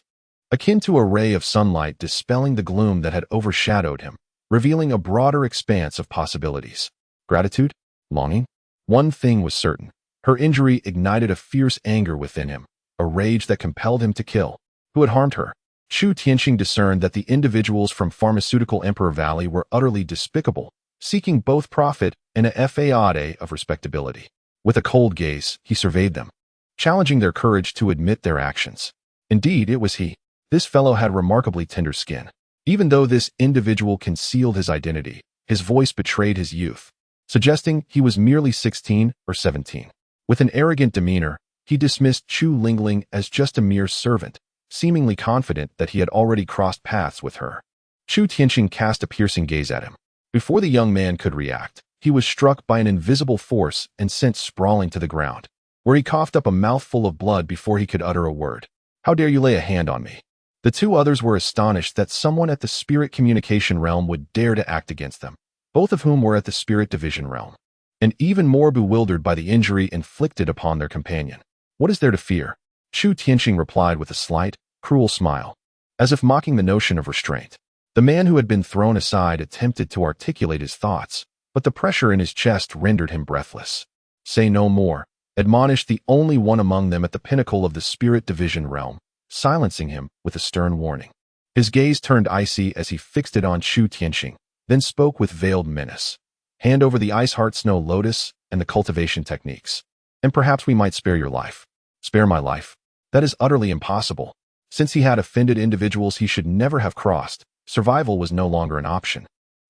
akin to a ray of sunlight dispelling the gloom that had overshadowed him, revealing a broader expanse of possibilities. Gratitude? Longing? One thing was certain. Her injury ignited a fierce anger within him, a rage that compelled him to kill. Who had harmed her? Chu Tianqing discerned that the individuals from Pharmaceutical Emperor Valley were utterly despicable, seeking both profit and a fade of respectability. With a cold gaze, he surveyed them, challenging their courage to admit their actions. Indeed, it was he. This fellow had remarkably tender skin. Even though this individual concealed his identity, his voice betrayed his youth, suggesting he was merely 16 or 17. With an arrogant demeanor, he dismissed Chu Lingling as just a mere servant, seemingly confident that he had already crossed paths with her. Chu Tianqing cast a piercing gaze at him. Before the young man could react, he was struck by an invisible force and sent sprawling to the ground, where he coughed up a mouthful of blood before he could utter a word. How dare you lay a hand on me? The 2 others were astonished that someone at the spirit communication realm would dare to act against them, both of whom were at the spirit division realm, and even more bewildered by the injury inflicted upon their companion. What is there to fear? Chu Tianqing replied with a slight, cruel smile, as if mocking the notion of restraint. The man who had been thrown aside attempted to articulate his thoughts, but the pressure in his chest rendered him breathless. Say no more, admonished the only one among them at the pinnacle of the spirit division realm, silencing him with a stern warning. His gaze turned icy as he fixed it on Chu Tianqing, then spoke with veiled menace. Hand over the Ice Heart Snow Lotus and the cultivation techniques, and perhaps we might spare your life. Spare my life? That is utterly impossible. Since he had offended individuals he should never have crossed, survival was no longer an option.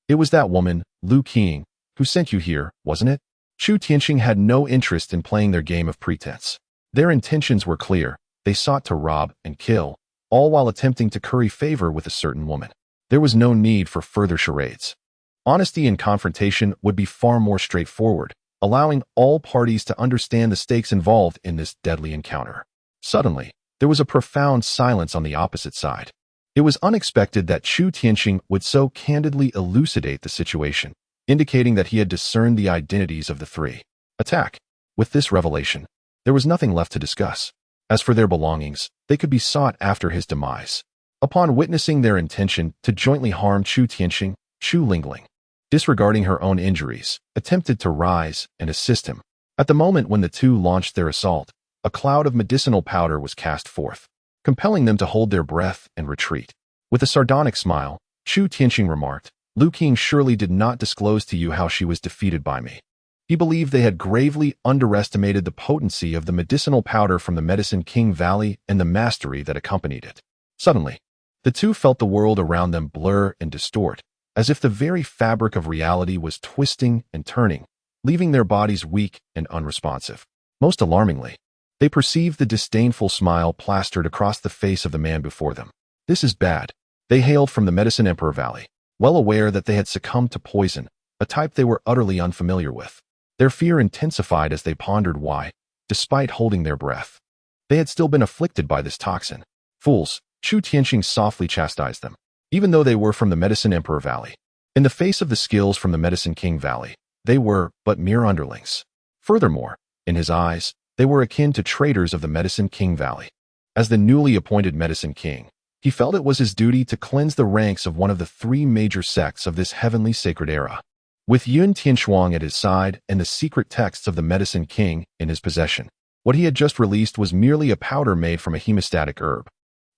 It was that woman, Lu Qing, who sent you here, wasn't it? Chu Tianqing had no interest in playing their game of pretense. Their intentions were clear. They sought to rob and kill, all while attempting to curry favor with a certain woman. There was no need for further charades. Honesty in confrontation would be far more straightforward, allowing all parties to understand the stakes involved in this deadly encounter. Suddenly, there was a profound silence on the opposite side. It was unexpected that Chu Tianqing would so candidly elucidate the situation, indicating that he had discerned the identities of the three. Attack. With this revelation, there was nothing left to discuss. As for their belongings, they could be sought after his demise. Upon witnessing their intention to jointly harm Chu Tianqing, Chu Lingling, disregarding her own injuries, attempted to rise and assist him. At the moment when the two launched their assault, a cloud of medicinal powder was cast forth, compelling them to hold their breath and retreat. With a sardonic smile, Chu Tianqing remarked, "Lu Qing surely did not disclose to you how she was defeated by me." He believed they had gravely underestimated the potency of the medicinal powder from the Medicine King Valley and the mastery that accompanied it. Suddenly, the two felt the world around them blur and distort, as if the very fabric of reality was twisting and turning, leaving their bodies weak and unresponsive. Most alarmingly, they perceived the disdainful smile plastered across the face of the man before them. This is bad. They hailed from the Medicine Emperor Valley, well aware that they had succumbed to poison, a type they were utterly unfamiliar with. Their fear intensified as they pondered why, despite holding their breath, they had still been afflicted by this toxin. Fools, Chu Tianqing softly chastised them. Even though they were from the Medicine Emperor Valley, in the face of the skills from the Medicine King Valley, they were but mere underlings. Furthermore, in his eyes, they were akin to traitors of the Medicine King Valley. As the newly appointed Medicine King, he felt it was his duty to cleanse the ranks of one of the three major sects of this heavenly sacred era. With Yun Tianshuang at his side and the secret texts of the Medicine King in his possession, what he had just released was merely a powder made from a hemostatic herb.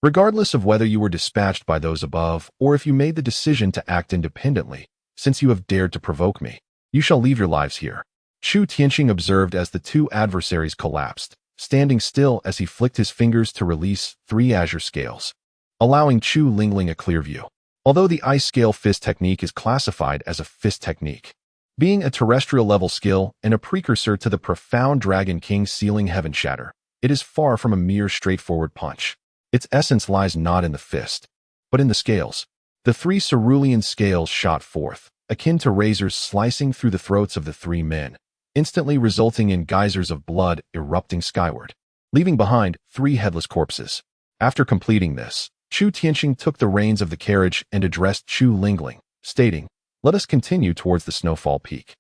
Regardless of whether you were dispatched by those above or if you made the decision to act independently, since you have dared to provoke me, you shall leave your lives here. Chu Tianqing observed as the two adversaries collapsed, standing still as he flicked his fingers to release 3 azure scales, allowing Chu Lingling a clear view. Although the ice scale fist technique is classified as a fist technique, being a terrestrial-level skill and a precursor to the profound Dragon King sealing heaven shatter, it is far from a mere straightforward punch. Its essence lies not in the fist, but in the scales. The 3 cerulean scales shot forth, akin to razors slicing through the throats of the 3 men, instantly resulting in geysers of blood erupting skyward, leaving behind 3 headless corpses. After completing this, Chu Tianqing took the reins of the carriage and addressed Chu Lingling, stating, "Let us continue towards the Snowfall Peak."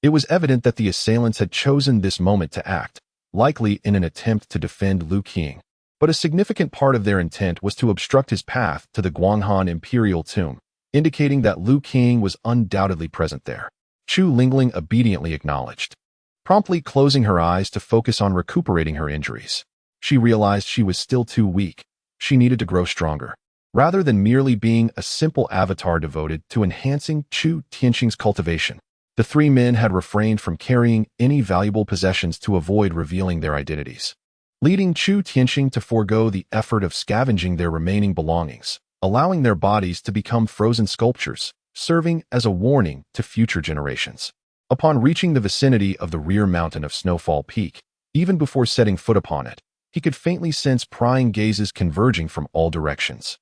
It was evident that the assailants had chosen this moment to act, likely in an attempt to defend Lu Qing. But a significant part of their intent was to obstruct his path to the Guanghan Imperial Tomb, indicating that Lu Qing was undoubtedly present there. Chu Lingling obediently acknowledged, promptly closing her eyes to focus on recuperating her injuries. She realized she was still too weak. She needed to grow stronger. Rather than merely being a simple avatar devoted to enhancing Chu Tianqing's cultivation, the 3 men had refrained from carrying any valuable possessions to avoid revealing their identities, leading Chu Tianqing to forego the effort of scavenging their remaining belongings, allowing their bodies to become frozen sculptures, serving as a warning to future generations. Upon reaching the vicinity of the rear mountain of Snowfall Peak, even before setting foot upon it, he could faintly sense prying gazes converging from all directions.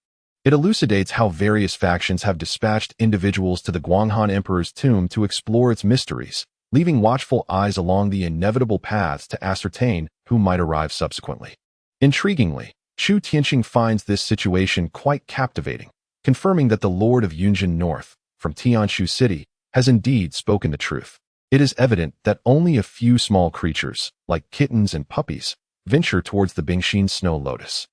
It elucidates how various factions have dispatched individuals to the Guanghan Emperor's tomb to explore its mysteries, leaving watchful eyes along the inevitable paths to ascertain who might arrive subsequently. Intriguingly, Chu Tianqing finds this situation quite captivating, confirming that the Lord of Yunjin North, from Tianshu City, has indeed spoken the truth. It is evident that only a few small creatures, like kittens and puppies, venture towards the Bingxin Snow Lotus,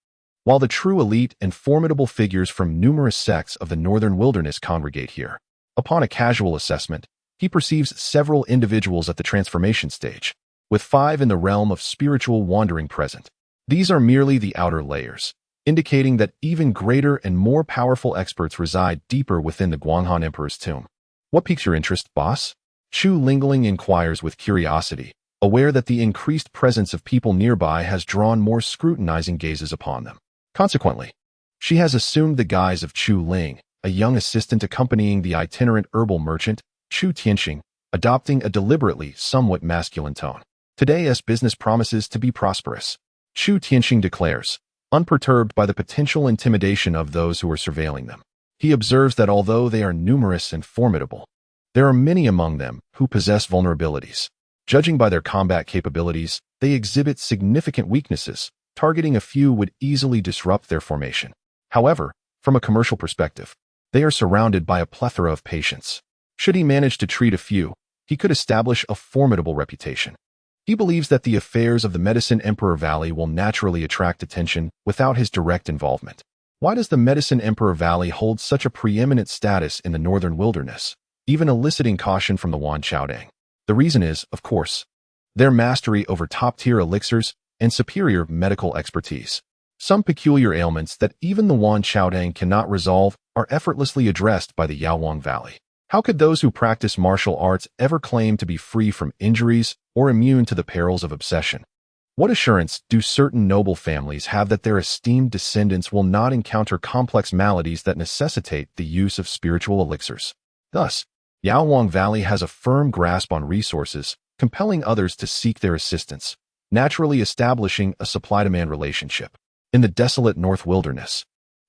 while the true elite and formidable figures from numerous sects of the northern wilderness congregate here. Upon a casual assessment, he perceives several individuals at the transformation stage, with 5 in the realm of spiritual wandering present. These are merely the outer layers, indicating that even greater and more powerful experts reside deeper within the Guanghan Emperor's tomb. What piques your interest, boss? Chu Lingling inquires with curiosity, aware that the increased presence of people nearby has drawn more scrutinizing gazes upon them. Consequently, she has assumed the guise of Chu Ling, a young assistant accompanying the itinerant herbal merchant, Chu Tianqing, adopting a deliberately somewhat masculine tone. Today's business promises to be prosperous, Chu Tianqing declares, unperturbed by the potential intimidation of those who are surveilling them. He observes that although they are numerous and formidable, there are many among them who possess vulnerabilities. Judging by their combat capabilities, they exhibit significant weaknesses. Targeting a few would easily disrupt their formation. However, from a commercial perspective, they are surrounded by a plethora of patients. Should he manage to treat a few, he could establish a formidable reputation. He believes that the affairs of the Medicine Emperor Valley will naturally attract attention without his direct involvement. Why does the Medicine Emperor Valley hold such a preeminent status in the northern wilderness, even eliciting caution from the Wan Xiaodang? The reason is, of course, their mastery over top-tier elixirs and superior medical expertise. Some peculiar ailments that even the Wan Xiaodang cannot resolve are effortlessly addressed by the Yaowang Valley. How could those who practice martial arts ever claim to be free from injuries or immune to the perils of obsession? What assurance do certain noble families have that their esteemed descendants will not encounter complex maladies that necessitate the use of spiritual elixirs? Thus, Yaowang Valley has a firm grasp on resources, compelling others to seek their assistance, naturally establishing a supply-demand relationship. In the desolate North Wilderness,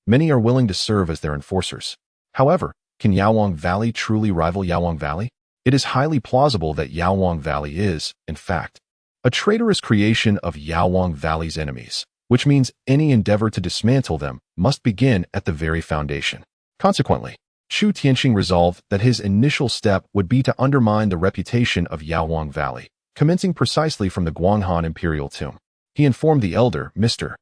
many are willing to serve as their enforcers. However, can Yaowang Valley truly rival Yaowang Valley? It is highly plausible that Yaowang Valley is, in fact, a traitorous creation of Yaowang Valley's enemies, which means any endeavor to dismantle them must begin at the very foundation. Consequently, Chu Tianxing resolved that his initial step would be to undermine the reputation of Yaowang Valley, commencing precisely from the Guanghan Imperial Tomb. He informed the elder, Mr.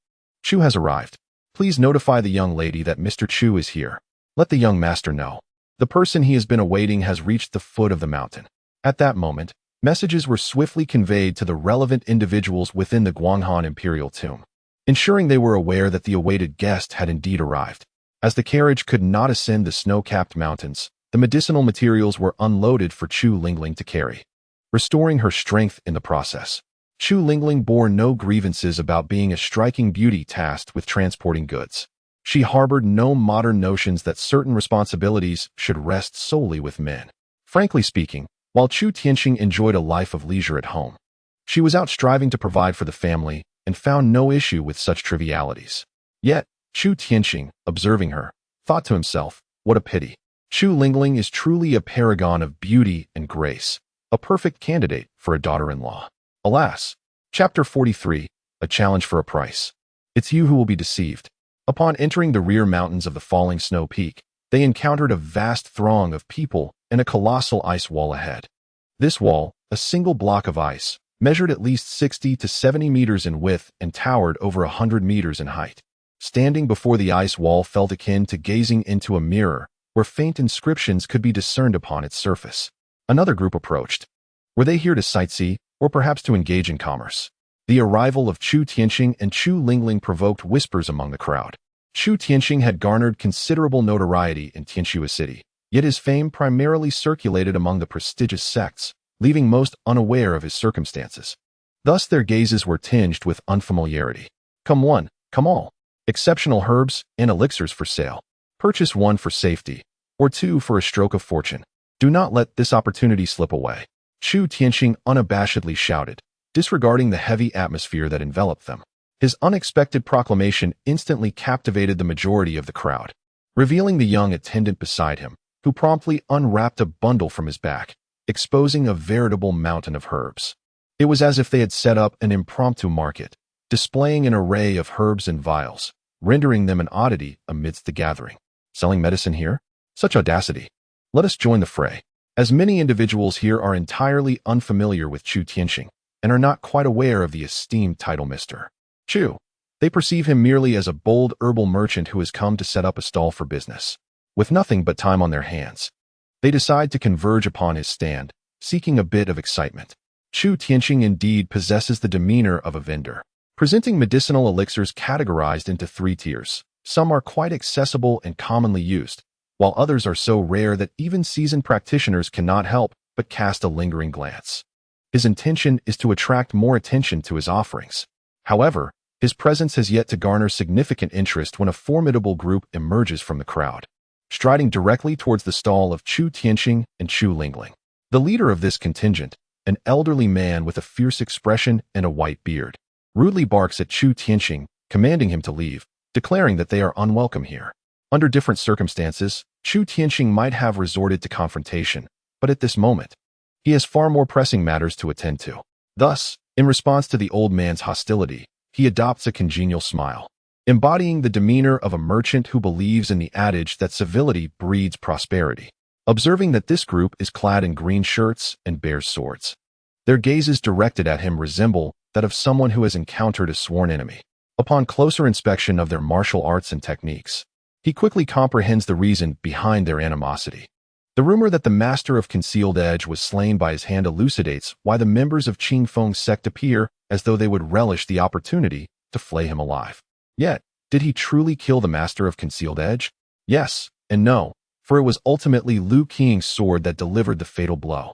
Chu has arrived. Please notify the young lady that Mr. Chu is here. Let the young master know. The person he has been awaiting has reached the foot of the mountain. At that moment, messages were swiftly conveyed to the relevant individuals within the Guanghan Imperial Tomb, ensuring they were aware that the awaited guest had indeed arrived. As the carriage could not ascend the snow-capped mountains, the medicinal materials were unloaded for Chu Lingling to carry, restoring her strength in the process. Chu Lingling bore no grievances about being a striking beauty tasked with transporting goods. She harbored no modern notions that certain responsibilities should rest solely with men. Frankly speaking, while Chu Tianxing enjoyed a life of leisure at home, she was out striving to provide for the family and found no issue with such trivialities. Yet, Chu Tianxing, observing her, thought to himself, what a pity. Chu Lingling is truly a paragon of beauty and grace, a perfect candidate for a daughter-in-law. Alas! Chapter 43, A Challenge for a Price. It's you who will be deceived. Upon entering the rear mountains of the falling snow peak, they encountered a vast throng of people and a colossal ice wall ahead. This wall, a single block of ice, measured at least 60 to 70 meters in width and towered over 100 meters in height. Standing before the ice wall felt akin to gazing into a mirror, where faint inscriptions could be discerned upon its surface. Another group approached. Were they here to sightsee, or perhaps to engage in commerce? The arrival of Chu Tianxing and Chu Lingling provoked whispers among the crowd. Chu Tianxing had garnered considerable notoriety in Tianxue City, yet his fame primarily circulated among the prestigious sects, leaving most unaware of his circumstances. Thus their gazes were tinged with unfamiliarity. Come one, come all. Exceptional herbs and elixirs for sale. Purchase one for safety, or two for a stroke of fortune. Do not let this opportunity slip away. Chu Tianxing unabashedly shouted, disregarding the heavy atmosphere that enveloped them. His unexpected proclamation instantly captivated the majority of the crowd, revealing the young attendant beside him, who promptly unwrapped a bundle from his back, exposing a veritable mountain of herbs. It was as if they had set up an impromptu market, displaying an array of herbs and vials, rendering them an oddity amidst the gathering. Selling medicine here? Such audacity. Let us join the fray. As many individuals here are entirely unfamiliar with Chu Tianxing and are not quite aware of the esteemed title Mr. Chu, they perceive him merely as a bold herbal merchant who has come to set up a stall for business. With nothing but time on their hands, they decide to converge upon his stand, seeking a bit of excitement. Chu Tianxing indeed possesses the demeanor of a vendor, presenting medicinal elixirs categorized into 3 tiers. Some are quite accessible and commonly used, while others are so rare that even seasoned practitioners cannot help but cast a lingering glance. His intention is to attract more attention to his offerings. However, his presence has yet to garner significant interest when a formidable group emerges from the crowd, striding directly towards the stall of Chu Tianxing and Chu Lingling. The leader of this contingent, an elderly man with a fierce expression and a white beard, rudely barks at Chu Tianxing, commanding him to leave, declaring that they are unwelcome here. Under different circumstances, Chu Tianxing might have resorted to confrontation, but at this moment, He has far more pressing matters to attend to. Thus, in response to the old man's hostility, he adopts a congenial smile, embodying the demeanor of a merchant who believes in the adage that civility breeds prosperity. Observing that this group is clad in green shirts and bears swords, their gazes directed at him resemble that of someone who has encountered a sworn enemy. Upon closer inspection of their martial arts and techniques, he quickly comprehends the reason behind their animosity. The rumor that the master of Concealed Edge was slain by his hand elucidates why the members of Qing Feng's sect appear as though they would relish the opportunity to flay him alive. Yet, did he truly kill the master of Concealed Edge? Yes and no, for it was ultimately Lu Qing's sword that delivered the fatal blow.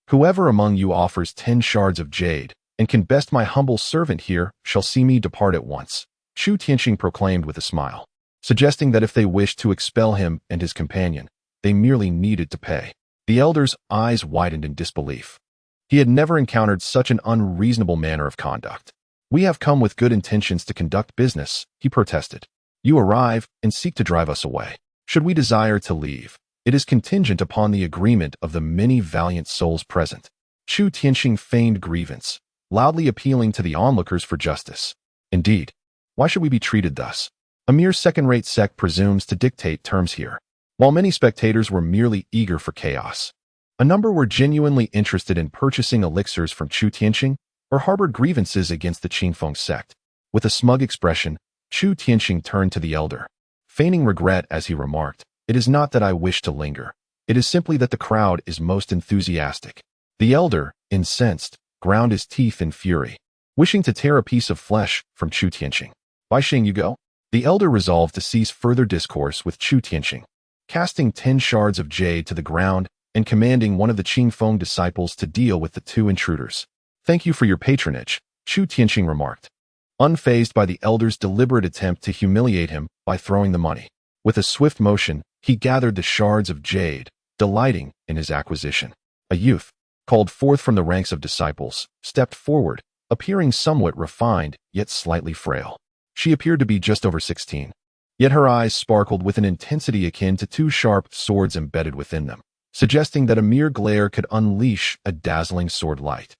Whoever among you offers 10 shards of jade and can best my humble servant here shall see me depart at once, Chu Tianqing proclaimed with a smile, suggesting that if they wished to expel him and his companion, they merely needed to pay. The elder's eyes widened in disbelief. He had never encountered such an unreasonable manner of conduct. We have come with good intentions to conduct business, he protested. You arrive and seek to drive us away. Should we desire to leave, it is contingent upon the agreement of the many valiant souls present. Chu Tianqing feigned grievance, loudly appealing to the onlookers for justice. Indeed, why should we be treated thus? A mere second-rate sect presumes to dictate terms here. While many spectators were merely eager for chaos, a number were genuinely interested in purchasing elixirs from Chu Tianqing or harbored grievances against the Qingfeng sect. With a smug expression, Chu Tianqing turned to the elder, feigning regret as he remarked, "It is not that I wish to linger. It is simply that the crowd is most enthusiastic." The elder, incensed, ground his teeth in fury, wishing to tear a piece of flesh from Chu Tianqing. "By Xing you go?" The elder resolved to cease further discourse with Chu Tianqing, casting 10 shards of jade to the ground and commanding one of the Qingfeng disciples to deal with the two intruders. "Thank you for your patronage," Chu Tianqing remarked, unfazed by the elder's deliberate attempt to humiliate him by throwing the money. With a swift motion, he gathered the shards of jade, delighting in his acquisition. A youth, called forth from the ranks of disciples, stepped forward, appearing somewhat refined yet slightly frail. She appeared to be just over 16. Yet her eyes sparkled with an intensity akin to two sharp swords embedded within them, suggesting that a mere glare could unleash a dazzling sword light.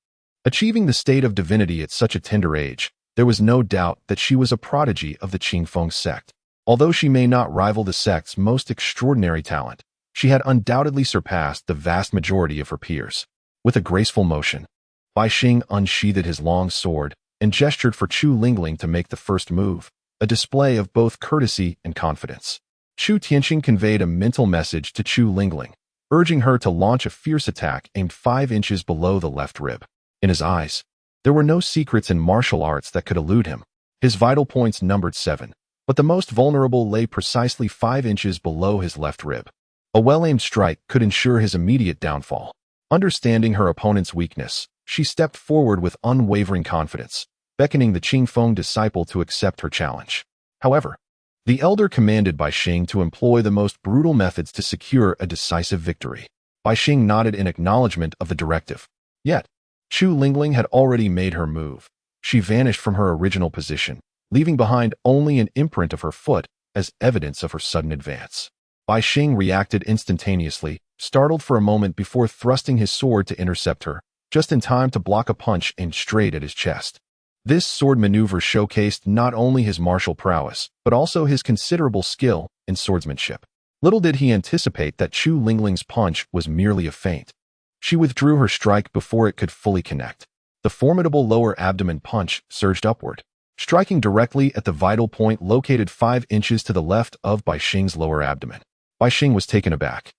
Achieving the state of divinity at such a tender age, there was no doubt that she was a prodigy of the Qingfeng sect. Although she may not rival the sect's most extraordinary talent, she had undoubtedly surpassed the vast majority of her peers. With a graceful motion, Bai Xing unsheathed his long sword and gestured for Chu Lingling to make the first move, a display of both courtesy and confidence. Chu Tianqing conveyed a mental message to Chu Lingling, urging her to launch a fierce attack aimed 5 inches below the left rib. In his eyes, there were no secrets in martial arts that could elude him. His vital points numbered 7, but the most vulnerable lay precisely 5 inches below his left rib. A well-aimed strike could ensure his immediate downfall. Understanding her opponent's weakness, she stepped forward with unwavering confidence, beckoning the Qingfeng disciple to accept her challenge. However, the elder commanded Bai Xing to employ the most brutal methods to secure a decisive victory. Bai Xing nodded in acknowledgement of the directive. Yet, Chu Lingling had already made her move. She vanished from her original position, leaving behind only an imprint of her foot as evidence of her sudden advance. Bai Xing reacted instantaneously, startled for a moment before thrusting his sword to intercept her, just in time to block a punch aimed straight at his chest. This sword maneuver showcased not only his martial prowess, but also his considerable skill in swordsmanship. Little did he anticipate that Chu Lingling's punch was merely a feint. She withdrew her strike before it could fully connect. The formidable lower abdomen punch surged upward, striking directly at the vital point located 5 inches to the left of Bai Xing's lower abdomen. Bai Xing was taken aback.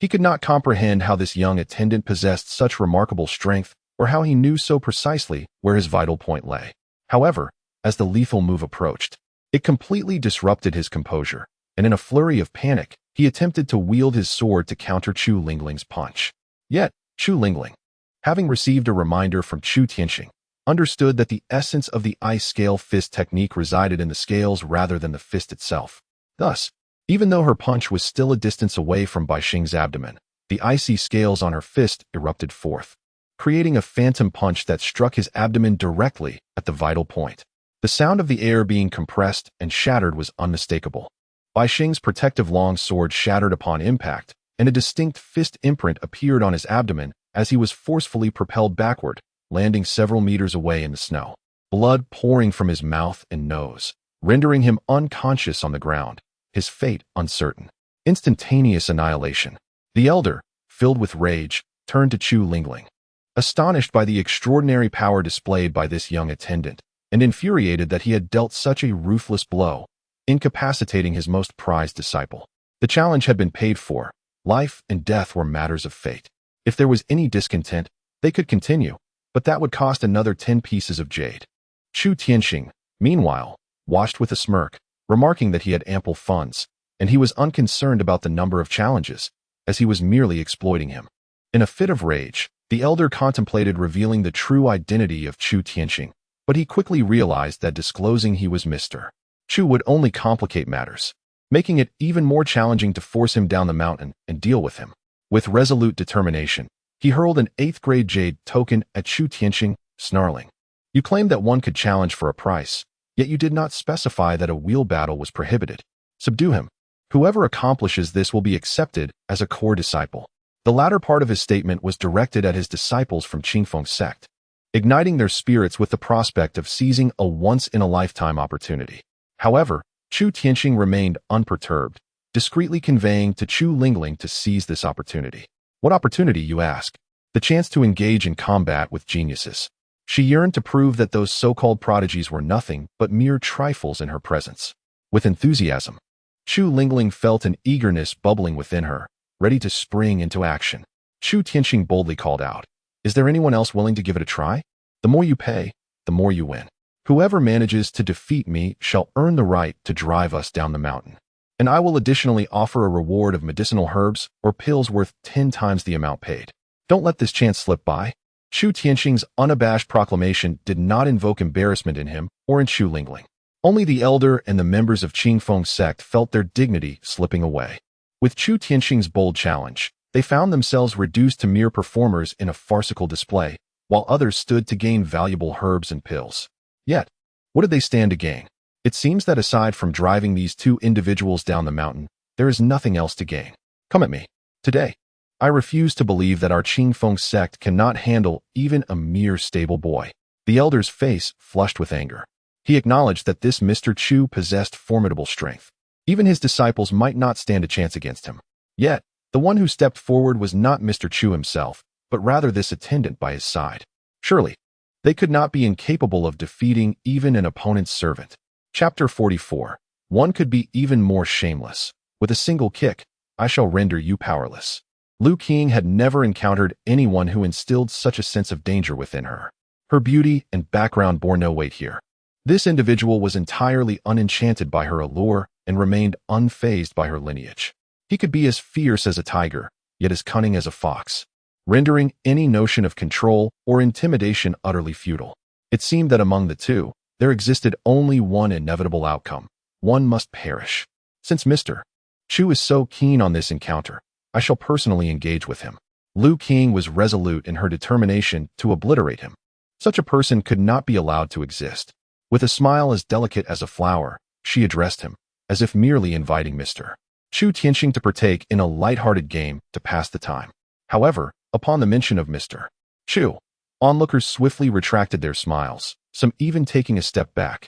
He could not comprehend how this young attendant possessed such remarkable strength, or how he knew so precisely where his vital point lay. However, as the lethal move approached, it completely disrupted his composure, and in a flurry of panic, he attempted to wield his sword to counter Chu Lingling's punch. Yet, Chu Lingling, having received a reminder from Chu Tianqing, understood that the essence of the ice scale fist technique resided in the scales rather than the fist itself. Thus, even though her punch was still a distance away from Bai Xing's abdomen, the icy scales on her fist erupted forth, creating a phantom punch that struck his abdomen directly at the vital point. The sound of the air being compressed and shattered was unmistakable. Bai Xing's protective long sword shattered upon impact, and a distinct fist imprint appeared on his abdomen as he was forcefully propelled backward, landing several meters away in the snow. Blood pouring from his mouth and nose, rendering him unconscious on the ground, his fate uncertain. Instantaneous annihilation. The elder, filled with rage, turned to Chu Lingling. Astonished by the extraordinary power displayed by this young attendant, and infuriated that he had dealt such a ruthless blow, incapacitating his most prized disciple. The challenge had been paid for. Life and death were matters of fate. If there was any discontent, they could continue, but that would cost another 10 pieces of jade. Chu Tianxing, meanwhile, watched with a smirk, remarking that he had ample funds, and he was unconcerned about the number of challenges, as he was merely exploiting him. In a fit of rage, the elder contemplated revealing the true identity of Chu Tianxing, but he quickly realized that disclosing he was Mr. Chu would only complicate matters, making it even more challenging to force him down the mountain and deal with him. With resolute determination, he hurled an 8th-grade jade token at Chu Tianxing, snarling. You claimed that one could challenge for a price, yet you did not specify that a wheel battle was prohibited. Subdue him. Whoever accomplishes this will be accepted as a core disciple. The latter part of his statement was directed at his disciples from Qingfeng sect, igniting their spirits with the prospect of seizing a once-in-a-lifetime opportunity. However, Chu Tianxing remained unperturbed, discreetly conveying to Chu Lingling to seize this opportunity. What opportunity, you ask? The chance to engage in combat with geniuses. She yearned to prove that those so-called prodigies were nothing but mere trifles in her presence. With enthusiasm, Chu Lingling felt an eagerness bubbling within her, ready to spring into action. Chu Tianxing boldly called out, Is there anyone else willing to give it a try? The more you pay, the more you win. Whoever manages to defeat me shall earn the right to drive us down the mountain. And I will additionally offer a reward of medicinal herbs or pills worth 10 times the amount paid. Don't let this chance slip by. Chu Tianxing's unabashed proclamation did not invoke embarrassment in him or in Chu Lingling. Only the elder and the members of Qingfeng sect felt their dignity slipping away. With Chu Tianxing's bold challenge, they found themselves reduced to mere performers in a farcical display, while others stood to gain valuable herbs and pills. Yet, what did they stand to gain? It seems that aside from driving these two individuals down the mountain, there is nothing else to gain. Come at me. Today, I refuse to believe that our Qingfeng sect cannot handle even a mere stable boy. The elder's face flushed with anger. He acknowledged that this Mr. Chu possessed formidable strength. Even his disciples might not stand a chance against him. Yet, the one who stepped forward was not Mr. Chu himself, but rather this attendant by his side. Surely, they could not be incapable of defeating even an opponent's servant. Chapter 44. One could be even more shameless. With a single kick, I shall render you powerless. Lu Qing had never encountered anyone who instilled such a sense of danger within her. Her beauty and background bore no weight here. This individual was entirely unenchanted by her allure and remained unfazed by her lineage. He could be as fierce as a tiger, yet as cunning as a fox, rendering any notion of control or intimidation utterly futile. It seemed that among the two, there existed only one inevitable outcome. One must perish. Since Mr. Chu is so keen on this encounter, I shall personally engage with him. Lu Qing was resolute in her determination to obliterate him. Such a person could not be allowed to exist. With a smile as delicate as a flower, she addressed him, as if merely inviting Mr. Chu Tianxing to partake in a light-hearted game to pass the time. However, upon the mention of Mr. Chu, onlookers swiftly retracted their smiles, some even taking a step back,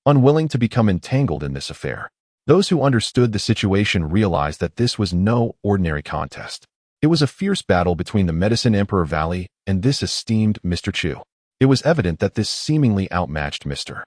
unwilling to become entangled in this affair. Those who understood the situation realized that this was no ordinary contest. It was a fierce battle between the Medicine Emperor Valley and this esteemed Mr. Chu. It was evident that this seemingly outmatched Mr.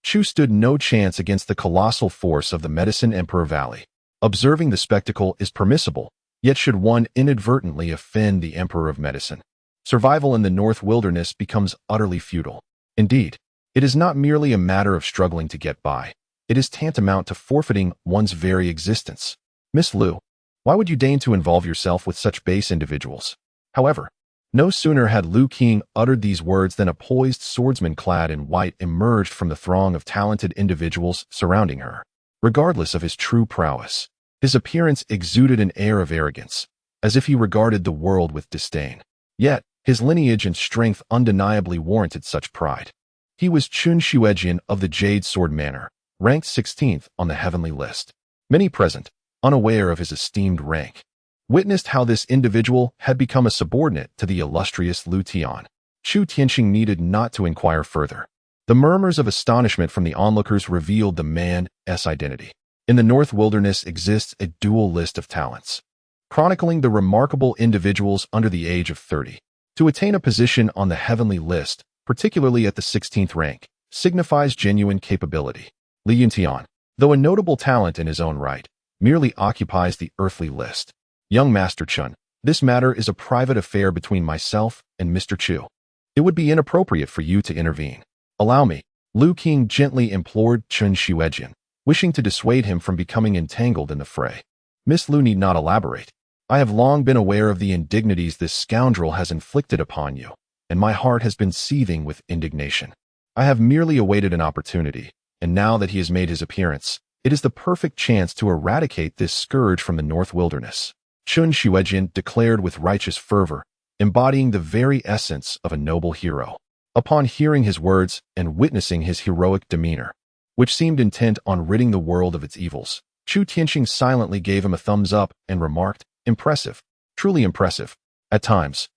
Chu stood no chance against the colossal force of the Medicine Emperor Valley. Observing the spectacle is permissible, yet should one inadvertently offend the Emperor of Medicine, survival in the North Wilderness becomes utterly futile. Indeed, it is not merely a matter of struggling to get by. It is tantamount to forfeiting one's very existence. Miss Lu, why would you deign to involve yourself with such base individuals? However, no sooner had Lu Qing uttered these words than a poised swordsman clad in white emerged from the throng of talented individuals surrounding her. Regardless of his true prowess, his appearance exuded an air of arrogance, as if he regarded the world with disdain. Yet, his lineage and strength undeniably warranted such pride. He was Chun Xuejian of the Jade Sword Manor, ranked 16th on the heavenly list. Many present, unaware of his esteemed rank, witnessed how this individual had become a subordinate to the illustrious Lu Tian. Chu Tianqing needed not to inquire further. The murmurs of astonishment from the onlookers revealed the man's identity. In the North Wilderness exists a dual list of talents, chronicling the remarkable individuals under the age of 30. To attain a position on the heavenly list, particularly at the 16th rank, signifies genuine capability. Li Yuntian, though a notable talent in his own right, merely occupies the earthly list. Young Master Chen, this matter is a private affair between myself and Mr. Chu. It would be inappropriate for you to intervene. Allow me, Lu Qing gently implored Chen Xuejian, wishing to dissuade him from becoming entangled in the fray. Miss Lu need not elaborate. I have long been aware of the indignities this scoundrel has inflicted upon you, and my heart has been seething with indignation. I have merely awaited an opportunity, and now that he has made his appearance, it is the perfect chance to eradicate this scourge from the North Wilderness. Chen Xuejian declared with righteous fervor, embodying the very essence of a noble hero. Upon hearing his words and witnessing his heroic demeanor, which seemed intent on ridding the world of its evils, Chu Tianqing silently gave him a thumbs up and remarked, "Impressive, truly impressive. At times,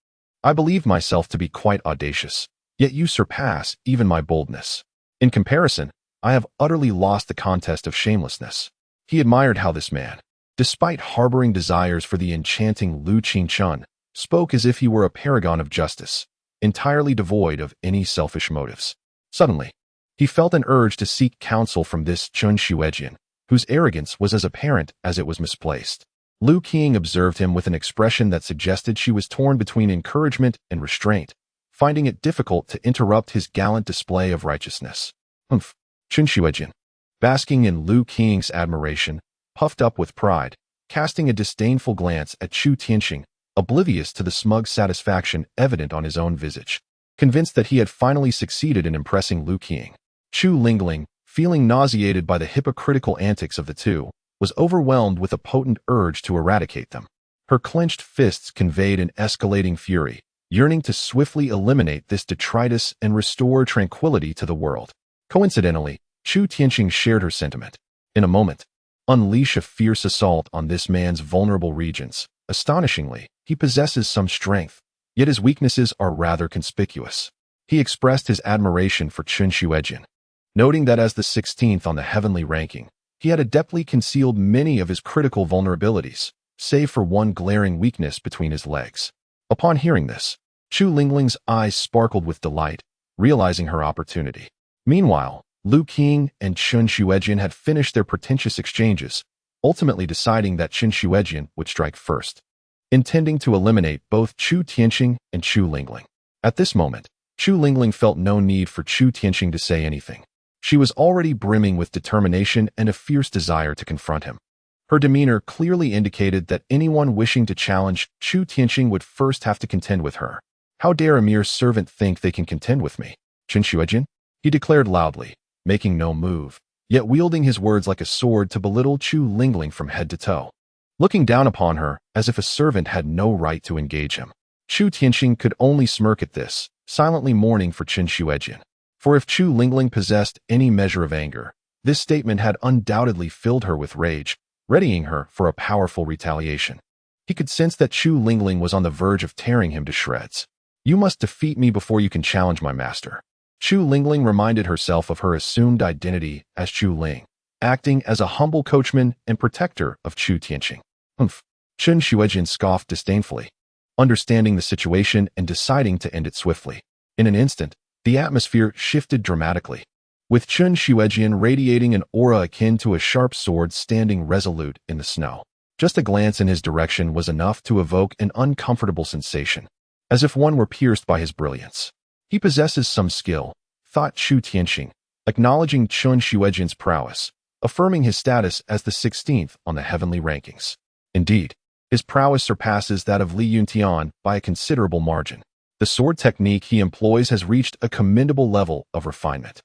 I believe myself to be quite audacious, yet you surpass even my boldness. In comparison, I have utterly lost the contest of shamelessness." He admired how this man, despite harboring desires for the enchanting Lu Qingchun, spoke as if he were a paragon of justice, entirely devoid of any selfish motives. Suddenly, he felt an urge to seek counsel from this Chen Xuejian, whose arrogance was as apparent as it was misplaced. Lu Qing observed him with an expression that suggested she was torn between encouragement and restraint, finding it difficult to interrupt his gallant display of righteousness. Humph! Chen Xuejian, basking in Lu Qing's admiration, puffed up with pride, casting a disdainful glance at Chu Tianqing, oblivious to the smug satisfaction evident on his own visage. Convinced that he had finally succeeded in impressing Lu Qing, Chu Lingling, feeling nauseated by the hypocritical antics of the two, was overwhelmed with a potent urge to eradicate them. Her clenched fists conveyed an escalating fury, yearning to swiftly eliminate this detritus and restore tranquility to the world. Coincidentally, Chu Tianqing shared her sentiment. In a moment, unleash a fierce assault on this man's vulnerable regions. Astonishingly, he possesses some strength, yet his weaknesses are rather conspicuous. He expressed his admiration for Chen Xuejian, noting that as the 16th on the heavenly ranking, he had adeptly concealed many of his critical vulnerabilities, save for one glaring weakness between his legs. Upon hearing this, Chu Lingling's eyes sparkled with delight, realizing her opportunity. Meanwhile, Lu Qing and Chen Xuejian had finished their pretentious exchanges, ultimately deciding that Chen Xuejian would strike first, intending to eliminate both Chu Tianqing and Chu Lingling. At this moment, Chu Lingling felt no need for Chu Tianqing to say anything. She was already brimming with determination and a fierce desire to confront him. Her demeanor clearly indicated that anyone wishing to challenge Chu Tianqing would first have to contend with her. "How dare a mere servant think they can contend with me, Chen Xuejian?" he declared loudly, making no move, yet wielding his words like a sword to belittle Chu Lingling from head to toe. Looking down upon her as if a servant had no right to engage him, Chu Tianqing could only smirk at this, silently mourning for Chen Xuejian. For if Chu Lingling possessed any measure of anger, this statement had undoubtedly filled her with rage, readying her for a powerful retaliation. He could sense that Chu Lingling was on the verge of tearing him to shreds. "You must defeat me before you can challenge my master." Chu Lingling reminded herself of her assumed identity as Chu Ling, acting as a humble coachman and protector of Chu Tianqing. "Humph!" Chen Xuejian scoffed disdainfully, understanding the situation and deciding to end it swiftly. In an instant, the atmosphere shifted dramatically, with Chen Xuejian radiating an aura akin to a sharp sword standing resolute in the snow. Just a glance in his direction was enough to evoke an uncomfortable sensation, as if one were pierced by his brilliance. "He possesses some skill," thought Chu Tianqing, acknowledging Chen Xuejian's prowess, affirming his status as the 16th on the heavenly rankings. Indeed, his prowess surpasses that of Li Yuntian by a considerable margin. The sword technique he employs has reached a commendable level of refinement.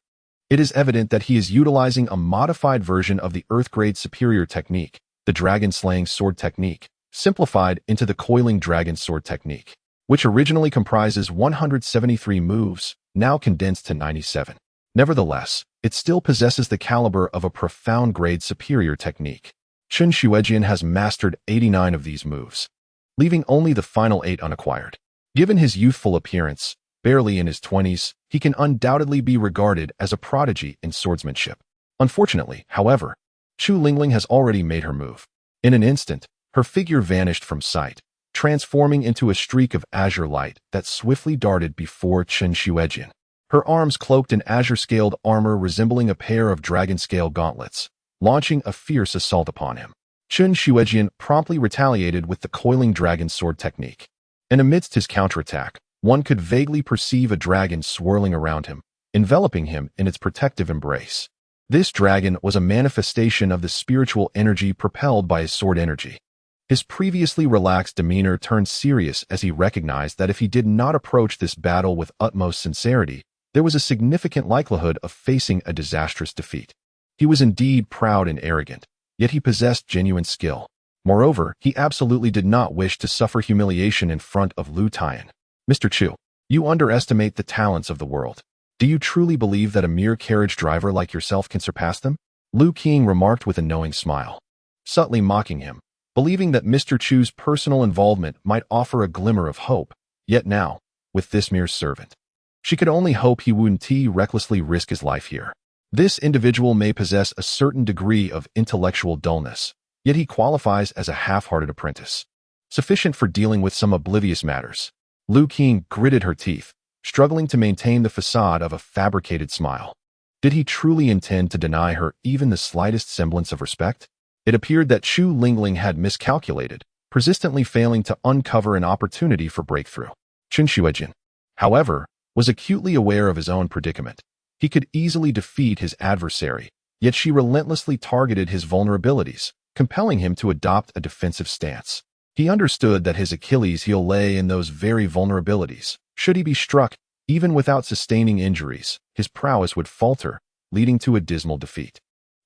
It is evident that he is utilizing a modified version of the Earth-grade superior technique, the dragon-slaying sword technique, simplified into the coiling dragon sword technique, which originally comprises 173 moves, now condensed to 97. Nevertheless, it still possesses the caliber of a profound grade superior technique. Chen Xuejian has mastered 89 of these moves, leaving only the final 8 unacquired. Given his youthful appearance, barely in his 20s, he can undoubtedly be regarded as a prodigy in swordsmanship. Unfortunately, however, Chu Lingling has already made her move. In an instant, her figure vanished from sight, transforming into a streak of azure light that swiftly darted before Chen Xuejian. Her arms cloaked in azure-scaled armor resembling a pair of dragon-scale gauntlets, launching a fierce assault upon him. Chen Xuejian promptly retaliated with the coiling dragon sword technique. And amidst his counterattack, one could vaguely perceive a dragon swirling around him, enveloping him in its protective embrace. This dragon was a manifestation of the spiritual energy propelled by his sword energy. His previously relaxed demeanor turned serious as he recognized that if he did not approach this battle with utmost sincerity, there was a significant likelihood of facing a disastrous defeat. He was indeed proud and arrogant, yet he possessed genuine skill. Moreover, he absolutely did not wish to suffer humiliation in front of Lu Tian. Mr. Chu, you underestimate the talents of the world. Do you truly believe that a mere carriage driver like yourself can surpass them? Lu Qing remarked with a knowing smile, subtly mocking him, believing that Mr. Chu's personal involvement might offer a glimmer of hope. Yet now, with this mere servant, she could only hope he wouldn't recklessly risk his life here. This individual may possess a certain degree of intellectual dullness, yet he qualifies as a half-hearted apprentice, sufficient for dealing with some oblivious matters. Lu Qing gritted her teeth, struggling to maintain the facade of a fabricated smile. Did he truly intend to deny her even the slightest semblance of respect? It appeared that Chu Lingling had miscalculated, persistently failing to uncover an opportunity for breakthrough. Chen Xuejian, however, was acutely aware of his own predicament. He could easily defeat his adversary, yet she relentlessly targeted his vulnerabilities, compelling him to adopt a defensive stance. He understood that his Achilles heel lay in those very vulnerabilities. Should he be struck, even without sustaining injuries, his prowess would falter, leading to a dismal defeat.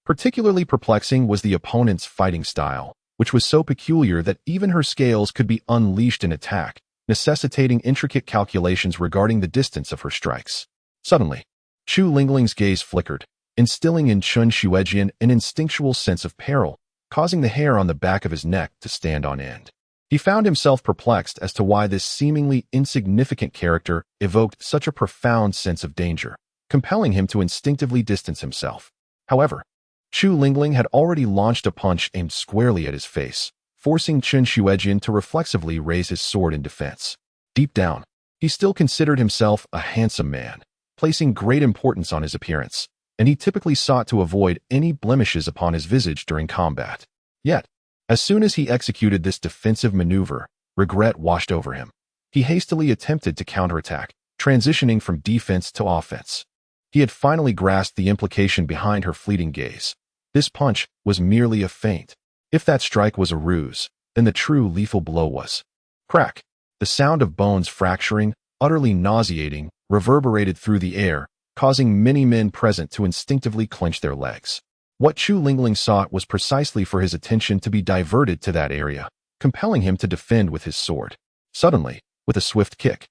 Particularly perplexing was the opponent's fighting style, which was so peculiar that even her scales could be unleashed in attack, necessitating intricate calculations regarding the distance of her strikes. Suddenly, Chu Lingling's gaze flickered, instilling in Chen Xuejian an instinctual sense of peril, causing the hair on the back of his neck to stand on end. He found himself perplexed as to why this seemingly insignificant character evoked such a profound sense of danger, compelling him to instinctively distance himself. However, Chu Lingling had already launched a punch aimed squarely at his face, forcing Chen Xuejian to reflexively raise his sword in defense. Deep down, he still considered himself a handsome man, placing great importance on his appearance, and he typically sought to avoid any blemishes upon his visage during combat. Yet, as soon as he executed this defensive maneuver, regret washed over him. He hastily attempted to counterattack, transitioning from defense to offense. He had finally grasped the implication behind her fleeting gaze. This punch was merely a feint. If that strike was a ruse, then the true lethal blow was. Crack! The sound of bones fracturing, utterly nauseating, reverberated through the air, causing many men present to instinctively clench their legs. What Chu Lingling sought was precisely for his attention to be diverted to that area, compelling him to defend with his sword. Suddenly, with a swift kick,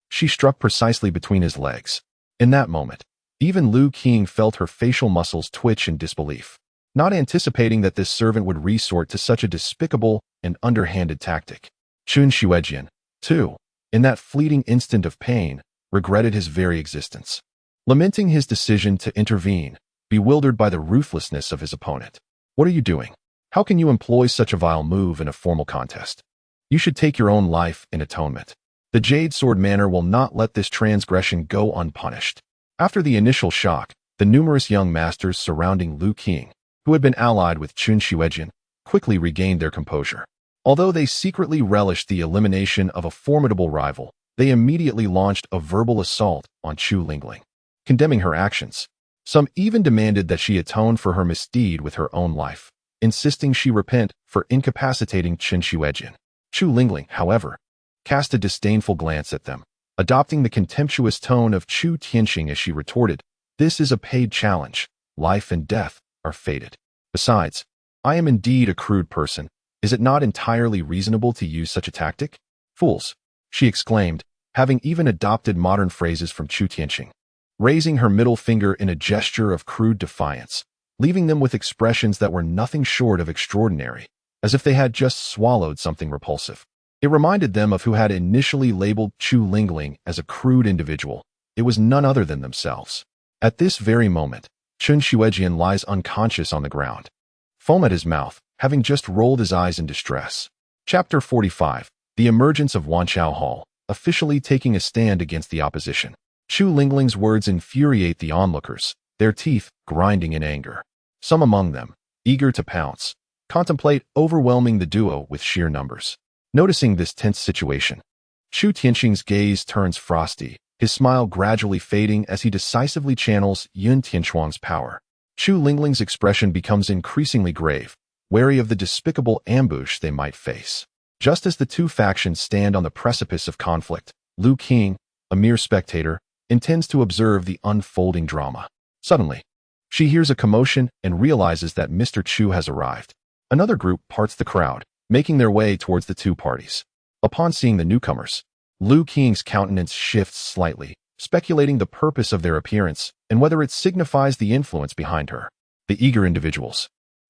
she struck precisely between his legs. In that moment, even Lu Qing felt her facial muscles twitch in disbelief, not anticipating that this servant would resort to such a despicable and underhanded tactic. Chen Xuejian, too, in that fleeting instant of pain, regretted his very existence, lamenting his decision to intervene, bewildered by the ruthlessness of his opponent. What are you doing? How can you employ such a vile move in a formal contest? You should take your own life in atonement. The Jade Sword Manor will not let this transgression go unpunished. After the initial shock, the numerous young masters surrounding Lu Qing, who had been allied with Chen Xuejian, quickly regained their composure. Although they secretly relished the elimination of a formidable rival, they immediately launched a verbal assault on Chu Lingling, condemning her actions. Some even demanded that she atone for her misdeed with her own life, insisting she repent for incapacitating Chen Xuejian. Chu Lingling, however, cast a disdainful glance at them, adopting the contemptuous tone of Chu Tianxing as she retorted, "This is a paid challenge. Life and death are fated. Besides, I am indeed a crude person. Is it not entirely reasonable to use such a tactic? Fools," she exclaimed, having even adopted modern phrases from Chu Tianxing. Raising her middle finger in a gesture of crude defiance, leaving them with expressions that were nothing short of extraordinary, as if they had just swallowed something repulsive. It reminded them of who had initially labeled Chu Lingling as a crude individual. It was none other than themselves. At this very moment, Chun Xuejian lies unconscious on the ground, foam at his mouth, having just rolled his eyes in distress. Chapter 45. The emergence of Wanqiao Hall, officially taking a stand against the opposition. Chu Lingling's words infuriate the onlookers, their teeth grinding in anger. Some among them, eager to pounce, contemplate overwhelming the duo with sheer numbers. Noticing this tense situation, Chu Tianxing's gaze turns frosty, his smile gradually fading as he decisively channels Yun Tianchuang's power. Chu Lingling's expression becomes increasingly grave, wary of the despicable ambush they might face. Just as the two factions stand on the precipice of conflict, Lu Qing, a mere spectator, intends to observe the unfolding drama. Suddenly, she hears a commotion and realizes that Mr. Chu has arrived. Another group parts the crowd, making their way towards the two parties. Upon seeing the newcomers, Lu Qing's countenance shifts slightly, speculating the purpose of their appearance and whether it signifies the influence behind her. The eager individuals,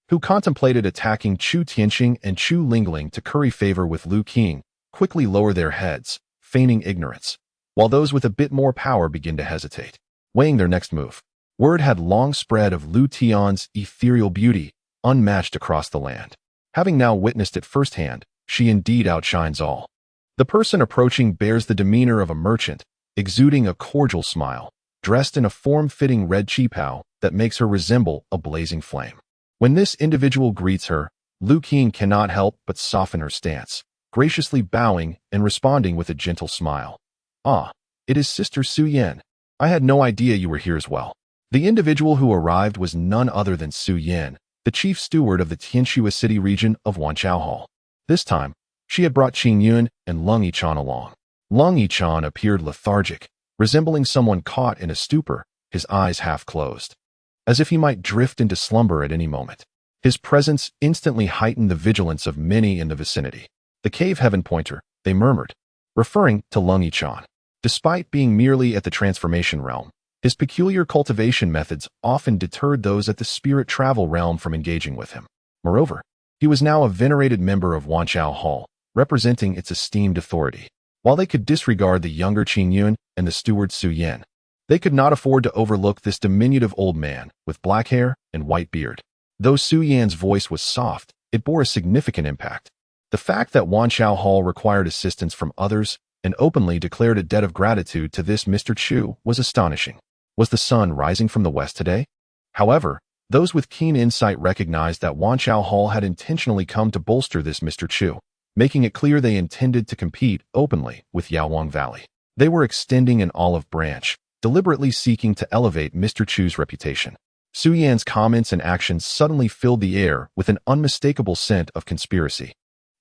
who contemplated attacking Chu Tianxing and Chu Lingling to curry favor with Lu Qing, quickly lower their heads, feigning ignorance, while those with a bit more power begin to hesitate, weighing their next move. Word had long spread of Lu Tian's ethereal beauty, unmatched across the land. Having now witnessed it firsthand, she indeed outshines all. The person approaching bears the demeanor of a merchant, exuding a cordial smile, dressed in a form-fitting red qipao that makes her resemble a blazing flame. When this individual greets her, Lu Qing cannot help but soften her stance, graciously bowing and responding with a gentle smile. "Ah, it is Sister Su Yan. I had no idea you were here as well." The individual who arrived was none other than Su Yan, the chief steward of the Tianxue city region of Wanqiao Hall. This time, she had brought Qing Yun and Lung Yichan along. Lung Yichan appeared lethargic, resembling someone caught in a stupor, his eyes half closed, as if he might drift into slumber at any moment. His presence instantly heightened the vigilance of many in the vicinity. "The cave heaven pointer," they murmured, referring to Lung Yichan. Despite being merely at the transformation realm, his peculiar cultivation methods often deterred those at the spirit travel realm from engaging with him. Moreover, he was now a venerated member of Wanqiao Hall, representing its esteemed authority. While they could disregard the younger Qing Yun and the steward Su Yan, they could not afford to overlook this diminutive old man with black hair and white beard. Though Su Yan's voice was soft, it bore a significant impact. The fact that Wanqiao Hall required assistance from others and openly declared a debt of gratitude to this Mr. Chu was astonishing. Was the sun rising from the west today? However, those with keen insight recognized that Wanqiao Hall had intentionally come to bolster this Mr. Chu, making it clear they intended to compete openly with Yaowang Valley. They were extending an olive branch, deliberately seeking to elevate Mr. Chu's reputation. Su Yan's comments and actions suddenly filled the air with an unmistakable scent of conspiracy.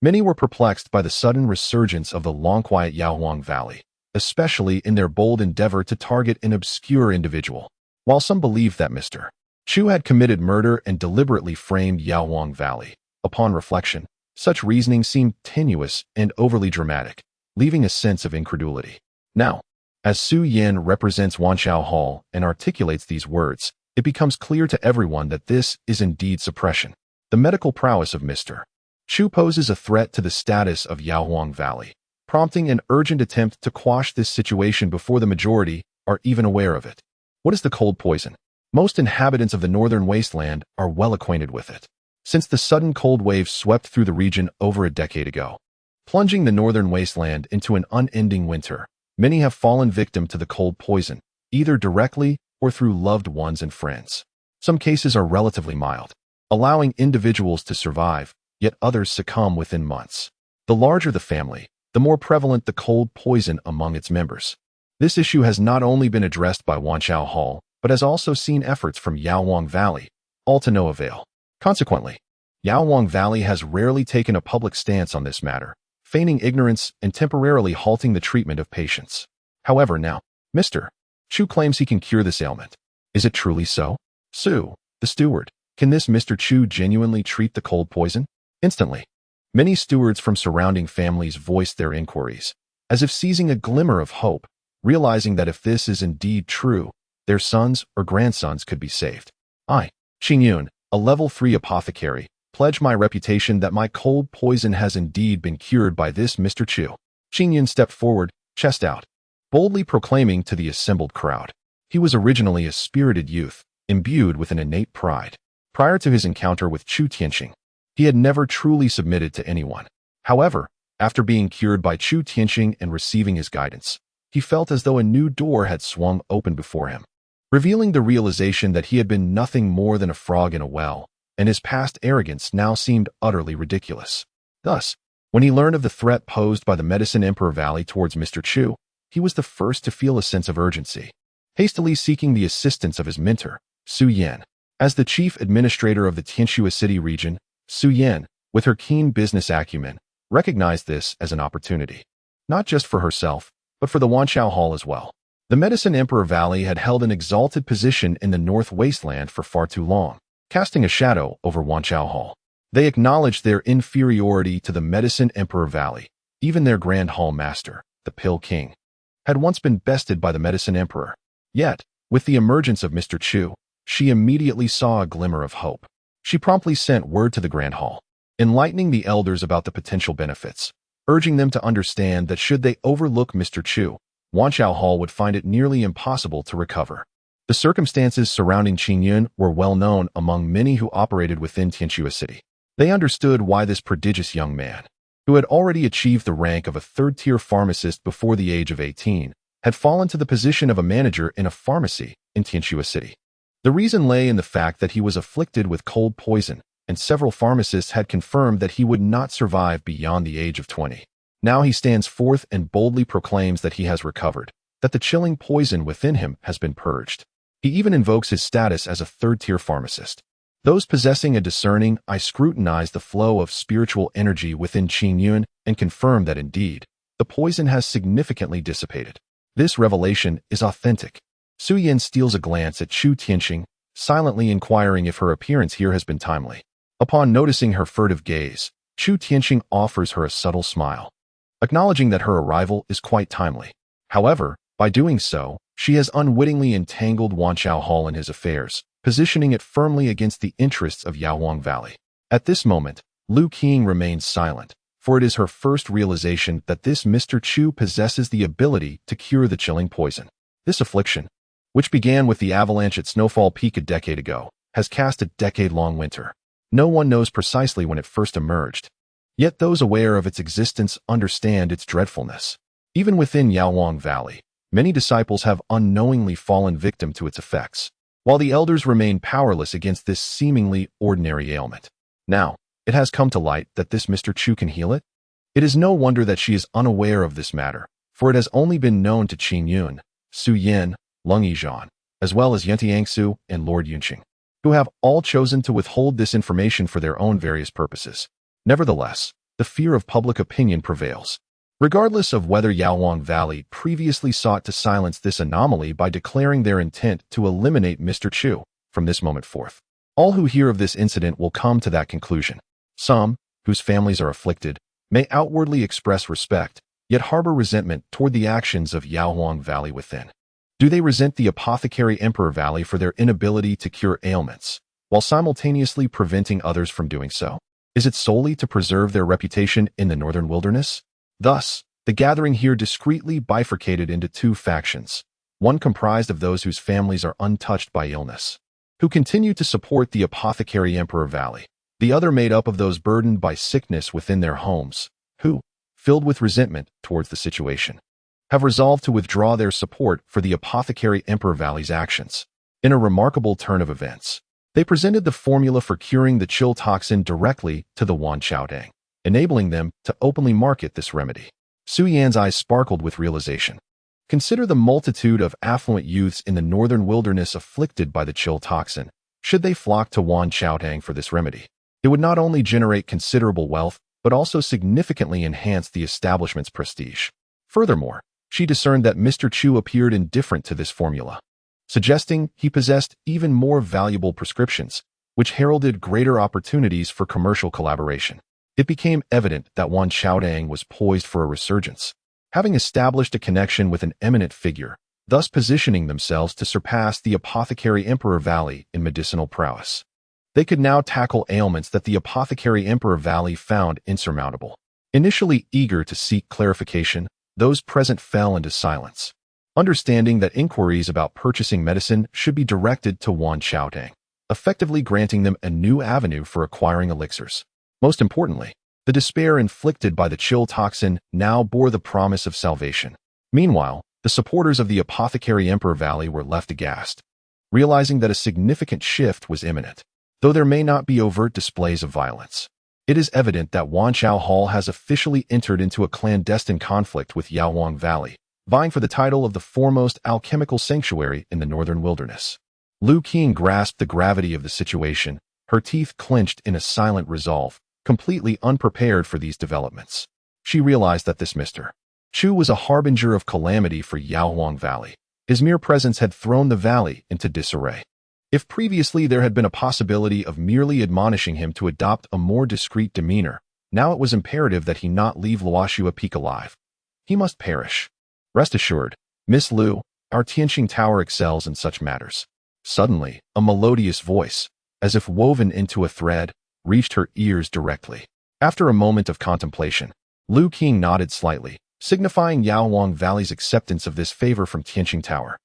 Many were perplexed by the sudden resurgence of the long-quiet Yaowang Valley, especially in their bold endeavor to target an obscure individual. While some believed that Mr. Chu had committed murder and deliberately framed Yaowang Valley, upon reflection, such reasoning seemed tenuous and overly dramatic, leaving a sense of incredulity. Now, as Su Yan represents Wanqiao Hall and articulates these words, it becomes clear to everyone that this is indeed suppression. The medical prowess of Mr. Chu poses a threat to the status of Yaowang Valley, prompting an urgent attempt to quash this situation before the majority are even aware of it. What is the cold poison? Most inhabitants of the northern wasteland are well acquainted with it, since the sudden cold wave swept through the region over a decade ago, plunging the northern wasteland into an unending winter. Many have fallen victim to the cold poison, either directly or through loved ones and friends. Some cases are relatively mild, allowing individuals to survive, yet others succumb within months. The larger the family, the more prevalent the cold poison among its members. This issue has not only been addressed by Wanqiao Hall, but has also seen efforts from Yaowang Valley, all to no avail. Consequently, Yaowang Valley has rarely taken a public stance on this matter, feigning ignorance and temporarily halting the treatment of patients. However, now, Mr. Chu claims he can cure this ailment. Is it truly so? Su, the steward, can this Mr. Chu genuinely treat the cold poison? Instantly, many stewards from surrounding families voiced their inquiries, as if seizing a glimmer of hope, realizing that if this is indeed true, their sons or grandsons could be saved. Qingyun, a level 3 apothecary, pledge my reputation that my cold poison has indeed been cured by this Mr. Chu. Qingyun stepped forward, chest out, boldly proclaiming to the assembled crowd. He was originally a spirited youth, imbued with an innate pride. Prior to his encounter with Chu Tianqing, he had never truly submitted to anyone. However, after being cured by Chu Tianqing and receiving his guidance, he felt as though a new door had swung open before him, revealing the realization that he had been nothing more than a frog in a well, and his past arrogance now seemed utterly ridiculous. Thus, when he learned of the threat posed by the Medicine Emperor Valley towards Mr. Chu, he was the first to feel a sense of urgency, hastily seeking the assistance of his mentor, Su Yan. As the chief administrator of the Tianxue City region, Su Yan, with her keen business acumen, recognized this as an opportunity, not just for herself, but for the Wanqiao Hall as well. The Medicine Emperor Valley had held an exalted position in the North Wasteland for far too long, casting a shadow over Wanqiao Hall. They acknowledged their inferiority to the Medicine Emperor Valley. Even their Grand Hall Master, the Pill King, had once been bested by the Medicine Emperor. Yet, with the emergence of Mr. Chu, she immediately saw a glimmer of hope. She promptly sent word to the Grand Hall, enlightening the elders about the potential benefits, urging them to understand that should they overlook Mr. Chu, Wanqiao Hall would find it nearly impossible to recover. The circumstances surrounding Qingyun were well known among many who operated within Tianxue City. They understood why this prodigious young man, who had already achieved the rank of a third-tier pharmacist before the age of 18, had fallen to the position of a manager in a pharmacy in Tianxue City. The reason lay in the fact that he was afflicted with cold poison, and several pharmacists had confirmed that he would not survive beyond the age of 20. Now he stands forth and boldly proclaims that he has recovered, that the chilling poison within him has been purged. He even invokes his status as a third-tier pharmacist. Those possessing a discerning eye scrutinize the flow of spiritual energy within Qingyun and confirm that indeed, the poison has significantly dissipated. This revelation is authentic. Su Yan steals a glance at Chu Tianqing, silently inquiring if her appearance here has been timely. Upon noticing her furtive gaze, Chu Tianqing offers her a subtle smile, acknowledging that her arrival is quite timely. However, by doing so, she has unwittingly entangled Wanqiao Hall in his affairs, positioning it firmly against the interests of Yaohuang Valley. At this moment, Lu Qing remains silent, for it is her first realization that this Mr. Chu possesses the ability to cure the chilling poison. This affliction, which began with the avalanche at Snowfall Peak a decade ago, has cast a decade-long winter. No one knows precisely when it first emerged, yet those aware of its existence understand its dreadfulness. Even within Yaohuang Valley, many disciples have unknowingly fallen victim to its effects, while the elders remain powerless against this seemingly ordinary ailment. Now, it has come to light that this Mr. Chu can heal it. It is no wonder that she is unaware of this matter, for it has only been known to Qingyun, Su Yan, Leng Yizhan, as well as Yentiangsu and Lord Yunqing, who have all chosen to withhold this information for their own various purposes. Nevertheless, the fear of public opinion prevails. Regardless of whether Yaohuang Valley previously sought to silence this anomaly by declaring their intent to eliminate Mr. Chu from this moment forth, all who hear of this incident will come to that conclusion. Some, whose families are afflicted, may outwardly express respect, yet harbor resentment toward the actions of Yaohuang Valley within. Do they resent the Apothecary Emperor Valley for their inability to cure ailments, while simultaneously preventing others from doing so? Is it solely to preserve their reputation in the northern wilderness? Thus, the gathering here discreetly bifurcated into two factions, one comprised of those whose families are untouched by illness, who continue to support the Apothecary Emperor Valley, the other made up of those burdened by sickness within their homes, who, filled with resentment towards the situation, have resolved to withdraw their support for the Apothecary Emperor Valley's actions. In a remarkable turn of events, they presented the formula for curing the chill toxin directly to the Wanqiao Dang, enabling them to openly market this remedy. Su Yan's eyes sparkled with realization. Consider the multitude of affluent youths in the northern wilderness afflicted by the chill toxin. Should they flock to Wanqiao Dang for this remedy, it would not only generate considerable wealth, but also significantly enhance the establishment's prestige. Furthermore, she discerned that Mr. Chu appeared indifferent to this formula, suggesting he possessed even more valuable prescriptions, which heralded greater opportunities for commercial collaboration. It became evident that Wanqiao Dang was poised for a resurgence, having established a connection with an eminent figure, thus positioning themselves to surpass the Apothecary Emperor Valley in medicinal prowess. They could now tackle ailments that the Apothecary Emperor Valley found insurmountable. Initially eager to seek clarification, those present fell into silence, understanding that inquiries about purchasing medicine should be directed to Wan Xiaotang, effectively granting them a new avenue for acquiring elixirs. Most importantly, the despair inflicted by the chill toxin now bore the promise of salvation. Meanwhile, the supporters of the Apothecary Emperor Valley were left aghast, realizing that a significant shift was imminent. Though there may not be overt displays of violence, it is evident that Wanchao Hall has officially entered into a clandestine conflict with Yaohuang Valley, vying for the title of the foremost alchemical sanctuary in the northern wilderness. Lu Qing grasped the gravity of the situation, her teeth clenched in a silent resolve, completely unprepared for these developments. She realized that this Mr. Chu was a harbinger of calamity for Yaohuang Valley. His mere presence had thrown the valley into disarray. If previously there had been a possibility of merely admonishing him to adopt a more discreet demeanor, now it was imperative that he not leave Luoxua Peak alive. He must perish. Rest assured, Miss Lu, our Tianqing Tower excels in such matters. Suddenly, a melodious voice, as if woven into a thread, reached her ears directly. After a moment of contemplation, Lu Qing nodded slightly, signifying Yaohuang Valley's acceptance of this favor from Tianqing Tower.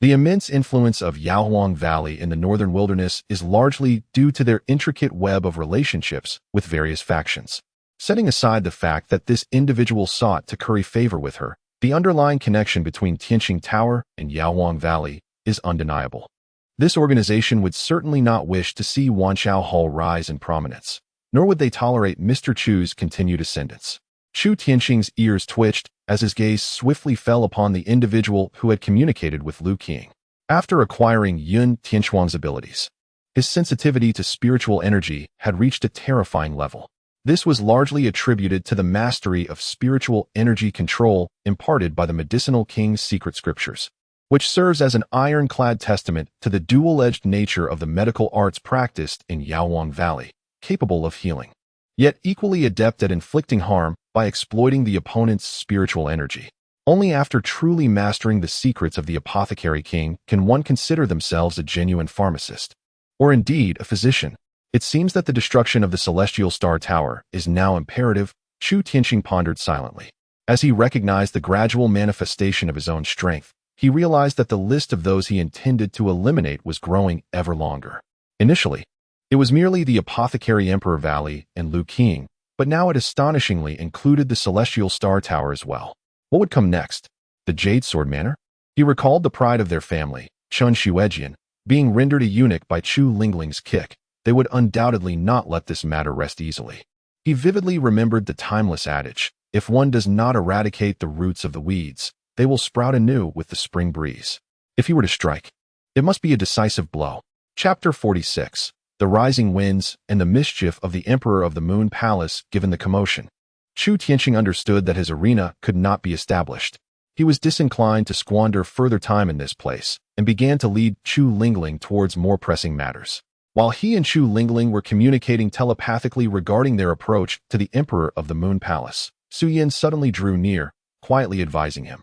The immense influence of Yaohuang Valley in the northern wilderness is largely due to their intricate web of relationships with various factions. Setting aside the fact that this individual sought to curry favor with her, the underlying connection between Tianqing Tower and Yaohuang Valley is undeniable. This organization would certainly not wish to see Wanchao Hall rise in prominence, nor would they tolerate Mr. Chu's continued ascendance. Chu Tianqing's ears twitched as his gaze swiftly fell upon the individual who had communicated with Lu Qing. After acquiring Yun Tianquan's abilities, his sensitivity to spiritual energy had reached a terrifying level. This was largely attributed to the mastery of spiritual energy control imparted by the Medicinal King's secret scriptures, which serves as an ironclad testament to the dual-edged nature of the medical arts practiced in Yaohuang Valley, capable of healing, yet equally adept at inflicting harm by exploiting the opponent's spiritual energy. Only after truly mastering the secrets of the Apothecary King can one consider themselves a genuine pharmacist, or indeed a physician. It seems that the destruction of the Celestial Star Tower is now imperative. Chu Tianqing pondered silently. As he recognized the gradual manifestation of his own strength, he realized that the list of those he intended to eliminate was growing ever longer. Initially, it was merely the Apothecary Emperor Valley and Lu Qing, but now it astonishingly included the Celestial Star Tower as well. What would come next? The Jade Sword Manor? He recalled the pride of their family, Chun Shuejian, being rendered a eunuch by Chu Lingling's kick. They would undoubtedly not let this matter rest easily. He vividly remembered the timeless adage, if one does not eradicate the roots of the weeds, they will sprout anew with the spring breeze. If he were to strike, it must be a decisive blow. Chapter 46. The Rising Winds and the Mischief of the Emperor of the Moon Palace. Given the commotion, Chu Tianqing understood that his arena could not be established. He was disinclined to squander further time in this place, and began to lead Chu Lingling towards more pressing matters. While he and Chu Lingling were communicating telepathically regarding their approach to the Emperor of the Moon Palace, Su Yin suddenly drew near, quietly advising him.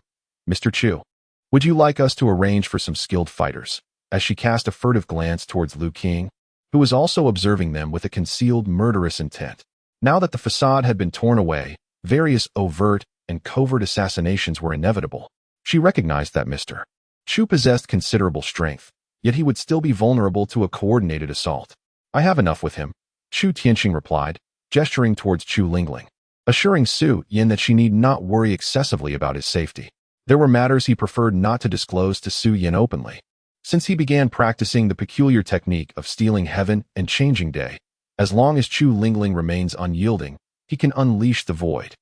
Mr. Chu, would you like us to arrange for some skilled fighters? As she cast a furtive glance towards Lu Qing, who was also observing them with a concealed murderous intent. Now that the facade had been torn away, various overt and covert assassinations were inevitable. She recognized that Mr. Chu possessed considerable strength, yet he would still be vulnerable to a coordinated assault. I have enough with him, Chu Tianqing replied, gesturing towards Chu Lingling, assuring Su Yin that she need not worry excessively about his safety. There were matters he preferred not to disclose to Su Yin openly, since he began practicing the peculiar technique of stealing heaven and changing day. As long as Chu Lingling remains unyielding, he can unleash the void,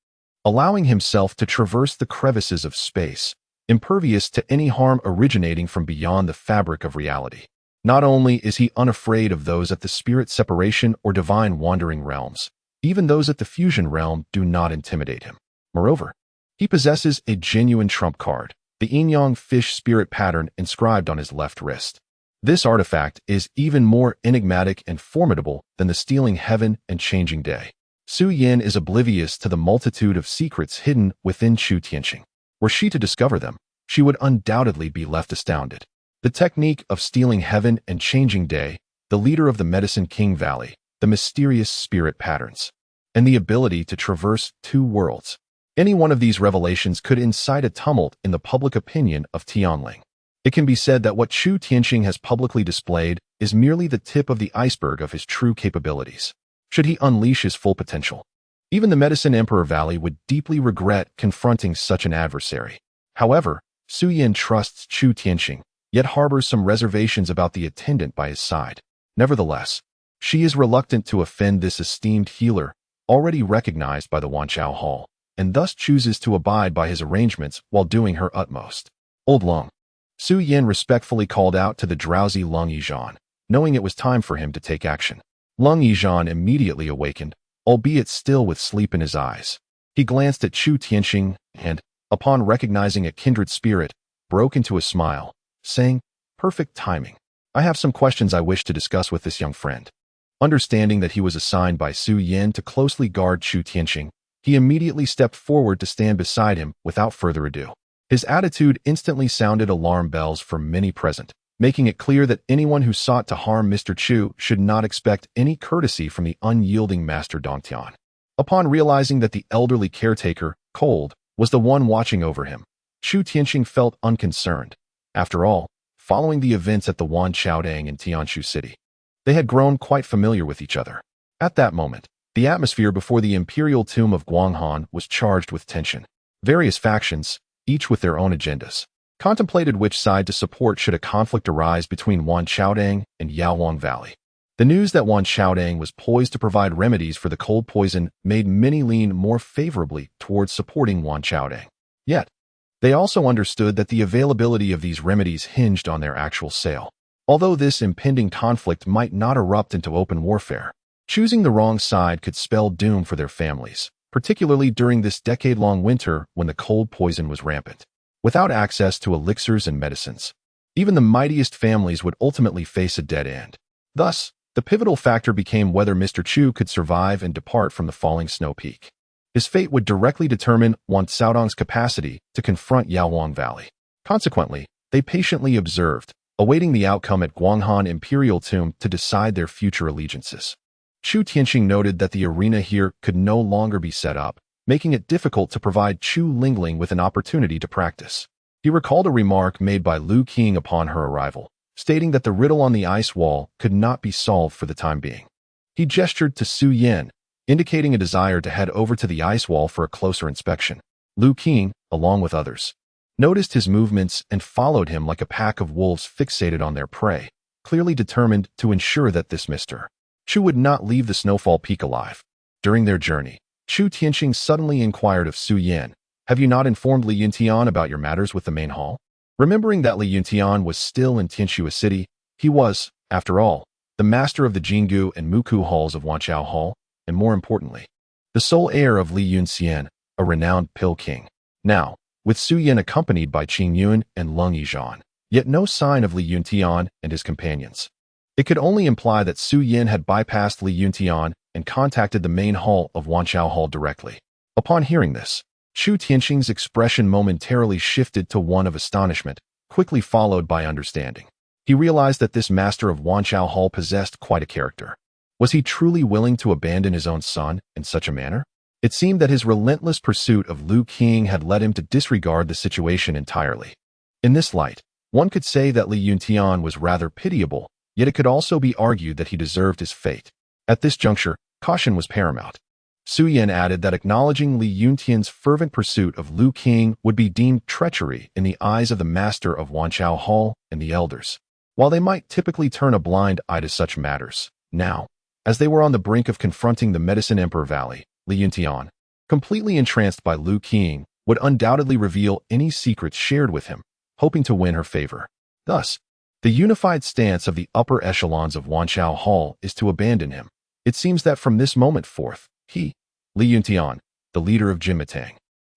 allowing himself to traverse the crevices of space, impervious to any harm originating from beyond the fabric of reality. Not only is he unafraid of those at the spirit separation or divine wandering realms, even those at the fusion realm do not intimidate him. Moreover, he possesses a genuine trump card, the yin-yang fish spirit pattern inscribed on his left wrist. This artifact is even more enigmatic and formidable than the stealing heaven and changing day. Su Yin is oblivious to the multitude of secrets hidden within Chu Tianqing. Were she to discover them, she would undoubtedly be left astounded. The technique of stealing heaven and changing day, the the leader of the Medicine King Valley, the mysterious spirit patterns, and the ability to traverse two worlds. Any one of these revelations could incite a tumult in the public opinion of Tianling. It can be said that what Chu Tianqing has publicly displayed is merely the tip of the iceberg of his true capabilities. Should he unleash his full potential, even the Medicine Emperor Valley would deeply regret confronting such an adversary. However, Su Yin trusts Chu Tianqing, yet harbors some reservations about the attendant by his side. Nevertheless, she is reluctant to offend this esteemed healer, already recognized by the Wanchao Hall, and thus chooses to abide by his arrangements while doing her utmost. Old Lung. Su Yin respectfully called out to the drowsy Lung Yizhan, knowing it was time for him to take action. Lung Yizhan immediately awakened, albeit still with sleep in his eyes. He glanced at Chu Tianqing and, upon recognizing a kindred spirit, broke into a smile, saying, "Perfect timing. I have some questions I wish to discuss with this young friend." Understanding that he was assigned by Su Yin to closely guard Chu Tianqing, he immediately stepped forward to stand beside him without further ado. His attitude instantly sounded alarm bells for many present, making it clear that anyone who sought to harm Mr. Chu should not expect any courtesy from the unyielding Master Dantian. Upon realizing that the elderly caretaker, Cold, was the one watching over him, Chu Tianqing felt unconcerned. After all, following the events at the Wan Chaodang in Tianshu City, they had grown quite familiar with each other. At that moment, the atmosphere before the imperial tomb of Guanghan was charged with tension. Various factions, each with their own agendas, contemplated which side to support should a conflict arise between Wan Chaodang and Yaowang Valley. The news that Wan Chaodang was poised to provide remedies for the cold poison made many lean more favorably towards supporting Wan Chaodang. Yet, they also understood that the availability of these remedies hinged on their actual sale. Although this impending conflict might not erupt into open warfare, choosing the wrong side could spell doom for their families, particularly during this decade-long winter when the cold poison was rampant. Without access to elixirs and medicines, even the mightiest families would ultimately face a dead end. Thus, the pivotal factor became whether Mr. Chu could survive and depart from the falling snow peak. His fate would directly determine Wan Caodong's capacity to confront Yaowang Valley. Consequently, they patiently observed, awaiting the outcome at Guanghan Imperial Tomb to decide their future allegiances. Chu Tianqing noted that the arena here could no longer be set up, making it difficult to provide Chu Lingling with an opportunity to practice. He recalled a remark made by Lu Qing upon her arrival, stating that the riddle on the ice wall could not be solved for the time being. He gestured to Su Yin, indicating a desire to head over to the ice wall for a closer inspection. Lu Qing, along with others, noticed his movements and followed him like a pack of wolves fixated on their prey, clearly determined to ensure that this Mr. Chu would not leave the snowfall peak alive. During their journey, Chu Tianqing suddenly inquired of Su Yin, "Have you not informed Li Yuntian about your matters with the main hall?" Remembering that Li Yuntian was still in Tianxue City, he was, after all, the master of the Jinggu and Muku halls of Wanchao Hall, and more importantly, the sole heir of Li Yunxian, a renowned pill king. Now, with Su Yin accompanied by Qing Yun and Lung Yizhan, yet no sign of Li Yuntian and his companions. It could only imply that Su Yin had bypassed Li Yuntian and contacted the main hall of Wanchao Hall directly. Upon hearing this, Chu Tianqing's expression momentarily shifted to one of astonishment, quickly followed by understanding. He realized that this master of Wanchao Hall possessed quite a character. Was he truly willing to abandon his own son in such a manner? It seemed that his relentless pursuit of Lu Qing had led him to disregard the situation entirely. In this light, one could say that Li Yuntian was rather pitiable, yet it could also be argued that he deserved his fate. At this juncture, caution was paramount. Su Yin added that acknowledging Li Yuntian's fervent pursuit of Lu Qing would be deemed treachery in the eyes of the master of Wanchao Hall and the elders. While they might typically turn a blind eye to such matters, now, as they were on the brink of confronting the Medicine Emperor Valley, Li Yuntian, completely entranced by Lu Qing, would undoubtedly reveal any secrets shared with him, hoping to win her favor. Thus, the unified stance of the upper echelons of Wanchao Hall is to abandon him. It seems that from this moment forth, he, Li Yuntian, the leader of Jinmitang,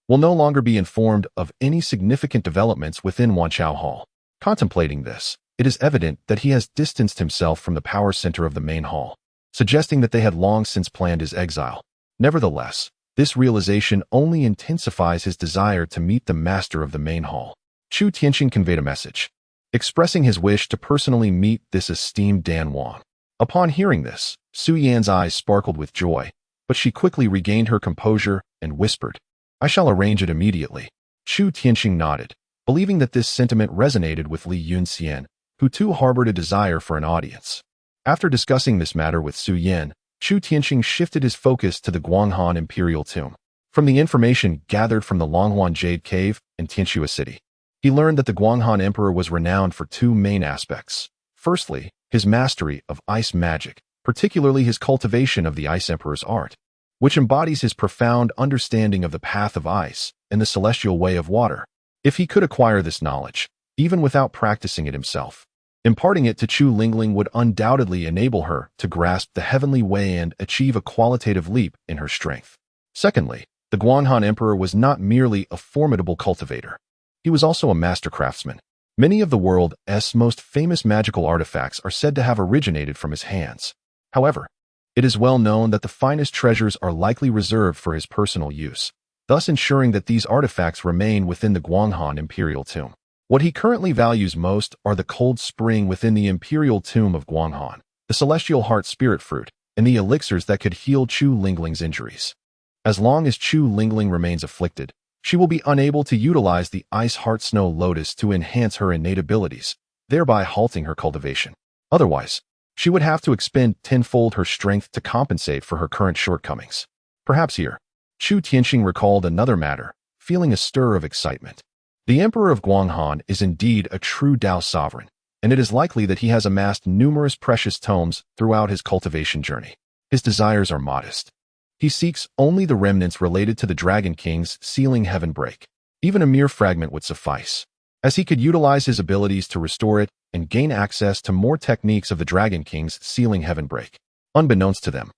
will no longer be informed of any significant developments within Wanchao Hall. Contemplating this, it is evident that he has distanced himself from the power center of the main hall, suggesting that they had long since planned his exile. Nevertheless, this realization only intensifies his desire to meet the master of the main hall. Chu Tianqing conveyed a message, expressing his wish to personally meet this esteemed Dan Wang. Upon hearing this, Su Yan's eyes sparkled with joy, but she quickly regained her composure and whispered, "I shall arrange it immediately." Chu Tianqing nodded, believing that this sentiment resonated with Li Yunxian, who too harbored a desire for an audience. After discussing this matter with Su Yan, Chu Tianqing shifted his focus to the Guanghan Imperial Tomb. From the information gathered from the Longhuan Jade Cave in Tianxue City, he learned that the Guanghan Emperor was renowned for two main aspects. Firstly, his mastery of ice magic, particularly his cultivation of the Ice Emperor's art, which embodies his profound understanding of the path of ice and the celestial way of water. If he could acquire this knowledge, even without practicing it himself, imparting it to Chu Lingling would undoubtedly enable her to grasp the heavenly way and achieve a qualitative leap in her strength. Secondly, the Guanghan Emperor was not merely a formidable cultivator. He was also a master craftsman. Many of the world's most famous magical artifacts are said to have originated from his hands. However, it is well known that the finest treasures are likely reserved for his personal use, thus ensuring that these artifacts remain within the Guanghan Imperial Tomb. What he currently values most are the cold spring within the Imperial Tomb of Guanghan, the Celestial Heart Spirit Fruit, and the elixirs that could heal Chu Lingling's injuries. As long as Chu Lingling remains afflicted, she will be unable to utilize the Ice Heart Snow Lotus to enhance her innate abilities, thereby halting her cultivation. Otherwise, she would have to expend tenfold her strength to compensate for her current shortcomings. Perhaps here, Chu Tianqing recalled another matter, feeling a stir of excitement. The Emperor of Guanghan is indeed a true Dao sovereign, and it is likely that he has amassed numerous precious tomes throughout his cultivation journey. His desires are modest. He seeks only the remnants related to the Dragon King's sealing heaven break. Even a mere fragment would suffice, as he could utilize his abilities to restore it and gain access to more techniques of the Dragon King's sealing heaven break. Unbeknownst to them,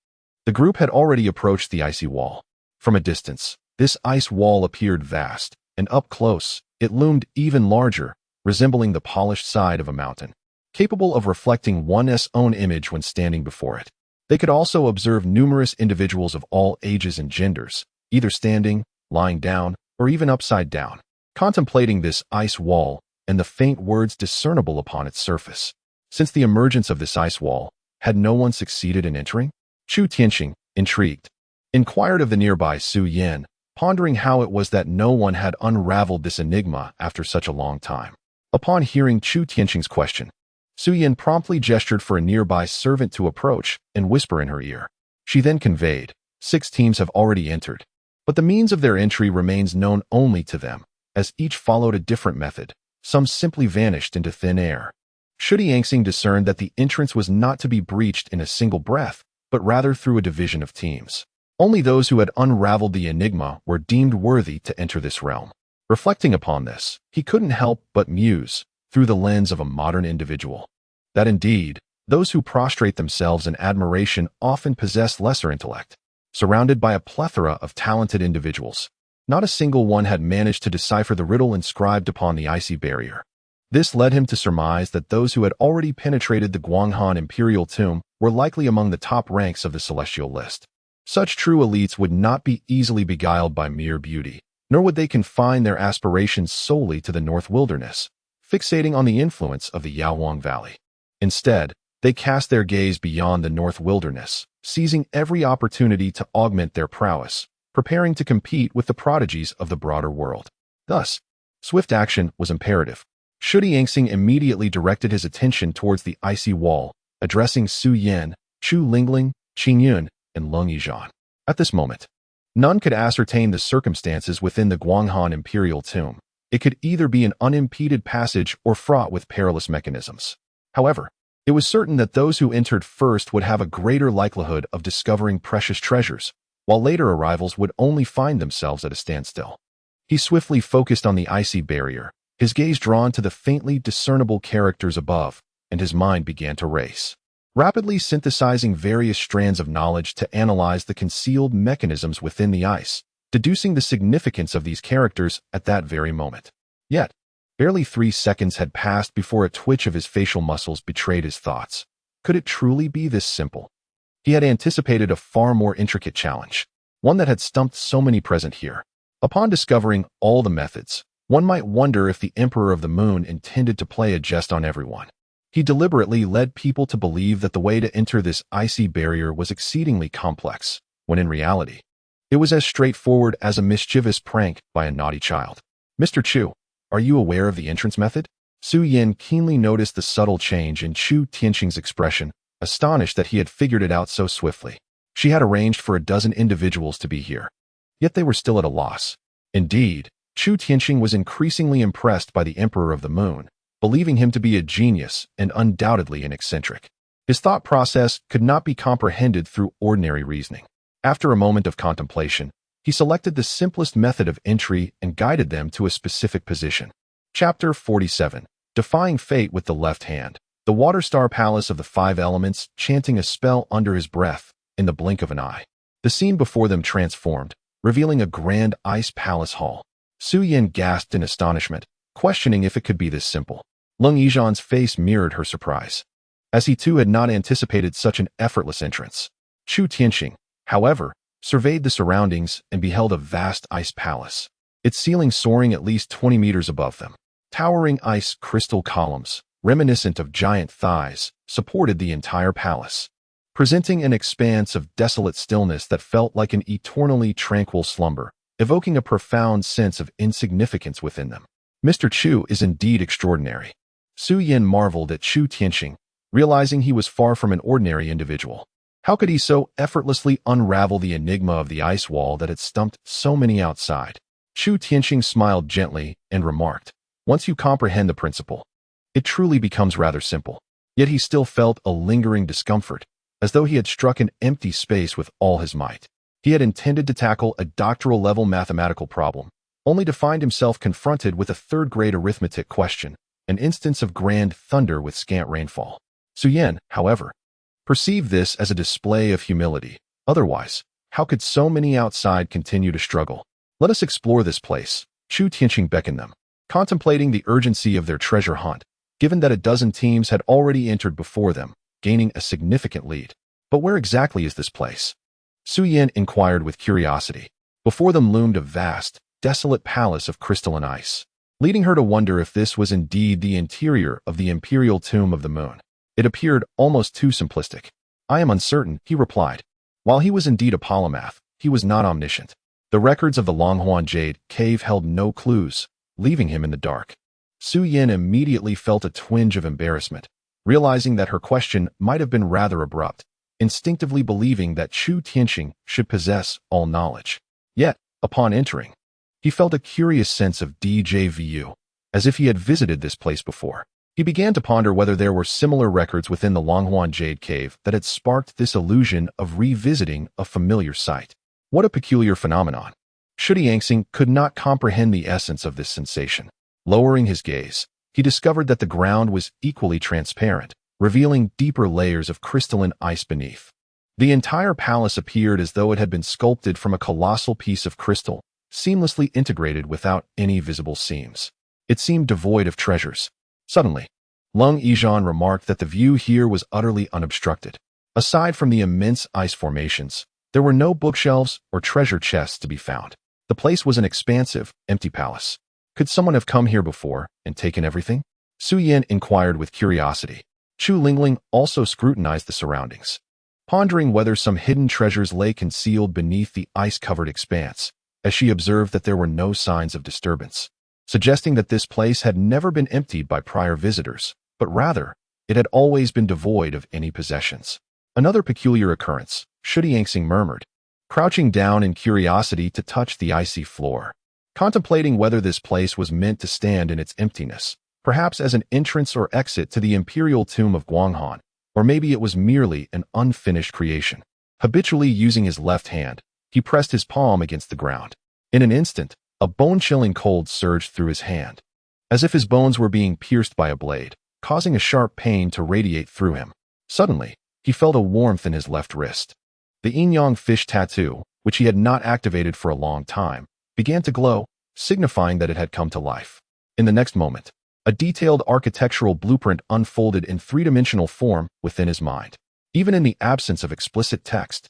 the group had already approached the icy wall. From a distance, this ice wall appeared vast, and up close, it loomed even larger, resembling the polished side of a mountain, capable of reflecting one's own image when standing before it. They could also observe numerous individuals of all ages and genders, either standing, lying down, or even upside down, contemplating this ice wall and the faint words discernible upon its surface. Since the emergence of this ice wall, had no one succeeded in entering? Chu Tianqing, intrigued, inquired of the nearby Su Yan, pondering how it was that no one had unraveled this enigma after such a long time. Upon hearing Chu Tianqing's question, Su Yan promptly gestured for a nearby servant to approach and whisper in her ear. She then conveyed, 6 teams have already entered, but the means of their entry remains known only to them, as each followed a different method. Some simply vanished into thin air. Shudi Yangxing discerned that the entrance was not to be breached in a single breath, but rather through a division of teams. Only those who had unraveled the enigma were deemed worthy to enter this realm. Reflecting upon this, he couldn't help but muse, through the lens of a modern individual, that indeed, those who prostrate themselves in admiration often possess lesser intellect. Surrounded by a plethora of talented individuals, not a single one had managed to decipher the riddle inscribed upon the icy barrier. This led him to surmise that those who had already penetrated the Guanghan Imperial Tomb were likely among the top ranks of the celestial list. Such true elites would not be easily beguiled by mere beauty, nor would they confine their aspirations solely to the North Wilderness, fixating on the influence of the Yaohuang Valley. Instead, they cast their gaze beyond the North Wilderness, seizing every opportunity to augment their prowess, preparing to compete with the prodigies of the broader world. Thus, swift action was imperative. Shudi Yangxing immediately directed his attention towards the icy wall, addressing Su Yan, Chu Lingling, Qin Yun, and Leng Yizhan. At this moment, none could ascertain the circumstances within the Guanghan Imperial Tomb. It could either be an unimpeded passage or fraught with perilous mechanisms. However, it was certain that those who entered first would have a greater likelihood of discovering precious treasures, while later arrivals would only find themselves at a standstill. He swiftly focused on the icy barrier, his gaze drawn to the faintly discernible characters above, and his mind began to race, rapidly synthesizing various strands of knowledge to analyze the concealed mechanisms within the ice, deducing the significance of these characters at that very moment. Yet, barely 3 seconds had passed before a twitch of his facial muscles betrayed his thoughts. Could it truly be this simple? He had anticipated a far more intricate challenge, one that had stumped so many present here. Upon discovering all the methods, one might wonder if the Emperor of the Moon intended to play a jest on everyone. He deliberately led people to believe that the way to enter this icy barrier was exceedingly complex, when in reality, it was as straightforward as a mischievous prank by a naughty child. Mr. Chu, are you aware of the entrance method? Su Yin keenly noticed the subtle change in Chu Tianqing's expression, astonished that he had figured it out so swiftly. She had arranged for a dozen individuals to be here, yet they were still at a loss. Indeed, Chu Tianqing was increasingly impressed by the Emperor of the Moon, believing him to be a genius and undoubtedly an eccentric. His thought process could not be comprehended through ordinary reasoning. After a moment of contemplation, he selected the simplest method of entry and guided them to a specific position. Chapter 47. Defying Fate with the Left Hand. The Water Star Palace of the Five Elements, chanting a spell under his breath, in the blink of an eye. The scene before them transformed, revealing a grand ice palace hall. Su Yin gasped in astonishment, questioning if it could be this simple. Ling Xue's face mirrored her surprise, as he too had not anticipated such an effortless entrance. Chu Tianqing, however, surveyed the surroundings and beheld a vast ice palace, its ceiling soaring at least 20 meters above them. Towering ice crystal columns, reminiscent of giant thighs, supported the entire palace, presenting an expanse of desolate stillness that felt like an eternally tranquil slumber, evoking a profound sense of insignificance within them. Mr. Chu is indeed extraordinary. Su Yin marveled at Chu Tianqing, realizing he was far from an ordinary individual. How could he so effortlessly unravel the enigma of the ice wall that had stumped so many outside? Chu Tianqing smiled gently and remarked, "Once you comprehend the principle, it truly becomes rather simple." Yet he still felt a lingering discomfort, as though he had struck an empty space with all his might. He had intended to tackle a doctoral-level mathematical problem, only to find himself confronted with a third-grade arithmetic question, an instance of grand thunder with scant rainfall. Su Yin, however, perceived this as a display of humility. Otherwise, how could so many outside continue to struggle? "Let us explore this place," Chu Tianqing beckoned them, contemplating the urgency of their treasure hunt, given that a dozen teams had already entered before them, gaining a significant lead. But where exactly is this place? Su Yin inquired with curiosity. Before them loomed a vast, desolate palace of crystalline ice, leading her to wonder if this was indeed the interior of the imperial tomb of the moon. It appeared almost too simplistic. "I am uncertain," he replied. While he was indeed a polymath, he was not omniscient. The records of the Longhuan Jade Cave held no clues, leaving him in the dark. Su Yin immediately felt a twinge of embarrassment, realizing that her question might have been rather abrupt, instinctively believing that Chu Tianqing should possess all knowledge. Yet, upon entering, he felt a curious sense of déjà vu, as if he had visited this place before. He began to ponder whether there were similar records within the Longhuan Jade Cave that had sparked this illusion of revisiting a familiar site. What a peculiar phenomenon. Shi Yangxing could not comprehend the essence of this sensation. Lowering his gaze, he discovered that the ground was equally transparent, revealing deeper layers of crystalline ice beneath. The entire palace appeared as though it had been sculpted from a colossal piece of crystal, seamlessly integrated without any visible seams. It seemed devoid of treasures. Suddenly, Ling Xue remarked that the view here was utterly unobstructed. Aside from the immense ice formations, there were no bookshelves or treasure chests to be found. The place was an expansive, empty palace. Could someone have come here before and taken everything? Su Yin inquired with curiosity. Chu Lingling also scrutinized the surroundings, pondering whether some hidden treasures lay concealed beneath the ice-covered expanse, as she observed that there were no signs of disturbance, suggesting that this place had never been emptied by prior visitors, but rather, it had always been devoid of any possessions. "Another peculiar occurrence," Shi Yangxing murmured, crouching down in curiosity to touch the icy floor, contemplating whether this place was meant to stand in its emptiness, perhaps as an entrance or exit to the imperial tomb of Guanghan, or maybe it was merely an unfinished creation. Habitually using his left hand, he pressed his palm against the ground. In an instant, a bone-chilling cold surged through his hand, as if his bones were being pierced by a blade, causing a sharp pain to radiate through him. Suddenly, he felt a warmth in his left wrist. The yin-yang fish tattoo, which he had not activated for a long time, began to glow, signifying that it had come to life. In the next moment, a detailed architectural blueprint unfolded in three-dimensional form within his mind. Even in the absence of explicit text,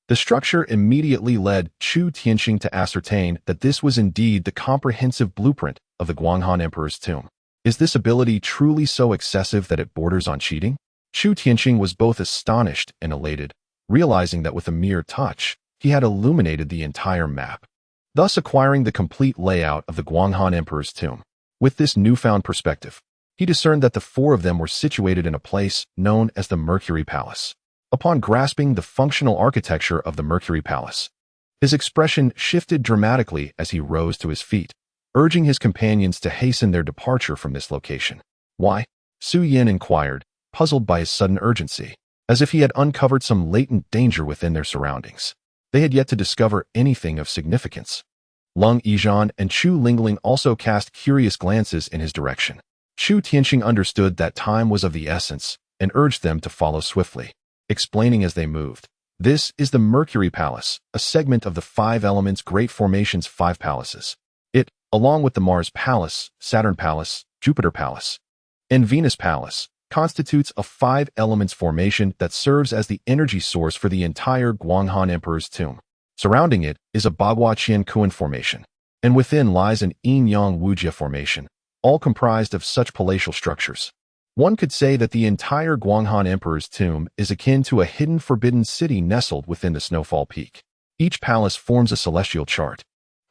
the structure immediately led Chu Tianqing to ascertain that this was indeed the comprehensive blueprint of the Guanghan Emperor's tomb. Is this ability truly so excessive that it borders on cheating? Chu Tianqing was both astonished and elated, realizing that with a mere touch, he had illuminated the entire map, thus acquiring the complete layout of the Guanghan Emperor's tomb. With this newfound perspective, he discerned that the four of them were situated in a place known as the Mercury Palace. Upon grasping the functional architecture of the Mercury Palace, his expression shifted dramatically as he rose to his feet, urging his companions to hasten their departure from this location. Why? Su Yin inquired, puzzled by his sudden urgency, as if he had uncovered some latent danger within their surroundings. They had yet to discover anything of significance. Ling Xue and Chu Lingling also cast curious glances in his direction. Chu Tianqing understood that time was of the essence and urged them to follow swiftly, explaining as they moved. This is the Mercury Palace, a segment of the five elements Great Formation's five palaces. It, along with the Mars Palace, Saturn Palace, Jupiter Palace, and Venus Palace, constitutes a five elements formation that serves as the energy source for the entire Guanghan Emperor's tomb. Surrounding it is a Bagua Qian Kuan formation, and within lies an Yin Yang Wujia formation, all comprised of such palatial structures. One could say that the entire Guanghan Emperor's tomb is akin to a hidden forbidden city nestled within the Snowfall Peak. Each palace forms a celestial chart,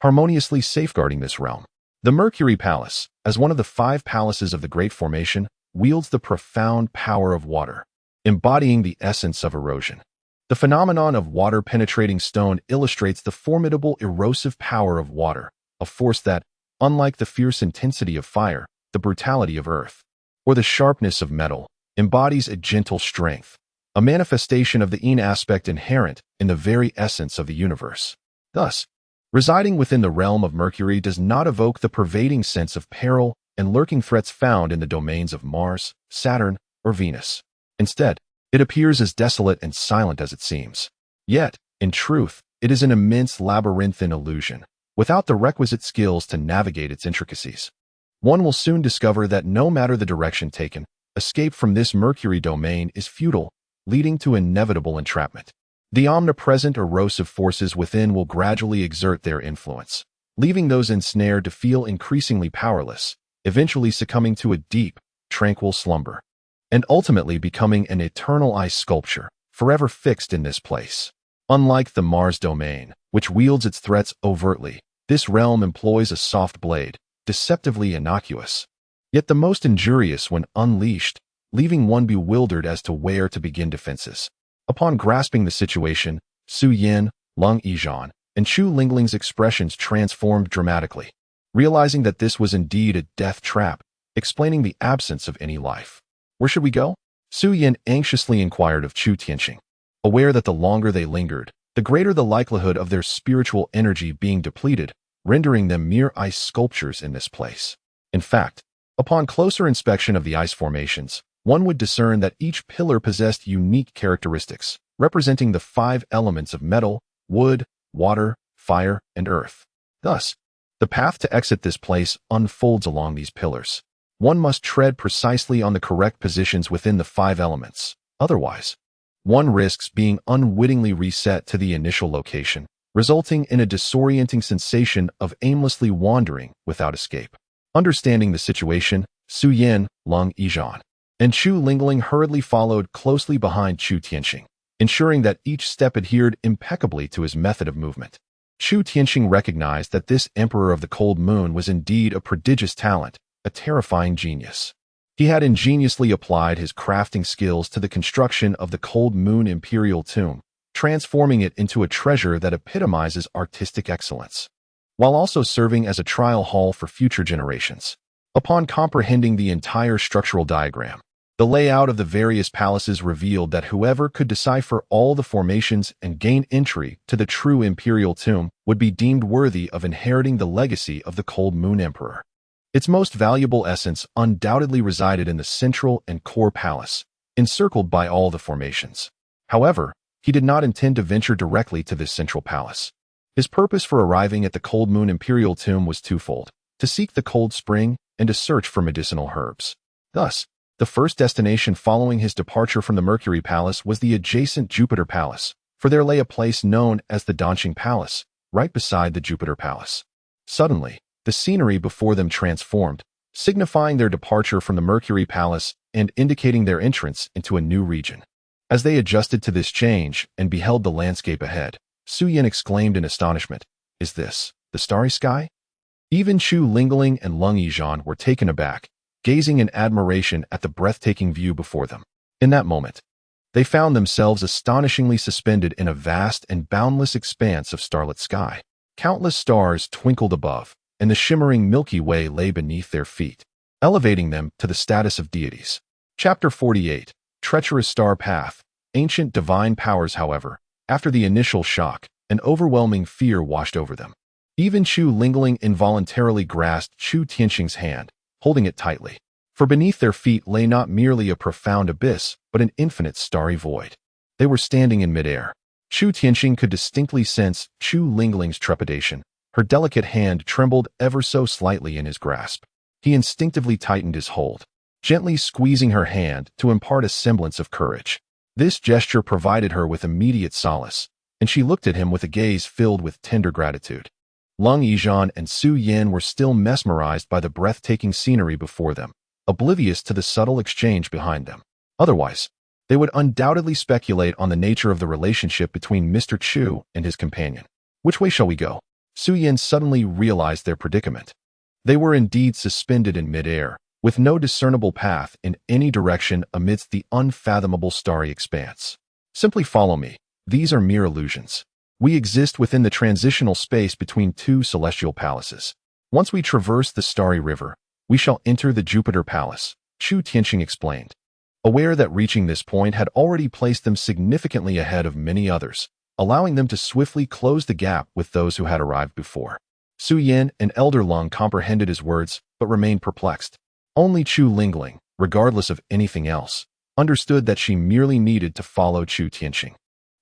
harmoniously safeguarding this realm. The Mercury Palace, as one of the five palaces of the Great Formation, wields the profound power of water, embodying the essence of erosion. The phenomenon of water-penetrating stone illustrates the formidable erosive power of water, a force that, unlike the fierce intensity of fire, the brutality of earth, or the sharpness of metal, embodies a gentle strength, a manifestation of the yin aspect inherent in the very essence of the universe. Thus, residing within the realm of Mercury does not evoke the pervading sense of peril and lurking threats found in the domains of Mars, Saturn, or Venus. Instead, it appears as desolate and silent as it seems. Yet, in truth, it is an immense labyrinthine illusion, without the requisite skills to navigate its intricacies. One will soon discover that no matter the direction taken, escape from this Mercury domain is futile, leading to inevitable entrapment. The omnipresent erosive forces within will gradually exert their influence, leaving those ensnared to feel increasingly powerless, eventually succumbing to a deep, tranquil slumber, and ultimately becoming an eternal ice sculpture, forever fixed in this place. Unlike the Mars domain, which wields its threats overtly, this realm employs a soft blade, deceptively innocuous, yet the most injurious when unleashed, leaving one bewildered as to where to begin defenses. Upon grasping the situation, Su Yin, Ling Xue, and Chu Lingling's expressions transformed dramatically, realizing that this was indeed a death trap, explaining the absence of any life. Where should we go? Su Yin anxiously inquired of Chu Tianqing, aware that the longer they lingered, the greater the likelihood of their spiritual energy being depleted, rendering them mere ice sculptures in this place. In fact, upon closer inspection of the ice formations, one would discern that each pillar possessed unique characteristics, representing the five elements of metal, wood, water, fire, and earth. Thus, the path to exit this place unfolds along these pillars. One must tread precisely on the correct positions within the five elements. Otherwise, one risks being unwittingly reset to the initial location, resulting in a disorienting sensation of aimlessly wandering without escape. Understanding the situation, Su Yin, Ling Xue, and Chu Lingling hurriedly followed closely behind Chu Tianqing, ensuring that each step adhered impeccably to his method of movement. Chu Tianqing recognized that this Emperor of the Cold Moon was indeed a prodigious talent, a terrifying genius. He had ingeniously applied his crafting skills to the construction of the Cold Moon Imperial Tomb, transforming it into a treasure that epitomizes artistic excellence, while also serving as a trial hall for future generations. Upon comprehending the entire structural diagram, the layout of the various palaces revealed that whoever could decipher all the formations and gain entry to the true imperial tomb would be deemed worthy of inheriting the legacy of the Cold Moon Emperor. Its most valuable essence undoubtedly resided in the central and core palace, encircled by all the formations. However, he did not intend to venture directly to this central palace. His purpose for arriving at the Cold Moon Imperial Tomb was twofold: to seek the cold spring and to search for medicinal herbs. Thus, the first destination following his departure from the Mercury Palace was the adjacent Jupiter Palace, for there lay a place known as the Dantian Palace, right beside the Jupiter Palace. Suddenly, the scenery before them transformed, signifying their departure from the Mercury Palace and indicating their entrance into a new region. As they adjusted to this change and beheld the landscape ahead, Su Yan exclaimed in astonishment, "Is this the starry sky?" Even Chu Lingling and Lung Yizhan were taken aback, gazing in admiration at the breathtaking view before them. In that moment, they found themselves astonishingly suspended in a vast and boundless expanse of starlit sky. Countless stars twinkled above, and the shimmering Milky Way lay beneath their feet, elevating them to the status of deities. Chapter 48. Treacherous Star Path. Ancient divine powers, however, after the initial shock, an overwhelming fear washed over them. Even Chu Lingling involuntarily grasped Chu Tianxing's hand, holding it tightly. For beneath their feet lay not merely a profound abyss, but an infinite starry void. They were standing in midair. Chu Tianxing could distinctly sense Chu Lingling's trepidation. Her delicate hand trembled ever so slightly in his grasp. He instinctively tightened his hold, gently squeezing her hand to impart a semblance of courage. This gesture provided her with immediate solace, and she looked at him with a gaze filled with tender gratitude. Lung Yizhan and Su Yan were still mesmerized by the breathtaking scenery before them, oblivious to the subtle exchange behind them. Otherwise, they would undoubtedly speculate on the nature of the relationship between Mr. Chu and his companion. Which way shall we go? Su Yan suddenly realized their predicament. They were indeed suspended in midair, with no discernible path in any direction amidst the unfathomable starry expanse. Simply follow me. These are mere illusions. We exist within the transitional space between two celestial palaces. Once we traverse the starry river, we shall enter the Jupiter Palace, Chu Tianxing explained, aware that reaching this point had already placed them significantly ahead of many others, allowing them to swiftly close the gap with those who had arrived before. Su Yan and Elder Lung comprehended his words, but remained perplexed. Only Chu Lingling, regardless of anything else, understood that she merely needed to follow Chu Tianxing,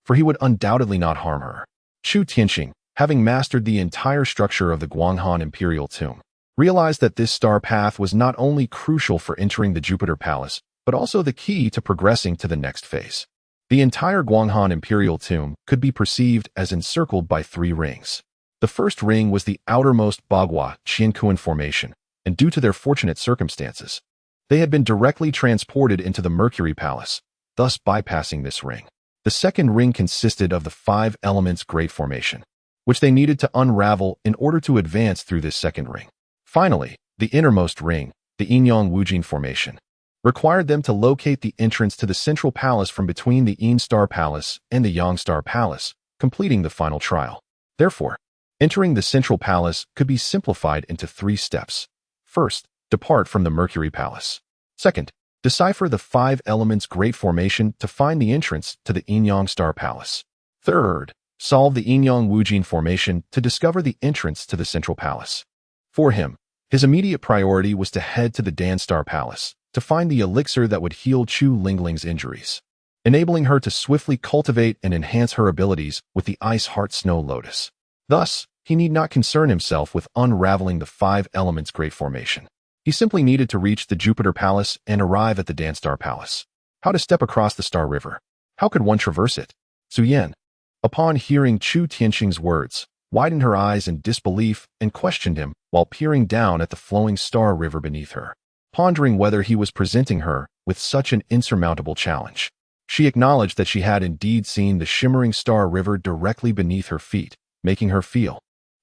for he would undoubtedly not harm her. Chu Tianxing, having mastered the entire structure of the Guanghan Imperial Tomb, realized that this star path was not only crucial for entering the Jupiter Palace, but also the key to progressing to the next phase. The entire Guanghan Imperial Tomb could be perceived as encircled by 3 rings. The first ring was the outermost Bagua Qiankuan formation, and due to their fortunate circumstances, they had been directly transported into the Mercury Palace, thus bypassing this ring. The second ring consisted of the 5 elements Great Formation, which they needed to unravel in order to advance through this second ring. Finally, the innermost ring, the Yinyang Wujin Formation, required them to locate the entrance to the Central Palace from between the Yin Star Palace and the Yang Star Palace, completing the final trial. Therefore, entering the Central Palace could be simplified into 3 steps. First, depart from the Mercury Palace. Second, decipher the 5 elements Great Formation to find the entrance to the Yinyang Star Palace. Third, solve the Yinyang Wujin Formation to discover the entrance to the Central Palace. For him, his immediate priority was to head to the Dan Star Palace to find the elixir that would heal Chu Lingling's injuries, enabling her to swiftly cultivate and enhance her abilities with the Ice Heart Snow Lotus. Thus, he need not concern himself with unraveling the 5 elements Great Formation. He simply needed to reach the Jupiter Palace and arrive at the Dan Star Palace. How to step across the Star River? How could one traverse it? Su Yan, upon hearing Chu Tianxing's words, widened her eyes in disbelief and questioned him while peering down at the flowing Star River beneath her, pondering whether he was presenting her with such an insurmountable challenge. She acknowledged that she had indeed seen the shimmering Star River directly beneath her feet, making her feel,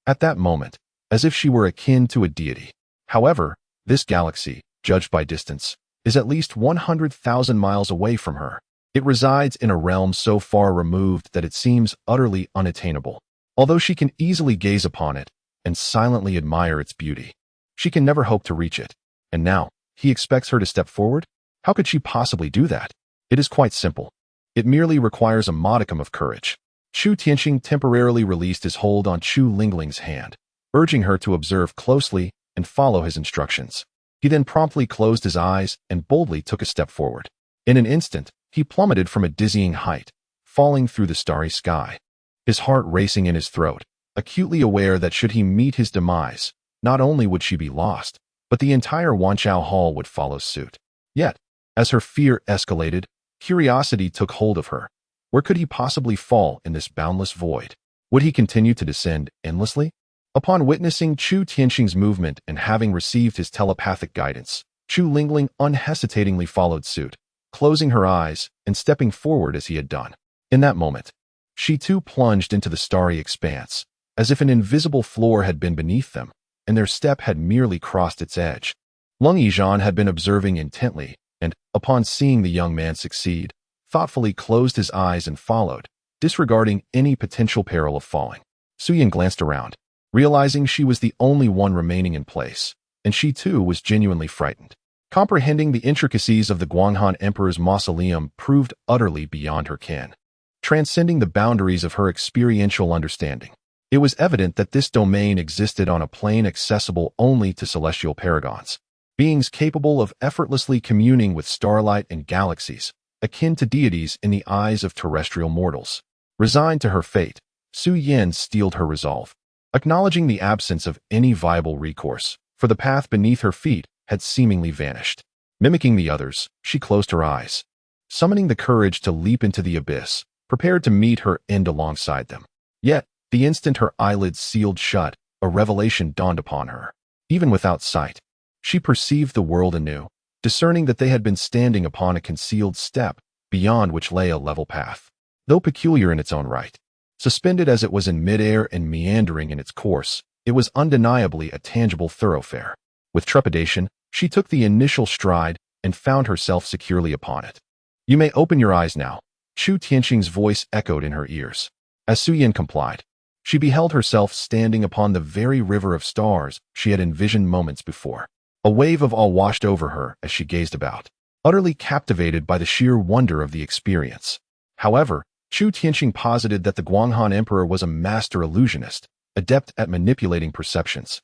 at that moment, as if she were akin to a deity. However, this galaxy, judged by distance, is at least 100,000 miles away from her. It resides in a realm so far removed that it seems utterly unattainable. Although she can easily gaze upon it and silently admire its beauty, she can never hope to reach it. And now, he expects her to step forward? How could she possibly do that? It is quite simple. It merely requires a modicum of courage. Chu Tianxing temporarily released his hold on Chu Lingling's hand, urging her to observe closely and follow his instructions. He then promptly closed his eyes and boldly took a step forward. In an instant, he plummeted from a dizzying height, falling through the starry sky, his heart racing in his throat, acutely aware that should he meet his demise, not only would she be lost, but the entire Wanchao Hall would follow suit. Yet, as her fear escalated, curiosity took hold of her. Where could he possibly fall in this boundless void? Would he continue to descend endlessly? Upon witnessing Chu Tianxing's movement and having received his telepathic guidance, Chu Lingling unhesitatingly followed suit, closing her eyes and stepping forward as he had done. In that moment, she too plunged into the starry expanse, as if an invisible floor had been beneath them, and their step had merely crossed its edge. Lung Yizhan had been observing intently, and, upon seeing the young man succeed, thoughtfully closed his eyes and followed, disregarding any potential peril of falling. Suyin glanced around, realizing she was the only one remaining in place, and she too was genuinely frightened. Comprehending the intricacies of the Guanghan Emperor's mausoleum proved utterly beyond her ken, transcending the boundaries of her experiential understanding. It was evident that this domain existed on a plane accessible only to celestial paragons, beings capable of effortlessly communing with starlight and galaxies, akin to deities in the eyes of terrestrial mortals. Resigned to her fate, Su Yin steeled her resolve, acknowledging the absence of any viable recourse, for the path beneath her feet had seemingly vanished. Mimicking the others, she closed her eyes, summoning the courage to leap into the abyss, prepared to meet her end alongside them. Yet, the instant her eyelids sealed shut, a revelation dawned upon her. Even without sight, she perceived the world anew, discerning that they had been standing upon a concealed step, beyond which lay a level path. Though peculiar in its own right, suspended as it was in midair and meandering in its course, it was undeniably a tangible thoroughfare. With trepidation, she took the initial stride and found herself securely upon it. "You may open your eyes now," Chu Tianxing's voice echoed in her ears. As Su Yin complied, she beheld herself standing upon the very river of stars she had envisioned moments before. A wave of awe washed over her as she gazed about, utterly captivated by the sheer wonder of the experience. However, Chu Tianxing posited that the Guanghan Emperor was a master illusionist, adept at manipulating perceptions.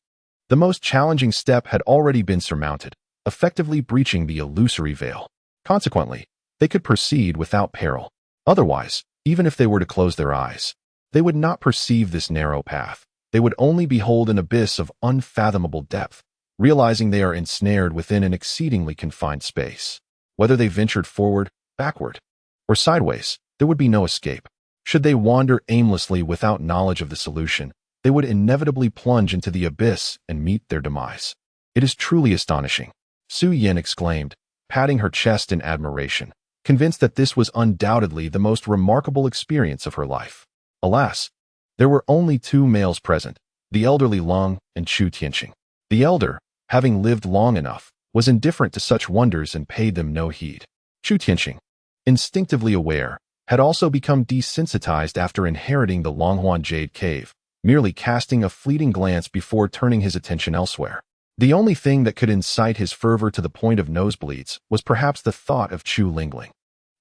The most challenging step had already been surmounted, effectively breaching the illusory veil. Consequently, they could proceed without peril. Otherwise, even if they were to close their eyes, they would not perceive this narrow path. They would only behold an abyss of unfathomable depth, realizing they are ensnared within an exceedingly confined space. Whether they ventured forward, backward, or sideways, there would be no escape. Should they wander aimlessly without knowledge of the solution, they would inevitably plunge into the abyss and meet their demise. "It is truly astonishing," Su Yin exclaimed, patting her chest in admiration, convinced that this was undoubtedly the most remarkable experience of her life. Alas, there were only two males present, the elderly Lung and Chu Tianxing. The elder, having lived long enough, was indifferent to such wonders and paid them no heed. Chu Tianxing, instinctively aware, had also become desensitized after inheriting the Longhuan Jade Cave, merely casting a fleeting glance before turning his attention elsewhere. The only thing that could incite his fervor to the point of nosebleeds was perhaps the thought of Chu Lingling.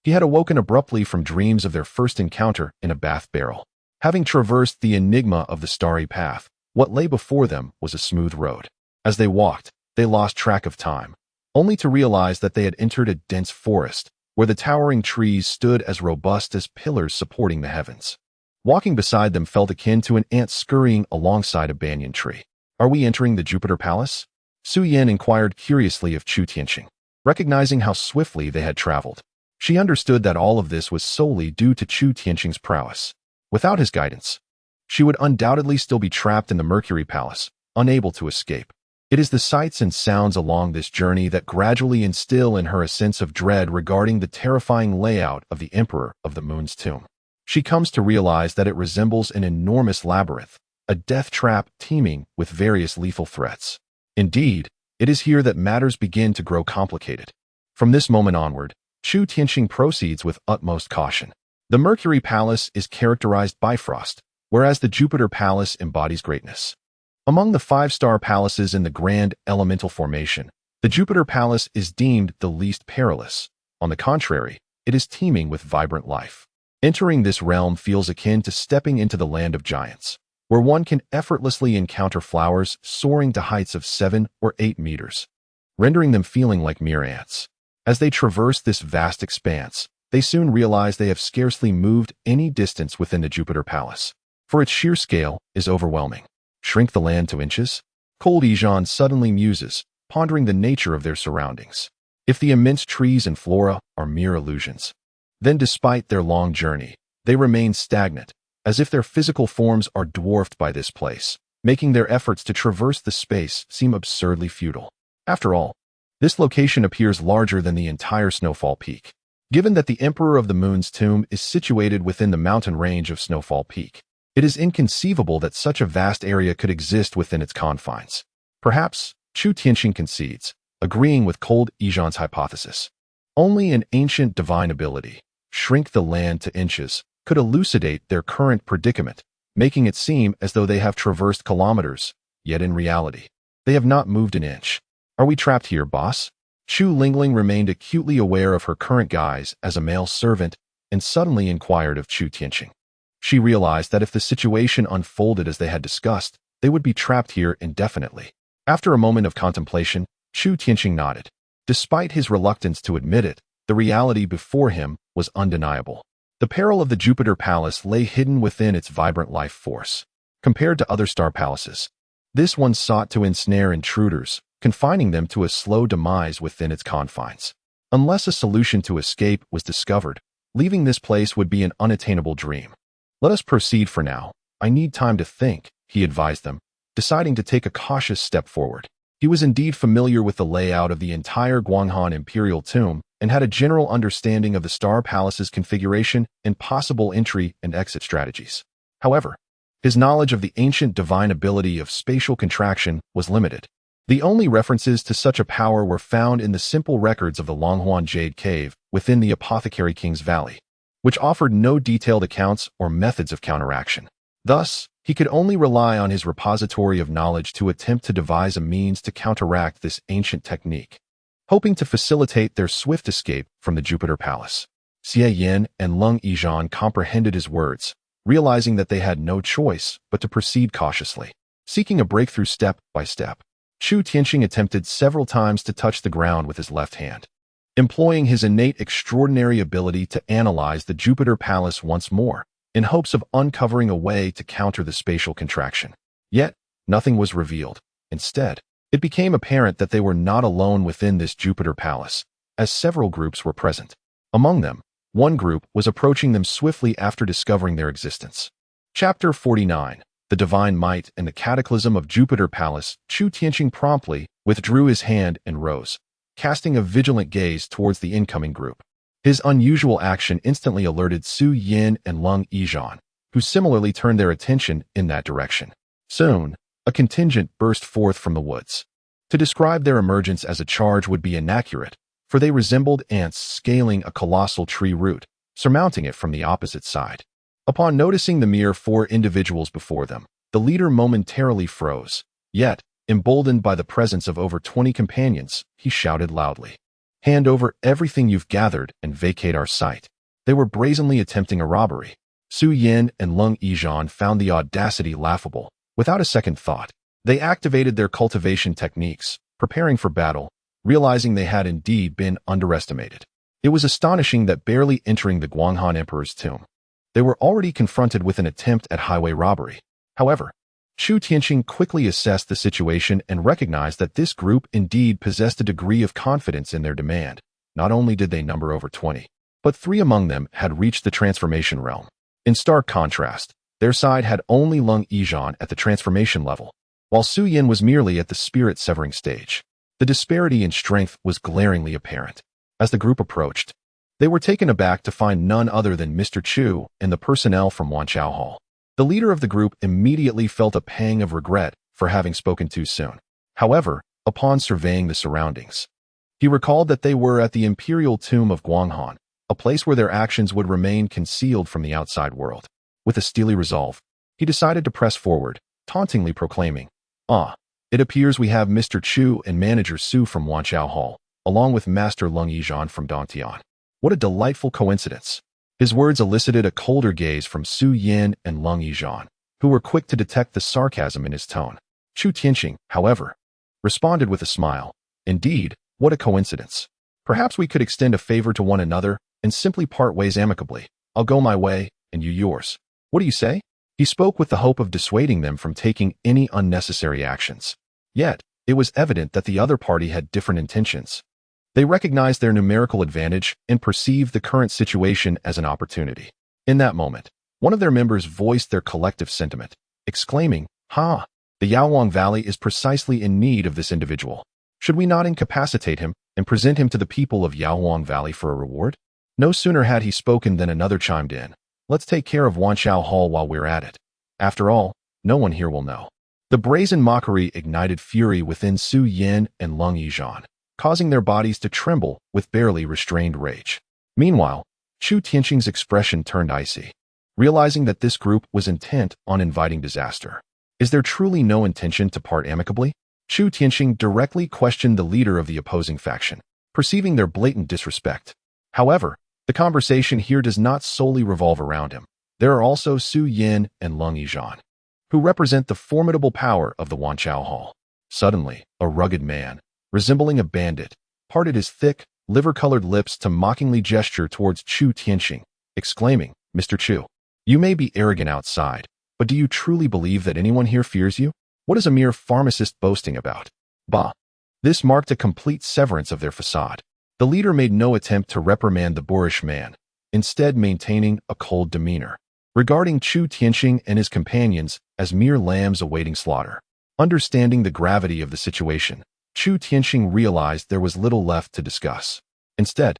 He had awoken abruptly from dreams of their first encounter in a bath barrel. Having traversed the enigma of the starry path, what lay before them was a smooth road. As they walked, they lost track of time, only to realize that they had entered a dense forest, where the towering trees stood as robust as pillars supporting the heavens. Walking beside them felt akin to an ant scurrying alongside a banyan tree. "Are we entering the Jupiter Palace?" Su Yin inquired curiously of Chu Tianxing, recognizing how swiftly they had traveled. She understood that all of this was solely due to Chu Tianxing's prowess. Without his guidance, she would undoubtedly still be trapped in the Mercury Palace, unable to escape. It is the sights and sounds along this journey that gradually instill in her a sense of dread regarding the terrifying layout of the Emperor of the Moon's tomb. She comes to realize that it resembles an enormous labyrinth, a death trap teeming with various lethal threats. Indeed, it is here that matters begin to grow complicated. From this moment onward, Chu Tianxing proceeds with utmost caution. The Mercury Palace is characterized by frost, whereas the Jupiter Palace embodies greatness. Among the five-star palaces in the Grand Elemental Formation, the Jupiter Palace is deemed the least perilous. On the contrary, it is teeming with vibrant life. Entering this realm feels akin to stepping into the land of giants, where one can effortlessly encounter flowers soaring to heights of 7 or 8 meters, rendering them feeling like mere ants. As they traverse this vast expanse, they soon realize they have scarcely moved any distance within the Jupiter Palace, for its sheer scale is overwhelming. Shrink the land to inches? Cold Yizhan suddenly muses, pondering the nature of their surroundings. If the immense trees and flora are mere illusions, then despite their long journey, they remain stagnant, as if their physical forms are dwarfed by this place, making their efforts to traverse the space seem absurdly futile. After all, this location appears larger than the entire Snowfall Peak. Given that the Emperor of the Moon's tomb is situated within the mountain range of Snowfall Peak, it is inconceivable that such a vast area could exist within its confines. Perhaps, Chu Tianqing concedes, agreeing with Cold Ijan's hypothesis. Only an ancient divine ability, shrink the land to inches, could elucidate their current predicament, making it seem as though they have traversed kilometers, yet in reality, they have not moved an inch. Are we trapped here, boss? Chu Lingling remained acutely aware of her current guise as a male servant and suddenly inquired of Chu Tianqing. She realized that if the situation unfolded as they had discussed, they would be trapped here indefinitely. After a moment of contemplation, Chu Tianqing nodded. Despite his reluctance to admit it, the reality before him was undeniable. The peril of the Jupiter Palace lay hidden within its vibrant life force. Compared to other star palaces, this one sought to ensnare intruders, confining them to a slow demise within its confines. Unless a solution to escape was discovered, leaving this place would be an unattainable dream. Let us proceed for now. I need time to think, he advised them, deciding to take a cautious step forward. He was indeed familiar with the layout of the entire Guanghan Imperial Tomb and had a general understanding of the Star Palace's configuration and possible entry and exit strategies. However, his knowledge of the ancient divine ability of spatial contraction was limited. The only references to such a power were found in the simple records of the Longhuan Jade Cave within the Apothecary King's Valley, which offered no detailed accounts or methods of counteraction. Thus, he could only rely on his repository of knowledge to attempt to devise a means to counteract this ancient technique, hoping to facilitate their swift escape from the Jupiter Palace. Xie Yin and Ling Xue comprehended his words, realizing that they had no choice but to proceed cautiously, seeking a breakthrough step by step. Chu Tianqing attempted several times to touch the ground with his left hand, employing his innate extraordinary ability to analyze the Jupiter Palace once more, in hopes of uncovering a way to counter the spatial contraction. Yet, nothing was revealed. Instead, it became apparent that they were not alone within this Jupiter Palace, as several groups were present. Among them, one group was approaching them swiftly after discovering their existence. Chapter 49. The Divine Might and the Cataclysm of Jupiter Palace. Chu Tianqing promptly withdrew his hand and rose, casting a vigilant gaze towards the incoming group. His unusual action instantly alerted Su Yin and Ling Xue, who similarly turned their attention in that direction. Soon, a contingent burst forth from the woods. To describe their emergence as a charge would be inaccurate, for they resembled ants scaling a colossal tree root, surmounting it from the opposite side. Upon noticing the mere 4 individuals before them, the leader momentarily froze. Yet, emboldened by the presence of over 20 companions, he shouted loudly, "Hand over everything you've gathered and vacate our site." They were brazenly attempting a robbery. Su Yin and Ling Xue found the audacity laughable. Without a second thought, they activated their cultivation techniques, preparing for battle, realizing they had indeed been underestimated. It was astonishing that barely entering the Guanghan Emperor's tomb, they were already confronted with an attempt at highway robbery. However, Chu Tianqing quickly assessed the situation and recognized that this group indeed possessed a degree of confidence in their demand. Not only did they number over 20, but 3 among them had reached the transformation realm. In stark contrast, their side had only Ling Xue at the transformation level, while Su Yin was merely at the spirit-severing stage. The disparity in strength was glaringly apparent. As the group approached, they were taken aback to find none other than Mr. Chu and the personnel from Wanchao Hall. The leader of the group immediately felt a pang of regret for having spoken too soon. However, upon surveying the surroundings, he recalled that they were at the Imperial Tomb of Guanghan, a place where their actions would remain concealed from the outside world. With a steely resolve, he decided to press forward, tauntingly proclaiming, "It appears we have Mr. Chu and Manager Su from Wanchao Hall, along with Master Ling Xue from Dantian. What a delightful coincidence." His words elicited a colder gaze from Su Yin and Ling Xue, who were quick to detect the sarcasm in his tone. Chu Tianqing, however, responded with a smile. "Indeed, what a coincidence. Perhaps we could extend a favor to one another and simply part ways amicably. I'll go my way, and you yours. What do you say?" He spoke with the hope of dissuading them from taking any unnecessary actions. Yet, it was evident that the other party had different intentions. They recognized their numerical advantage and perceived the current situation as an opportunity. In that moment, one of their members voiced their collective sentiment, exclaiming, The Yaowang Valley is precisely in need of this individual. Should we not incapacitate him and present him to the people of Yaowang Valley for a reward? No sooner had he spoken than another chimed in. Let's take care of Wanqiao Hall while we're at it. After all, no one here will know. The brazen mockery ignited fury within Su Yin and Ling Xue, causing their bodies to tremble with barely restrained rage. Meanwhile, Chu Tianqing's expression turned icy, realizing that this group was intent on inviting disaster. Is there truly no intention to part amicably? Chu Tianqing directly questioned the leader of the opposing faction, perceiving their blatant disrespect. However, the conversation here does not solely revolve around him. There are also Su Yin and Ling Xue, who represent the formidable power of the Wanqiao Hall. Suddenly, a rugged man, resembling a bandit, parted his thick, liver-colored lips to mockingly gesture towards Chu Tianqing, exclaiming, "Mr. Chu, you may be arrogant outside, but do you truly believe that anyone here fears you? What is a mere pharmacist boasting about?" Bah! This marked a complete severance of their facade. The leader made no attempt to reprimand the boorish man, instead maintaining a cold demeanor, regarding Chu Tianqing and his companions as mere lambs awaiting slaughter. Understanding the gravity of the situation, Chu Tianqing realized there was little left to discuss. Instead,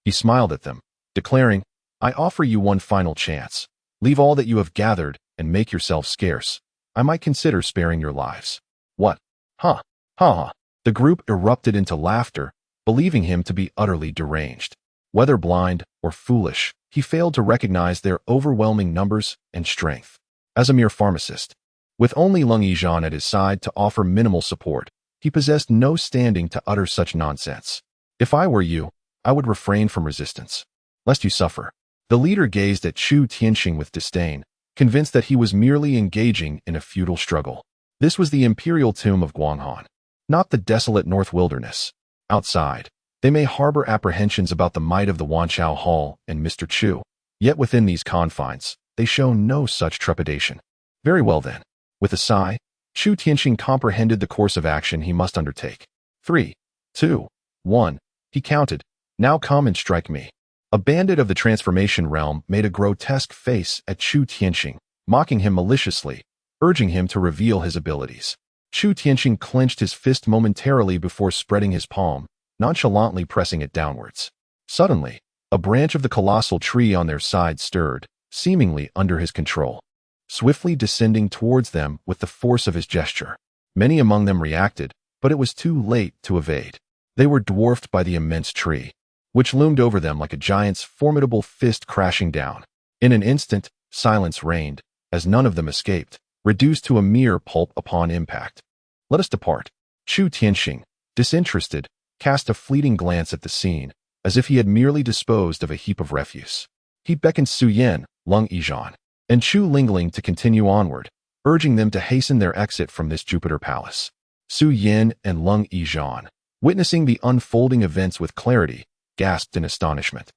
he smiled at them, declaring, "I offer you one final chance. Leave all that you have gathered and make yourselves scarce. I might consider sparing your lives." What? Huh? Ha! The group erupted into laughter, believing him to be utterly deranged. Whether blind or foolish, he failed to recognize their overwhelming numbers and strength. As a mere pharmacist, with only Ling Xue at his side to offer minimal support, he possessed no standing to utter such nonsense. "If I were you, I would refrain from resistance, lest you suffer." The leader gazed at Chu Tianqing with disdain, convinced that he was merely engaging in a futile struggle. This was the imperial tomb of Guanghan, not the desolate North Wilderness. Outside, they may harbor apprehensions about the might of the Wanqiao Hall and Mr. Chu, yet within these confines, they show no such trepidation. Very well then. With a sigh, Chu Tianqing comprehended the course of action he must undertake. 3, 2, 1, he counted. Now come and strike me. A bandit of the transformation realm made a grotesque face at Chu Tianqing, mocking him maliciously, urging him to reveal his abilities. Chu Tianqing clenched his fist momentarily before spreading his palm, nonchalantly pressing it downwards. Suddenly, a branch of the colossal tree on their side stirred, seemingly under his control, swiftly descending towards them with the force of his gesture. Many among them reacted, but it was too late to evade. They were dwarfed by the immense tree, which loomed over them like a giant's formidable fist crashing down. In an instant, silence reigned, as none of them escaped, reduced to a mere pulp upon impact. "Let us depart." Chu Tianqing, disinterested, cast a fleeting glance at the scene, as if he had merely disposed of a heap of refuse. He beckoned Su Yin, Ling Xue, and Chu Lingling to continue onward, urging them to hasten their exit from this Jupiter Palace. Su Yin and Ling Xue, witnessing the unfolding events with clarity, gasped in astonishment,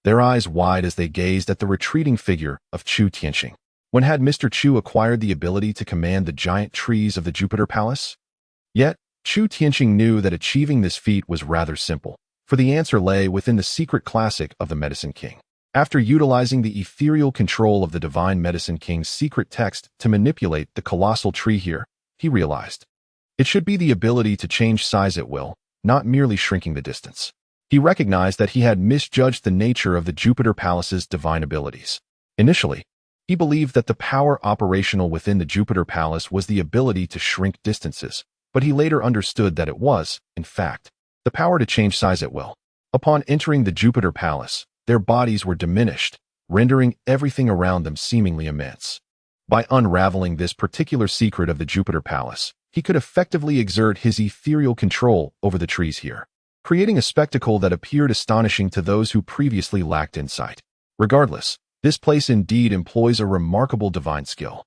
their eyes wide as they gazed at the retreating figure of Chu Tianqing. When had Mr. Chu acquired the ability to command the giant trees of the Jupiter Palace? Yet, Chu Tianqing knew that achieving this feat was rather simple, for the answer lay within the secret classic of the Medicine King. After utilizing the ethereal control of the Divine Medicine King's secret text to manipulate the colossal tree here, he realized it should be the ability to change size at will, not merely shrinking the distance. He recognized that he had misjudged the nature of the Jupiter Palace's divine abilities. Initially, he believed that the power operational within the Jupiter Palace was the ability to shrink distances, but he later understood that it was, in fact, the power to change size at will. Upon entering the Jupiter Palace, their bodies were diminished, rendering everything around them seemingly immense. By unraveling this particular secret of the Jupiter Palace, he could effectively exert his ethereal control over the trees here, creating a spectacle that appeared astonishing to those who previously lacked insight. Regardless, this place indeed employs a remarkable divine skill.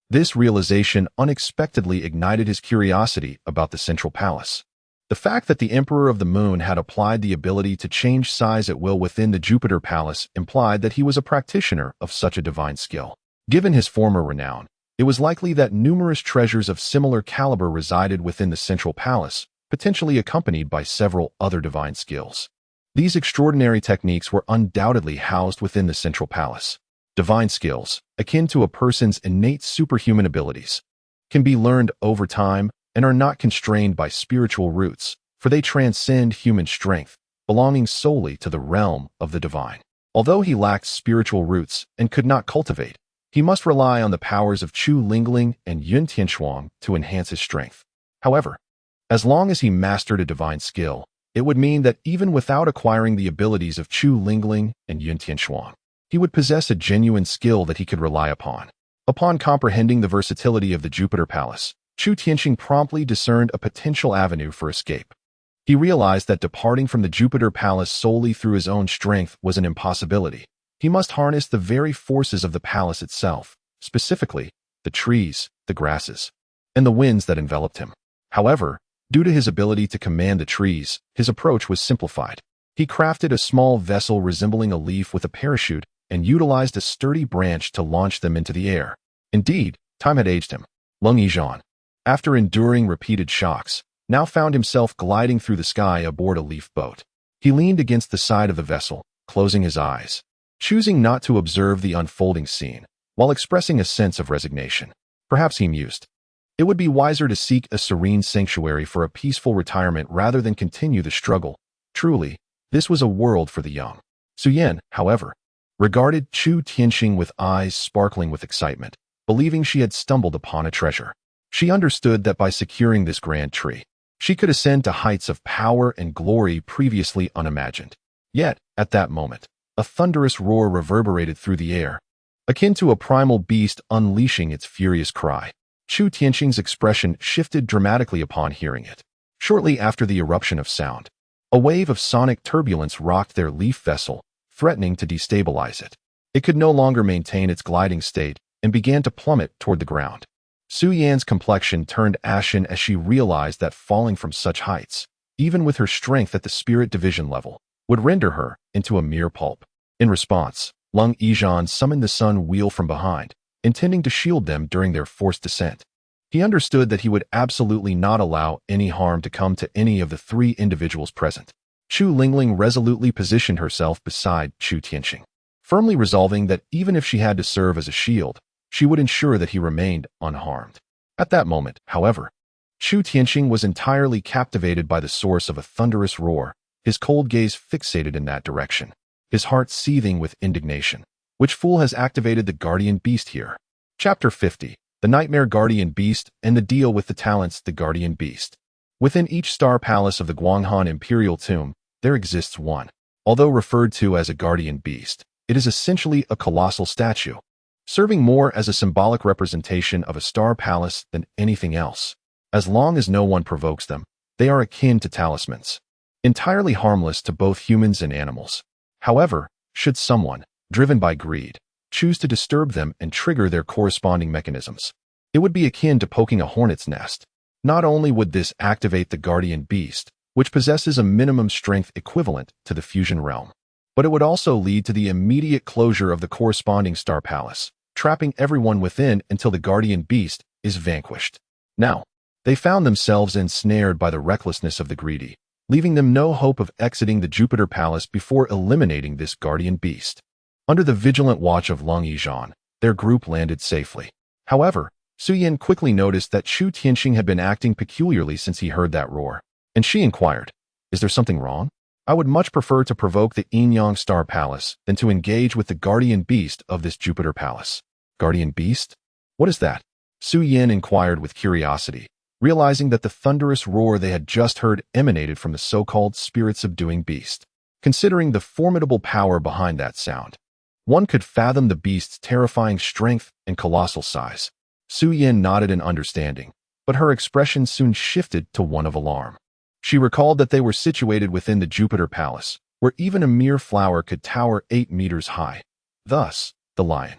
This realization unexpectedly ignited his curiosity about the Central Palace. The fact that the Emperor of the Moon had applied the ability to change size at will within the Jupiter Palace implied that he was a practitioner of such a divine skill. Given his former renown, it was likely that numerous treasures of similar caliber resided within the Central Palace, potentially accompanied by several other divine skills. These extraordinary techniques were undoubtedly housed within the Central Palace. Divine skills, akin to a person's innate superhuman abilities. can be learned over time and are not constrained by spiritual roots, for they transcend human strength, belonging solely to the realm of the divine. Although he lacked spiritual roots and could not cultivate, he must rely on the powers of Chu Lingling and Yun Tianshuang to enhance his strength. However, as long as he mastered a divine skill, it would mean that even without acquiring the abilities of Chu Lingling and Yun Tianshuang, he would possess a genuine skill that he could rely upon. Upon comprehending the versatility of the Jupiter Palace, Chu Tianxing promptly discerned a potential avenue for escape. He realized that departing from the Jupiter Palace solely through his own strength was an impossibility. He must harness the very forces of the palace itself, specifically the trees, the grasses, and the winds that enveloped him. However, due to his ability to command the trees, his approach was simplified. He crafted a small vessel resembling a leaf with a parachute and utilized a sturdy branch to launch them into the air. Indeed, time had aged him. Ling Xue, after enduring repeated shocks, now found himself gliding through the sky aboard a leaf boat. He leaned against the side of the vessel, closing his eyes, choosing not to observe the unfolding scene, while expressing a sense of resignation. Perhaps he mused, it would be wiser to seek a serene sanctuary for a peaceful retirement rather than continue the struggle. Truly, this was a world for the young. Su Yan, however, regarded Chu Tianxing with eyes sparkling with excitement, believing she had stumbled upon a treasure. She understood that by securing this grand tree, she could ascend to heights of power and glory previously unimagined. Yet, at that moment, a thunderous roar reverberated through the air, akin to a primal beast unleashing its furious cry. Chu Tianxing's expression shifted dramatically upon hearing it. Shortly after the eruption of sound, a wave of sonic turbulence rocked their leaf vessel, threatening to destabilize it. It could no longer maintain its gliding state and began to plummet toward the ground. Su Yan's complexion turned ashen as she realized that falling from such heights, even with her strength at the spirit division level, would render her into a mere pulp. In response, Ling Xue summoned the sun wheel from behind, intending to shield them during their forced descent. He understood that he would absolutely not allow any harm to come to any of the three individuals present. Chu Lingling resolutely positioned herself beside Chu Tianxing, firmly resolving that even if she had to serve as a shield, she would ensure that he remained unharmed. At that moment, however, Chu Tianxing was entirely captivated by the source of a thunderous roar, his cold gaze fixated in that direction, his heart seething with indignation. Which fool has activated the Guardian Beast here? Chapter 50. The Nightmare Guardian Beast and the Deal with the Talents the Guardian Beast. Within each star palace of the Guanghan Imperial Tomb, there exists one. Although referred to as a Guardian Beast, it is essentially a colossal statue, serving more as a symbolic representation of a star palace than anything else. As long as no one provokes them, they are akin to talismans, entirely harmless to both humans and animals. However, should someone, driven by greed, choose to disturb them and trigger their corresponding mechanisms, it would be akin to poking a hornet's nest. Not only would this activate the Guardian Beast, which possesses a minimum strength equivalent to the fusion realm, but it would also lead to the immediate closure of the corresponding star palace, trapping everyone within until the Guardian Beast is vanquished. Now, they found themselves ensnared by the recklessness of the greedy, leaving them no hope of exiting the Jupiter Palace before eliminating this Guardian Beast. Under the vigilant watch of Ling Xue, their group landed safely. However, Su Yan quickly noticed that Chu Tianxing had been acting peculiarly since he heard that roar, and she inquired, is there something wrong? I would much prefer to provoke the Yinyang Star Palace than to engage with the Guardian Beast of this Jupiter Palace. Guardian Beast? What is that? Su Yan inquired with curiosity, realizing that the thunderous roar they had just heard emanated from the so-called spirit-subduing beast. Considering the formidable power behind that sound, one could fathom the beast's terrifying strength and colossal size. Su Yan nodded in understanding, but her expression soon shifted to one of alarm. She recalled that they were situated within the Jupiter Palace, where even a mere flower could tower 8 meters high. Thus, the lion.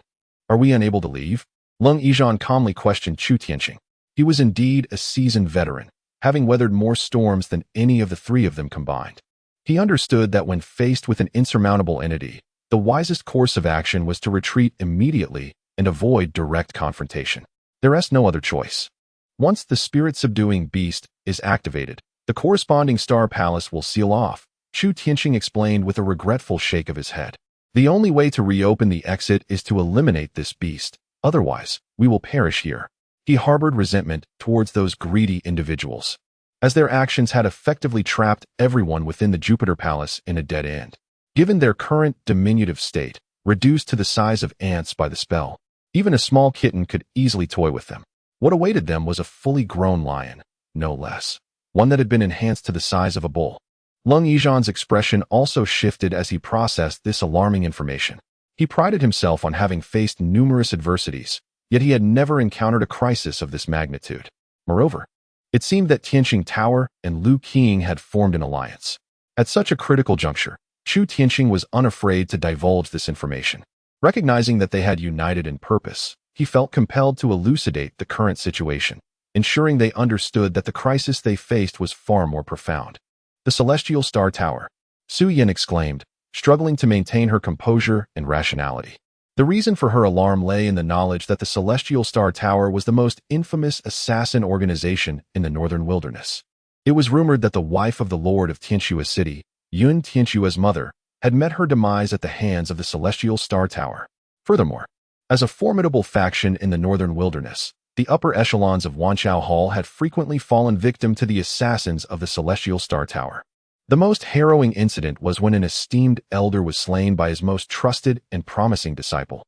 Are we unable to leave? Ling Xue calmly questioned Chu Tianxing. He was indeed a seasoned veteran, having weathered more storms than any of the three of them combined. He understood that when faced with an insurmountable entity, the wisest course of action was to retreat immediately and avoid direct confrontation. There is no other choice. Once the spirit-subduing beast is activated, the corresponding star palace will seal off, Chu Tianxing explained with a regretful shake of his head. The only way to reopen the exit is to eliminate this beast, otherwise, we will perish here. He harbored resentment towards those greedy individuals, as their actions had effectively trapped everyone within the Jupiter Palace in a dead end. Given their current diminutive state, reduced to the size of ants by the spell, even a small kitten could easily toy with them. What awaited them was a fully grown lion, no less, one that had been enhanced to the size of a bull. Ling Xue's expression also shifted as he processed this alarming information. He prided himself on having faced numerous adversities, yet he had never encountered a crisis of this magnitude. Moreover, it seemed that Tianqing Tower and Lu Qing had formed an alliance. At such a critical juncture, Chu Tianqing was unafraid to divulge this information. Recognizing that they had united in purpose, he felt compelled to elucidate the current situation, ensuring they understood that the crisis they faced was far more profound. The Celestial Star Tower, Su Yin exclaimed, struggling to maintain her composure and rationality. The reason for her alarm lay in the knowledge that the Celestial Star Tower was the most infamous assassin organization in the northern wilderness. It was rumored that the wife of the lord of Tianxue City, Yun Tianxue's mother, had met her demise at the hands of the Celestial Star Tower. Furthermore, as a formidable faction in the northern wilderness, the upper echelons of Wanqiao Hall had frequently fallen victim to the assassins of the Celestial Star Tower. The most harrowing incident was when an esteemed elder was slain by his most trusted and promising disciple,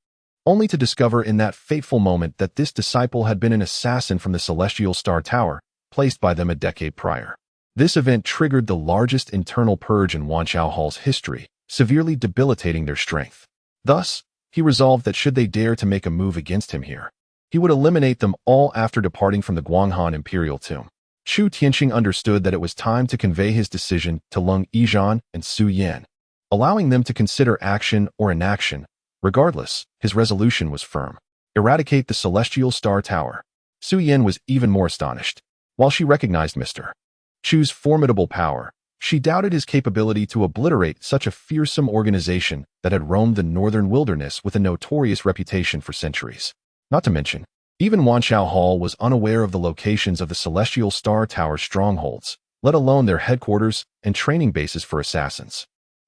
only to discover in that fateful moment that this disciple had been an assassin from the Celestial Star Tower, placed by them a decade prior. This event triggered the largest internal purge in Wanqiao Hall's history, severely debilitating their strength. Thus, he resolved that should they dare to make a move against him here, he would eliminate them all after departing from the Guanghan Imperial Tomb. Chu Tianqing understood that it was time to convey his decision to Ling Xue and Su Yin, allowing them to consider action or inaction. Regardless, his resolution was firm. Eradicate the Celestial Star Tower. Su Yin was even more astonished. While she recognized Mr. Chu's formidable power, she doubted his capability to obliterate such a fearsome organization that had roamed the northern wilderness with a notorious reputation for centuries. Not to mention, even Wanqiao Hall was unaware of the locations of the Celestial Star Tower strongholds, let alone their headquarters and training bases for assassins.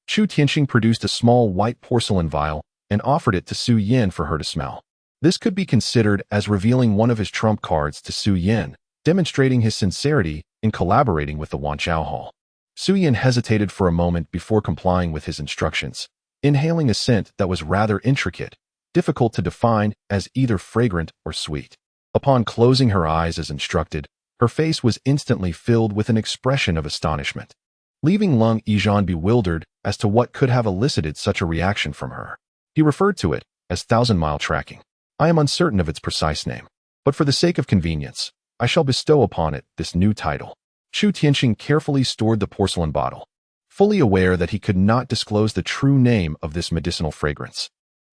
Chu Tianqing produced a small white porcelain vial and offered it to Su Yin for her to smell. This could be considered as revealing one of his trump cards to Su Yin, demonstrating his sincerity in collaborating with the Wanqiao Hall. Su Yin hesitated for a moment before complying with his instructions, inhaling a scent that was rather intricate, difficult to define as either fragrant or sweet. Upon closing her eyes as instructed, her face was instantly filled with an expression of astonishment, leaving Ling Xue bewildered as to what could have elicited such a reaction from her. He referred to it as thousand-mile tracking. I am uncertain of its precise name, but for the sake of convenience, I shall bestow upon it this new title. Chu Tianqing carefully stored the porcelain bottle, fully aware that he could not disclose the true name of this medicinal fragrance,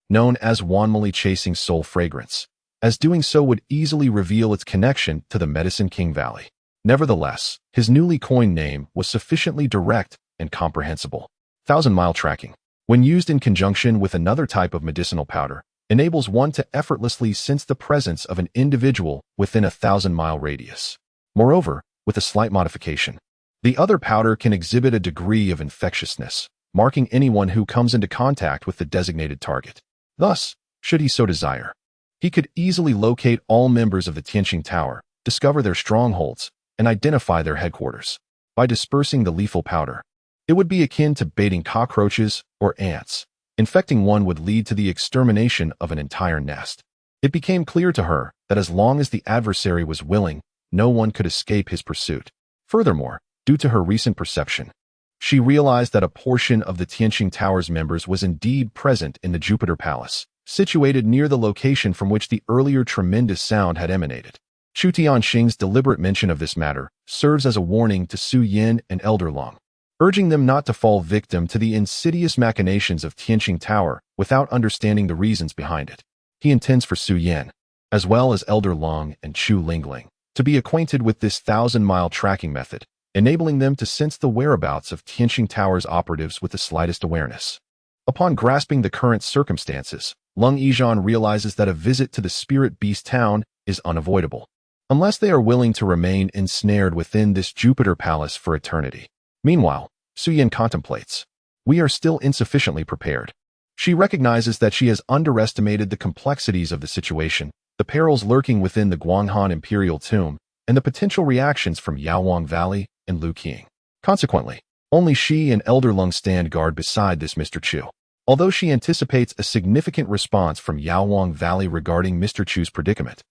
known as Wanmali Chasing Soul Fragrance, as doing so would easily reveal its connection to the Medicine King Valley. Nevertheless, his newly coined name was sufficiently direct and comprehensible. Thousand-mile tracking, when used in conjunction with another type of medicinal powder, enables one to effortlessly sense the presence of an individual within a 1,000-mile radius. Moreover, with a slight modification, the other powder can exhibit a degree of infectiousness, marking anyone who comes into contact with the designated target. Thus, should he so desire, he could easily locate all members of the Tianqing Tower, discover their strongholds, and identify their headquarters. By dispersing the lethal powder, it would be akin to baiting cockroaches or ants. Infecting one would lead to the extermination of an entire nest. It became clear to her that as long as the adversary was willing, no one could escape his pursuit. Furthermore, due to her recent perception, she realized that a portion of the Tianqing Tower's members was indeed present in the Jupiter Palace, situated near the location from which the earlier tremendous sound had emanated. Chu Tianqing's deliberate mention of this matter serves as a warning to Su Yin and Elder Long, urging them not to fall victim to the insidious machinations of Tianqing Tower without understanding the reasons behind it. He intends for Su Yin, as well as Elder Long and Chu Lingling, to be acquainted with this 1,000-mile tracking method, enabling them to sense the whereabouts of Tianqing Tower's operatives with the slightest awareness. Upon grasping the current circumstances, Ling Xue realizes that a visit to the Spirit Beast Town is unavoidable, unless they are willing to remain ensnared within this Jupiter Palace for eternity. Meanwhile, Su Yin contemplates. We are still insufficiently prepared. She recognizes that she has underestimated the complexities of the situation the perils lurking within the Guanghan Imperial Tomb, and the potential reactions from Yaowang Valley and Lu Qing. Consequently, only she and Elder Lung stand guard beside this Mr. Chu. Although she anticipates a significant response from Yaowang Valley regarding Mr. Chu's predicament,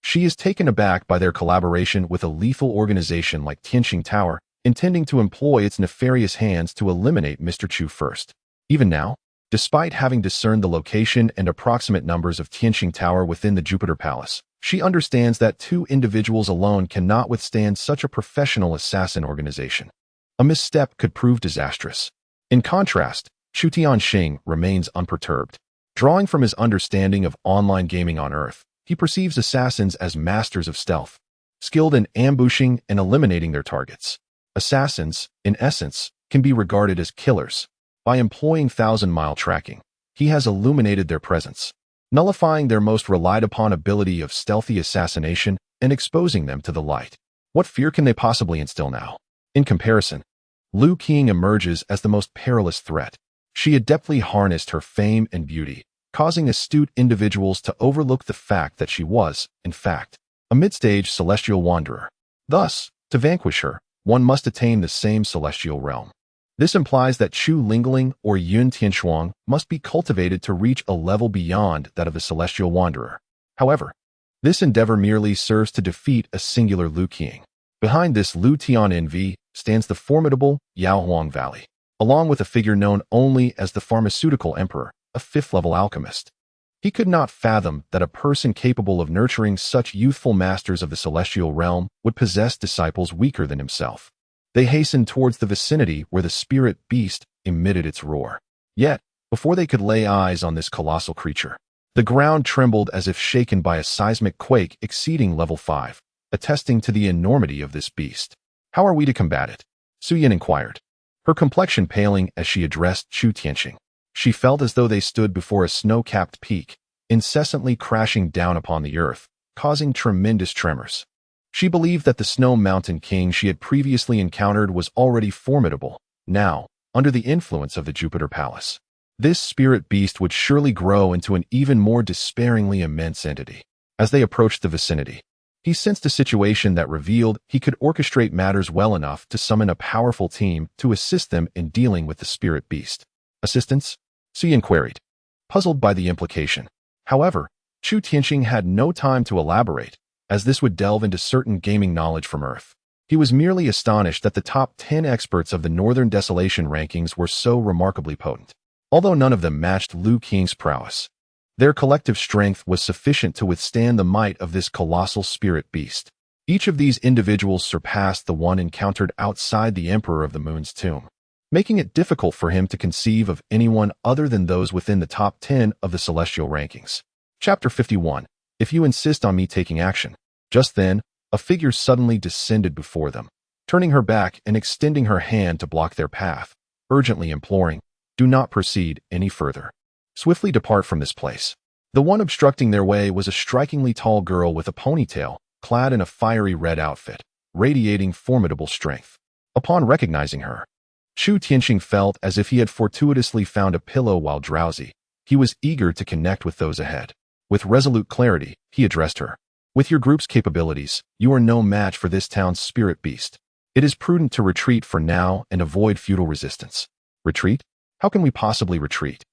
she is taken aback by their collaboration with a lethal organization like Tianqing Tower, intending to employ its nefarious hands to eliminate Mr. Chu first. Even now, despite having discerned the location and approximate numbers of Tianqing Tower within the Jupiter Palace, she understands that two individuals alone cannot withstand such a professional assassin organization. A misstep could prove disastrous. In contrast, Chu Tianxing remains unperturbed. Drawing from his understanding of online gaming on Earth, he perceives assassins as masters of stealth, skilled in ambushing and eliminating their targets. Assassins, in essence, can be regarded as killers. By employing thousand-mile tracking, he has illuminated their presence, nullifying their most relied-upon ability of stealthy assassination and exposing them to the light. What fear can they possibly instill now? In comparison, Lu Qing emerges as the most perilous threat. She adeptly harnessed her fame and beauty, causing astute individuals to overlook the fact that she was, in fact, a mid-stage celestial wanderer. Thus, to vanquish her, one must attain the same celestial realm. This implies that Chu Lingling or Yun Tianshuang must be cultivated to reach a level beyond that of the celestial wanderer. However, this endeavor merely serves to defeat a singular Lu Qing. Behind this Lu Tian envy stands the formidable Yaohuang Valley, along with a figure known only as the Pharmaceutical Emperor, a fifth-level alchemist. He could not fathom that a person capable of nurturing such youthful masters of the celestial realm would possess disciples weaker than himself. They hastened towards the vicinity where the spirit beast emitted its roar. Yet, before they could lay eyes on this colossal creature, the ground trembled as if shaken by a seismic quake exceeding level 5, attesting to the enormity of this beast. How are we to combat it? Su Yin inquired, her complexion paling as she addressed Chu Tianxing. She felt as though they stood before a snow-capped peak, incessantly crashing down upon the earth, causing tremendous tremors. She believed that the Snow Mountain King she had previously encountered was already formidable. Now, under the influence of the Jupiter Palace, this spirit beast would surely grow into an even more despairingly immense entity. As they approached the vicinity, he sensed a situation that revealed he could orchestrate matters well enough to summon a powerful team to assist them in dealing with the spirit beast. Assistance? Su Yin queried, puzzled by the implication. However, Chu Tianxing had no time to elaborate, as this would delve into certain gaming knowledge from Earth. He was merely astonished that the top 10 experts of the Northern Desolation rankings were so remarkably potent. Although none of them matched Lu Qing's prowess, their collective strength was sufficient to withstand the might of this colossal spirit beast. Each of these individuals surpassed the one encountered outside the Emperor of the Moon's tomb, making it difficult for him to conceive of anyone other than those within the top 10 of the celestial rankings. Chapter 51. If you insist on me taking action. Just then, a figure suddenly descended before them, turning her back and extending her hand to block their path, urgently imploring, "Do not proceed any further. Swiftly depart from this place." The one obstructing their way was a strikingly tall girl with a ponytail, clad in a fiery red outfit, radiating formidable strength. Upon recognizing her, Chu Tianxing felt as if he had fortuitously found a pillow while drowsy. He was eager to connect with those ahead. With resolute clarity, he addressed her. "With your group's capabilities, you are no match for this town's spirit beast. It is prudent to retreat for now and avoid futile resistance." Retreat? How can we possibly retreat?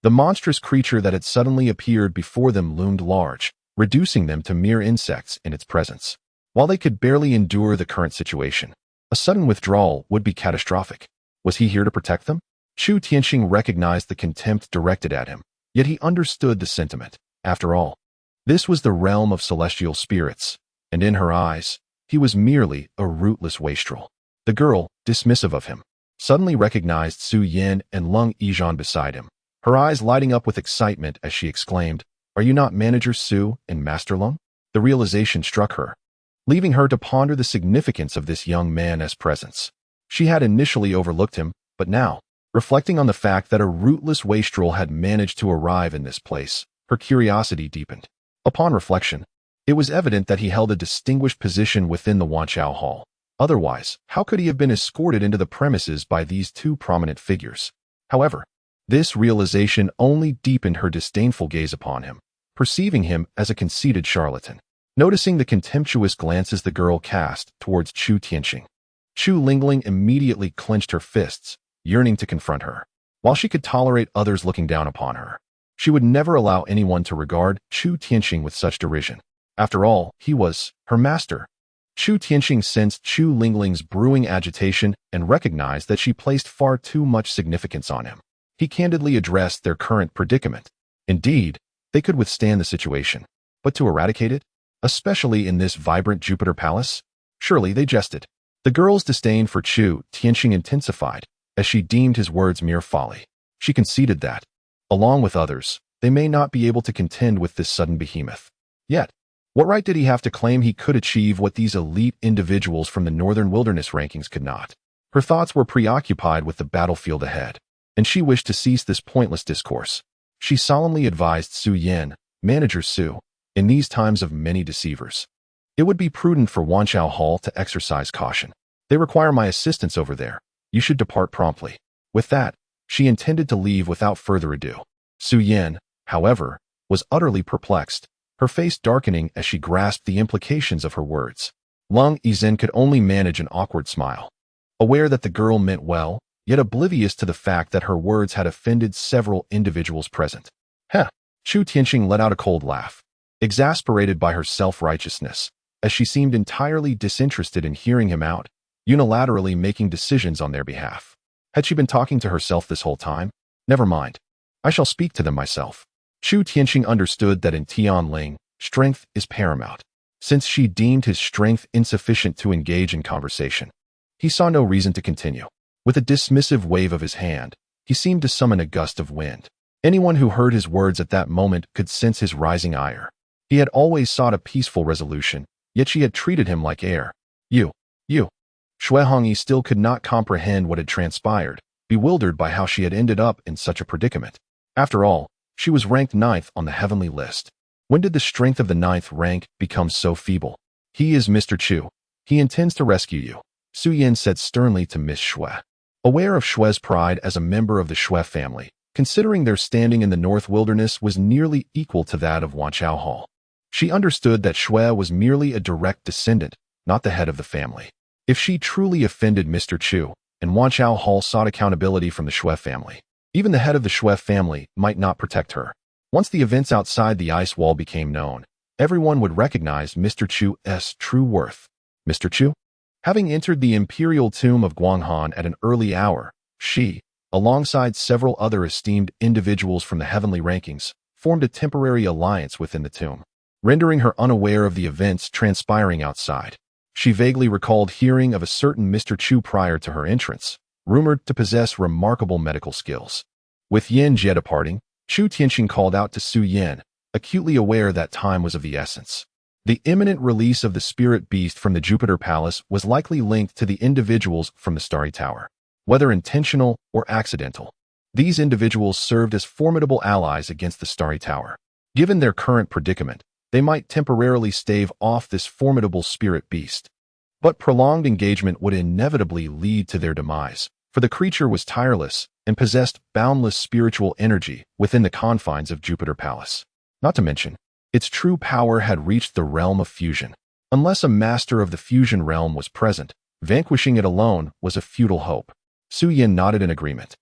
The monstrous creature that had suddenly appeared before them loomed large, reducing them to mere insects in its presence. While they could barely endure the current situation, a sudden withdrawal would be catastrophic. Was he here to protect them? Chu Tianxing recognized the contempt directed at him, yet he understood the sentiment. After all, this was the realm of celestial spirits, and in her eyes, he was merely a rootless wastrel. The girl, dismissive of him, suddenly recognized Su Yin and Lung Yizhan beside him, her eyes lighting up with excitement as she exclaimed, "Are you not Manager Su and Master Lung?" The realization struck her, leaving her to ponder the significance of this young man's presence. She had initially overlooked him, but now, reflecting on the fact that a rootless wastrel had managed to arrive in this place, her curiosity deepened. Upon reflection, it was evident that he held a distinguished position within the Wanchao Hall. Otherwise, how could he have been escorted into the premises by these two prominent figures? However, this realization only deepened her disdainful gaze upon him, perceiving him as a conceited charlatan. Noticing the contemptuous glances the girl cast towards Chu Tianqing, Chu Lingling immediately clenched her fists, yearning to confront her. While she could tolerate others looking down upon her, she would never allow anyone to regard Chu Tianqing with such derision. After all, he was her master. Chu Tianqing sensed Chu Lingling's brewing agitation and recognized that she placed far too much significance on him. He candidly addressed their current predicament. Indeed, they could withstand the situation, but to eradicate it, especially in this vibrant Jupiter palace, surely they jested. The girl's disdain for Chu Tianqing intensified as she deemed his words mere folly. She conceded that, along with others, they may not be able to contend with this sudden behemoth. Yet, what right did he have to claim he could achieve what these elite individuals from the Northern Wilderness rankings could not? Her thoughts were preoccupied with the battlefield ahead, and she wished to cease this pointless discourse. She solemnly advised Su Yan, Manager Su, in these times of many deceivers, it would be prudent for Wanchao Hall to exercise caution. They require my assistance over there. You should depart promptly. With that, she intended to leave without further ado. Su Yan, however, was utterly perplexed, her face darkening as she grasped the implications of her words. Ling Xue could only manage an awkward smile. Aware that the girl meant well, yet oblivious to the fact that her words had offended several individuals present. Heh! Chu Tianqing let out a cold laugh, exasperated by her self-righteousness, as she seemed entirely disinterested in hearing him out, unilaterally making decisions on their behalf. Had she been talking to herself this whole time? Never mind. I shall speak to them myself. Chu Tianqing understood that in Tianling, strength is paramount. Since she deemed his strength insufficient to engage in conversation, he saw no reason to continue. With a dismissive wave of his hand, he seemed to summon a gust of wind. Anyone who heard his words at that moment could sense his rising ire. He had always sought a peaceful resolution, yet she had treated him like air. You. Xue Hongyi still could not comprehend what had transpired, bewildered by how she had ended up in such a predicament. After all, she was ranked 9th on the heavenly list. When did the strength of the 9th rank become so feeble? He is Mr. Chu. He intends to rescue you, Su Yan said sternly to Miss Xue. Aware of Xue's pride as a member of the Xue family, considering their standing in the North Wilderness was nearly equal to that of Wanchao Hall, she understood that Xue was merely a direct descendant, not the head of the family. If she truly offended Mr. Chu, and Wanchao Hall sought accountability from the Xue family, even the head of the Xue family might not protect her. Once the events outside the ice wall became known, everyone would recognize Mr. Chu's true worth. Mr. Chu? Having entered the imperial tomb of Guanghan at an early hour, she, alongside several other esteemed individuals from the heavenly rankings, formed a temporary alliance within the tomb, rendering her unaware of the events transpiring outside. She vaguely recalled hearing of a certain Mr. Chu prior to her entrance, rumored to possess remarkable medical skills. With Yan Jie departing, Chu Tianqing called out to Su Yan, acutely aware that time was of the essence. The imminent release of the spirit beast from the Jupiter Palace was likely linked to the individuals from the Starry Tower. Whether intentional or accidental, these individuals served as formidable allies against the Starry Tower. Given their current predicament, they might temporarily stave off this formidable spirit beast. But prolonged engagement would inevitably lead to their demise, for the creature was tireless and possessed boundless spiritual energy within the confines of Jupiter Palace. Not to mention, its true power had reached the realm of fusion. Unless a master of the fusion realm was present, vanquishing it alone was a futile hope. Su Yan nodded in agreement,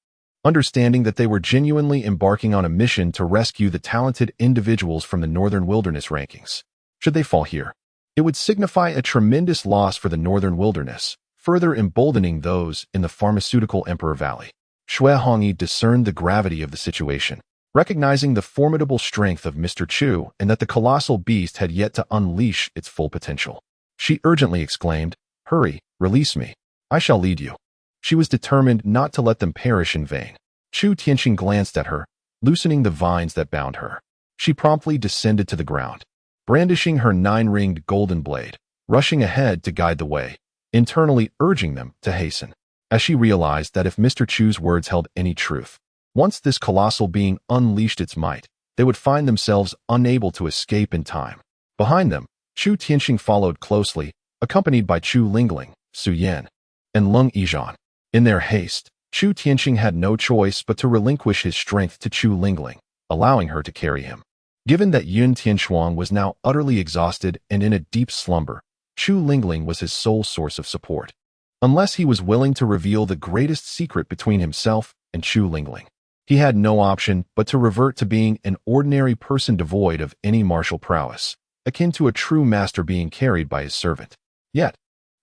understanding that they were genuinely embarking on a mission to rescue the talented individuals from the Northern Wilderness rankings. Should they fall here, it would signify a tremendous loss for the Northern Wilderness, further emboldening those in the pharmaceutical Emperor Valley. Xue Hongyi discerned the gravity of the situation, recognizing the formidable strength of Mr. Chu and that the colossal beast had yet to unleash its full potential. She urgently exclaimed, "Hurry, release me. I shall lead you." She was determined not to let them perish in vain. Chu Tianqing glanced at her, loosening the vines that bound her. She promptly descended to the ground, brandishing her 9-ringed golden blade, rushing ahead to guide the way, internally urging them to hasten, as she realized that if Mr. Chu's words held any truth, once this colossal being unleashed its might, they would find themselves unable to escape in time. Behind them, Chu Tianqing followed closely, accompanied by Chu Lingling, Su Yan, and Ling Xue. In their haste, Chu Tianqing had no choice but to relinquish his strength to Chu Lingling, allowing her to carry him. Given that Yun Tianxuan was now utterly exhausted and in a deep slumber, Chu Lingling was his sole source of support. Unless he was willing to reveal the greatest secret between himself and Chu Lingling, he had no option but to revert to being an ordinary person devoid of any martial prowess, akin to a true master being carried by his servant. Yet,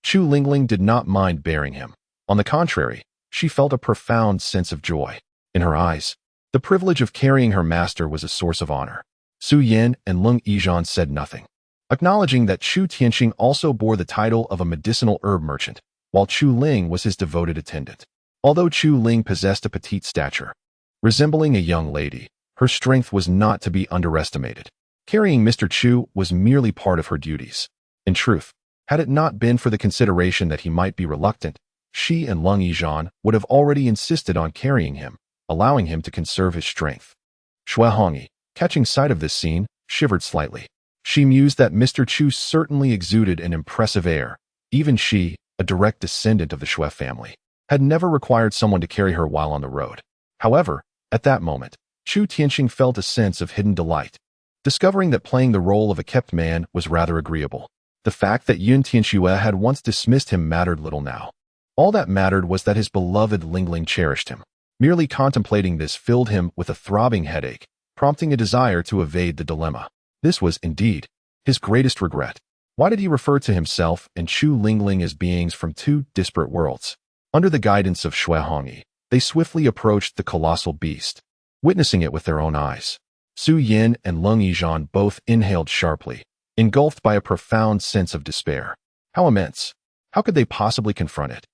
Chu Lingling did not mind bearing him. On the contrary, she felt a profound sense of joy. In her eyes, the privilege of carrying her master was a source of honor. Su Yin and Ling Yizhan said nothing, acknowledging that Chu Tianxing also bore the title of a medicinal herb merchant, while Chu Ling was his devoted attendant. Although Chu Ling possessed a petite stature, resembling a young lady, her strength was not to be underestimated. Carrying Mr. Chu was merely part of her duties. In truth, had it not been for the consideration that he might be reluctant, she and Ling Yizhan would have already insisted on carrying him, allowing him to conserve his strength. Xue Hongyi, catching sight of this scene, shivered slightly. She mused that Mr. Chu certainly exuded an impressive air. Even she, a direct descendant of the Xue family, had never required someone to carry her while on the road. However, at that moment, Chu Tianxing felt a sense of hidden delight, discovering that playing the role of a kept man was rather agreeable. The fact that Yun Tianxue had once dismissed him mattered little now. All that mattered was that his beloved Lingling cherished him. Merely contemplating this filled him with a throbbing headache, prompting a desire to evade the dilemma. This was, indeed, his greatest regret. Why did he refer to himself and Chu Lingling as beings from two disparate worlds? Under the guidance of Xue Hongyi, they swiftly approached the colossal beast, witnessing it with their own eyes. Su Yin and Ling Yizhan both inhaled sharply, engulfed by a profound sense of despair. How immense! How could they possibly confront it?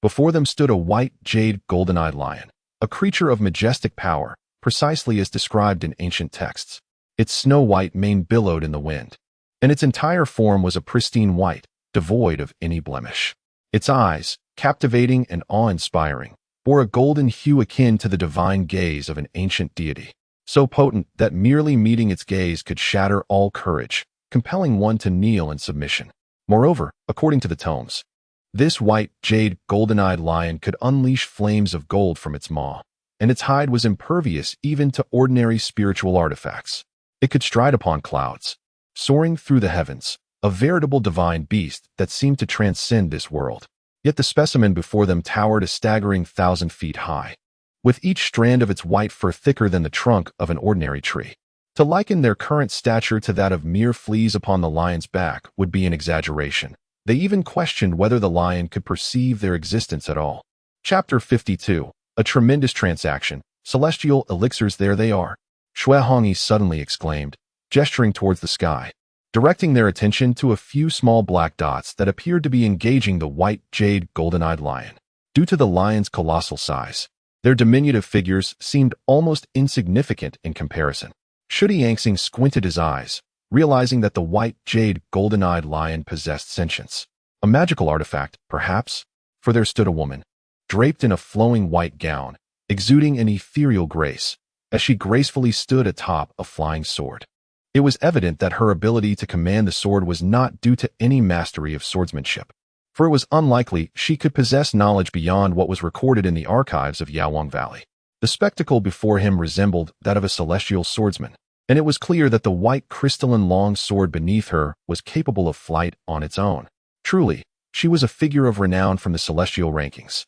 Before them stood a white, jade, golden-eyed lion, a creature of majestic power, precisely as described in ancient texts. Its snow-white mane billowed in the wind, and its entire form was a pristine white, devoid of any blemish. Its eyes, captivating and awe-inspiring, bore a golden hue akin to the divine gaze of an ancient deity, so potent that merely meeting its gaze could shatter all courage, compelling one to kneel in submission. Moreover, according to the tomes, this white, jade, golden-eyed lion could unleash flames of gold from its maw, and its hide was impervious even to ordinary spiritual artifacts. It could stride upon clouds, soaring through the heavens, a veritable divine beast that seemed to transcend this world. Yet the specimen before them towered a staggering 1,000 feet high, with each strand of its white fur thicker than the trunk of an ordinary tree. To liken their current stature to that of mere fleas upon the lion's back would be an exaggeration. They even questioned whether the lion could perceive their existence at all. Chapter 52. A tremendous transaction. Celestial elixirs, there they are. Xue Hongyi suddenly exclaimed, gesturing towards the sky, directing their attention to a few small black dots that appeared to be engaging the white, jade, golden-eyed lion. Due to the lion's colossal size, their diminutive figures seemed almost insignificant in comparison. Shi Yangxing squinted his eyes, realizing that the white, jade, golden-eyed lion possessed sentience. A magical artifact, perhaps, for there stood a woman, draped in a flowing white gown, exuding an ethereal grace, as she gracefully stood atop a flying sword. It was evident that her ability to command the sword was not due to any mastery of swordsmanship, for it was unlikely she could possess knowledge beyond what was recorded in the archives of Yaowang Valley. The spectacle before him resembled that of a celestial swordsman, and it was clear that the white crystalline long sword beneath her was capable of flight on its own. Truly, she was a figure of renown from the celestial rankings.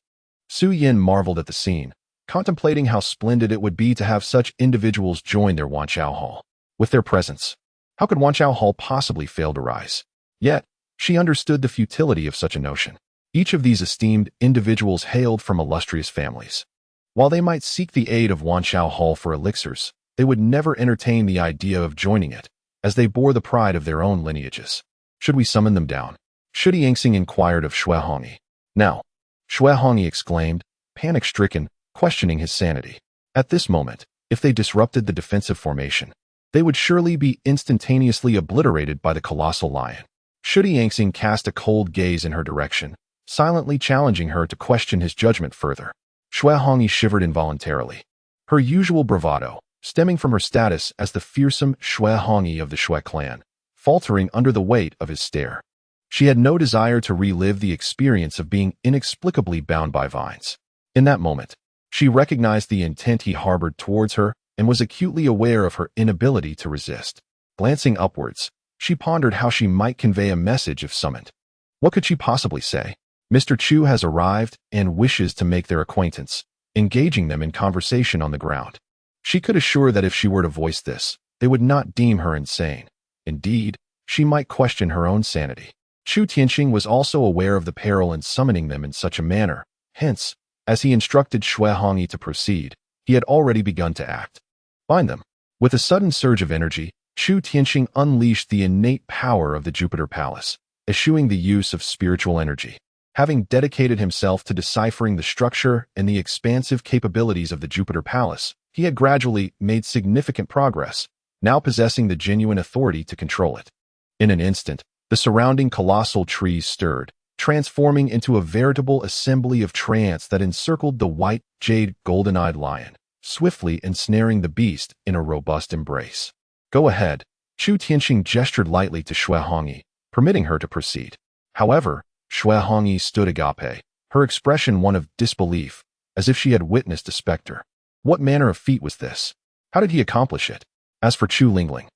Su Yin marveled at the scene, contemplating how splendid it would be to have such individuals join their Wanchao Hall. With their presence, how could Wanchao Hall possibly fail to rise? Yet, she understood the futility of such a notion. Each of these esteemed individuals hailed from illustrious families. While they might seek the aid of Wanchao Hall for elixirs, they would never entertain the idea of joining it, as they bore the pride of their own lineages. Should we summon them down? Shi Yangxing inquired of Xue Hongyi. Now, Xue Hongyi exclaimed, panic-stricken, questioning his sanity. At this moment, if they disrupted the defensive formation, they would surely be instantaneously obliterated by the colossal lion. Shi Yangxing cast a cold gaze in her direction, silently challenging her to question his judgment further. Xue Hongyi shivered involuntarily. Her usual bravado, stemming from her status as the fearsome Xue Hongyi of the Xue clan, faltering under the weight of his stare. She had no desire to relive the experience of being inexplicably bound by vines. In that moment, she recognized the intent he harbored towards her, and was acutely aware of her inability to resist. Glancing upwards, she pondered how she might convey a message if summoned. What could she possibly say? Mr. Chu has arrived and wishes to make their acquaintance, engaging them in conversation on the ground. She could assure that if she were to voice this, they would not deem her insane. Indeed, she might question her own sanity. Chu Tianqing was also aware of the peril in summoning them in such a manner. Hence, as he instructed Xue Hongyi to proceed, he had already begun to act. Find them. With a sudden surge of energy, Chu Tianqing unleashed the innate power of the Jupiter Palace, eschewing the use of spiritual energy. Having dedicated himself to deciphering the structure and the expansive capabilities of the Jupiter Palace, he had gradually made significant progress, now possessing the genuine authority to control it. In an instant, the surrounding colossal trees stirred, transforming into a veritable assembly of trance that encircled the white, jade, golden-eyed lion, swiftly ensnaring the beast in a robust embrace. Go ahead. Chu Tianqing gestured lightly to Xue Hongyi, permitting her to proceed. However, Xue Hongyi stood agape, her expression one of disbelief, as if she had witnessed a specter. What manner of feat was this? How did he accomplish it? As for Chu Lingling,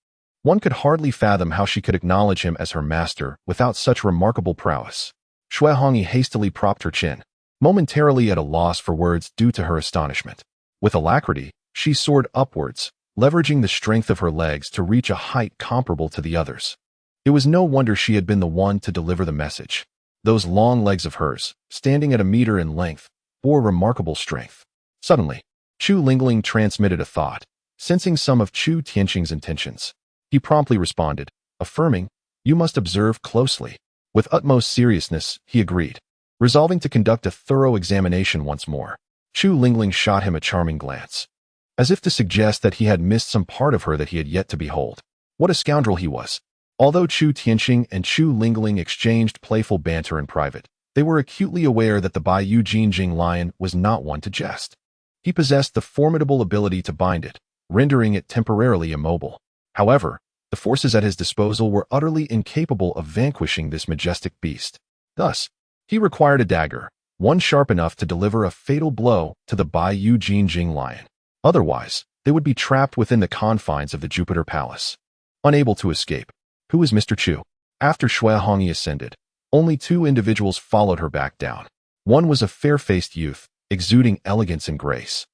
one could hardly fathom how she could acknowledge him as her master without such remarkable prowess. Xue Hongyi hastily propped her chin, momentarily at a loss for words due to her astonishment. With alacrity, she soared upwards, leveraging the strength of her legs to reach a height comparable to the others. It was no wonder she had been the one to deliver the message. Those long legs of hers, standing at a meter in length, bore remarkable strength. Suddenly, Chu Lingling transmitted a thought, sensing some of Chu Tianqing's intentions. He promptly responded, affirming, "You must observe closely." With utmost seriousness, he agreed, resolving to conduct a thorough examination once more. Chu Lingling shot him a charming glance, as if to suggest that he had missed some part of her that he had yet to behold. What a scoundrel he was! Although Chu Tianqing and Chu Lingling exchanged playful banter in private, they were acutely aware that the Bai Yu Jinjing lion was not one to jest. He possessed the formidable ability to bind it, rendering it temporarily immobile. However, the forces at his disposal were utterly incapable of vanquishing this majestic beast. Thus, he required a dagger, one sharp enough to deliver a fatal blow to the Bai Yu Jinjing lion. Otherwise, they would be trapped within the confines of the Jupiter Palace, unable to escape. Who was Mr. Chu? After Xue Hongyi ascended, only two individuals followed her back down. One was a fair-faced youth, exuding elegance and grace,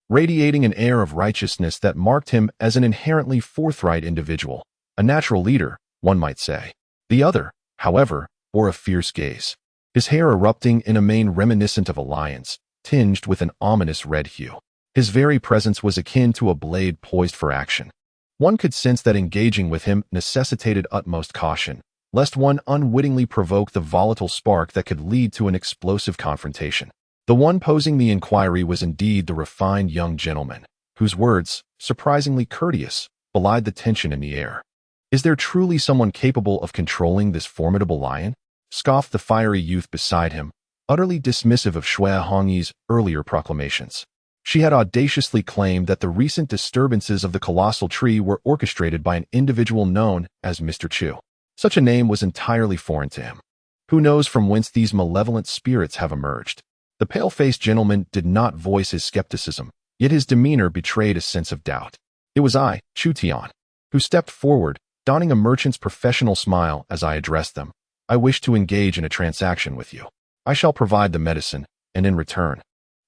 radiating an air of righteousness that marked him as an inherently forthright individual, a natural leader, one might say. The other, however, bore a fierce gaze, his hair erupting in a mane reminiscent of a lion's, tinged with an ominous red hue. His very presence was akin to a blade poised for action. One could sense that engaging with him necessitated utmost caution, lest one unwittingly provoke the volatile spark that could lead to an explosive confrontation. The one posing the inquiry was indeed the refined young gentleman, whose words, surprisingly courteous, belied the tension in the air. Is there truly someone capable of controlling this formidable lion? Scoffed the fiery youth beside him, utterly dismissive of Xue Hongyi's earlier proclamations. She had audaciously claimed that the recent disturbances of the colossal tree were orchestrated by an individual known as Mr. Chu. Such a name was entirely foreign to him. Who knows from whence these malevolent spirits have emerged? The pale-faced gentleman did not voice his skepticism, yet his demeanor betrayed a sense of doubt. It was I, Chu Tian, who stepped forward, donning a merchant's professional smile as I addressed them. I wish to engage in a transaction with you. I shall provide the medicine, and in return,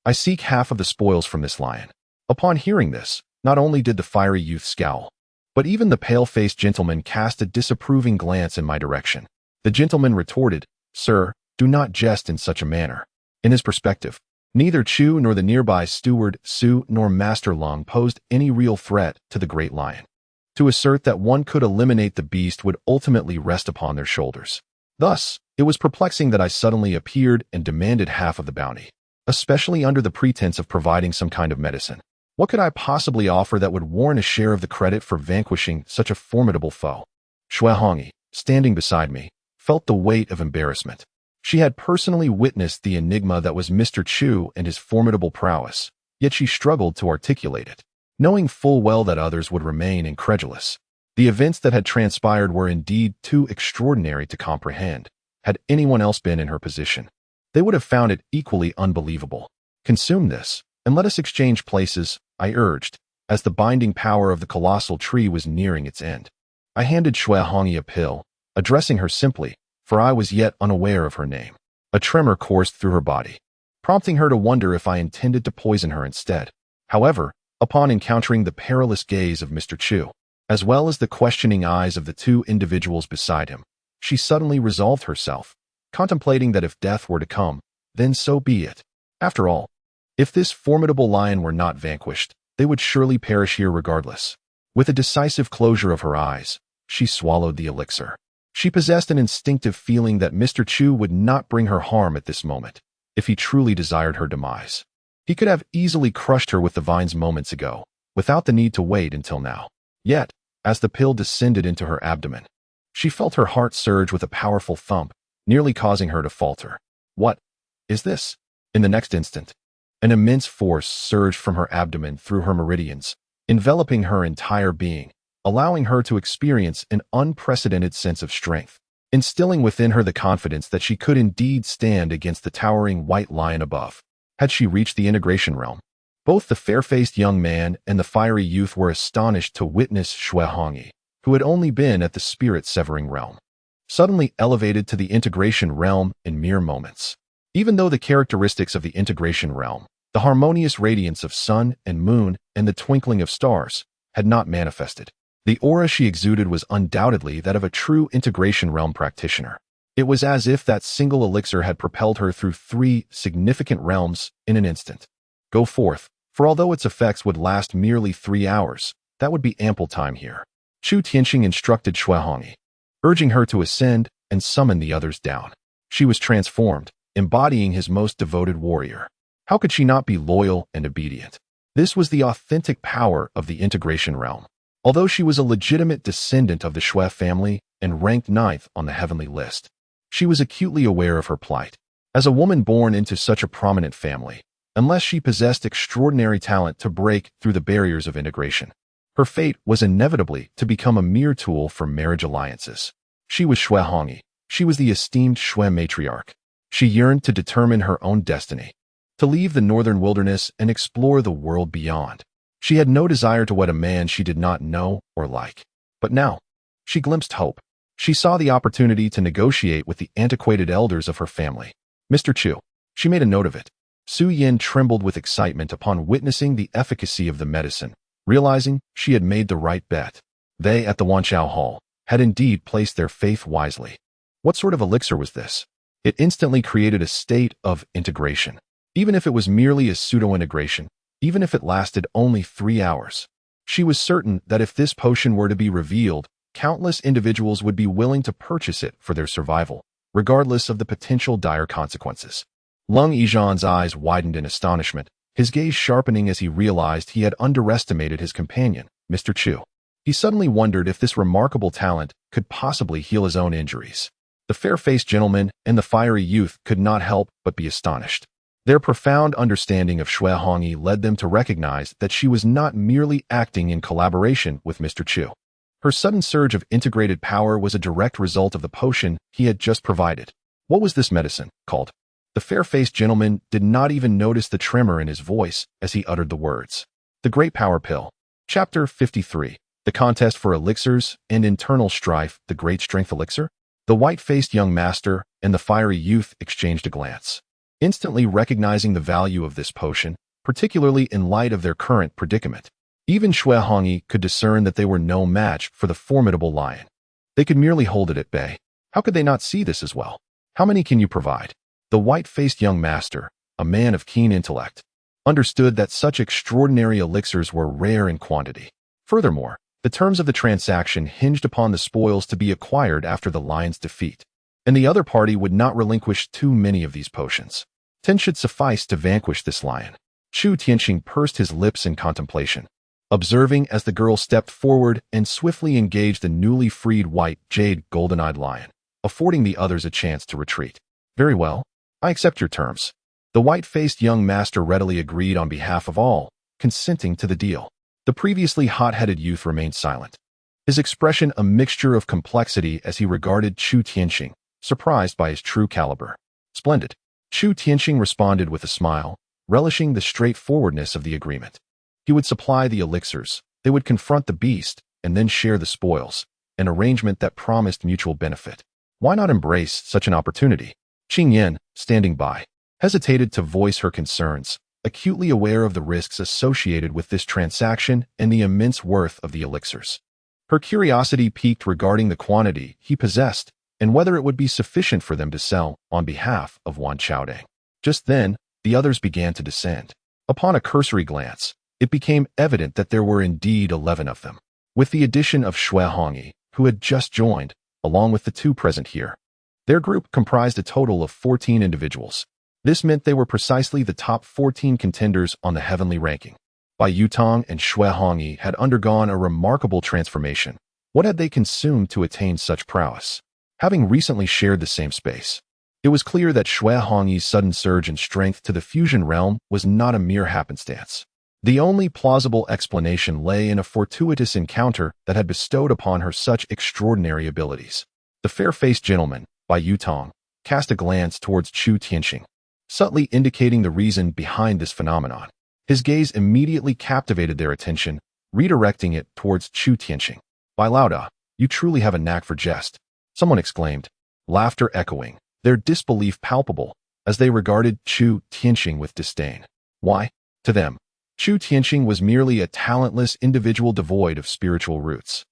I seek half of the spoils from this lion. Upon hearing this, not only did the fiery youth scowl, but even the pale-faced gentleman cast a disapproving glance in my direction. The gentleman retorted, "Sir, do not jest in such a manner." In his perspective, neither Chu nor the nearby steward Su nor Master Lung posed any real threat to the great lion. To assert that one could eliminate the beast would ultimately rest upon their shoulders. Thus, it was perplexing that I suddenly appeared and demanded half of the bounty, especially under the pretense of providing some kind of medicine. What could I possibly offer that would warrant a share of the credit for vanquishing such a formidable foe? Xue Hongyi, standing beside me, felt the weight of embarrassment. She had personally witnessed the enigma that was Mr. Chu and his formidable prowess, yet she struggled to articulate it, knowing full well that others would remain incredulous. The events that had transpired were indeed too extraordinary to comprehend. Had anyone else been in her position, they would have found it equally unbelievable. Consume this, and let us exchange places, I urged, as the binding power of the colossal tree was nearing its end. I handed Xue Hongyi a pill, addressing her simply, for I was yet unaware of her name. A tremor coursed through her body, prompting her to wonder if I intended to poison her instead. However, upon encountering the perilous gaze of Mr. Chu, as well as the questioning eyes of the two individuals beside him, she suddenly resolved herself, contemplating that if death were to come, then so be it. After all, if this formidable lion were not vanquished, they would surely perish here regardless. With a decisive closure of her eyes, she swallowed the elixir. She possessed an instinctive feeling that Mr. Chu would not bring her harm at this moment, if he truly desired her demise. He could have easily crushed her with the vines moments ago, without the need to wait until now. Yet, as the pill descended into her abdomen, she felt her heart surge with a powerful thump, nearly causing her to falter. What is this? In the next instant, an immense force surged from her abdomen through her meridians, enveloping her entire being, allowing her to experience an unprecedented sense of strength, instilling within her the confidence that she could indeed stand against the towering white lion above. Had she reached the integration realm? Both the fair-faced young man and the fiery youth were astonished to witness Xue Hongyi, who had only been at the spirit-severing realm, suddenly elevated to the integration realm in mere moments. Even though the characteristics of the integration realm, the harmonious radiance of sun and moon and the twinkling of stars, had not manifested, the aura she exuded was undoubtedly that of a true integration realm practitioner. It was as if that single elixir had propelled her through 3 significant realms in an instant. Go forth, for although its effects would last merely 3 hours, that would be ample time here. Chu Tianqing instructed Xue Hongyi, urging her to ascend and summon the others down. She was transformed, embodying his most devoted warrior. How could she not be loyal and obedient? This was the authentic power of the integration realm. Although she was a legitimate descendant of the Xue family and ranked 9th on the heavenly list, she was acutely aware of her plight. As a woman born into such a prominent family, unless she possessed extraordinary talent to break through the barriers of integration, her fate was inevitably to become a mere tool for marriage alliances. She was Xue Hongyi. She was the esteemed Xue matriarch. She yearned to determine her own destiny, to leave the northern wilderness and explore the world beyond. She had no desire to wed a man she did not know or like. But now, she glimpsed hope. She saw the opportunity to negotiate with the antiquated elders of her family. Mr. Chu. She made a note of it. Su Yin trembled with excitement upon witnessing the efficacy of the medicine, realizing she had made the right bet. They, at the Wanchao Hall, had indeed placed their faith wisely. What sort of elixir was this? It instantly created a state of integration. Even if it was merely a pseudo-integration, even if it lasted only 3 hours. She was certain that if this potion were to be revealed, countless individuals would be willing to purchase it for their survival, regardless of the potential dire consequences. Lung Yizhan's eyes widened in astonishment, his gaze sharpening as he realized he had underestimated his companion, Mr. Chu. He suddenly wondered if this remarkable talent could possibly heal his own injuries. The fair-faced gentleman and the fiery youth could not help but be astonished. Their profound understanding of Xue Hongyi led them to recognize that she was not merely acting in collaboration with Mr. Chu. Her sudden surge of integrated power was a direct result of the potion he had just provided. What was this medicine called? The fair-faced gentleman did not even notice the tremor in his voice as he uttered the words. The Great Power Pill. Chapter 53. The Contest for Elixirs and Internal Strife, the Great Strength Elixir? The white-faced young master and the fiery youth exchanged a glance, instantly recognizing the value of this potion, particularly in light of their current predicament. Even Xue Hongyi could discern that they were no match for the formidable lion. They could merely hold it at bay. How could they not see this as well? How many can you provide? The white-faced young master, a man of keen intellect, understood that such extraordinary elixirs were rare in quantity. Furthermore, the terms of the transaction hinged upon the spoils to be acquired after the lion's defeat, and the other party would not relinquish too many of these potions. 10 should suffice to vanquish this lion. Chu Tianqing pursed his lips in contemplation, observing as the girl stepped forward and swiftly engaged the newly freed white jade golden-eyed lion, affording the others a chance to retreat. Very well, I accept your terms. The white-faced young master readily agreed on behalf of all, consenting to the deal. The previously hot-headed youth remained silent, his expression a mixture of complexity as he regarded Chu Tianqing, surprised by his true caliber. Splendid. Chu Tianqing responded with a smile, relishing the straightforwardness of the agreement. He would supply the elixirs, they would confront the beast, and then share the spoils, an arrangement that promised mutual benefit. Why not embrace such an opportunity? Qing Yan, standing by, hesitated to voice her concerns, acutely aware of the risks associated with this transaction and the immense worth of the elixirs. Her curiosity piqued regarding the quantity he possessed and whether it would be sufficient for them to sell on behalf of Wan Chaodang. Just then, the others began to descend. Upon a cursory glance, it became evident that there were indeed 11 of them. With the addition of Xue Hongyi, who had just joined, along with the 2 present here, their group comprised a total of 14 individuals. This meant they were precisely the top 14 contenders on the heavenly ranking. Bai Yutong and Xue Hongyi had undergone a remarkable transformation. What had they consumed to attain such prowess? Having recently shared the same space, it was clear that Xue Hongyi's sudden surge in strength to the fusion realm was not a mere happenstance. The only plausible explanation lay in a fortuitous encounter that had bestowed upon her such extraordinary abilities. The fair-faced gentleman, Bai Yutong, cast a glance towards Chu Tianxing, subtly indicating the reason behind this phenomenon. His gaze immediately captivated their attention, redirecting it towards Chu Tianxing. Bai Lauda, you truly have a knack for jest, someone exclaimed, laughter echoing, their disbelief palpable, as they regarded Chu Tianxing with disdain. Why? To them, Chu Tianxing was merely a talentless individual devoid of spiritual roots.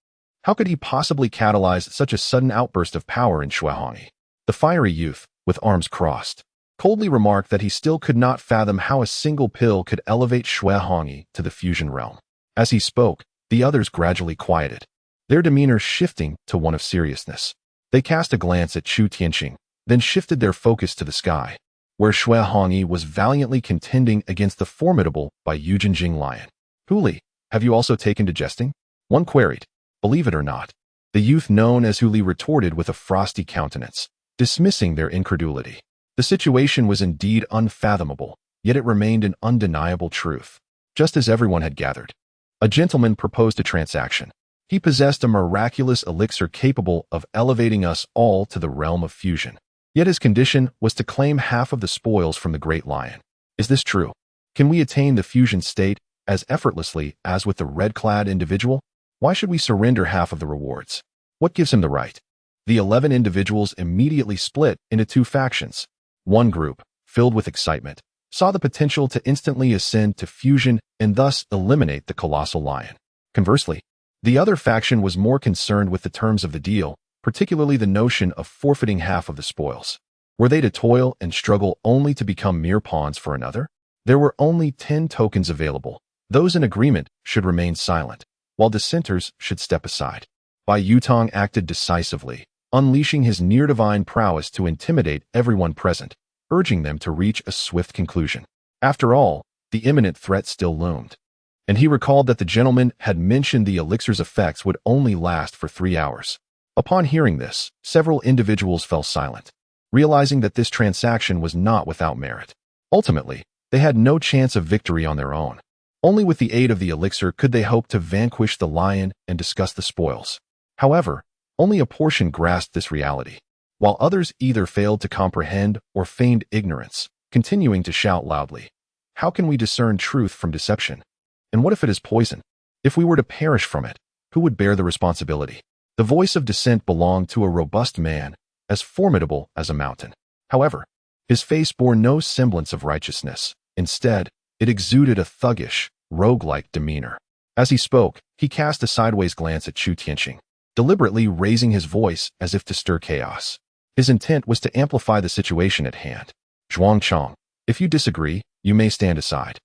How could he possibly catalyze such a sudden outburst of power in Xue Hongyi? The fiery youth, with arms crossed, coldly remarked that he still could not fathom how a single pill could elevate Xue Hongyi to the fusion realm. As he spoke, the others gradually quieted, their demeanor shifting to one of seriousness. They cast a glance at Chu Tianxing, then shifted their focus to the sky, where Xue Hongyi was valiantly contending against the formidable Bai Yujinjing lion. Huli, have you also taken to jesting? One queried. Believe it or not, the youth known as Huli retorted with a frosty countenance, dismissing their incredulity. The situation was indeed unfathomable, yet it remained an undeniable truth. Just as everyone had gathered, a gentleman proposed a transaction. He possessed a miraculous elixir capable of elevating us all to the realm of fusion. Yet his condition was to claim half of the spoils from the great lion. Is this true? Can we attain the fusion state as effortlessly as with the red-clad individual? Why should we surrender half of the rewards? What gives him the right? The 11 individuals immediately split into 2 factions. One group, filled with excitement, saw the potential to instantly ascend to fusion and thus eliminate the colossal lion. Conversely, the other faction was more concerned with the terms of the deal, particularly the notion of forfeiting half of the spoils. Were they to toil and struggle only to become mere pawns for another? There were only 10 tokens available. Those in agreement should remain silent, while dissenters should step aside. Bai Yutong acted decisively, unleashing his near-divine prowess to intimidate everyone present, urging them to reach a swift conclusion. After all, the imminent threat still loomed. And he recalled that the gentleman had mentioned the elixir's effects would only last for 3 hours. Upon hearing this, several individuals fell silent, realizing that this transaction was not without merit. Ultimately, they had no chance of victory on their own. Only with the aid of the elixir could they hope to vanquish the lion and discuss the spoils. However, only a portion grasped this reality, while others either failed to comprehend or feigned ignorance, continuing to shout loudly. How can we discern truth from deception? And what if it is poison? If we were to perish from it, who would bear the responsibility? The voice of dissent belonged to a robust man, as formidable as a mountain. However, his face bore no semblance of righteousness. Instead, it exuded a thuggish, rogue-like demeanor. As he spoke, he cast a sideways glance at Chu Tianxing, deliberately raising his voice as if to stir chaos. His intent was to amplify the situation at hand. Zhuangchang, if you disagree, you may stand aside.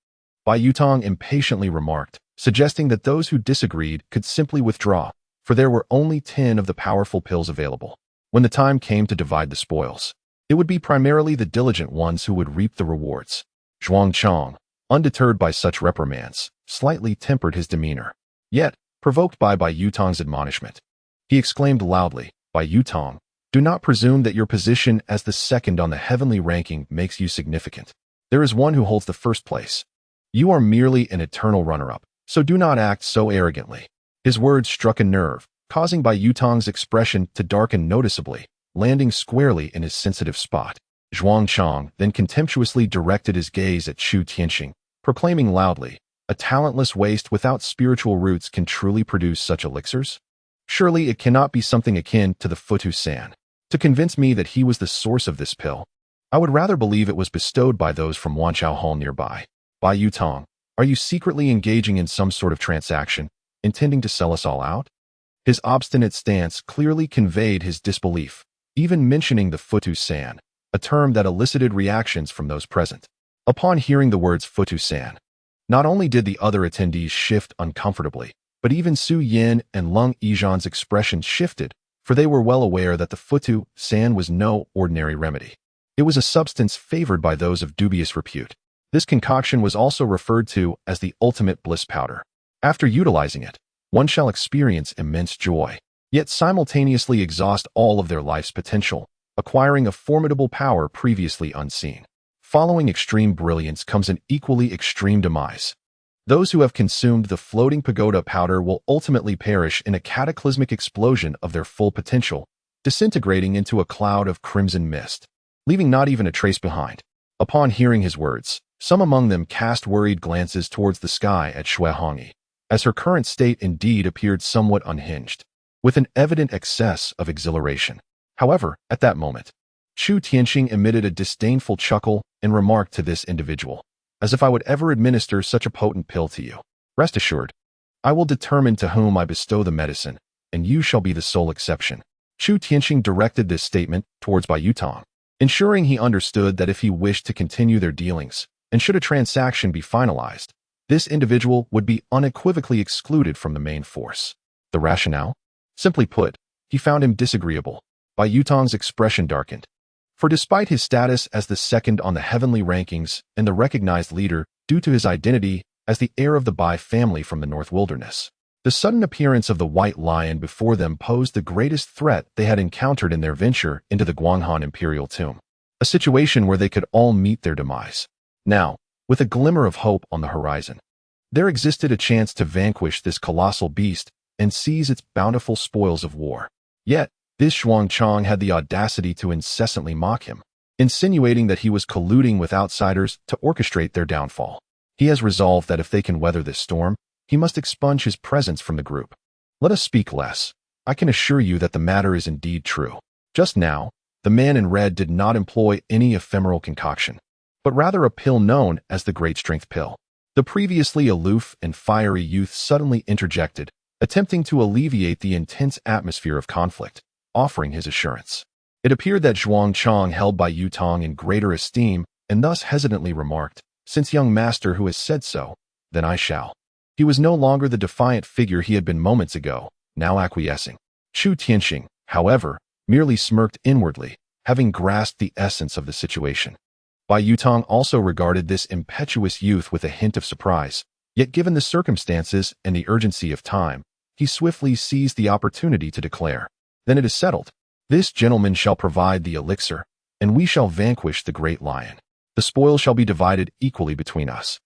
Bai Yutong impatiently remarked, suggesting that those who disagreed could simply withdraw, for there were only 10 of the powerful pills available. When the time came to divide the spoils, it would be primarily the diligent ones who would reap the rewards. Zhuangchang, undeterred by such reprimands, slightly tempered his demeanor. Yet, provoked by Bai Yutong's admonishment, he exclaimed loudly, Bai Yutong, do not presume that your position as the second on the heavenly ranking makes you significant. There is one who holds the first place. You are merely an eternal runner-up, so do not act so arrogantly. His words struck a nerve, causing Bai Yutong's expression to darken noticeably, landing squarely in his sensitive spot. Zhuangchang then contemptuously directed his gaze at Chu Tianxing, proclaiming loudly, A talentless waste without spiritual roots can truly produce such elixirs? Surely it cannot be something akin to the Futu San. To convince me that he was the source of this pill, I would rather believe it was bestowed by those from Wanchao Hall nearby. Bai Yutong, are you secretly engaging in some sort of transaction, intending to sell us all out? His obstinate stance clearly conveyed his disbelief, even mentioning the Futu San, a term that elicited reactions from those present. Upon hearing the words Futu San, not only did the other attendees shift uncomfortably, but even Su Yin and Lung Yizhan's expressions shifted, for they were well aware that the Futu San was no ordinary remedy. It was a substance favored by those of dubious repute. This concoction was also referred to as the ultimate bliss powder. After utilizing it, one shall experience immense joy, yet simultaneously exhaust all of their life's potential, acquiring a formidable power previously unseen. Following extreme brilliance comes an equally extreme demise. Those who have consumed the floating pagoda powder will ultimately perish in a cataclysmic explosion of their full potential, disintegrating into a cloud of crimson mist, leaving not even a trace behind. Upon hearing his words, some among them cast worried glances towards the sky at Xue Hongyi, as her current state indeed appeared somewhat unhinged, with an evident excess of exhilaration. However, at that moment, Chu Tianxing emitted a disdainful chuckle and remarked to this individual, as if I would ever administer such a potent pill to you. Rest assured, I will determine to whom I bestow the medicine, and you shall be the sole exception. Chu Tianxing directed this statement towards Bai Yutong, ensuring he understood that if he wished to continue their dealings, and should a transaction be finalized, this individual would be unequivocally excluded from the main force. The rationale? Simply put, he found him disagreeable. Bai Yutong's expression darkened. For despite his status as the second on the heavenly rankings and the recognized leader due to his identity as the heir of the Bai family from the North Wilderness, the sudden appearance of the White Lion before them posed the greatest threat they had encountered in their venture into the Guanghan Imperial Tomb, a situation where they could all meet their demise. Now, with a glimmer of hope on the horizon, there existed a chance to vanquish this colossal beast and seize its bountiful spoils of war. Yet, this Xuanchang had the audacity to incessantly mock him, insinuating that he was colluding with outsiders to orchestrate their downfall. He has resolved that if they can weather this storm, he must expunge his presence from the group. Let us speak less. I can assure you that the matter is indeed true. Just now, the man in red did not employ any ephemeral concoction, but rather a pill known as the Great Strength Pill. The previously aloof and fiery youth suddenly interjected, attempting to alleviate the intense atmosphere of conflict, offering his assurance. It appeared that Xuanchang held Bai Yutong in greater esteem and thus hesitantly remarked, "Since young master who has said so, then I shall." He was no longer the defiant figure he had been moments ago, now acquiescing. Chu Tianxing, however, merely smirked inwardly, having grasped the essence of the situation. Bai Yutong also regarded this impetuous youth with a hint of surprise, yet given the circumstances and the urgency of time, he swiftly seized the opportunity to declare, "Then it is settled. This gentleman shall provide the elixir, and we shall vanquish the great lion. The spoil shall be divided equally between us."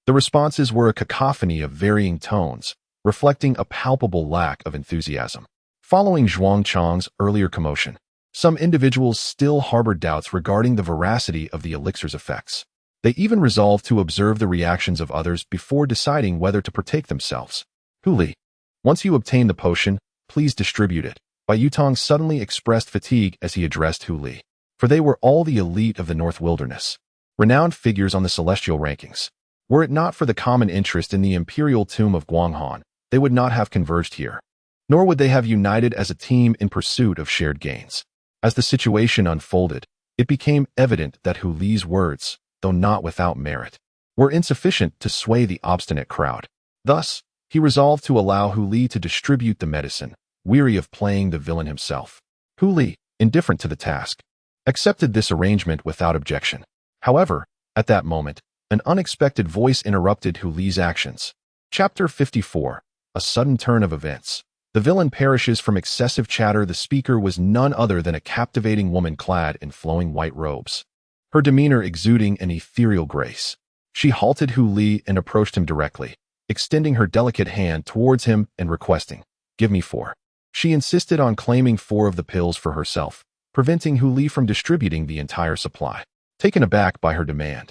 The responses were a cacophony of varying tones, reflecting a palpable lack of enthusiasm. Following Xuanchang's earlier commotion, some individuals still harbored doubts regarding the veracity of the elixir's effects. They even resolved to observe the reactions of others before deciding whether to partake themselves. "Hu Li, once you obtain the potion, please distribute it." Bai Yutong suddenly expressed fatigue as he addressed Hu Li, for they were all the elite of the North Wilderness, renowned figures on the celestial rankings. Were it not for the common interest in the imperial tomb of Guanghan, they would not have converged here, nor would they have united as a team in pursuit of shared gains. As the situation unfolded, it became evident that Hu Li's words, though not without merit, were insufficient to sway the obstinate crowd. Thus, he resolved to allow Hu Li to distribute the medicine, weary of playing the villain himself. Hu Li, indifferent to the task, accepted this arrangement without objection. However, at that moment, an unexpected voice interrupted Hu Li's actions. Chapter 54. A sudden turn of events. The villain perishes from excessive chatter. The speaker was none other than a captivating woman clad in flowing white robes, her demeanor exuding an ethereal grace. She halted Hu Li and approached him directly, extending her delicate hand towards him and requesting, "Give me 4." She insisted on claiming 4 of the pills for herself, preventing Hu Li from distributing the entire supply. Taken aback by her demand,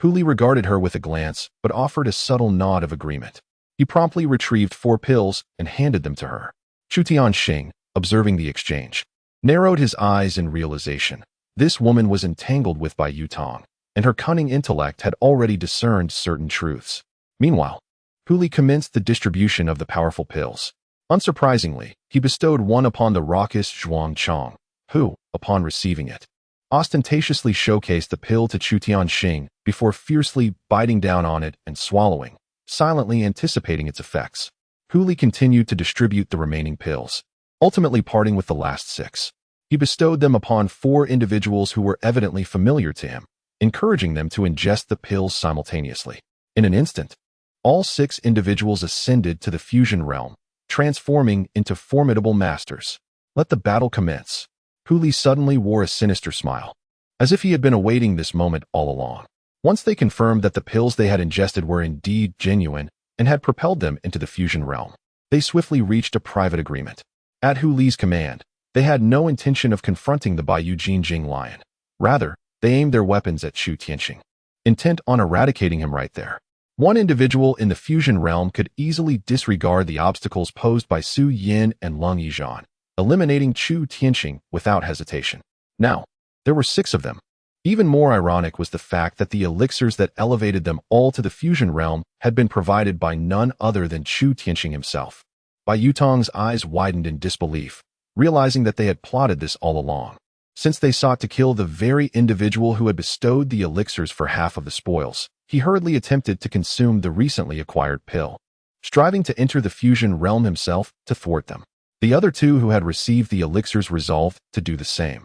Li regarded her with a glance, but offered a subtle nod of agreement. He promptly retrieved 4 pills and handed them to her. Chu Tianxing, observing the exchange, narrowed his eyes in realization. This woman was entangled with Bai Yutong, and her cunning intellect had already discerned certain truths. Meanwhile, Li commenced the distribution of the powerful pills. Unsurprisingly, he bestowed one upon the raucous Zhuang Chong, who, upon receiving it, ostentatiously showcased the pill to Chu Tianxing before fiercely biting down on it and swallowing, silently anticipating its effects. Li continued to distribute the remaining pills, ultimately parting with the last 6. He bestowed them upon 4 individuals who were evidently familiar to him, encouraging them to ingest the pills simultaneously. In an instant, all 6 individuals ascended to the fusion realm, transforming into formidable masters. Let the battle commence. Li suddenly wore a sinister smile, as if he had been awaiting this moment all along. Once they confirmed that the pills they had ingested were indeed genuine and had propelled them into the fusion realm, they swiftly reached a private agreement. At Li's command, they had no intention of confronting the Baiyu Jinjing lion. Rather, they aimed their weapons at Chu Tianxing, intent on eradicating him right there. One individual in the fusion realm could easily disregard the obstacles posed by Su Yin and Ling Xue, eliminating Chu Tianxing without hesitation. Now, there were 6 of them. Even more ironic was the fact that the elixirs that elevated them all to the fusion realm had been provided by none other than Chu Tianxing himself. Bai Yutong's eyes widened in disbelief, realizing that they had plotted this all along. Since they sought to kill the very individual who had bestowed the elixirs for half of the spoils, he hurriedly attempted to consume the recently acquired pill, striving to enter the fusion realm himself to thwart them. The other 2 who had received the elixirs resolved to do the same,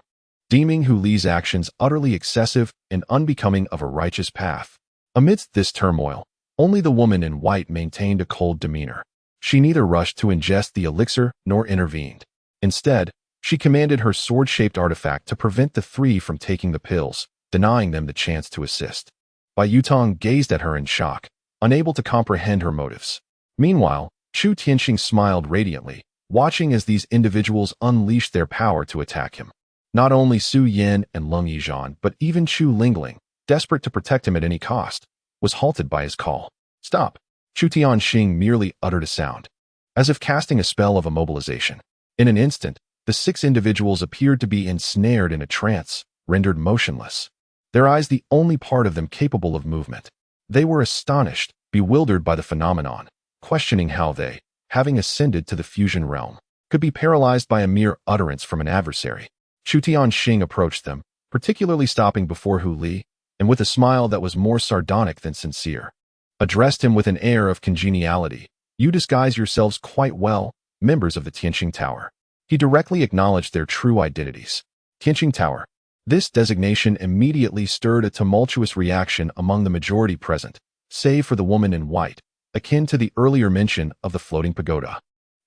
deeming Li's actions utterly excessive and unbecoming of a righteous path. Amidst this turmoil, only the woman in white maintained a cold demeanor. She neither rushed to ingest the elixir nor intervened. Instead, she commanded her sword-shaped artifact to prevent the 3 from taking the pills, denying them the chance to assist. Bai Yutong gazed at her in shock, unable to comprehend her motives. Meanwhile, Chu Tianxing smiled radiantly, watching as these individuals unleashed their power to attack him. Not only Su Yin and Ling Xue, but even Chu Lingling, desperate to protect him at any cost, was halted by his call. Stop! Chu Tianxing merely uttered a sound, as if casting a spell of immobilization. In an instant, the 6 individuals appeared to be ensnared in a trance, rendered motionless, their eyes the only part of them capable of movement. They were astonished, bewildered by the phenomenon, questioning how they, having ascended to the fusion realm, could be paralyzed by a mere utterance from an adversary. Chu Tianxing approached them, particularly stopping before Li, and with a smile that was more sardonic than sincere, addressed him with an air of congeniality. You disguise yourselves quite well, members of the Tianxing Tower. He directly acknowledged their true identities. Tianxing Tower. This designation immediately stirred a tumultuous reaction among the majority present, save for the woman in white, akin to the earlier mention of the floating pagoda.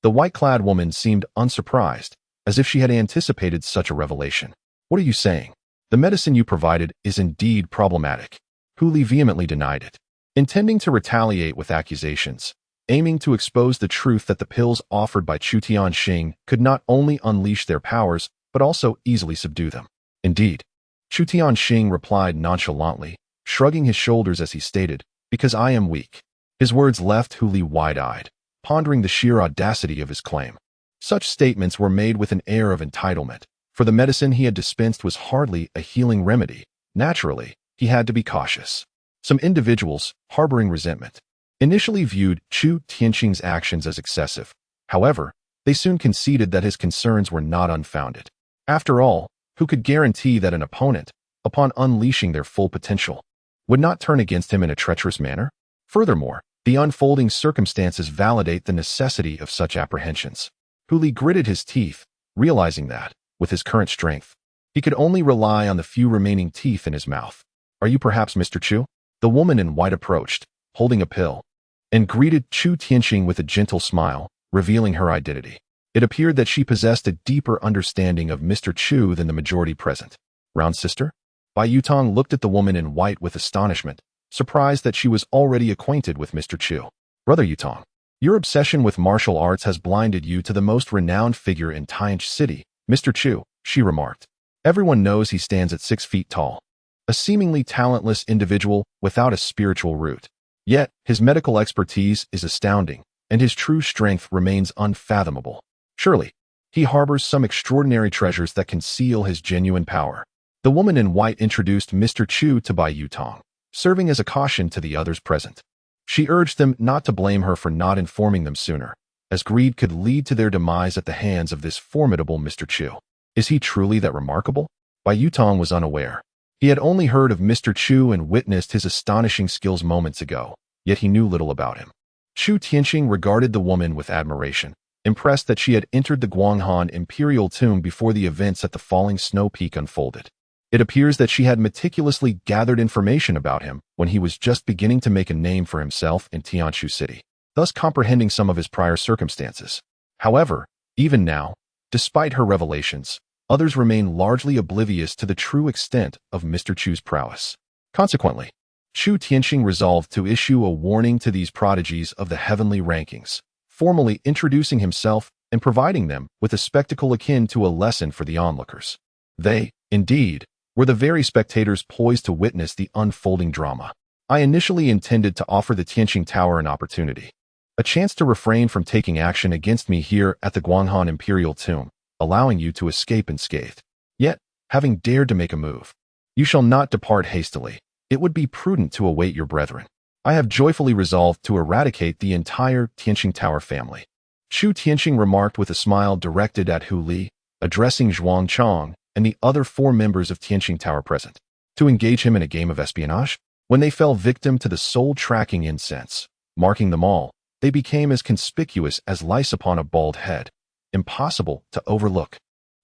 The white-clad woman seemed unsurprised, as if she had anticipated such a revelation. What are you saying? The medicine you provided is indeed problematic. Li vehemently denied it, intending to retaliate with accusations, aiming to expose the truth that the pills offered by Chu Tianxing could not only unleash their powers, but also easily subdue them. Indeed, Chu Tianxing replied nonchalantly, shrugging his shoulders as he stated, because I am weak. His words left Li wide-eyed, pondering the sheer audacity of his claim. Such statements were made with an air of entitlement, for the medicine he had dispensed was hardly a healing remedy. Naturally, he had to be cautious. Some individuals, harboring resentment, initially viewed Chu Tianxing's actions as excessive. However, they soon conceded that his concerns were not unfounded. After all, who could guarantee that an opponent, upon unleashing their full potential, would not turn against him in a treacherous manner? Furthermore, the unfolding circumstances validate the necessity of such apprehensions. Li gritted his teeth, realizing that, with his current strength, he could only rely on the few remaining teeth in his mouth. Are you perhaps Mr. Chu? The woman in white approached, holding a pill, and greeted Chu Tianxing with a gentle smile, revealing her identity. It appeared that she possessed a deeper understanding of Mr. Chu than the majority present. Round sister? Bai Yutong looked at the woman in white with astonishment, surprised that she was already acquainted with Mr. Chu. Brother Yutong, your obsession with martial arts has blinded you to the most renowned figure in Tianj City, Mr. Chu, she remarked. Everyone knows he stands at 6 feet tall. a seemingly talentless individual without a spiritual root. Yet, his medical expertise is astounding, and his true strength remains unfathomable. Surely, he harbors some extraordinary treasures that conceal his genuine power. The woman in white introduced Mr. Chu to Bai Yutong, serving as a caution to the others present. She urged them not to blame her for not informing them sooner, as greed could lead to their demise at the hands of this formidable Mr. Chu. Is he truly that remarkable? Bai Yutong was unaware. He had only heard of Mr. Chu and witnessed his astonishing skills moments ago, yet he knew little about him. Chu Tianqing regarded the woman with admiration, impressed that she had entered the Guanghan imperial tomb before the events at the falling snow peak unfolded. It appears that she had meticulously gathered information about him when he was just beginning to make a name for himself in Tianshu City, thus comprehending some of his prior circumstances. However, even now, despite her revelations, others remain largely oblivious to the true extent of Mr. Chu's prowess. Consequently, Chu Tianqing resolved to issue a warning to these prodigies of the heavenly rankings, formally introducing himself and providing them with a spectacle akin to a lesson for the onlookers. They, indeed, were the very spectators poised to witness the unfolding drama. I initially intended to offer the Tianqing Tower an opportunity, a chance to refrain from taking action against me here at the Guanghan Imperial Tomb, allowing you to escape unscathed. Yet, having dared to make a move, you shall not depart hastily. It would be prudent to await your brethren. I have joyfully resolved to eradicate the entire Tianqing Tower family. Chu Tianqing remarked with a smile directed at Hu Li, addressing Zhuang Chang and the other 4 members of Tianqing Tower present, to engage him in a game of espionage. When they fell victim to the soul-tracking incense, marking them all, they became as conspicuous as lice upon a bald head, impossible to overlook.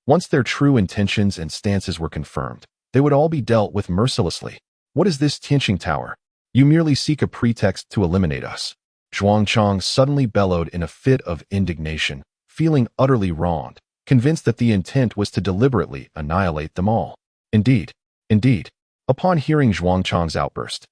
Once their true intentions and stances were confirmed, they would all be dealt with mercilessly. What is this Tianqing Tower? You merely seek a pretext to eliminate us. Zhuang Chang suddenly bellowed in a fit of indignation, feeling utterly wronged, convinced that the intent was to deliberately annihilate them all. Indeed. Upon hearing Zhuang Chang's outburst,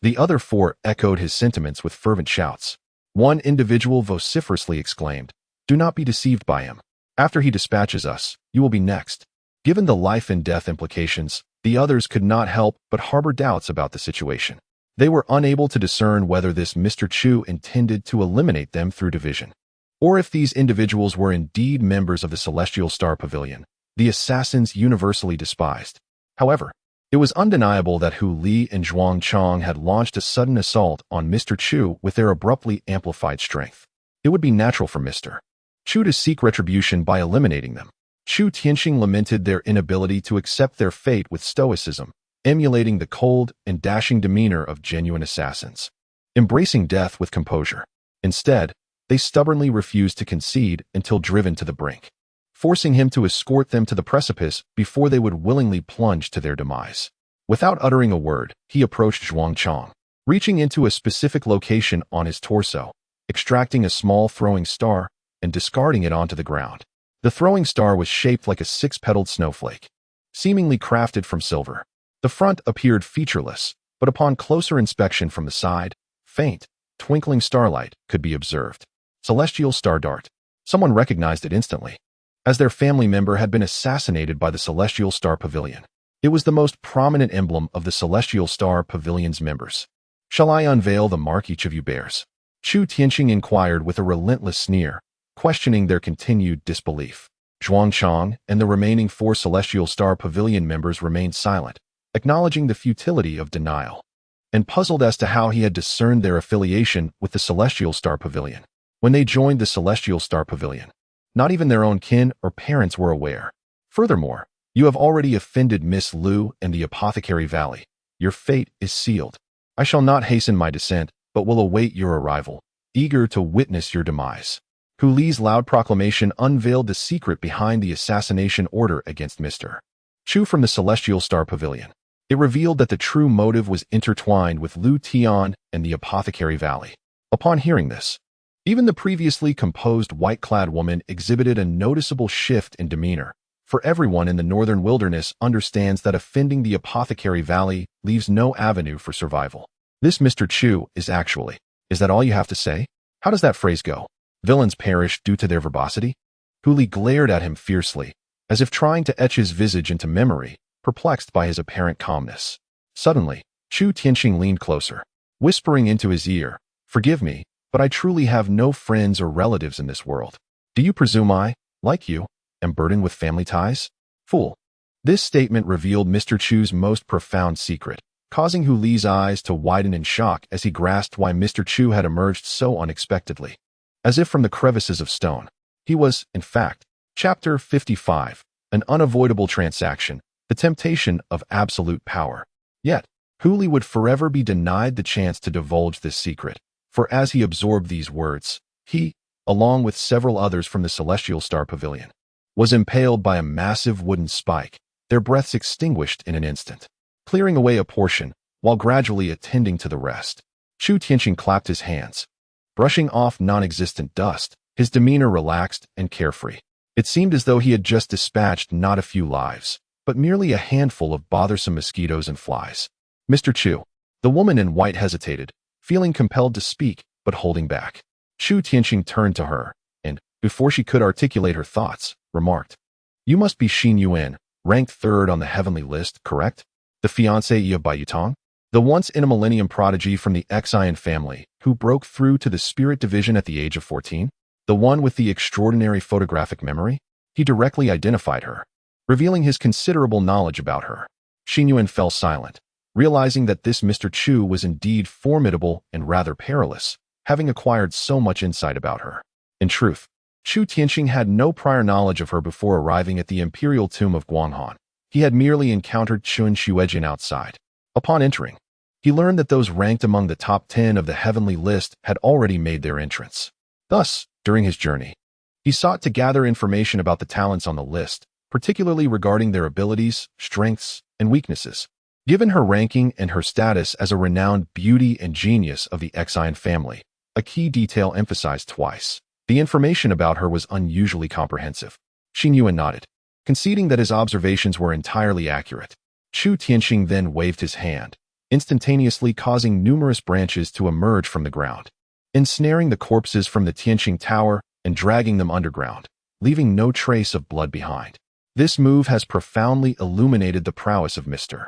the other 4 echoed his sentiments with fervent shouts. One individual vociferously exclaimed, "Do not be deceived by him. After he dispatches us, you will be next." Given the life and death implications, the others could not help but harbor doubts about the situation. They were unable to discern whether this Mr. Chu intended to eliminate them through division, or if these individuals were indeed members of the Celestial Star Pavilion, the assassins universally despised. However, it was undeniable that Hu Li and Zhuang Chang had launched a sudden assault on Mr. Chu with their abruptly amplified strength. It would be natural for Mr. Chu to seek retribution by eliminating them. Chu Tianqing lamented their inability to accept their fate with stoicism, emulating the cold and dashing demeanor of genuine assassins, embracing death with composure. Instead, they stubbornly refused to concede until driven to the brink, forcing him to escort them to the precipice before they would willingly plunge to their demise. Without uttering a word, he approached Zhuang Chang, reaching into a specific location on his torso, extracting a small throwing star and discarding it onto the ground. The throwing star was shaped like a 6-petaled snowflake, seemingly crafted from silver. The front appeared featureless, but upon closer inspection from the side, faint, twinkling starlight could be observed. Celestial Star Dart. Someone recognized it instantly, as their family member had been assassinated by the Celestial Star Pavilion. It was the most prominent emblem of the Celestial Star Pavilion's members. "Shall I unveil the mark each of you bears?" Chu Tianqing inquired with a relentless sneer, questioning their continued disbelief. Zhuang Chang and the remaining 4 Celestial Star Pavilion members remained silent, acknowledging the futility of denial, and puzzled as to how he had discerned their affiliation with the Celestial Star Pavilion. When they joined the Celestial Star Pavilion, not even their own kin or parents were aware. Furthermore, you have already offended Miss Lu and the Apothecary Valley. Your fate is sealed. I shall not hasten my descent, but will await your arrival, eager to witness your demise. Hu Li's loud proclamation unveiled the secret behind the assassination order against Mr. Chu from the Celestial Star Pavilion. It revealed that the true motive was intertwined with Lu Tian and the Apothecary Valley. Upon hearing this, even the previously composed white-clad woman exhibited a noticeable shift in demeanor, for everyone in the northern wilderness understands that offending the Apothecary Valley leaves no avenue for survival. This Mr. Chu is actually. Is that all you have to say? How does that phrase go? Villains perish due to their verbosity? Hu Li glared at him fiercely, as if trying to etch his visage into memory, perplexed by his apparent calmness. Suddenly, Chu Tianqing leaned closer, whispering into his ear, "Forgive me, but I truly have no friends or relatives in this world. Do you presume I, like you, am burdened with family ties? Fool." This statement revealed Mr. Chu's most profound secret, causing Hu Li's eyes to widen in shock as he grasped why Mr. Chu had emerged so unexpectedly. As if from the crevices of stone, he was, in fact, Chapter 55, an unavoidable transaction, the temptation of absolute power. Yet, Hu Li would forever be denied the chance to divulge this secret, for as he absorbed these words, he, along with several others from the Celestial Star Pavilion, was impaled by a massive wooden spike, their breaths extinguished in an instant, clearing away a portion, while gradually attending to the rest. Chu Tianqing clapped his hands, brushing off non-existent dust, his demeanor relaxed and carefree. It seemed as though he had just dispatched not a few lives, but merely a handful of bothersome mosquitoes and flies. "Mr. Chu." The woman in white hesitated, feeling compelled to speak, but holding back. Chu Tianqing turned to her, and, before she could articulate her thoughts, remarked, "You must be Xin Yuan, ranked 3rd on the heavenly list, correct? The fiancée of Bai Yutong? The once in a millennium prodigy from the Xian family, who broke through to the spirit division at the age of 14? The one with the extraordinary photographic memory?" He directly identified her, revealing his considerable knowledge about her. Xin Yuan fell silent, realizing that this Mr. Chu was indeed formidable and rather perilous, having acquired so much insight about her. In truth, Chu Tianqing had no prior knowledge of her before arriving at the imperial tomb of Guanghan. He had merely encountered Chun Xuejin outside. Upon entering, he learned that those ranked among the top 10 of the heavenly list had already made their entrance. Thus, during his journey, he sought to gather information about the talents on the list, particularly regarding their abilities, strengths, and weaknesses. Given her ranking and her status as a renowned beauty and genius of the Xian family, a key detail emphasized twice, the information about her was unusually comprehensive. Xin Yuan nodded, conceding that his observations were entirely accurate. Chu Tianqing then waved his hand, instantaneously causing numerous branches to emerge from the ground, ensnaring the corpses from the Tianqing Tower and dragging them underground, leaving no trace of blood behind. This move has profoundly illuminated the prowess of Mr.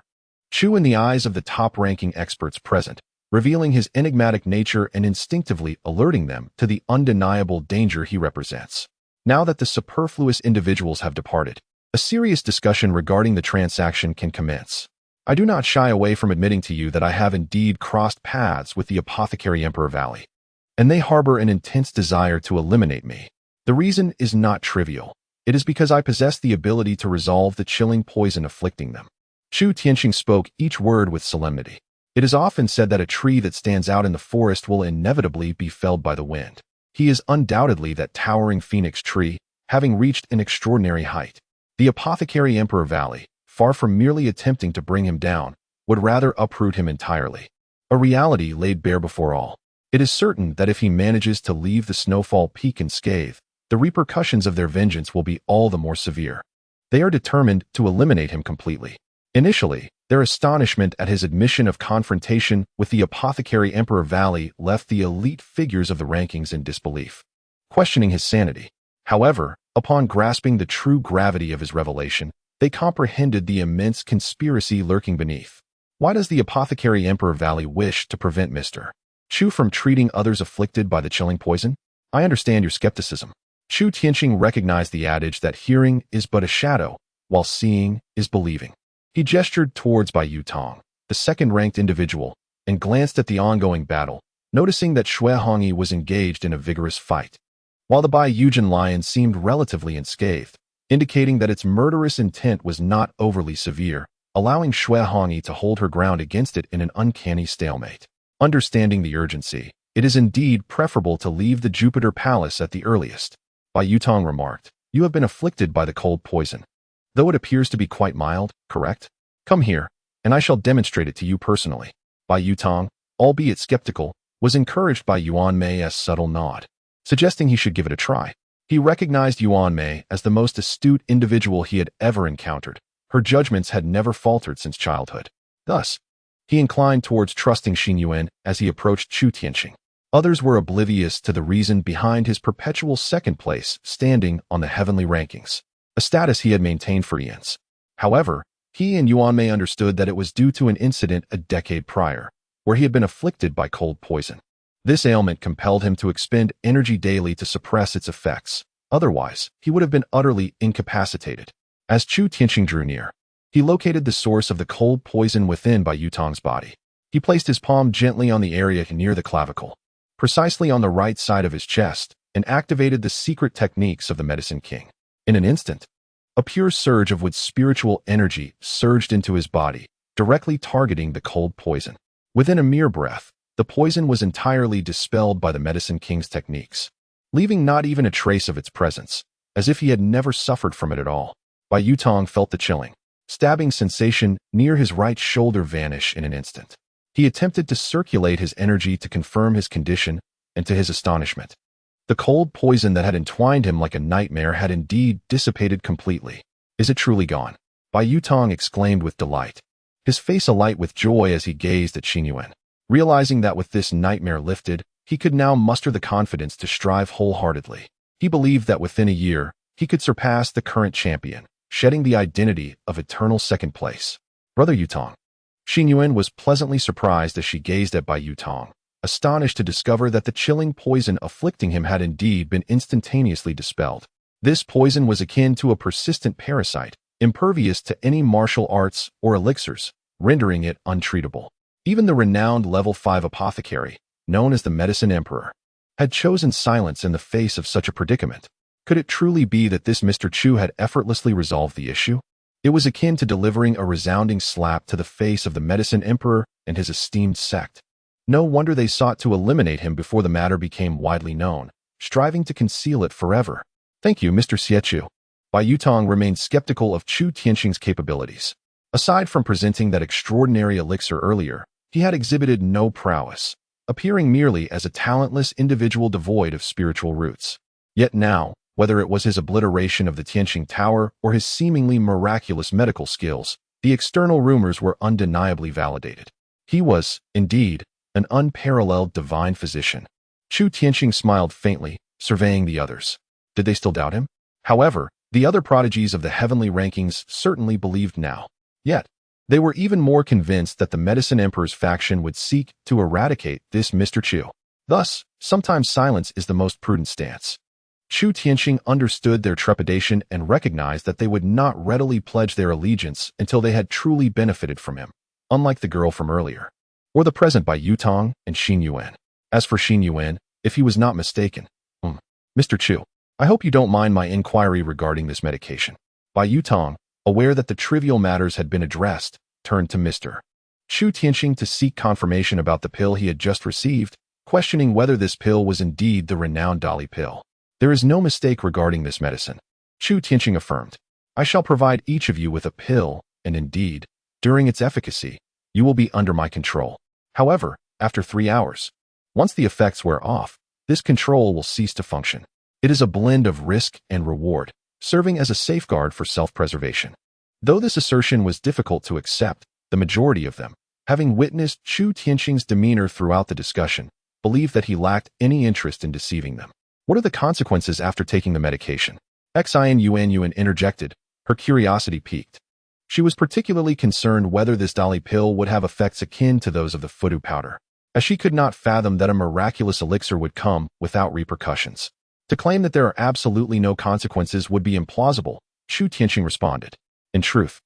Chu in the eyes of the top-ranking experts present, revealing his enigmatic nature and instinctively alerting them to the undeniable danger he represents. Now that the superfluous individuals have departed, a serious discussion regarding the transaction can commence. I do not shy away from admitting to you that I have indeed crossed paths with the Apothecary Emperor Valley, and they harbor an intense desire to eliminate me. The reason is not trivial. It is because I possess the ability to resolve the chilling poison afflicting them. Chu Tianqing spoke each word with solemnity. It is often said that a tree that stands out in the forest will inevitably be felled by the wind. He is undoubtedly that towering phoenix tree, having reached an extraordinary height. The Apothecary Emperor Valley, far from merely attempting to bring him down, would rather uproot him entirely. A reality laid bare before all. It is certain that if he manages to leave the Snowfall Peak unscathed, the repercussions of their vengeance will be all the more severe. They are determined to eliminate him completely. Initially, their astonishment at his admission of confrontation with the Apothecary Emperor Valley left the elite figures of the rankings in disbelief, questioning his sanity. However, upon grasping the true gravity of his revelation, they comprehended the immense conspiracy lurking beneath. Why does the Apothecary Emperor Valley wish to prevent Mr. Chu from treating others afflicted by the chilling poison? I understand your skepticism. Chu Tianqing recognized the adage that hearing is but a shadow, while seeing is believing. He gestured towards Bai Yutong, the second-ranked individual, and glanced at the ongoing battle, noticing that Xue Hongyi was engaged in a vigorous fight, while the Bai Yujin lion seemed relatively unscathed, indicating that its murderous intent was not overly severe, allowing Xue Hongyi to hold her ground against it in an uncanny stalemate. Understanding the urgency, it is indeed preferable to leave the Jupiter Palace at the earliest. Bai Yutong remarked, "You have been afflicted by the cold poison, though it appears to be quite mild, correct? Come here, and I shall demonstrate it to you personally." Bai Yutong, albeit skeptical, was encouraged by Yuan Mei's subtle nod, suggesting he should give it a try. He recognized Yuan Mei as the most astute individual he had ever encountered. Her judgments had never faltered since childhood. Thus, he inclined towards trusting Xin Yuan as he approached Chu Tianqing. Others were oblivious to the reason behind his perpetual second place standing on the heavenly rankings, a status he had maintained for eons. However, He and Yuan Mei understood that it was due to an incident a decade prior, where he had been afflicted by cold poison. This ailment compelled him to expend energy daily to suppress its effects. Otherwise, he would have been utterly incapacitated. As Chu Tianqing drew near, he located the source of the cold poison within Bai Yutong's body. He placed his palm gently on the area near the clavicle, precisely on the right side of his chest, and activated the secret techniques of the Medicine King. In an instant, a pure surge of Wu's spiritual energy surged into his body, directly targeting the cold poison. Within a mere breath, the poison was entirely dispelled by the Medicine King's techniques, leaving not even a trace of its presence, as if he had never suffered from it at all. Bai Yutong felt the chilling, stabbing sensation near his right shoulder vanish in an instant. He attempted to circulate his energy to confirm his condition, and to his astonishment, the cold poison that had entwined him like a nightmare had indeed dissipated completely. Is it truly gone? Bai Yutong exclaimed with delight, his face alight with joy as he gazed at Xing Yuan. Realizing that with this nightmare lifted, he could now muster the confidence to strive wholeheartedly. He believed that within a year, he could surpass the current champion, shedding the identity of eternal second place. Brother Yutong. Xing Yuan was pleasantly surprised as she gazed at Bai Yutong, astonished to discover that the chilling poison afflicting him had indeed been instantaneously dispelled. This poison was akin to a persistent parasite, impervious to any martial arts or elixirs, rendering it untreatable. Even the renowned level 5 apothecary, known as the Medicine Emperor, had chosen silence in the face of such a predicament. Could it truly be that this Mr. Chu had effortlessly resolved the issue? It was akin to delivering a resounding slap to the face of the Medicine Emperor and his esteemed sect. No wonder they sought to eliminate him before the matter became widely known, striving to conceal it forever. Thank you, Mr. Xiechu. Bai Yutong remained skeptical of Chu Tianqing's capabilities. Aside from presenting that extraordinary elixir earlier, he had exhibited no prowess, appearing merely as a talentless individual devoid of spiritual roots. Yet now, whether it was his obliteration of the Tianqing Tower or his seemingly miraculous medical skills, the external rumors were undeniably validated. He was, indeed, an unparalleled divine physician. Chu Tianqing smiled faintly, surveying the others. Did they still doubt him? However, the other prodigies of the heavenly rankings certainly believed now. Yet, they were even more convinced that the Medicine Emperor's faction would seek to eradicate this Mr. Chu. Thus, sometimes silence is the most prudent stance. Chu Tianqing understood their trepidation and recognized that they would not readily pledge their allegiance until they had truly benefited from him, unlike the girl from earlier, or the present Bai Yutong and Xing Yuan. As for Xing Yuan, if he was not mistaken, Mr. Chu, I hope you don't mind my inquiry regarding this medication. Bai Yutong, aware that the trivial matters had been addressed, turned to Mr. Chu Tianqing to seek confirmation about the pill he had just received, questioning whether this pill was indeed the renowned Dali pill. There is no mistake regarding this medicine, Chu Tianqing affirmed. I shall provide each of you with a pill, and indeed, during its efficacy, you will be under my control. However, after 3 hours, once the effects wear off, this control will cease to function. It is a blend of risk and reward, serving as a safeguard for self-preservation. Though this assertion was difficult to accept, the majority of them, having witnessed Chu Tianqing's demeanor throughout the discussion, believed that he lacked any interest in deceiving them. What are the consequences after taking the medication? Xian Yuan interjected, her curiosity piqued. She was particularly concerned whether this Dali pill would have effects akin to those of the Fudu powder, as she could not fathom that a miraculous elixir would come without repercussions. To claim that there are absolutely no consequences would be implausible, Chu Tianqing responded. In truth,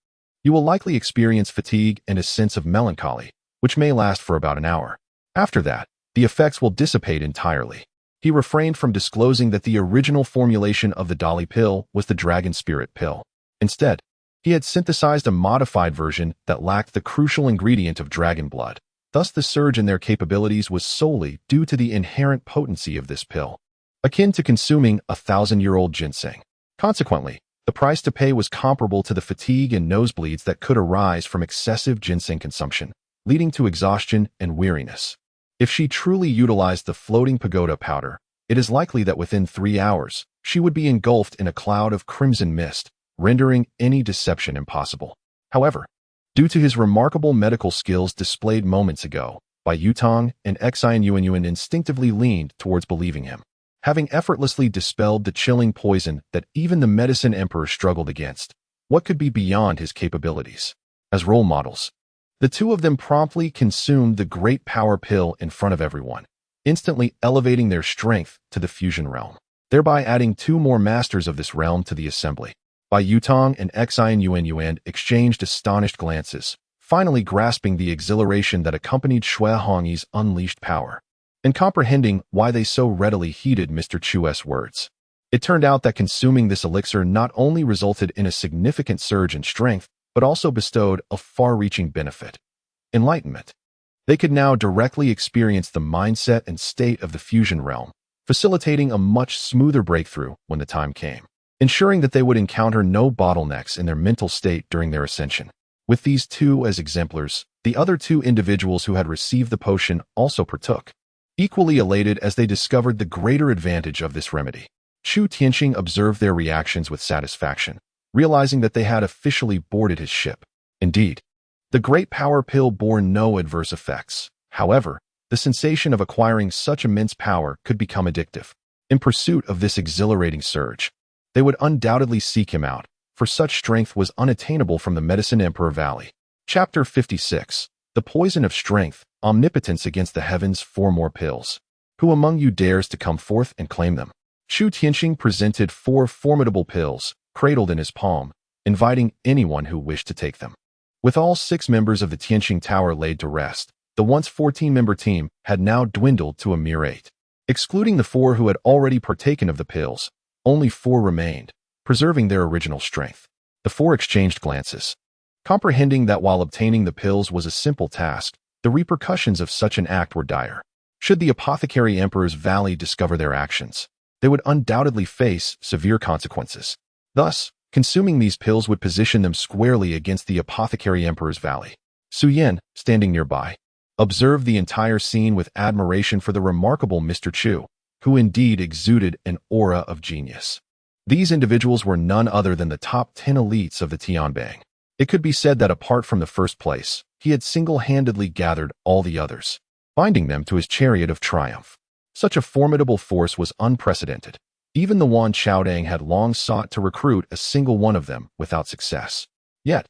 you will likely experience fatigue and a sense of melancholy, which may last for about an hour. After that, the effects will dissipate entirely. He refrained from disclosing that the original formulation of the Dali pill was the Dragon Spirit pill. Instead, he had synthesized a modified version that lacked the crucial ingredient of dragon blood. Thus, the surge in their capabilities was solely due to the inherent potency of this pill, akin to consuming 1,000-year-old ginseng. Consequently, the price to pay was comparable to the fatigue and nosebleeds that could arise from excessive ginseng consumption, leading to exhaustion and weariness. If she truly utilized the floating pagoda powder, it is likely that within 3 hours, she would be engulfed in a cloud of crimson mist, rendering any deception impossible. However, due to his remarkable medical skills displayed moments ago, Bai Yutong and Xian Yuan instinctively leaned towards believing him. Having effortlessly dispelled the chilling poison that even the Medicine Emperor struggled against, what could be beyond his capabilities? as role models. The two of them promptly consumed the great power pill in front of everyone, instantly elevating their strength to the fusion realm, thereby adding two more masters of this realm to the assembly. Bai Yutong and Xian Yuan exchanged astonished glances, finally grasping the exhilaration that accompanied Xue Hongyi's unleashed power, and comprehending why they so readily heeded Mr. Chu's words. It turned out that consuming this elixir not only resulted in a significant surge in strength, but also bestowed a far-reaching benefit: enlightenment. They could now directly experience the mindset and state of the fusion realm, facilitating a much smoother breakthrough when the time came, ensuring that they would encounter no bottlenecks in their mental state during their ascension. With these two as exemplars, the other two individuals who had received the potion also partook, equally elated as they discovered the greater advantage of this remedy. Chu Tianqing observed their reactions with satisfaction, realizing that they had officially boarded his ship. Indeed, the great power pill bore no adverse effects. However, the sensation of acquiring such immense power could become addictive. In pursuit of this exhilarating surge, they would undoubtedly seek him out, for such strength was unattainable from the Medicine Emperor Valley. Chapter 56. The Poison of Strength, Omnipotence Against the Heavens. 4 more pills. Who among you dares to come forth and claim them? Chu Tianqing presented 4 formidable pills, cradled in his palm, inviting anyone who wished to take them. With all 6 members of the Tianqing Tower laid to rest, the once 14-member team had now dwindled to a mere 8. Excluding the 4 who had already partaken of the pills, only 4 remained, preserving their original strength. The 4 exchanged glances, comprehending that while obtaining the pills was a simple task, the repercussions of such an act were dire. Should the Apothecary Emperor's Valley discover their actions, they would undoubtedly face severe consequences. Thus, consuming these pills would position them squarely against the Apothecary Emperor's Valley. Su Yan, standing nearby, observed the entire scene with admiration for the remarkable Mr. Chu, who indeed exuded an aura of genius. These individuals were none other than the top 10 elites of the Tianbang. It could be said that apart from the first place, he had single-handedly gathered all the others, binding them to his chariot of triumph. Such a formidable force was unprecedented. Even the Wan Xiaodang had long sought to recruit a single one of them without success. Yet,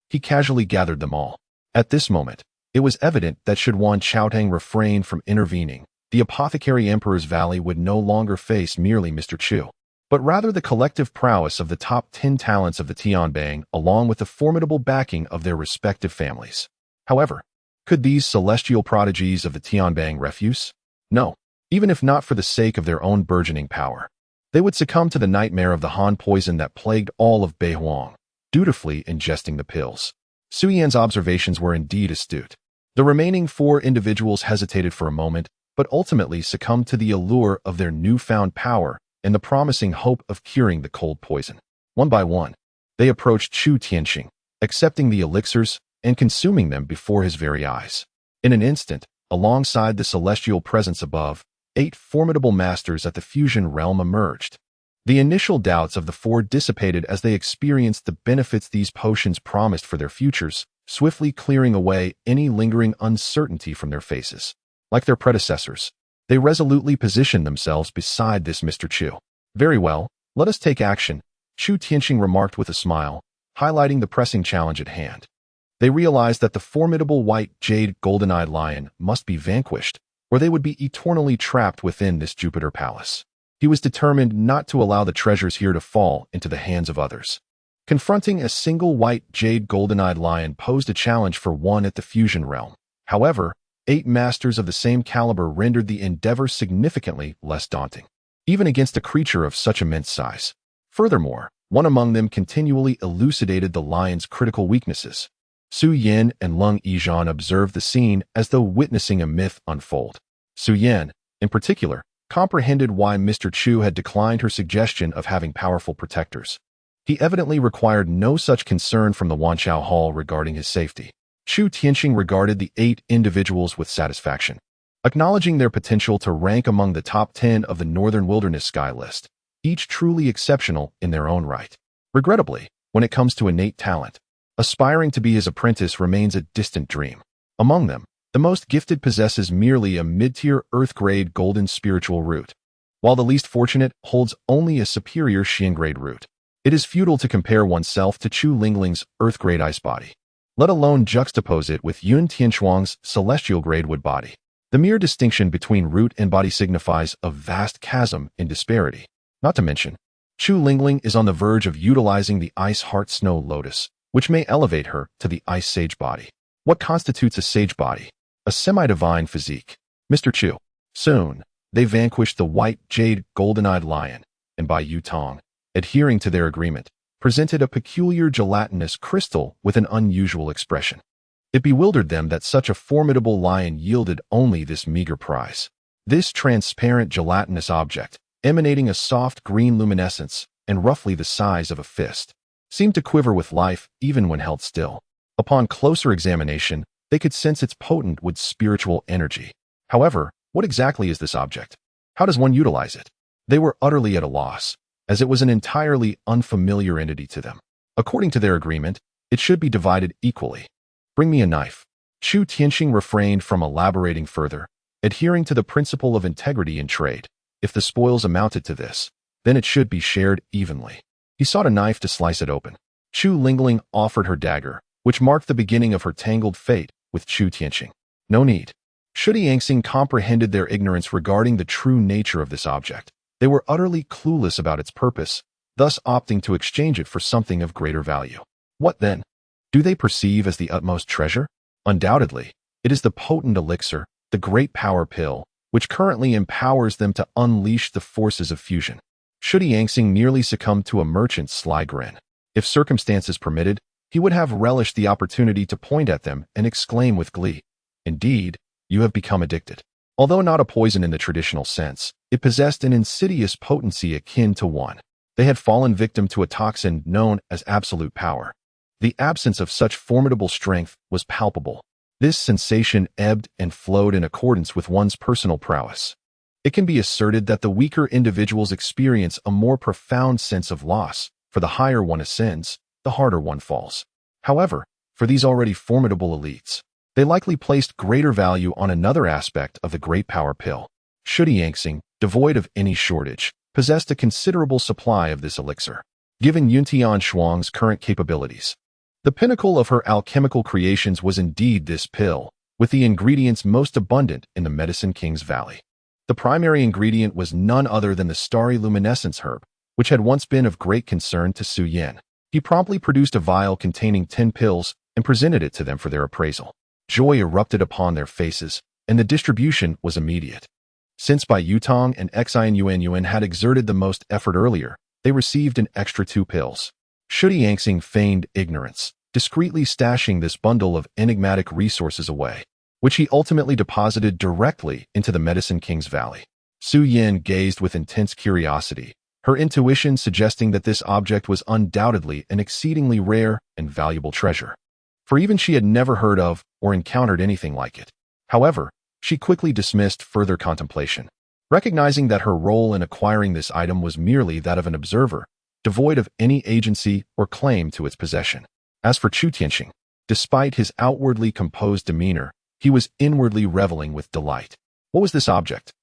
he casually gathered them all. At this moment, it was evident that should Wan Xiaodang refrain from intervening, the Apothecary Emperor's Valley would no longer face merely Mr. Chu, but rather the collective prowess of the top 10 talents of the Tianbang along with the formidable backing of their respective families. However, could these celestial prodigies of the Tianbang refuse? No. Even if not for the sake of their own burgeoning power, they would succumb to the nightmare of the Han poison that plagued all of Beihuang, dutifully ingesting the pills. Su Yan's observations were indeed astute. The remaining 4 individuals hesitated for a moment, but ultimately succumbed to the allure of their newfound power and the promising hope of curing the cold poison. One by one, they approached Chu Tianqing, accepting the elixirs and consuming them before his very eyes. In an instant, alongside the celestial presence above, 8 formidable masters at the fusion realm emerged. The initial doubts of the 4 dissipated as they experienced the benefits these potions promised for their futures, swiftly clearing away any lingering uncertainty from their faces. Like their predecessors, they resolutely positioned themselves beside this Mr. Chu. Very well, let us take action, Chu Tianqing remarked with a smile, highlighting the pressing challenge at hand. They realized that the formidable white jade golden-eyed lion must be vanquished, or they would be eternally trapped within this Jupiter palace. He was determined not to allow the treasures here to fall into the hands of others. Confronting a single white jade golden-eyed lion posed a challenge for one at the fusion realm. However, 8 masters of the same caliber rendered the endeavor significantly less daunting, even against a creature of such immense size. Furthermore, one among them continually elucidated the lion's critical weaknesses. Su Yan and Lung Yizhan observed the scene as though witnessing a myth unfold. Su Yan, in particular, comprehended why Mr. Chu had declined her suggestion of having powerful protectors. He evidently required no such concern from the Wanchao Hall regarding his safety. Chu Tianqing regarded the 8 individuals with satisfaction, acknowledging their potential to rank among the top 10 of the Northern Wilderness Sky list, each truly exceptional in their own right. Regrettably, when it comes to innate talent, aspiring to be his apprentice remains a distant dream. Among them, the most gifted possesses merely a mid-tier Earth-grade golden spiritual root, while the least fortunate holds only a superior Xian-grade root. It is futile to compare oneself to Chu Lingling's Earth-grade ice body. let alone juxtapose it with Yun Tianshuang's celestial grade wood body. The mere distinction between root and body signifies a vast chasm in disparity. Not to mention, Chu Lingling is on the verge of utilizing the Ice Heart Snow Lotus, which may elevate her to the Ice Sage body. What constitutes a sage body? A semi-divine physique. Mr. Chu. Soon, they vanquished the white jade golden-eyed lion, and by Yu Tong, adhering to their agreement, presented a peculiar gelatinous crystal with an unusual expression. It bewildered them that such a formidable lion yielded only this meager prize. This transparent gelatinous object, emanating a soft green luminescence and roughly the size of a fist, seemed to quiver with life even when held still. Upon closer examination, they could sense its potent wood spiritual energy. However, what exactly is this object? How does one utilize it? They were utterly at a loss, as it was an entirely unfamiliar entity to them. According to their agreement, it should be divided equally. Bring me a knife. Chu Tianxing refrained from elaborating further, adhering to the principle of integrity in trade. If the spoils amounted to this, then it should be shared evenly. He sought a knife to slice it open. Chu Lingling offered her dagger, which marked the beginning of her tangled fate with Chu Tianxing. No need. Shudi Yangxing comprehended their ignorance regarding the true nature of this object. They were utterly clueless about its purpose, thus opting to exchange it for something of greater value. What then? Do they perceive as the utmost treasure? Undoubtedly, it is the potent elixir, the great power pill, which currently empowers them to unleash the forces of fusion. Shudi Yangxing nearly succumbed to a merchant's sly grin. If circumstances permitted, he would have relished the opportunity to point at them and exclaim with glee, "Indeed, you have become addicted." Although not a poison in the traditional sense, it possessed an insidious potency akin to one. They had fallen victim to a toxin known as absolute power. The absence of such formidable strength was palpable. This sensation ebbed and flowed in accordance with one's personal prowess. It can be asserted that the weaker individuals experience a more profound sense of loss, for the higher one ascends, the harder one falls. However, for these already formidable elites, they likely placed greater value on another aspect of the great power pill. Shudi Yangxing, devoid of any shortage, possessed a considerable supply of this elixir. Given Yun Tianshuang's current capabilities, the pinnacle of her alchemical creations was indeed this pill, with the ingredients most abundant in the Medicine King's Valley. The primary ingredient was none other than the starry luminescence herb, which had once been of great concern to Su Yin. He promptly produced a vial containing 10 pills and presented it to them for their appraisal. Joy erupted upon their faces, and the distribution was immediate. Since Bai Yutong and Xian Yuan had exerted the most effort earlier, they received an extra 2 pills. Shudi Yangxing feigned ignorance, discreetly stashing this bundle of enigmatic resources away, which he ultimately deposited directly into the Medicine King's Valley. Su Yin gazed with intense curiosity, her intuition suggesting that this object was undoubtedly an exceedingly rare and valuable treasure. For even she had never heard of or encountered anything like it. However, she quickly dismissed further contemplation, recognizing that her role in acquiring this item was merely that of an observer, devoid of any agency or claim to its possession. As for Chu Tianxing, despite his outwardly composed demeanor, he was inwardly reveling with delight. What was this object?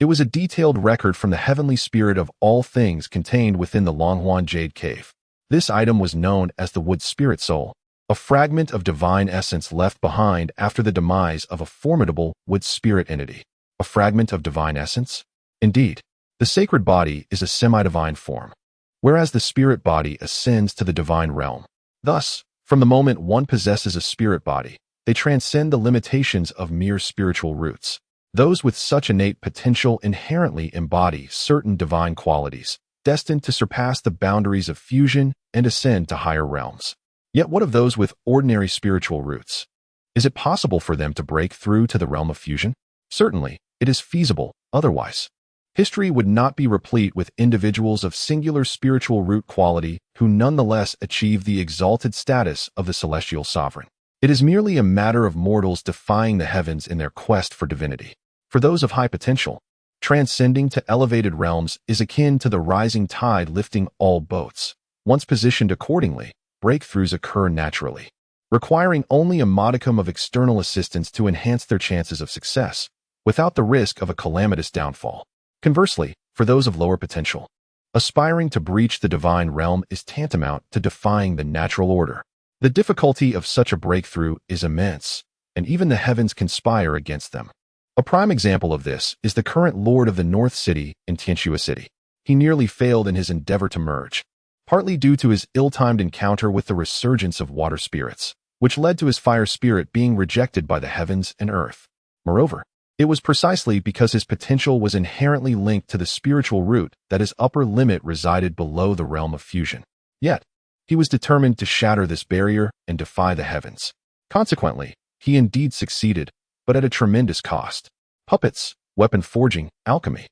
It was a detailed record from the heavenly spirit of all things contained within the Longhuan Jade Cave. This item was known as the Wood Spirit Soul, a fragment of divine essence left behind after the demise of a formidable wood spirit entity. A fragment of divine essence? Indeed, the sacred body is a semi-divine form, whereas the spirit body ascends to the divine realm. Thus, from the moment one possesses a spirit body, they transcend the limitations of mere spiritual roots. Those with such innate potential inherently embody certain divine qualities, destined to surpass the boundaries of fusion and ascend to higher realms. Yet what of those with ordinary spiritual roots? Is it possible for them to break through to the realm of fusion? Certainly, it is feasible, otherwise history would not be replete with individuals of singular spiritual root quality who nonetheless achieve the exalted status of the celestial sovereign. It is merely a matter of mortals defying the heavens in their quest for divinity. For those of high potential, transcending to elevated realms is akin to the rising tide lifting all boats. Once positioned accordingly, breakthroughs occur naturally, requiring only a modicum of external assistance to enhance their chances of success, without the risk of a calamitous downfall. Conversely, for those of lower potential, aspiring to breach the divine realm is tantamount to defying the natural order. The difficulty of such a breakthrough is immense, and even the heavens conspire against them. A prime example of this is the current Lord of the North City in Tianxue City. He nearly failed in his endeavor to merge, partly due to his ill-timed encounter with the resurgence of water spirits, which led to his fire spirit being rejected by the heavens and earth. Moreover, it was precisely because his potential was inherently linked to the spiritual root that his upper limit resided below the realm of fusion. Yet, he was determined to shatter this barrier and defy the heavens. Consequently, he indeed succeeded, but at a tremendous cost. Puppets, weapon forging, alchemy,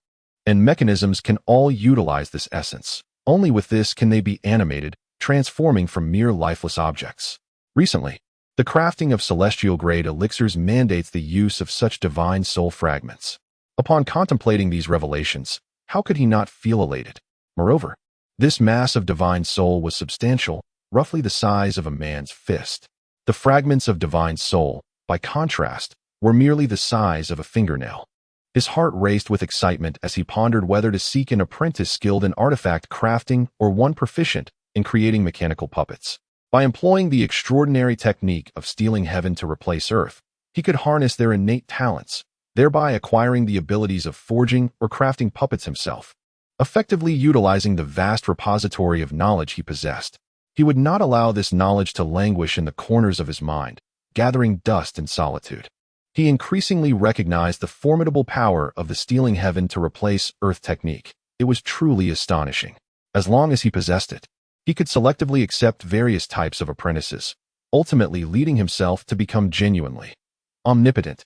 and mechanisms can all utilize this essence. Only with this can they be animated, transforming from mere lifeless objects. Recently, the crafting of celestial-grade elixirs mandates the use of such divine soul fragments. Upon contemplating these revelations, how could he not feel elated? Moreover, this mass of divine soul was substantial, roughly the size of a man's fist. The fragments of divine soul, by contrast, were merely the size of a fingernail. His heart raced with excitement as he pondered whether to seek an apprentice skilled in artifact crafting or one proficient in creating mechanical puppets. By employing the extraordinary technique of stealing heaven to replace earth, he could harness their innate talents, thereby acquiring the abilities of forging or crafting puppets himself. Effectively utilizing the vast repository of knowledge he possessed, he would not allow this knowledge to languish in the corners of his mind, gathering dust in solitude. He increasingly recognized the formidable power of the stealing heaven to replace earth technique. It was truly astonishing. As long as he possessed it, he could selectively accept various types of apprentices, ultimately leading himself to become genuinely omnipotent